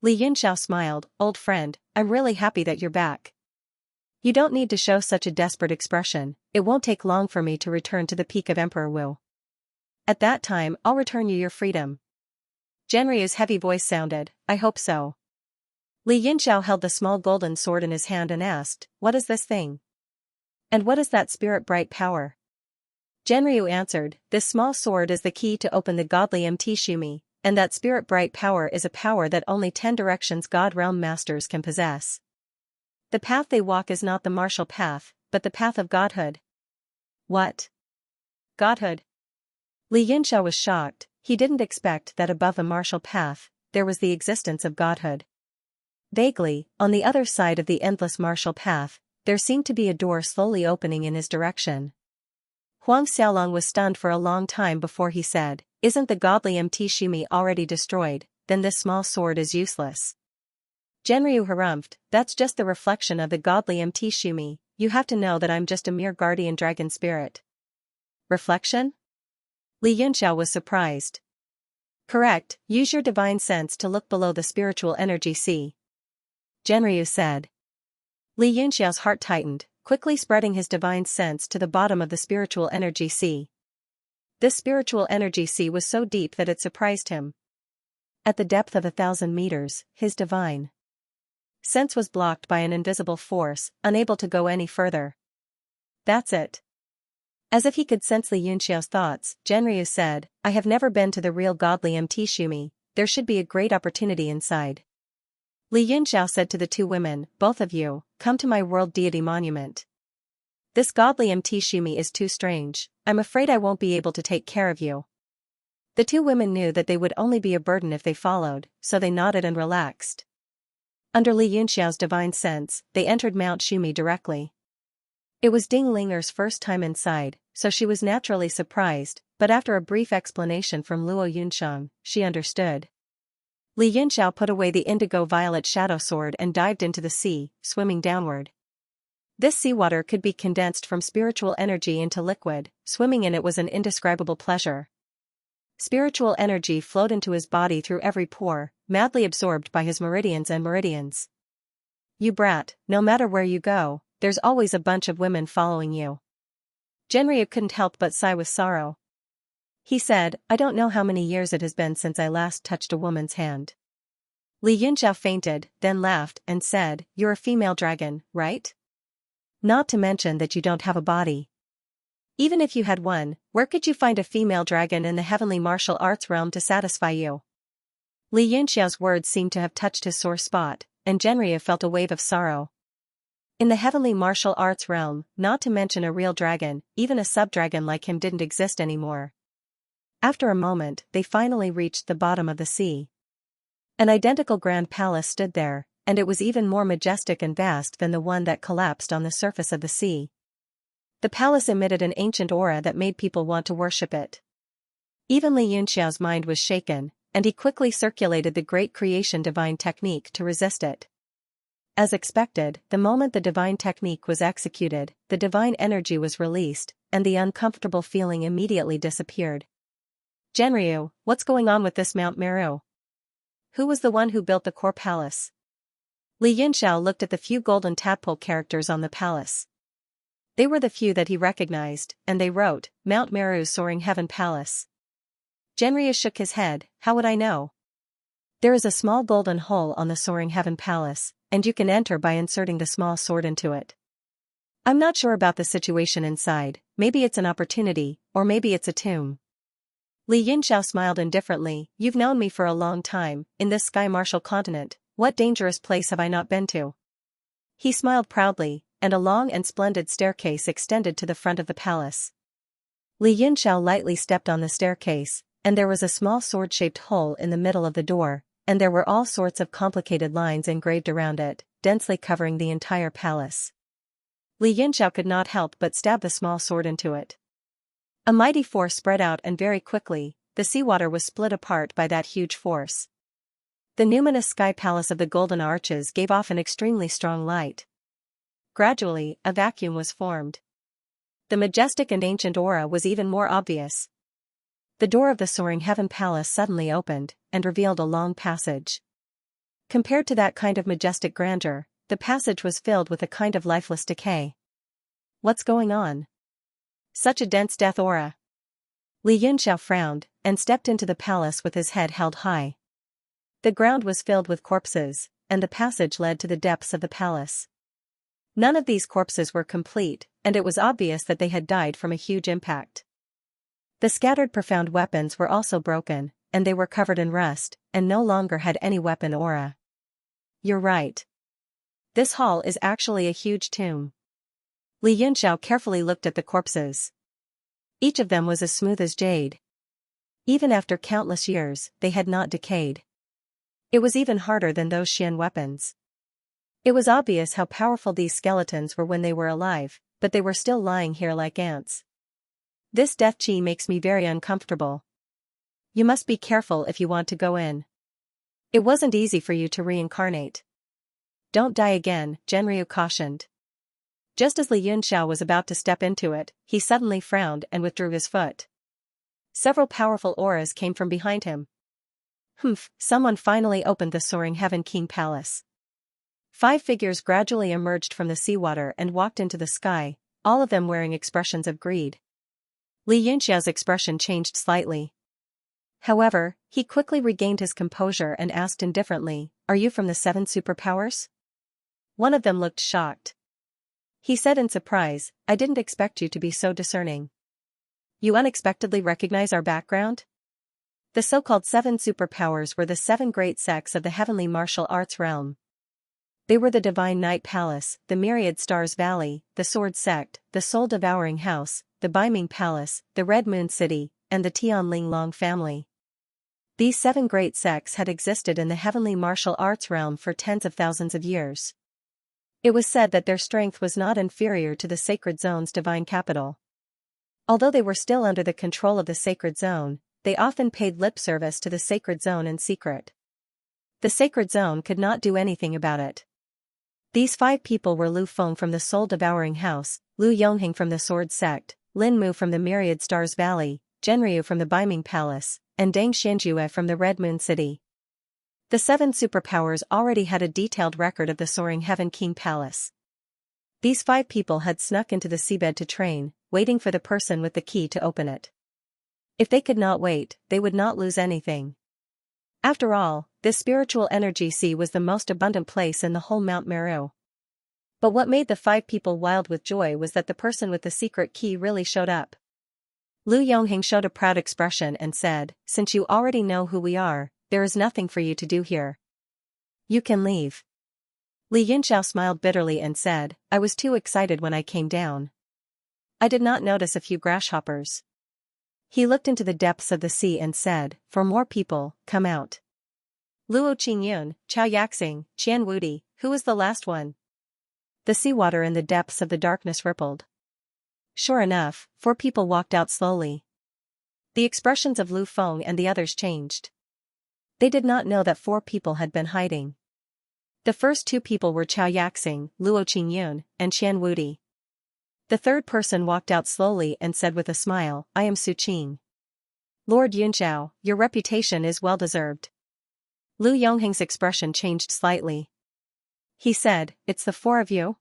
Li Yunxiao smiled, "Old friend, I'm really happy that you're back. You don't need to show such a desperate expression, it won't take long for me to return to the peak of Emperor Wu. At that time, I'll return you your freedom." Zhenryu's heavy voice sounded, "I hope so." Li Yunxiao held the small golden sword in his hand and asked, "What is this thing? And what is that spirit bright power?" Zhenryu answered, "This small sword is the key to open the godly MT Shumi, and that spirit bright power is a power that only 10 directions God realm masters can possess. The path they walk is not the martial path, but the path of godhood." "What? Godhood?" Li Yunxiao was shocked. He didn't expect that above the martial path, there was the existence of godhood. Vaguely, on the other side of the endless martial path, there seemed to be a door slowly opening in his direction. Huang Xiaolong was stunned for a long time before he said, "Isn't the godly MT Shumi already destroyed, then this small sword is useless." Zhenryu harumphed, "That's just the reflection of the godly MT Shumi, you have to know that I'm just a mere guardian dragon spirit." "Reflection?" Li Yunxiao was surprised. "Correct, use your divine sense to look below the spiritual energy sea," Zhenryu said. Li Yunxiao's heart tightened, quickly spreading his divine sense to the bottom of the spiritual energy sea. This spiritual energy sea was so deep that it surprised him. At the depth of 1,000 meters, his divine sense was blocked by an invisible force, unable to go any further. "That's it." As if he could sense Li Yunxiao's thoughts, Zhenryu said, "I have never been to the real godly MT Shumi, there should be a great opportunity inside. Li Yunxiao said to the two women, both of you, come to my world deity monument. This godly MT Shumi is too strange, I'm afraid I won't be able to take care of you. The two women knew that they would only be a burden if they followed, so they nodded and relaxed. Under Li Yunxiao's divine sense, they entered Mount Shumi directly. It was Ding Linger's first time inside, so she was naturally surprised, but after a brief explanation from Luo Yunsheng, she understood. Li Yunxiao put away the indigo-violet shadow sword and dived into the sea, swimming downward. This seawater could be condensed from spiritual energy into liquid, swimming in it was an indescribable pleasure. Spiritual energy flowed into his body through every pore, madly absorbed by his meridians. You brat, no matter where you go, there's always a bunch of women following you. Genryu couldn't help but sigh with sorrow. He said, I don't know how many years it has been since I last touched a woman's hand. Li Yunxiao fainted, then laughed, and said, You're a female dragon, right? Not to mention that you don't have a body. Even if you had one, where could you find a female dragon in the heavenly martial arts realm to satisfy you? Li Yunxiao's words seemed to have touched his sore spot, and Genryu felt a wave of sorrow. In the heavenly martial arts realm, not to mention a real dragon, even a sub-dragon like him didn't exist anymore. After a moment, they finally reached the bottom of the sea. An identical grand palace stood there, and it was even more majestic and vast than the one that collapsed on the surface of the sea. The palace emitted an ancient aura that made people want to worship it. Even Li Yunxiao's mind was shaken, and he quickly circulated the great creation divine technique to resist it. As expected, the moment the divine technique was executed, the divine energy was released, and the uncomfortable feeling immediately disappeared. Genryu, what's going on with this Mount Meru? Who was the one who built the core palace? Li Yunxiao looked at the few golden tadpole characters on the palace. They were the few that he recognized, and they wrote, Mount Meru's Soaring Heaven Palace. Genryu shook his head, how would I know? There is a small golden hole on the Soaring Heaven Palace, and you can enter by inserting the small sword into it. I'm not sure about the situation inside, maybe it's an opportunity, or maybe it's a tomb. Li Yunxiao smiled indifferently, you've known me for a long time, in this sky martial continent, what dangerous place have I not been to? He smiled proudly, and a long and splendid staircase extended to the front of the palace. Li Yunxiao lightly stepped on the staircase, and there was a small sword-shaped hole in the middle of the door, and there were all sorts of complicated lines engraved around it, densely covering the entire palace. Li Yunxiao could not help but stab the small sword into it. A mighty force spread out and very quickly, the seawater was split apart by that huge force. The numinous sky palace of the Golden Arches gave off an extremely strong light. Gradually, a vacuum was formed. The majestic and ancient aura was even more obvious. The door of the Soaring Heaven Palace suddenly opened, and revealed a long passage. Compared to that kind of majestic grandeur, the passage was filled with a kind of lifeless decay. What's going on? Such a dense death aura. Li Yunxiao frowned, and stepped into the palace with his head held high. The ground was filled with corpses, and the passage led to the depths of the palace. None of these corpses were complete, and it was obvious that they had died from a huge impact. The scattered profound weapons were also broken, and they were covered in rust, and no longer had any weapon aura. You're right. This hall is actually a huge tomb. Li Yunxiao carefully looked at the corpses. Each of them was as smooth as jade. Even after countless years, they had not decayed. It was even harder than those Xian weapons. It was obvious how powerful these skeletons were when they were alive, but they were still lying here like ants. This death chi makes me very uncomfortable. You must be careful if you want to go in. It wasn't easy for you to reincarnate. Don't die again, Genryu cautioned. Just as Li Yunxiao was about to step into it, he suddenly frowned and withdrew his foot. Several powerful auras came from behind him. Someone finally opened the Soaring Heaven King Palace. 5 figures gradually emerged from the seawater and walked into the sky, all of them wearing expressions of greed. Li Yunxiao's expression changed slightly. However, he quickly regained his composure and asked indifferently, Are you from the 7 superpowers? One of them looked shocked. He said in surprise, I didn't expect you to be so discerning. You unexpectedly recognize our background? The so-called seven superpowers were the seven great sects of the heavenly martial arts realm. They were the Divine Night Palace, the Myriad Stars Valley, the Sword Sect, the Soul-Devouring House, the Beiming Palace, the Red Moon City, and the Tianling Long family. These seven great sects had existed in the heavenly martial arts realm for tens of thousands of years. It was said that their strength was not inferior to the Sacred Zone's divine capital. Although they were still under the control of the Sacred Zone, they often paid lip service to the Sacred Zone in secret. The Sacred Zone could not do anything about it. These five people were Lu Feng from the Soul-Devouring House, Lu Yongheng from the Sword Sect, Lin Mu from the Myriad Stars Valley, Zhenryu from the Beiming Palace, and Deng Xianxia from the Red Moon City. The seven superpowers already had a detailed record of the Soaring Heaven King Palace. These five people had snuck into the seabed to train, waiting for the person with the key to open it. If they could not wait, they would not lose anything. After all, this spiritual energy sea was the most abundant place in the whole Mount Meru. But what made the five people wild with joy was that the person with the secret key really showed up. Lu Yongheng showed a proud expression and said, "Since you already know who we are, there is nothing for you to do here. You can leave." Li Yunxiao smiled bitterly and said, "I was too excited when I came down. I did not notice a few grasshoppers." He looked into the depths of the sea and said, "For more people, come out." Luo Qingyun, Chao Yaxing, Qian Wudi, who was the last one? The seawater in the depths of the darkness rippled. Sure enough, 4 people walked out slowly. The expressions of Lu Feng and the others changed. They did not know that 4 people had been hiding. The first 2 people were Chao Yaxing, Luo Qingyun, and Qian Wudi. The third person walked out slowly and said with a smile, "I am Su Qing. Lord Yunxiao, your reputation is well deserved." Lu Yongheng's expression changed slightly. He said, "It's the 4 of you?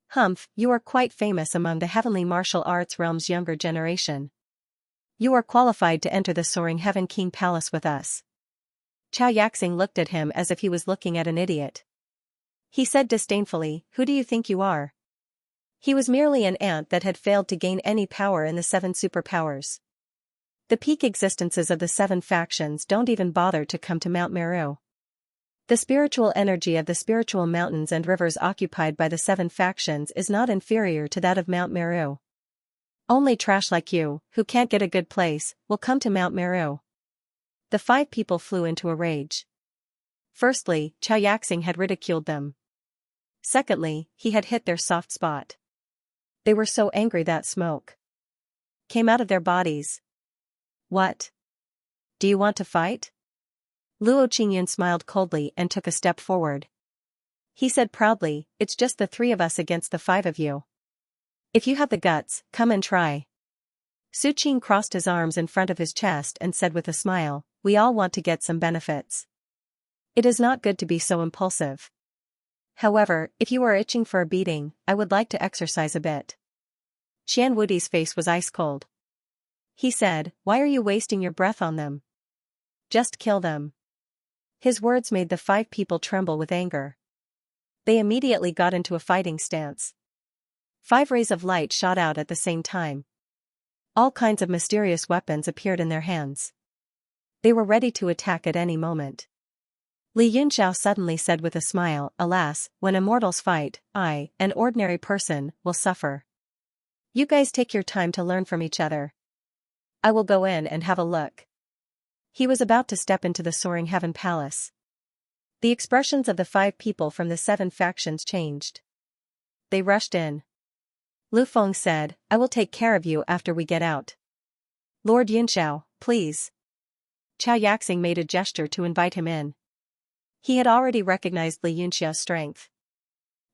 Humph, you are quite famous among the heavenly martial arts realm's younger generation. You are qualified to enter the Soaring Heaven King Palace with us." Chao Yaxing looked at him as if he was looking at an idiot. He said disdainfully, "Who do you think you are?" He was merely an ant that had failed to gain any power in the 7 superpowers. The peak existences of the 7 factions don't even bother to come to Mount Meru. The spiritual energy of the spiritual mountains and rivers occupied by the 7 factions is not inferior to that of Mount Meru. Only trash like you, who can't get a good place, will come to Mount Meru. The 5 people flew into a rage. Firstly, Chao Yaxing had ridiculed them. Secondly, he had hit their soft spot. They were so angry that smoke came out of their bodies. "What? Do you want to fight?" Luo Qingyun smiled coldly and took a step forward. He said proudly, "It's just the 3 of us against the 5 of you. If you have the guts, come and try." Su Qing crossed his arms in front of his chest and said with a smile, "We all want to get some benefits. It is not good to be so impulsive. However, if you are itching for a beating, I would like to exercise a bit." Qian Wudi's face was ice cold. He said, "Why are you wasting your breath on them? Just kill them." His words made the 5 people tremble with anger. They immediately got into a fighting stance. 5 rays of light shot out at the same time. All kinds of mysterious weapons appeared in their hands. They were ready to attack at any moment. Li Yunxiao suddenly said with a smile, "Alas, when immortals fight, I, an ordinary person, will suffer. You guys take your time to learn from each other. I will go in and have a look." He was about to step into the Soaring Heaven Palace. The expressions of the 5 people from the 7 factions changed. They rushed in. Lu Feng said, "I will take care of you after we get out. Lord Yunxiao, please." Chao Yaxing made a gesture to invite him in. He had already recognized Li Yunxiao's strength.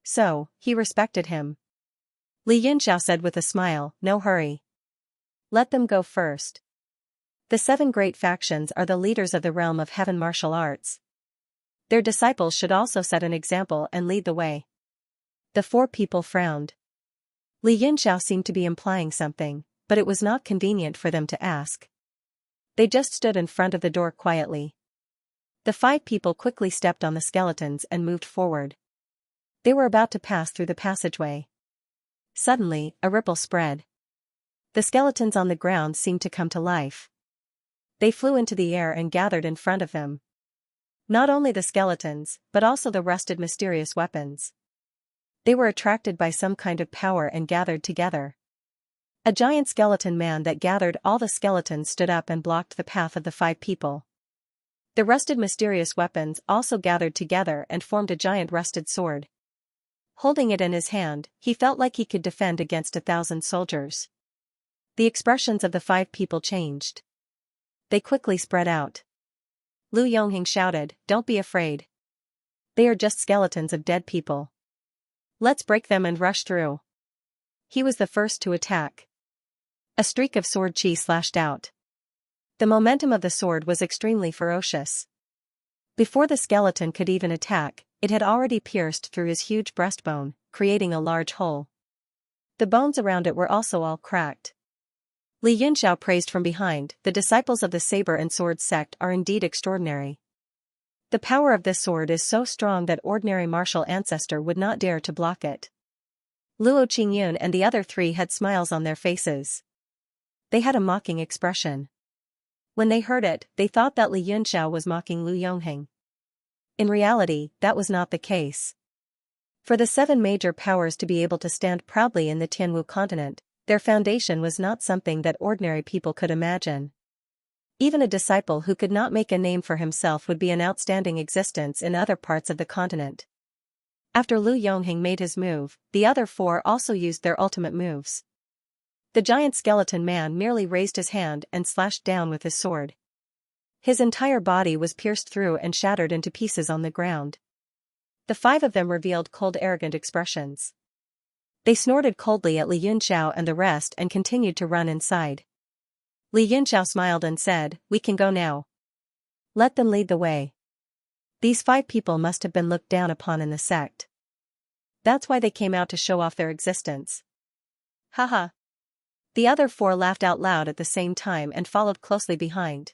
So, he respected him. Li Yunxiao said with a smile, "No hurry. Let them go first. The 7 great factions are the leaders of the realm of heaven martial arts. Their disciples should also set an example and lead the way." The 4 people frowned. Li Yunxiao seemed to be implying something, but it was not convenient for them to ask. They just stood in front of the door quietly. The 5 people quickly stepped on the skeletons and moved forward. They were about to pass through the passageway. Suddenly, a ripple spread. The skeletons on the ground seemed to come to life. They flew into the air and gathered in front of him. Not only the skeletons, but also the rusted mysterious weapons. They were attracted by some kind of power and gathered together. A giant skeleton man that gathered all the skeletons stood up and blocked the path of the 5 people. The rusted mysterious weapons also gathered together and formed a giant rusted sword. Holding it in his hand, he felt like he could defend against 1,000 soldiers. The expressions of the 5 people changed. They quickly spread out. Lu Yongheng shouted, "Don't be afraid. They are just skeletons of dead people. Let's break them and rush through." He was the first to attack. A streak of sword chi slashed out. The momentum of the sword was extremely ferocious. Before the skeleton could even attack, it had already pierced through his huge breastbone, creating a large hole. The bones around it were also all cracked. Li Yunxiao praised from behind, "The disciples of the saber and sword sect are indeed extraordinary. The power of this sword is so strong that ordinary martial ancestor would not dare to block it." Luo Qingyun and the other 3 had smiles on their faces. They had a mocking expression. When they heard it, they thought that Li Yunxiao was mocking Lu Yongheng. In reality, that was not the case. For the 7 major powers to be able to stand proudly in the Tianwu continent, their foundation was not something that ordinary people could imagine. Even a disciple who could not make a name for himself would be an outstanding existence in other parts of the continent. After Lu Yongheng made his move, the other 4 also used their ultimate moves. The giant skeleton man merely raised his hand and slashed down with his sword. His entire body was pierced through and shattered into pieces on the ground. The 5 of them revealed cold, arrogant expressions. They snorted coldly at Li Yunxiao and the rest and continued to run inside. Li Yunxiao smiled and said, "We can go now. Let them lead the way. These 5 people must have been looked down upon in the sect. That's why they came out to show off their existence." Haha. The other 4 laughed out loud at the same time and followed closely behind.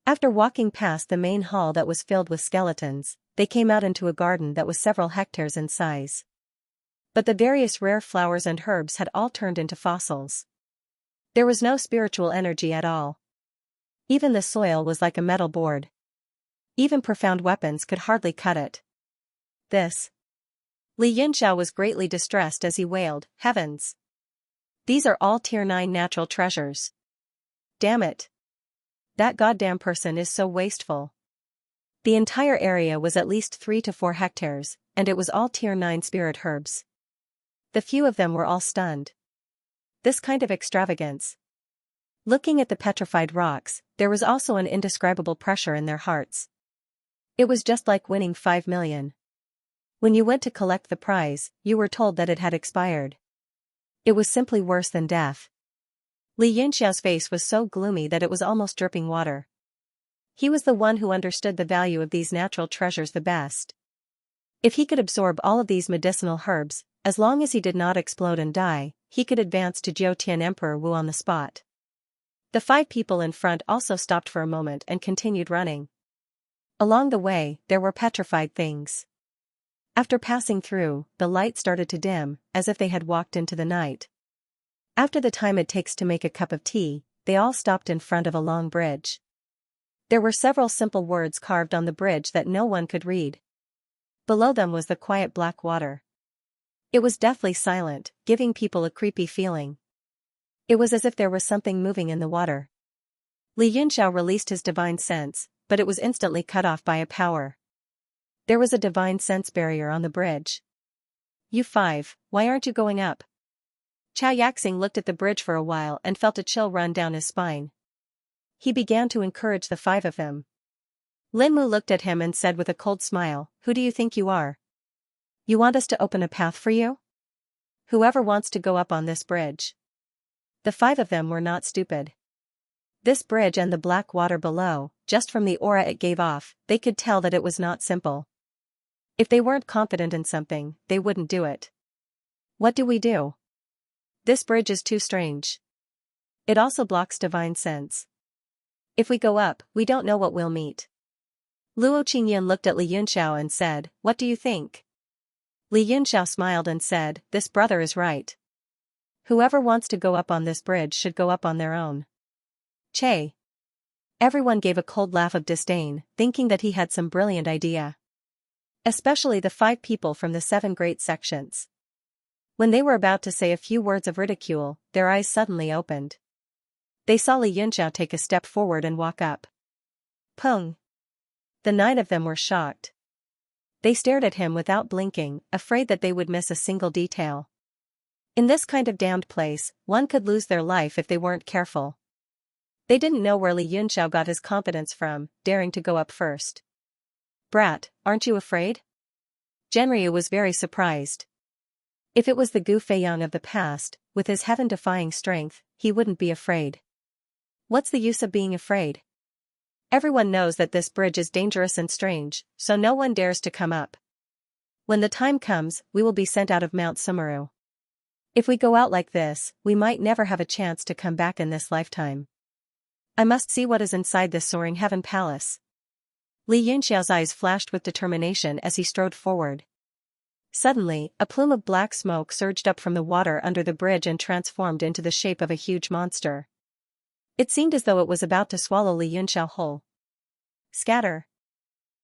After walking past the main hall that was filled with skeletons, they came out into a garden that was several hectares in size. But the various rare flowers and herbs had all turned into fossils. There was no spiritual energy at all. Even the soil was like a metal board. Even profound weapons could hardly cut it. This. Li Yunxiao was greatly distressed as he wailed, "Heavens! These are all Tier 9 natural treasures. Damn it! That goddamn person is so wasteful." The entire area was at least 3 to 4 hectares, and it was all Tier 9 spirit herbs. The few of them were all stunned. This kind of extravagance. Looking at the petrified rocks, there was also an indescribable pressure in their hearts. It was just like winning 5 million. When you went to collect the prize, you were told that it had expired. It was simply worse than death. Li Yunxiao's face was so gloomy that it was almost dripping water. He was the one who understood the value of these natural treasures the best. If he could absorb all of these medicinal herbs, as long as he did not explode and die, he could advance to Jiutian Emperor Wu on the spot. The 5 people in front also stopped for a moment and continued running. Along the way, there were petrified things. After passing through, the light started to dim, as if they had walked into the night. After the time it takes to make a cup of tea, they all stopped in front of a long bridge. There were several simple words carved on the bridge that no one could read. Below them was the quiet black water. It was deathly silent, giving people a creepy feeling. It was as if there was something moving in the water. Li Yunxiao released his divine sense, but it was instantly cut off by a power. There was a divine sense barrier on the bridge. "You 5, why aren't you going up?" Chao Yaxing looked at the bridge for a while and felt a chill run down his spine. He began to encourage the 5 of them. Lin Mu looked at him and said with a cold smile, "Who do you think you are? You want us to open a path for you? Whoever wants to go up on this bridge." The 5 of them were not stupid. This bridge and the black water below, just from the aura it gave off, they could tell that it was not simple. If they weren't confident in something, they wouldn't do it. "What do we do? This bridge is too strange. It also blocks divine sense. If we go up, we don't know what we'll meet." Luo Qingyun looked at Li Yunxiao and said, "What do you think?" Li Yunxiao smiled and said, "This brother is right. Whoever wants to go up on this bridge should go up on their own." Che. Everyone gave a cold laugh of disdain, thinking that he had some brilliant idea. Especially the 5 people from the 7 great sections. When they were about to say a few words of ridicule, their eyes suddenly opened. They saw Li Yunxiao take a step forward and walk up. Peng! The 9 of them were shocked. They stared at him without blinking, afraid that they would miss a single detail. In this kind of damned place, one could lose their life if they weren't careful. They didn't know where Li Yunxiao got his confidence from, daring to go up first. Brat, aren't you afraid? Zhenryu was very surprised. If it was the Gu Feiyang of the past, with his heaven-defying strength, he wouldn't be afraid. What's the use of being afraid? Everyone knows that this bridge is dangerous and strange, so no one dares to come up. When the time comes, we will be sent out of Mount Sumeru. If we go out like this, we might never have a chance to come back in this lifetime. I must see what is inside this soaring heaven palace. Li Yunxiao's eyes flashed with determination as he strode forward. Suddenly, a plume of black smoke surged up from the water under the bridge and transformed into the shape of a huge monster. It seemed as though it was about to swallow Li Yunxiao whole. Scatter!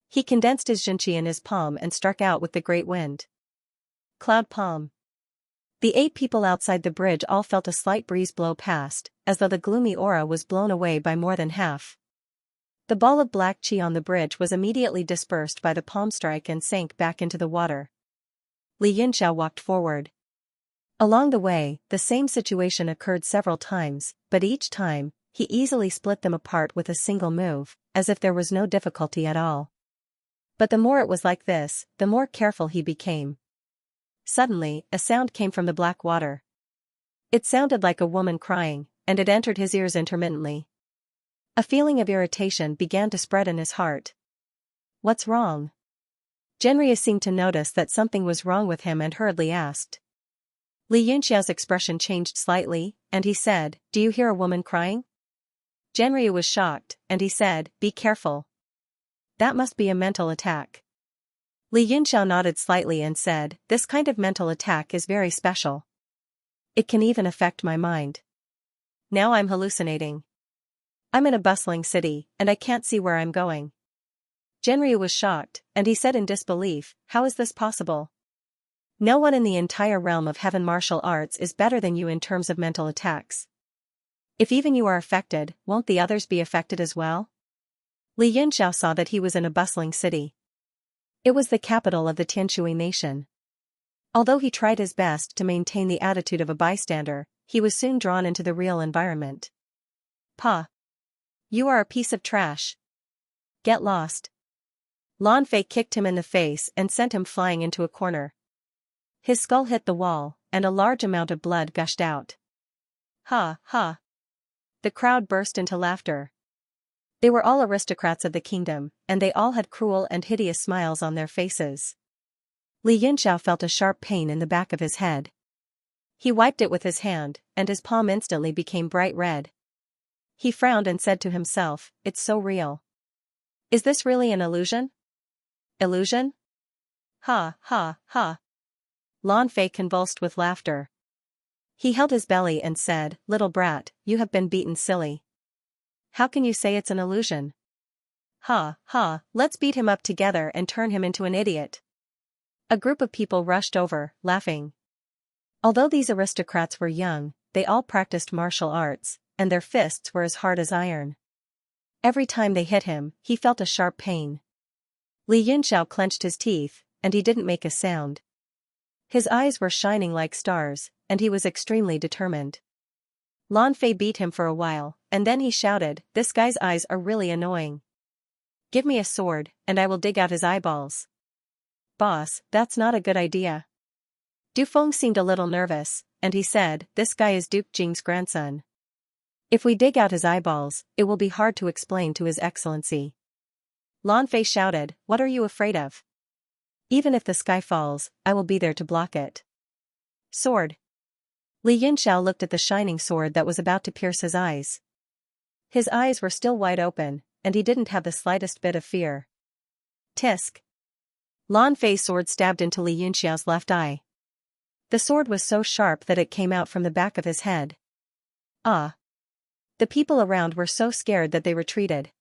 He condensed his Xianxia in his palm and struck out with the great wind. Cloud palm. The 8 people outside the bridge all felt a slight breeze blow past, as though the gloomy aura was blown away by more than half. The ball of black qi on the bridge was immediately dispersed by the palm strike and sank back into the water. Li Yunxiao walked forward. Along the way, the same situation occurred several times, but each time, he easily split them apart with a single move, as if there was no difficulty at all. But the more it was like this, the more careful he became. Suddenly, a sound came from the black water. It sounded like a woman crying, and it entered his ears intermittently. A feeling of irritation began to spread in his heart. What's wrong? Zhenryu seemed to notice that something was wrong with him and hurriedly asked. Li Yunxiao's expression changed slightly, and he said, "Do you hear a woman crying?" Zhenryu was shocked, and he said, "Be careful. That must be a mental attack." Li Yunxiao nodded slightly and said, "This kind of mental attack is very special. It can even affect my mind. Now I'm hallucinating. I'm in a bustling city, and I can't see where I'm going." Zhenryu was shocked, and he said in disbelief, "How is this possible? No one in the entire realm of heaven martial arts is better than you in terms of mental attacks. If even you are affected, won't the others be affected as well?" Li Yunxiao saw that he was in a bustling city. It was the capital of the Tianshui nation. Although he tried his best to maintain the attitude of a bystander, he was soon drawn into the real environment. "Pa! You are a piece of trash. Get lost." Lan Fei kicked him in the face and sent him flying into a corner. His skull hit the wall, and a large amount of blood gushed out. "Ha, ha!" The crowd burst into laughter. They were all aristocrats of the kingdom, and they all had cruel and hideous smiles on their faces. Li Yunxiao felt a sharp pain in the back of his head. He wiped it with his hand, and his palm instantly became bright red. He frowned and said to himself, "It's so real. Is this really an illusion? Illusion? Ha, ha, ha." Lan Fei convulsed with laughter. He held his belly and said, "Little brat, you have been beaten silly. How can you say it's an illusion? Ha, ha, let's beat him up together and turn him into an idiot." A group of people rushed over, laughing. Although these aristocrats were young, they all practiced martial arts, and their fists were as hard as iron. Every time they hit him, he felt a sharp pain. Li Yunxiao clenched his teeth, and he didn't make a sound. His eyes were shining like stars, and he was extremely determined. Lan Fei beat him for a while, and then he shouted, "This guy's eyes are really annoying. Give me a sword, and I will dig out his eyeballs." "Boss, that's not a good idea." Du Feng seemed a little nervous, and he said, "This guy is Duke Jing's grandson. If we dig out his eyeballs, it will be hard to explain to His Excellency." Lan Fei shouted, "What are you afraid of? Even if the sky falls, I will be there to block it." Sword. Li Yunxiao looked at the shining sword that was about to pierce his eyes. His eyes were still wide open, and he didn't have the slightest bit of fear. Tisk. Lan Fei's sword stabbed into Li Yunxiao's left eye. The sword was so sharp that it came out from the back of his head. Ah! The people around were so scared that they retreated.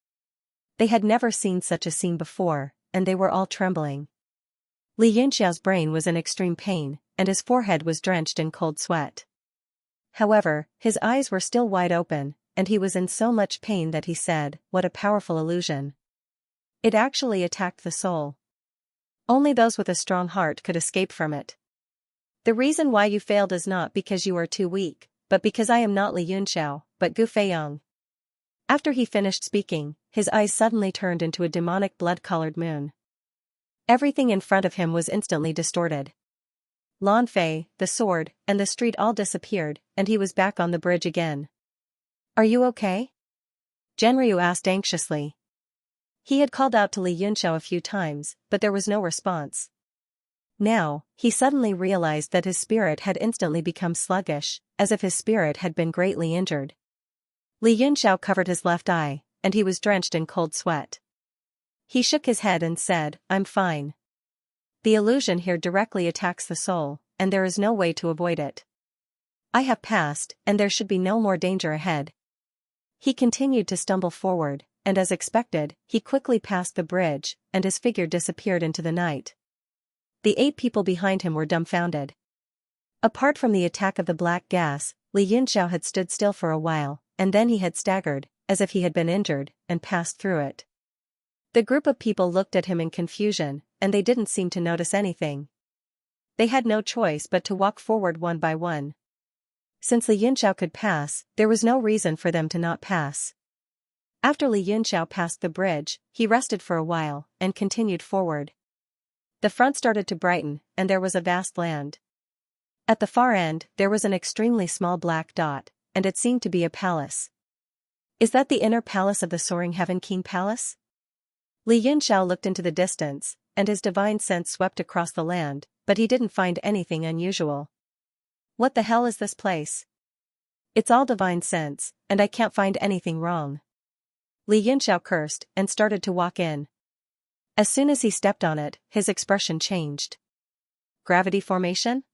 They had never seen such a scene before, and they were all trembling. Li Yunxiao's brain was in extreme pain, and his forehead was drenched in cold sweat. However, his eyes were still wide open, and he was in so much pain that he said, "What a powerful illusion. It actually attacked the soul. Only those with a strong heart could escape from it. The reason why you failed is not because you are too weak, but because I am not Li Yunxiao, but Gu Feiyang." After he finished speaking, his eyes suddenly turned into a demonic blood-colored moon. Everything in front of him was instantly distorted. Lan Fei, the sword, and the street all disappeared, and he was back on the bridge again. "Are you okay?" Genryu asked anxiously. He had called out to Li Yunxiao a few times, but there was no response. Now, he suddenly realized that his spirit had instantly become sluggish, as if his spirit had been greatly injured. Li Yunxiao covered his left eye, and he was drenched in cold sweat. He shook his head and said, "I'm fine. The illusion here directly attacks the soul, and there is no way to avoid it. I have passed, and there should be no more danger ahead." He continued to stumble forward, and as expected, he quickly passed the bridge, and his figure disappeared into the night. The 8 people behind him were dumbfounded. Apart from the attack of the black gas, Li Yunxiao had stood still for a while, and then he had staggered, as if he had been injured, and passed through it. The group of people looked at him in confusion, and they didn't seem to notice anything. They had no choice but to walk forward one by one. Since Li Yunxiao could pass, there was no reason for them to not pass. After Li Yunxiao passed the bridge, he rested for a while, and continued forward. The front started to brighten, and there was a vast land. At the far end, there was an extremely small black dot, and it seemed to be a palace. "Is that the inner palace of the Soaring Heaven King Palace?" Li Yunxiao looked into the distance, and his divine sense swept across the land, but he didn't find anything unusual. "What the hell is this place? It's all divine sense, and I can't find anything wrong." Li Yunxiao cursed, and started to walk in. As soon as he stepped on it, his expression changed. Gravity formation?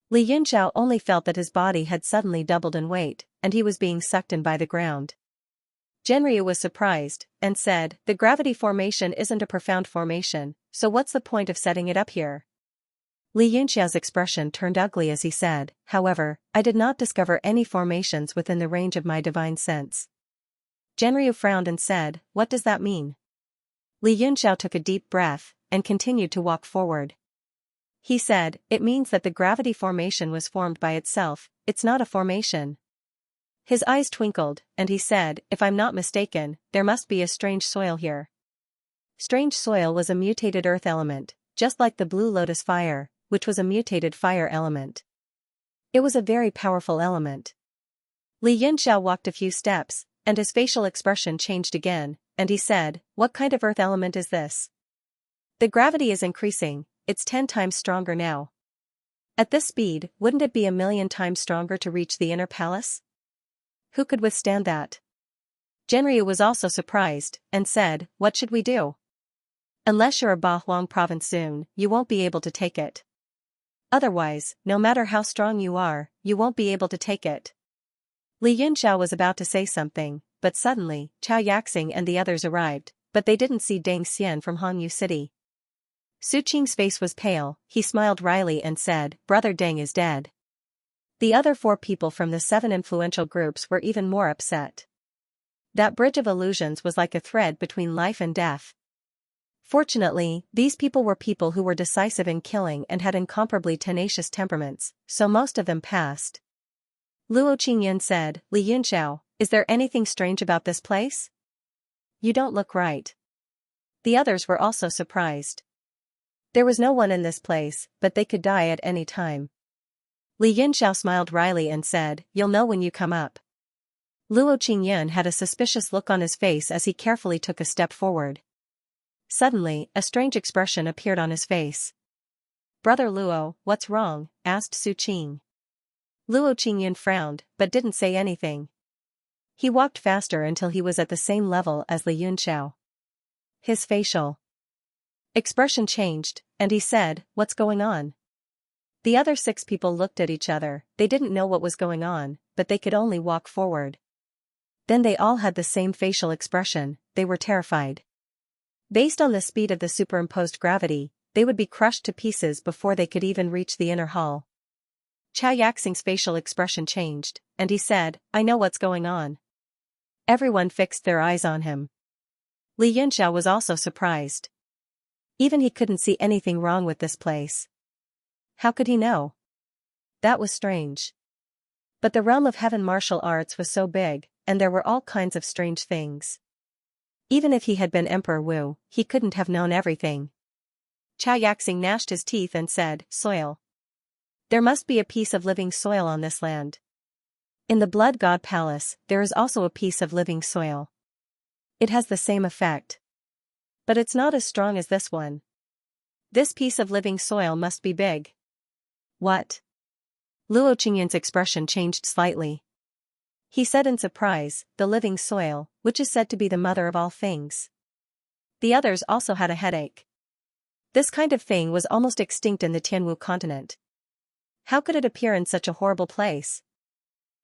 Li Yunxiao only felt that his body had suddenly doubled in weight, and he was being sucked in by the ground. Genryu was surprised, and said, "The gravity formation isn't a profound formation, so what's the point of setting it up here?" Li Yunxiao's expression turned ugly as he said, "However, I did not discover any formations within the range of my divine sense." Genryu frowned and said, "What does that mean?" Li Yunxiao took a deep breath, and continued to walk forward. He said, "It means that the gravity formation was formed by itself, it's not a formation." His eyes twinkled, and he said, "If I'm not mistaken, there must be a strange soil here." Strange soil was a mutated earth element, just like the blue lotus fire, which was a mutated fire element. It was a very powerful element. Li Yunxiao walked a few steps, and his facial expression changed again, and he said, "What kind of earth element is this? The gravity is increasing, it's 10 times stronger now. At this speed, wouldn't it be 1,000,000 times stronger to reach the inner palace? Who could withstand that?" Genryu was also surprised, and said, "What should we do? Unless you're a Bahuang province soon, you won't be able to take it. Otherwise, no matter how strong you are, you won't be able to take it." Li Yunxiao was about to say something, but suddenly, Chao Yaxing and the others arrived, but they didn't see Deng Xian from Hongyu City. Su Qing's face was pale, he smiled wryly and said, "Brother Deng is dead." The other 4 people from the 7 influential groups were even more upset. That bridge of illusions was like a thread between life and death. Fortunately, these people were people who were decisive in killing and had incomparably tenacious temperaments, so most of them passed. Luo Qingyan said, "Li Yunxiao, is there anything strange about this place? You don't look right." The others were also surprised. There was no one in this place, but they could die at any time. Li Yunxiao smiled wryly and said, "You'll know when you come up." Luo Qingyan had a suspicious look on his face as he carefully took a step forward. Suddenly, a strange expression appeared on his face. "Brother Luo, what's wrong?" asked Su Qing. Luo Qingyan frowned, but didn't say anything. He walked faster until he was at the same level as Li Yunxiao. His facial expression changed, and he said, "What's going on?" The other 6 people looked at each other, they didn't know what was going on, but they could only walk forward. Then they all had the same facial expression, they were terrified. Based on the speed of the superimposed gravity, they would be crushed to pieces before they could even reach the inner hall. Xianxia's facial expression changed, and he said, I know what's going on. Everyone fixed their eyes on him. Xianxia was also surprised. Even he couldn't see anything wrong with this place. How could he know? That was strange. But the realm of heaven martial arts was so big, and there were all kinds of strange things. Even if he had been Emperor Wu, he couldn't have known everything. Xianxia gnashed his teeth and said, soil. There must be a piece of living soil on this land. In the Blood God Palace, there is also a piece of living soil. It has the same effect. But it's not as strong as this one. This piece of living soil must be big. What? Luo Qingyan's expression changed slightly. He said in surprise, the living soil, which is said to be the mother of all things. The others also had a headache. This kind of thing was almost extinct in the Tianwu continent. How could it appear in such a horrible place?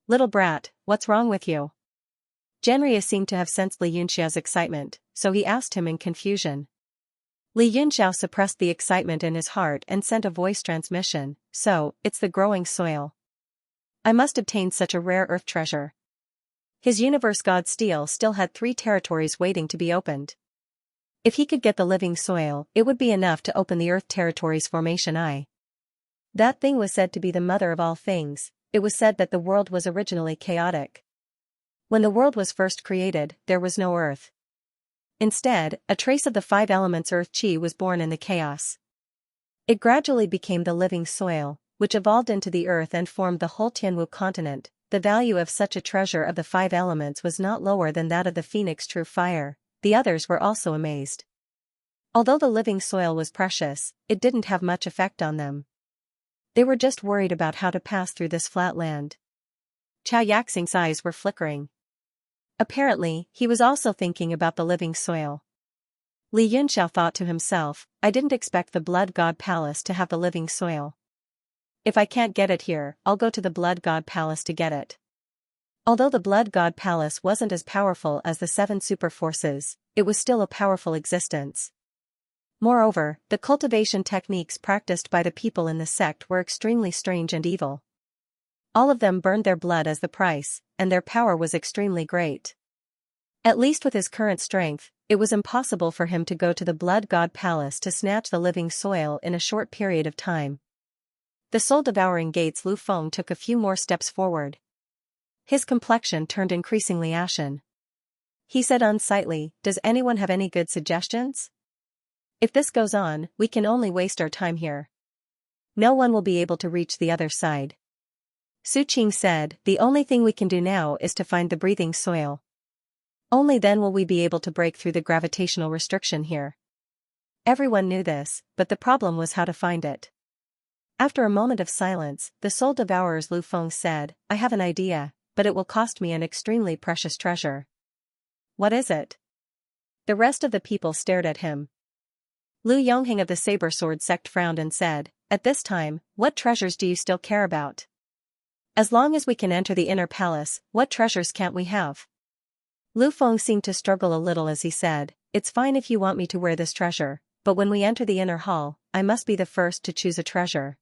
Little brat, what's wrong with you? Xianxia seemed to have sensed Li Yunxiao's excitement, so he asked him in confusion. Li Yunxiao suppressed the excitement in his heart and sent a voice transmission, so, it's the growing soil. I must obtain such a rare earth treasure. His universe god steel still had 3 territories waiting to be opened. If he could get the living soil, it would be enough to open the earth territories formation I. That thing was said to be the mother of all things. It was said that the world was originally chaotic. When the world was first created, there was no earth. Instead, a trace of the 5 elements earth chi was born in the chaos. It gradually became the living soil, which evolved into the earth and formed the whole Tianwu continent. The value of such a treasure of the 5 elements was not lower than that of the phoenix true fire. The others were also amazed. Although the living soil was precious, it didn't have much effect on them. They were just worried about how to pass through this flat land. Xianxia's eyes were flickering. Apparently, he was also thinking about the living soil. Li Yunxiao thought to himself, I didn't expect the Blood God Palace to have the living soil. If I can't get it here, I'll go to the Blood God Palace to get it. Although the Blood God Palace wasn't as powerful as the 7 super forces, it was still a powerful existence. Moreover, the cultivation techniques practiced by the people in the sect were extremely strange and evil. All of them burned their blood as the price, and their power was extremely great. At least with his current strength, it was impossible for him to go to the Blood God Palace to snatch the living soil in a short period of time. The soul-devouring gates Lu Feng took a few more steps forward. His complexion turned increasingly ashen. He said unsightly, does anyone have any good suggestions? If this goes on, we can only waste our time here. No one will be able to reach the other side. Su Qing said, the only thing we can do now is to find the breathing soil. Only then will we be able to break through the gravitational restriction here. Everyone knew this, but the problem was how to find it. After a moment of silence, the soul devourers Lu Feng said, I have an idea, but it will cost me an extremely precious treasure. What is it? The rest of the people stared at him. Lu Yongheng of the Saber Sword sect frowned and said, at this time, what treasures do you still care about? As long as we can enter the inner palace, what treasures can't we have? Lu Feng seemed to struggle a little as he said, it's fine if you want me to wear this treasure, but when we enter the inner hall, I must be the first to choose a treasure.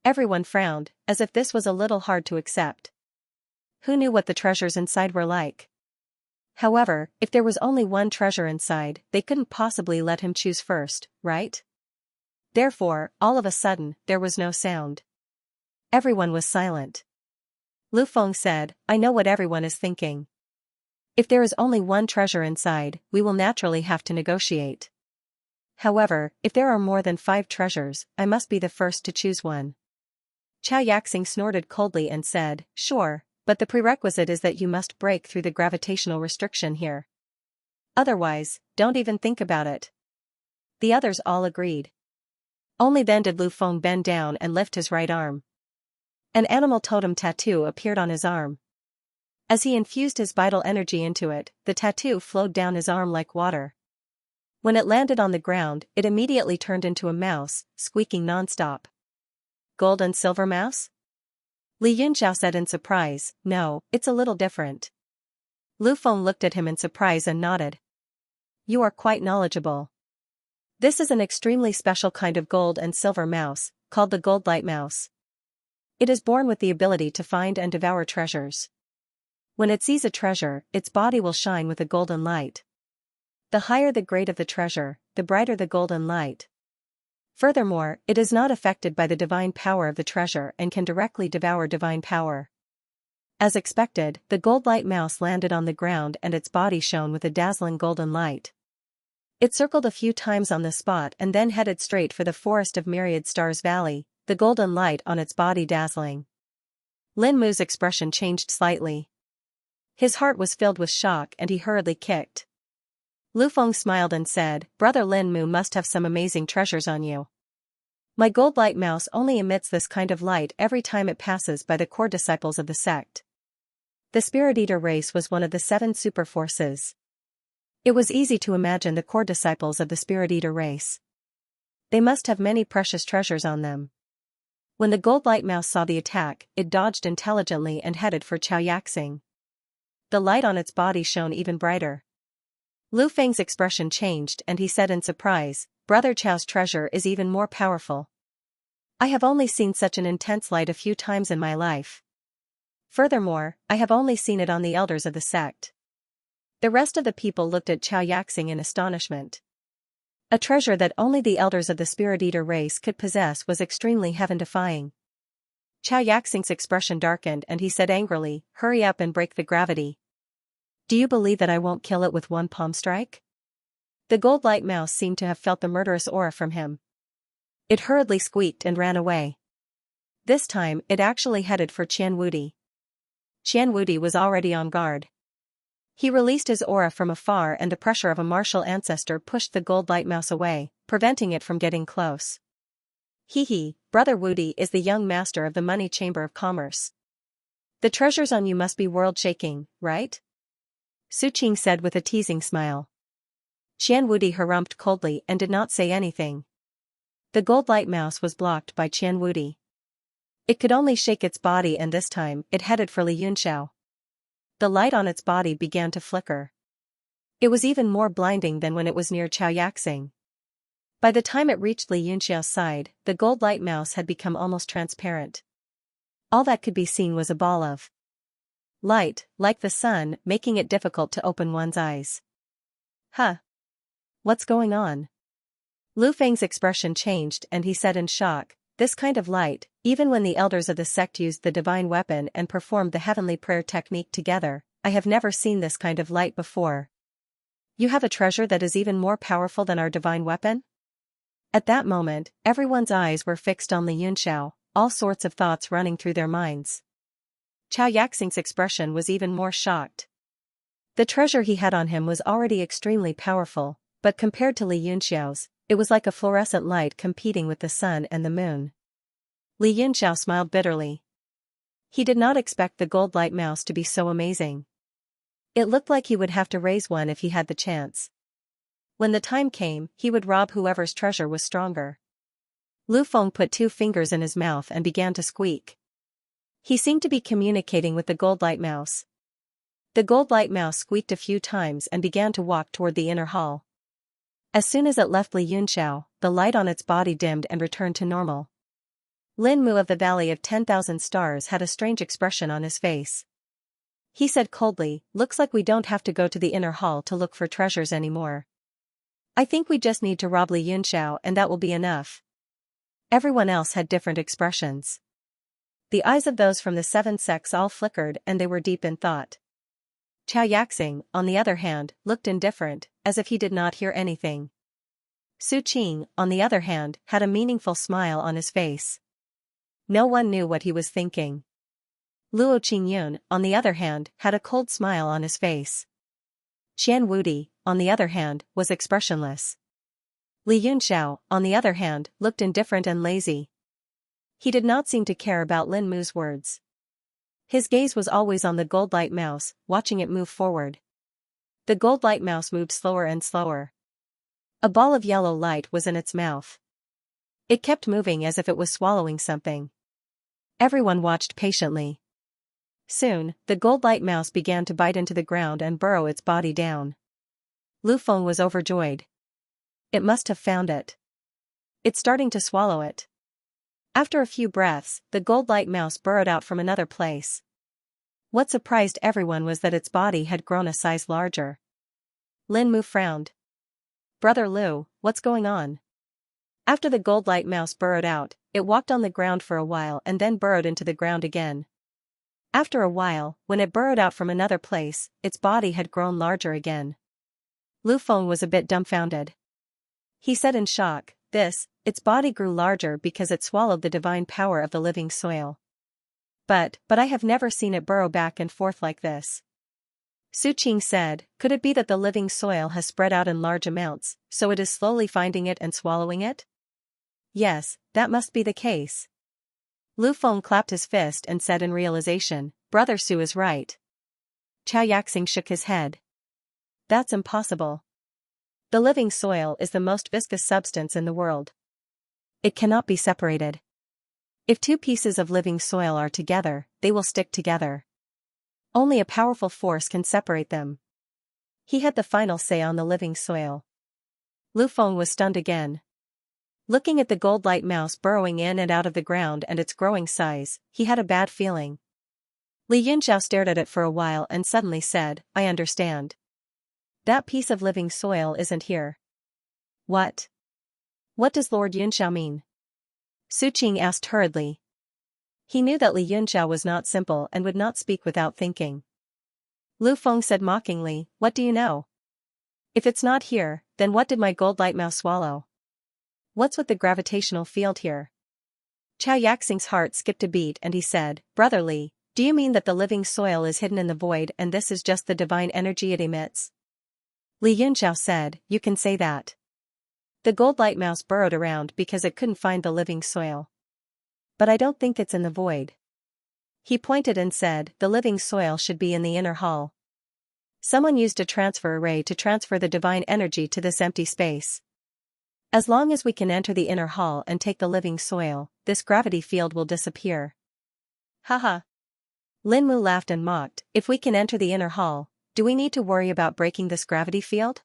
Everyone frowned, as if this was a little hard to accept. Who knew what the treasures inside were like? However, if there was only one treasure inside, they couldn't possibly let him choose first, right? Therefore, all of a sudden, there was no sound. Everyone was silent. Lu Feng said, I know what everyone is thinking. If there is only one treasure inside, we will naturally have to negotiate. However, if there are more than 5 treasures, I must be the first to choose one. Xianxia snorted coldly and said, sure, but the prerequisite is that you must break through the gravitational restriction here. Otherwise, don't even think about it. The others all agreed. Only then did Lu Feng bend down and lift his right arm. An animal totem tattoo appeared on his arm. As he infused his vital energy into it, the tattoo flowed down his arm like water. When it landed on the ground, it immediately turned into a mouse, squeaking non-stop. Gold and silver mouse? Li Yunxiao said in surprise, no, it's a little different. Lu Feng looked at him in surprise and nodded. You are quite knowledgeable. This is an extremely special kind of gold and silver mouse, called the gold light mouse. It is born with the ability to find and devour treasures. When it sees a treasure, its body will shine with a golden light. The higher the grade of the treasure, the brighter the golden light. Furthermore, it is not affected by the divine power of the treasure and can directly devour divine power. As expected, the gold light mouse landed on the ground and its body shone with a dazzling golden light. It circled a few times on the spot and then headed straight for the Forest of Myriad Stars Valley, the golden light on its body dazzling. Lin Mu's expression changed slightly. His heart was filled with shock and he hurriedly kicked. Lu Feng smiled and said, Brother Lin Mu must have some amazing treasures on you. My gold light mouse only emits this kind of light every time it passes by the core disciples of the sect. The Spirit Eater race was one of the 7 super forces. It was easy to imagine the core disciples of the Spirit Eater race. They must have many precious treasures on them. When the gold light mouse saw the attack, it dodged intelligently and headed for Xianxia. The light on its body shone even brighter. Lu Feng's expression changed and he said in surprise, Brother Chao's treasure is even more powerful. I have only seen such an intense light a few times in my life. Furthermore, I have only seen it on the elders of the sect. The rest of the people looked at Xianxia in astonishment. A treasure that only the elders of the Spirit Eater race could possess was extremely heaven-defying. Xianxia's expression darkened and he said angrily, Hurry up and break the gravity. Do you believe that I won't kill it with one palm strike? The gold light mouse seemed to have felt the murderous aura from him. It hurriedly squeaked and ran away. This time, it actually headed for Qian Wudi. Qian Wudi was already on guard. He released his aura from afar and the pressure of a martial ancestor pushed the gold light mouse away, preventing it from getting close. Hee, Brother Wudi is the young master of the Money Chamber of Commerce. The treasures on you must be world-shaking, right? Su Qing said with a teasing smile. Qian Wudi harumphed coldly and did not say anything. The gold light mouse was blocked by Qian Wudi. It could only shake its body and this time, it headed for Li Yunxiao. The light on its body began to flicker. It was even more blinding than when it was near Xianxia. By the time it reached Li Yunxiao's side, the gold light mouse had become almost transparent. All that could be seen was a ball of light, like the sun, making it difficult to open one's eyes. Huh? What's going on? Lu Feng's expression changed and he said in shock, This kind of light, even when the elders of the sect used the divine weapon and performed the heavenly prayer technique together, I have never seen this kind of light before. You have a treasure that is even more powerful than our divine weapon? At that moment, everyone's eyes were fixed on Li Yunxiao, all sorts of thoughts running through their minds. Xianxia's expression was even more shocked. The treasure he had on him was already extremely powerful, but compared to Li Yunxiao's, it was like a fluorescent light competing with the sun and the moon. Li Yunxiao smiled bitterly. He did not expect the gold light mouse to be so amazing. It looked like he would have to raise one if he had the chance. When the time came, he would rob whoever's treasure was stronger. Lu Feng put 2 fingers in his mouth and began to squeak. He seemed to be communicating with the gold light mouse. The gold light mouse squeaked a few times and began to walk toward the inner hall. As soon as it left Li Yunxiao, the light on its body dimmed and returned to normal. Lin Mu of the Valley of 10,000 Stars had a strange expression on his face. He said coldly, Looks like we don't have to go to the inner hall to look for treasures anymore. I think we just need to rob Li Yunxiao and that will be enough. Everyone else had different expressions. The eyes of those from the 7 sects all flickered and they were deep in thought. Xianxia, on the other hand, looked indifferent, as if he did not hear anything. Su Qing, on the other hand, had a meaningful smile on his face. No one knew what he was thinking. Luo Qingyun, on the other hand, had a cold smile on his face. Qian Wudi, on the other hand, was expressionless. Li Yunxiao, on the other hand, looked indifferent and lazy. He did not seem to care about Lin Mu's words. His gaze was always on the gold light mouse, watching it move forward. The gold light mouse moved slower and slower. A ball of yellow light was in its mouth. It kept moving as if it was swallowing something. Everyone watched patiently. Soon, the gold light mouse began to bite into the ground and burrow its body down. Lu Feng was overjoyed. It must have found it. It's starting to swallow it. After a few breaths, the gold light mouse burrowed out from another place. What surprised everyone was that its body had grown a size larger. Lin Mu frowned. Brother Lu, what's going on? After the gold light mouse burrowed out, it walked on the ground for a while and then burrowed into the ground again. After a while, when it burrowed out from another place, its body had grown larger again. Lu Feng was a bit dumbfounded. He said in shock, its body grew larger because it swallowed the divine power of the living soil. But I have never seen it burrow back and forth like this. Su Qing said, could it be that the living soil has spread out in large amounts, so it is slowly finding it and swallowing it? Yes, that must be the case. Lu Feng clapped his fist and said in realization, Brother Su is right. Chao Yaxing shook his head. That's impossible. The living soil is the most viscous substance in the world. It cannot be separated. If two pieces of living soil are together, they will stick together. Only a powerful force can separate them. He had the final say on the living soil. Lu Feng was stunned again. Looking at the gold light mouse burrowing in and out of the ground and its growing size, he had a bad feeling. Li Yunxiao stared at it for a while and suddenly said, I understand. That piece of living soil isn't here. What? What does Lord Yunxiao mean? Su Qing asked hurriedly. He knew that Li Yunxiao was not simple and would not speak without thinking. Lu Feng said mockingly, what do you know? If it's not here, then what did my gold light mouse swallow? What's with the gravitational field here? Chao Yaxing's heart skipped a beat and he said, Brother Li, do you mean that the living soil is hidden in the void and this is just the divine energy it emits? Li Yunxiao said, you can say that. The gold light mouse burrowed around because it couldn't find the living soil. But I don't think it's in the void. He pointed and said, the living soil should be in the inner hall. Someone used a transfer array to transfer the divine energy to this empty space. As long as we can enter the inner hall and take the living soil, this gravity field will disappear. Haha. Lin Mu laughed and mocked, if we can enter the inner hall, do we need to worry about breaking this gravity field?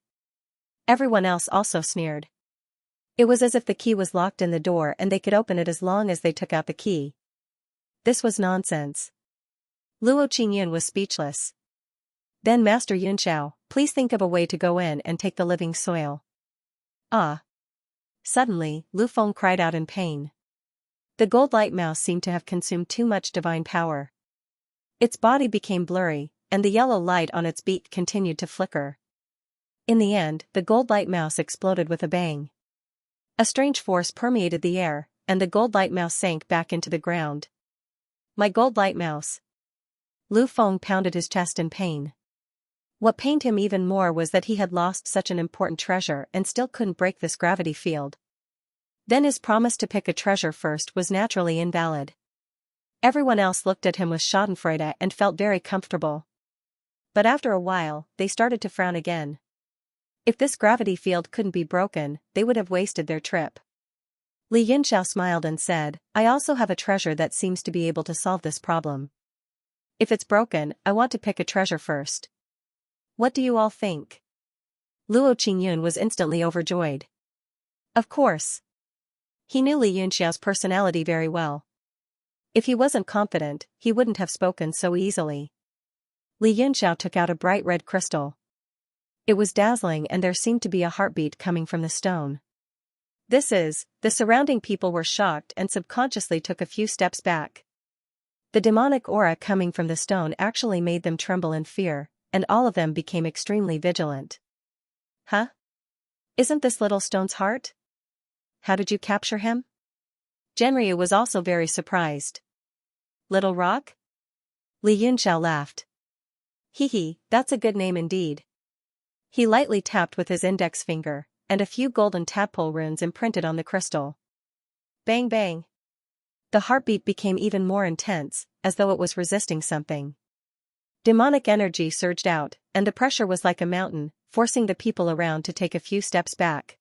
Everyone else also sneered. It was as if the key was locked in the door and they could open it as long as they took out the key. This was nonsense. Luo Qingyun was speechless. Then Master Yunxiao, please think of a way to go in and take the living soil. Ah. Suddenly, Lu Feng cried out in pain. The gold light mouse seemed to have consumed too much divine power. Its body became blurry, and the yellow light on its beak continued to flicker. In the end, the gold light mouse exploded with a bang. A strange force permeated the air, and the gold light mouse sank back into the ground. My gold light mouse. Lu Feng pounded his chest in pain. What pained him even more was that he had lost such an important treasure and still couldn't break this gravity field. Then his promise to pick a treasure first was naturally invalid. Everyone else looked at him with schadenfreude and felt very comfortable. But after a while, they started to frown again. If this gravity field couldn't be broken, they would have wasted their trip. Li Yunxiao smiled and said, I also have a treasure that seems to be able to solve this problem. If it's broken, I want to pick a treasure first. What do you all think? Luo Qingyun was instantly overjoyed. Of course. He knew Li Yunxiao's personality very well. If he wasn't confident, he wouldn't have spoken so easily. Li Yunxiao took out a bright red crystal. It was dazzling and there seemed to be a heartbeat coming from the stone. The surrounding people were shocked and subconsciously took a few steps back. The demonic aura coming from the stone actually made them tremble in fear, and all of them became extremely vigilant. Huh? Isn't this little stone's heart? How did you capture him? Genryu was also very surprised. Little Rock? Li Yunxiao laughed. Hee, that's a good name indeed. He lightly tapped with his index finger, and a few golden tadpole runes imprinted on the crystal. Bang bang. The heartbeat became even more intense, as though it was resisting something. Demonic energy surged out, and the pressure was like a mountain, forcing the people around to take a few steps back.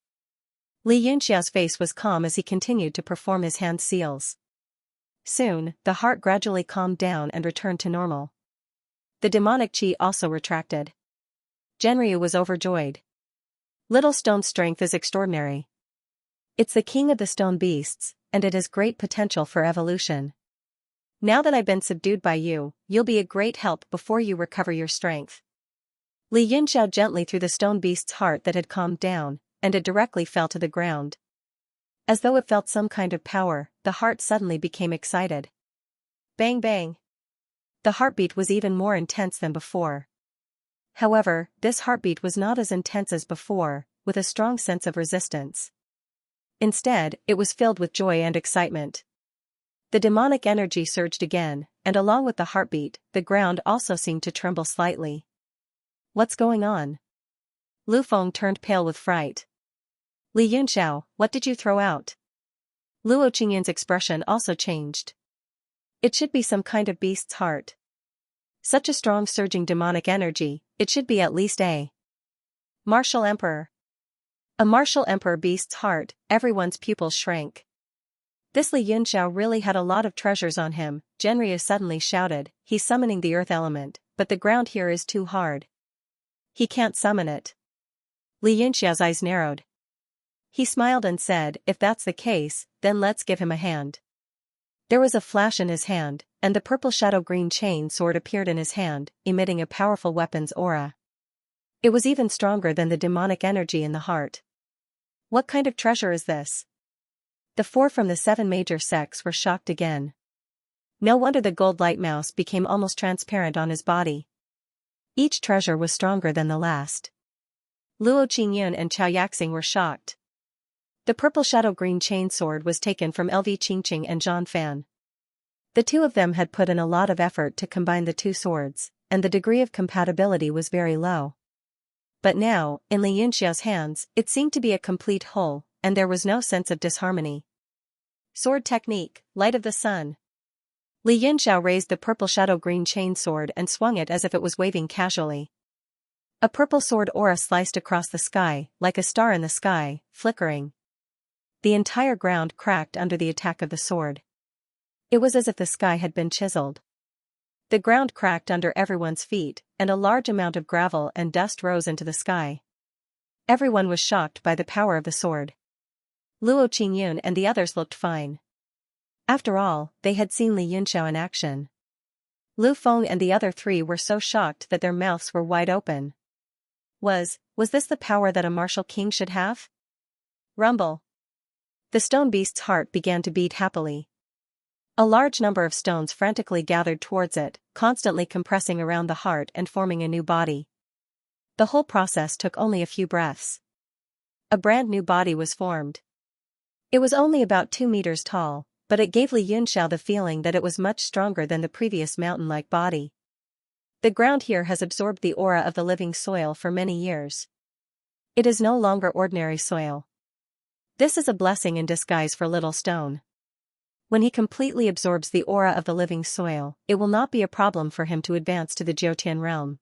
Li Yunxiao's face was calm as he continued to perform his hand seals. Soon, the heart gradually calmed down and returned to normal. The demonic chi also retracted. Xianxia was overjoyed. Little Stone's strength is extraordinary. It's the king of the stone beasts, and it has great potential for evolution. Now that I've been subdued by you, you'll be a great help before you recover your strength. Li Yunxiao gently threw the stone beast's heart that had calmed down, and it directly fell to the ground. As though it felt some kind of power, the heart suddenly became excited. Bang bang. The heartbeat was even more intense than before. However, this heartbeat was not as intense as before, with a strong sense of resistance. Instead, it was filled with joy and excitement. The demonic energy surged again, and along with the heartbeat, the ground also seemed to tremble slightly. What's going on? Lu Feng turned pale with fright. Li Yunxiao, what did you throw out? Luo Qingyun's expression also changed. It should be some kind of beast's heart. Such a strong surging demonic energy, it should be at least a martial emperor. A martial emperor beast's heart, everyone's pupils shrank. This Li Yunxiao really had a lot of treasures on him, Xianxia suddenly shouted, he's summoning the earth element, but the ground here is too hard. He can't summon it. Li Yunxiao's eyes narrowed. He smiled and said, if that's the case, then let's give him a hand. There was a flash in his hand, and the purple shadow-green chain sword appeared in his hand, emitting a powerful weapon's aura. It was even stronger than the demonic energy in the heart. What kind of treasure is this? The 4 from the 7 major sects were shocked again. No wonder the gold light mouse became almost transparent on his body. Each treasure was stronger than the last. Luo Qingyun and Chao Yaxing were shocked. The purple shadow-green chain sword was taken from LV Qingqing and Zhan Fan. The two of them had put in a lot of effort to combine the two swords, and the degree of compatibility was very low. But now, in Li Yunxiao's hands, it seemed to be a complete whole, and there was no sense of disharmony. Sword technique, Light of the Sun. Li Yunxiao raised the purple shadow-green chain sword and swung it as if it was waving casually. A purple sword aura sliced across the sky, like a star in the sky, flickering. The entire ground cracked under the attack of the sword. It was as if the sky had been chiseled. The ground cracked under everyone's feet, and a large amount of gravel and dust rose into the sky. Everyone was shocked by the power of the sword. Luo Qingyun and the others looked fine. After all, they had seen Li Yunxiao in action. Lu Feng and the other 3 were so shocked that their mouths were wide open. Was this the power that a martial king should have? Rumble. The stone beast's heart began to beat happily. A large number of stones frantically gathered towards it, constantly compressing around the heart and forming a new body. The whole process took only a few breaths. A brand new body was formed. It was only about 2 meters tall, but it gave Li Yunxiao the feeling that it was much stronger than the previous mountain-like body. The ground here has absorbed the aura of the living soil for many years. It is no longer ordinary soil. This is a blessing in disguise for Little Stone. When he completely absorbs the aura of the living soil, it will not be a problem for him to advance to the Jiutian realm.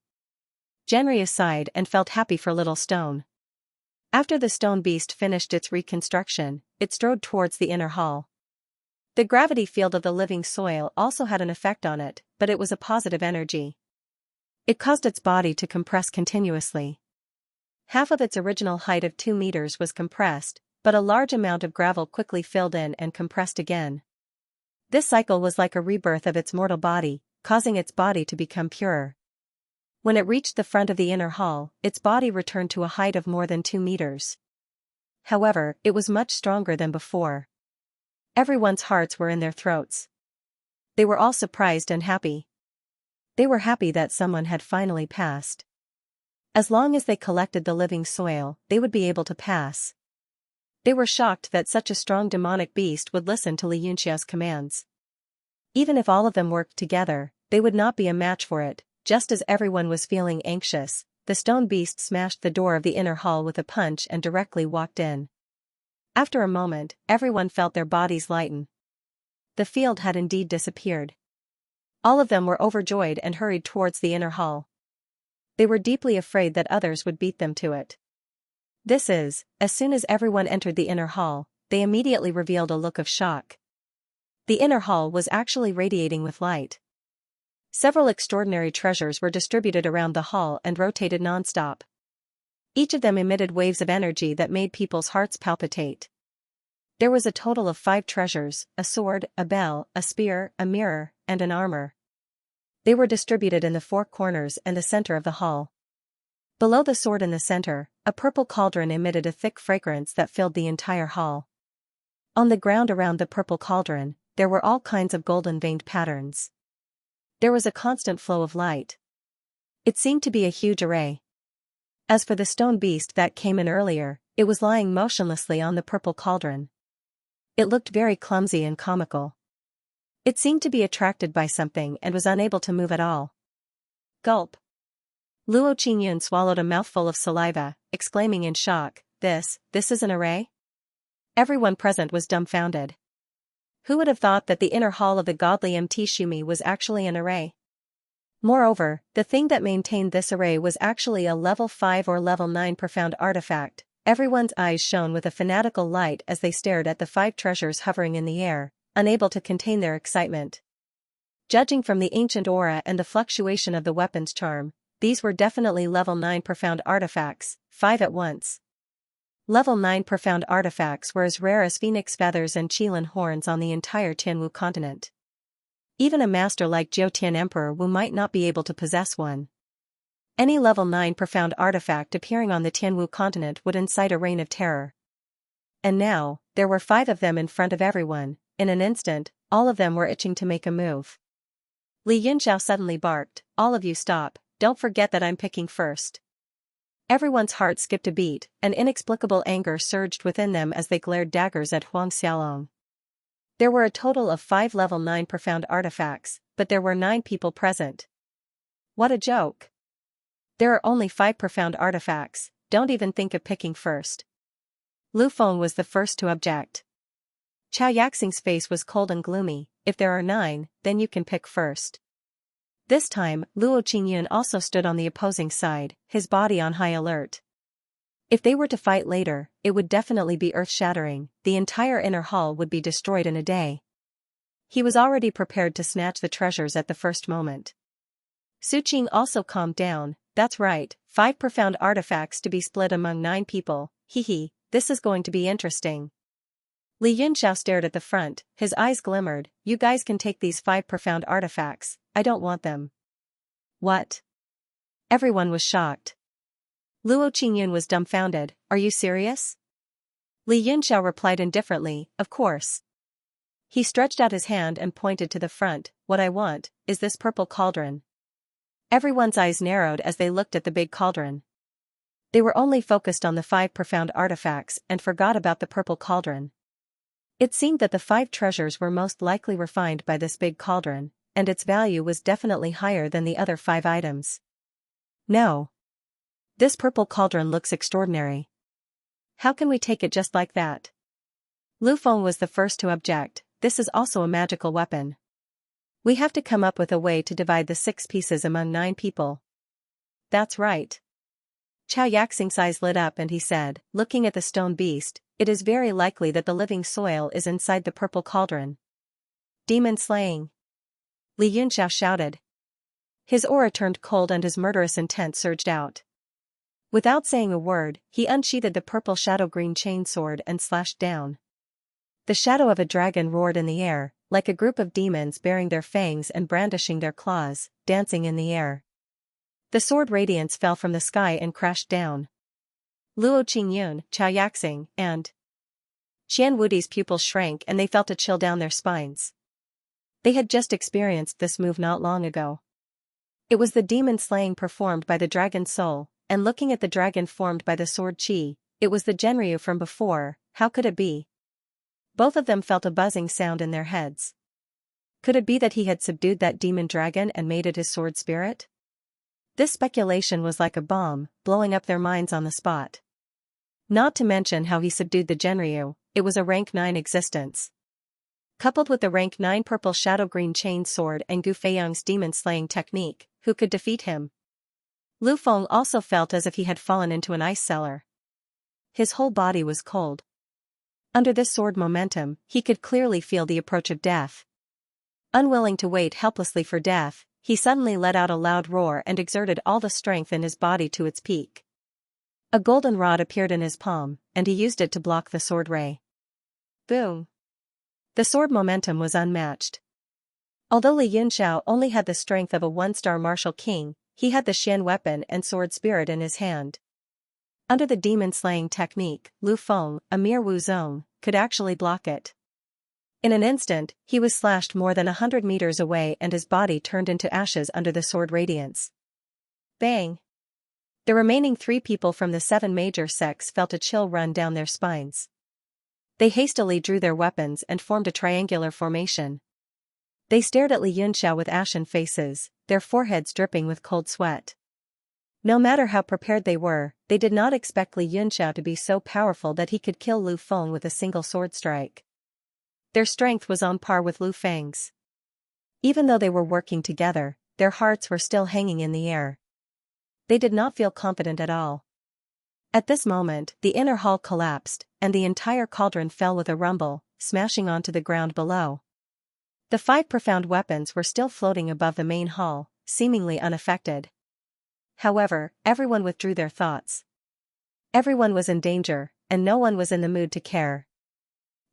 Xianxia sighed and felt happy for Little Stone. After the stone beast finished its reconstruction, it strode towards the inner hall. The gravity field of the living soil also had an effect on it, but it was a positive energy. It caused its body to compress continuously. Half of its original height of 2 meters was compressed, but a large amount of gravel quickly filled in and compressed again. This cycle was like a rebirth of its mortal body, causing its body to become purer. When it reached the front of the inner hall, its body returned to a height of more than 2 meters. However, it was much stronger than before. Everyone's hearts were in their throats. They were all surprised and happy. They were happy that someone had finally passed. As long as they collected the living soil, they would be able to pass. They were shocked that such a strong demonic beast would listen to Li Yunxiao's commands. Even if all of them worked together, they would not be a match for it. Just as everyone was feeling anxious, the stone beast smashed the door of the inner hall with a punch and directly walked in. After a moment, everyone felt their bodies lighten. The field had indeed disappeared. All of them were overjoyed and hurried towards the inner hall. They were deeply afraid that others would beat them to it. As soon as everyone entered the inner hall, they immediately revealed a look of shock. The inner hall was actually radiating with light. Several extraordinary treasures were distributed around the hall and rotated non-stop. Each of them emitted waves of energy that made people's hearts palpitate. There was a total of 5 treasures: a sword, a bell, a spear, a mirror, and an armor. They were distributed in the 4 corners and the center of the hall. Below the sword in the center, a purple cauldron emitted a thick fragrance that filled the entire hall. On the ground around the purple cauldron, there were all kinds of golden veined patterns. There was a constant flow of light. It seemed to be a huge array. As for the stone beast that came in earlier, it was lying motionlessly on the purple cauldron. It looked very clumsy and comical. It seemed to be attracted by something and was unable to move at all. Gulp. Luo Qingyun swallowed a mouthful of saliva, exclaiming in shock, This is an array?" Everyone present was dumbfounded. Who would have thought that the inner hall of the godly Mt Shumi was actually an array? Moreover, the thing that maintained this array was actually a level 5 or level 9 profound artifact. Everyone's eyes shone with a fanatical light as they stared at the 5 treasures hovering in the air, unable to contain their excitement. Judging from the ancient aura and the fluctuation of the weapon's charm, these were definitely level 9 profound artifacts, 5 at once. Level 9 profound artifacts were as rare as phoenix feathers and qilin horns on the entire Tianwu continent. Even a master like Jiutian Emperor Wu might not be able to possess one. Any level 9 profound artifact appearing on the Tianwu continent would incite a reign of terror. And now, there were 5 of them in front of everyone. In an instant, all of them were itching to make a move. Li Yunxiao suddenly barked, "All of you stop, don't forget that I'm picking first." Everyone's heart skipped a beat, and inexplicable anger surged within them as they glared daggers at Huang Xiaolong. There were a total of 5 level 9 profound artifacts, but there were 9 people present. What a joke! There are only 5 profound artifacts, don't even think of picking first. Lu Feng was the first to object. Chao Yaxing's face was cold and gloomy. "If there are 9, then you can pick first." This time, Luo Qingyun also stood on the opposing side, his body on high alert. If they were to fight later, it would definitely be earth-shattering. The entire inner hall would be destroyed in a day. He was already prepared to snatch the treasures at the first moment. Su Qing also calmed down. "That's right, 5 profound artifacts to be split among 9 people, this is going to be interesting." Li Yunxiao stared at the front, his eyes glimmered. "You guys can take these 5 profound artifacts, I don't want them." "What?" Everyone was shocked. Luo Qingyun was dumbfounded. "Are you serious?" Li Yunxiao replied indifferently, "Of course." He stretched out his hand and pointed to the front. "What I want is this purple cauldron." Everyone's eyes narrowed as they looked at the big cauldron. They were only focused on the 5 profound artifacts and forgot about the purple cauldron. It seemed that the 5 treasures were most likely refined by this big cauldron, and its value was definitely higher than the other 5 items. "No. This purple cauldron looks extraordinary. How can we take it just like that?" Lu Feng was the first to object. "This is also a magical weapon. We have to come up with a way to divide the 6 pieces among 9 people." "That's right." Chao Yaxing's eyes lit up and he said, looking at the stone beast, "It is very likely that the living soil is inside the purple cauldron." "Demon slaying!" Li Yunxiao shouted. His aura turned cold and his murderous intent surged out. Without saying a word, he unsheathed the purple shadow-green chain sword and slashed down. The shadow of a dragon roared in the air, like a group of demons baring their fangs and brandishing their claws, dancing in the air. The sword radiance fell from the sky and crashed down. Luo Qingyun, Chao Yaxing, and Qian Wudi's pupils shrank and they felt a chill down their spines. They had just experienced this move not long ago. It was the demon slaying performed by the dragon soul, and looking at the dragon formed by the sword qi, it was the Genryu from before. How could it be? Both of them felt a buzzing sound in their heads. Could it be that he had subdued that demon dragon and made it his sword spirit? This speculation was like a bomb, blowing up their minds on the spot. Not to mention how he subdued the Genryu, it was a rank 9 existence. Coupled with the rank 9 purple shadow-green chain sword and Gu Feiyang's demon-slaying technique, who could defeat him? Lu Feng also felt as if he had fallen into an ice cellar. His whole body was cold. Under this sword momentum, he could clearly feel the approach of death. Unwilling to wait helplessly for death, he suddenly let out a loud roar and exerted all the strength in his body to its peak. A golden rod appeared in his palm, and he used it to block the sword ray. Boom! The sword momentum was unmatched. Although Li Yunxiao only had the strength of a one-star martial king, he had the Xian weapon and sword spirit in his hand. Under the demon-slaying technique, Lu Feng, a mere Wu Zong, could actually block it. In an instant, he was slashed more than 100 meters away and his body turned into ashes under the sword radiance. Bang! The remaining 3 people from the 7 major sects felt a chill run down their spines. They hastily drew their weapons and formed a triangular formation. They stared at Li Yunxiao with ashen faces, their foreheads dripping with cold sweat. No matter how prepared they did not expect Li Yunxiao to be so powerful that he could kill Lu Feng with a single sword strike. Their strength was on par with Lu Feng's. Even though they were working together, their hearts were still hanging in the air. They did not feel confident at all. At this moment, the inner hall collapsed, and the entire cauldron fell with a rumble, smashing onto the ground below. The 5 profound weapons were still floating above the main hall, seemingly unaffected. However, everyone withdrew their thoughts. Everyone was in danger, and no one was in the mood to care.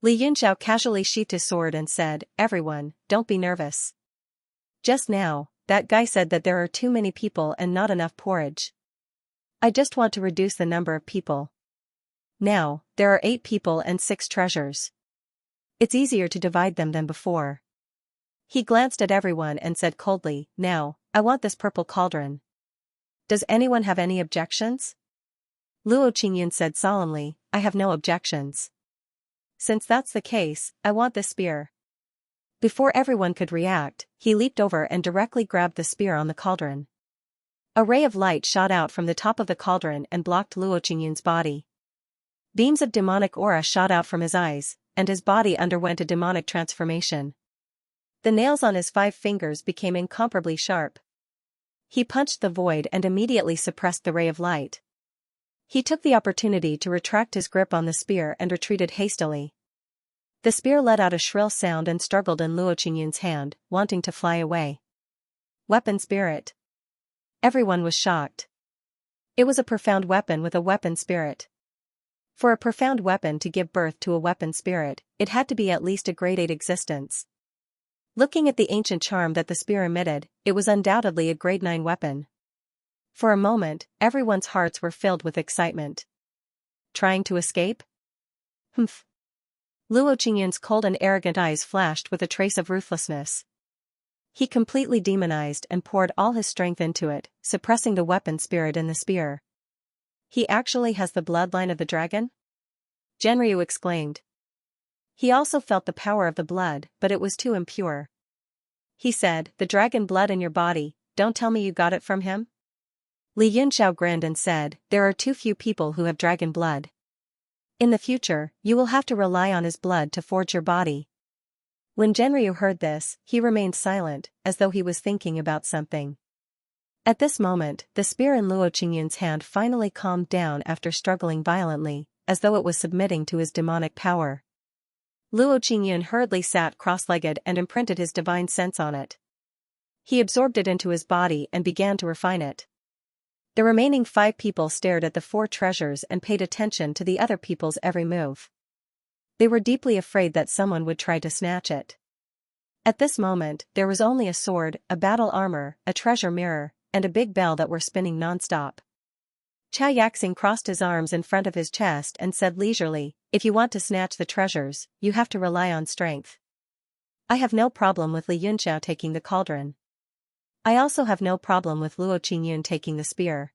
Li Yunxiao casually sheathed his sword and said, "Everyone, don't be nervous. Just now, that guy said that there are too many people and not enough porridge. I just want to reduce the number of people. Now, there are 8 people and 6 treasures. It's easier to divide them than before." He glanced at everyone and said coldly, "Now, I want this purple cauldron. Does anyone have any objections?" Luo Qingyun said solemnly, "I have no objections. Since that's the case, I want the spear." Before everyone could react, he leaped over and directly grabbed the spear on the cauldron. A ray of light shot out from the top of the cauldron and blocked Luo Qingyun's body. Beams of demonic aura shot out from his eyes, and his body underwent a demonic transformation. The nails on his 5 fingers became incomparably sharp. He punched the void and immediately suppressed the ray of light. He took the opportunity to retract his grip on the spear and retreated hastily. The spear let out a shrill sound and struggled in Luo Qingyun's hand, wanting to fly away. Weapon spirit. Everyone was shocked. It was a profound weapon with a weapon spirit. For a profound weapon to give birth to a weapon spirit, it had to be at least a grade 8 existence. Looking at the ancient charm that the spear emitted, it was undoubtedly a grade 9 weapon. For a moment, everyone's hearts were filled with excitement. Trying to escape? Humph. Luo Qingyun's cold and arrogant eyes flashed with a trace of ruthlessness. He completely demonized and poured all his strength into it, suppressing the weapon spirit in the spear. "He actually has the bloodline of the dragon?" Genryu exclaimed. He also felt the power of the blood, but it was too impure. He said, "The dragon blood in your body, don't tell me you got it from him?" Li Yunxiao grinned and said, "There are too few people who have dragon blood. In the future, you will have to rely on his blood to forge your body." When Genryu heard this, he remained silent, as though he was thinking about something. At this moment, the spear in Luo Qingyun's hand finally calmed down after struggling violently, as though it was submitting to his demonic power. Luo Qingyun hurriedly sat cross-legged and imprinted his divine sense on it. He absorbed it into his body and began to refine it. The remaining 5 people stared at the 4 treasures and paid attention to the other people's every move. They were deeply afraid that someone would try to snatch it. At this moment, there was only a sword, a battle armor, a treasure mirror, and a big bell that were spinning non-stop. Xianxia crossed his arms in front of his chest and said leisurely, "If you want to snatch the treasures, you have to rely on strength. I have no problem with Li Yunxiao taking the cauldron. I also have no problem with Luo Qingyun taking the spear.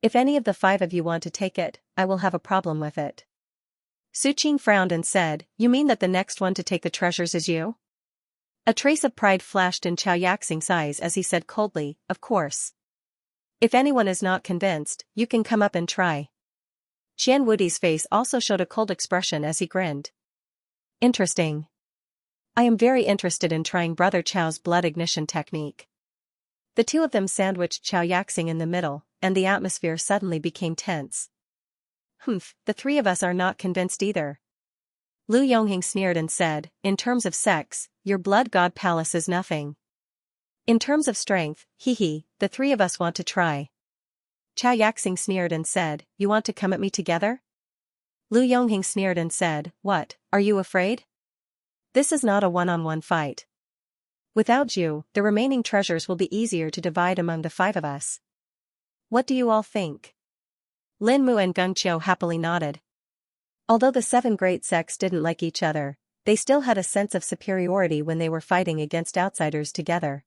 If any of the 5 of you want to take it, I will have a problem with it." Su Qing frowned and said, "You mean that the next one to take the treasures is you?" A trace of pride flashed in Xianxia's eyes as he said coldly, "Of course. If anyone is not convinced, you can come up and try." Qian Wudi's face also showed a cold expression as he grinned. "Interesting. I am very interested in trying Brother Chao's blood ignition technique." The 2 of them sandwiched Xianxia in the middle, and the atmosphere suddenly became tense. "Humph, the 3 of us are not convinced either." Lu Yonghing sneered and said, "In terms of sex, your blood god palace is nothing. In terms of strength, hee, the three of us want to try. Xianxia sneered and said, you want to come at me together? Lu Yongheng sneered and said, what, are you afraid? This is not a one-on-one fight. Without you, the remaining treasures will be easier to divide among the five of us. What do you all think? Lin Mu and Geng Qiu happily nodded. Although the seven great sects didn't like each other, they still had a sense of superiority when they were fighting against outsiders together.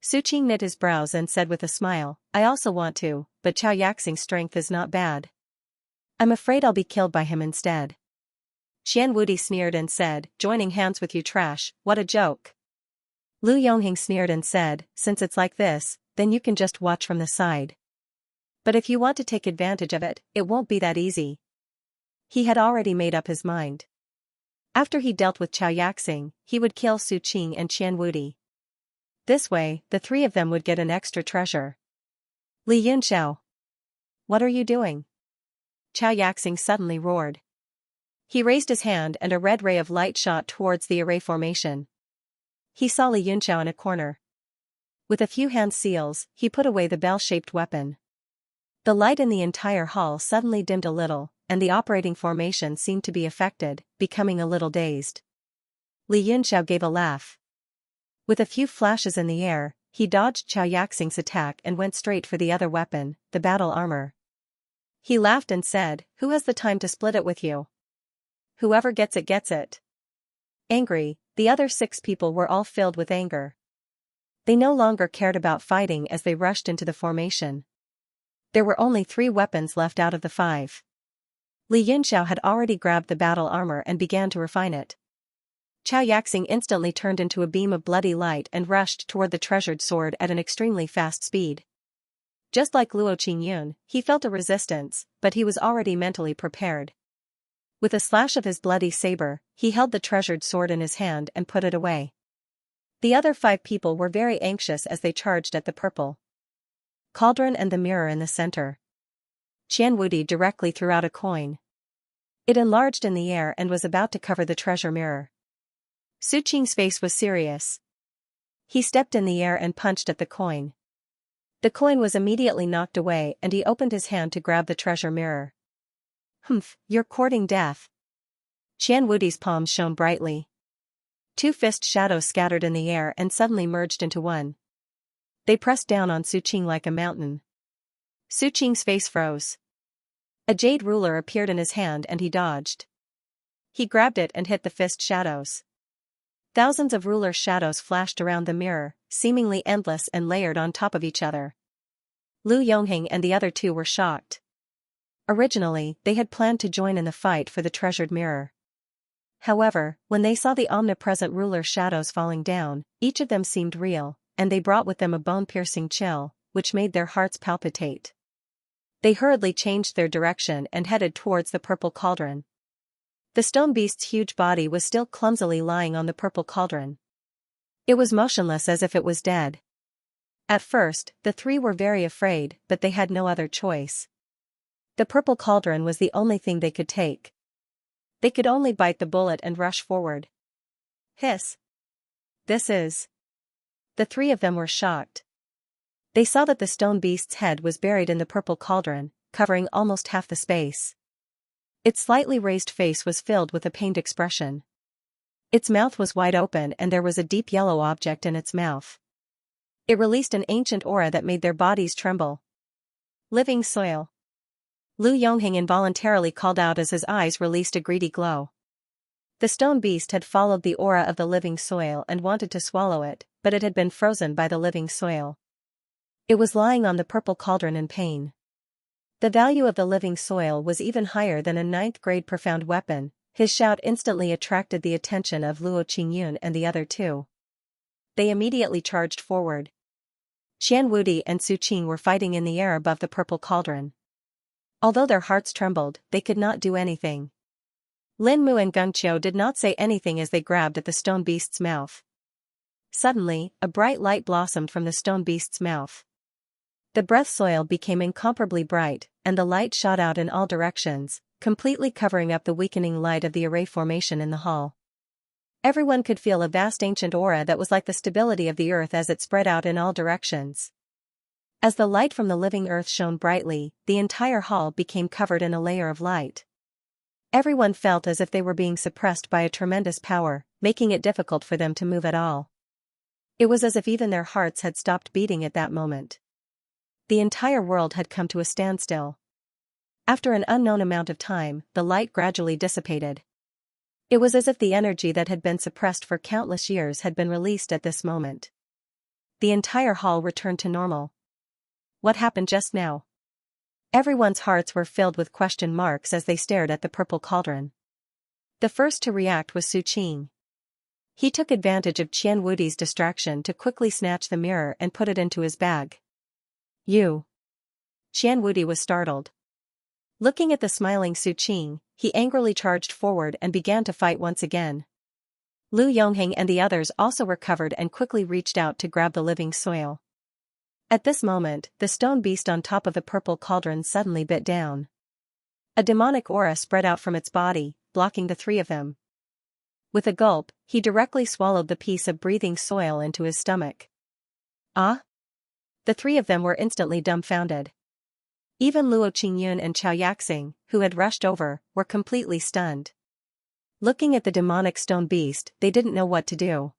Su Qing knit his brows and said with a smile, I also want to, but Xiaoyaxing's strength is not bad. I'm afraid I'll be killed by him instead. Xian Wudi sneered and said, joining hands with you trash, what a joke. Lu Yongheng sneered and said, since it's like this, then you can just watch from the side. But if you want to take advantage of it, it won't be that easy. He had already made up his mind. After he dealt with Xiaoyaxing, he would kill Su Qing and Qian Wudi. This way, the three of them would get an extra treasure. Li Yunxiao. What are you doing? Xiaoyaxing suddenly roared. He raised his hand and a red ray of light shot towards the array formation. He saw Li Yunxiao in a corner. With a few hand seals, he put away the bell-shaped weapon. The light in the entire hall suddenly dimmed a little, and the operating formation seemed to be affected, becoming a little dazed. Li Yunxiao gave a laugh. With a few flashes in the air, he dodged Xiaoyaxing's attack and went straight for the other weapon, the battle armor. He laughed and said, who has the time to split it with you? Whoever gets it gets it. Angry, the other 6 people were all filled with anger. They no longer cared about fighting as they rushed into the formation. There were only 3 weapons left out of the 5. Li Yunxiao had already grabbed the battle armor and began to refine it. Xiaoyaxing instantly turned into a beam of bloody light and rushed toward the treasured sword at an extremely fast speed. Just like Luo Qingyun, he felt a resistance, but he was already mentally prepared. With a slash of his bloody saber, he held the treasured sword in his hand and put it away. The other 5 people were very anxious as they charged at the purple cauldron and the mirror in the center. Qian Wudi directly threw out a coin. It enlarged in the air and was about to cover the treasure mirror. Su Qing's face was serious. He stepped in the air and punched at the coin. The coin was immediately knocked away and he opened his hand to grab the treasure mirror. Humph, you're courting death. Qian Wudi's palms shone brightly. 2 fist shadows scattered in the air and suddenly merged into one. They pressed down on Su Qing like a mountain. Su Qing's face froze. A jade ruler appeared in his hand and he dodged. He grabbed it and hit the fist shadows. Thousands of ruler shadows flashed around the mirror, seemingly endless and layered on top of each other. Lu Yongheng and the other 2 were shocked. Originally, they had planned to join in the fight for the treasured mirror. However, when they saw the omnipresent ruler shadows falling down, each of them seemed real, and they brought with them a bone-piercing chill, which made their hearts palpitate. They hurriedly changed their direction and headed towards the purple cauldron. The stone beast's huge body was still clumsily lying on the purple cauldron. It was motionless as if it was dead. At first, the 3 were very afraid, but they had no other choice. The purple cauldron was the only thing they could take. They could only bite the bullet and rush forward. Hiss! This is... The 3 of them were shocked. They saw that the stone beast's head was buried in the purple cauldron, covering almost half the space. Its slightly raised face was filled with a pained expression. Its mouth was wide open and there was a deep yellow object in its mouth. It released an ancient aura that made their bodies tremble. Living soil. Lu Yongheng involuntarily called out as his eyes released a greedy glow. The stone beast had followed the aura of the living soil and wanted to swallow it, but it had been frozen by the living soil. It was lying on the purple cauldron in pain. The value of the living soil was even higher than a 9th-grade profound weapon. His shout instantly attracted the attention of Luo Qingyun and the other 2. They immediately charged forward. Qian Wudi and Su Qing were fighting in the air above the purple cauldron. Although their hearts trembled, they could not do anything. Lin Mu and Geng Qiu did not say anything as they grabbed at the stone beast's mouth. Suddenly, a bright light blossomed from the stone beast's mouth. The breath soil became incomparably bright, and the light shot out in all directions, completely covering up the weakening light of the array formation in the hall. Everyone could feel a vast ancient aura that was like the stability of the earth as it spread out in all directions. As the light from the living earth shone brightly, the entire hall became covered in a layer of light. Everyone felt as if they were being suppressed by a tremendous power, making it difficult for them to move at all. It was as if even their hearts had stopped beating at that moment. The entire world had come to a standstill. After an unknown amount of time, the light gradually dissipated. It was as if the energy that had been suppressed for countless years had been released at this moment. The entire hall returned to normal. What happened just now? Everyone's hearts were filled with question marks as they stared at the purple cauldron. The first to react was Su Qing. He took advantage of Qian Wudi's distraction to quickly snatch the mirror and put it into his bag. You. Qian Wudi was startled. Looking at the smiling Su Qing, he angrily charged forward and began to fight once again. Lu Yongheng and the others also recovered and quickly reached out to grab the living soil. At this moment, the stone beast on top of the purple cauldron suddenly bit down. A demonic aura spread out from its body, blocking the three of them. With a gulp, he directly swallowed the piece of breathing soil into his stomach. Ah? The three of them were instantly dumbfounded. Even Luo Qingyun and Xiaoyaxing, who had rushed over, were completely stunned. Looking at the demonic stone beast, they didn't know what to do.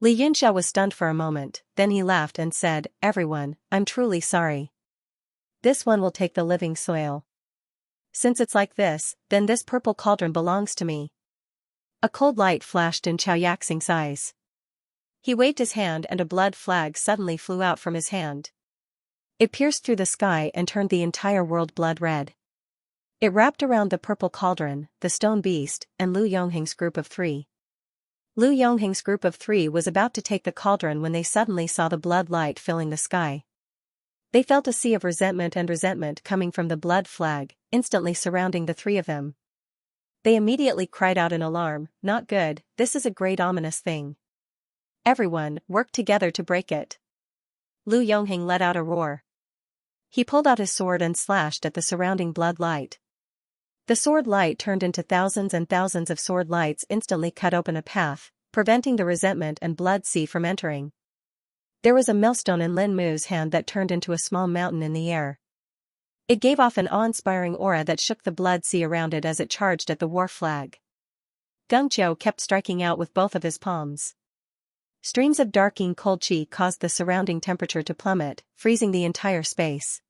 Li Yunxia was stunned for a moment, then he laughed and said, "Everyone, I'm truly sorry. This one will take the living soil. Since it's like this, then this purple cauldron belongs to me." A cold light flashed in Xiaoyaxing's eyes. He waved his hand and a blood flag suddenly flew out from his hand. It pierced through the sky and turned the entire world blood red. It wrapped around the purple cauldron, the stone beast, and Lu Yongheng's group of three. Lu Yongheng's group of three was about to take the cauldron when they suddenly saw the blood light filling the sky. They felt a sea of resentment coming from the blood flag, instantly surrounding the three of them. They immediately cried out in alarm, "Not good, this is a great ominous thing. Everyone, work together to break it." Lu Yongheng let out a roar. He pulled out his sword and slashed at the surrounding blood light. The sword light turned into thousands and thousands of sword lights instantly cut open a path, preventing the resentment and blood sea from entering. There was a millstone in Lin Mu's hand that turned into a small mountain in the air. It gave off an awe-inspiring aura that shook the blood sea around it as it charged at the war flag. Geng Qiu kept striking out with both of his palms. Streams of darking cold qi caused the surrounding temperature to plummet, freezing the entire space.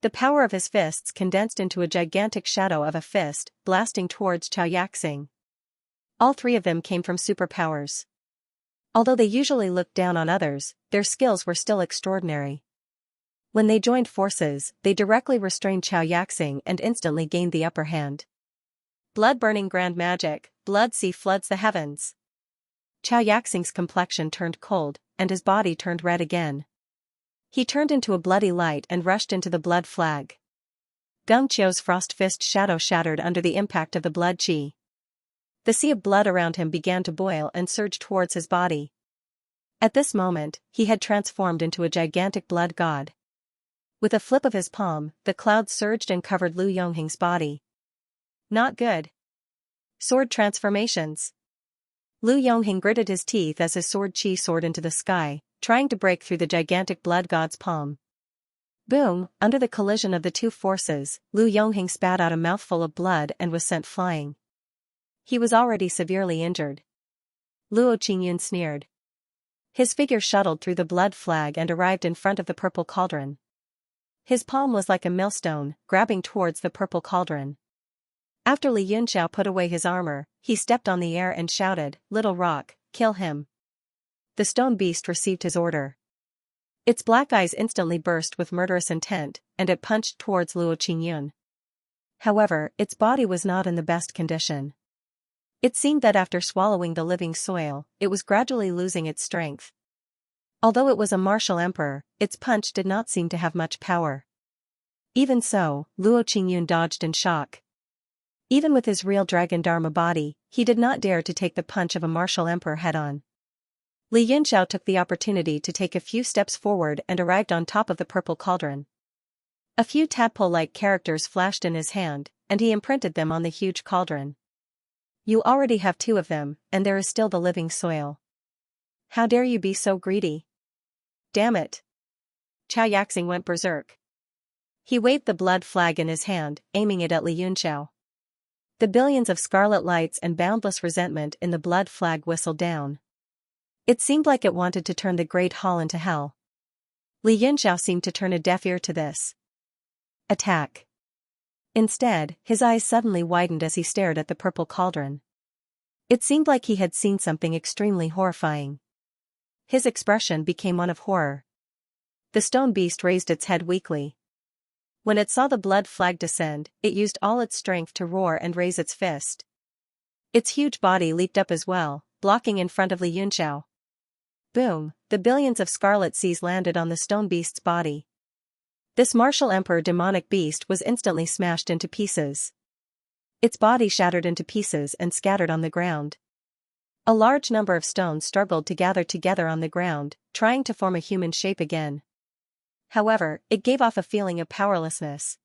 The power of his fists condensed into a gigantic shadow of a fist, blasting towards Xiaoyaxing. All three of them came from superpowers. Although they usually looked down on others, their skills were still extraordinary. When they joined forces, they directly restrained Xiaoyaxing and instantly gained the upper hand. Blood-burning grand magic, blood sea floods the heavens. Xiaoyaxing's complexion turned cold, and his body turned red again. He turned into a bloody light and rushed into the blood flag. Geng Qiu's frost fist shadow shattered under the impact of the blood qi. The sea of blood around him began to boil and surge towards his body. At this moment, he had transformed into a gigantic blood god. With a flip of his palm, the clouds surged and covered Lu Yongheng's body. Not good. Sword transformations. Lu Yongheng gritted his teeth as his sword qi soared into the sky, trying to break through the gigantic blood god's palm. Boom! Under the collision of the two forces, Lu Yongheng spat out a mouthful of blood and was sent flying. He was already severely injured. Luo Qingyun sneered. His figure shuttled through the blood flag and arrived in front of the purple cauldron. His palm was like a millstone, grabbing towards the purple cauldron. After Li Yunxiao put away his armor, he stepped on the air and shouted, "Little rock, kill him." The stone beast received his order. Its black eyes instantly burst with murderous intent, and it punched towards Luo Qingyun. However, its body was not in the best condition. It seemed that after swallowing the living soil, it was gradually losing its strength. Although it was a martial emperor, its punch did not seem to have much power. Even so, Luo Qingyun dodged in shock. Even with his real dragon dharma body, he did not dare to take the punch of a martial emperor head-on. Li Yunxiao took the opportunity to take a few steps forward and arrived on top of the purple cauldron. A few tadpole-like characters flashed in his hand, and he imprinted them on the huge cauldron. You already have 2 of them, and there is still the living soil. How dare you be so greedy? Damn it. Xianxia went berserk. He waved the blood flag in his hand, aiming it at Li Yunxiao. The billions of scarlet lights and boundless resentment in the blood flag whistled down. It seemed like it wanted to turn the great hall into hell. Li Yunxiao seemed to turn a deaf ear to this. Attack. Instead, his eyes suddenly widened as he stared at the purple cauldron. It seemed like he had seen something extremely horrifying. His expression became one of horror. The stone beast raised its head weakly. When it saw the blood flag descend, it used all its strength to roar and raise its fist. Its huge body leaped up as well, blocking in front of Li Yunxiao. Boom, the billions of scarlet seas landed on the stone beast's body. This martial emperor demonic beast was instantly smashed into pieces. Its body shattered into pieces and scattered on the ground. A large number of stones struggled to gather together on the ground, trying to form a human shape again. However, it gave off a feeling of powerlessness.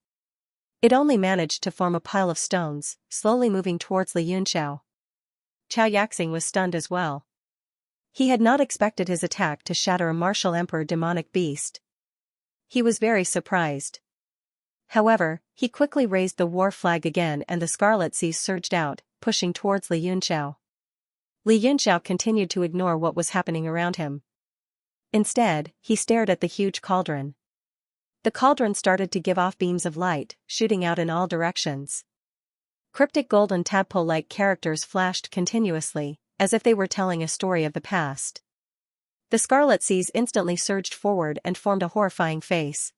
It only managed to form a pile of stones, slowly moving towards Li Yunxiao. Xianxia was stunned as well. He had not expected his attack to shatter a martial emperor demonic beast. He was very surprised. However, he quickly raised the war flag again and the scarlet seas surged out, pushing towards Li Yunxiao. Li Yunxiao continued to ignore what was happening around him. Instead, he stared at the huge cauldron. The cauldron started to give off beams of light, shooting out in all directions. Cryptic golden tadpole-like characters flashed continuously, as if they were telling a story of the past. The scarlet seas instantly surged forward and formed a horrifying face.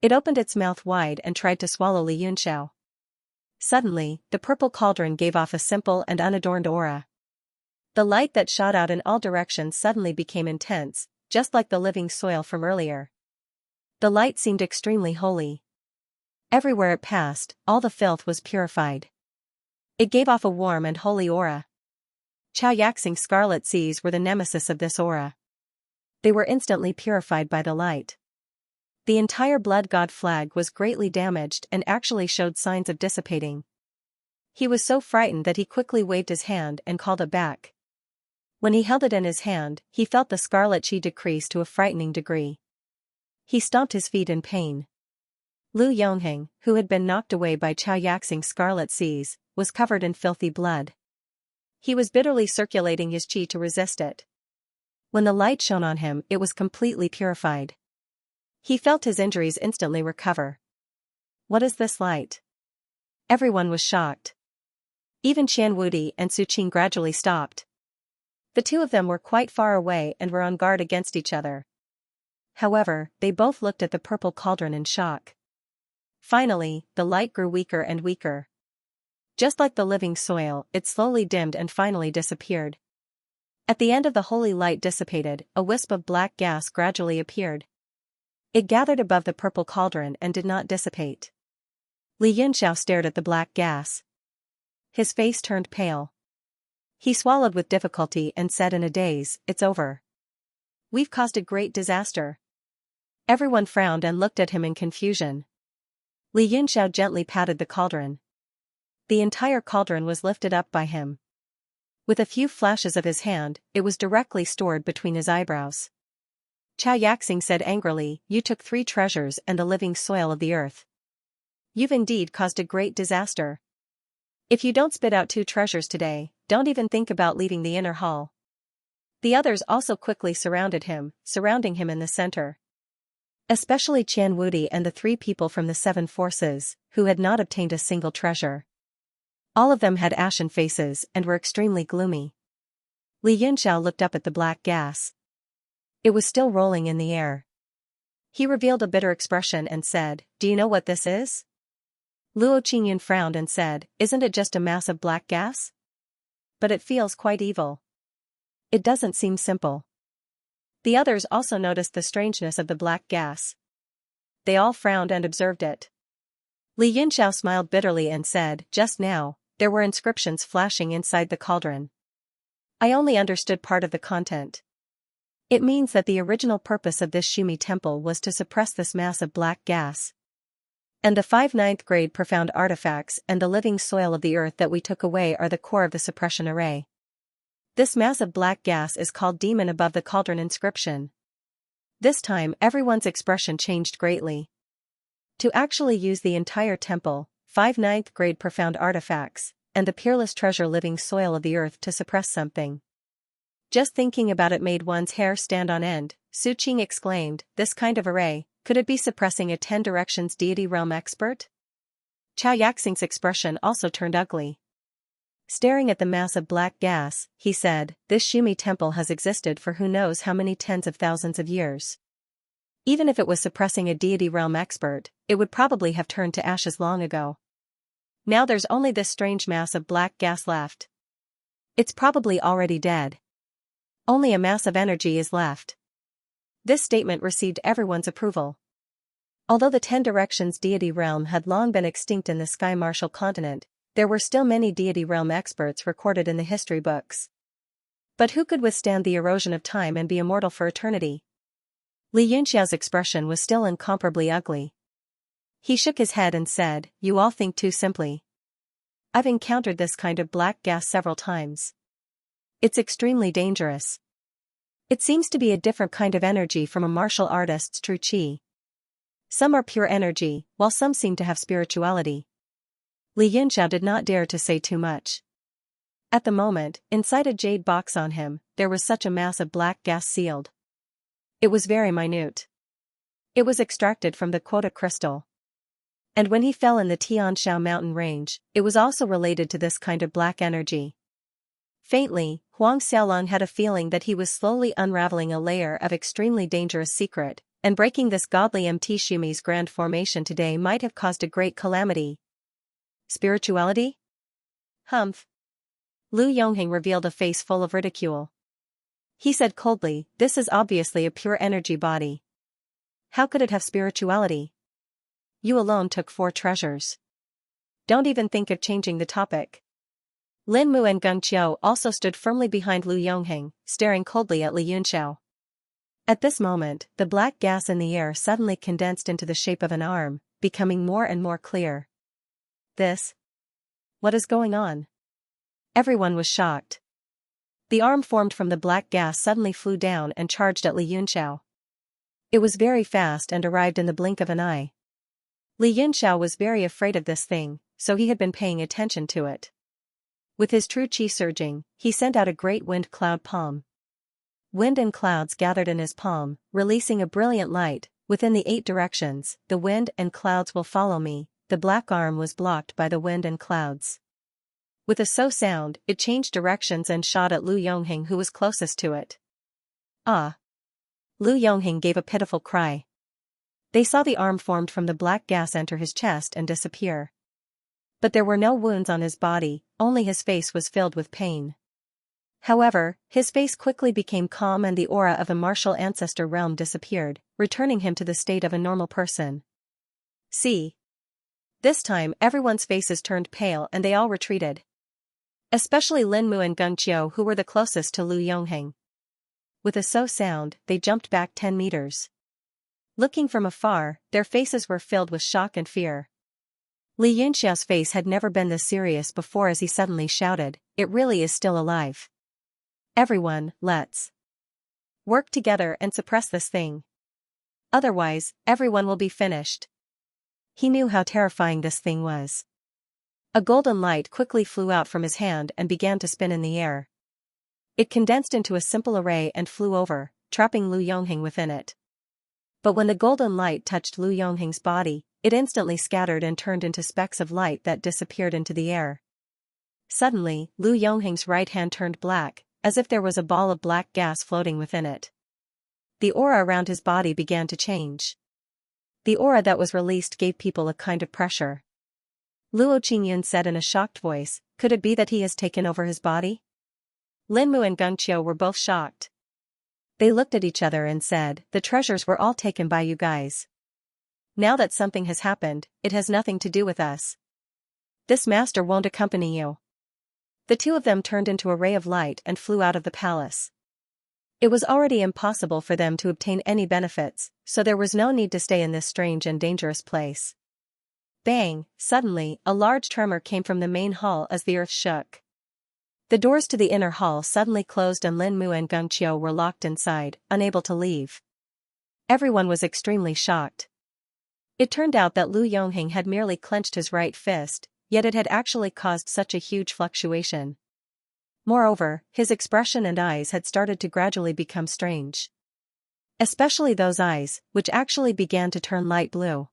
It opened its mouth wide and tried to swallow Li Yunxiao. Suddenly, the purple cauldron gave off a simple and unadorned aura. The light that shot out in all directions suddenly became intense, just like the living soil from earlier. The light seemed extremely holy. Everywhere it passed, all the filth was purified. It gave off a warm and holy aura. Xianxia's scarlet seas were the nemesis of this aura. They were instantly purified by the light. The entire blood god flag was greatly damaged and actually showed signs of dissipating. He was so frightened that he quickly waved his hand and called it back. When he held it in his hand, he felt the scarlet chi decrease to a frightening degree. He stomped his feet in pain. Lu Yongheng, who had been knocked away by Xianxia's scarlet seas, was covered in filthy blood. He was bitterly circulating his chi to resist it. When the light shone on him, it was completely purified. He felt his injuries instantly recover. What is this light? Everyone was shocked. Even Qian Wudi and Su Qing gradually stopped. The 2 of them were quite far away and were on guard against each other. However, they both looked at the purple cauldron in shock. Finally, the light grew weaker and weaker. Just like the living soil, it slowly dimmed and finally disappeared. At the end of the holy light dissipated, a wisp of black gas gradually appeared. It gathered above the purple cauldron and did not dissipate. Li Yunxiao stared at the black gas. His face turned pale. He swallowed with difficulty and said in a daze, "It's over. We've caused a great disaster." Everyone frowned and looked at him in confusion. Li Yunxiao gently patted the cauldron. The entire cauldron was lifted up by him. With a few flashes of his hand, it was directly stored between his eyebrows. Xianxia said angrily, "You took 3 treasures and the living soil of the earth. You've indeed caused a great disaster. If you don't spit out 2 treasures today, don't even think about leaving the inner hall." The others also quickly surrounding him in the center. Especially Qian Wudi and the 3 people from the 7 forces, who had not obtained a single treasure. All of them had ashen faces and were extremely gloomy. Li Yunxiao looked up at the black gas. It was still rolling in the air. He revealed a bitter expression and said, "Do you know what this is?" Luo Qingyun frowned and said, "Isn't it just a mass of black gas? But it feels quite evil. It doesn't seem simple." The others also noticed the strangeness of the black gas. They all frowned and observed it. Li Yunxiao smiled bitterly and said, "Just now, there were inscriptions flashing inside the cauldron. I only understood part of the content. It means that the original purpose of this Shumi temple was to suppress this mass of black gas. And the 5 ninth grade profound artifacts and the living soil of the earth that we took away are the core of the suppression array. This massive black gas is called demon above the cauldron inscription. This time everyone's expression changed greatly. To actually use the entire temple, 5 ninth grade profound artifacts, and the peerless treasure living soil of the earth to suppress something. Just thinking about it made one's hair stand on end. Su Qing exclaimed, this kind of array, could it be suppressing a 10 directions deity realm expert? Chao Yaxing's expression also turned ugly. Staring at the massive black gas, he said, this Shumi temple has existed for who knows how many tens of thousands of years. Even if it was suppressing a deity realm expert, it would probably have turned to ashes long ago. Now there's only this strange mass of black gas left. It's probably already dead. Only a mass of energy is left. This statement received everyone's approval. Although the 10 directions deity realm had long been extinct in the Sky Martial continent, there were still many deity realm experts recorded in the history books. But who could withstand the erosion of time and be immortal for eternity? Li Yunxiao's expression was still incomparably ugly. He shook his head and said, you all think too simply. I've encountered this kind of black gas several times. It's extremely dangerous. It seems to be a different kind of energy from a martial artist's true qi. Some are pure energy, while some seem to have spirituality. Li Yunxiao did not dare to say too much. At the moment, inside a jade box on him, there was such a mass of black gas sealed. It was very minute. It was extracted from the quota crystal. And when he fell in the Tianshao mountain range, it was also related to this kind of black energy. Faintly, Huang Xiaolong had a feeling that he was slowly unraveling a layer of extremely dangerous secret, and breaking this godly MT Shumi's grand formation today might have caused a great calamity. Spirituality? Humph. Lu Yongheng revealed a face full of ridicule. He said coldly, this is obviously a pure energy body. How could it have spirituality? You alone took 4 treasures. Don't even think of changing the topic. Lin Mu and Geng Qiu also stood firmly behind Lu Yongheng, staring coldly at Li Yunxiao. At this moment, the black gas in the air suddenly condensed into the shape of an arm, becoming more and more clear. This? What is going on? Everyone was shocked. The arm formed from the black gas suddenly flew down and charged at Li Yunxiao. It was very fast and arrived in the blink of an eye. Li Yunxiao was very afraid of this thing, so he had been paying attention to it. With his true qi surging, he sent out a great wind cloud palm. Wind and clouds gathered in his palm, releasing a brilliant light. Within the 8 directions, the wind and clouds will follow me. The black arm was blocked by the wind and clouds. With a so sound, it changed directions and shot at Lu Yongheng, who was closest to it. Ah! Lu Yongheng gave a pitiful cry. They saw the arm formed from the black gas enter his chest and disappear. But there were no wounds on his body, only his face was filled with pain. However, his face quickly became calm and the aura of a martial ancestor realm disappeared, returning him to the state of a normal person. See. This time everyone's faces turned pale and they all retreated. Especially Lin Mu and Geng Qiu, who were the closest to Lu Yongheng. With a so sound, they jumped back 10 meters. Looking from afar, their faces were filled with shock and fear. Li Yunxiao's face had never been this serious before as he suddenly shouted, it really is still alive. Everyone, let's work together and suppress this thing. Otherwise, everyone will be finished. He knew how terrifying this thing was. A golden light quickly flew out from his hand and began to spin in the air. It condensed into a simple array and flew over, trapping Lu Yongheng within it. But when the golden light touched Lu Yongheng's body, it instantly scattered and turned into specks of light that disappeared into the air. Suddenly, Lu Yongheng's right hand turned black, as if there was a ball of black gas floating within it. The aura around his body began to change. The aura that was released gave people a kind of pressure. Luo Qingyun said in a shocked voice, could it be that he has taken over his body? Lin Mu and Geng Qiu were both shocked. They looked at each other and said, the treasures were all taken by you guys. Now that something has happened, it has nothing to do with us. This master won't accompany you. The 2 of them turned into a ray of light and flew out of the palace. It was already impossible for them to obtain any benefits, so there was no need to stay in this strange and dangerous place. Bang! Suddenly, a large tremor came from the main hall as the earth shook. The doors to the inner hall suddenly closed and Lin Mu and Xianxia were locked inside, unable to leave. Everyone was extremely shocked. It turned out that Lu Yongheng had merely clenched his right fist, yet it had actually caused such a huge fluctuation. Moreover, his expression and eyes had started to gradually become strange. Especially those eyes, which actually began to turn light blue.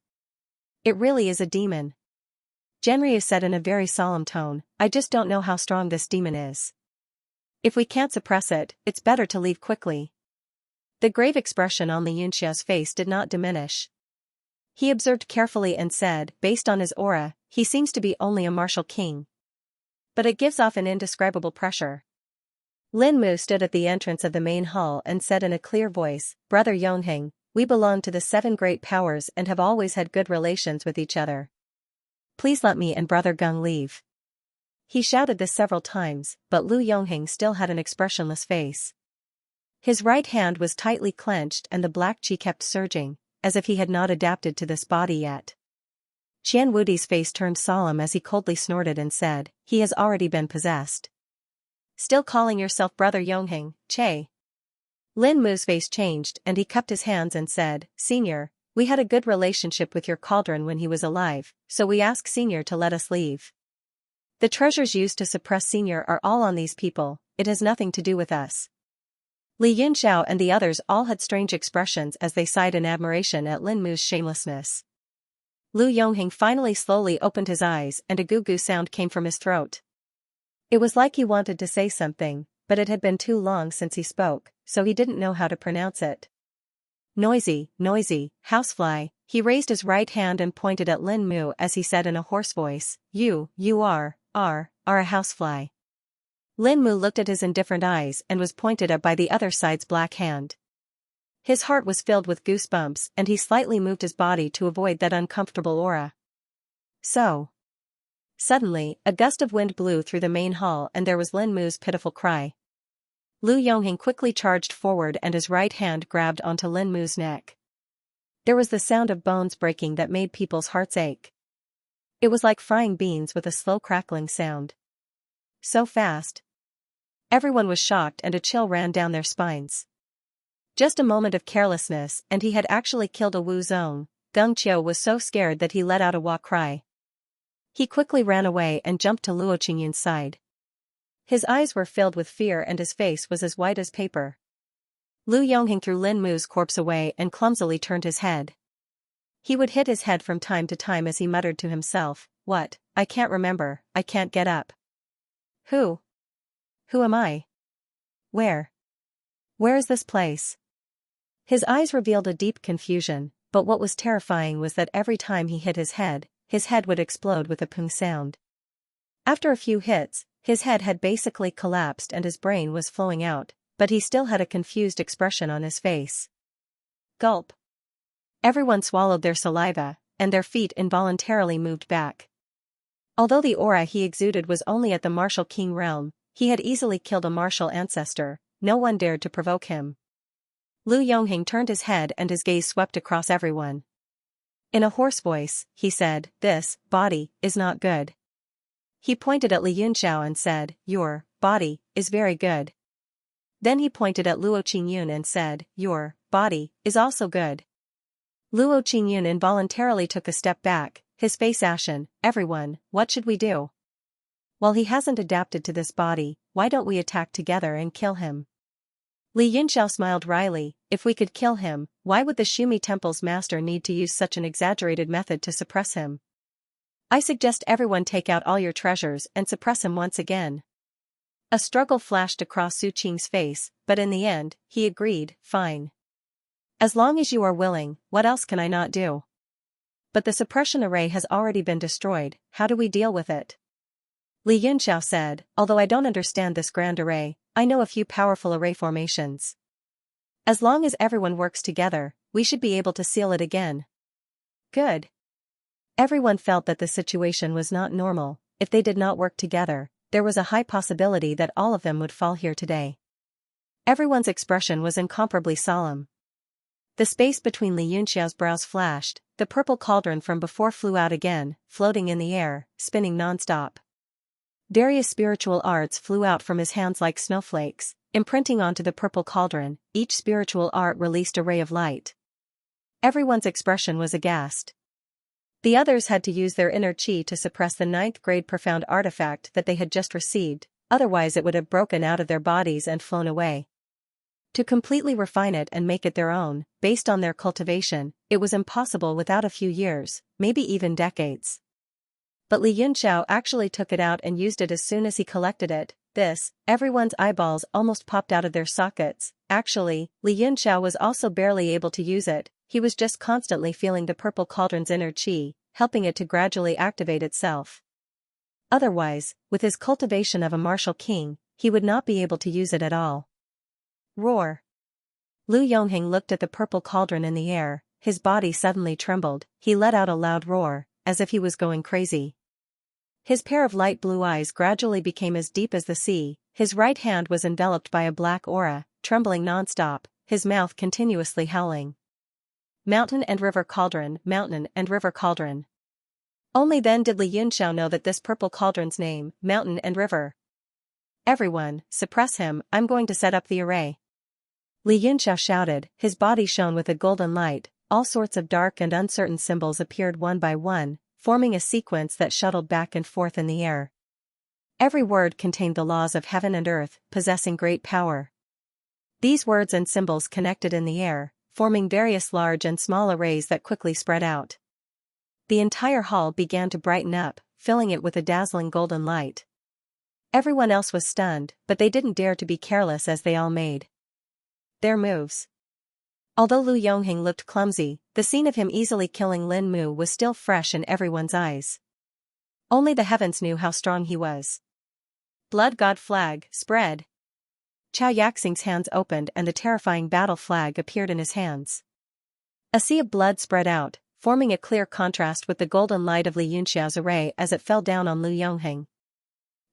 It really is a demon. Xianxia said in a very solemn tone, I just don't know how strong this demon is. If we can't suppress it, it's better to leave quickly. The grave expression on Xianxia's face did not diminish. He observed carefully and said, based on his aura, he seems to be only a martial king. But it gives off an indescribable pressure. Lin Mu stood at the entrance of the main hall and said in a clear voice, Brother Yongheng, we belong to the 7 great powers and have always had good relations with each other. Please let me and Brother Gung leave. He shouted this several times, but Lu Yongheng still had an expressionless face. His right hand was tightly clenched and the black qi kept surging, as if he had not adapted to this body yet. Qian Wudi's face turned solemn as he coldly snorted and said, he has already been possessed. Still calling yourself Brother Yongheng, Che? Lin Mu's face changed and he cupped his hands and said, Senior, we had a good relationship with your cauldron when he was alive, so we ask Senior to let us leave. The treasures used to suppress Senior are all on these people, it has nothing to do with us. Li Yunxiao and the others all had strange expressions as they sighed in admiration at Lin Mu's shamelessness. Lu Yongheng finally slowly opened his eyes and a goo-goo sound came from his throat. It was like he wanted to say something, but it had been too long since he spoke, so he didn't know how to pronounce it. Noisy, noisy, housefly, he raised his right hand and pointed at Lin Mu as he said in a hoarse voice, you are a housefly. Lin Mu looked at his indifferent eyes and was pointed at by the other side's black hand. His heart was filled with goosebumps and he slightly moved his body to avoid that uncomfortable aura. So. Suddenly, a gust of wind blew through the main hall and there was Lin Mu's pitiful cry. Lu Yongheng quickly charged forward and his right hand grabbed onto Lin Mu's neck. There was the sound of bones breaking that made people's hearts ache. It was like frying beans with a slow crackling sound. So fast. Everyone was shocked and a chill ran down their spines. Just a moment of carelessness and he had actually killed a Wu Zong. Geng Qiu was so scared that he let out a wah cry. He quickly ran away and jumped to Luo Qingyun's side. His eyes were filled with fear and his face was as white as paper. Lu Yongheng threw Lin Mu's corpse away and clumsily turned his head. He would hit his head from time to time as he muttered to himself, what, I can't remember, I can't get up. Who? Who am I? Where? Where is this place? His eyes revealed a deep confusion, but what was terrifying was that every time he hit his head would explode with a pung sound. After a few hits, his head had basically collapsed and his brain was flowing out, but he still had a confused expression on his face. Gulp. Everyone swallowed their saliva, and their feet involuntarily moved back. Although the aura he exuded was only at the martial king realm, he had easily killed a martial ancestor, no one dared to provoke him. Lu Yongheng turned his head and his gaze swept across everyone. In a hoarse voice, he said, this body is not good. He pointed at Li Yunxiao and said, your body is very good. Then he pointed at Luo Qingyun and said, your body is also good. Luo Qingyun involuntarily took a step back, his face ashen. Everyone, what should we do? While he hasn't adapted to this body, why don't we attack together and kill him? Li Yunxiao smiled wryly, if we could kill him, why would the Shumi Temple's master need to use such an exaggerated method to suppress him? I suggest everyone take out all your treasures and suppress him once again. A struggle flashed across Su Qing's face, but in the end, he agreed, fine. As long as you are willing, what else can I not do? But the suppression array has already been destroyed, how do we deal with it? Li Yunxiao said, although I don't understand this grand array, I know a few powerful array formations. As long as everyone works together, we should be able to seal it again. Good. Everyone felt that the situation was not normal. If they did not work together, there was a high possibility that all of them would fall here today. Everyone's expression was incomparably solemn. The space between Li Yunxiao's brows flashed, the purple cauldron from before flew out again, floating in the air, spinning nonstop. Various spiritual arts flew out from his hands like snowflakes, imprinting onto the purple cauldron. Each spiritual art released a ray of light. Everyone's expression was aghast. The others had to use their inner chi to suppress the 9th-grade profound artifact that they had just received, otherwise it would have broken out of their bodies and flown away. To completely refine it and make it their own, based on their cultivation, it was impossible without a few years, maybe even decades. But Li Yunxiao actually took it out and used it as soon as he collected it. Everyone's eyeballs almost popped out of their sockets. Actually, Li Yunxiao was also barely able to use it, he was just constantly feeling the purple cauldron's inner chi, helping it to gradually activate itself. Otherwise, with his cultivation of a martial king, he would not be able to use it at all. Roar! Lu Yongheng looked at the purple cauldron in the air, his body suddenly trembled, he let out a loud roar, as if he was going crazy. His pair of light blue eyes gradually became as deep as the sea, his right hand was enveloped by a black aura, trembling nonstop, his mouth continuously howling. Mountain and river cauldron, mountain and river cauldron. Only then did Li Yunxiao know that this purple cauldron's name, mountain and river. Everyone, suppress him, I'm going to set up the array. Li Yunxiao shouted, his body shone with a golden light, all sorts of dark and uncertain symbols appeared one by one, forming a sequence that shuttled back and forth in the air. Every word contained the laws of heaven and earth, possessing great power. These words and symbols connected in the air, forming various large and small arrays that quickly spread out. The entire hall began to brighten up, filling it with a dazzling golden light. Everyone else was stunned, but they didn't dare to be careless as they all made their moves. Although Lu Yongheng looked clumsy, the scene of him easily killing Lin Mu was still fresh in everyone's eyes. Only the heavens knew how strong he was. Blood God flag, spread. Chao Yaxing's hands opened and the terrifying battle flag appeared in his hands. A sea of blood spread out, forming a clear contrast with the golden light of Li Yunxiao's array as it fell down on Lu Yongheng.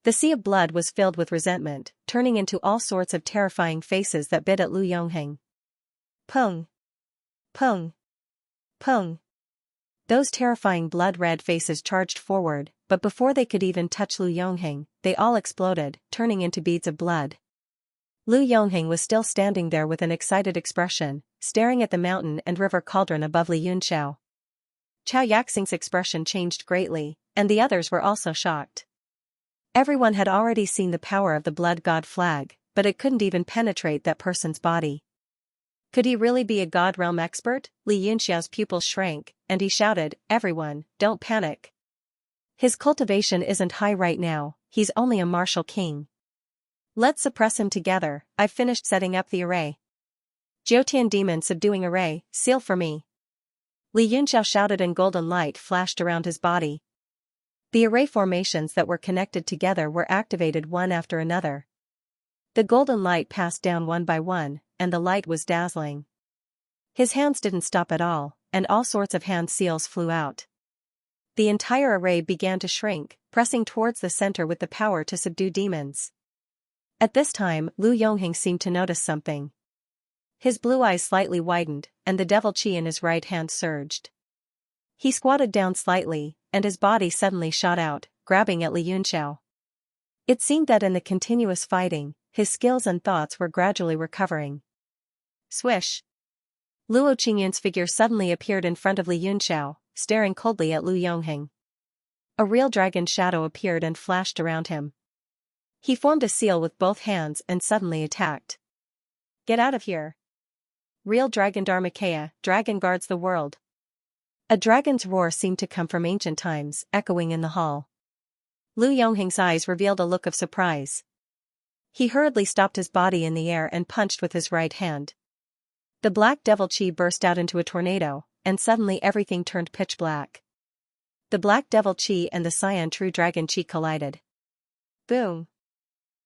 The sea of blood was filled with resentment, turning into all sorts of terrifying faces that bit at Lu Yongheng. Pung! Pung! Pung! Those terrifying blood-red faces charged forward, but before they could even touch Lu Yongheng, they all exploded, turning into beads of blood. Lu Yongheng was still standing there with an excited expression, staring at the mountain and river cauldron above Li Yunxiao. Chao Yaxing's expression changed greatly, and the others were also shocked. Everyone had already seen the power of the blood god flag, but it couldn't even penetrate that person's body. Could he really be a god realm expert? Li Yunxiao's pupils shrank, and he shouted, everyone, don't panic. His cultivation isn't high right now, he's only a martial king. Let's suppress him together, I've finished setting up the array. Jiutian demon subduing array, seal for me. Li Yunxiao shouted and golden light flashed around his body. The array formations that were connected together were activated one after another. The golden light passed down one by one, and the light was dazzling. His hands didn't stop at all, and all sorts of hand seals flew out. The entire array began to shrink, pressing towards the center with the power to subdue demons. At this time, Lu Yongheng seemed to notice something. His blue eyes slightly widened, and the devil chi in his right hand surged. He squatted down slightly, and his body suddenly shot out, grabbing at Li Yunxiao. It seemed that in the continuous fighting, his skills and thoughts were gradually recovering. Swish! Luo Qingyun's figure suddenly appeared in front of Li Yunxiao, staring coldly at Lu Yongheng. A real dragon shadow appeared and flashed around him. He formed a seal with both hands and suddenly attacked. Get out of here! Real dragon Dharmakaya, dragon guards the world. A dragon's roar seemed to come from ancient times, echoing in the hall. Lu Yongheng's eyes revealed a look of surprise. He hurriedly stopped his body in the air and punched with his right hand. The black devil chi burst out into a tornado, and suddenly everything turned pitch black. The black devil chi and the cyan true dragon chi collided. Boom!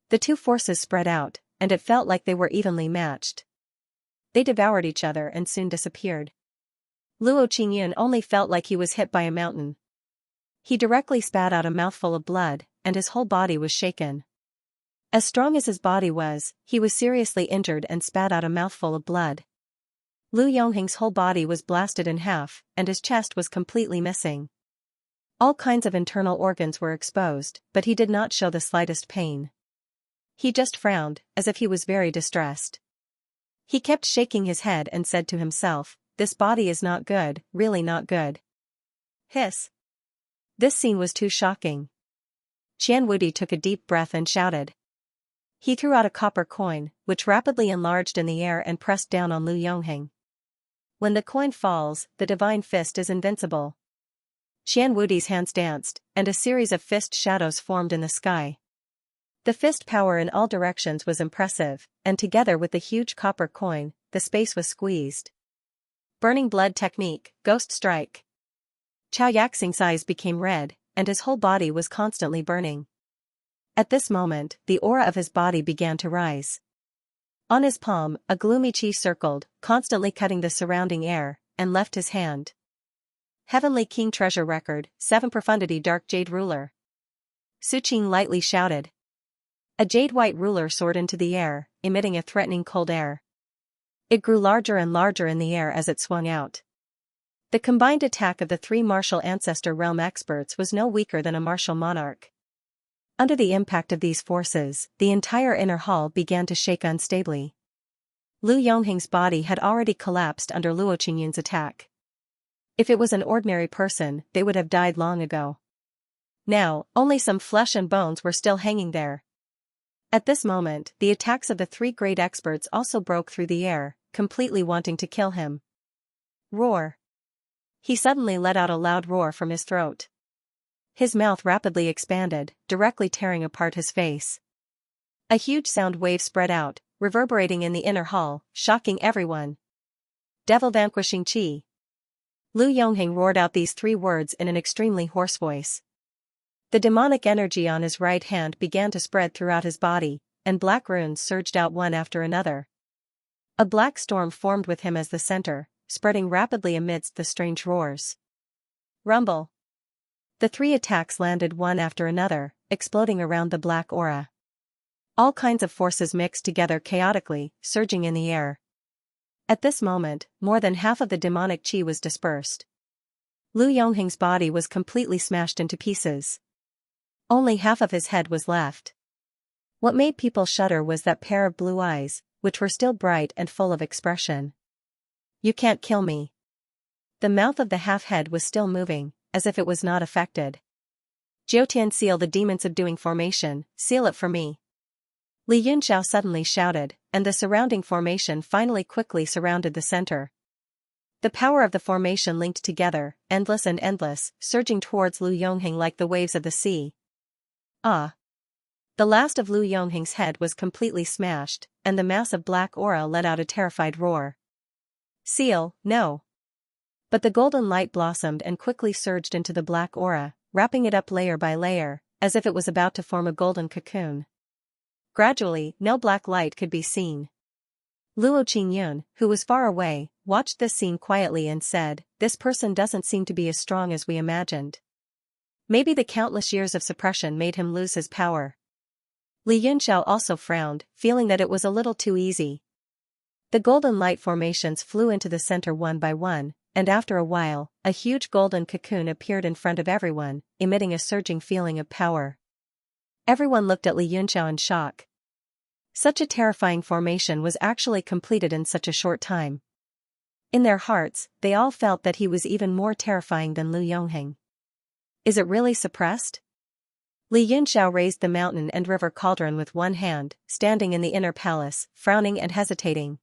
The two forces spread out, and it felt like they were evenly matched. They devoured each other and soon disappeared. Luo Qingyun only felt like he was hit by a mountain. He directly spat out a mouthful of blood, and his whole body was shaken. As strong as his body was, he was seriously injured and spat out a mouthful of blood. Lu Yongheng's whole body was blasted in half, and his chest was completely missing. All kinds of internal organs were exposed, but he did not show the slightest pain. He just frowned, as if he was very distressed. He kept shaking his head and said to himself, "This body is not good, really not good." Hiss. This scene was too shocking. Qian Wudi took a deep breath and shouted. He threw out a copper coin, which rapidly enlarged in the air and pressed down on Lu Yongheng. When the coin falls, the divine fist is invincible. Qian Wudi's hands danced, and a series of fist shadows formed in the sky. The fist power in all directions was impressive, and together with the huge copper coin, the space was squeezed. Burning blood technique, ghost strike. Chao Yaxing's eyes became red, and his whole body was constantly burning. At this moment, the aura of his body began to rise. On his palm, a gloomy chi circled, constantly cutting the surrounding air, and left his hand. Heavenly King Treasure Record, 7 Profundity Dark Jade Ruler. Su Qing lightly shouted. A jade-white ruler soared into the air, emitting a threatening cold air. It grew larger and larger in the air as it swung out. The combined attack of the 3 martial ancestor realm experts was no weaker than a martial monarch. Under the impact of these forces, the entire inner hall began to shake unstably. Lu Yongheng's body had already collapsed under Luo Qingyun's attack. If it was an ordinary person, they would have died long ago. Now, only some flesh and bones were still hanging there. At this moment, the attacks of the 3 great experts also broke through the air, completely wanting to kill him. Roar. He suddenly let out a loud roar from his throat. His mouth rapidly expanded, directly tearing apart his face. A huge sound wave spread out, reverberating in the inner hall, shocking everyone. Devil vanquishing chi. Lu Yongheng roared out these 3 words in an extremely hoarse voice. The demonic energy on his right hand began to spread throughout his body, and black runes surged out one after another. A black storm formed with him as the center, spreading rapidly amidst the strange roars. Rumble. The 3 attacks landed one after another, exploding around the black aura. All kinds of forces mixed together chaotically, surging in the air. At this moment, more than half of the demonic chi was dispersed. Lu Yongheng's body was completely smashed into pieces. Only half of his head was left. What made people shudder was that pair of blue eyes, which were still bright and full of expression. You can't kill me. The mouth of the half-head was still moving, as if it was not affected. Jiutian seal the demon subduing formation, seal it for me. Li Yunxiao suddenly shouted, and the surrounding formation finally quickly surrounded the center. The power of the formation linked together, endless and endless, surging towards Lu Yongheng like the waves of the sea. Ah! The last of Lu Yongheng's head was completely smashed, and the mass of black aura let out a terrified roar. Seal, no! But the golden light blossomed and quickly surged into the black aura, wrapping it up layer by layer, as if it was about to form a golden cocoon. Gradually, no black light could be seen. Luo Qingyun, who was far away, watched this scene quietly and said, "This person doesn't seem to be as strong as we imagined. Maybe the countless years of suppression made him lose his power." Li Yunxiao also frowned, feeling that it was a little too easy. The golden light formations flew into the center one by one, and after a while, a huge golden cocoon appeared in front of everyone, emitting a surging feeling of power. Everyone looked at Li Yunxiao in shock. Such a terrifying formation was actually completed in such a short time. In their hearts, they all felt that he was even more terrifying than Lu Yongheng. Is it really suppressed? Li Yunxiao raised the mountain and river cauldron with one hand, standing in the inner palace, frowning and hesitating.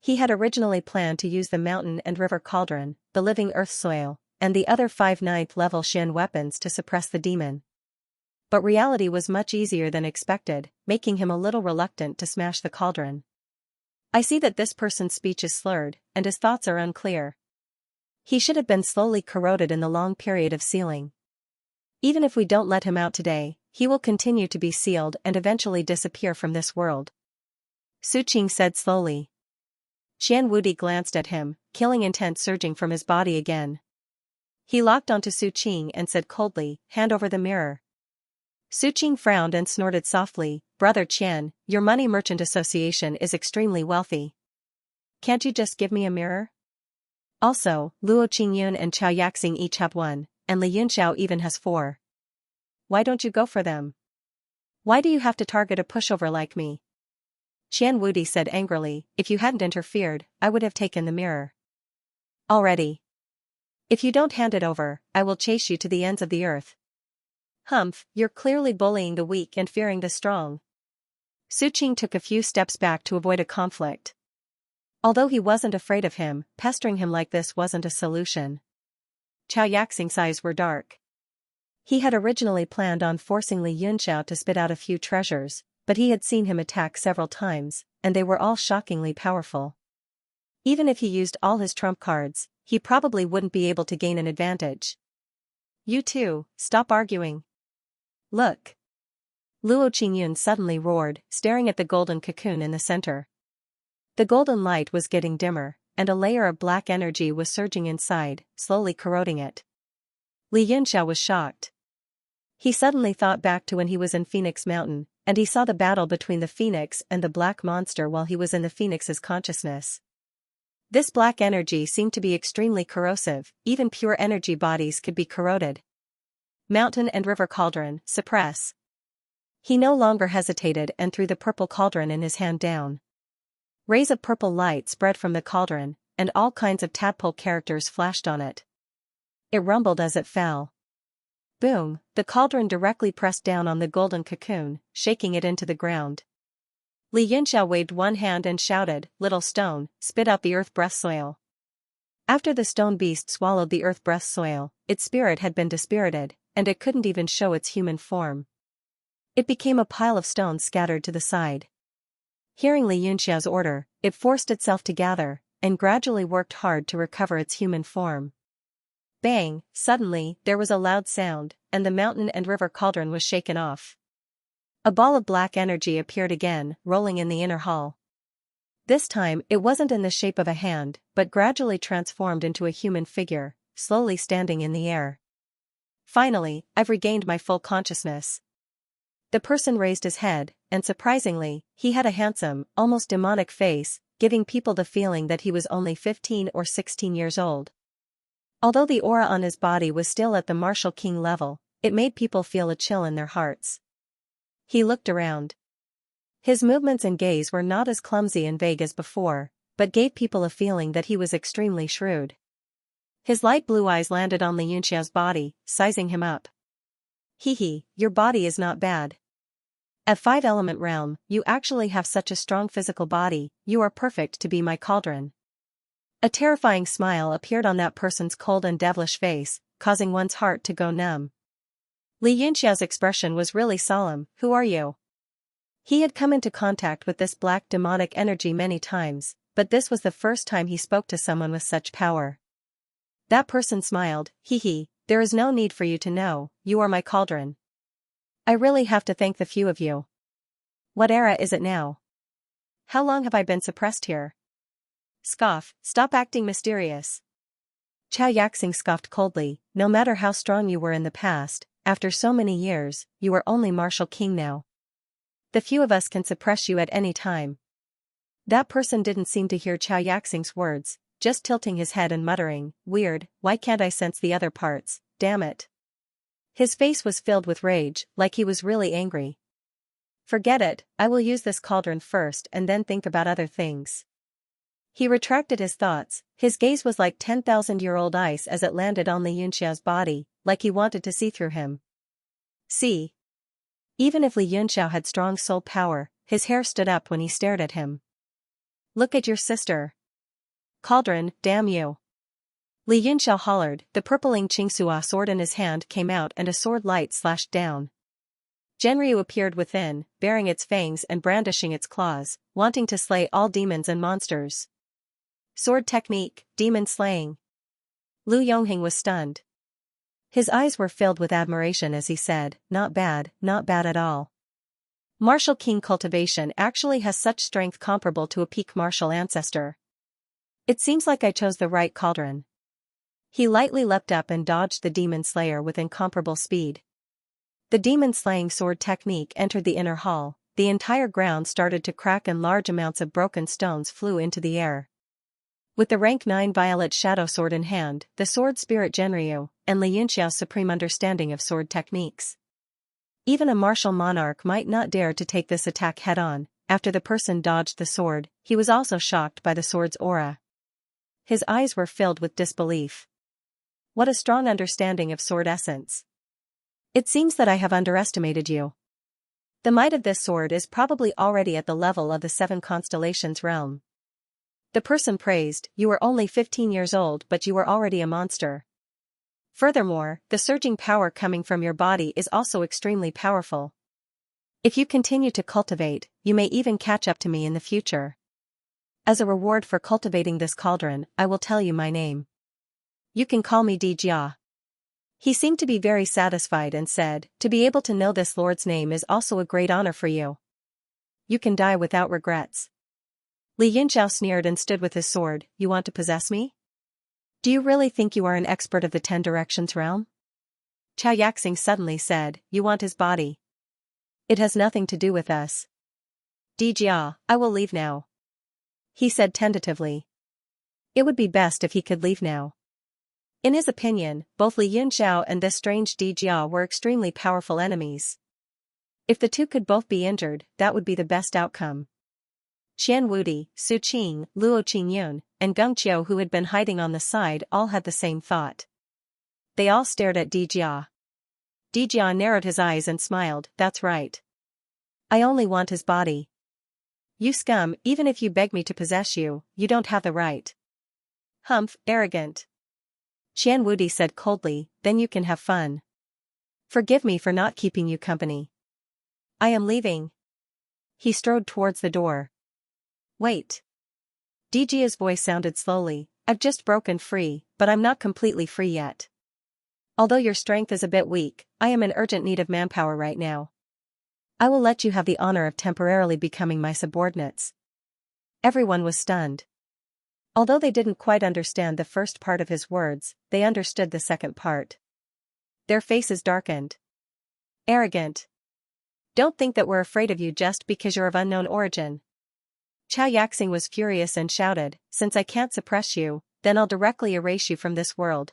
He had originally planned to use the mountain and river cauldron, the living earth soil, and the other 5 9th level Shen weapons to suppress the demon. But reality was much easier than expected, making him a little reluctant to smash the cauldron. I see that this person's speech is slurred, and his thoughts are unclear. He should have been slowly corroded in the long period of sealing. Even if we don't let him out today, he will continue to be sealed and eventually disappear from this world. Su Qing said slowly. Qian Wudi glanced at him, killing intent surging from his body again. He locked onto Su Qing and said coldly, "Hand over the mirror." Su Qing frowned and snorted softly, "Brother Qian, your money merchant association is extremely wealthy. can't you just give me a mirror? Also, Luo Qingyun and Chao Yaxing each have one, and Li Yunxiao even has 4. Why don't you go for them? Why do you have to target a pushover like me? Qian Wudi said angrily, if you hadn't interfered, I would have taken the mirror. Already. If you don't hand it over, I will chase you to the ends of the earth. Humph, you're clearly bullying the weak and fearing the strong. Su Qing took a few steps back to avoid a conflict. Although he wasn't afraid of him, pestering him like this wasn't a solution. Chao Yaxing's eyes were dark. He had originally planned on forcing Li Yunxiao to spit out a few treasures, but he had seen him attack several times, and they were all shockingly powerful. Even if he used all his trump cards, he probably wouldn't be able to gain an advantage. You two, stop arguing. Look. Luo Qingyun suddenly roared, staring at the golden cocoon in the center. The golden light was getting dimmer, and a layer of black energy was surging inside, slowly corroding it. Li Yunxiao was shocked. He suddenly thought back to when he was in Phoenix Mountain, and he saw the battle between the phoenix and the black monster while he was in the phoenix's consciousness. This black energy seemed to be extremely corrosive, even pure energy bodies could be corroded. Mountain and river cauldron, suppress. He no longer hesitated and threw the purple cauldron in his hand down. Rays of purple light spread from the cauldron, and all kinds of tadpole characters flashed on it. It rumbled as it fell. Boom, the cauldron directly pressed down on the golden cocoon, shaking it into the ground. Li Yunxiao waved one hand and shouted, little stone, spit out the earth breath soil. After the stone beast swallowed the earth breath soil, its spirit had been dispirited, and it couldn't even show its human form. It became a pile of stones scattered to the side. Hearing Li Yunxiao's order, it forced itself to gather, and gradually worked hard to recover its human form. Bang, suddenly, there was a loud sound, and the mountain and river cauldron was shaken off. A ball of black energy appeared again, rolling in the inner hall. This time, it wasn't in the shape of a hand, but gradually transformed into a human figure, slowly standing in the air. Finally, I've regained my full consciousness. The person raised his head, and surprisingly, he had a handsome, almost demonic face, giving people the feeling that he was only 15 or 16 years old. Although the aura on his body was still at the martial king level, it made people feel a chill in their hearts. He looked around. His movements and gaze were not as clumsy and vague as before, but gave people a feeling that he was extremely shrewd. His light blue eyes landed on Li Yunxiao's body, sizing him up. Hee, your body is not bad. At 5-element realm, you actually have such a strong physical body, you are perfect to be my cauldron. A terrifying smile appeared on that person's cold and devilish face, causing one's heart to go numb. Li Yunxiao's expression was really solemn. Who are you? He had come into contact with this black demonic energy many times, but this was the first time he spoke to someone with such power. That person smiled. Hee, there is no need for you to know, you are my cauldron. I really have to thank the few of you. What era is it now? How long have I been suppressed here? Scoff, stop acting mysterious. Chao Yaxing scoffed coldly, no matter how strong you were in the past, after so many years, you are only martial king now. The few of us can suppress you at any time. That person didn't seem to hear Chao Yaxing's words, just tilting his head and muttering, weird, why can't I sense the other parts, damn it. His face was filled with rage, like he was really angry. Forget it, I will use this cauldron first and then think about other things. He retracted his thoughts, his gaze was like 10,000-year-old ice as it landed on Li Yunxiao's body, like he wanted to see through him. See. Even if Li Yunxiao had strong soul power, his hair stood up when he stared at him. Look at your sister. Cauldron, damn you. Li Yunxiao hollered, the purpling Qingxua sword in his hand came out and a sword light slashed down. Genryu appeared within, baring its fangs and brandishing its claws, wanting to slay all demons and monsters. Sword technique, demon slaying. Lu Yongheng was stunned. His eyes were filled with admiration as he said, not bad at all. Martial King Cultivation actually has such strength comparable to a peak martial ancestor. It seems like I chose the right cauldron. He lightly leapt up and dodged the demon slayer with incomparable speed. The demon slaying sword technique entered the inner hall, the entire ground started to crack and large amounts of broken stones flew into the air. With the rank 9 violet shadow sword in hand, the sword spirit Genryu, and Xianxia's supreme understanding of sword techniques. Even a martial monarch might not dare to take this attack head-on. After the person dodged the sword, he was also shocked by the sword's aura. His eyes were filled with disbelief. What a strong understanding of sword essence. It seems that I have underestimated you. The might of this sword is probably already at the level of the 7 constellations realm. The person praised, you were only 15 years old but you were already a monster. Furthermore, the surging power coming from your body is also extremely powerful. If you continue to cultivate, you may even catch up to me in the future. As a reward for cultivating this cauldron, I will tell you my name. You can call me Dijia. He seemed to be very satisfied and said, to be able to know this lord's name is also a great honor for you. You can die without regrets. Li Yunxiao sneered and stood with his sword. You want to possess me? Do you really think you are an expert of the 10 directions realm? Xianxia suddenly said, you want his body. It has nothing to do with us. Dijia, I will leave now. He said tentatively. It would be best if he could leave now. In his opinion, both Li Yunxiao and this strange Dijia were extremely powerful enemies. If the two could both be injured, that would be the best outcome. Qian Wudi, Su Qing, Luo Qingyun, and Geng Qiu, who had been hiding on the side, all had the same thought. They all stared at Dijia. Dijia narrowed his eyes and smiled, that's right. I only want his body. You scum, even if you beg me to possess you, you don't have the right. Humph, arrogant. Qian Wudi said coldly, then you can have fun. Forgive me for not keeping you company. I am leaving. He strode towards the door. Wait. Dijia's voice sounded slowly, I've just broken free, but I'm not completely free yet. Although your strength is a bit weak, I am in urgent need of manpower right now. I will let you have the honor of temporarily becoming my subordinates. Everyone was stunned. Although they didn't quite understand the first part of his words, they understood the second part. Their faces darkened. Arrogant. Don't think that we're afraid of you just because you're of unknown origin. Xianxia was furious and shouted, since I can't suppress you, then I'll directly erase you from this world.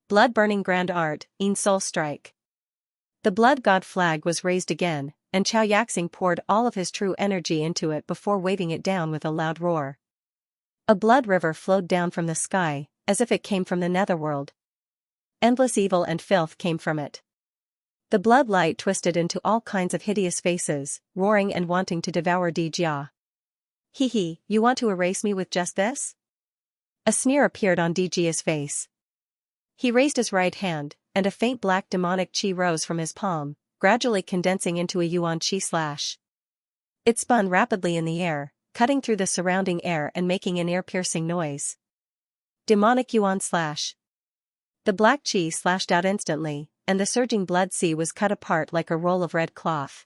Blood-burning grand art, in soul strike. The blood god flag was raised again, and Xianxia poured all of his true energy into it before waving it down with a loud roar. A blood river flowed down from the sky, as if it came from the netherworld. Endless evil and filth came from it. The blood light twisted into all kinds of hideous faces, roaring and wanting to devour Dijia. Hee, you want to erase me with just this? A sneer appeared on Dijia's face. He raised his right hand, and a faint black demonic chi rose from his palm, gradually condensing into a yuan chi slash. It spun rapidly in the air, cutting through the surrounding air and making an ear-piercing noise. Demonic yuan slash. The black chi slashed out instantly, and the surging blood sea was cut apart like a roll of red cloth.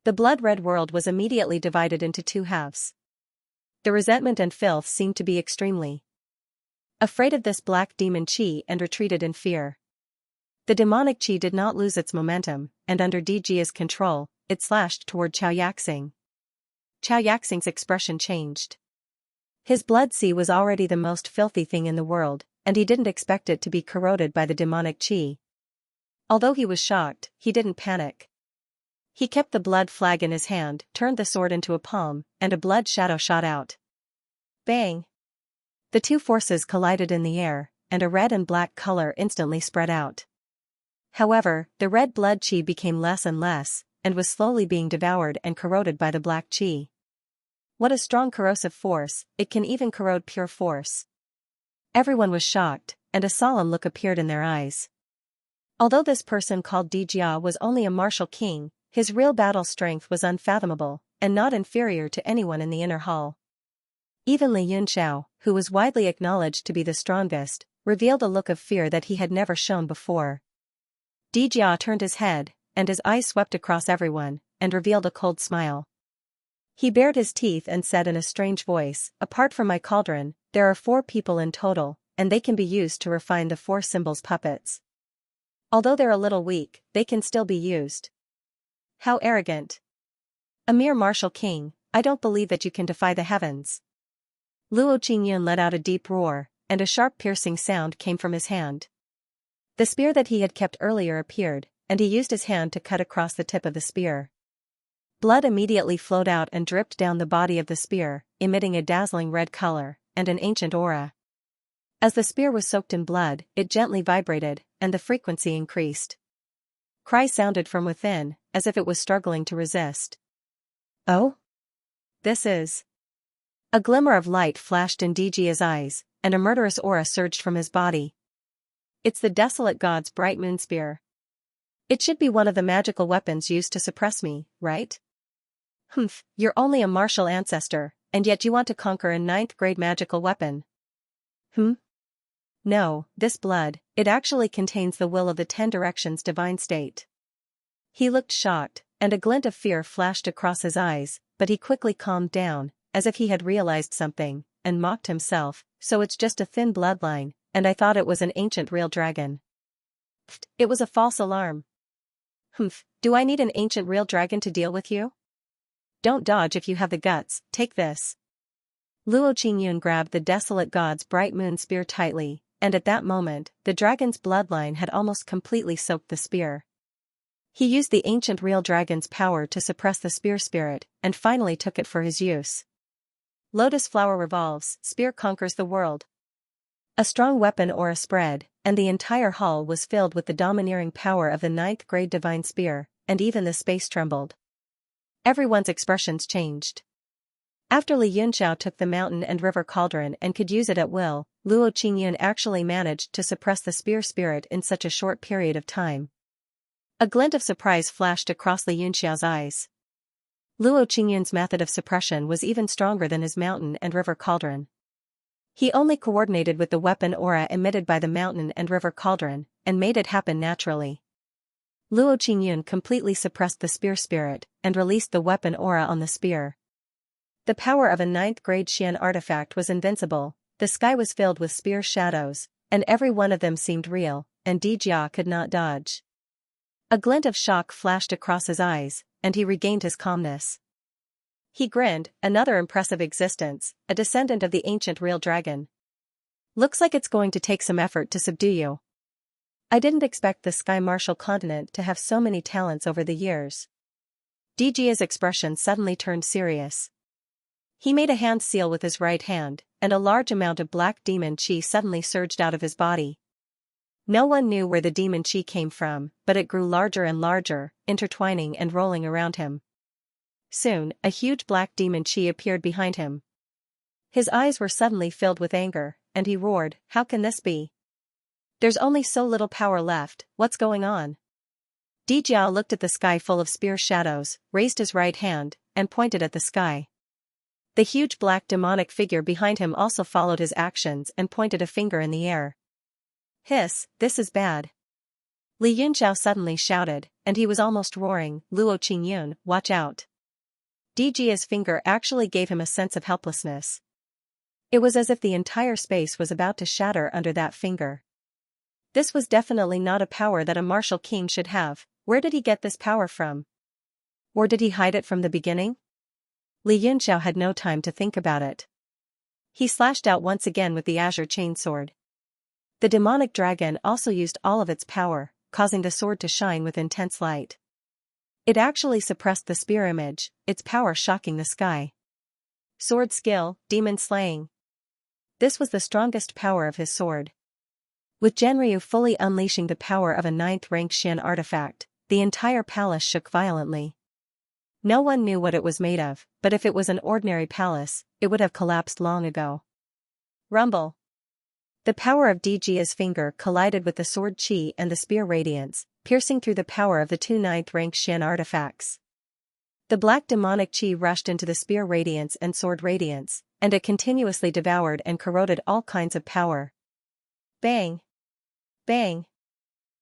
The blood-red world was immediately divided into 2 halves. The resentment and filth seemed to be extremely afraid of this black demon chi and retreated in fear. The demonic chi did not lose its momentum, and under Dijia's control, it slashed toward Xianxia. Xianxia's expression changed. His blood sea was already the most filthy thing in the world, and he didn't expect it to be corroded by the demonic chi. Although he was shocked, he didn't panic. He kept the blood flag in his hand, turned the sword into a palm, and a blood shadow shot out. Bang! The 2 forces collided in the air, and a red and black color instantly spread out. However, the red blood chi became less and less, and was slowly being devoured and corroded by the black chi. What a strong corrosive force, it can even corrode pure force. Everyone was shocked, and a solemn look appeared in their eyes. Although this person called Dijia was only a martial king, his real battle strength was unfathomable, and not inferior to anyone in the inner hall. Even Li Yunxiao, who was widely acknowledged to be the strongest, revealed a look of fear that he had never shown before. Dijia turned his head, and his eyes swept across everyone, and revealed a cold smile. He bared his teeth and said in a strange voice, apart from my cauldron, there are 4 people in total, and they can be used to refine the 4 symbols puppets. Although they're a little weak, they can still be used. How arrogant. A mere martial king, I don't believe that you can defy the heavens. Luo Qingyun let out a deep roar, and a sharp piercing sound came from his hand. The spear that he had kept earlier appeared, and he used his hand to cut across the tip of the spear. Blood immediately flowed out and dripped down the body of the spear, emitting a dazzling red color, and an ancient aura. As the spear was soaked in blood, it gently vibrated, and the frequency increased. Cries sounded from within, as if it was struggling to resist. Oh? This is... A glimmer of light flashed in Dijia's eyes, and a murderous aura surged from his body. It's the desolate god's bright moon spear. It should be one of the magical weapons used to suppress me, right? Humph, you're only a martial ancestor, and yet you want to conquer a 9th-grade magical weapon. No, this blood, it actually contains the will of the 10 Directions divine state. He looked shocked, and a glint of fear flashed across his eyes, but he quickly calmed down, as if he had realized something, and mocked himself, so it's just a thin bloodline, and I thought it was an ancient real dragon. It was a false alarm. Do I need an ancient real dragon to deal with you? Don't dodge if you have the guts, take this. Luo Qingyun grabbed the desolate god's bright moon spear tightly, and at that moment, the dragon's bloodline had almost completely soaked the spear. He used the ancient real dragon's power to suppress the spear spirit, and finally took it for his use. Lotus flower revolves, spear conquers the world. A strong weapon aura spread, and the entire hall was filled with the domineering power of the 9th-grade divine spear, and even the space trembled. Everyone's expressions changed. After Li Yunxiao took the mountain and river cauldron and could use it at will, Luo Qingyun actually managed to suppress the spear spirit in such a short period of time. A glint of surprise flashed across Li Yunxiao's eyes. Luo Qingyun's method of suppression was even stronger than his mountain and river cauldron. He only coordinated with the weapon aura emitted by the mountain and river cauldron, and made it happen naturally. Luo Qingyun completely suppressed the spear spirit, and released the weapon aura on the spear. The power of a 9th-grade Xian artifact was invincible, the sky was filled with spear shadows, and every one of them seemed real, and Dijia could not dodge. A glint of shock flashed across his eyes, and he regained his calmness. He grinned, another impressive existence, a descendant of the ancient real dragon. Looks like it's going to take some effort to subdue you. I didn't expect the Sky Martial continent to have so many talents over the years. Dijia's expression suddenly turned serious. He made a hand seal with his right hand, and a large amount of black demon chi suddenly surged out of his body. No one knew where the demon chi came from, but it grew larger and larger, intertwining and rolling around him. Soon, a huge black demon chi appeared behind him. His eyes were suddenly filled with anger, and he roared, "How can this be? There's only so little power left, what's going on?" Dijiao looked at the sky full of spear shadows, raised his right hand, and pointed at the sky. The huge black demonic figure behind him also followed his actions and pointed a finger in the air. Hiss, this is bad. Li Yunxiao suddenly shouted, and he was almost roaring, "Luo Qingyun, watch out." Dijia's finger actually gave him a sense of helplessness. It was as if the entire space was about to shatter under that finger. This was definitely not a power that a martial king should have. Where did he get this power from? Or did he hide it from the beginning? Li Yunxiao had no time to think about it. He slashed out once again with the azure chainsword. The demonic dragon also used all of its power, causing the sword to shine with intense light. It actually suppressed the spear image, its power shocking the sky. Sword skill, demon slaying. This was the strongest power of his sword. With Genryu fully unleashing the power of a 9th-rank Xian artifact, the entire palace shook violently. No one knew what it was made of, but if it was an ordinary palace, it would have collapsed long ago. Rumble. The power of Dijia's finger collided with the sword chi and the spear radiance, piercing through the power of the 2 9th-rank Xian artifacts. The black demonic chi rushed into the spear radiance and sword radiance, and it continuously devoured and corroded all kinds of power. Bang! Bang!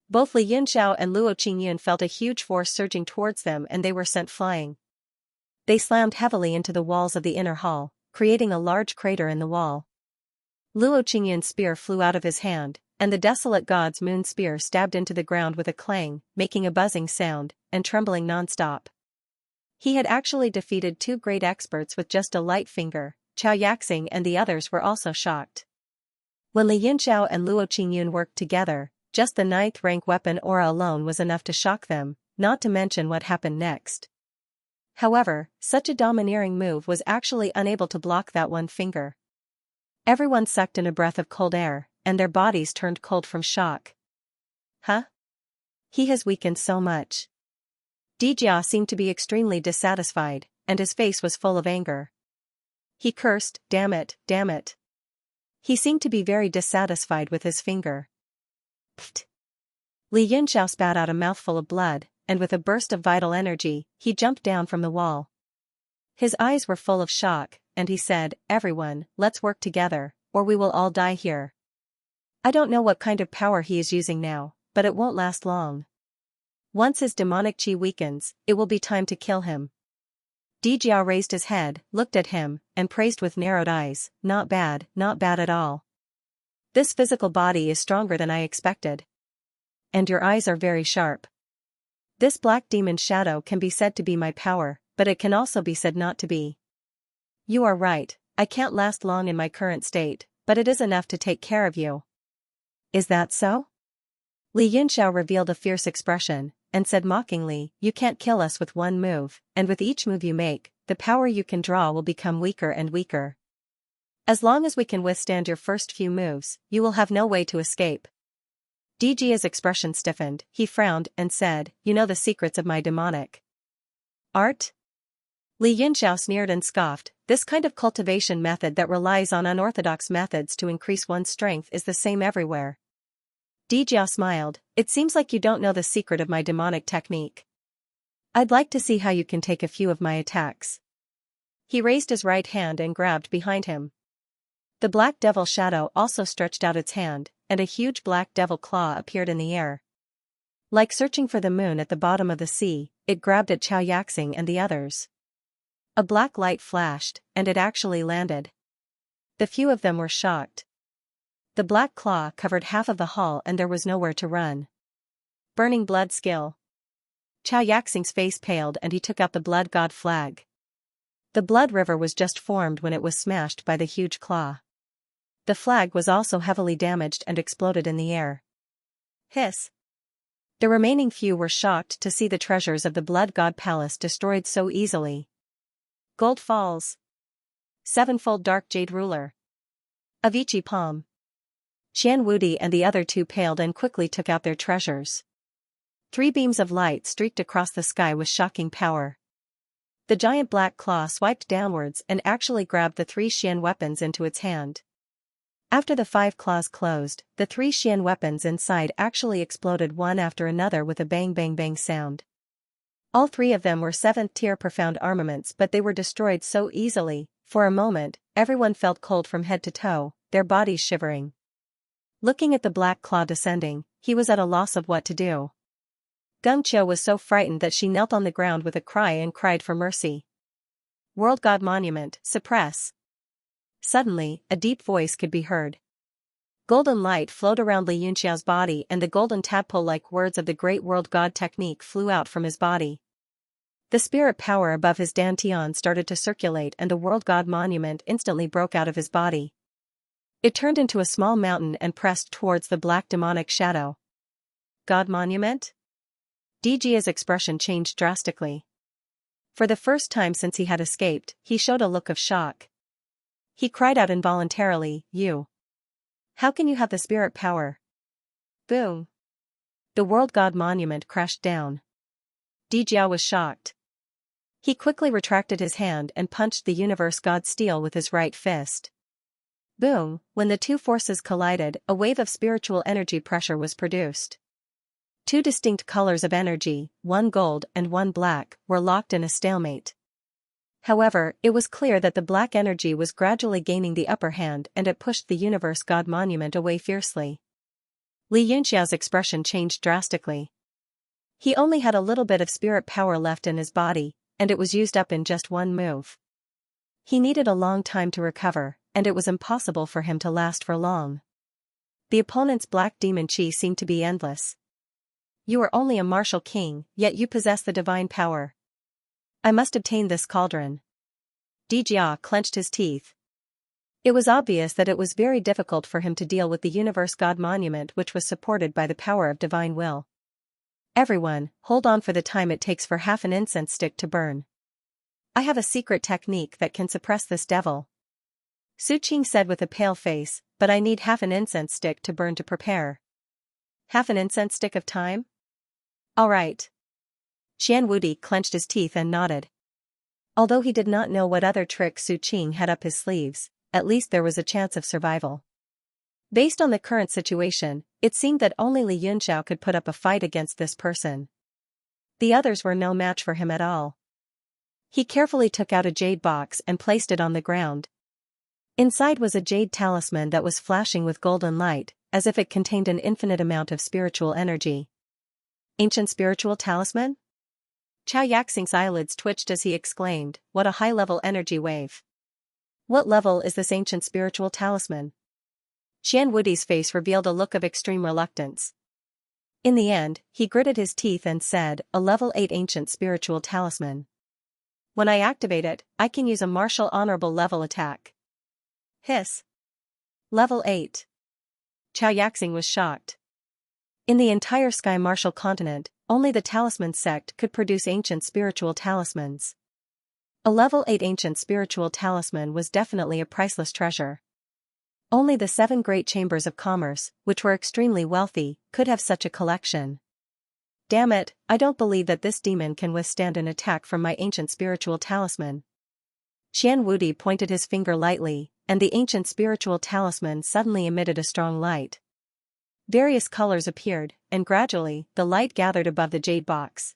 Both Li Yunxiao and Luo Qingyun felt a huge force surging towards them, and they were sent flying. They slammed heavily into the walls of the inner hall, creating a large crater in the wall. Luo Qingyun's spear flew out of his hand, and the desolate god's moon spear stabbed into the ground with a clang, making a buzzing sound, and trembling non-stop. He had actually defeated 2 great experts with just a light finger, Xianxia and the others were also shocked. When Li Yunxiao and Luo Qingyun worked together, just the 9th rank weapon aura alone was enough to shock them, not to mention what happened next. However, such a domineering move was actually unable to block that one finger. Everyone sucked in a breath of cold air, and their bodies turned cold from shock. Huh? He has weakened so much. Dijia seemed to be extremely dissatisfied, and his face was full of anger. He cursed, damn it, damn it. He seemed to be very dissatisfied with his finger. Pfft. Li Yunxiao spat out a mouthful of blood, and with a burst of vital energy, he jumped down from the wall. His eyes were full of shock, and he said, "Everyone, let's work together, or we will all die here." I don't know what kind of power he is using now, but it won't last long. Once his demonic chi weakens, it will be time to kill him. Dijiao raised his head, looked at him, and praised with narrowed eyes, not bad at all. This physical body is stronger than I expected. And your eyes are very sharp. This black demon shadow can be said to be my power, but it can also be said not to be. You are right, I can't last long in my current state, but it is enough to take care of you. Is that so? Li Yunxiao revealed a fierce expression, and said mockingly, "You can't kill us with one move, and with each move you make, the power you can draw will become weaker and weaker. As long as we can withstand your first few moves, you will have no way to escape." Dijia's expression stiffened, he frowned and said, "You know the secrets of my demonic art?" Li Yunxiao sneered and scoffed, "This kind of cultivation method that relies on unorthodox methods to increase one's strength is the same everywhere." Dijia smiled, "It seems like you don't know the secret of my demonic technique. I'd like to see how you can take a few of my attacks." He raised his right hand and grabbed behind him. The black devil shadow also stretched out its hand, and a huge black devil claw appeared in the air. Like searching for the moon at the bottom of the sea, it grabbed at Xianxia and the others. A black light flashed, and it actually landed. The few of them were shocked. The black claw covered half of the hall and there was nowhere to run. Burning blood skill. Xianxia's face paled and he took out the blood god flag. The blood river was just formed when it was smashed by the huge claw. The flag was also heavily damaged and exploded in the air. Hiss. The remaining few were shocked to see the treasures of the blood god palace destroyed so easily. Gold falls. Sevenfold dark jade ruler. Avicii palm. Qian Wudi and the other two paled and quickly took out their treasures. 3 beams of light streaked across the sky with shocking power. The giant black claw swiped downwards and actually grabbed the 3 Xian weapons into its hand. After the 5 claws closed, the 3 Xian weapons inside actually exploded one after another with a bang bang bang sound. All 3 of them were 7th tier profound armaments, but they were destroyed so easily. For a moment, everyone felt cold from head to toe, their bodies shivering. Looking at the black claw descending, he was at a loss of what to do. Gung Qiu was so frightened that she knelt on the ground with a cry and cried for mercy. World God Monument, suppress. Suddenly, a deep voice could be heard. Golden light flowed around Li Yunxiao's body and the golden tadpole-like words of the great world god technique flew out from his body. The spirit power above his dantian started to circulate and the world god monument instantly broke out of his body. It turned into a small mountain and pressed towards the black demonic shadow. God monument? Dijia's expression changed drastically. For the first time since he had escaped, he showed a look of shock. He cried out involuntarily, "You! How can you have the spirit power?" Boom! The world god monument crashed down. Dijia was shocked. He quickly retracted his hand and punched the universe god steel with his right fist. Boom! When the two forces collided, a wave of spiritual energy pressure was produced. 2 distinct colors of energy, one gold and one black, were locked in a stalemate. However, it was clear that the black energy was gradually gaining the upper hand and it pushed the universe god monument away fiercely. Li Yunxiao's expression changed drastically. He only had a little bit of spirit power left in his body, and it was used up in just one move. He needed a long time to recover, and it was impossible for him to last for long. The opponent's black demon chi seemed to be endless. You are only a martial king, yet you possess the divine power. I must obtain this cauldron. Dijia clenched his teeth, It was obvious that it was very difficult for him to deal with the universe god monument which was supported by the power of divine will. Everyone, hold on for the time it takes for half an incense stick to burn. I have a secret technique that can suppress this devil. Su Qing said with a pale face, but I need half an incense stick to burn to prepare. Half an incense stick of time? All right. Qian Wudi clenched his teeth and nodded. Although he did not know what other trick Su Qing had up his sleeves, at least there was a chance of survival. Based on the current situation, it seemed that only Li Yunxiao could put up a fight against this person. The others were no match for him at all. He carefully took out a jade box and placed it on the ground. Inside was a jade talisman that was flashing with golden light, as if it contained an infinite amount of spiritual energy. Ancient spiritual talisman? Chao Yaxing's eyelids twitched as he exclaimed, "What a high-level energy wave. What level is this ancient spiritual talisman?" Qian Wudi's face revealed a look of extreme reluctance. In the end, he gritted his teeth and said, "A level 8 ancient spiritual talisman. When I activate it, I can use a martial honorable level attack." Hiss. Level 8. Chao Yaxing was shocked. In the entire Sky Martial continent, only the Talisman sect could produce ancient spiritual talismans. A level 8 ancient spiritual talisman was definitely a priceless treasure. Only the 7 great chambers of commerce, which were extremely wealthy, could have such a collection. Damn it, I don't believe that this demon can withstand an attack from my ancient spiritual talisman. Qian Wudi pointed his finger lightly, and the ancient spiritual talisman suddenly emitted a strong light. Various colors appeared, and gradually, the light gathered above the jade box.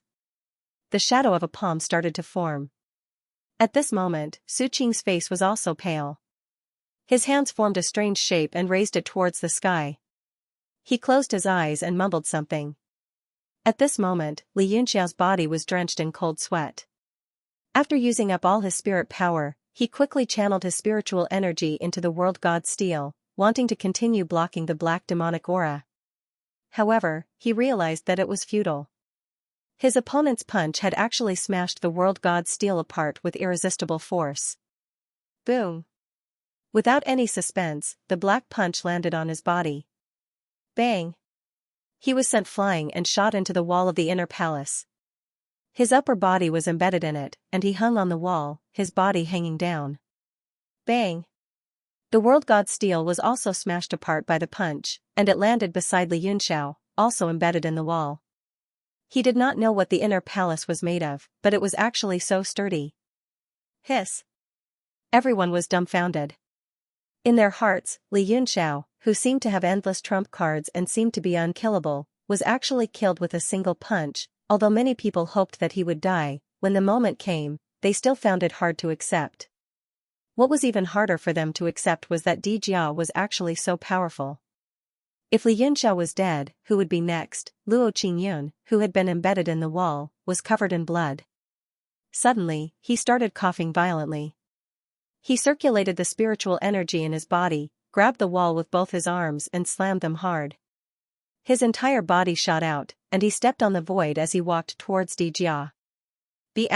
The shadow of a palm started to form. At this moment, Su Qing's face was also pale. His hands formed a strange shape and raised it towards the sky. He closed his eyes and mumbled something. At this moment, Li Yunxiao's body was drenched in cold sweat. After using up all his spirit power, he quickly channeled his spiritual energy into the world god steel, wanting to continue blocking the black demonic aura. However, he realized that it was futile. His opponent's punch had actually smashed the world god steel apart with irresistible force. Boom! Without any suspense, the black punch landed on his body. Bang! He was sent flying and shot into the wall of the inner palace. His upper body was embedded in it, and he hung on the wall, his body hanging down. Bang! The world god steel was also smashed apart by the punch, and it landed beside Li Yunxiao, also embedded in the wall. He did not know what the inner palace was made of, but it was actually so sturdy. Hiss! Everyone was dumbfounded. In their hearts, Li Yunxiao, who seemed to have endless trump cards and seemed to be unkillable, was actually killed with a single punch. Although many people hoped that he would die, when the moment came, they still found it hard to accept. What was even harder for them to accept was that Di Jia was actually so powerful. If Li Yunxiao was dead, who would be next? Luo Qingyun, who had been embedded in the wall, was covered in blood. Suddenly, he started coughing violently. He circulated the spiritual energy in his body, grabbed the wall with both his arms and slammed them hard. His entire body shot out, and he stepped on the void as he walked towards Di Jia. B****.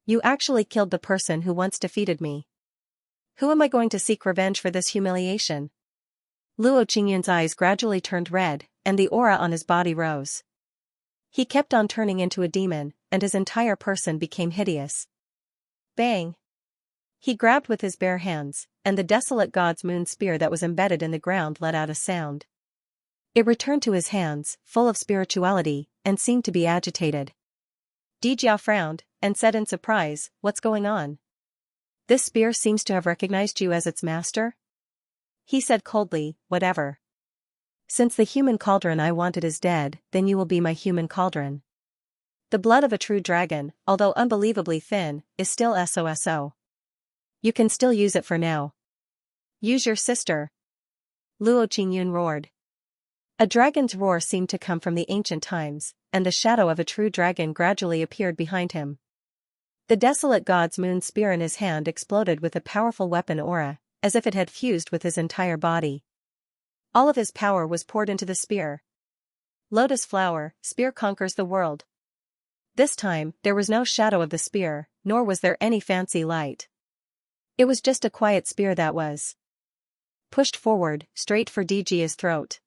You actually killed the person who once defeated me. Who am I going to seek revenge for this humiliation? Luo Qingyun's eyes gradually turned red, and the aura on his body rose. He kept on turning into a demon, and his entire person became hideous. Bang! He grabbed with his bare hands, and the desolate god's moon spear that was embedded in the ground let out a sound. It returned to his hands, full of spirituality, and seemed to be agitated. Di Jia frowned, and said in surprise, "What's going on? This spear seems to have recognized you as its master?" He said coldly, "Whatever. Since the human cauldron I wanted is dead, then you will be my human cauldron. The blood of a true dragon, although unbelievably thin, is still SOSO. You can still use it for now. Use your sister." Luo Qingyun roared. A dragon's roar seemed to come from the ancient times, and the shadow of a true dragon gradually appeared behind him. The desolate god's moon spear in his hand exploded with a powerful weapon aura, as if it had fused with his entire body. All of his power was poured into the spear. Lotus flower, spear conquers the world. This time, there was no shadow of the spear, nor was there any fancy light. It was just a quiet spear that was pushed forward, straight for Dijia's throat.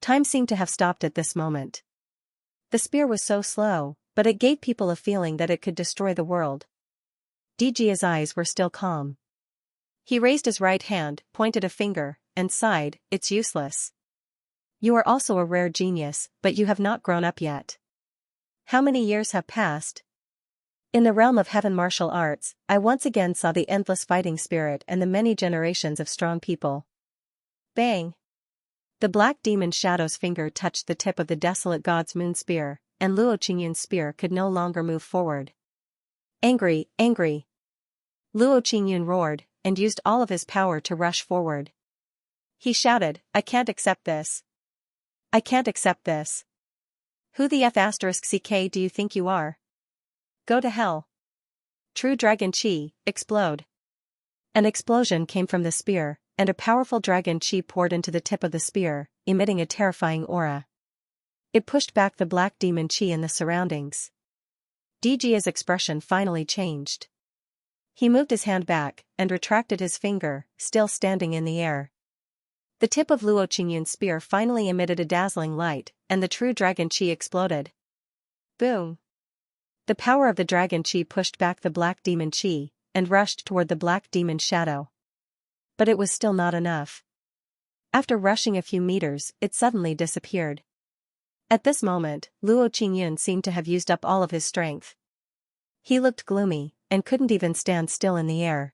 Time seemed to have stopped at this moment. The spear was so slow, but it gave people a feeling that it could destroy the world. Dijia's eyes were still calm. He raised his right hand, pointed a finger, and sighed, "It's useless. You are also a rare genius, but you have not grown up yet." How many years have passed? In the realm of heaven martial arts, I once again saw the endless fighting spirit and the many generations of strong people. Bang! The black demon Shadow's finger touched the tip of the desolate god's moon spear, and Luo Qingyun's spear could no longer move forward. Angry, angry! Luo Qingyun roared, and used all of his power to rush forward. He shouted, "I can't accept this. I can't accept this. Who the F***ck do you think you are? Go to hell. True dragon chi, explode." An explosion came from the spear, and a powerful dragon chi poured into the tip of the spear, emitting a terrifying aura. It pushed back the black demon chi in the surroundings. Dijia's expression finally changed. He moved his hand back, and retracted his finger, still standing in the air. The tip of Luo Qingyun's spear finally emitted a dazzling light, and the true dragon chi exploded. Boom! The power of the dragon chi pushed back the black demon chi, and rushed toward the black demon Shadow. But it was still not enough. After rushing a few meters, it suddenly disappeared. At this moment, Luo Qingyun seemed to have used up all of his strength. He looked gloomy, and couldn't even stand still in the air.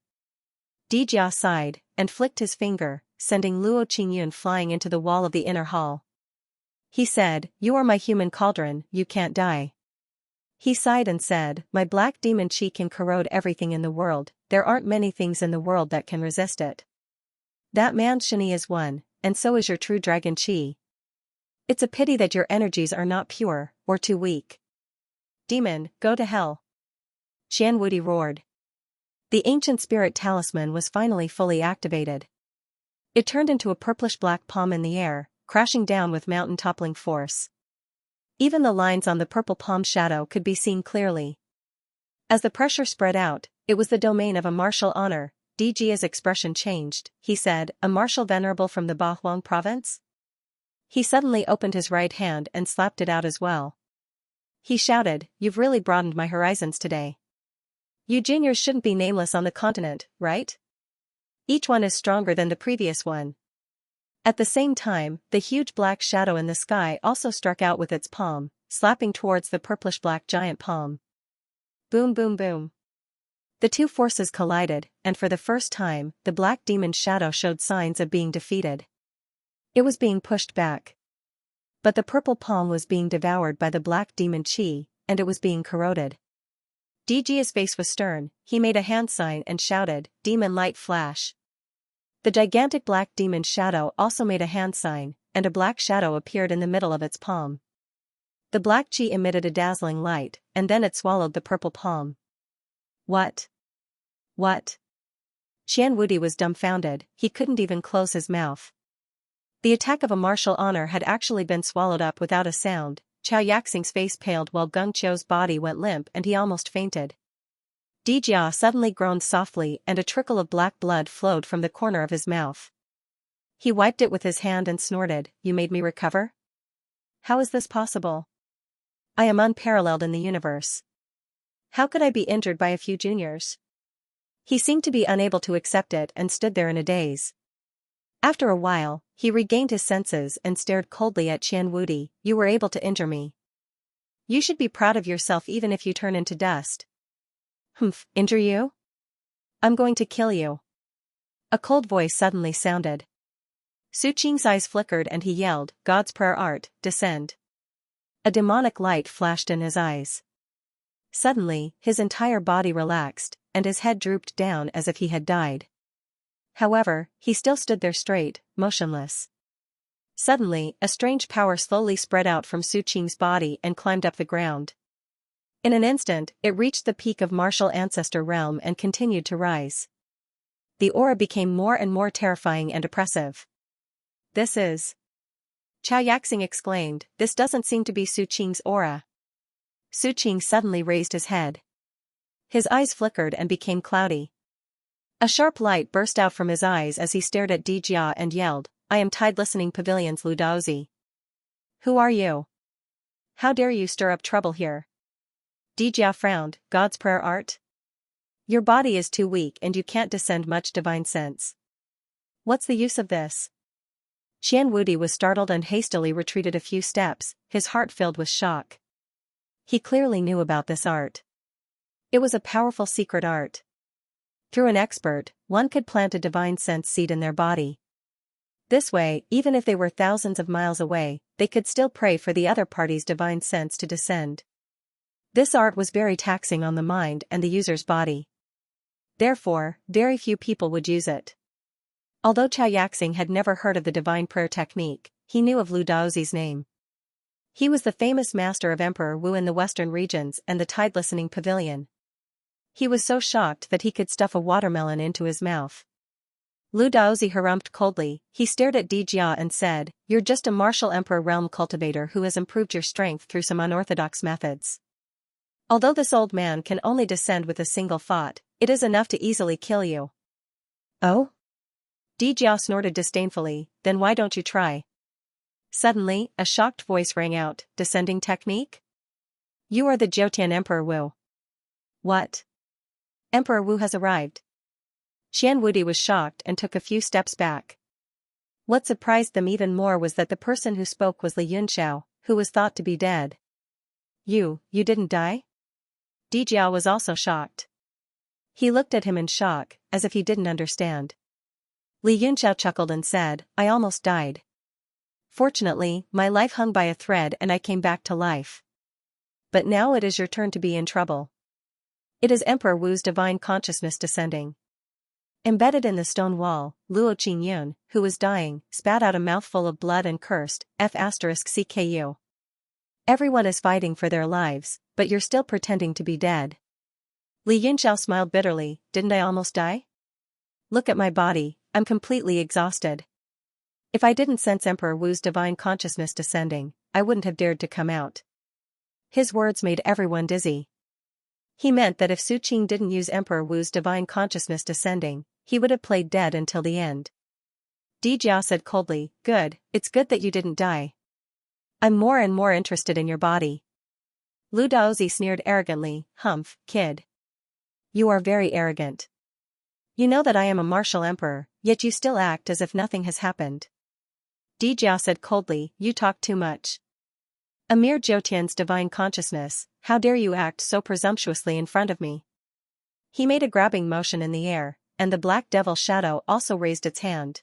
Dijia sighed, and flicked his finger, sending Luo Qingyun flying into the wall of the inner hall. He said, "You are my human cauldron, you can't die." He sighed and said, "My black demon chi can corrode everything in the world, there aren't many things in the world that can resist it. That man Shani is one, and so is your true dragon chi. It's a pity that your energies are not pure, or too weak. Demon, go to hell." Qian Wudi roared. The ancient spirit talisman was finally fully activated. It turned into a purplish-black palm in the air, crashing down with mountain-toppling force. Even the lines on the purple palm shadow could be seen clearly. As the pressure spread out, it was the domain of a martial honor. Dijia's expression changed. He said, "A martial venerable from the Bahuang province?" He suddenly opened his right hand and slapped it out as well. He shouted, "You've really broadened my horizons today. You juniors shouldn't be nameless on the continent, right? Each one is stronger than the previous one." At the same time, the huge black shadow in the sky also struck out with its palm, slapping towards the purplish-black giant palm. Boom boom boom. The two forces collided, and for the first time, the black demon shadow showed signs of being defeated. It was being pushed back. But the purple palm was being devoured by the black demon chi, and it was being corroded. Dijia's face was stern. He made a hand sign and shouted, "Demon light flash." The gigantic black demon shadow also made a hand sign, and a black shadow appeared in the middle of its palm. The black chi emitted a dazzling light, and then it swallowed the purple palm. What? What? Qian Wudi was dumbfounded, he couldn't even close his mouth. The attack of a martial honor had actually been swallowed up without a sound. Chao Yaxing's face paled while Gung Qiu's body went limp and he almost fainted. Dijia suddenly groaned softly and a trickle of black blood flowed from the corner of his mouth. He wiped it with his hand and snorted, "You made me recover? How is this possible? I am unparalleled in the universe. How could I be injured by a few juniors?" He seemed to be unable to accept it and stood there in a daze. After a while, he regained his senses and stared coldly at Qian Wudi. "You were able to injure me. You should be proud of yourself even if you turn into dust." "Humph, injure you? I'm going to kill you." A cold voice suddenly sounded. Su Qing's eyes flickered and he yelled, "God's prayer art, descend." A demonic light flashed in his eyes. Suddenly, his entire body relaxed, and his head drooped down as if he had died. However, he still stood there straight, motionless. Suddenly, a strange power slowly spread out from Su Qing's body and climbed up the ground. In an instant, it reached the peak of martial ancestor realm and continued to rise. The aura became more and more terrifying and oppressive. "This is..." Chao Yaxing exclaimed, "This doesn't seem to be Su Qing's aura." Su Qing suddenly raised his head. His eyes flickered and became cloudy. A sharp light burst out from his eyes as he stared at Dijia and yelled, I am Tide Listening Pavilion's Lu Daozi. Who are you? How dare you stir up trouble here? Dijia frowned, God's prayer art? Your body is too weak and you can't descend much divine sense. What's the use of this? Qian Wudi was startled and hastily retreated a few steps, his heart filled with shock. He clearly knew about this art. It was a powerful secret art. Through an expert, one could plant a divine sense seed in their body. This way, even if they were thousands of miles away, they could still pray for the other party's divine sense to descend. This art was very taxing on the mind and the user's body. Therefore, very few people would use it. Although Chao Yaxing had never heard of the divine prayer technique, he knew of Lu Daozi's name. He was the famous master of Emperor Wu in the western regions and the Tide Listening Pavilion. He was so shocked that he could stuff a watermelon into his mouth. Lu Daozi harumphed coldly, he stared at Dijia and said, You're just a martial emperor realm cultivator who has improved your strength through some unorthodox methods. Although this old man can only descend with a single thought, it is enough to easily kill you. Oh? Dijia snorted disdainfully, then why don't you try? Suddenly, a shocked voice rang out, Descending technique? You are the Jiutian Emperor Wu. What? Emperor Wu has arrived. Qian Wudi was shocked and took a few steps back. What surprised them even more was that the person who spoke was Li Yunxiao, who was thought to be dead. You didn't die? Dijia was also shocked. He looked at him in shock, as if he didn't understand. Li Yunxiao chuckled and said, I almost died. Fortunately, my life hung by a thread and I came back to life. But now it is your turn to be in trouble. It is Emperor Wu's divine consciousness descending. Embedded in the stone wall, Luo Qingyun, who was dying, spat out a mouthful of blood and cursed, F***CKU. Everyone is fighting for their lives, but you're still pretending to be dead. Li Yunxiao smiled bitterly, didn't I almost die? Look at my body, I'm completely exhausted. If I didn't sense Emperor Wu's divine consciousness descending, I wouldn't have dared to come out. His words made everyone dizzy. He meant that if Su Qing didn't use Emperor Wu's divine consciousness descending, he would have played dead until the end. Dijia said coldly, Good, it's good that you didn't die. I'm more and more interested in your body. Lu Daozi sneered arrogantly, Humph, kid. You are very arrogant. You know that I am a martial emperor, yet you still act as if nothing has happened. Dijia said coldly, You talk too much. A mere Jiutian's divine consciousness, how dare you act so presumptuously in front of me? He made a grabbing motion in the air, and the black devil shadow also raised its hand.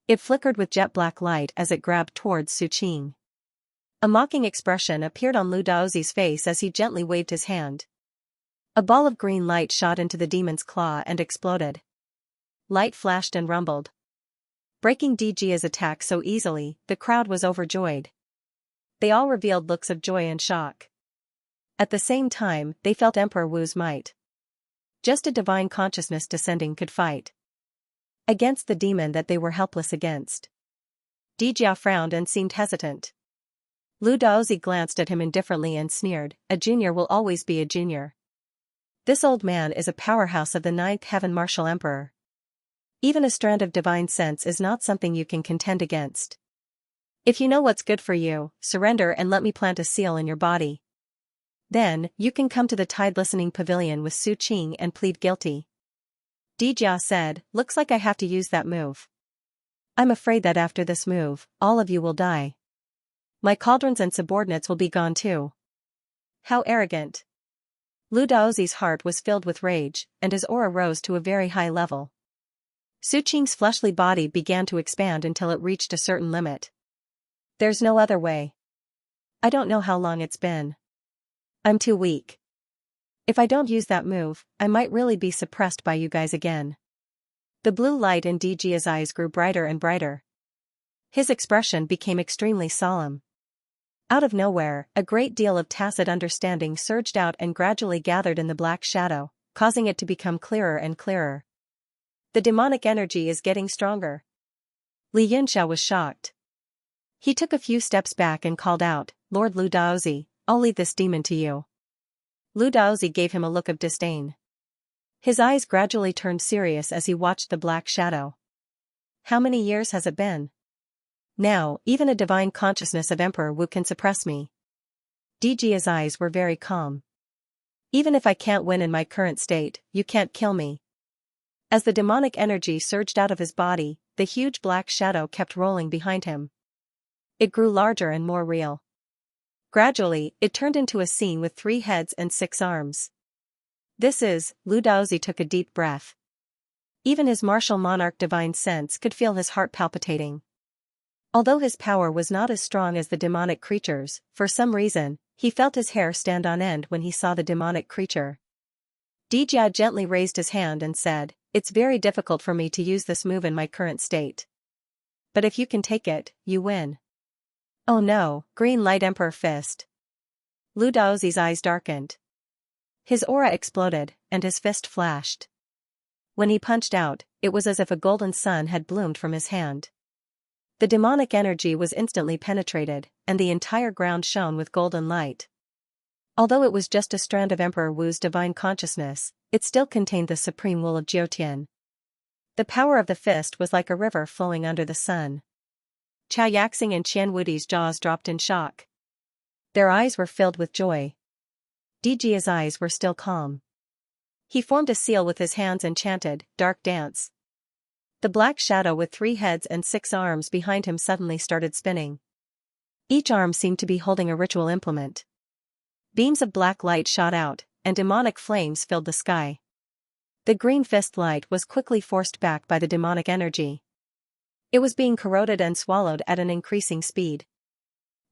It flickered with jet-black light as it grabbed towards Su Qing. A mocking expression appeared on Lu Daozi's face as he gently waved his hand. A ball of green light shot into the demon's claw and exploded. Light flashed and rumbled. Breaking Dijia's attack so easily, the crowd was overjoyed. They all revealed looks of joy and shock. At the same time, they felt Emperor Wu's might. Just a divine consciousness descending could fight against the demon that they were helpless against. Dijia frowned and seemed hesitant. Lu Daozi glanced at him indifferently and sneered, A junior will always be a junior. This old man is a powerhouse of the ninth heaven martial emperor. Even a strand of divine sense is not something you can contend against. If you know what's good for you, surrender and let me plant a seal in your body. Then, you can come to the Tide Listening Pavilion with Su Qing and plead guilty. Dijia said, Looks like I have to use that move. I'm afraid that after this move, all of you will die. My cauldrons and subordinates will be gone too. How arrogant. Lu Daozi's heart was filled with rage, and his aura rose to a very high level. Su Qing's fleshly body began to expand until it reached a certain limit. There's no other way. I don't know how long it's been. I'm too weak. If I don't use that move, I might really be suppressed by you guys again. The blue light in Dijia's eyes grew brighter and brighter. His expression became extremely solemn. Out of nowhere, a great deal of tacit understanding surged out and gradually gathered in the black shadow, causing it to become clearer and clearer. The demonic energy is getting stronger. Li Yunxiao was shocked. He took a few steps back and called out, Lord Lu Daozi, I'll leave this demon to you. Lu Daozi gave him a look of disdain. His eyes gradually turned serious as he watched the black shadow. How many years has it been? Now, even a divine consciousness of Emperor Wu can suppress me. Dijia's eyes were very calm. Even if I can't win in my current state, you can't kill me. As the demonic energy surged out of his body, the huge black shadow kept rolling behind him. It grew larger and more real. Gradually, it turned into a scene with 3 heads and 6 arms. Lu Daozi took a deep breath. Even his martial monarch divine sense could feel his heart palpitating. Although his power was not as strong as the demonic creature's, for some reason, he felt his hair stand on end when he saw the demonic creature. Dijia gently raised his hand and said, "It's very difficult for me to use this move in my current state. But if you can take it, you win." Oh no, green light Emperor fist. Lu Daozi's eyes darkened. His aura exploded, and his fist flashed. When he punched out, it was as if a golden sun had bloomed from his hand. The demonic energy was instantly penetrated, and the entire ground shone with golden light. Although it was just a strand of Emperor Wu's divine consciousness, it still contained the supreme will of Jiutian. The power of the fist was like a river flowing under the sun. Xianxia and Qian Wudi's jaws dropped in shock. Their eyes were filled with joy. Dijia's eyes were still calm. He formed a seal with his hands and chanted, "Dark Dance." The black shadow with 3 heads and 6 arms behind him suddenly started spinning. Each arm seemed to be holding a ritual implement. Beams of black light shot out, and demonic flames filled the sky. The green fist light was quickly forced back by the demonic energy. It was being corroded and swallowed at an increasing speed.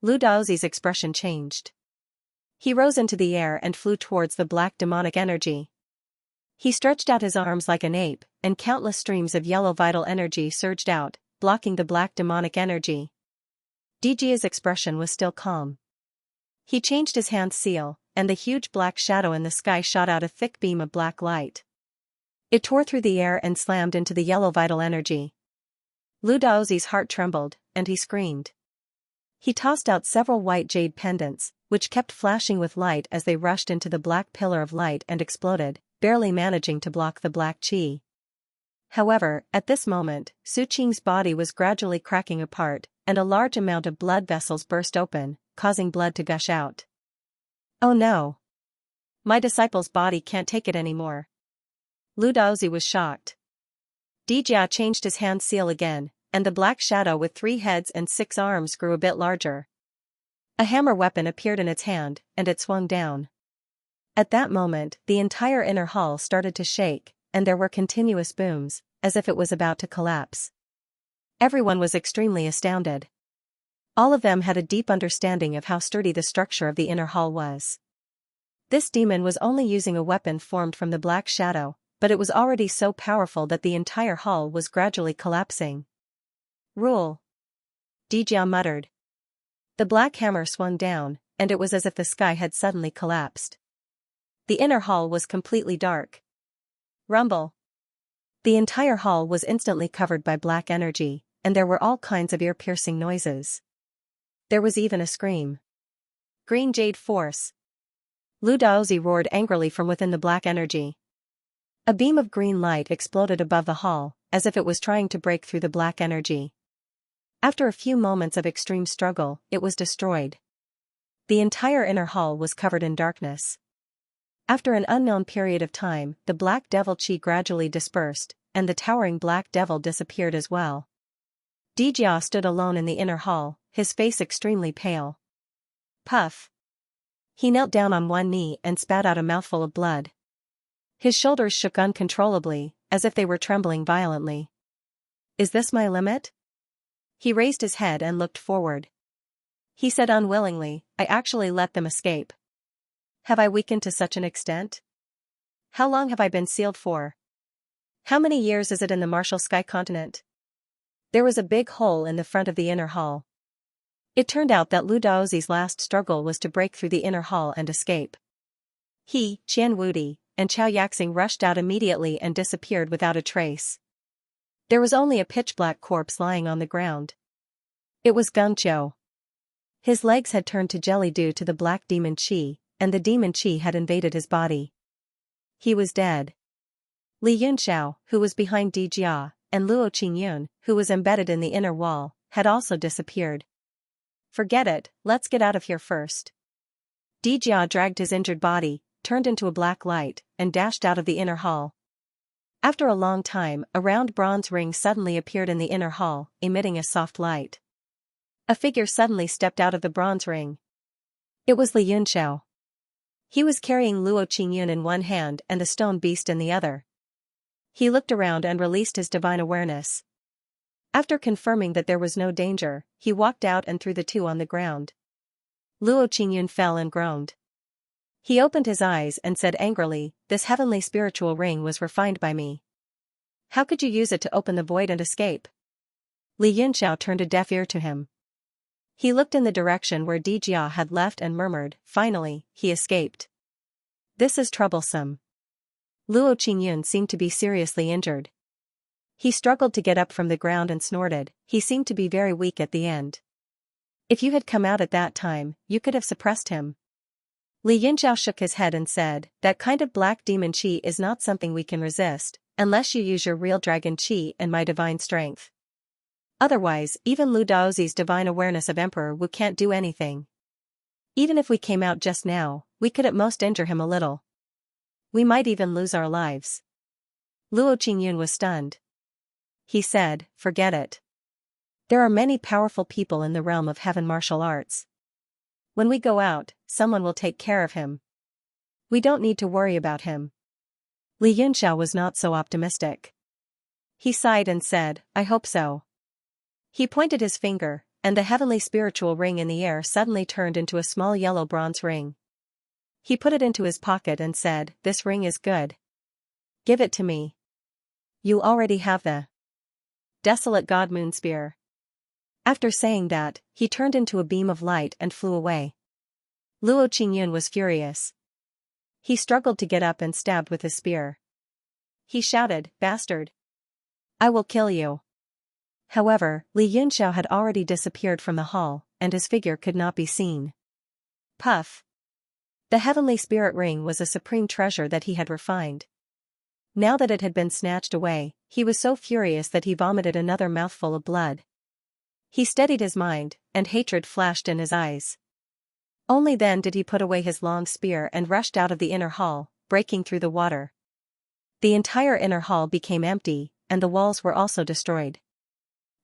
Lu Daozi's expression changed. He rose into the air and flew towards the black demonic energy. He stretched out his arms like an ape, and countless streams of yellow vital energy surged out, blocking the black demonic energy. Dijia's expression was still calm. He changed his hand seal, and the huge black shadow in the sky shot out a thick beam of black light. It tore through the air and slammed into the yellow vital energy. Lu Daozi's heart trembled, and he screamed. He tossed out several white jade pendants, which kept flashing with light as they rushed into the black pillar of light and exploded, barely managing to block the black qi. However, at this moment, Su Qing's body was gradually cracking apart, and a large amount of blood vessels burst open, causing blood to gush out. Oh no! My disciple's body can't take it anymore. Lu Daozi was shocked. Dijia changed his hand seal again, and the black shadow with 3 heads and 6 arms grew a bit larger. A hammer weapon appeared in its hand, and it swung down. At that moment, the entire inner hall started to shake, and there were continuous booms, as if it was about to collapse. Everyone was extremely astounded. All of them had a deep understanding of how sturdy the structure of the inner hall was. This demon was only using a weapon formed from the black shadow, but it was already so powerful that the entire hall was gradually collapsing. "Rule!" Dijia muttered. The black hammer swung down, and it was as if the sky had suddenly collapsed. The inner hall was completely dark. Rumble! The entire hall was instantly covered by black energy, and there were all kinds of ear-piercing noises. There was even a scream. "Green Jade Force!" Lu Daozi roared angrily from within the black energy. A beam of green light exploded above the hall, as if it was trying to break through the black energy. After a few moments of extreme struggle, it was destroyed. The entire inner hall was covered in darkness. After an unknown period of time, the black devil qi gradually dispersed, and the towering black devil disappeared as well. Dijia stood alone in the inner hall, his face extremely pale. Puff! He knelt down on one knee and spat out a mouthful of blood. His shoulders shook uncontrollably, as if they were trembling violently. "Is this my limit?" He raised his head and looked forward. He said unwillingly, "I actually let them escape. Have I weakened to such an extent? How long have I been sealed for? How many years is it in the Martial Sky Continent?" There was a big hole in the front of the inner hall. It turned out that Lu Daozi's last struggle was to break through the inner hall and escape. He, Qian Wudi, and Xianxia rushed out immediately and disappeared without a trace. There was only a pitch-black corpse lying on the ground. It was Gengqiu. His legs had turned to jelly due to the black demon qi, and the demon qi had invaded his body. He was dead. Li Yunxiao, who was behind Di Jia, and Luo Qingyun, who was embedded in the inner wall, had also disappeared. Forget it, let's get out of here first. Di Jia dragged his injured body, turned into a black light, and dashed out of the inner hall. After a long time, a round bronze ring suddenly appeared in the inner hall, emitting a soft light. A figure suddenly stepped out of the bronze ring. It was Li Yunxiao. He was carrying Luo Qingyun in one hand and the stone beast in the other. He looked around and released his divine awareness. After confirming that there was no danger, he walked out and threw the two on the ground. Luo Qingyun fell and groaned. He opened his eyes and said angrily, "This heavenly spiritual ring was refined by me. How could you use it to open the void and escape?" Li Yunxiao turned a deaf ear to him. He looked in the direction where Di Jia had left and murmured, "Finally, he escaped. This is troublesome." Luo Qingyun seemed to be seriously injured. He struggled to get up from the ground and snorted, he seemed to be very weak at the end. If you had come out at that time, you could have suppressed him. Li Yunxiao shook his head and said, "That kind of black demon qi is not something we can resist, unless you use your real dragon qi and my divine strength. Otherwise, even Lu Daozi's divine awareness of Emperor Wu can't do anything. Even if we came out just now, we could at most injure him a little. We might even lose our lives." Luo Qingyun was stunned. He said, "Forget it. There are many powerful people in the realm of heaven martial arts. When we go out, someone will take care of him. We don't need to worry about him." Li Yunxiao was not so optimistic. He sighed and said, "I hope so." He pointed his finger, and the heavenly spiritual ring in the air suddenly turned into a small yellow bronze ring. He put it into his pocket and said, "This ring is good. Give it to me. You already have the Desolate God Moon Spear." After saying that, he turned into a beam of light and flew away. Luo Qingyun was furious. He struggled to get up and stabbed with his spear. He shouted, "Bastard! I will kill you." However, Li Yunxiao had already disappeared from the hall, and his figure could not be seen. Puff! The heavenly spirit ring was a supreme treasure that he had refined. Now that it had been snatched away, he was so furious that he vomited another mouthful of blood. He steadied his mind, and hatred flashed in his eyes. Only then did he put away his long spear and rushed out of the inner hall, breaking through the water. The entire inner hall became empty, and the walls were also destroyed.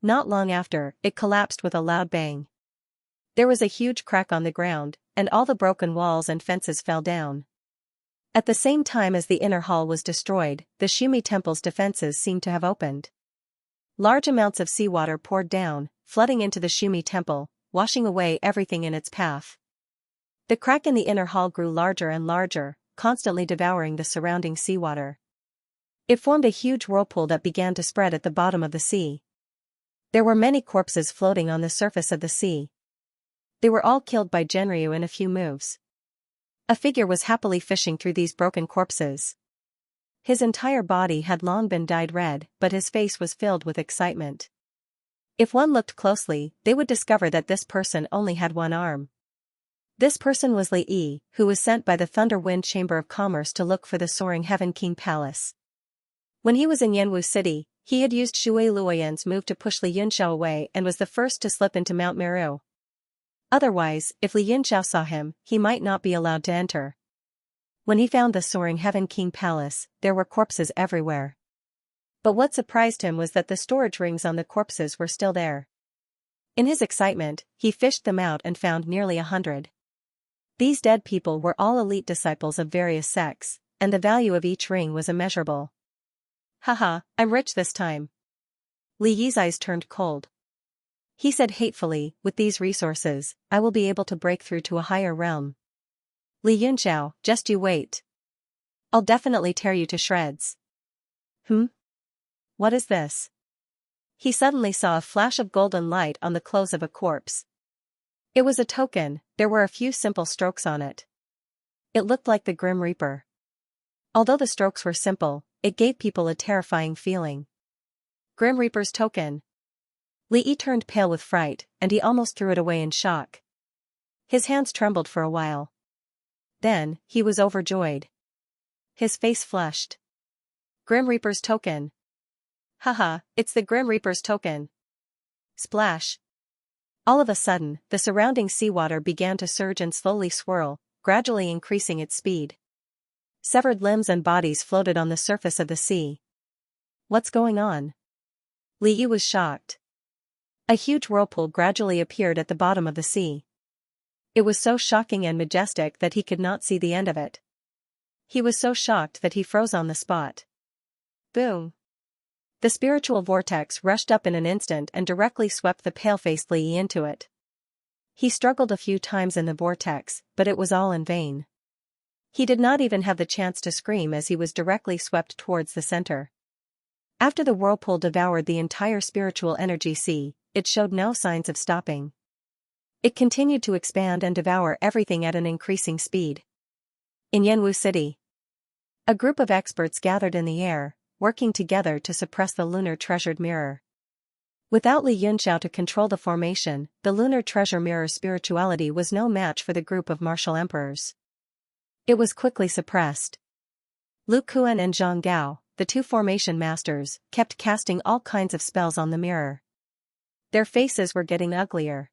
Not long after, it collapsed with a loud bang. There was a huge crack on the ground, and all the broken walls and fences fell down. At the same time as the inner hall was destroyed, the Shumi temple's defenses seemed to have opened. Large amounts of seawater poured down, flooding into the Shumi temple, washing away everything in its path. The crack in the inner hall grew larger and larger, constantly devouring the surrounding seawater. It formed a huge whirlpool that began to spread at the bottom of the sea. There were many corpses floating on the surface of the sea. They were all killed by Genryu in a few moves. A figure was happily fishing through these broken corpses. His entire body had long been dyed red, but his face was filled with excitement. If one looked closely, they would discover that this person only had one arm. This person was Li Yi, who was sent by the Thunder Wind Chamber of Commerce to look for the Soaring Heaven King Palace. When he was in Yanwu City, he had used Shui Luoyan's move to push Li Yunxiao away and was the first to slip into Mount Meru. Otherwise, if Li Yunxiao saw him, he might not be allowed to enter. When he found the Soaring Heaven King Palace, there were corpses everywhere. But what surprised him was that the storage rings on the corpses were still there. In his excitement, he fished them out and found nearly 100. These dead people were all elite disciples of various sects, and the value of each ring was immeasurable. "Haha, I'm rich this time." Li Yi's eyes turned cold. He said hatefully, "With these resources, I will be able to break through to a higher realm." "Li Yunxiao, just you wait. I'll definitely tear you to shreds." What is this?" He suddenly saw a flash of golden light on the clothes of a corpse. It was a token, there were a few simple strokes on it. It looked like the Grim Reaper. Although the strokes were simple, it gave people a terrifying feeling. Grim Reaper's token. Li Yi turned pale with fright, and he almost threw it away in shock. His hands trembled for a while. Then, he was overjoyed. His face flushed. Grim Reaper's token. Haha, it's the Grim Reaper's token. Splash. All of a sudden, the surrounding seawater began to surge and slowly swirl, gradually increasing its speed. Severed limbs and bodies floated on the surface of the sea. What's going on? Li Yu was shocked. A huge whirlpool gradually appeared at the bottom of the sea. It was so shocking and majestic that he could not see the end of it. He was so shocked that he froze on the spot. Boom! The spiritual vortex rushed up in an instant and directly swept the pale-faced Li Yi into it. He struggled a few times in the vortex, but it was all in vain. He did not even have the chance to scream as he was directly swept towards the center. After the whirlpool devoured the entire spiritual energy sea, it showed no signs of stopping. It continued to expand and devour everything at an increasing speed. In Yanwu City, a group of experts gathered in the air, working together to suppress the lunar treasured mirror. Without Li Yunxiao to control the formation, the lunar treasure mirror's spirituality was no match for the group of martial emperors. It was quickly suppressed. Lu Kuan and Zhang Gao, the two formation masters, kept casting all kinds of spells on the mirror. Their faces were getting uglier.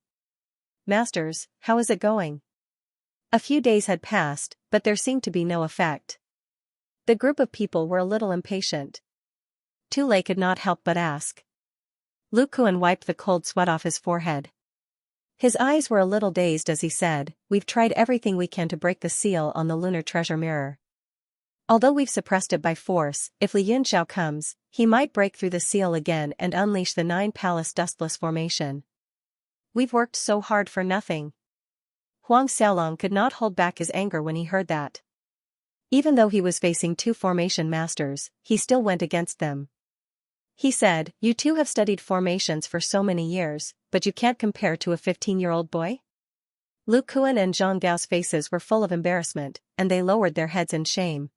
Masters, how is it going? A few days had passed, but there seemed to be no effect. The group of people were a little impatient. Tu Lei could not help but ask. Lu Kuan wiped the cold sweat off his forehead. His eyes were a little dazed as he said, "We've tried everything we can to break the seal on the lunar treasure mirror. Although we've suppressed it by force, if Li Yunxiao comes, he might break through the seal again and unleash the 9-palace dustless formation. We've worked so hard for nothing." Huang Xiaolong could not hold back his anger when he heard that. Even though he was facing two formation masters, he still went against them. He said, "You two have studied formations for so many years, but you can't compare to a 15-year-old boy?" Lu Kuan and Zhang Gao's faces were full of embarrassment, and they lowered their heads in shame.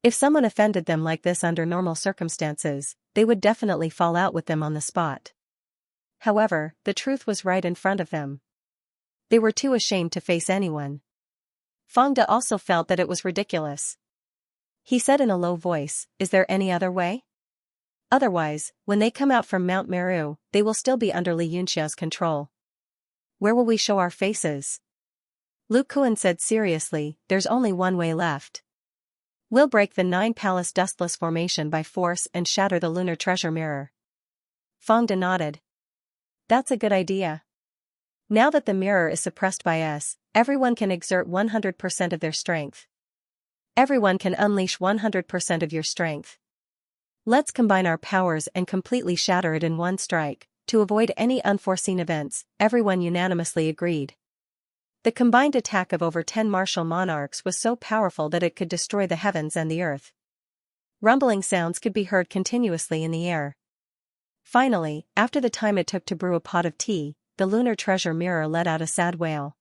If someone offended them like this under normal circumstances, they would definitely fall out with them on the spot. However, the truth was right in front of them. They were too ashamed to face anyone. Feng De also felt that it was ridiculous. He said in a low voice, "Is there any other way? Otherwise, when they come out from Mount Meru, they will still be under Li Yunxiao's control. Where will we show our faces?" Lu Kuan said seriously, "There's only one way left. We'll break the 9-palace dustless formation by force and shatter the lunar treasure mirror." Feng De nodded. "That's a good idea. Now that the mirror is suppressed by us, everyone can exert 100% of their strength. Everyone can unleash 100% of your strength. Let's combine our powers and completely shatter it in one strike." To avoid any unforeseen events, everyone unanimously agreed. The combined attack of over 10 martial monarchs was so powerful that it could destroy the heavens and the earth. Rumbling sounds could be heard continuously in the air. Finally, after the time it took to brew a pot of tea, the lunar treasure mirror let out a sad wail.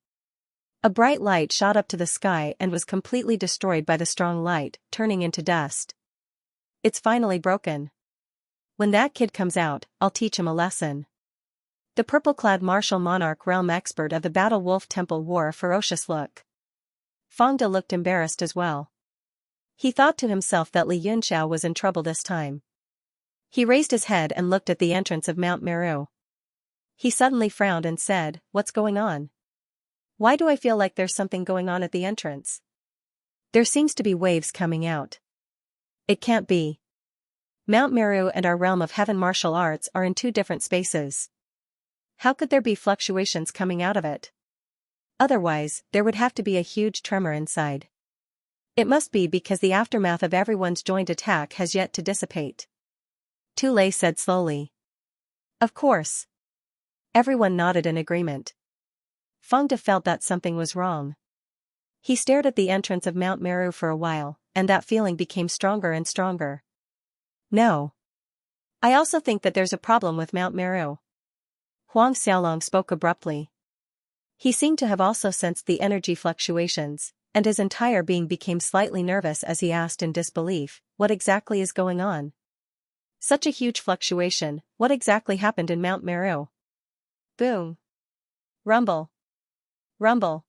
A bright light shot up to the sky and was completely destroyed by the strong light, turning into dust. "It's finally broken. When that kid comes out, I'll teach him a lesson." The purple-clad martial monarch realm expert of the Battle Wolf Temple wore a ferocious look. Feng De looked embarrassed as well. He thought to himself that Li Yunxiao was in trouble this time. He raised his head and looked at the entrance of Mount Meru. He suddenly frowned and said, "What's going on? Why do I feel like there's something going on at the entrance? There seems to be waves coming out. It can't be. Mount Meru and our realm of heaven martial arts are in two different spaces. How could there be fluctuations coming out of it? Otherwise, there would have to be a huge tremor inside. It must be because the aftermath of everyone's joint attack has yet to dissipate." Tu Lei said slowly. "Of course." Everyone nodded in agreement. Feng De felt that something was wrong. He stared at the entrance of Mount Meru for a while, and that feeling became stronger and stronger. "No. I also think that there's a problem with Mount Meru." Huang Xiaolong spoke abruptly. He seemed to have also sensed the energy fluctuations, and his entire being became slightly nervous as he asked in disbelief, "What exactly is going on? Such a huge fluctuation, what exactly happened in Mount Meru?" Boom. Rumble. Rumble.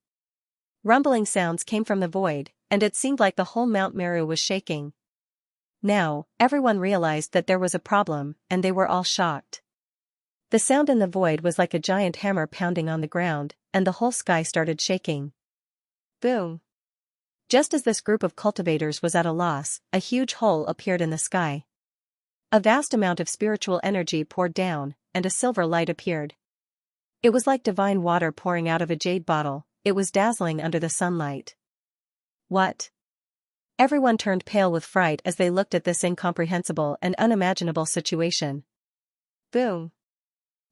Rumbling sounds came from the void, and it seemed like the whole Mount Meru was shaking. Now, everyone realized that there was a problem, and they were all shocked. The sound in the void was like a giant hammer pounding on the ground, and the whole sky started shaking. Boom! Just as this group of cultivators was at a loss, a huge hole appeared in the sky. A vast amount of spiritual energy poured down, and a silver light appeared. It was like divine water pouring out of a jade bottle. It was dazzling under the sunlight. What? Everyone turned pale with fright as they looked at this incomprehensible and unimaginable situation. Boom!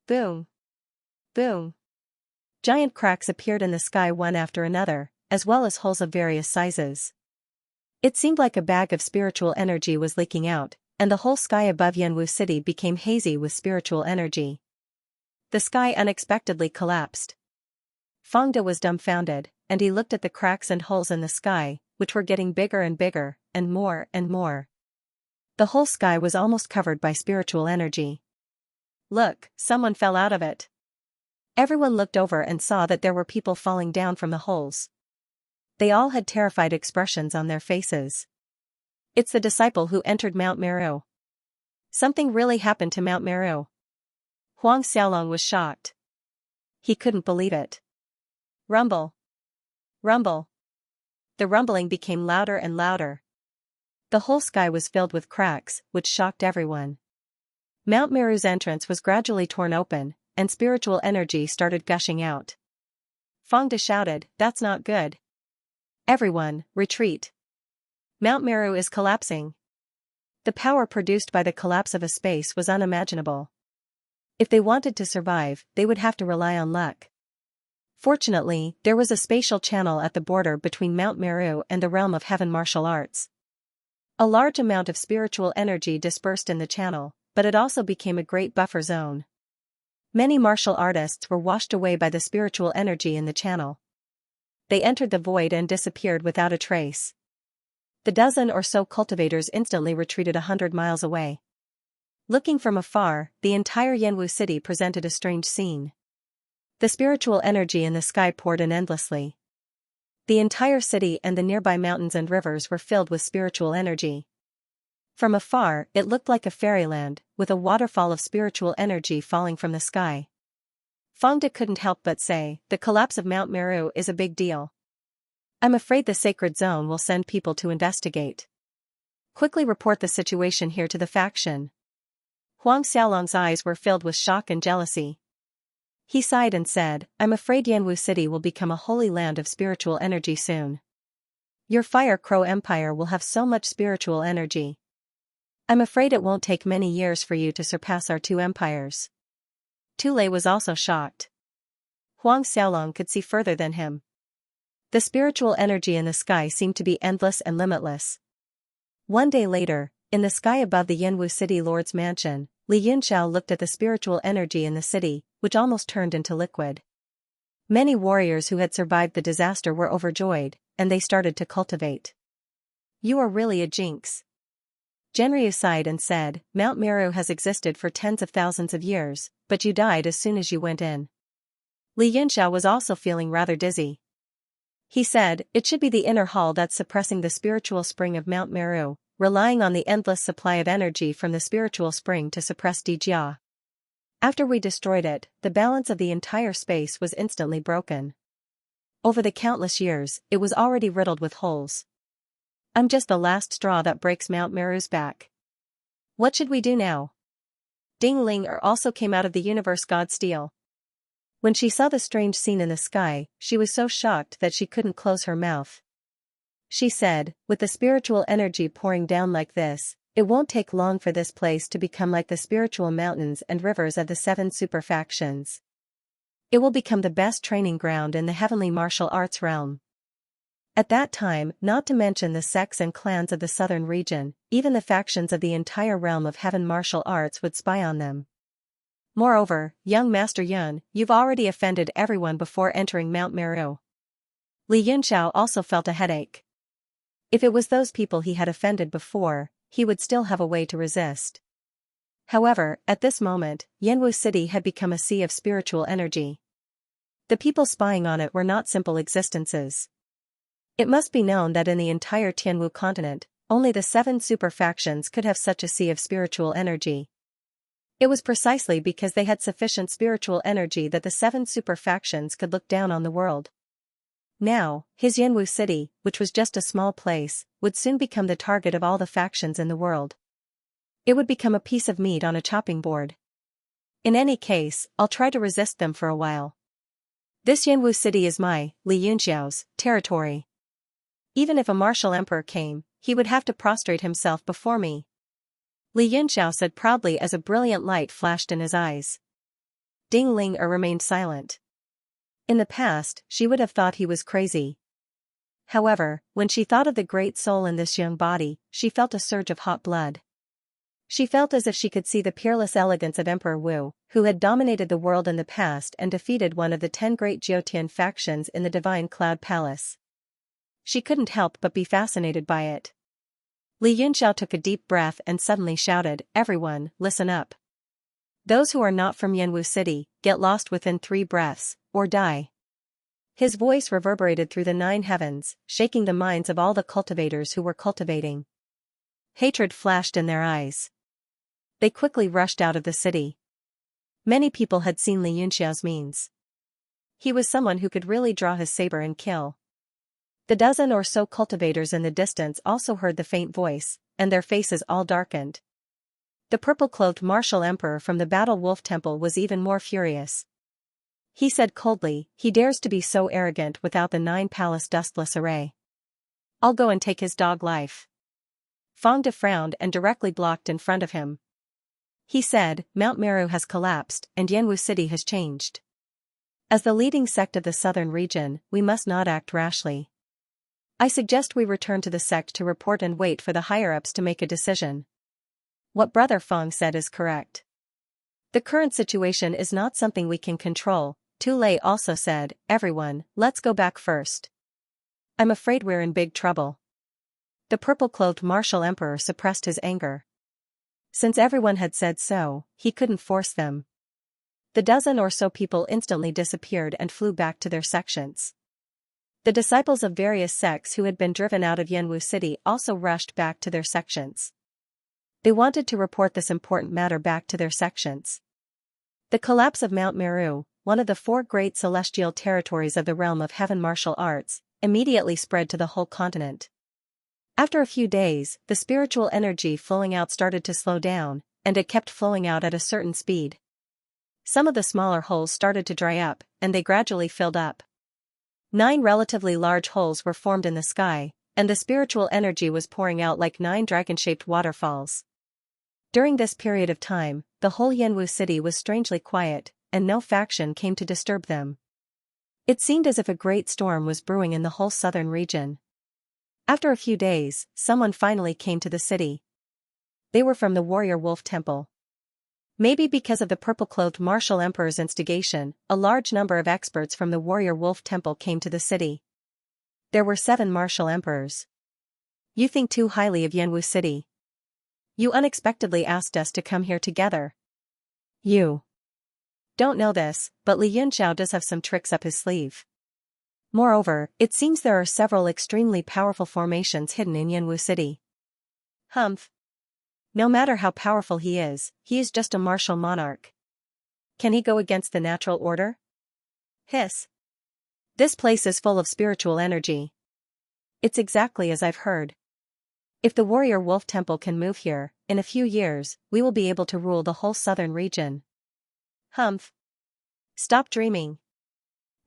Boom! Boom! Giant cracks appeared in the sky one after another, as well as holes of various sizes. It seemed like a bag of spiritual energy was leaking out, and the whole sky above Yanwu City became hazy with spiritual energy. The sky unexpectedly collapsed. Fangde was dumbfounded, and he looked at the cracks and holes in the sky, which were getting bigger and bigger, and more and more. The whole sky was almost covered by spiritual energy. Look, someone fell out of it. Everyone looked over and saw that there were people falling down from the holes. They all had terrified expressions on their faces. It's the disciple who entered Mount Meru. Something really happened to Mount Meru. Huang Xiaolong was shocked. He couldn't believe it. Rumble. Rumble. The rumbling became louder and louder. The whole sky was filled with cracks, which shocked everyone. Mount Meru's entrance was gradually torn open, and spiritual energy started gushing out. Fangde shouted, "That's not good. Everyone, retreat. Mount Meru is collapsing." The power produced by the collapse of a space was unimaginable. If they wanted to survive, they would have to rely on luck. Fortunately, there was a spatial channel at the border between Mount Meru and the realm of heaven martial arts. A large amount of spiritual energy dispersed in the channel, but it also became a great buffer zone. Many martial artists were washed away by the spiritual energy in the channel. They entered the void and disappeared without a trace. The dozen or so cultivators instantly retreated 100 miles away. Looking from afar, the entire Yanwu city presented a strange scene. The spiritual energy in the sky poured in endlessly. The entire city and the nearby mountains and rivers were filled with spiritual energy. From afar, it looked like a fairyland, with a waterfall of spiritual energy falling from the sky. Fangde couldn't help but say, "The collapse of Mount Meru is a big deal. I'm afraid the sacred zone will send people to investigate. Quickly report the situation here to the faction." Huang Xiaolong's eyes were filled with shock and jealousy. He sighed and said, "I'm afraid Yanwu City will become a holy land of spiritual energy soon. Your Fire Crow Empire will have so much spiritual energy. I'm afraid it won't take many years for you to surpass our two empires." Tule was also shocked. Huang Xiaolong could see further than him. The spiritual energy in the sky seemed to be endless and limitless. One day later, in the sky above the Yanwu City Lord's mansion, Li Yunxiao looked at the spiritual energy in the city, which almost turned into liquid. Many warriors who had survived the disaster were overjoyed, and they started to cultivate. "You are really a jinx." Genryu sighed and said, "Mount Meru has existed for tens of thousands of years, but you died as soon as you went in." Li Yunxiao was also feeling rather dizzy. He said, "It should be the inner hall that's suppressing the spiritual spring of Mount Meru, relying on the endless supply of energy from the spiritual spring to suppress Dijia. After we destroyed it, the balance of the entire space was instantly broken. Over the countless years, it was already riddled with holes. I'm just the last straw that breaks Mount Meru's back. What should we do now?" Ding Ling also came out of the universe god steel. When she saw the strange scene in the sky, she was so shocked that she couldn't close her mouth. She said, "With the spiritual energy pouring down like this, it won't take long for this place to become like the spiritual mountains and rivers of the 7 super factions. It will become the best training ground in the heavenly martial arts realm. At that time, not to mention the sects and clans of the southern region, even the factions of the entire realm of heaven martial arts would spy on them. Moreover, young Master Yun, you've already offended everyone before entering Mount Meru." Li Yunxiao also felt a headache. If it was those people he had offended before, he would still have a way to resist. However, at this moment, Yanwu City had become a sea of spiritual energy. The people spying on it were not simple existences. It must be known that in the entire Tianwu continent, Only the 7 super factions could have such a sea of spiritual energy. It was precisely because they had sufficient spiritual energy that the 7 super factions could look down on the world. Now, his Yanwu city, which was just a small place, would soon become the target of all the factions in the world. It would become a piece of meat on a chopping board. In any case, I'll try to resist them for a while. This Yanwu city is my, Li Yunxiao's, territory. Even if a martial emperor came, he would have to prostrate himself before me. Li Yunxiao said proudly as a brilliant light flashed in his eyes. Ding Ling remained silent. In the past, she would have thought he was crazy. However, when she thought of the great soul in this young body, she felt a surge of hot blood. She felt as if she could see the peerless elegance of Emperor Wu, who had dominated the world in the past and defeated one of the 10 great Jiutian factions in the Divine Cloud Palace. She couldn't help but be fascinated by it. Li Yunxiao took a deep breath and suddenly shouted, "Everyone, listen up. Those who are not from Yanwu City, get lost within 3 breaths, or die." His voice reverberated through the 9 heavens, shaking the minds of all the cultivators who were cultivating. Hatred flashed in their eyes. They quickly rushed out of the city. Many people had seen Li Yunxiao's means. He was someone who could really draw his saber and kill. The dozen or so cultivators in the distance also heard the faint voice, and their faces all darkened. The purple-clothed martial emperor from the Battle Wolf Temple was even more furious. He said coldly, "He dares to be so arrogant without the 9 palace dustless array. I'll go and take his dog life." Fang De frowned and directly blocked in front of him. He said, "Mount Meru has collapsed and Yanwu City has changed. As the leading sect of the southern region, we must not act rashly. I suggest we return to the sect to report and wait for the higher-ups to make a decision." What Brother Fang said is correct. The current situation is not something we can control. Tu Lei also said, "Everyone, let's go back first. I'm afraid we're in big trouble." The purple-clothed martial emperor suppressed his anger. Since everyone had said so, he couldn't force them. The dozen or so people instantly disappeared and flew back to their sections. The disciples of various sects who had been driven out of Yanwu City also rushed back to their sections. They wanted to report this important matter back to their sections. The collapse of Mount Meru, one of the 4 great celestial territories of the realm of heaven martial arts, immediately spread to the whole continent. After a few days, the spiritual energy flowing out started to slow down, and it kept flowing out at a certain speed. Some of the smaller holes started to dry up, and they gradually filled up. 9 relatively large holes were formed in the sky, and the spiritual energy was pouring out like 9 dragon-shaped waterfalls. During this period of time, the whole Yanwu city was strangely quiet, and no faction came to disturb them. It seemed as if a great storm was brewing in the whole southern region. After a few days, someone finally came to the city. They were from the Warrior Wolf Temple. Maybe because of the purple-clothed martial emperor's instigation, a large number of experts from the Warrior Wolf Temple came to the city. There were 7 martial emperors. "You think too highly of Yanwu City. You unexpectedly asked us to come here together. You don't know this, but Li Yunxiao does have some tricks up his sleeve. Moreover, it seems there are several extremely powerful formations hidden in Yanwu City." "Humph. No matter how powerful he is just a martial monarch. Can he go against the natural order?" "Hiss. This place is full of spiritual energy. It's exactly as I've heard. If the Warrior Wolf Temple can move here, in a few years, we will be able to rule the whole southern region." "Humph. Stop dreaming.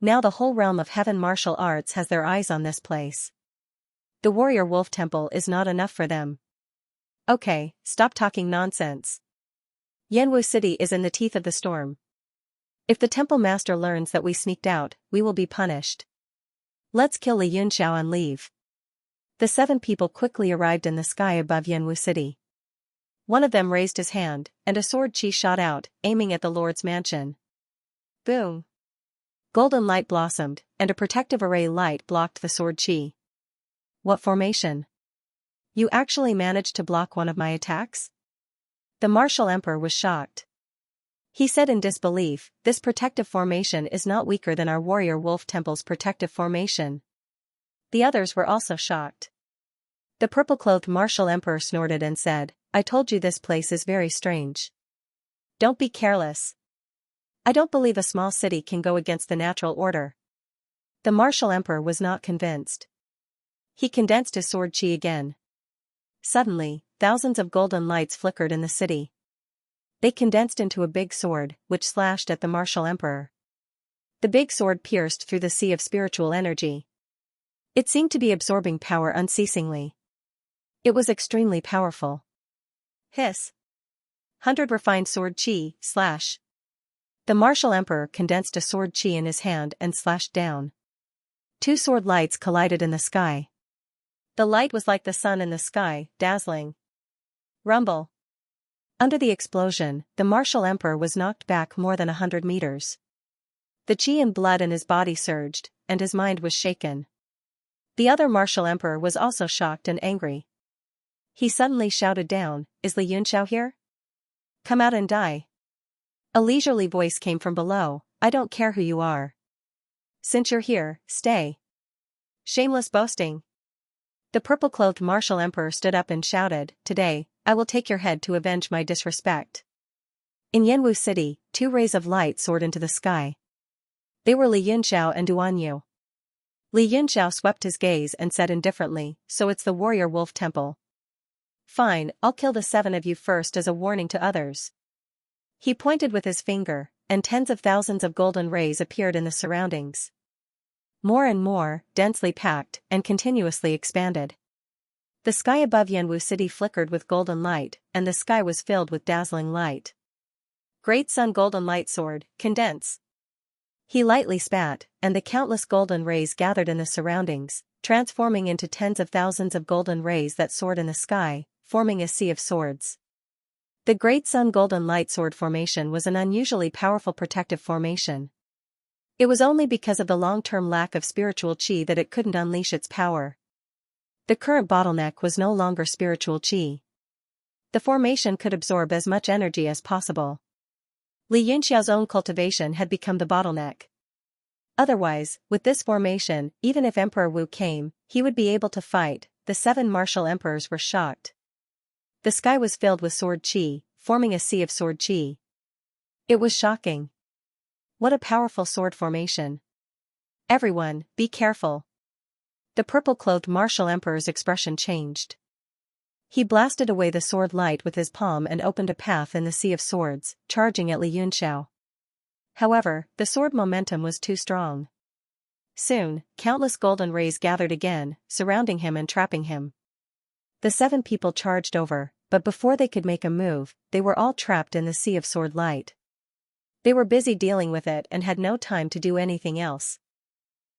Now the whole realm of heaven martial arts has their eyes on this place. The Warrior Wolf Temple is not enough for them. Okay, stop talking nonsense. Yanwu City is in the teeth of the storm. If the temple master learns that we sneaked out, we will be punished. Let's kill Li Yunxiao and leave." The 7 people quickly arrived in the sky above Yanwu City. One of them raised his hand, and a sword chi shot out, aiming at the Lord's mansion. Boom! Golden light blossomed, and a protective array light blocked the sword chi. "What formation? You actually managed to block one of my attacks?" The martial emperor was shocked. He said in disbelief, "This protective formation is not weaker than our Warrior Wolf Temple's protective formation." The others were also shocked. The purple-clothed martial emperor snorted and said, I told you this place is very strange. Don't be careless. I don't believe a small city can go against the natural order. The martial emperor was not convinced. He condensed his sword chi again. Suddenly, thousands of golden lights flickered in the city. They condensed into a big sword, which slashed at the martial emperor. The big sword pierced through the sea of spiritual energy. It seemed to be absorbing power unceasingly. It was extremely powerful. Hiss. 100 refined sword chi, slash. The martial emperor condensed a sword chi in his hand and slashed down. 2 sword lights collided in the sky. The light was like the sun in the sky, dazzling. Rumble. Under the explosion, the martial emperor was knocked back more than 100 meters. The chi and blood in his body surged, and his mind was shaken. The other martial emperor was also shocked and angry. He suddenly shouted down, Is Li Yunxiao here? Come out and die. A leisurely voice came from below, I don't care who you are. Since you're here, stay. Shameless boasting. The purple-clothed martial emperor stood up and shouted, Today, I will take your head to avenge my disrespect. In Yanwu City, 2 rays of light soared into the sky. They were Li Yunxiao and Duanyu. Li Yunxiao swept his gaze and said indifferently, So it's the warrior wolf temple. Fine, I'll kill the 7 of you first as a warning to others. He pointed with his finger, and tens of thousands of golden rays appeared in the surroundings. More and more, densely packed, and continuously expanded. The sky above Yanwu City flickered with golden light, and the sky was filled with dazzling light. Great Sun Golden Light Sword, condense. He lightly spat, and the countless golden rays gathered in the surroundings, transforming into tens of thousands of golden rays that soared in the sky, forming a sea of swords. The Great Sun Golden Light Sword formation was an unusually powerful protective formation. It was only because of the long-term lack of spiritual chi that it couldn't unleash its power. The current bottleneck was no longer spiritual chi. The formation could absorb as much energy as possible. Li Yunxiao's own cultivation had become the bottleneck. Otherwise, with this formation, even if Emperor Wu came, he would be able to fight. The 7 martial emperors were shocked. The sky was filled with sword chi, forming a sea of sword chi. It was shocking. What a powerful sword formation. Everyone, be careful. The purple-clothed martial emperor's expression changed. He blasted away the sword light with his palm and opened a path in the sea of swords, charging at Li Yunxiao. However, the sword momentum was too strong. Soon, countless golden rays gathered again, surrounding him and trapping him. The 7 people charged over, but before they could make a move, they were all trapped in the sea of sword light. They were busy dealing with it and had no time to do anything else.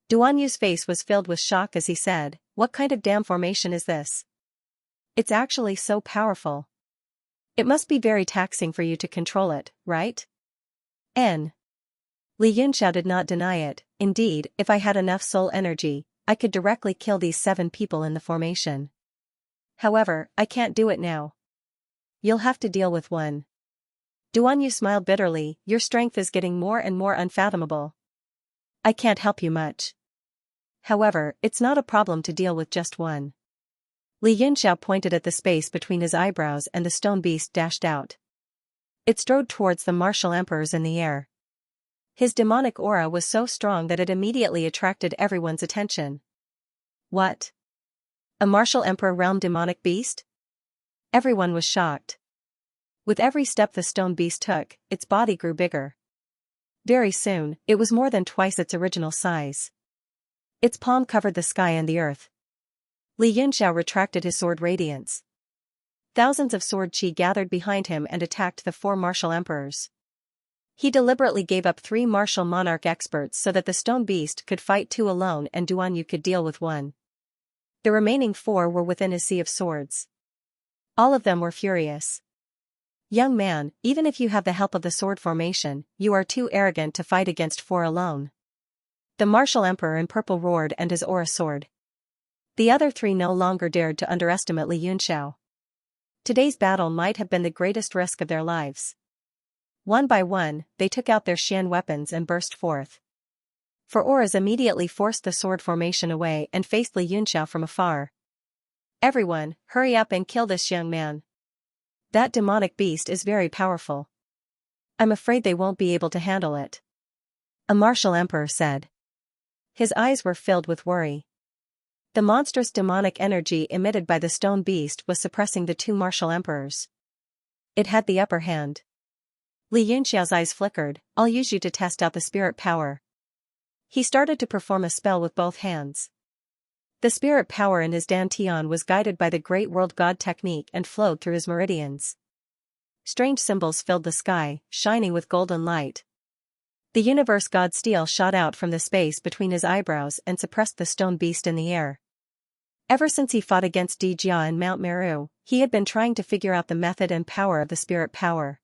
Duanyu's face was filled with shock as he said, What kind of damn formation is this? It's actually so powerful. It must be very taxing for you to control it, right? N. Li Yunxiao did not deny it. Indeed, if I had enough soul energy, I could directly kill these 7 people in the formation. However, I can't do it now. You'll have to deal with one. Duanyu smiled bitterly, Your strength is getting more and more unfathomable. I can't help you much. However, it's not a problem to deal with just one. Li Yunxiao pointed at the space between his eyebrows and the stone beast dashed out. It strode towards the martial emperors in the air. His demonic aura was so strong that it immediately attracted everyone's attention. What? A martial emperor realm demonic beast? Everyone was shocked. With every step the stone beast took, its body grew bigger. Very soon, it was more than twice its original size. Its palm covered the sky and the earth. Li Yunxiao retracted his sword radiance. Thousands of sword chi gathered behind him and attacked the 4 martial emperors. He deliberately gave up 3 martial monarch experts so that the stone beast could fight 2 alone and Duanyu could deal with 1. The remaining 4 were within his sea of swords. All of them were furious. Young man, even if you have the help of the sword formation, you are too arrogant to fight against 4 alone. The martial emperor in purple roared and his aura soared. The other 3 no longer dared to underestimate Li Yunxiao. Today's battle might have been the greatest risk of their lives. One by one, they took out their Xian weapons and burst forth. For auras immediately forced the sword formation away and faced Li Yunxiao from afar. Everyone, hurry up and kill this young man. That demonic beast is very powerful. I'm afraid they won't be able to handle it. A martial emperor said. His eyes were filled with worry. The monstrous demonic energy emitted by the stone beast was suppressing the two martial emperors. It had the upper hand. Li Yunxiao's eyes flickered. I'll use you to test out the spirit power. He started to perform a spell with both hands. The spirit power in his dantian was guided by the great world god technique and flowed through his meridians. Strange symbols filled the sky, shining with golden light. The universe god steel shot out from the space between his eyebrows and suppressed the stone beast in the air. Ever since he fought against Di Jia in Mount Meru, he had been trying to figure out the method and power of the spirit power.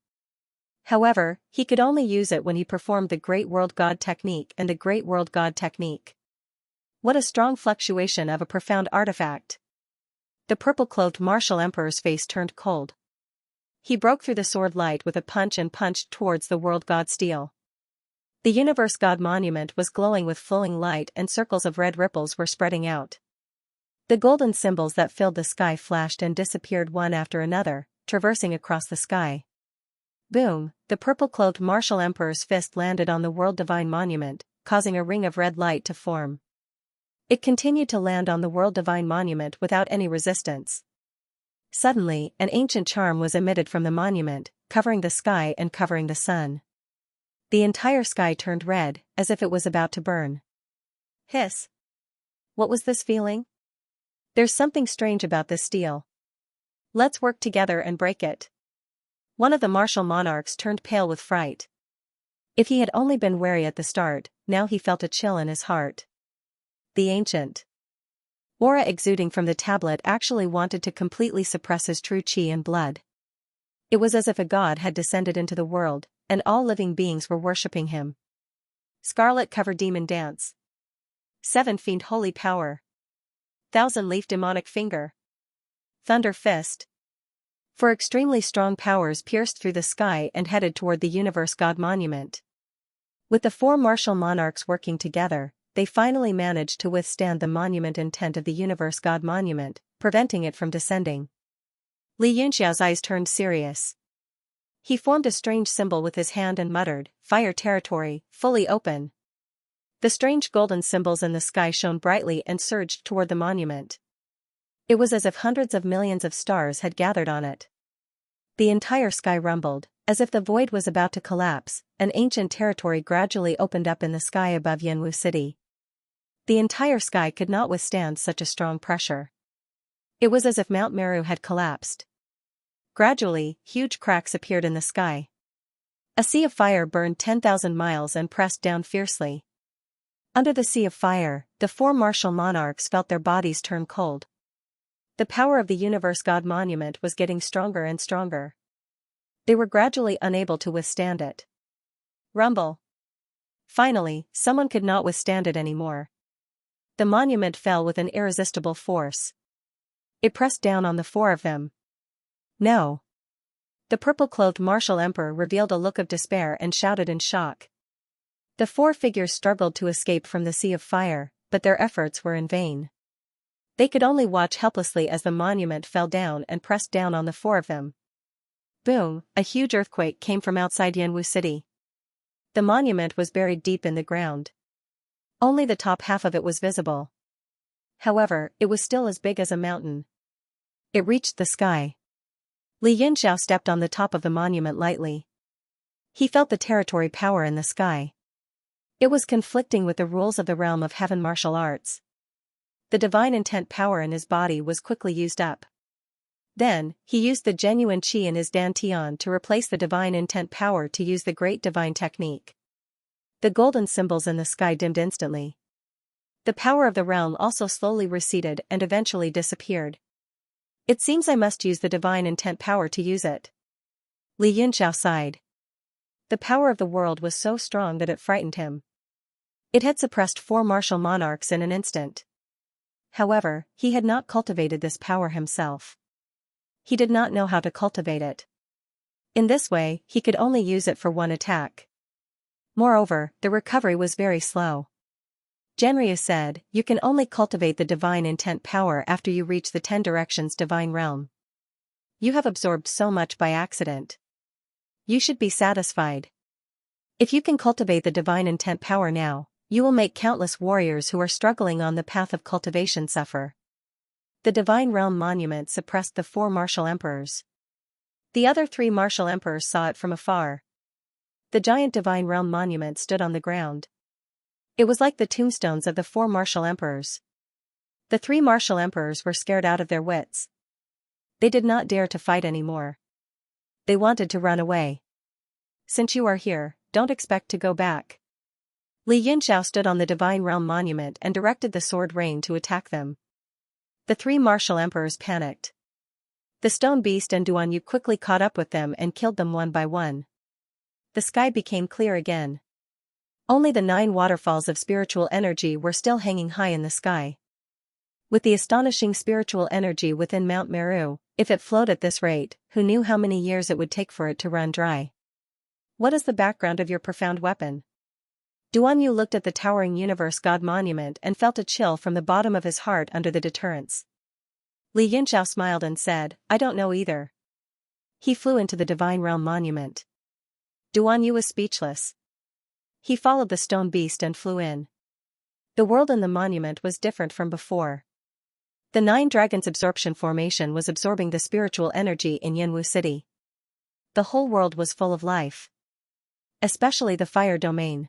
However, he could only use it when he performed the Great World God technique and the Great World God technique. What a strong fluctuation of a profound artifact. The purple-clothed martial emperor's face turned cold. He broke through the sword light with a punch and punched towards the world god steel. The universe god monument was glowing with flowing light and circles of red ripples were spreading out. The golden symbols that filled the sky flashed and disappeared one after another, traversing across the sky. Boom, the purple-clothed martial emperor's fist landed on the world divine monument, causing a ring of red light to form. It continued to land on the world divine monument without any resistance. Suddenly, an ancient charm was emitted from the monument, covering the sky and covering the sun. The entire sky turned red, as if it was about to burn. Hiss! What was this feeling? There's something strange about this steel. Let's work together and break it. One of the martial monarchs turned pale with fright. If he had only been wary at the start, now he felt a chill in his heart. The ancient aura exuding from the tablet actually wanted to completely suppress his true qi and blood. It was as if a god had descended into the world, and all living beings were worshipping him. Scarlet cover demon dance. 7 fiend holy power. 1,000-leaf demonic finger. Thunder fist. 4 extremely strong powers pierced through the sky and headed toward the universe god monument. With the 4 martial monarchs working together, they finally managed to withstand the monument intent of the universe god monument, preventing it from descending. Li Yunxiao's eyes turned serious. He formed a strange symbol with his hand and muttered, "Fire territory, fully open." The strange golden symbols in the sky shone brightly and surged toward the monument. It was as if hundreds of millions of stars had gathered on it. The entire sky rumbled, as if the void was about to collapse. An ancient territory gradually opened up in the sky above Yanwu City. The entire sky could not withstand such a strong pressure. It was as if Mount Meru had collapsed. Gradually, huge cracks appeared in the sky. A sea of fire burned 10,000 miles and pressed down fiercely. Under the sea of fire, the 4 martial monarchs felt their bodies turn cold. The power of the universe god monument was getting stronger and stronger. They were gradually unable to withstand it. Rumble. Finally, someone could not withstand it anymore. The monument fell with an irresistible force. It pressed down on the 4 of them. No. The purple-clothed martial emperor revealed a look of despair and shouted in shock. The 4 figures struggled to escape from the sea of fire, but their efforts were in vain. They could only watch helplessly as the monument fell down and pressed down on the 4 of them. Boom, a huge earthquake came from outside Yanwu City. The monument was buried deep in the ground. Only the top half of it was visible. However, it was still as big as a mountain. It reached the sky. Li Yunxiao stepped on the top of the monument lightly. He felt the territory power in the sky. It was conflicting with the rules of the realm of heaven martial arts. The divine intent power in his body was quickly used up. Then, he used the genuine qi in his dantian to replace the divine intent power to use the great divine technique. The golden symbols in the sky dimmed instantly. The power of the realm also slowly receded and eventually disappeared. It seems I must use the divine intent power to use it. Li Yunxiao sighed. The power of the world was so strong that it frightened him. It had suppressed 4 martial monarchs in an instant. However, he had not cultivated this power himself. He did not know how to cultivate it. In this way, he could only use it for one attack. Moreover, the recovery was very slow. Xianxia said, you can only cultivate the divine intent power after you reach the 10 directions divine realm. You have absorbed so much by accident. You should be satisfied. If you can cultivate the divine intent power now, you will make countless warriors who are struggling on the path of cultivation suffer. The divine realm monument suppressed the 4 martial emperors. The other 3 martial emperors saw it from afar. The giant divine realm monument stood on the ground. It was like the tombstones of the 4 martial emperors. The 3 martial emperors were scared out of their wits. They did not dare to fight anymore. They wanted to run away. Since you are here, don't expect to go back. Li Yunxiao stood on the divine realm monument and directed the sword rain to attack them. The 3 martial emperors panicked. The stone beast and Duan Yu quickly caught up with them and killed them one by one. The sky became clear again. Only the 9 waterfalls of spiritual energy were still hanging high in the sky. With the astonishing spiritual energy within Mount Meru, if it flowed at this rate, who knew how many years it would take for it to run dry? What is the background of your profound weapon? Duan Yu looked at the towering universe god monument and felt a chill from the bottom of his heart under the deterrence. Li Yunxiao smiled and said, I don't know either. He flew into the divine realm monument. Duan Yu was speechless. He followed the stone beast and flew in. The world in the monument was different from before. The 9 dragons absorption formation was absorbing the spiritual energy in Yanwu City. The whole world was full of life. Especially the fire domain.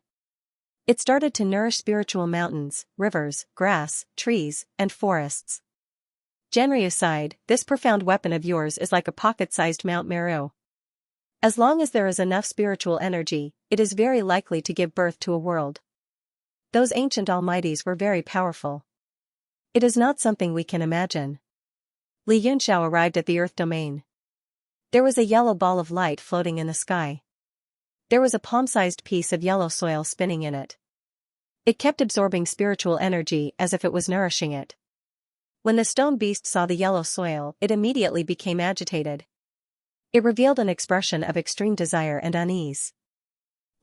It started to nourish spiritual mountains, rivers, grass, trees, and forests. Xianxia sighed, this profound weapon of yours is like a pocket-sized Mount Meru. As long as there is enough spiritual energy, it is very likely to give birth to a world. Those ancient almighties were very powerful. It is not something we can imagine. Li Yunxiao arrived at the earth domain. There was a yellow ball of light floating in the sky. There was a palm-sized piece of yellow soil spinning in it. It kept absorbing spiritual energy as if it was nourishing it. When the stone beast saw the yellow soil, it immediately became agitated. It revealed an expression of extreme desire and unease.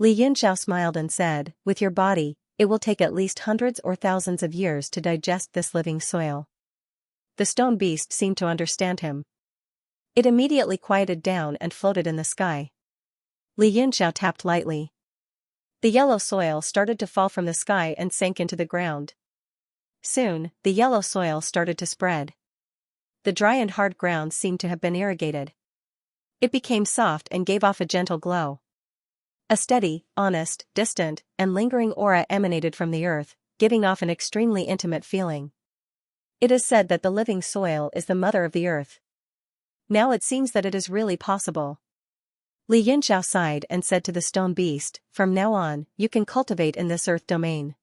Li Yunxiao smiled and said, with your body, it will take at least hundreds or thousands of years to digest this living soil. The stone beast seemed to understand him. It immediately quieted down and floated in the sky. Li Yunxiao tapped lightly. The yellow soil started to fall from the sky and sank into the ground. Soon, the yellow soil started to spread. The dry and hard ground seemed to have been irrigated. It became soft and gave off a gentle glow. A steady, honest, distant, and lingering aura emanated from the earth, giving off an extremely intimate feeling. It is said that the living soil is the mother of the earth. Now it seems that it is really possible. Li Yunxiao sighed and said to the stone beast, from now on, you can cultivate in this earth domain.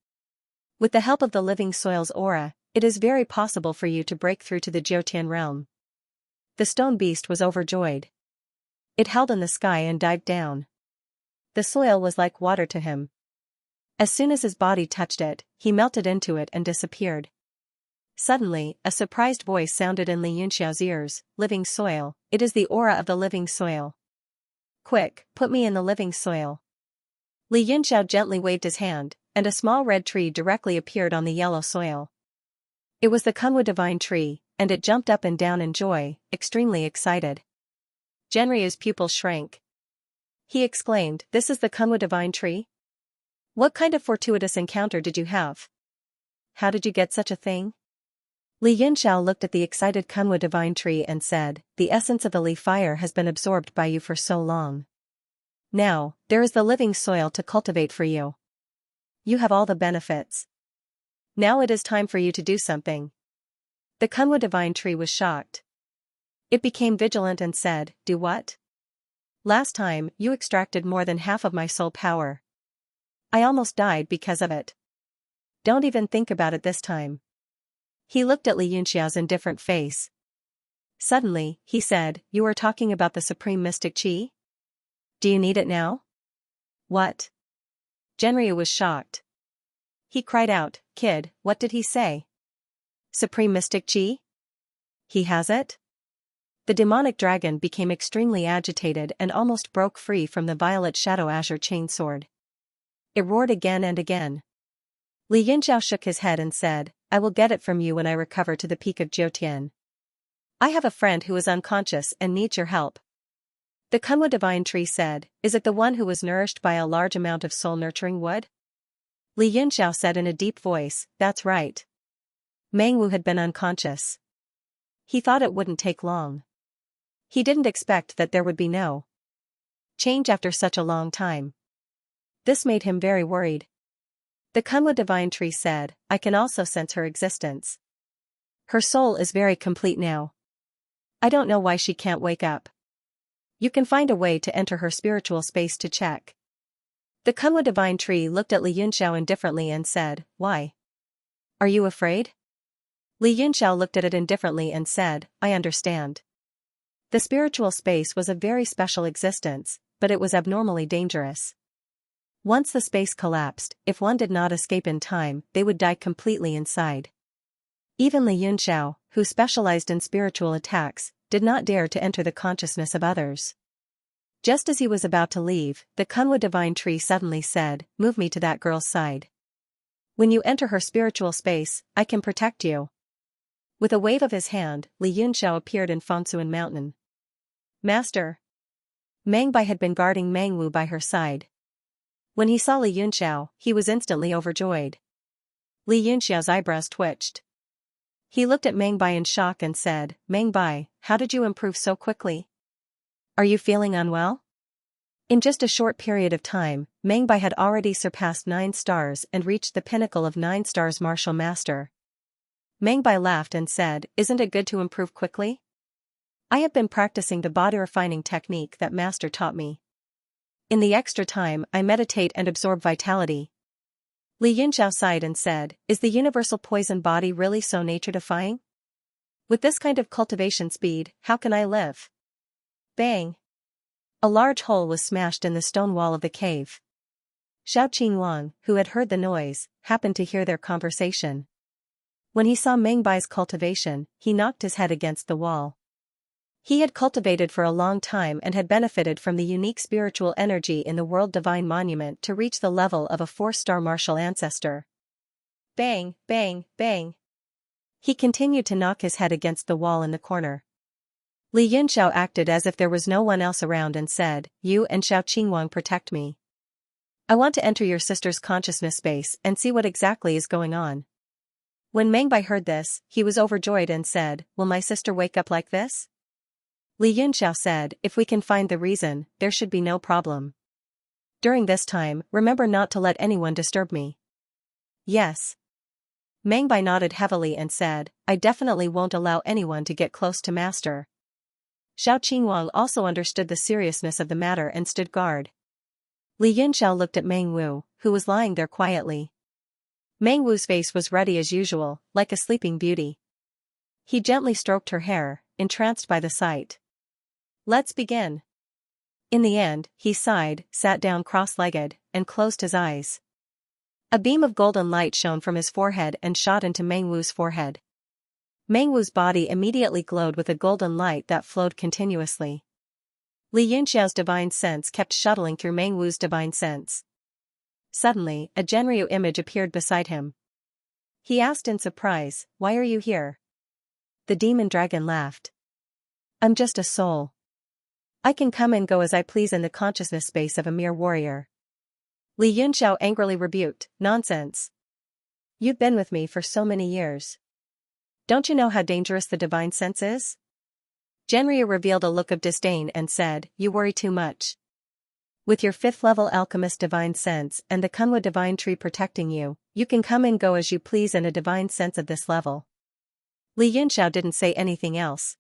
With the help of the living soil's aura, it is very possible for you to break through to the Jiutian realm. The stone beast was overjoyed. It held in the sky and dived down. The soil was like water to him. As soon as his body touched it, he melted into it and disappeared. Suddenly, a surprised voice sounded in Li Yunxiao's ears, living soil, it is the aura of the living soil. Quick, put me in the living soil. Li Yunxiao gently waved his hand, and a small red tree directly appeared on the yellow soil. It was the Kunwu divine tree, and it jumped up and down in joy, extremely excited. Xianxia's pupils shrank. He exclaimed, this is the Kunwu divine tree? What kind of fortuitous encounter did you have? How did you get such a thing? Li Yunxiao looked at the excited Kunwu divine tree and said, the essence of the Li fire has been absorbed by you for so long. Now, there is the living soil to cultivate for you. You have all the benefits. Now it is time for you to do something. The Kunwu divine tree was shocked. It became vigilant and said, do what? Last time, you extracted more than half of my soul power. I almost died because of it. Don't even think about it this time. He looked at Li Yunxiao's indifferent face. Suddenly, he said, you are talking about the supreme mystic qi? Do you need it now? What? Xianxia was shocked. He cried out, kid, what did he say? Supreme mystic qi? He has it? The demonic dragon became extremely agitated and almost broke free from the violet shadow azure chain sword. It roared again and again. Li Yunxiao shook his head and said, I will get it from you when I recover to the peak of Jiutian. I have a friend who is unconscious and needs your help. The Kunwu divine tree said, is it the one who was nourished by a large amount of soul-nurturing wood? Li Yunxiao said in a deep voice, that's right. Mengwu had been unconscious. He thought it wouldn't take long. He didn't expect that there would be no change after such a long time. This made him very worried. The Kunwu divine tree said, I can also sense her existence. Her soul is very complete now. I don't know why she can't wake up. You can find a way to enter her spiritual space to check. The Kunwu divine tree looked at Li Yunxiao indifferently and said, why? Are you afraid? Li Yunxiao looked at it indifferently and said, I understand. The spiritual space was a very special existence, but it was abnormally dangerous. Once the space collapsed, if one did not escape in time, they would die completely inside. Even Li Yunxiao, who specialized in spiritual attacks, did not dare to enter the consciousness of others. Just as he was about to leave, the Kunwu divine tree suddenly said, move me to that girl's side. When you enter her spiritual space, I can protect you. With a wave of his hand, Li Yunxiao appeared in Fengsuan Mountain. Master. Meng Bai had been guarding Mengwu by her side. When he saw Li Yunxiao, he was instantly overjoyed. Li Yunxiao's eyebrows twitched. He looked at Meng Bai in shock and said, Meng Bai, how did you improve so quickly? Are you feeling unwell? In just a short period of time, Meng Bai had already surpassed 9 stars and reached the pinnacle of 9 stars martial master. Meng Bai laughed and said, isn't it good to improve quickly? I have been practicing the body refining technique that master taught me. In the extra time, I meditate and absorb vitality. Li Yunxiao sighed and said, is the universal poison body really so nature-defying? With this kind of cultivation speed, how can I live? Bang! A large hole was smashed in the stone wall of the cave. Xiao Qingwang, who had heard the noise, happened to hear their conversation. When he saw Meng Bai's cultivation, he knocked his head against the wall. He had cultivated for a long time and had benefited from the unique spiritual energy in the World Divine Monument to reach the level of a 4-star martial ancestor. Bang, bang, bang. He continued to knock his head against the wall in the corner. Li Yunxiao acted as if there was no one else around and said, you and Xiao Qingwang protect me. I want to enter your sister's consciousness space and see what exactly is going on. When Meng Bai heard this, he was overjoyed and said, will my sister wake up like this? Li Yunxiao said, if we can find the reason, there should be no problem. During this time, remember not to let anyone disturb me. Yes. Meng Bai nodded heavily and said, I definitely won't allow anyone to get close to master. Xiao Qingwang also understood the seriousness of the matter and stood guard. Li Yunxiao looked at Mengwu, who was lying there quietly. Mengwu's face was ruddy as usual, like a sleeping beauty. He gently stroked her hair, entranced by the sight. Let's begin. In the end, he sighed, sat down cross-legged, and closed his eyes. A beam of golden light shone from his forehead and shot into Mengwu's forehead. Mengwu's body immediately glowed with a golden light that flowed continuously. Li Yunxiao's divine sense kept shuttling through Mengwu's divine sense. Suddenly, a Genryu image appeared beside him. He asked in surprise, why are you here? The demon dragon laughed. I'm just a soul. I can come and go as I please in the consciousness space of a mere warrior. Li Yunxiao angrily rebuked, nonsense. You've been with me for so many years. Don't you know how dangerous the divine sense is? Genryu revealed a look of disdain and said, you worry too much. With your 5th level alchemist divine sense and the Kunwu divine tree protecting you, you can come and go as you please in a divine sense of this level. Li Yunxiao didn't say anything else.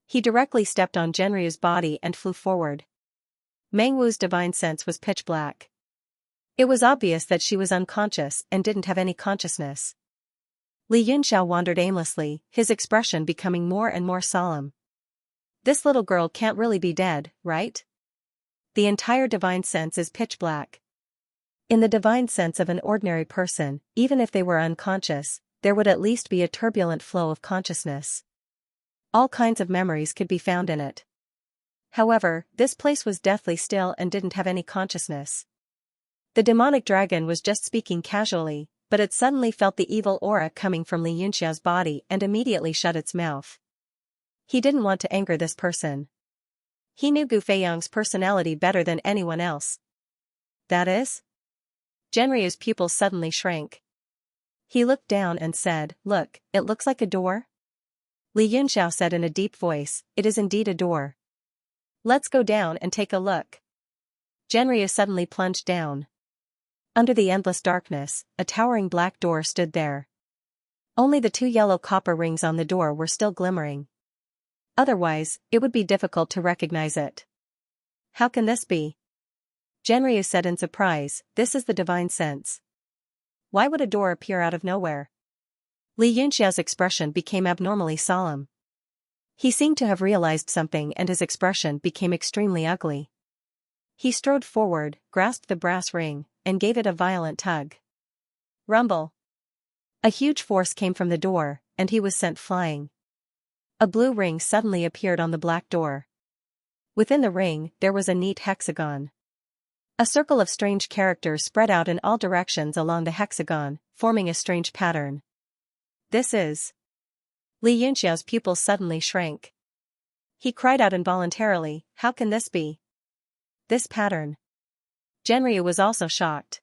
He directly stepped on Genryu's body and flew forward. Mengwu's divine sense was pitch black. It was obvious that she was unconscious and didn't have any consciousness. Li Yunxiao wandered aimlessly, his expression becoming more and more solemn. This little girl can't really be dead, right? The entire divine sense is pitch black. In the divine sense of an ordinary person, even if they were unconscious, there would at least be a turbulent flow of consciousness. All kinds of memories could be found in it. However, this place was deathly still and didn't have any consciousness. The demonic dragon was just speaking casually, but it suddenly felt the evil aura coming from Li Yunxiao's body and immediately shut its mouth. He didn't want to anger this person. He knew Gu Feiyang's personality better than anyone else. That is? Zhenryu's pupils suddenly shrank. He looked down and said, "Look, it looks like a door?" Li Yunxiao said in a deep voice, "It is indeed a door. Let's go down and take a look." Zhenryu suddenly plunged down. Under the endless darkness, a towering black door stood there. Only the 2 yellow copper rings on the door were still glimmering. Otherwise, it would be difficult to recognize it. "How can this be?" Zhenryu said in surprise, "This is the divine sense. Why would a door appear out of nowhere?" Li Yunxiao's expression became abnormally solemn. He seemed to have realized something and his expression became extremely ugly. He strode forward, grasped the brass ring, and gave it a violent tug. Rumble! A huge force came from the door, and he was sent flying. A blue ring suddenly appeared on the black door. Within the ring, there was a neat hexagon. A circle of strange characters spread out in all directions along the hexagon, forming a strange pattern. This is... Li Yunxiao's pupils suddenly shrank. He cried out involuntarily, "How can this be? This pattern?" Zhenryu was also shocked.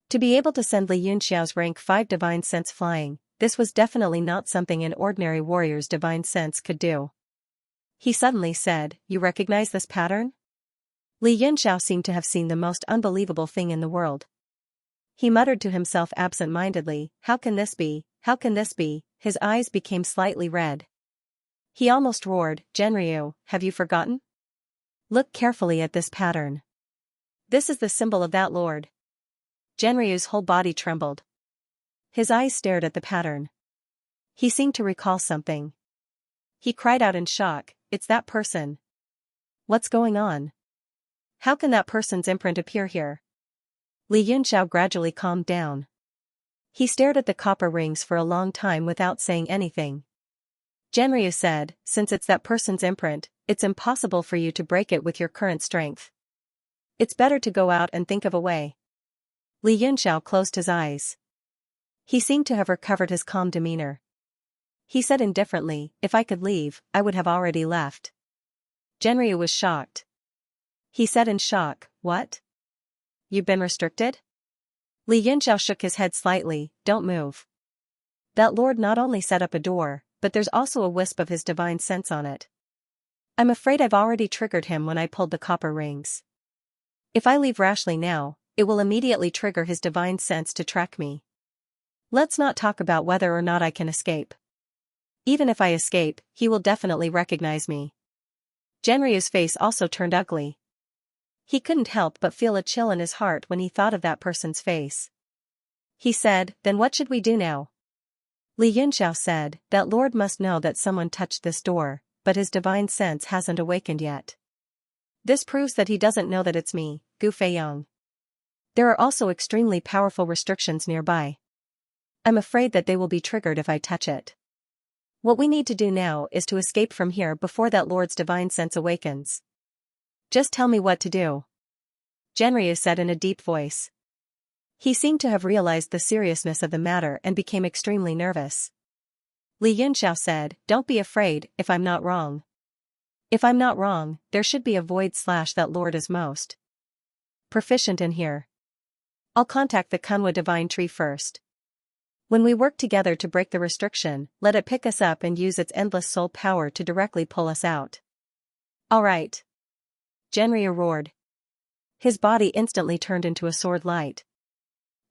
To be able to send Li Yunxiao's rank 5 divine sense flying, this was definitely not something an ordinary warrior's divine sense could do. He suddenly said, "You recognize this pattern?" Li Yunxiao seemed to have seen the most unbelievable thing in the world. He muttered to himself absent-mindedly, "How can this be? How can this be?" His eyes became slightly red. He almost roared, "Zhenryu, have you forgotten? Look carefully at this pattern. This is the symbol of that lord." Zhenryu's whole body trembled. His eyes stared at the pattern. He seemed to recall something. He cried out in shock, "It's that person. What's going on? How can that person's imprint appear here?" Li Yunxiao gradually calmed down. He stared at the copper rings for a long time without saying anything. Zhenryu said, "Since it's that person's imprint, it's impossible for you to break it with your current strength. It's better to go out and think of a way." Li Yunxiao closed his eyes. He seemed to have recovered his calm demeanor. He said indifferently, "If I could leave, I would have already left." Zhenryu was shocked. He said in shock, "What? You've been restricted?" Li Yunxiao shook his head slightly, "Don't move. That lord not only set up a door, but there's also a wisp of his divine sense on it. I'm afraid I've already triggered him when I pulled the copper rings. If I leave rashly now, it will immediately trigger his divine sense to track me. Let's not talk about whether or not I can escape. Even if I escape, he will definitely recognize me." Zhenryu's face also turned ugly. He couldn't help but feel a chill in his heart when he thought of that person's face. He said, "Then what should we do now?" Li Yunxiao said, "That lord must know that someone touched this door, but his divine sense hasn't awakened yet. This proves that he doesn't know that it's me, Gu Feiyang. There are also extremely powerful restrictions nearby. I'm afraid that they will be triggered if I touch it. What we need to do now is to escape from here before that lord's divine sense awakens. Just tell me what to do," Zhenryu said in a deep voice. He seemed to have realized the seriousness of the matter and became extremely nervous. Li Yunxiao said, "Don't be afraid, if I'm not wrong. If I'm not wrong, there should be a void / that lord is most proficient in here. I'll contact the Kunwa divine tree first. When we work together to break the restriction, let it pick us up and use its endless soul power to directly pull us out." "All right," Zhenryu roared. His body instantly turned into a sword light.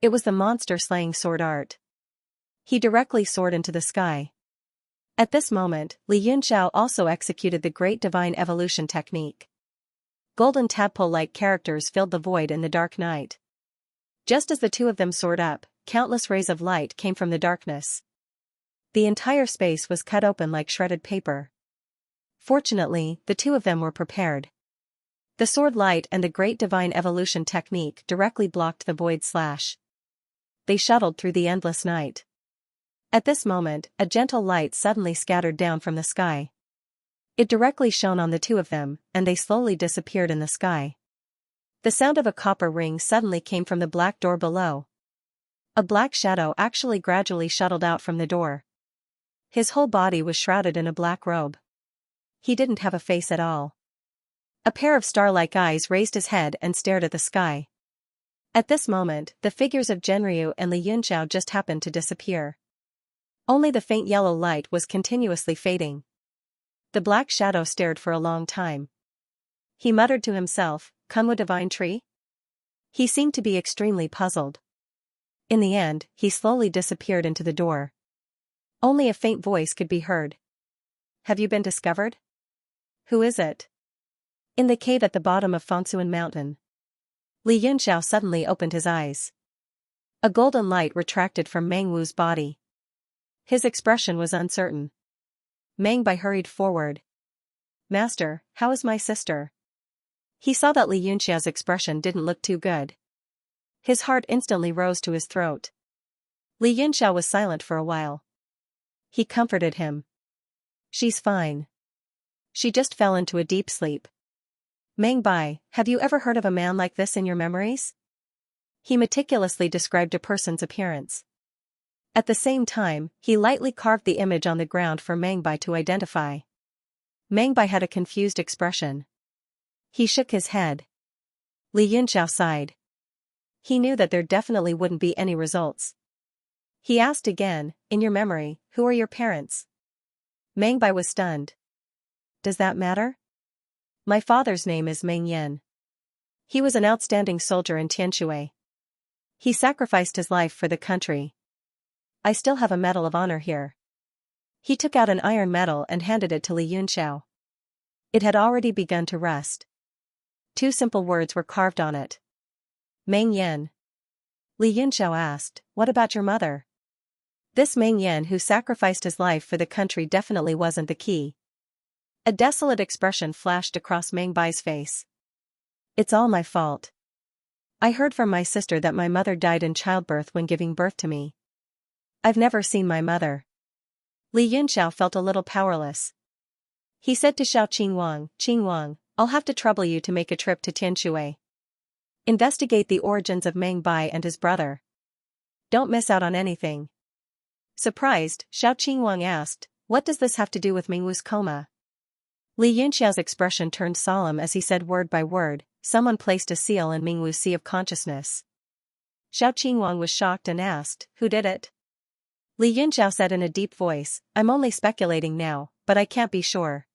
It was the monster-slaying sword art. He directly soared into the sky. At this moment, Li Yunxiao also executed the great divine evolution technique. Golden tadpole-like characters filled the void in the dark night. Just as the two of them soared up, countless rays of light came from the darkness. The entire space was cut open like shredded paper. Fortunately, the two of them were prepared. The sword light and the great divine evolution technique directly blocked the void / They shuttled through the endless night. At this moment, a gentle light suddenly scattered down from the sky. It directly shone on the two of them, and they slowly disappeared in the sky. The sound of a copper ring suddenly came from the black door below. A black shadow actually gradually shuttled out from the door. His whole body was shrouded in a black robe. He didn't have a face at all. A pair of star-like eyes raised his head and stared at the sky. At this moment, the figures of Zhenryu and Li Yunxiao just happened to disappear. Only the faint yellow light was continuously fading. The black shadow stared for a long time. He muttered to himself, "Kunwu divine tree?" He seemed to be extremely puzzled. In the end, he slowly disappeared into the door. Only a faint voice could be heard. "Have you been discovered? Who is it?" In the cave at the bottom of Fengsuan Mountain. Li Yunxiao suddenly opened his eyes. A golden light retracted from Meng Wu's body. His expression was uncertain. Meng Bai hurried forward. "Master, how is my sister?" He saw that Li Yunxiao's expression didn't look too good. His heart instantly rose to his throat. Li Yunxiao was silent for a while. He comforted him. "She's fine. She just fell into a deep sleep." "Meng Bai, have you ever heard of a man like this in your memories?" He meticulously described a person's appearance. At the same time, he lightly carved the image on the ground for Meng Bai to identify. Meng Bai had a confused expression. He shook his head. Li Yunxiao sighed. He knew that there definitely wouldn't be any results. He asked again, "In your memory, who are your parents?" Meng Bai was stunned. "Does that matter? My father's name is Meng Yan. He was an outstanding soldier in Tianshui. He sacrificed his life for the country. I still have a medal of honor here." He took out an iron medal and handed it to Li Yunxiao. It had already begun to rust. 2 simple words were carved on it. "Meng Yan." Li Yunxiao asked, "What about your mother?" This Meng Yan who sacrificed his life for the country definitely wasn't the key. A desolate expression flashed across Meng Bai's face. "It's all my fault. I heard from my sister that my mother died in childbirth when giving birth to me. I've never seen my mother." Li Yunxiao felt a little powerless. He said to Xiao Qingwang, "I'll have to trouble you to make a trip to Tianshui. Investigate the origins of Meng Bai and his brother. Don't miss out on anything." Surprised, Xiao Qingwang asked, "What does this have to do with Meng Wu's coma?" Li Yunxiao's expression turned solemn as he said word by word, "Someone placed a seal in Meng Wu's sea of consciousness." Xiao Qingwang was shocked and asked, "Who did it?" Li Yunxiao said in a deep voice, "I'm only speculating now, but I can't be sure.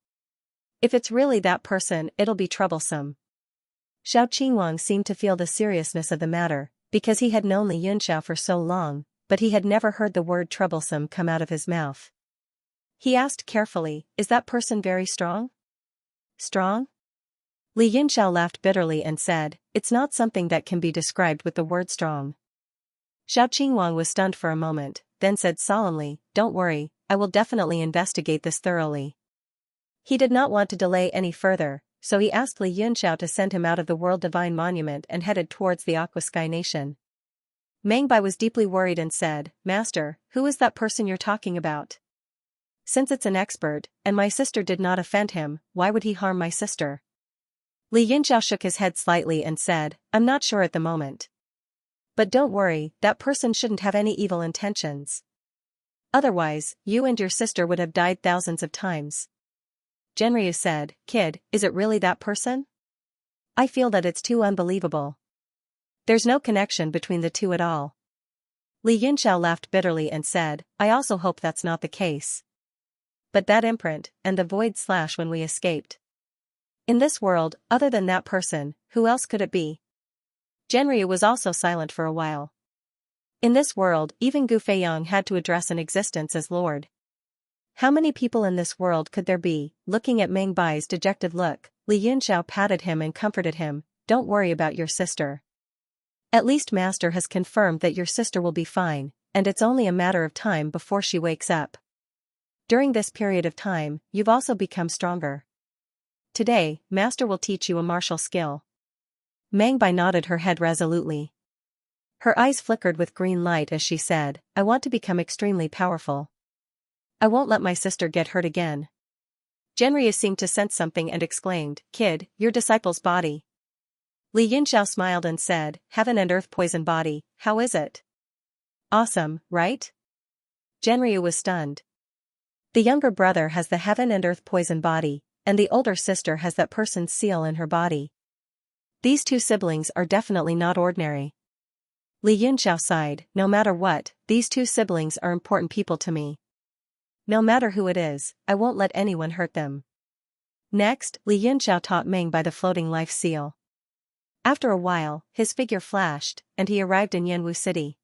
If it's really that person, it'll be troublesome." Xiao Qingwang seemed to feel the seriousness of the matter, because he had known Li Yunxiao for so long, but he had never heard the word troublesome come out of his mouth. He asked carefully, "Is that person very strong?" "Strong?" Li Yunxiao laughed bitterly and said, "It's not something that can be described with the word strong." Xiao Qingwang was stunned for a moment, then said solemnly, "Don't worry, I will definitely investigate this thoroughly." He did not want to delay any further, so he asked Li Yunxiao to send him out of the World Divine Monument and headed towards the Aqua Sky Nation. Meng Bai was deeply worried and said, "Master, who is that person you're talking about? Since it's an expert, and my sister did not offend him, why would he harm my sister?" Li Yunxiao shook his head slightly and said, "I'm not sure at the moment. But don't worry, that person shouldn't have any evil intentions. Otherwise, you and your sister would have died thousands of times." Zhenryu said, "Kid, is it really that person? I feel that it's too unbelievable. There's no connection between the two at all." Li Yunxiao laughed bitterly and said, "I also hope that's not the case. But that imprint, and the void slash when we escaped. In this world, other than that person, who else could it be?" Zhenryu was also silent for a while. In this world, even Gu Feiyang had to address an existence as Lord. How many people in this world could there be? Looking at Meng Bai's dejected look, Li Yunxiao patted him and comforted him, "Don't worry about your sister. At least Master has confirmed that your sister will be fine, and it's only a matter of time before she wakes up. During this period of time, you've also become stronger. Today, Master will teach you a martial skill." Meng Bai nodded her head resolutely. Her eyes flickered with green light as she said, "I want to become extremely powerful. I won't let my sister get hurt again." Zhenryu seemed to sense something and exclaimed, "Kid, your disciple's body." Li Yunxiao smiled and said, "Heaven and earth poison body, how is it?" Awesome, right? Genryu was stunned. The younger brother has the heaven and earth poison body, and the older sister has that person's seal in her body. These two siblings are definitely not ordinary. Li Yunxiao sighed, no matter what, these two siblings are important people to me. No matter who it is, I won't let anyone hurt them. Next, Li Yunxiao taught Ming by the floating life seal. After a while, his figure flashed, and he arrived in Yanwu City.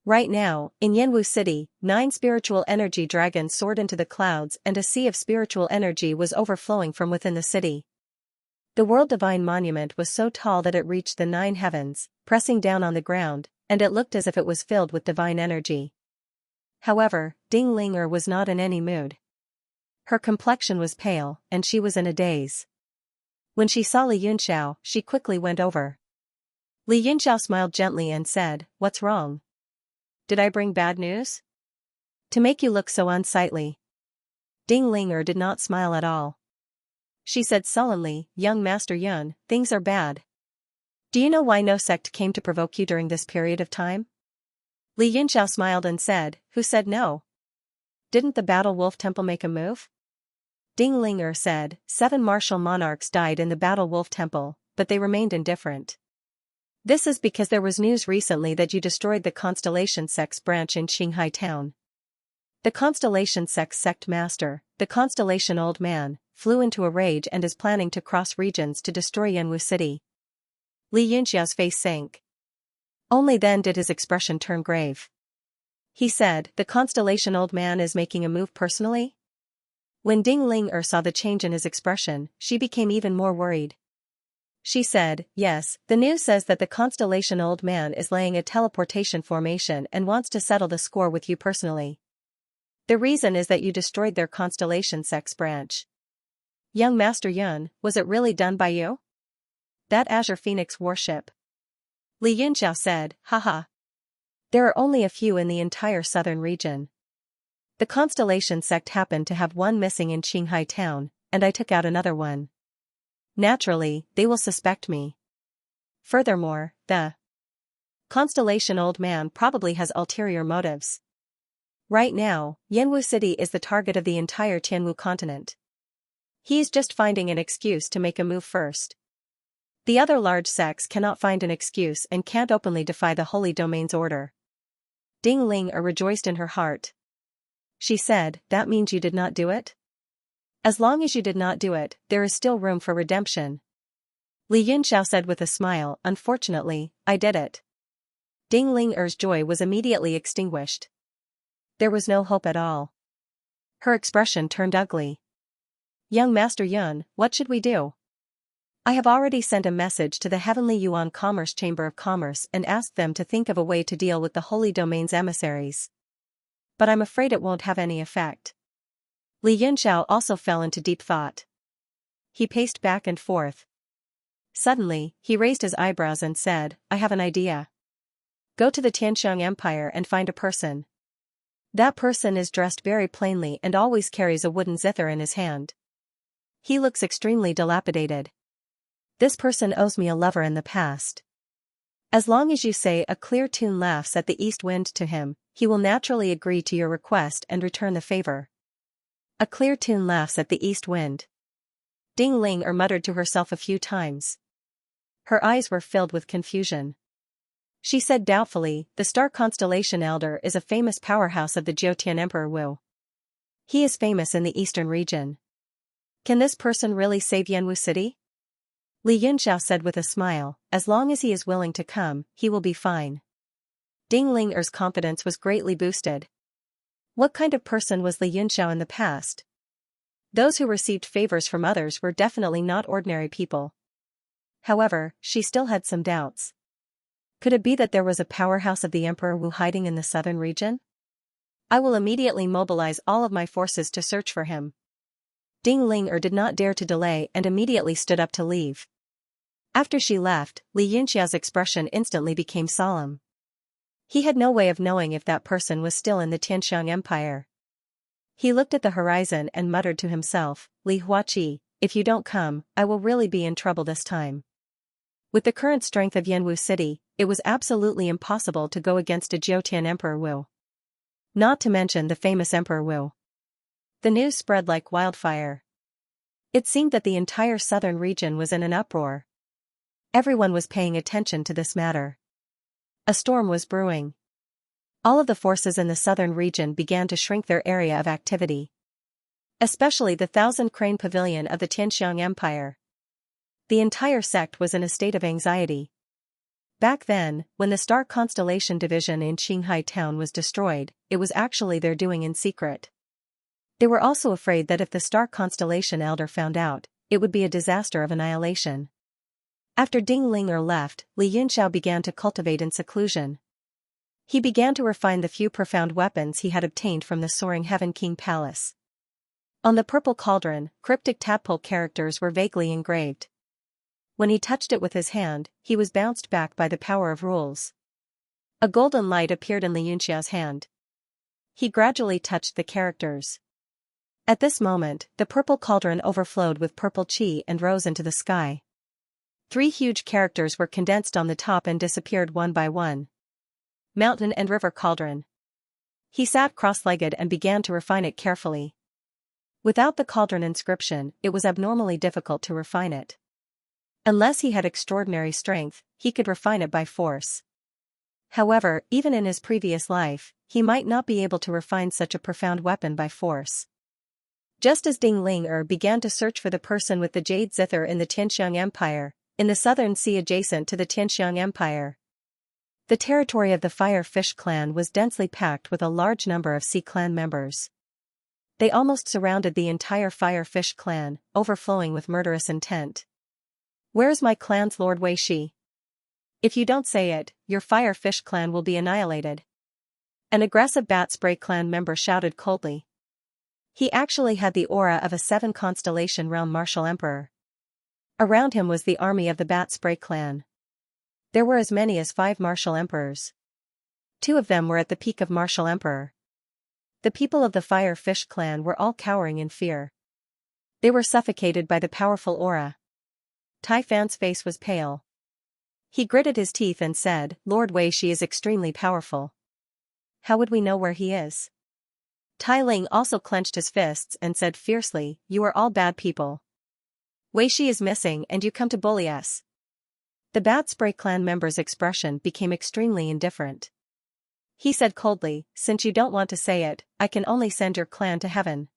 Right now, in Yanwu City, 9 spiritual energy dragons soared into the clouds and a sea of spiritual energy was overflowing from within the city. The World Divine Monument was so tall that it reached the 9 heavens, pressing down on the ground, and it looked as if it was filled with divine energy. However, Ding Linger was not in any mood. Her complexion was pale, and she was in a daze. When she saw Li Yunxiao, she quickly went over. Li Yunxiao smiled gently and said, "What's wrong? Did I bring bad news? To make you look so unsightly?" Ding Linger did not smile at all. She said sullenly, "Young Master Yun, things are bad. Do you know why no sect came to provoke you during this period of time?" Li Yunxiao smiled and said, "Who said no? Didn't the Battle Wolf Temple make a move?" Ding Linger said, 7 martial monarchs died in the Battle Wolf Temple, but they remained indifferent. This is because there was news recently that you destroyed the Constellation Sect's branch in Qinghai Town. The Constellation Sect's sect master, the Constellation Old Man, flew into a rage and is planning to cross regions to destroy Yanwu City. Li Yunxiao's face sank. Only then did his expression turn grave. He said, "The Constellation Old Man is making a move personally?" When Ding Linger saw the change in his expression, she became even more worried. She said, "Yes, the news says that the Constellation Old Man is laying a teleportation formation and wants to settle the score with you personally. The reason is that you destroyed their Constellation Sect's branch. Young Master Yun, was it really done by you? That Azure Phoenix warship?" Li Yunxiao said, "Haha. There are only a few in the entire southern region. The Constellation Sect happened to have one missing in Qinghai Town, and I took out another one. Naturally, they will suspect me. Furthermore, the Constellation Old Man probably has ulterior motives. Right now, Yanwu City is the target of the entire Tianwu continent. He is just finding an excuse to make a move first. The other large sects cannot find an excuse and can't openly defy the Holy Domain's order." Ding Linger rejoiced in her heart. She said, "That means you did not do it? As long as you did not do it, there is still room for redemption." Li Yunxiao said with a smile, "Unfortunately, I did it." Ding Linger's joy was immediately extinguished. There was no hope at all. Her expression turned ugly. "Young Master Yun, what should we do? I have already sent a message to the Heavenly Yuan Commerce Chamber of Commerce and asked them to think of a way to deal with the Holy Domain's emissaries. But I'm afraid it won't have any effect." Li Yunxiao also fell into deep thought. He paced back and forth. Suddenly, he raised his eyebrows and said, "I have an idea. Go to the Tianxiang Empire and find a person. That person is dressed very plainly and always carries a wooden zither in his hand. He looks extremely dilapidated. This person owes me a lover in the past. As long as you say a clear tune laughs at the east wind to him, he will naturally agree to your request and return the favor." A clear tune laughs at the east wind. Ding Linger muttered to herself a few times. Her eyes were filled with confusion. She said doubtfully, "The star constellation Elder is a famous powerhouse of the Jiutian Emperor Wu. He is famous in the eastern region. Can this person really save Yanwu City?" Li Yunxiao said with a smile, "As long as he is willing to come, he will be fine." Ding Linger's confidence was greatly boosted. What kind of person was Li Yunxiao in the past? Those who received favors from others were definitely not ordinary people. However, she still had some doubts. Could it be that there was a powerhouse of the Emperor Wu hiding in the southern region? I will immediately mobilize all of my forces to search for him. Ding Linger did not dare to delay and immediately stood up to leave. After she left, Li Yunxiao's expression instantly became solemn. He had no way of knowing if that person was still in the Tianxiang Empire. He looked at the horizon and muttered to himself, "Li Huaqi, if you don't come, I will really be in trouble this time." With the current strength of Yanwu City, it was absolutely impossible to go against a Jiutian Emperor Wu. Not to mention the famous Emperor Wu. The news spread like wildfire. It seemed that the entire southern region was in an uproar. Everyone was paying attention to this matter. A storm was brewing. All of the forces in the southern region began to shrink their area of activity. Especially the 1,000-crane pavilion of the Tianxiang Empire. The entire sect was in a state of anxiety. Back then, when the star constellation division in Qinghai town was destroyed, it was actually their doing in secret. They were also afraid that if the star constellation elder found out, it would be a disaster of annihilation. After Ding Ling'er left, Li Yunxiao began to cultivate in seclusion. He began to refine the few profound weapons he had obtained from the Soaring Heaven King Palace. On the purple cauldron, cryptic tadpole characters were vaguely engraved. When he touched it with his hand, he was bounced back by the power of rules. A golden light appeared in Li Yunxiao's hand. He gradually touched the characters. At this moment, the purple cauldron overflowed with purple qi and rose into the sky. 3 huge characters were condensed on the top and disappeared one by one. Mountain and river cauldron. He sat cross-legged and began to refine it carefully. Without the cauldron inscription, it was abnormally difficult to refine it. Unless he had extraordinary strength, he could refine it by force. However, even in his previous life, he might not be able to refine such a profound weapon by force. Just as Ding Ling'er began to search for the person with the jade zither in the Tianxiang Empire, in the southern sea adjacent to the Tianxiang Empire. The territory of the Fire Fish clan was densely packed with a large number of Sea clan members. They almost surrounded the entire Fire Fish clan, overflowing with murderous intent. "Where's my clan's Lord Wei Shi? If you don't say it, your Fire Fish clan will be annihilated." An aggressive Bat Spray clan member shouted coldly. He actually had the aura of a 7-constellation realm martial emperor. Around him was the army of the Bat Spray clan. There were as many as 5 martial emperors. 2 of them were at the peak of martial emperor. The people of the Fire Fish clan were all cowering in fear. They were suffocated by the powerful aura. Tai Fan's face was pale. He gritted his teeth and said, "Lord Wei Shi is extremely powerful. How would we know where he is?" Tai Ling also clenched his fists and said fiercely, "You are all bad people. Wei Shi is missing and you come to bully us." The Bat Spray clan member's expression became extremely indifferent. He said coldly, "Since you don't want to say it, I can only send your clan to heaven.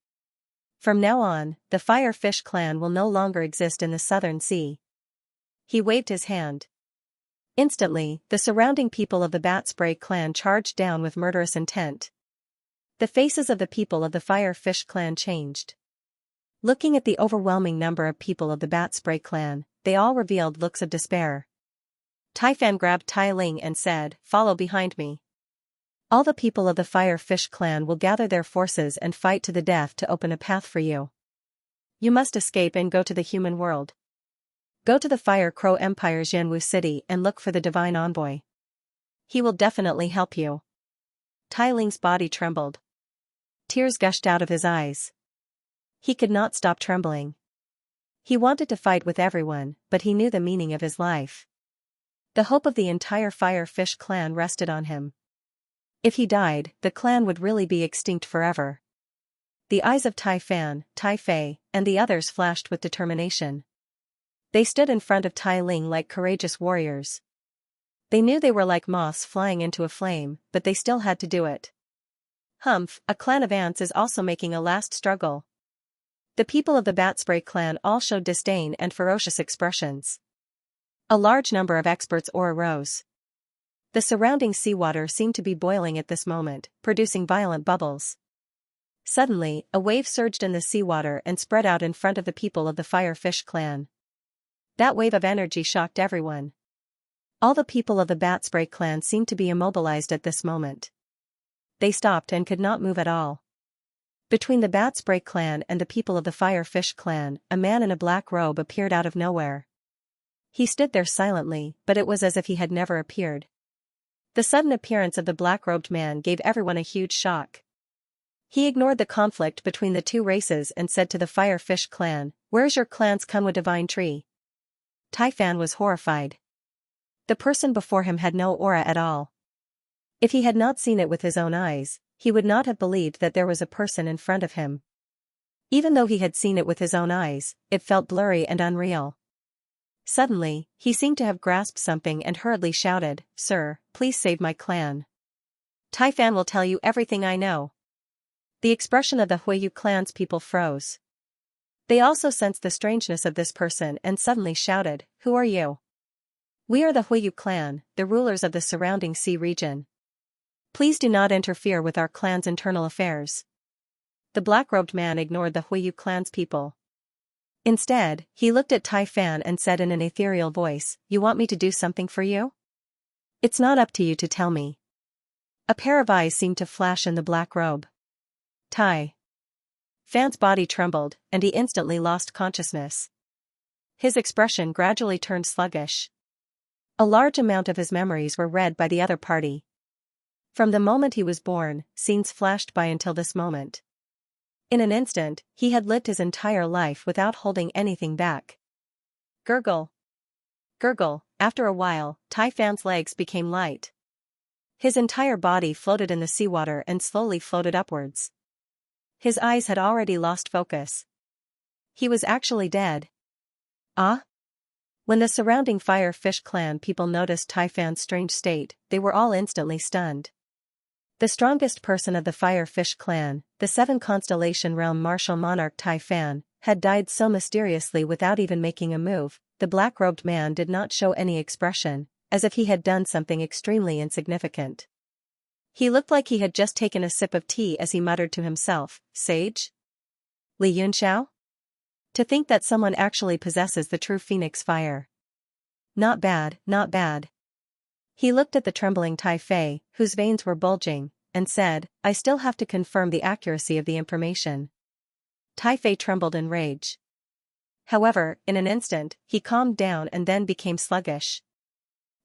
From now on, the Fire Fish clan will no longer exist in the Southern Sea." He waved his hand. Instantly, the surrounding people of the Bat Spray clan charged down with murderous intent. The faces of the people of the Fire Fish clan changed. Looking at the overwhelming number of people of the Bat Spray clan, they all revealed looks of despair. Tai Fan grabbed Tai Ling and said, "Follow behind me. All the people of the Fire Fish clan will gather their forces and fight to the death to open a path for you. You must escape and go to the human world. Go to the Fire Crow Empire's Yanwu City and look for the Divine Envoy. He will definitely help you." Tai Ling's body trembled. Tears gushed out of his eyes. He could not stop trembling. He wanted to fight with everyone, but he knew the meaning of his life. The hope of the entire Fire Fish clan rested on him. If he died, the clan would really be extinct forever. The eyes of Tai Fan, Tai Fei, and the others flashed with determination. They stood in front of Tai Ling like courageous warriors. They knew they were like moths flying into a flame, but they still had to do it. Humph, a clan of ants is also making a last struggle. The people of the Bat Spray clan all showed disdain and ferocious expressions. A large number of experts' aura rose. The surrounding seawater seemed to be boiling at this moment, producing violent bubbles. Suddenly, a wave surged in the seawater and spread out in front of the people of the Fire Fish clan. That wave of energy shocked everyone. All the people of the Bat Spray clan seemed to be immobilized at this moment. They stopped and could not move at all. Between the Bat Spray clan and the people of the Fire Fish clan, a man in a black robe appeared out of nowhere. He stood there silently, but it was as if he had never appeared. The sudden appearance of the black-robed man gave everyone a huge shock. He ignored the conflict between the 2 races and said to the Fire Fish clan, "Where's your clan's Kunwa divine tree?" Tai Fan was horrified. The person before him had no aura at all. If he had not seen it with his own eyes, he would not have believed that there was a person in front of him. Even though he had seen it with his own eyes, it felt blurry and unreal. Suddenly, he seemed to have grasped something and hurriedly shouted, "Sir, please save my clan. Tai Fan will tell you everything I know." The expression of the Huiyu clan's people froze. They also sensed the strangeness of this person and suddenly shouted, "Who are you?" "We are the Huiyu clan, the rulers of the surrounding sea region. Please do not interfere with our clan's internal affairs." The black-robed man ignored the Huiyu clan's people. Instead, he looked at Tai Fan and said in an ethereal voice, "You want me to do something for you? It's not up to you to tell me." A pair of eyes seemed to flash in the black robe. Tai Fan's body trembled, and he instantly lost consciousness. His expression gradually turned sluggish. A large amount of his memories were read by the other party. From the moment he was born, scenes flashed by until this moment. In an instant, he had lived his entire life without holding anything back. Gurgle. Gurgle. After a while, Tai Fan's legs became light. His entire body floated in the seawater and slowly floated upwards. His eyes had already lost focus. He was actually dead. Ah? When the surrounding Fire Fish clan people noticed Tai Fan's strange state, they were all instantly stunned. The strongest person of the Fire Fish clan, the 7-constellation realm martial monarch Tai Fan, had died so mysteriously without even making a move. The black-robed man did not show any expression, as if he had done something extremely insignificant. He looked like he had just taken a sip of tea as he muttered to himself, "Sage? Li Yunxiao? To think that someone actually possesses the true phoenix fire. Not bad, not bad." He looked at the trembling Tai Fei, whose veins were bulging, and said, "I still have to confirm the accuracy of the information." Tai Fei trembled in rage. However, in an instant, he calmed down and then became sluggish.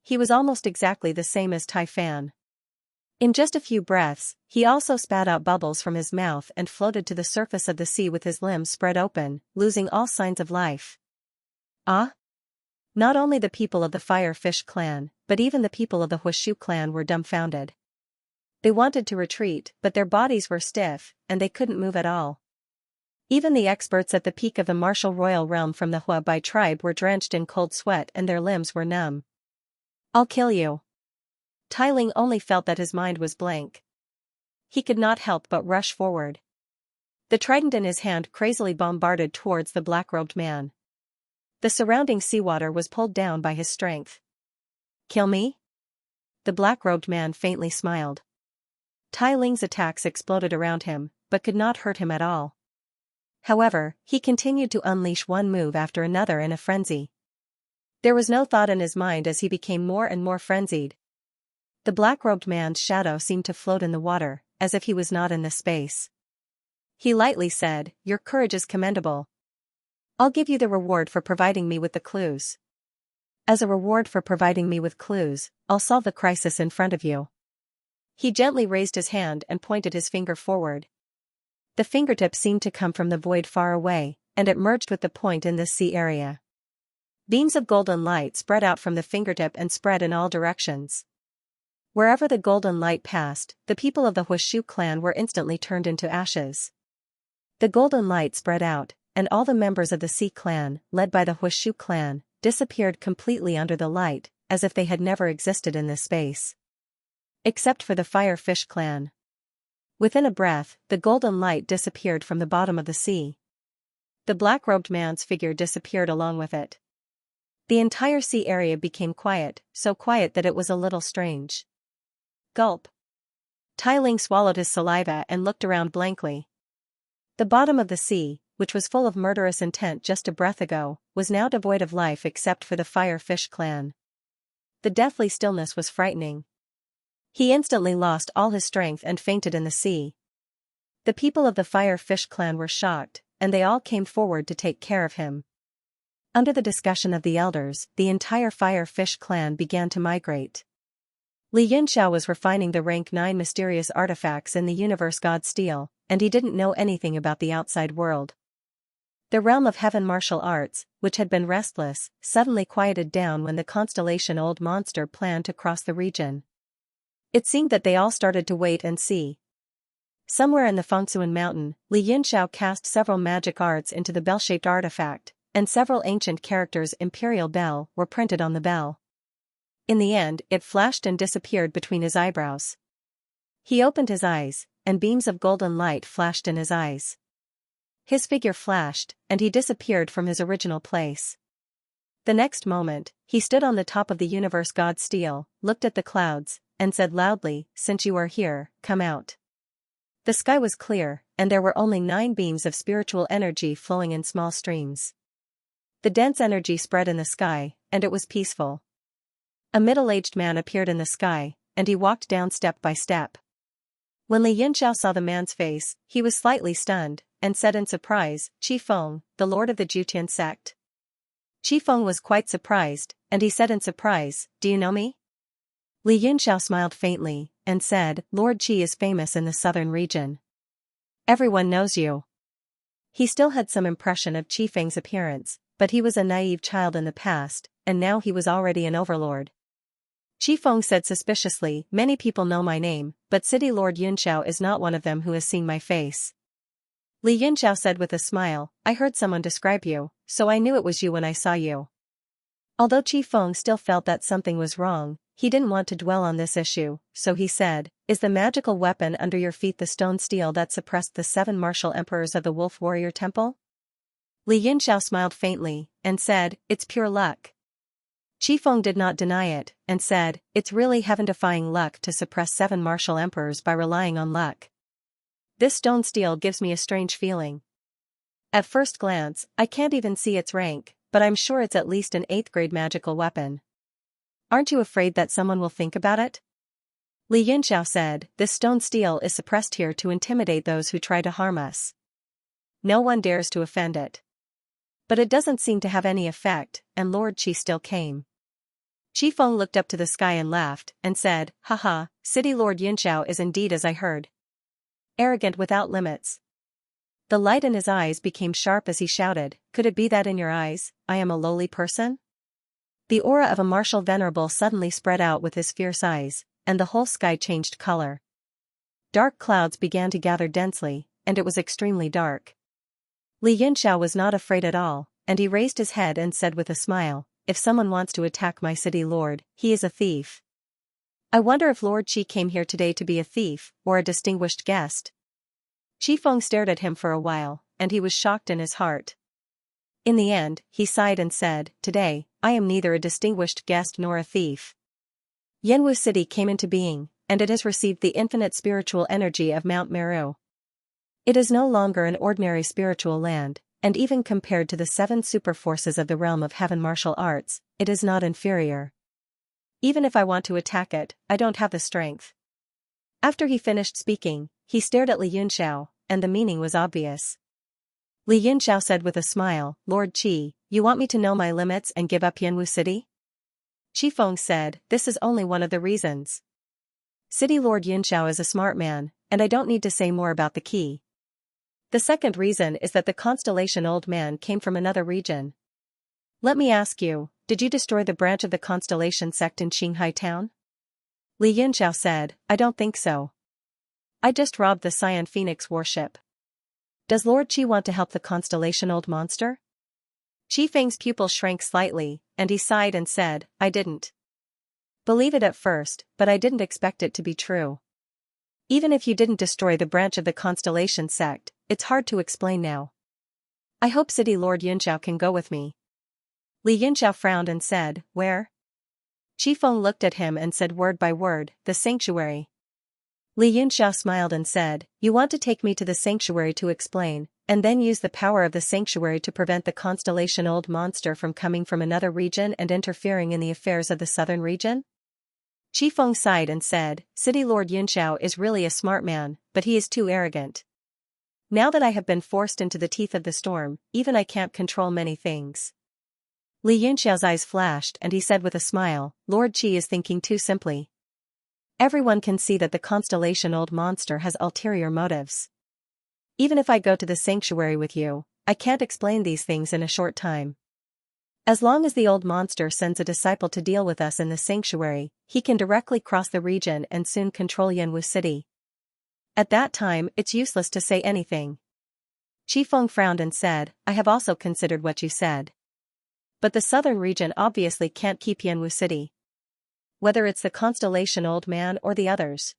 He was almost exactly the same as Tai Fan. In just a few breaths, he also spat out bubbles from his mouth and floated to the surface of the sea with his limbs spread open, losing all signs of life. Ah? Not only the people of the Fire Fish clan, but even the people of the Huishu clan were dumbfounded. They wanted to retreat, but their bodies were stiff, and they couldn't move at all. Even the experts at the peak of the martial royal realm from the Hua Bai tribe were drenched in cold sweat and their limbs were numb. "I'll kill you." Tai Ling only felt that his mind was blank. He could not help but rush forward. The trident in his hand crazily bombarded towards the black-robed man. The surrounding seawater was pulled down by his strength. "Kill me?" The black-robed man faintly smiled. Tai Ling's attacks exploded around him, but could not hurt him at all. However, he continued to unleash one move after another in a frenzy. There was no thought in his mind as he became more and more frenzied. The black-robed man's shadow seemed to float in the water, as if he was not in the space. He lightly said, "Your courage is commendable. I'll give you the reward for providing me with the clues. As a reward for providing me with clues, I'll solve the crisis in front of you." He gently raised his hand and pointed his finger forward. The fingertip seemed to come from the void far away, and it merged with the point in this sea area. Beams of golden light spread out from the fingertip and spread in all directions. Wherever the golden light passed, the people of the Huishu clan were instantly turned into ashes. The golden light spread out, and all the members of the Sea clan, led by the Huishu clan, disappeared completely under the light, as if they had never existed in this space. Except for the Fire Fish clan. Within a breath, the golden light disappeared from the bottom of the sea. The black-robed man's figure disappeared along with it. The entire sea area became quiet, so quiet that it was a little strange. Gulp. Tai Ling swallowed his saliva and looked around blankly. The bottom of the sea, which was full of murderous intent just a breath ago, was now devoid of life except for the Fire Fish clan. The deathly stillness was frightening. He instantly lost all his strength and fainted in the sea. The people of the Fire Fish clan were shocked, and they all came forward to take care of him. Under the discussion of the elders, the entire Fire Fish clan began to migrate. Li Yunxiao was refining the rank 9 mysterious artifacts in the universe god steel, and he didn't know anything about the outside world. The realm of heaven martial arts, which had been restless, suddenly quieted down when the constellation old monster planned to cross the region. It seemed that they all started to wait and see. Somewhere in the Fengsuan mountain, Li Yunxiao cast several magic arts into the bell-shaped artifact, and several ancient characters Imperial Bell were printed on the bell. In the end, it flashed and disappeared between his eyebrows. He opened his eyes, and beams of golden light flashed in his eyes. His figure flashed, and he disappeared from his original place. The next moment, he stood on the top of the universe god steel, looked at the clouds, and said loudly, "Since you are here, come out." The sky was clear, and there were only 9 beams of spiritual energy flowing in small streams. The dense energy spread in the sky, and it was peaceful. A middle-aged man appeared in the sky, and he walked down step by step. When Li Yunxiao saw the man's face, he was slightly stunned, and said in surprise, "Qi Feng, the lord of the Jutian sect?" Qi Feng was quite surprised, and he said in surprise, "Do you know me?" Li Yunxiao smiled faintly, and said, "Lord Qi is famous in the southern region. Everyone knows you." He still had some impression of Qi Feng's appearance, but he was a naive child in the past, and now he was already an overlord. Qi Feng said suspiciously, "Many people know my name, but City Lord Yunxiao is not one of them who has seen my face." Li Yunxiao said with a smile, "I heard someone describe you, so I knew it was you when I saw you." Although Qi Feng still felt that something was wrong, he didn't want to dwell on this issue, so he said, "Is the magical weapon under your feet the stone steel that suppressed the 7 martial emperors of the Wolf Warrior Temple?" Li Yunxiao smiled faintly, and said, "It's pure luck." Qi Feng did not deny it, and said, "It's really heaven-defying luck to suppress 7 martial emperors by relying on luck. This stone steel gives me a strange feeling. At first glance, I can't even see its rank, but I'm sure it's at least an 8th grade magical weapon. Aren't you afraid that someone will think about it?" Li Yunxiao said, "This stone steel is suppressed here to intimidate those who try to harm us. No one dares to offend it. But it doesn't seem to have any effect, and Lord Qi still came." Qi Feng looked up to the sky and laughed, and said, "Haha, City Lord Yunxiao is indeed as I heard. Arrogant without limits." The light in his eyes became sharp as he shouted, "Could it be that in your eyes, I am a lowly person?" The aura of a martial venerable suddenly spread out with his fierce eyes, and the whole sky changed color. Dark clouds began to gather densely, and it was extremely dark. Li Yunxiao was not afraid at all, and he raised his head and said with a smile, "If someone wants to attack my city lord, he is a thief. I wonder if Lord Qi came here today to be a thief, or a distinguished guest." Qi Feng stared at him for a while, and he was shocked in his heart. In the end, he sighed and said, "Today, I am neither a distinguished guest nor a thief. Yanwu City came into being, and it has received the infinite spiritual energy of Mount Meru. It is no longer an ordinary spiritual land, and even compared to the 7 super forces of the realm of heaven martial arts, it is not inferior. Even if I want to attack it, I don't have the strength." After he finished speaking, he stared at Li Yunxiao, and the meaning was obvious. Li Yunxiao said with a smile, "Lord Qi, you want me to know my limits and give up Yanwu City?" Qi Feng said, "This is only one of the reasons. City Lord Yunxiao is a smart man, and I don't need to say more about the key. The second reason is that the constellation old man came from another region. Let me ask you, did you destroy the branch of the constellation sect in Qinghai town?" Li Yunxiao said, "I don't think so. I just robbed the Cyan Phoenix warship. Does Lord Qi want to help the constellation old monster?" Qi Feng's pupil shrank slightly, and he sighed and said, "I didn't believe it at first, but I didn't expect it to be true. Even if you didn't destroy the branch of the constellation sect, it's hard to explain now. I hope City Lord Yunxiao can go with me." Li Yunxiao frowned and said, "Where?" Qi Feng looked at him and said word by word, "The sanctuary." Li Yunxiao smiled and said, "You want to take me to the sanctuary to explain, and then use the power of the sanctuary to prevent the constellation old monster from coming from another region and interfering in the affairs of the southern region?" Qi Feng sighed and said, "City Lord Yunxiao is really a smart man, but he is too arrogant. Now that I have been forced into the teeth of the storm, even I can't control many things." Li Yunxiao's eyes flashed and he said with a smile, "Lord Qi is thinking too simply. Everyone can see that the constellation old monster has ulterior motives. Even if I go to the sanctuary with you, I can't explain these things in a short time. As long as the old monster sends a disciple to deal with us in the sanctuary, he can directly cross the region and soon control Yanwu City. At that time, it's useless to say anything. Qifeng frowned and said, I have also considered what you said. But the southern region obviously can't keep Yanwu City. Whether it's the Constellation Old Man or the others.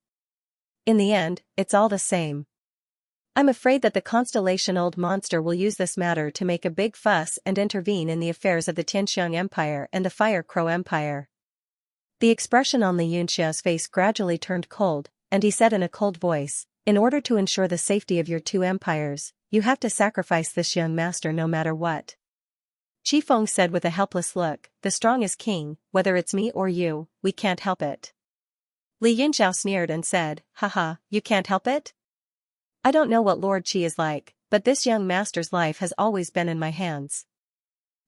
In the end, it's all the same. I'm afraid that the Constellation Old Monster will use this matter to make a big fuss and intervene in the affairs of the Tianxiang Empire and the Fire Crow Empire. The expression on Li Yunxia's face gradually turned cold, and he said in a cold voice, in order to ensure the safety of your two empires, you have to sacrifice this young master no matter what. Qifeng said with a helpless look, the strong is king, whether it's me or you, we can't help it. Li Yunxiao sneered and said, haha, you can't help it? I don't know what Lord Qi is like, but this young master's life has always been in my hands.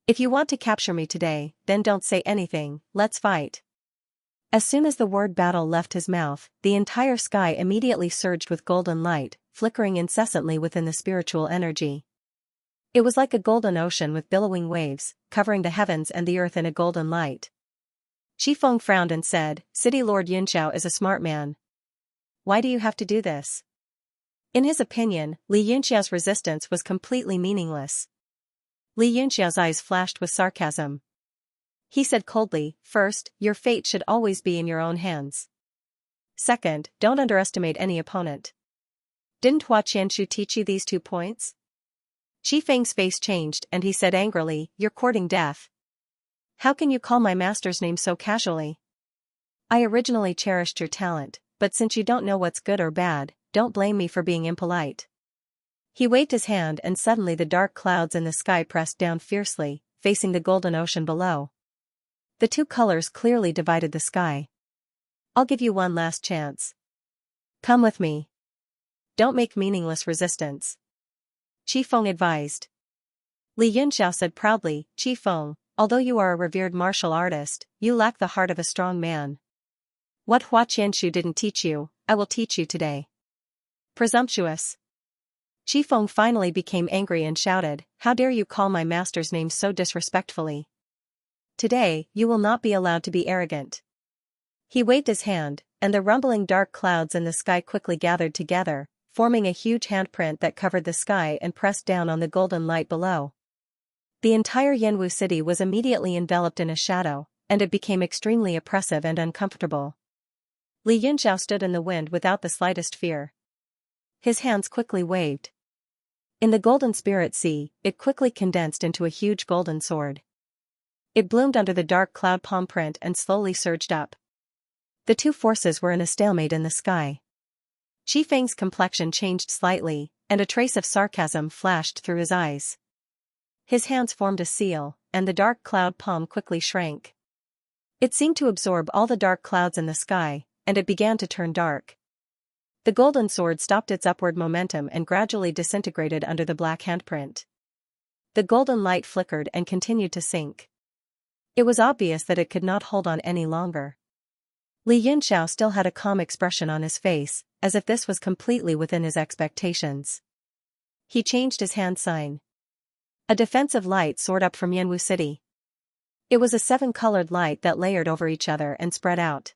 If you want to capture me today, then don't say anything, let's fight. As soon as the word battle left his mouth, the entire sky immediately surged with golden light, flickering incessantly within the spiritual energy. It was like a golden ocean with billowing waves, covering the heavens and the earth in a golden light. Qifeng frowned and said, City Lord Yunxiao is a smart man. Why do you have to do this? In his opinion, Li Yunxiao's resistance was completely meaningless. Li Yunxiao's eyes flashed with sarcasm. He said coldly, first, your fate should always be in your own hands. Second, don't underestimate any opponent. Didn't Hua Qianshu teach you these 2 points? Qifeng's face changed and he said angrily, you're courting death. How can you call my master's name so casually? I originally cherished your talent, but since you don't know what's good or bad, don't blame me for being impolite. He waved his hand and suddenly the dark clouds in the sky pressed down fiercely, facing the golden ocean below. The 2 colors clearly divided the sky. I'll give you one last chance. Come with me. Don't make meaningless resistance. Qifeng advised. Li Yunxiao said proudly, Qifeng, although you are a revered martial artist, you lack the heart of a strong man. What Hua Qianshu didn't teach you, I will teach you today. Presumptuous. Qifeng finally became angry and shouted, how dare you call my master's name so disrespectfully? Today, you will not be allowed to be arrogant. He waved his hand, and the rumbling dark clouds in the sky quickly gathered together, forming a huge handprint that covered the sky and pressed down on the golden light below. The entire Yanwu city was immediately enveloped in a shadow, and it became extremely oppressive and uncomfortable. Li Yunxiao stood in the wind without the slightest fear. His hands quickly waved. In the golden spirit sea, it quickly condensed into a huge golden sword. It bloomed under the dark cloud palm print and slowly surged up. The 2 forces were in a stalemate in the sky. Qifeng's complexion changed slightly, and a trace of sarcasm flashed through his eyes. His hands formed a seal, and the dark cloud palm quickly shrank. It seemed to absorb all the dark clouds in the sky, and it began to turn dark. The golden sword stopped its upward momentum and gradually disintegrated under the black handprint. The golden light flickered and continued to sink. It was obvious that it could not hold on any longer. Li Yunxiao still had a calm expression on his face, as if this was completely within his expectations. He changed his hand sign. A defensive light soared up from Yanwu City. It was a 7-colored light that layered over each other and spread out.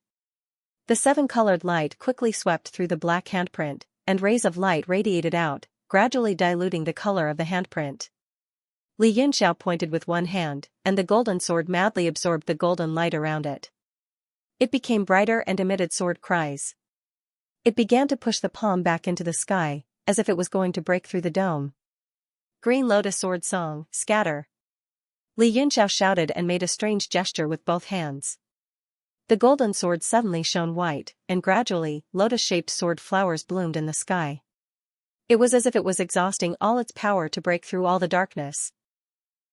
The 7-colored light quickly swept through the black handprint, and rays of light radiated out, gradually diluting the color of the handprint. Li Yunxiao pointed with one hand, and the golden sword madly absorbed the golden light around it. It became brighter and emitted sword cries. It began to push the palm back into the sky, as if it was going to break through the dome. Green Lotus Sword Song, scatter. Li Yunxiao shouted and made a strange gesture with both hands. The golden sword suddenly shone white, and gradually, lotus-shaped sword flowers bloomed in the sky. It was as if it was exhausting all its power to break through all the darkness.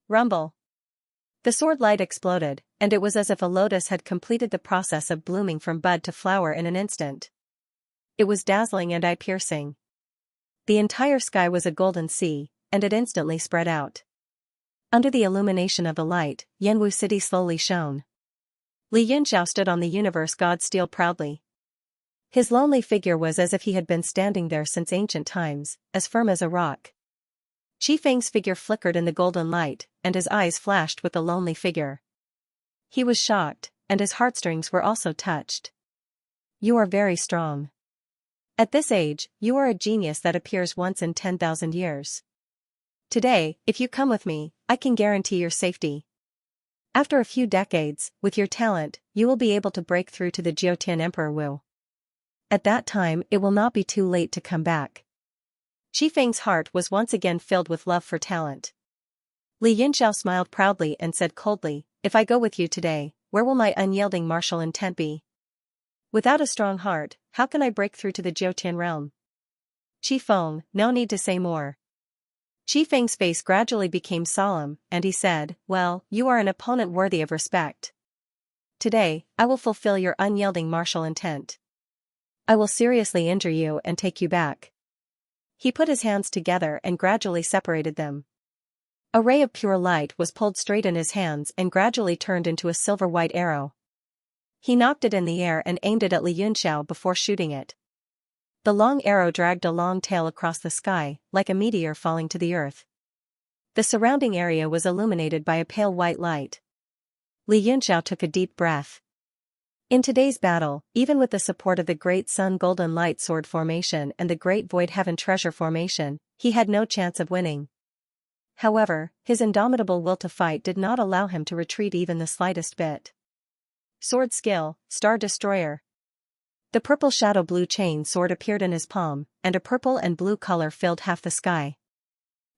Rumble. The sword light exploded, and it was as if a lotus had completed the process of blooming from bud to flower in an instant. It was dazzling and eye-piercing. The entire sky was a golden sea, and it instantly spread out. Under the illumination of the light, Yanwu City slowly shone. Li Yunxiao stood on the universe god's steel proudly. His lonely figure was as if he had been standing there since ancient times, as firm as a rock. Qi Feng's figure flickered in the golden light, and his eyes flashed with the lonely figure. He was shocked, and his heartstrings were also touched. You are very strong. At this age, you are a genius that appears once in 10,000 years. Today, if you come with me, I can guarantee your safety. After a few decades, with your talent, you will be able to break through to the Jiotian Emperor Wu. At that time, it will not be too late to come back. Qi Feng's heart was once again filled with love for talent. Li Yinxiao smiled proudly and said coldly, "If I go with you today, where will my unyielding martial intent be? Without a strong heart, how can I break through to the Jiotian realm?" Qi Feng, no need to say more. Qi Feng's face gradually became solemn, and he said, "Well, you are an opponent worthy of respect. Today, I will fulfill your unyielding martial intent. I will seriously injure you and take you back." He put his hands together and gradually separated them. A ray of pure light was pulled straight in his hands and gradually turned into a silver-white arrow. He knocked it in the air and aimed it at Li Yunxiao before shooting it. The long arrow dragged a long tail across the sky, like a meteor falling to the earth. The surrounding area was illuminated by a pale white light. Li Yunxiao took a deep breath. In today's battle, even with the support of the Great Sun Golden Light Sword Formation and the Great Void Heaven Treasure Formation, he had no chance of winning. However, his indomitable will to fight did not allow him to retreat even the slightest bit. Sword skill, Star Destroyer. The purple shadow blue chain sword appeared in his palm, and a purple and blue color filled half the sky.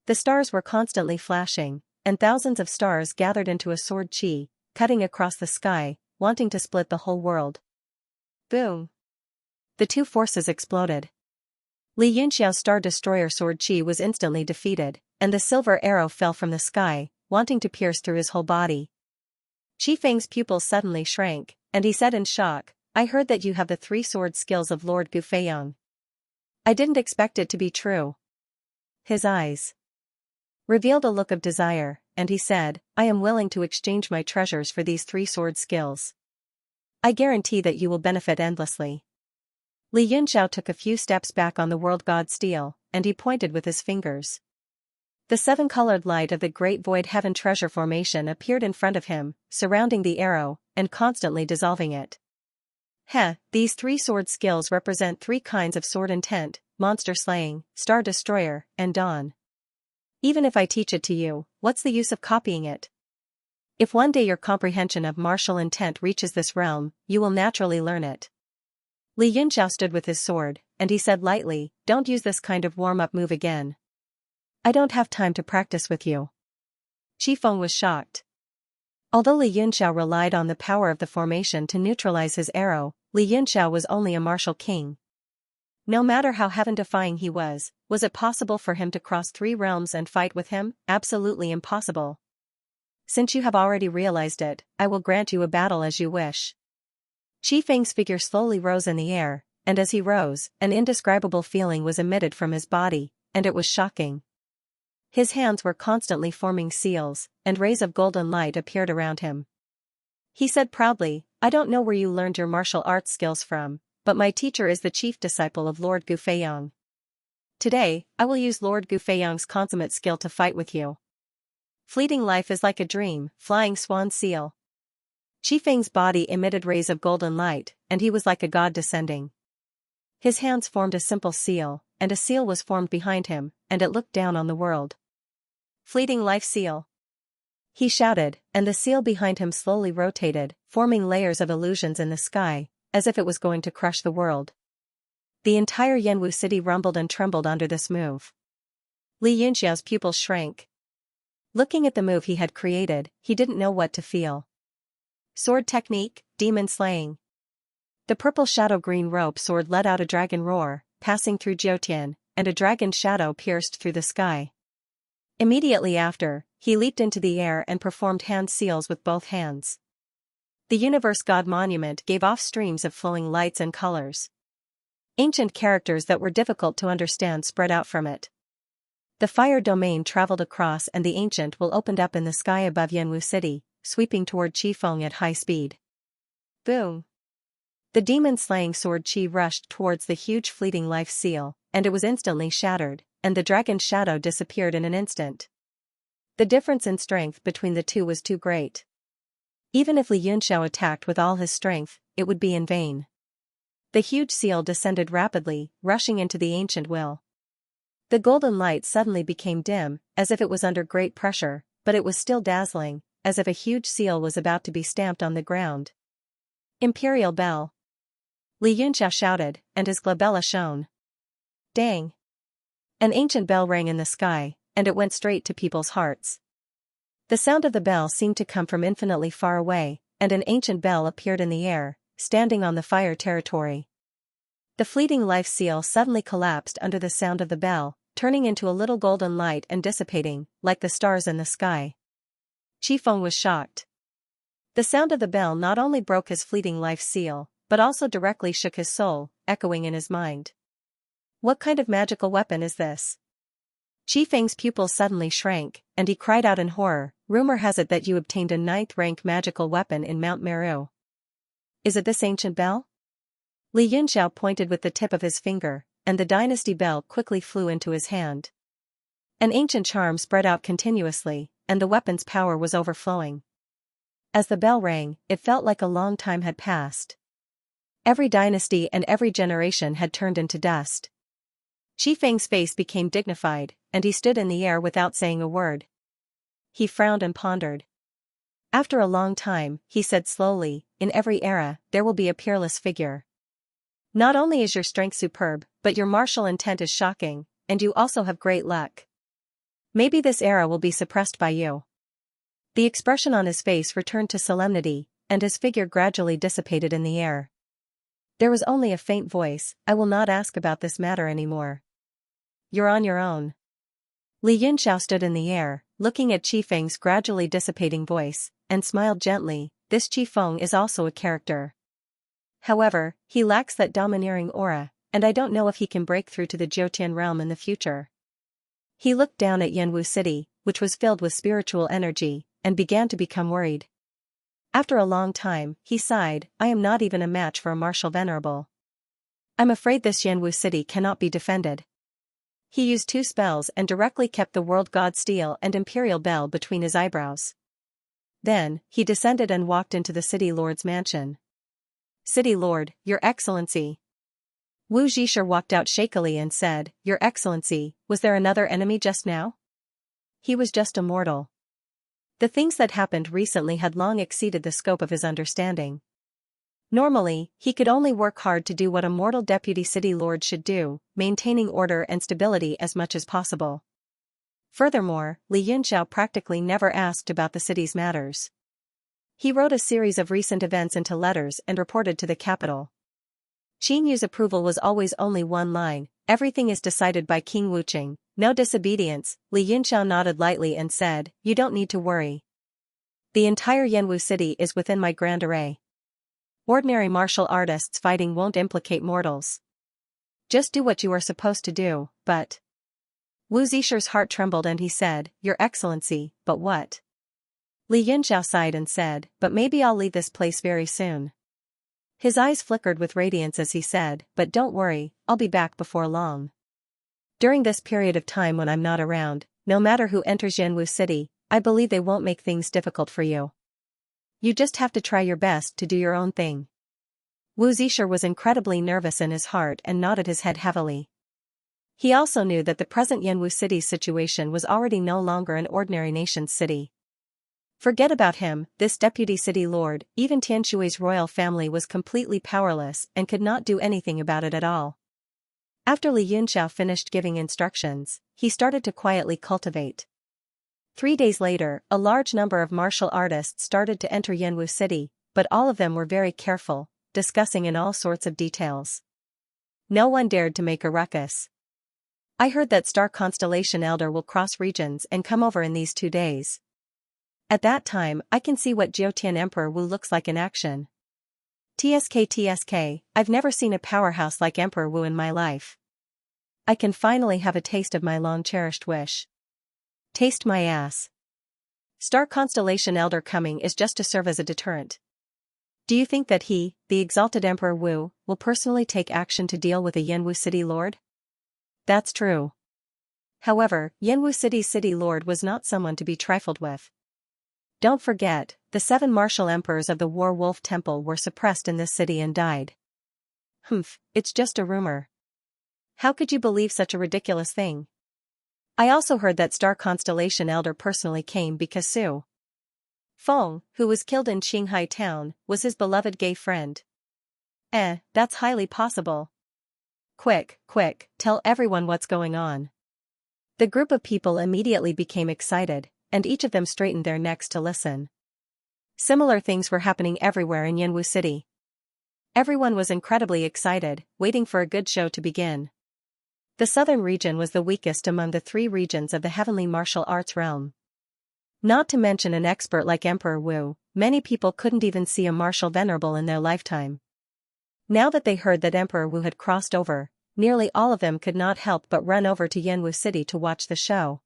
The stars were constantly flashing, and thousands of stars gathered into a sword chi, cutting across the sky, wanting to split the whole world. Boom! The two forces exploded. Li Yunxiao's Star Destroyer sword chi was instantly defeated, and the silver arrow fell from the sky, wanting to pierce through his whole body. Qi Feng's pupils suddenly shrank, and he said in shock, "I heard that you have the three sword skills of Lord Gufeiyang. I didn't expect it to be true." His eyes revealed a look of desire, and he said, "I am willing to exchange my treasures for these three sword skills. I guarantee that you will benefit endlessly." Li Yunxiao took a few steps back on the world god steel, and he pointed with his fingers. The seven-colored light of the Great Void Heaven Treasure Formation appeared in front of him, surrounding the arrow, and constantly dissolving it. These three sword skills represent three kinds of sword intent: monster slaying, Star Destroyer, and Dawn. Even if I teach it to you, what's the use of copying it? If one day your comprehension of martial intent reaches this realm, you will naturally learn it. Li Yunxiao stood with his sword, and he said lightly, "Don't use this kind of warm-up move again. I don't have time to practice with you." Qi Feng was shocked. Although Li Yunxiao relied on the power of the formation to neutralize his arrow, Li Yunxiao was only a martial king. No matter how heaven-defying he was it possible for him to cross three realms and fight with him? Absolutely impossible. Since you have already realized it, I will grant you a battle as you wish. Qi Feng's figure slowly rose in the air, and as he rose, an indescribable feeling was emitted from his body, and it was shocking. His hands were constantly forming seals, and rays of golden light appeared around him. He said proudly, "I don't know where you learned your martial arts skills from, but my teacher is the chief disciple of Lord Gufeiyang. Today, I will use Lord Gufeiyang's consummate skill to fight with you." Fleeting life is like a dream, flying swan seal. Qi Feng's body emitted rays of golden light, and he was like a god descending. His hands formed a simple seal, and a seal was formed behind him, and it looked down on the world. "Fleeting life seal!" he shouted, and the seal behind him slowly rotated, forming layers of illusions in the sky, as if it was going to crush the world. The entire Yanwu city rumbled and trembled under this move. Li Yunxiao's pupils shrank. Looking at the move he had created, he didn't know what to feel. Sword technique, demon slaying. The purple shadow-green rope sword let out a dragon roar, passing through Jiotian, and a dragon's shadow pierced through the sky. Immediately after, he leaped into the air and performed hand seals with both hands. The Universe God Monument gave off streams of flowing lights and colors. Ancient characters that were difficult to understand spread out from it. The fire domain traveled across and the ancient will opened up in the sky above Yanwu City, sweeping toward Qi Feng at high speed. Boom! The demon-slaying sword Qi rushed towards the huge fleeting life seal, and it was instantly shattered, and the dragon's shadow disappeared in an instant. The difference in strength between the two was too great. Even if Li Yunxiao attacked with all his strength, it would be in vain. The huge seal descended rapidly, rushing into the ancient will. The golden light suddenly became dim, as if it was under great pressure, but it was still dazzling, as if a huge seal was about to be stamped on the ground. Imperial Bell! Li Yunxiao shouted, and his glabella shone. Dang! An ancient bell rang in the sky, and it went straight to people's hearts. The sound of the bell seemed to come from infinitely far away, and an ancient bell appeared in the air, standing on the fire territory. The fleeting life seal suddenly collapsed under the sound of the bell, turning into a little golden light and dissipating, like the stars in the sky. Qifeng was shocked. The sound of the bell not only broke his fleeting life seal, but also directly shook his soul, echoing in his mind. What kind of magical weapon is this? Qifeng's pupils suddenly shrank, and he cried out in horror, "Rumor has it that you obtained a 9th-rank magical weapon in Mount Meru. Is it this ancient bell?" Li Yunxiao pointed with the tip of his finger, and the dynasty bell quickly flew into his hand. An ancient charm spread out continuously, and the weapon's power was overflowing. As the bell rang, it felt like a long time had passed. Every dynasty and every generation had turned into dust. Qifeng's face became dignified, and he stood in the air without saying a word. He frowned and pondered. After a long time, he said slowly, "In every era, there will be a peerless figure. Not only is your strength superb, but your martial intent is shocking, and you also have great luck. Maybe this era will be suppressed by you." The expression on his face returned to solemnity, and his figure gradually dissipated in the air. There was only a faint voice, "I will not ask about this matter anymore. You're on your own." Li Yunxiao stood in the air, looking at Qifeng's gradually dissipating voice, and smiled gently. This Qifeng is also a character. However, he lacks that domineering aura, and I don't know if he can break through to the Jiutian realm in the future. He looked down at Yanwu City, which was filled with spiritual energy, and began to become worried. After a long time, he sighed, "I am not even a match for a martial venerable. I'm afraid this Yanwu City cannot be defended." He used 2 spells and directly kept the World God Steel and Imperial Bell between his eyebrows. Then, he descended and walked into the City Lord's mansion. "City Lord, Your Excellency." Wu Zhisher walked out shakily and said, "Your Excellency, was there another enemy just now?" He was just a mortal. The things that happened recently had long exceeded the scope of his understanding. Normally, he could only work hard to do what a mortal deputy city lord should do, maintaining order and stability as much as possible. Furthermore, Li Yunxiao practically never asked about the city's matters. He wrote a series of recent events into letters and reported to the capital. Qin Yu's approval was always only one line, "Everything is decided by King Wuqing, no disobedience." Li Yunxiao nodded lightly and said, "You don't need to worry. The entire Yanwu city is within my grand array. Ordinary martial artists fighting won't implicate mortals. Just do what you are supposed to do." But Wu Zisher's heart trembled and he said, "Your Excellency, but what?" Li Yunxiao sighed and said, "But maybe I'll leave this place very soon." His eyes flickered with radiance as he said, "But don't worry, I'll be back before long. During this period of time when I'm not around, no matter who enters Yanwu City, I believe they won't make things difficult for you. You just have to try your best to do your own thing." Wu Zisher was incredibly nervous in his heart and nodded his head heavily. He also knew that the present Yanwu City's situation was already no longer an ordinary nation's city. Forget about him, this deputy city lord, even Tianshui's royal family was completely powerless and could not do anything about it at all. After Li Yunxiao finished giving instructions, he started to quietly cultivate. 3 days later, a large number of martial artists started to enter Yanwu City, but all of them were very careful, discussing in all sorts of details. No one dared to make a ruckus. "I heard that Star Constellation Elder will cross regions and come over in these 2 days. At that time, I can see what Jiutian Emperor Wu looks like in action. TSK, I've never seen a powerhouse like Emperor Wu in my life. I can finally have a taste of my long-cherished wish. Taste my ass." Star Constellation Elder coming is just to serve as a deterrent. Do you think that he, the exalted Emperor Wu, will personally take action to deal with a Yanwu City lord? That's true. However, Yanwu City's city lord was not someone to be trifled with. Don't forget, the 7 martial emperors of the War Wolf Temple were suppressed in this city and died. Humph, it's just a rumor. How could you believe such a ridiculous thing? I also heard that Star Constellation Elder personally came because Su Feng, who was killed in Qinghai town, was his beloved gay friend. That's highly possible. Quick, tell everyone what's going on. The group of people immediately became excited, and each of them straightened their necks to listen. Similar things were happening everywhere in Yanwu City. Everyone was incredibly excited, waiting for a good show to begin. The southern region was the weakest among the 3 regions of the heavenly martial arts realm. Not to mention an expert like Emperor Wu, many people couldn't even see a martial venerable in their lifetime. Now that they heard that Emperor Wu had crossed over, nearly all of them could not help but run over to Yanwu City to watch the show.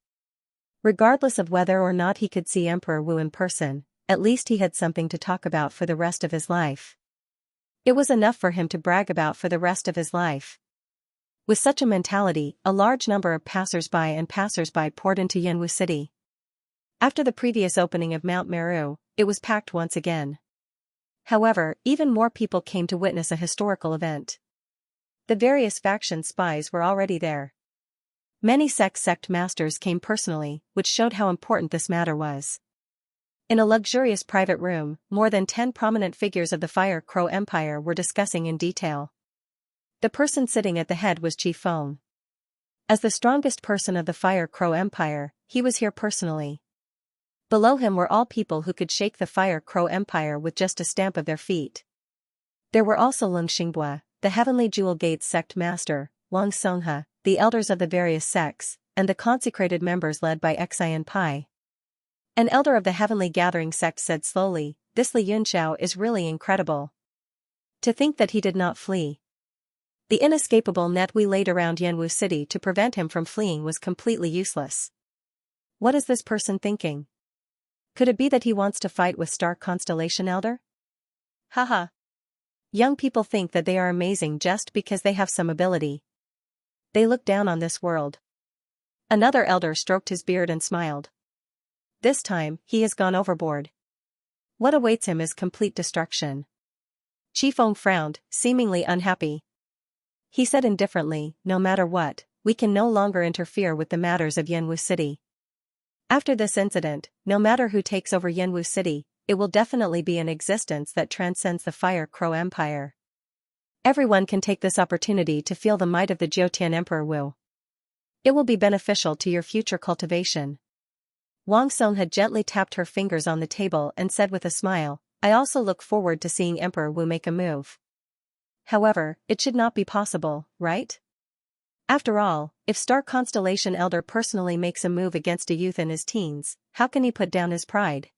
Regardless of whether or not he could see Emperor Wu in person, at least he had something to talk about for the rest of his life. It was enough for him to brag about for the rest of his life. With such a mentality, a large number of passers-by poured into Yanwu City. After the previous opening of Mount Meru, it was packed once again. However, even more people came to witness a historical event. The various faction spies were already there. Many sect masters came personally, which showed how important this matter was. In a luxurious private room, more than 10 prominent figures of the Fire Crow Empire were discussing in detail. The person sitting at the head was Chi Feng. As the strongest person of the Fire Crow Empire, he was here personally. Below him were all people who could shake the Fire Crow Empire with just a stamp of their feet. There were also Lung Xingbua, the Heavenly Jewel Gates sect master, Wang Songhe, the elders of the various sects, and the consecrated members led by Xian Pai. An elder of the Heavenly Gathering sect said slowly, "This Li Yunxiao is really incredible. To think that he did not flee. The inescapable net we laid around Yanwu City to prevent him from fleeing was completely useless. What is this person thinking? Could it be that he wants to fight with Star Constellation Elder? Haha. Young people think that they are amazing just because they have some ability. They look down on this world." Another elder stroked his beard and smiled. This time, he has gone overboard. What awaits him is complete destruction. Chi Feng frowned, seemingly unhappy. He said indifferently, "No matter what, we can no longer interfere with the matters of Yanwu City. After this incident, no matter who takes over Yanwu City, it will definitely be an existence that transcends the Fire Crow Empire. Everyone can take this opportunity to feel the might of the Jiutian Emperor Wu. It will be beneficial to your future cultivation." Wang Song had gently tapped her fingers on the table and said with a smile, "I also look forward to seeing Emperor Wu make a move. However, it should not be possible, right? After all, if Star Constellation Elder personally makes a move against a youth in his teens, how can he put down his pride?"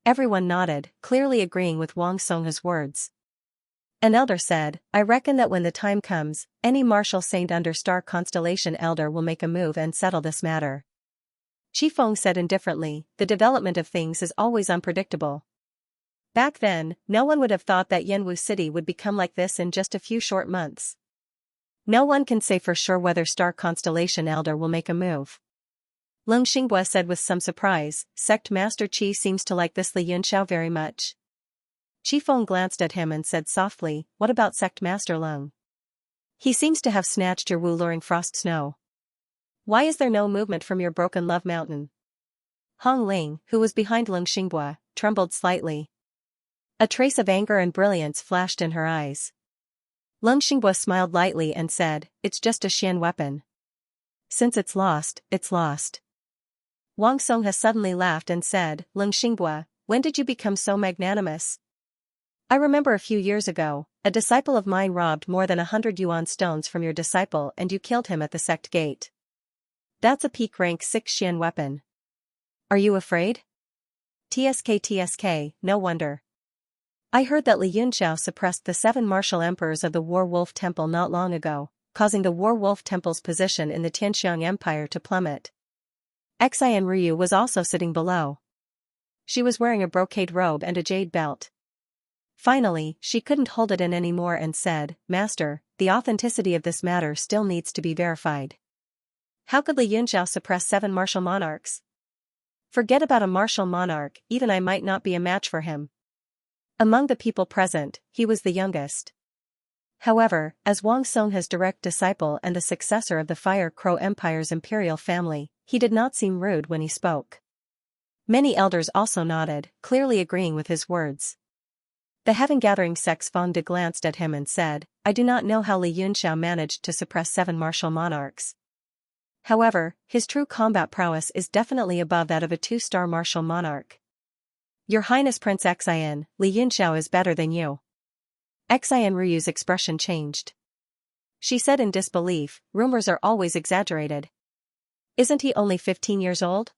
Everyone nodded, clearly agreeing with Wang Songhe's words. An elder said, "I reckon that when the time comes, any martial saint under Star Constellation Elder will make a move and settle this matter." Chi Feng said indifferently, "The development of things is always unpredictable. Back then, no one would have thought that Yanwu City would become like this in just a few short months. No one can say for sure whether Star Constellation Elder will make a move." Lung Xingbua said with some surprise, "Sect Master Qi seems to like this Li Yunxiao very much." Chi Feng glanced at him and said softly, "What about Sect Master Lung? He seems to have snatched your Wu-luring frost snow. Why is there no movement from your broken love mountain?" Hong Ling, who was behind Lung Xingbua, trembled slightly. A trace of anger and brilliance flashed in her eyes. Lung Xingbua smiled lightly and said, "It's just a Xian weapon. Since it's lost, it's lost." Wang Songhe suddenly laughed and said, "Lung Xingbua, when did you become so magnanimous? I remember a few years ago, a disciple of mine robbed more than 100 yuan stones from your disciple and you killed him at the sect gate. That's a peak rank 6 Xian weapon. Are you afraid? TSK, no wonder. I heard that Li Yunxiao suppressed the 7 martial emperors of the War Wolf Temple not long ago, causing the War Wolf Temple's position in the Tianxiang Empire to plummet." Xian Ryu was also sitting below. She was wearing a brocade robe and a jade belt. Finally, she couldn't hold it in anymore and said, "Master, the authenticity of this matter still needs to be verified." How could Li Yunxiao suppress 7 martial monarchs? Forget about a martial monarch, even I might not be a match for him. Among the people present, he was the youngest. However, as Wang Songha's direct disciple and the successor of the Fire Crow Empire's imperial family, he did not seem rude when he spoke. Many elders also nodded, clearly agreeing with his words. The heaven-gathering Sex Feng De glanced at him and said, I do not know how Li Yunxiao managed to suppress 7 martial monarchs. However, his true combat prowess is definitely above that of a 2-star martial monarch. Your Highness Prince Xian, Li Yunxiao is better than you. Xian Ryu's expression changed. She said in disbelief, rumors are always exaggerated. Isn't he only 15 years old?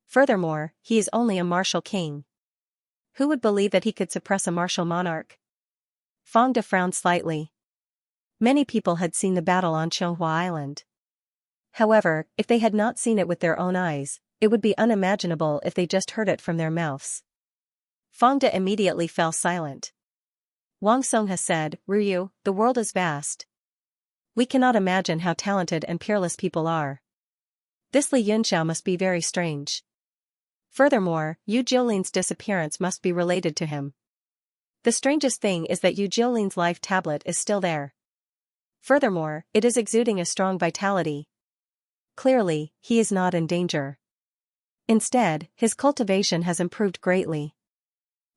Furthermore, he is only a martial king. Who would believe that he could suppress a martial monarch? Feng De frowned slightly. Many people had seen the battle on Xianxia Island. However, if they had not seen it with their own eyes, it would be unimaginable if they just heard it from their mouths. Feng De immediately fell silent. Wang Songha said, Ryu, the world is vast. We cannot imagine how talented and peerless people are. This Li Yunxiao must be very strange. Furthermore, Yu Jiulin's disappearance must be related to him. The strangest thing is that Yu Jiulin's life tablet is still there. Furthermore, it is exuding a strong vitality. Clearly, he is not in danger. Instead, his cultivation has improved greatly.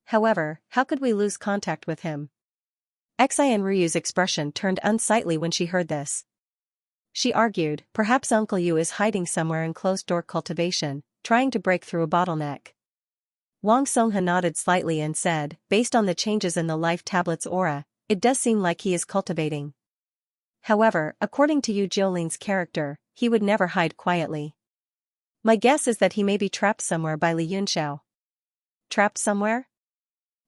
However, how could we lose contact with him? Xian Ryu's expression turned unsightly when she heard this. She argued, perhaps Uncle Yu is hiding somewhere in closed-door cultivation, trying to break through a bottleneck. Wang Songha nodded slightly and said, based on the changes in the life tablet's aura, it does seem like he is cultivating. However, according to Yu Jiulin's character, he would never hide quietly. My guess is that he may be trapped somewhere by Li Yunxiao. Trapped somewhere?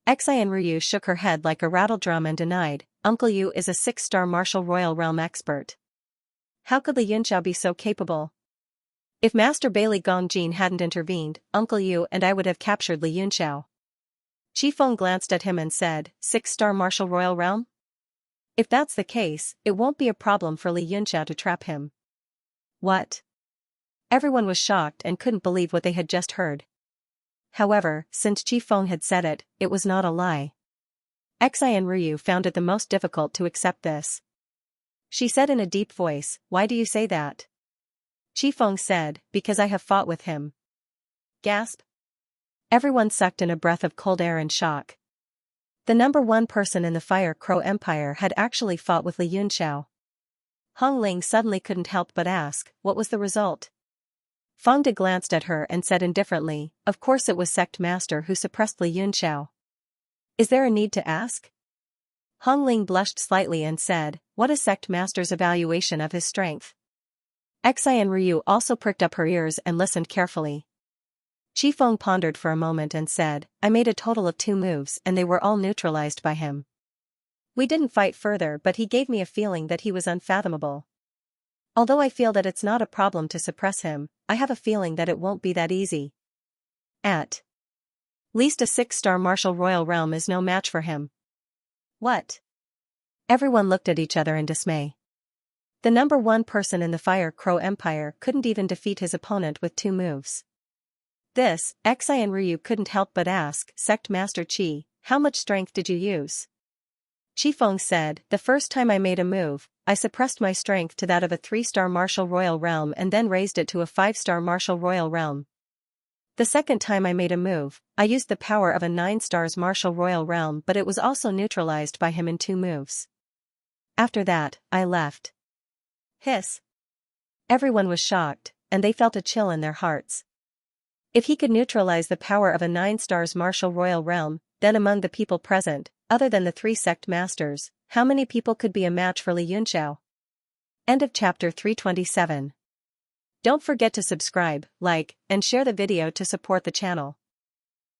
Xian Ryu shook her head like a rattledrum and denied, Uncle Yu is a 6-star martial royal realm expert. How could Li Yunxiao be so capable? If Master Bailey Gongjin hadn't intervened, Uncle Yu and I would have captured Li Yunxiao. Qi Feng glanced at him and said, 6-star martial royal realm? If that's the case, it won't be a problem for Li Yunxiao to trap him. What? Everyone was shocked and couldn't believe what they had just heard. However, since Qi Feng had said it, it was not a lie. Xian Ryu found it the most difficult to accept this. She said in a deep voice, why do you say that? Qi Feng said, because I have fought with him. Gasp. Everyone sucked in a breath of cold air in shock. The number 1 person in the Fire Crow Empire had actually fought with Li Yunxiao. Hong Ling suddenly couldn't help but ask, what was the result? Feng De glanced at her and said indifferently, of course it was Sect Master who suppressed Li Yunxiao. Is there a need to ask? Hong Ling blushed slightly and said, what is Sect Master's evaluation of his strength? Xian Ryu also pricked up her ears and listened carefully. Qi Feng pondered for a moment and said, I made a total of 2 moves and they were all neutralized by him. We didn't fight further but he gave me a feeling that he was unfathomable. Although I feel that it's not a problem to suppress him, I have a feeling that it won't be that easy. At least a 6-star martial royal realm is no match for him. What? Everyone looked at each other in dismay. The number 1 person in the Fire Crow Empire couldn't even defeat his opponent with 2 moves. This, Xian Ryu couldn't help but ask, Sect Master Qi, how much strength did you use? Qi Feng said, the first time I made a move, I suppressed my strength to that of a 3-star martial royal realm and then raised it to a 5-star martial royal realm. The second time I made a move, I used the power of a 9 stars martial royal realm but it was also neutralized by him in 2 moves. After that, I left. Hiss. Everyone was shocked, and they felt a chill in their hearts. If he could neutralize the power of a 9 stars martial royal realm, then among the people present, other than the 3 sect masters, how many people could be a match for Li Yunxiao? End of chapter 327. Don't forget to subscribe, like, and share the video to support the channel.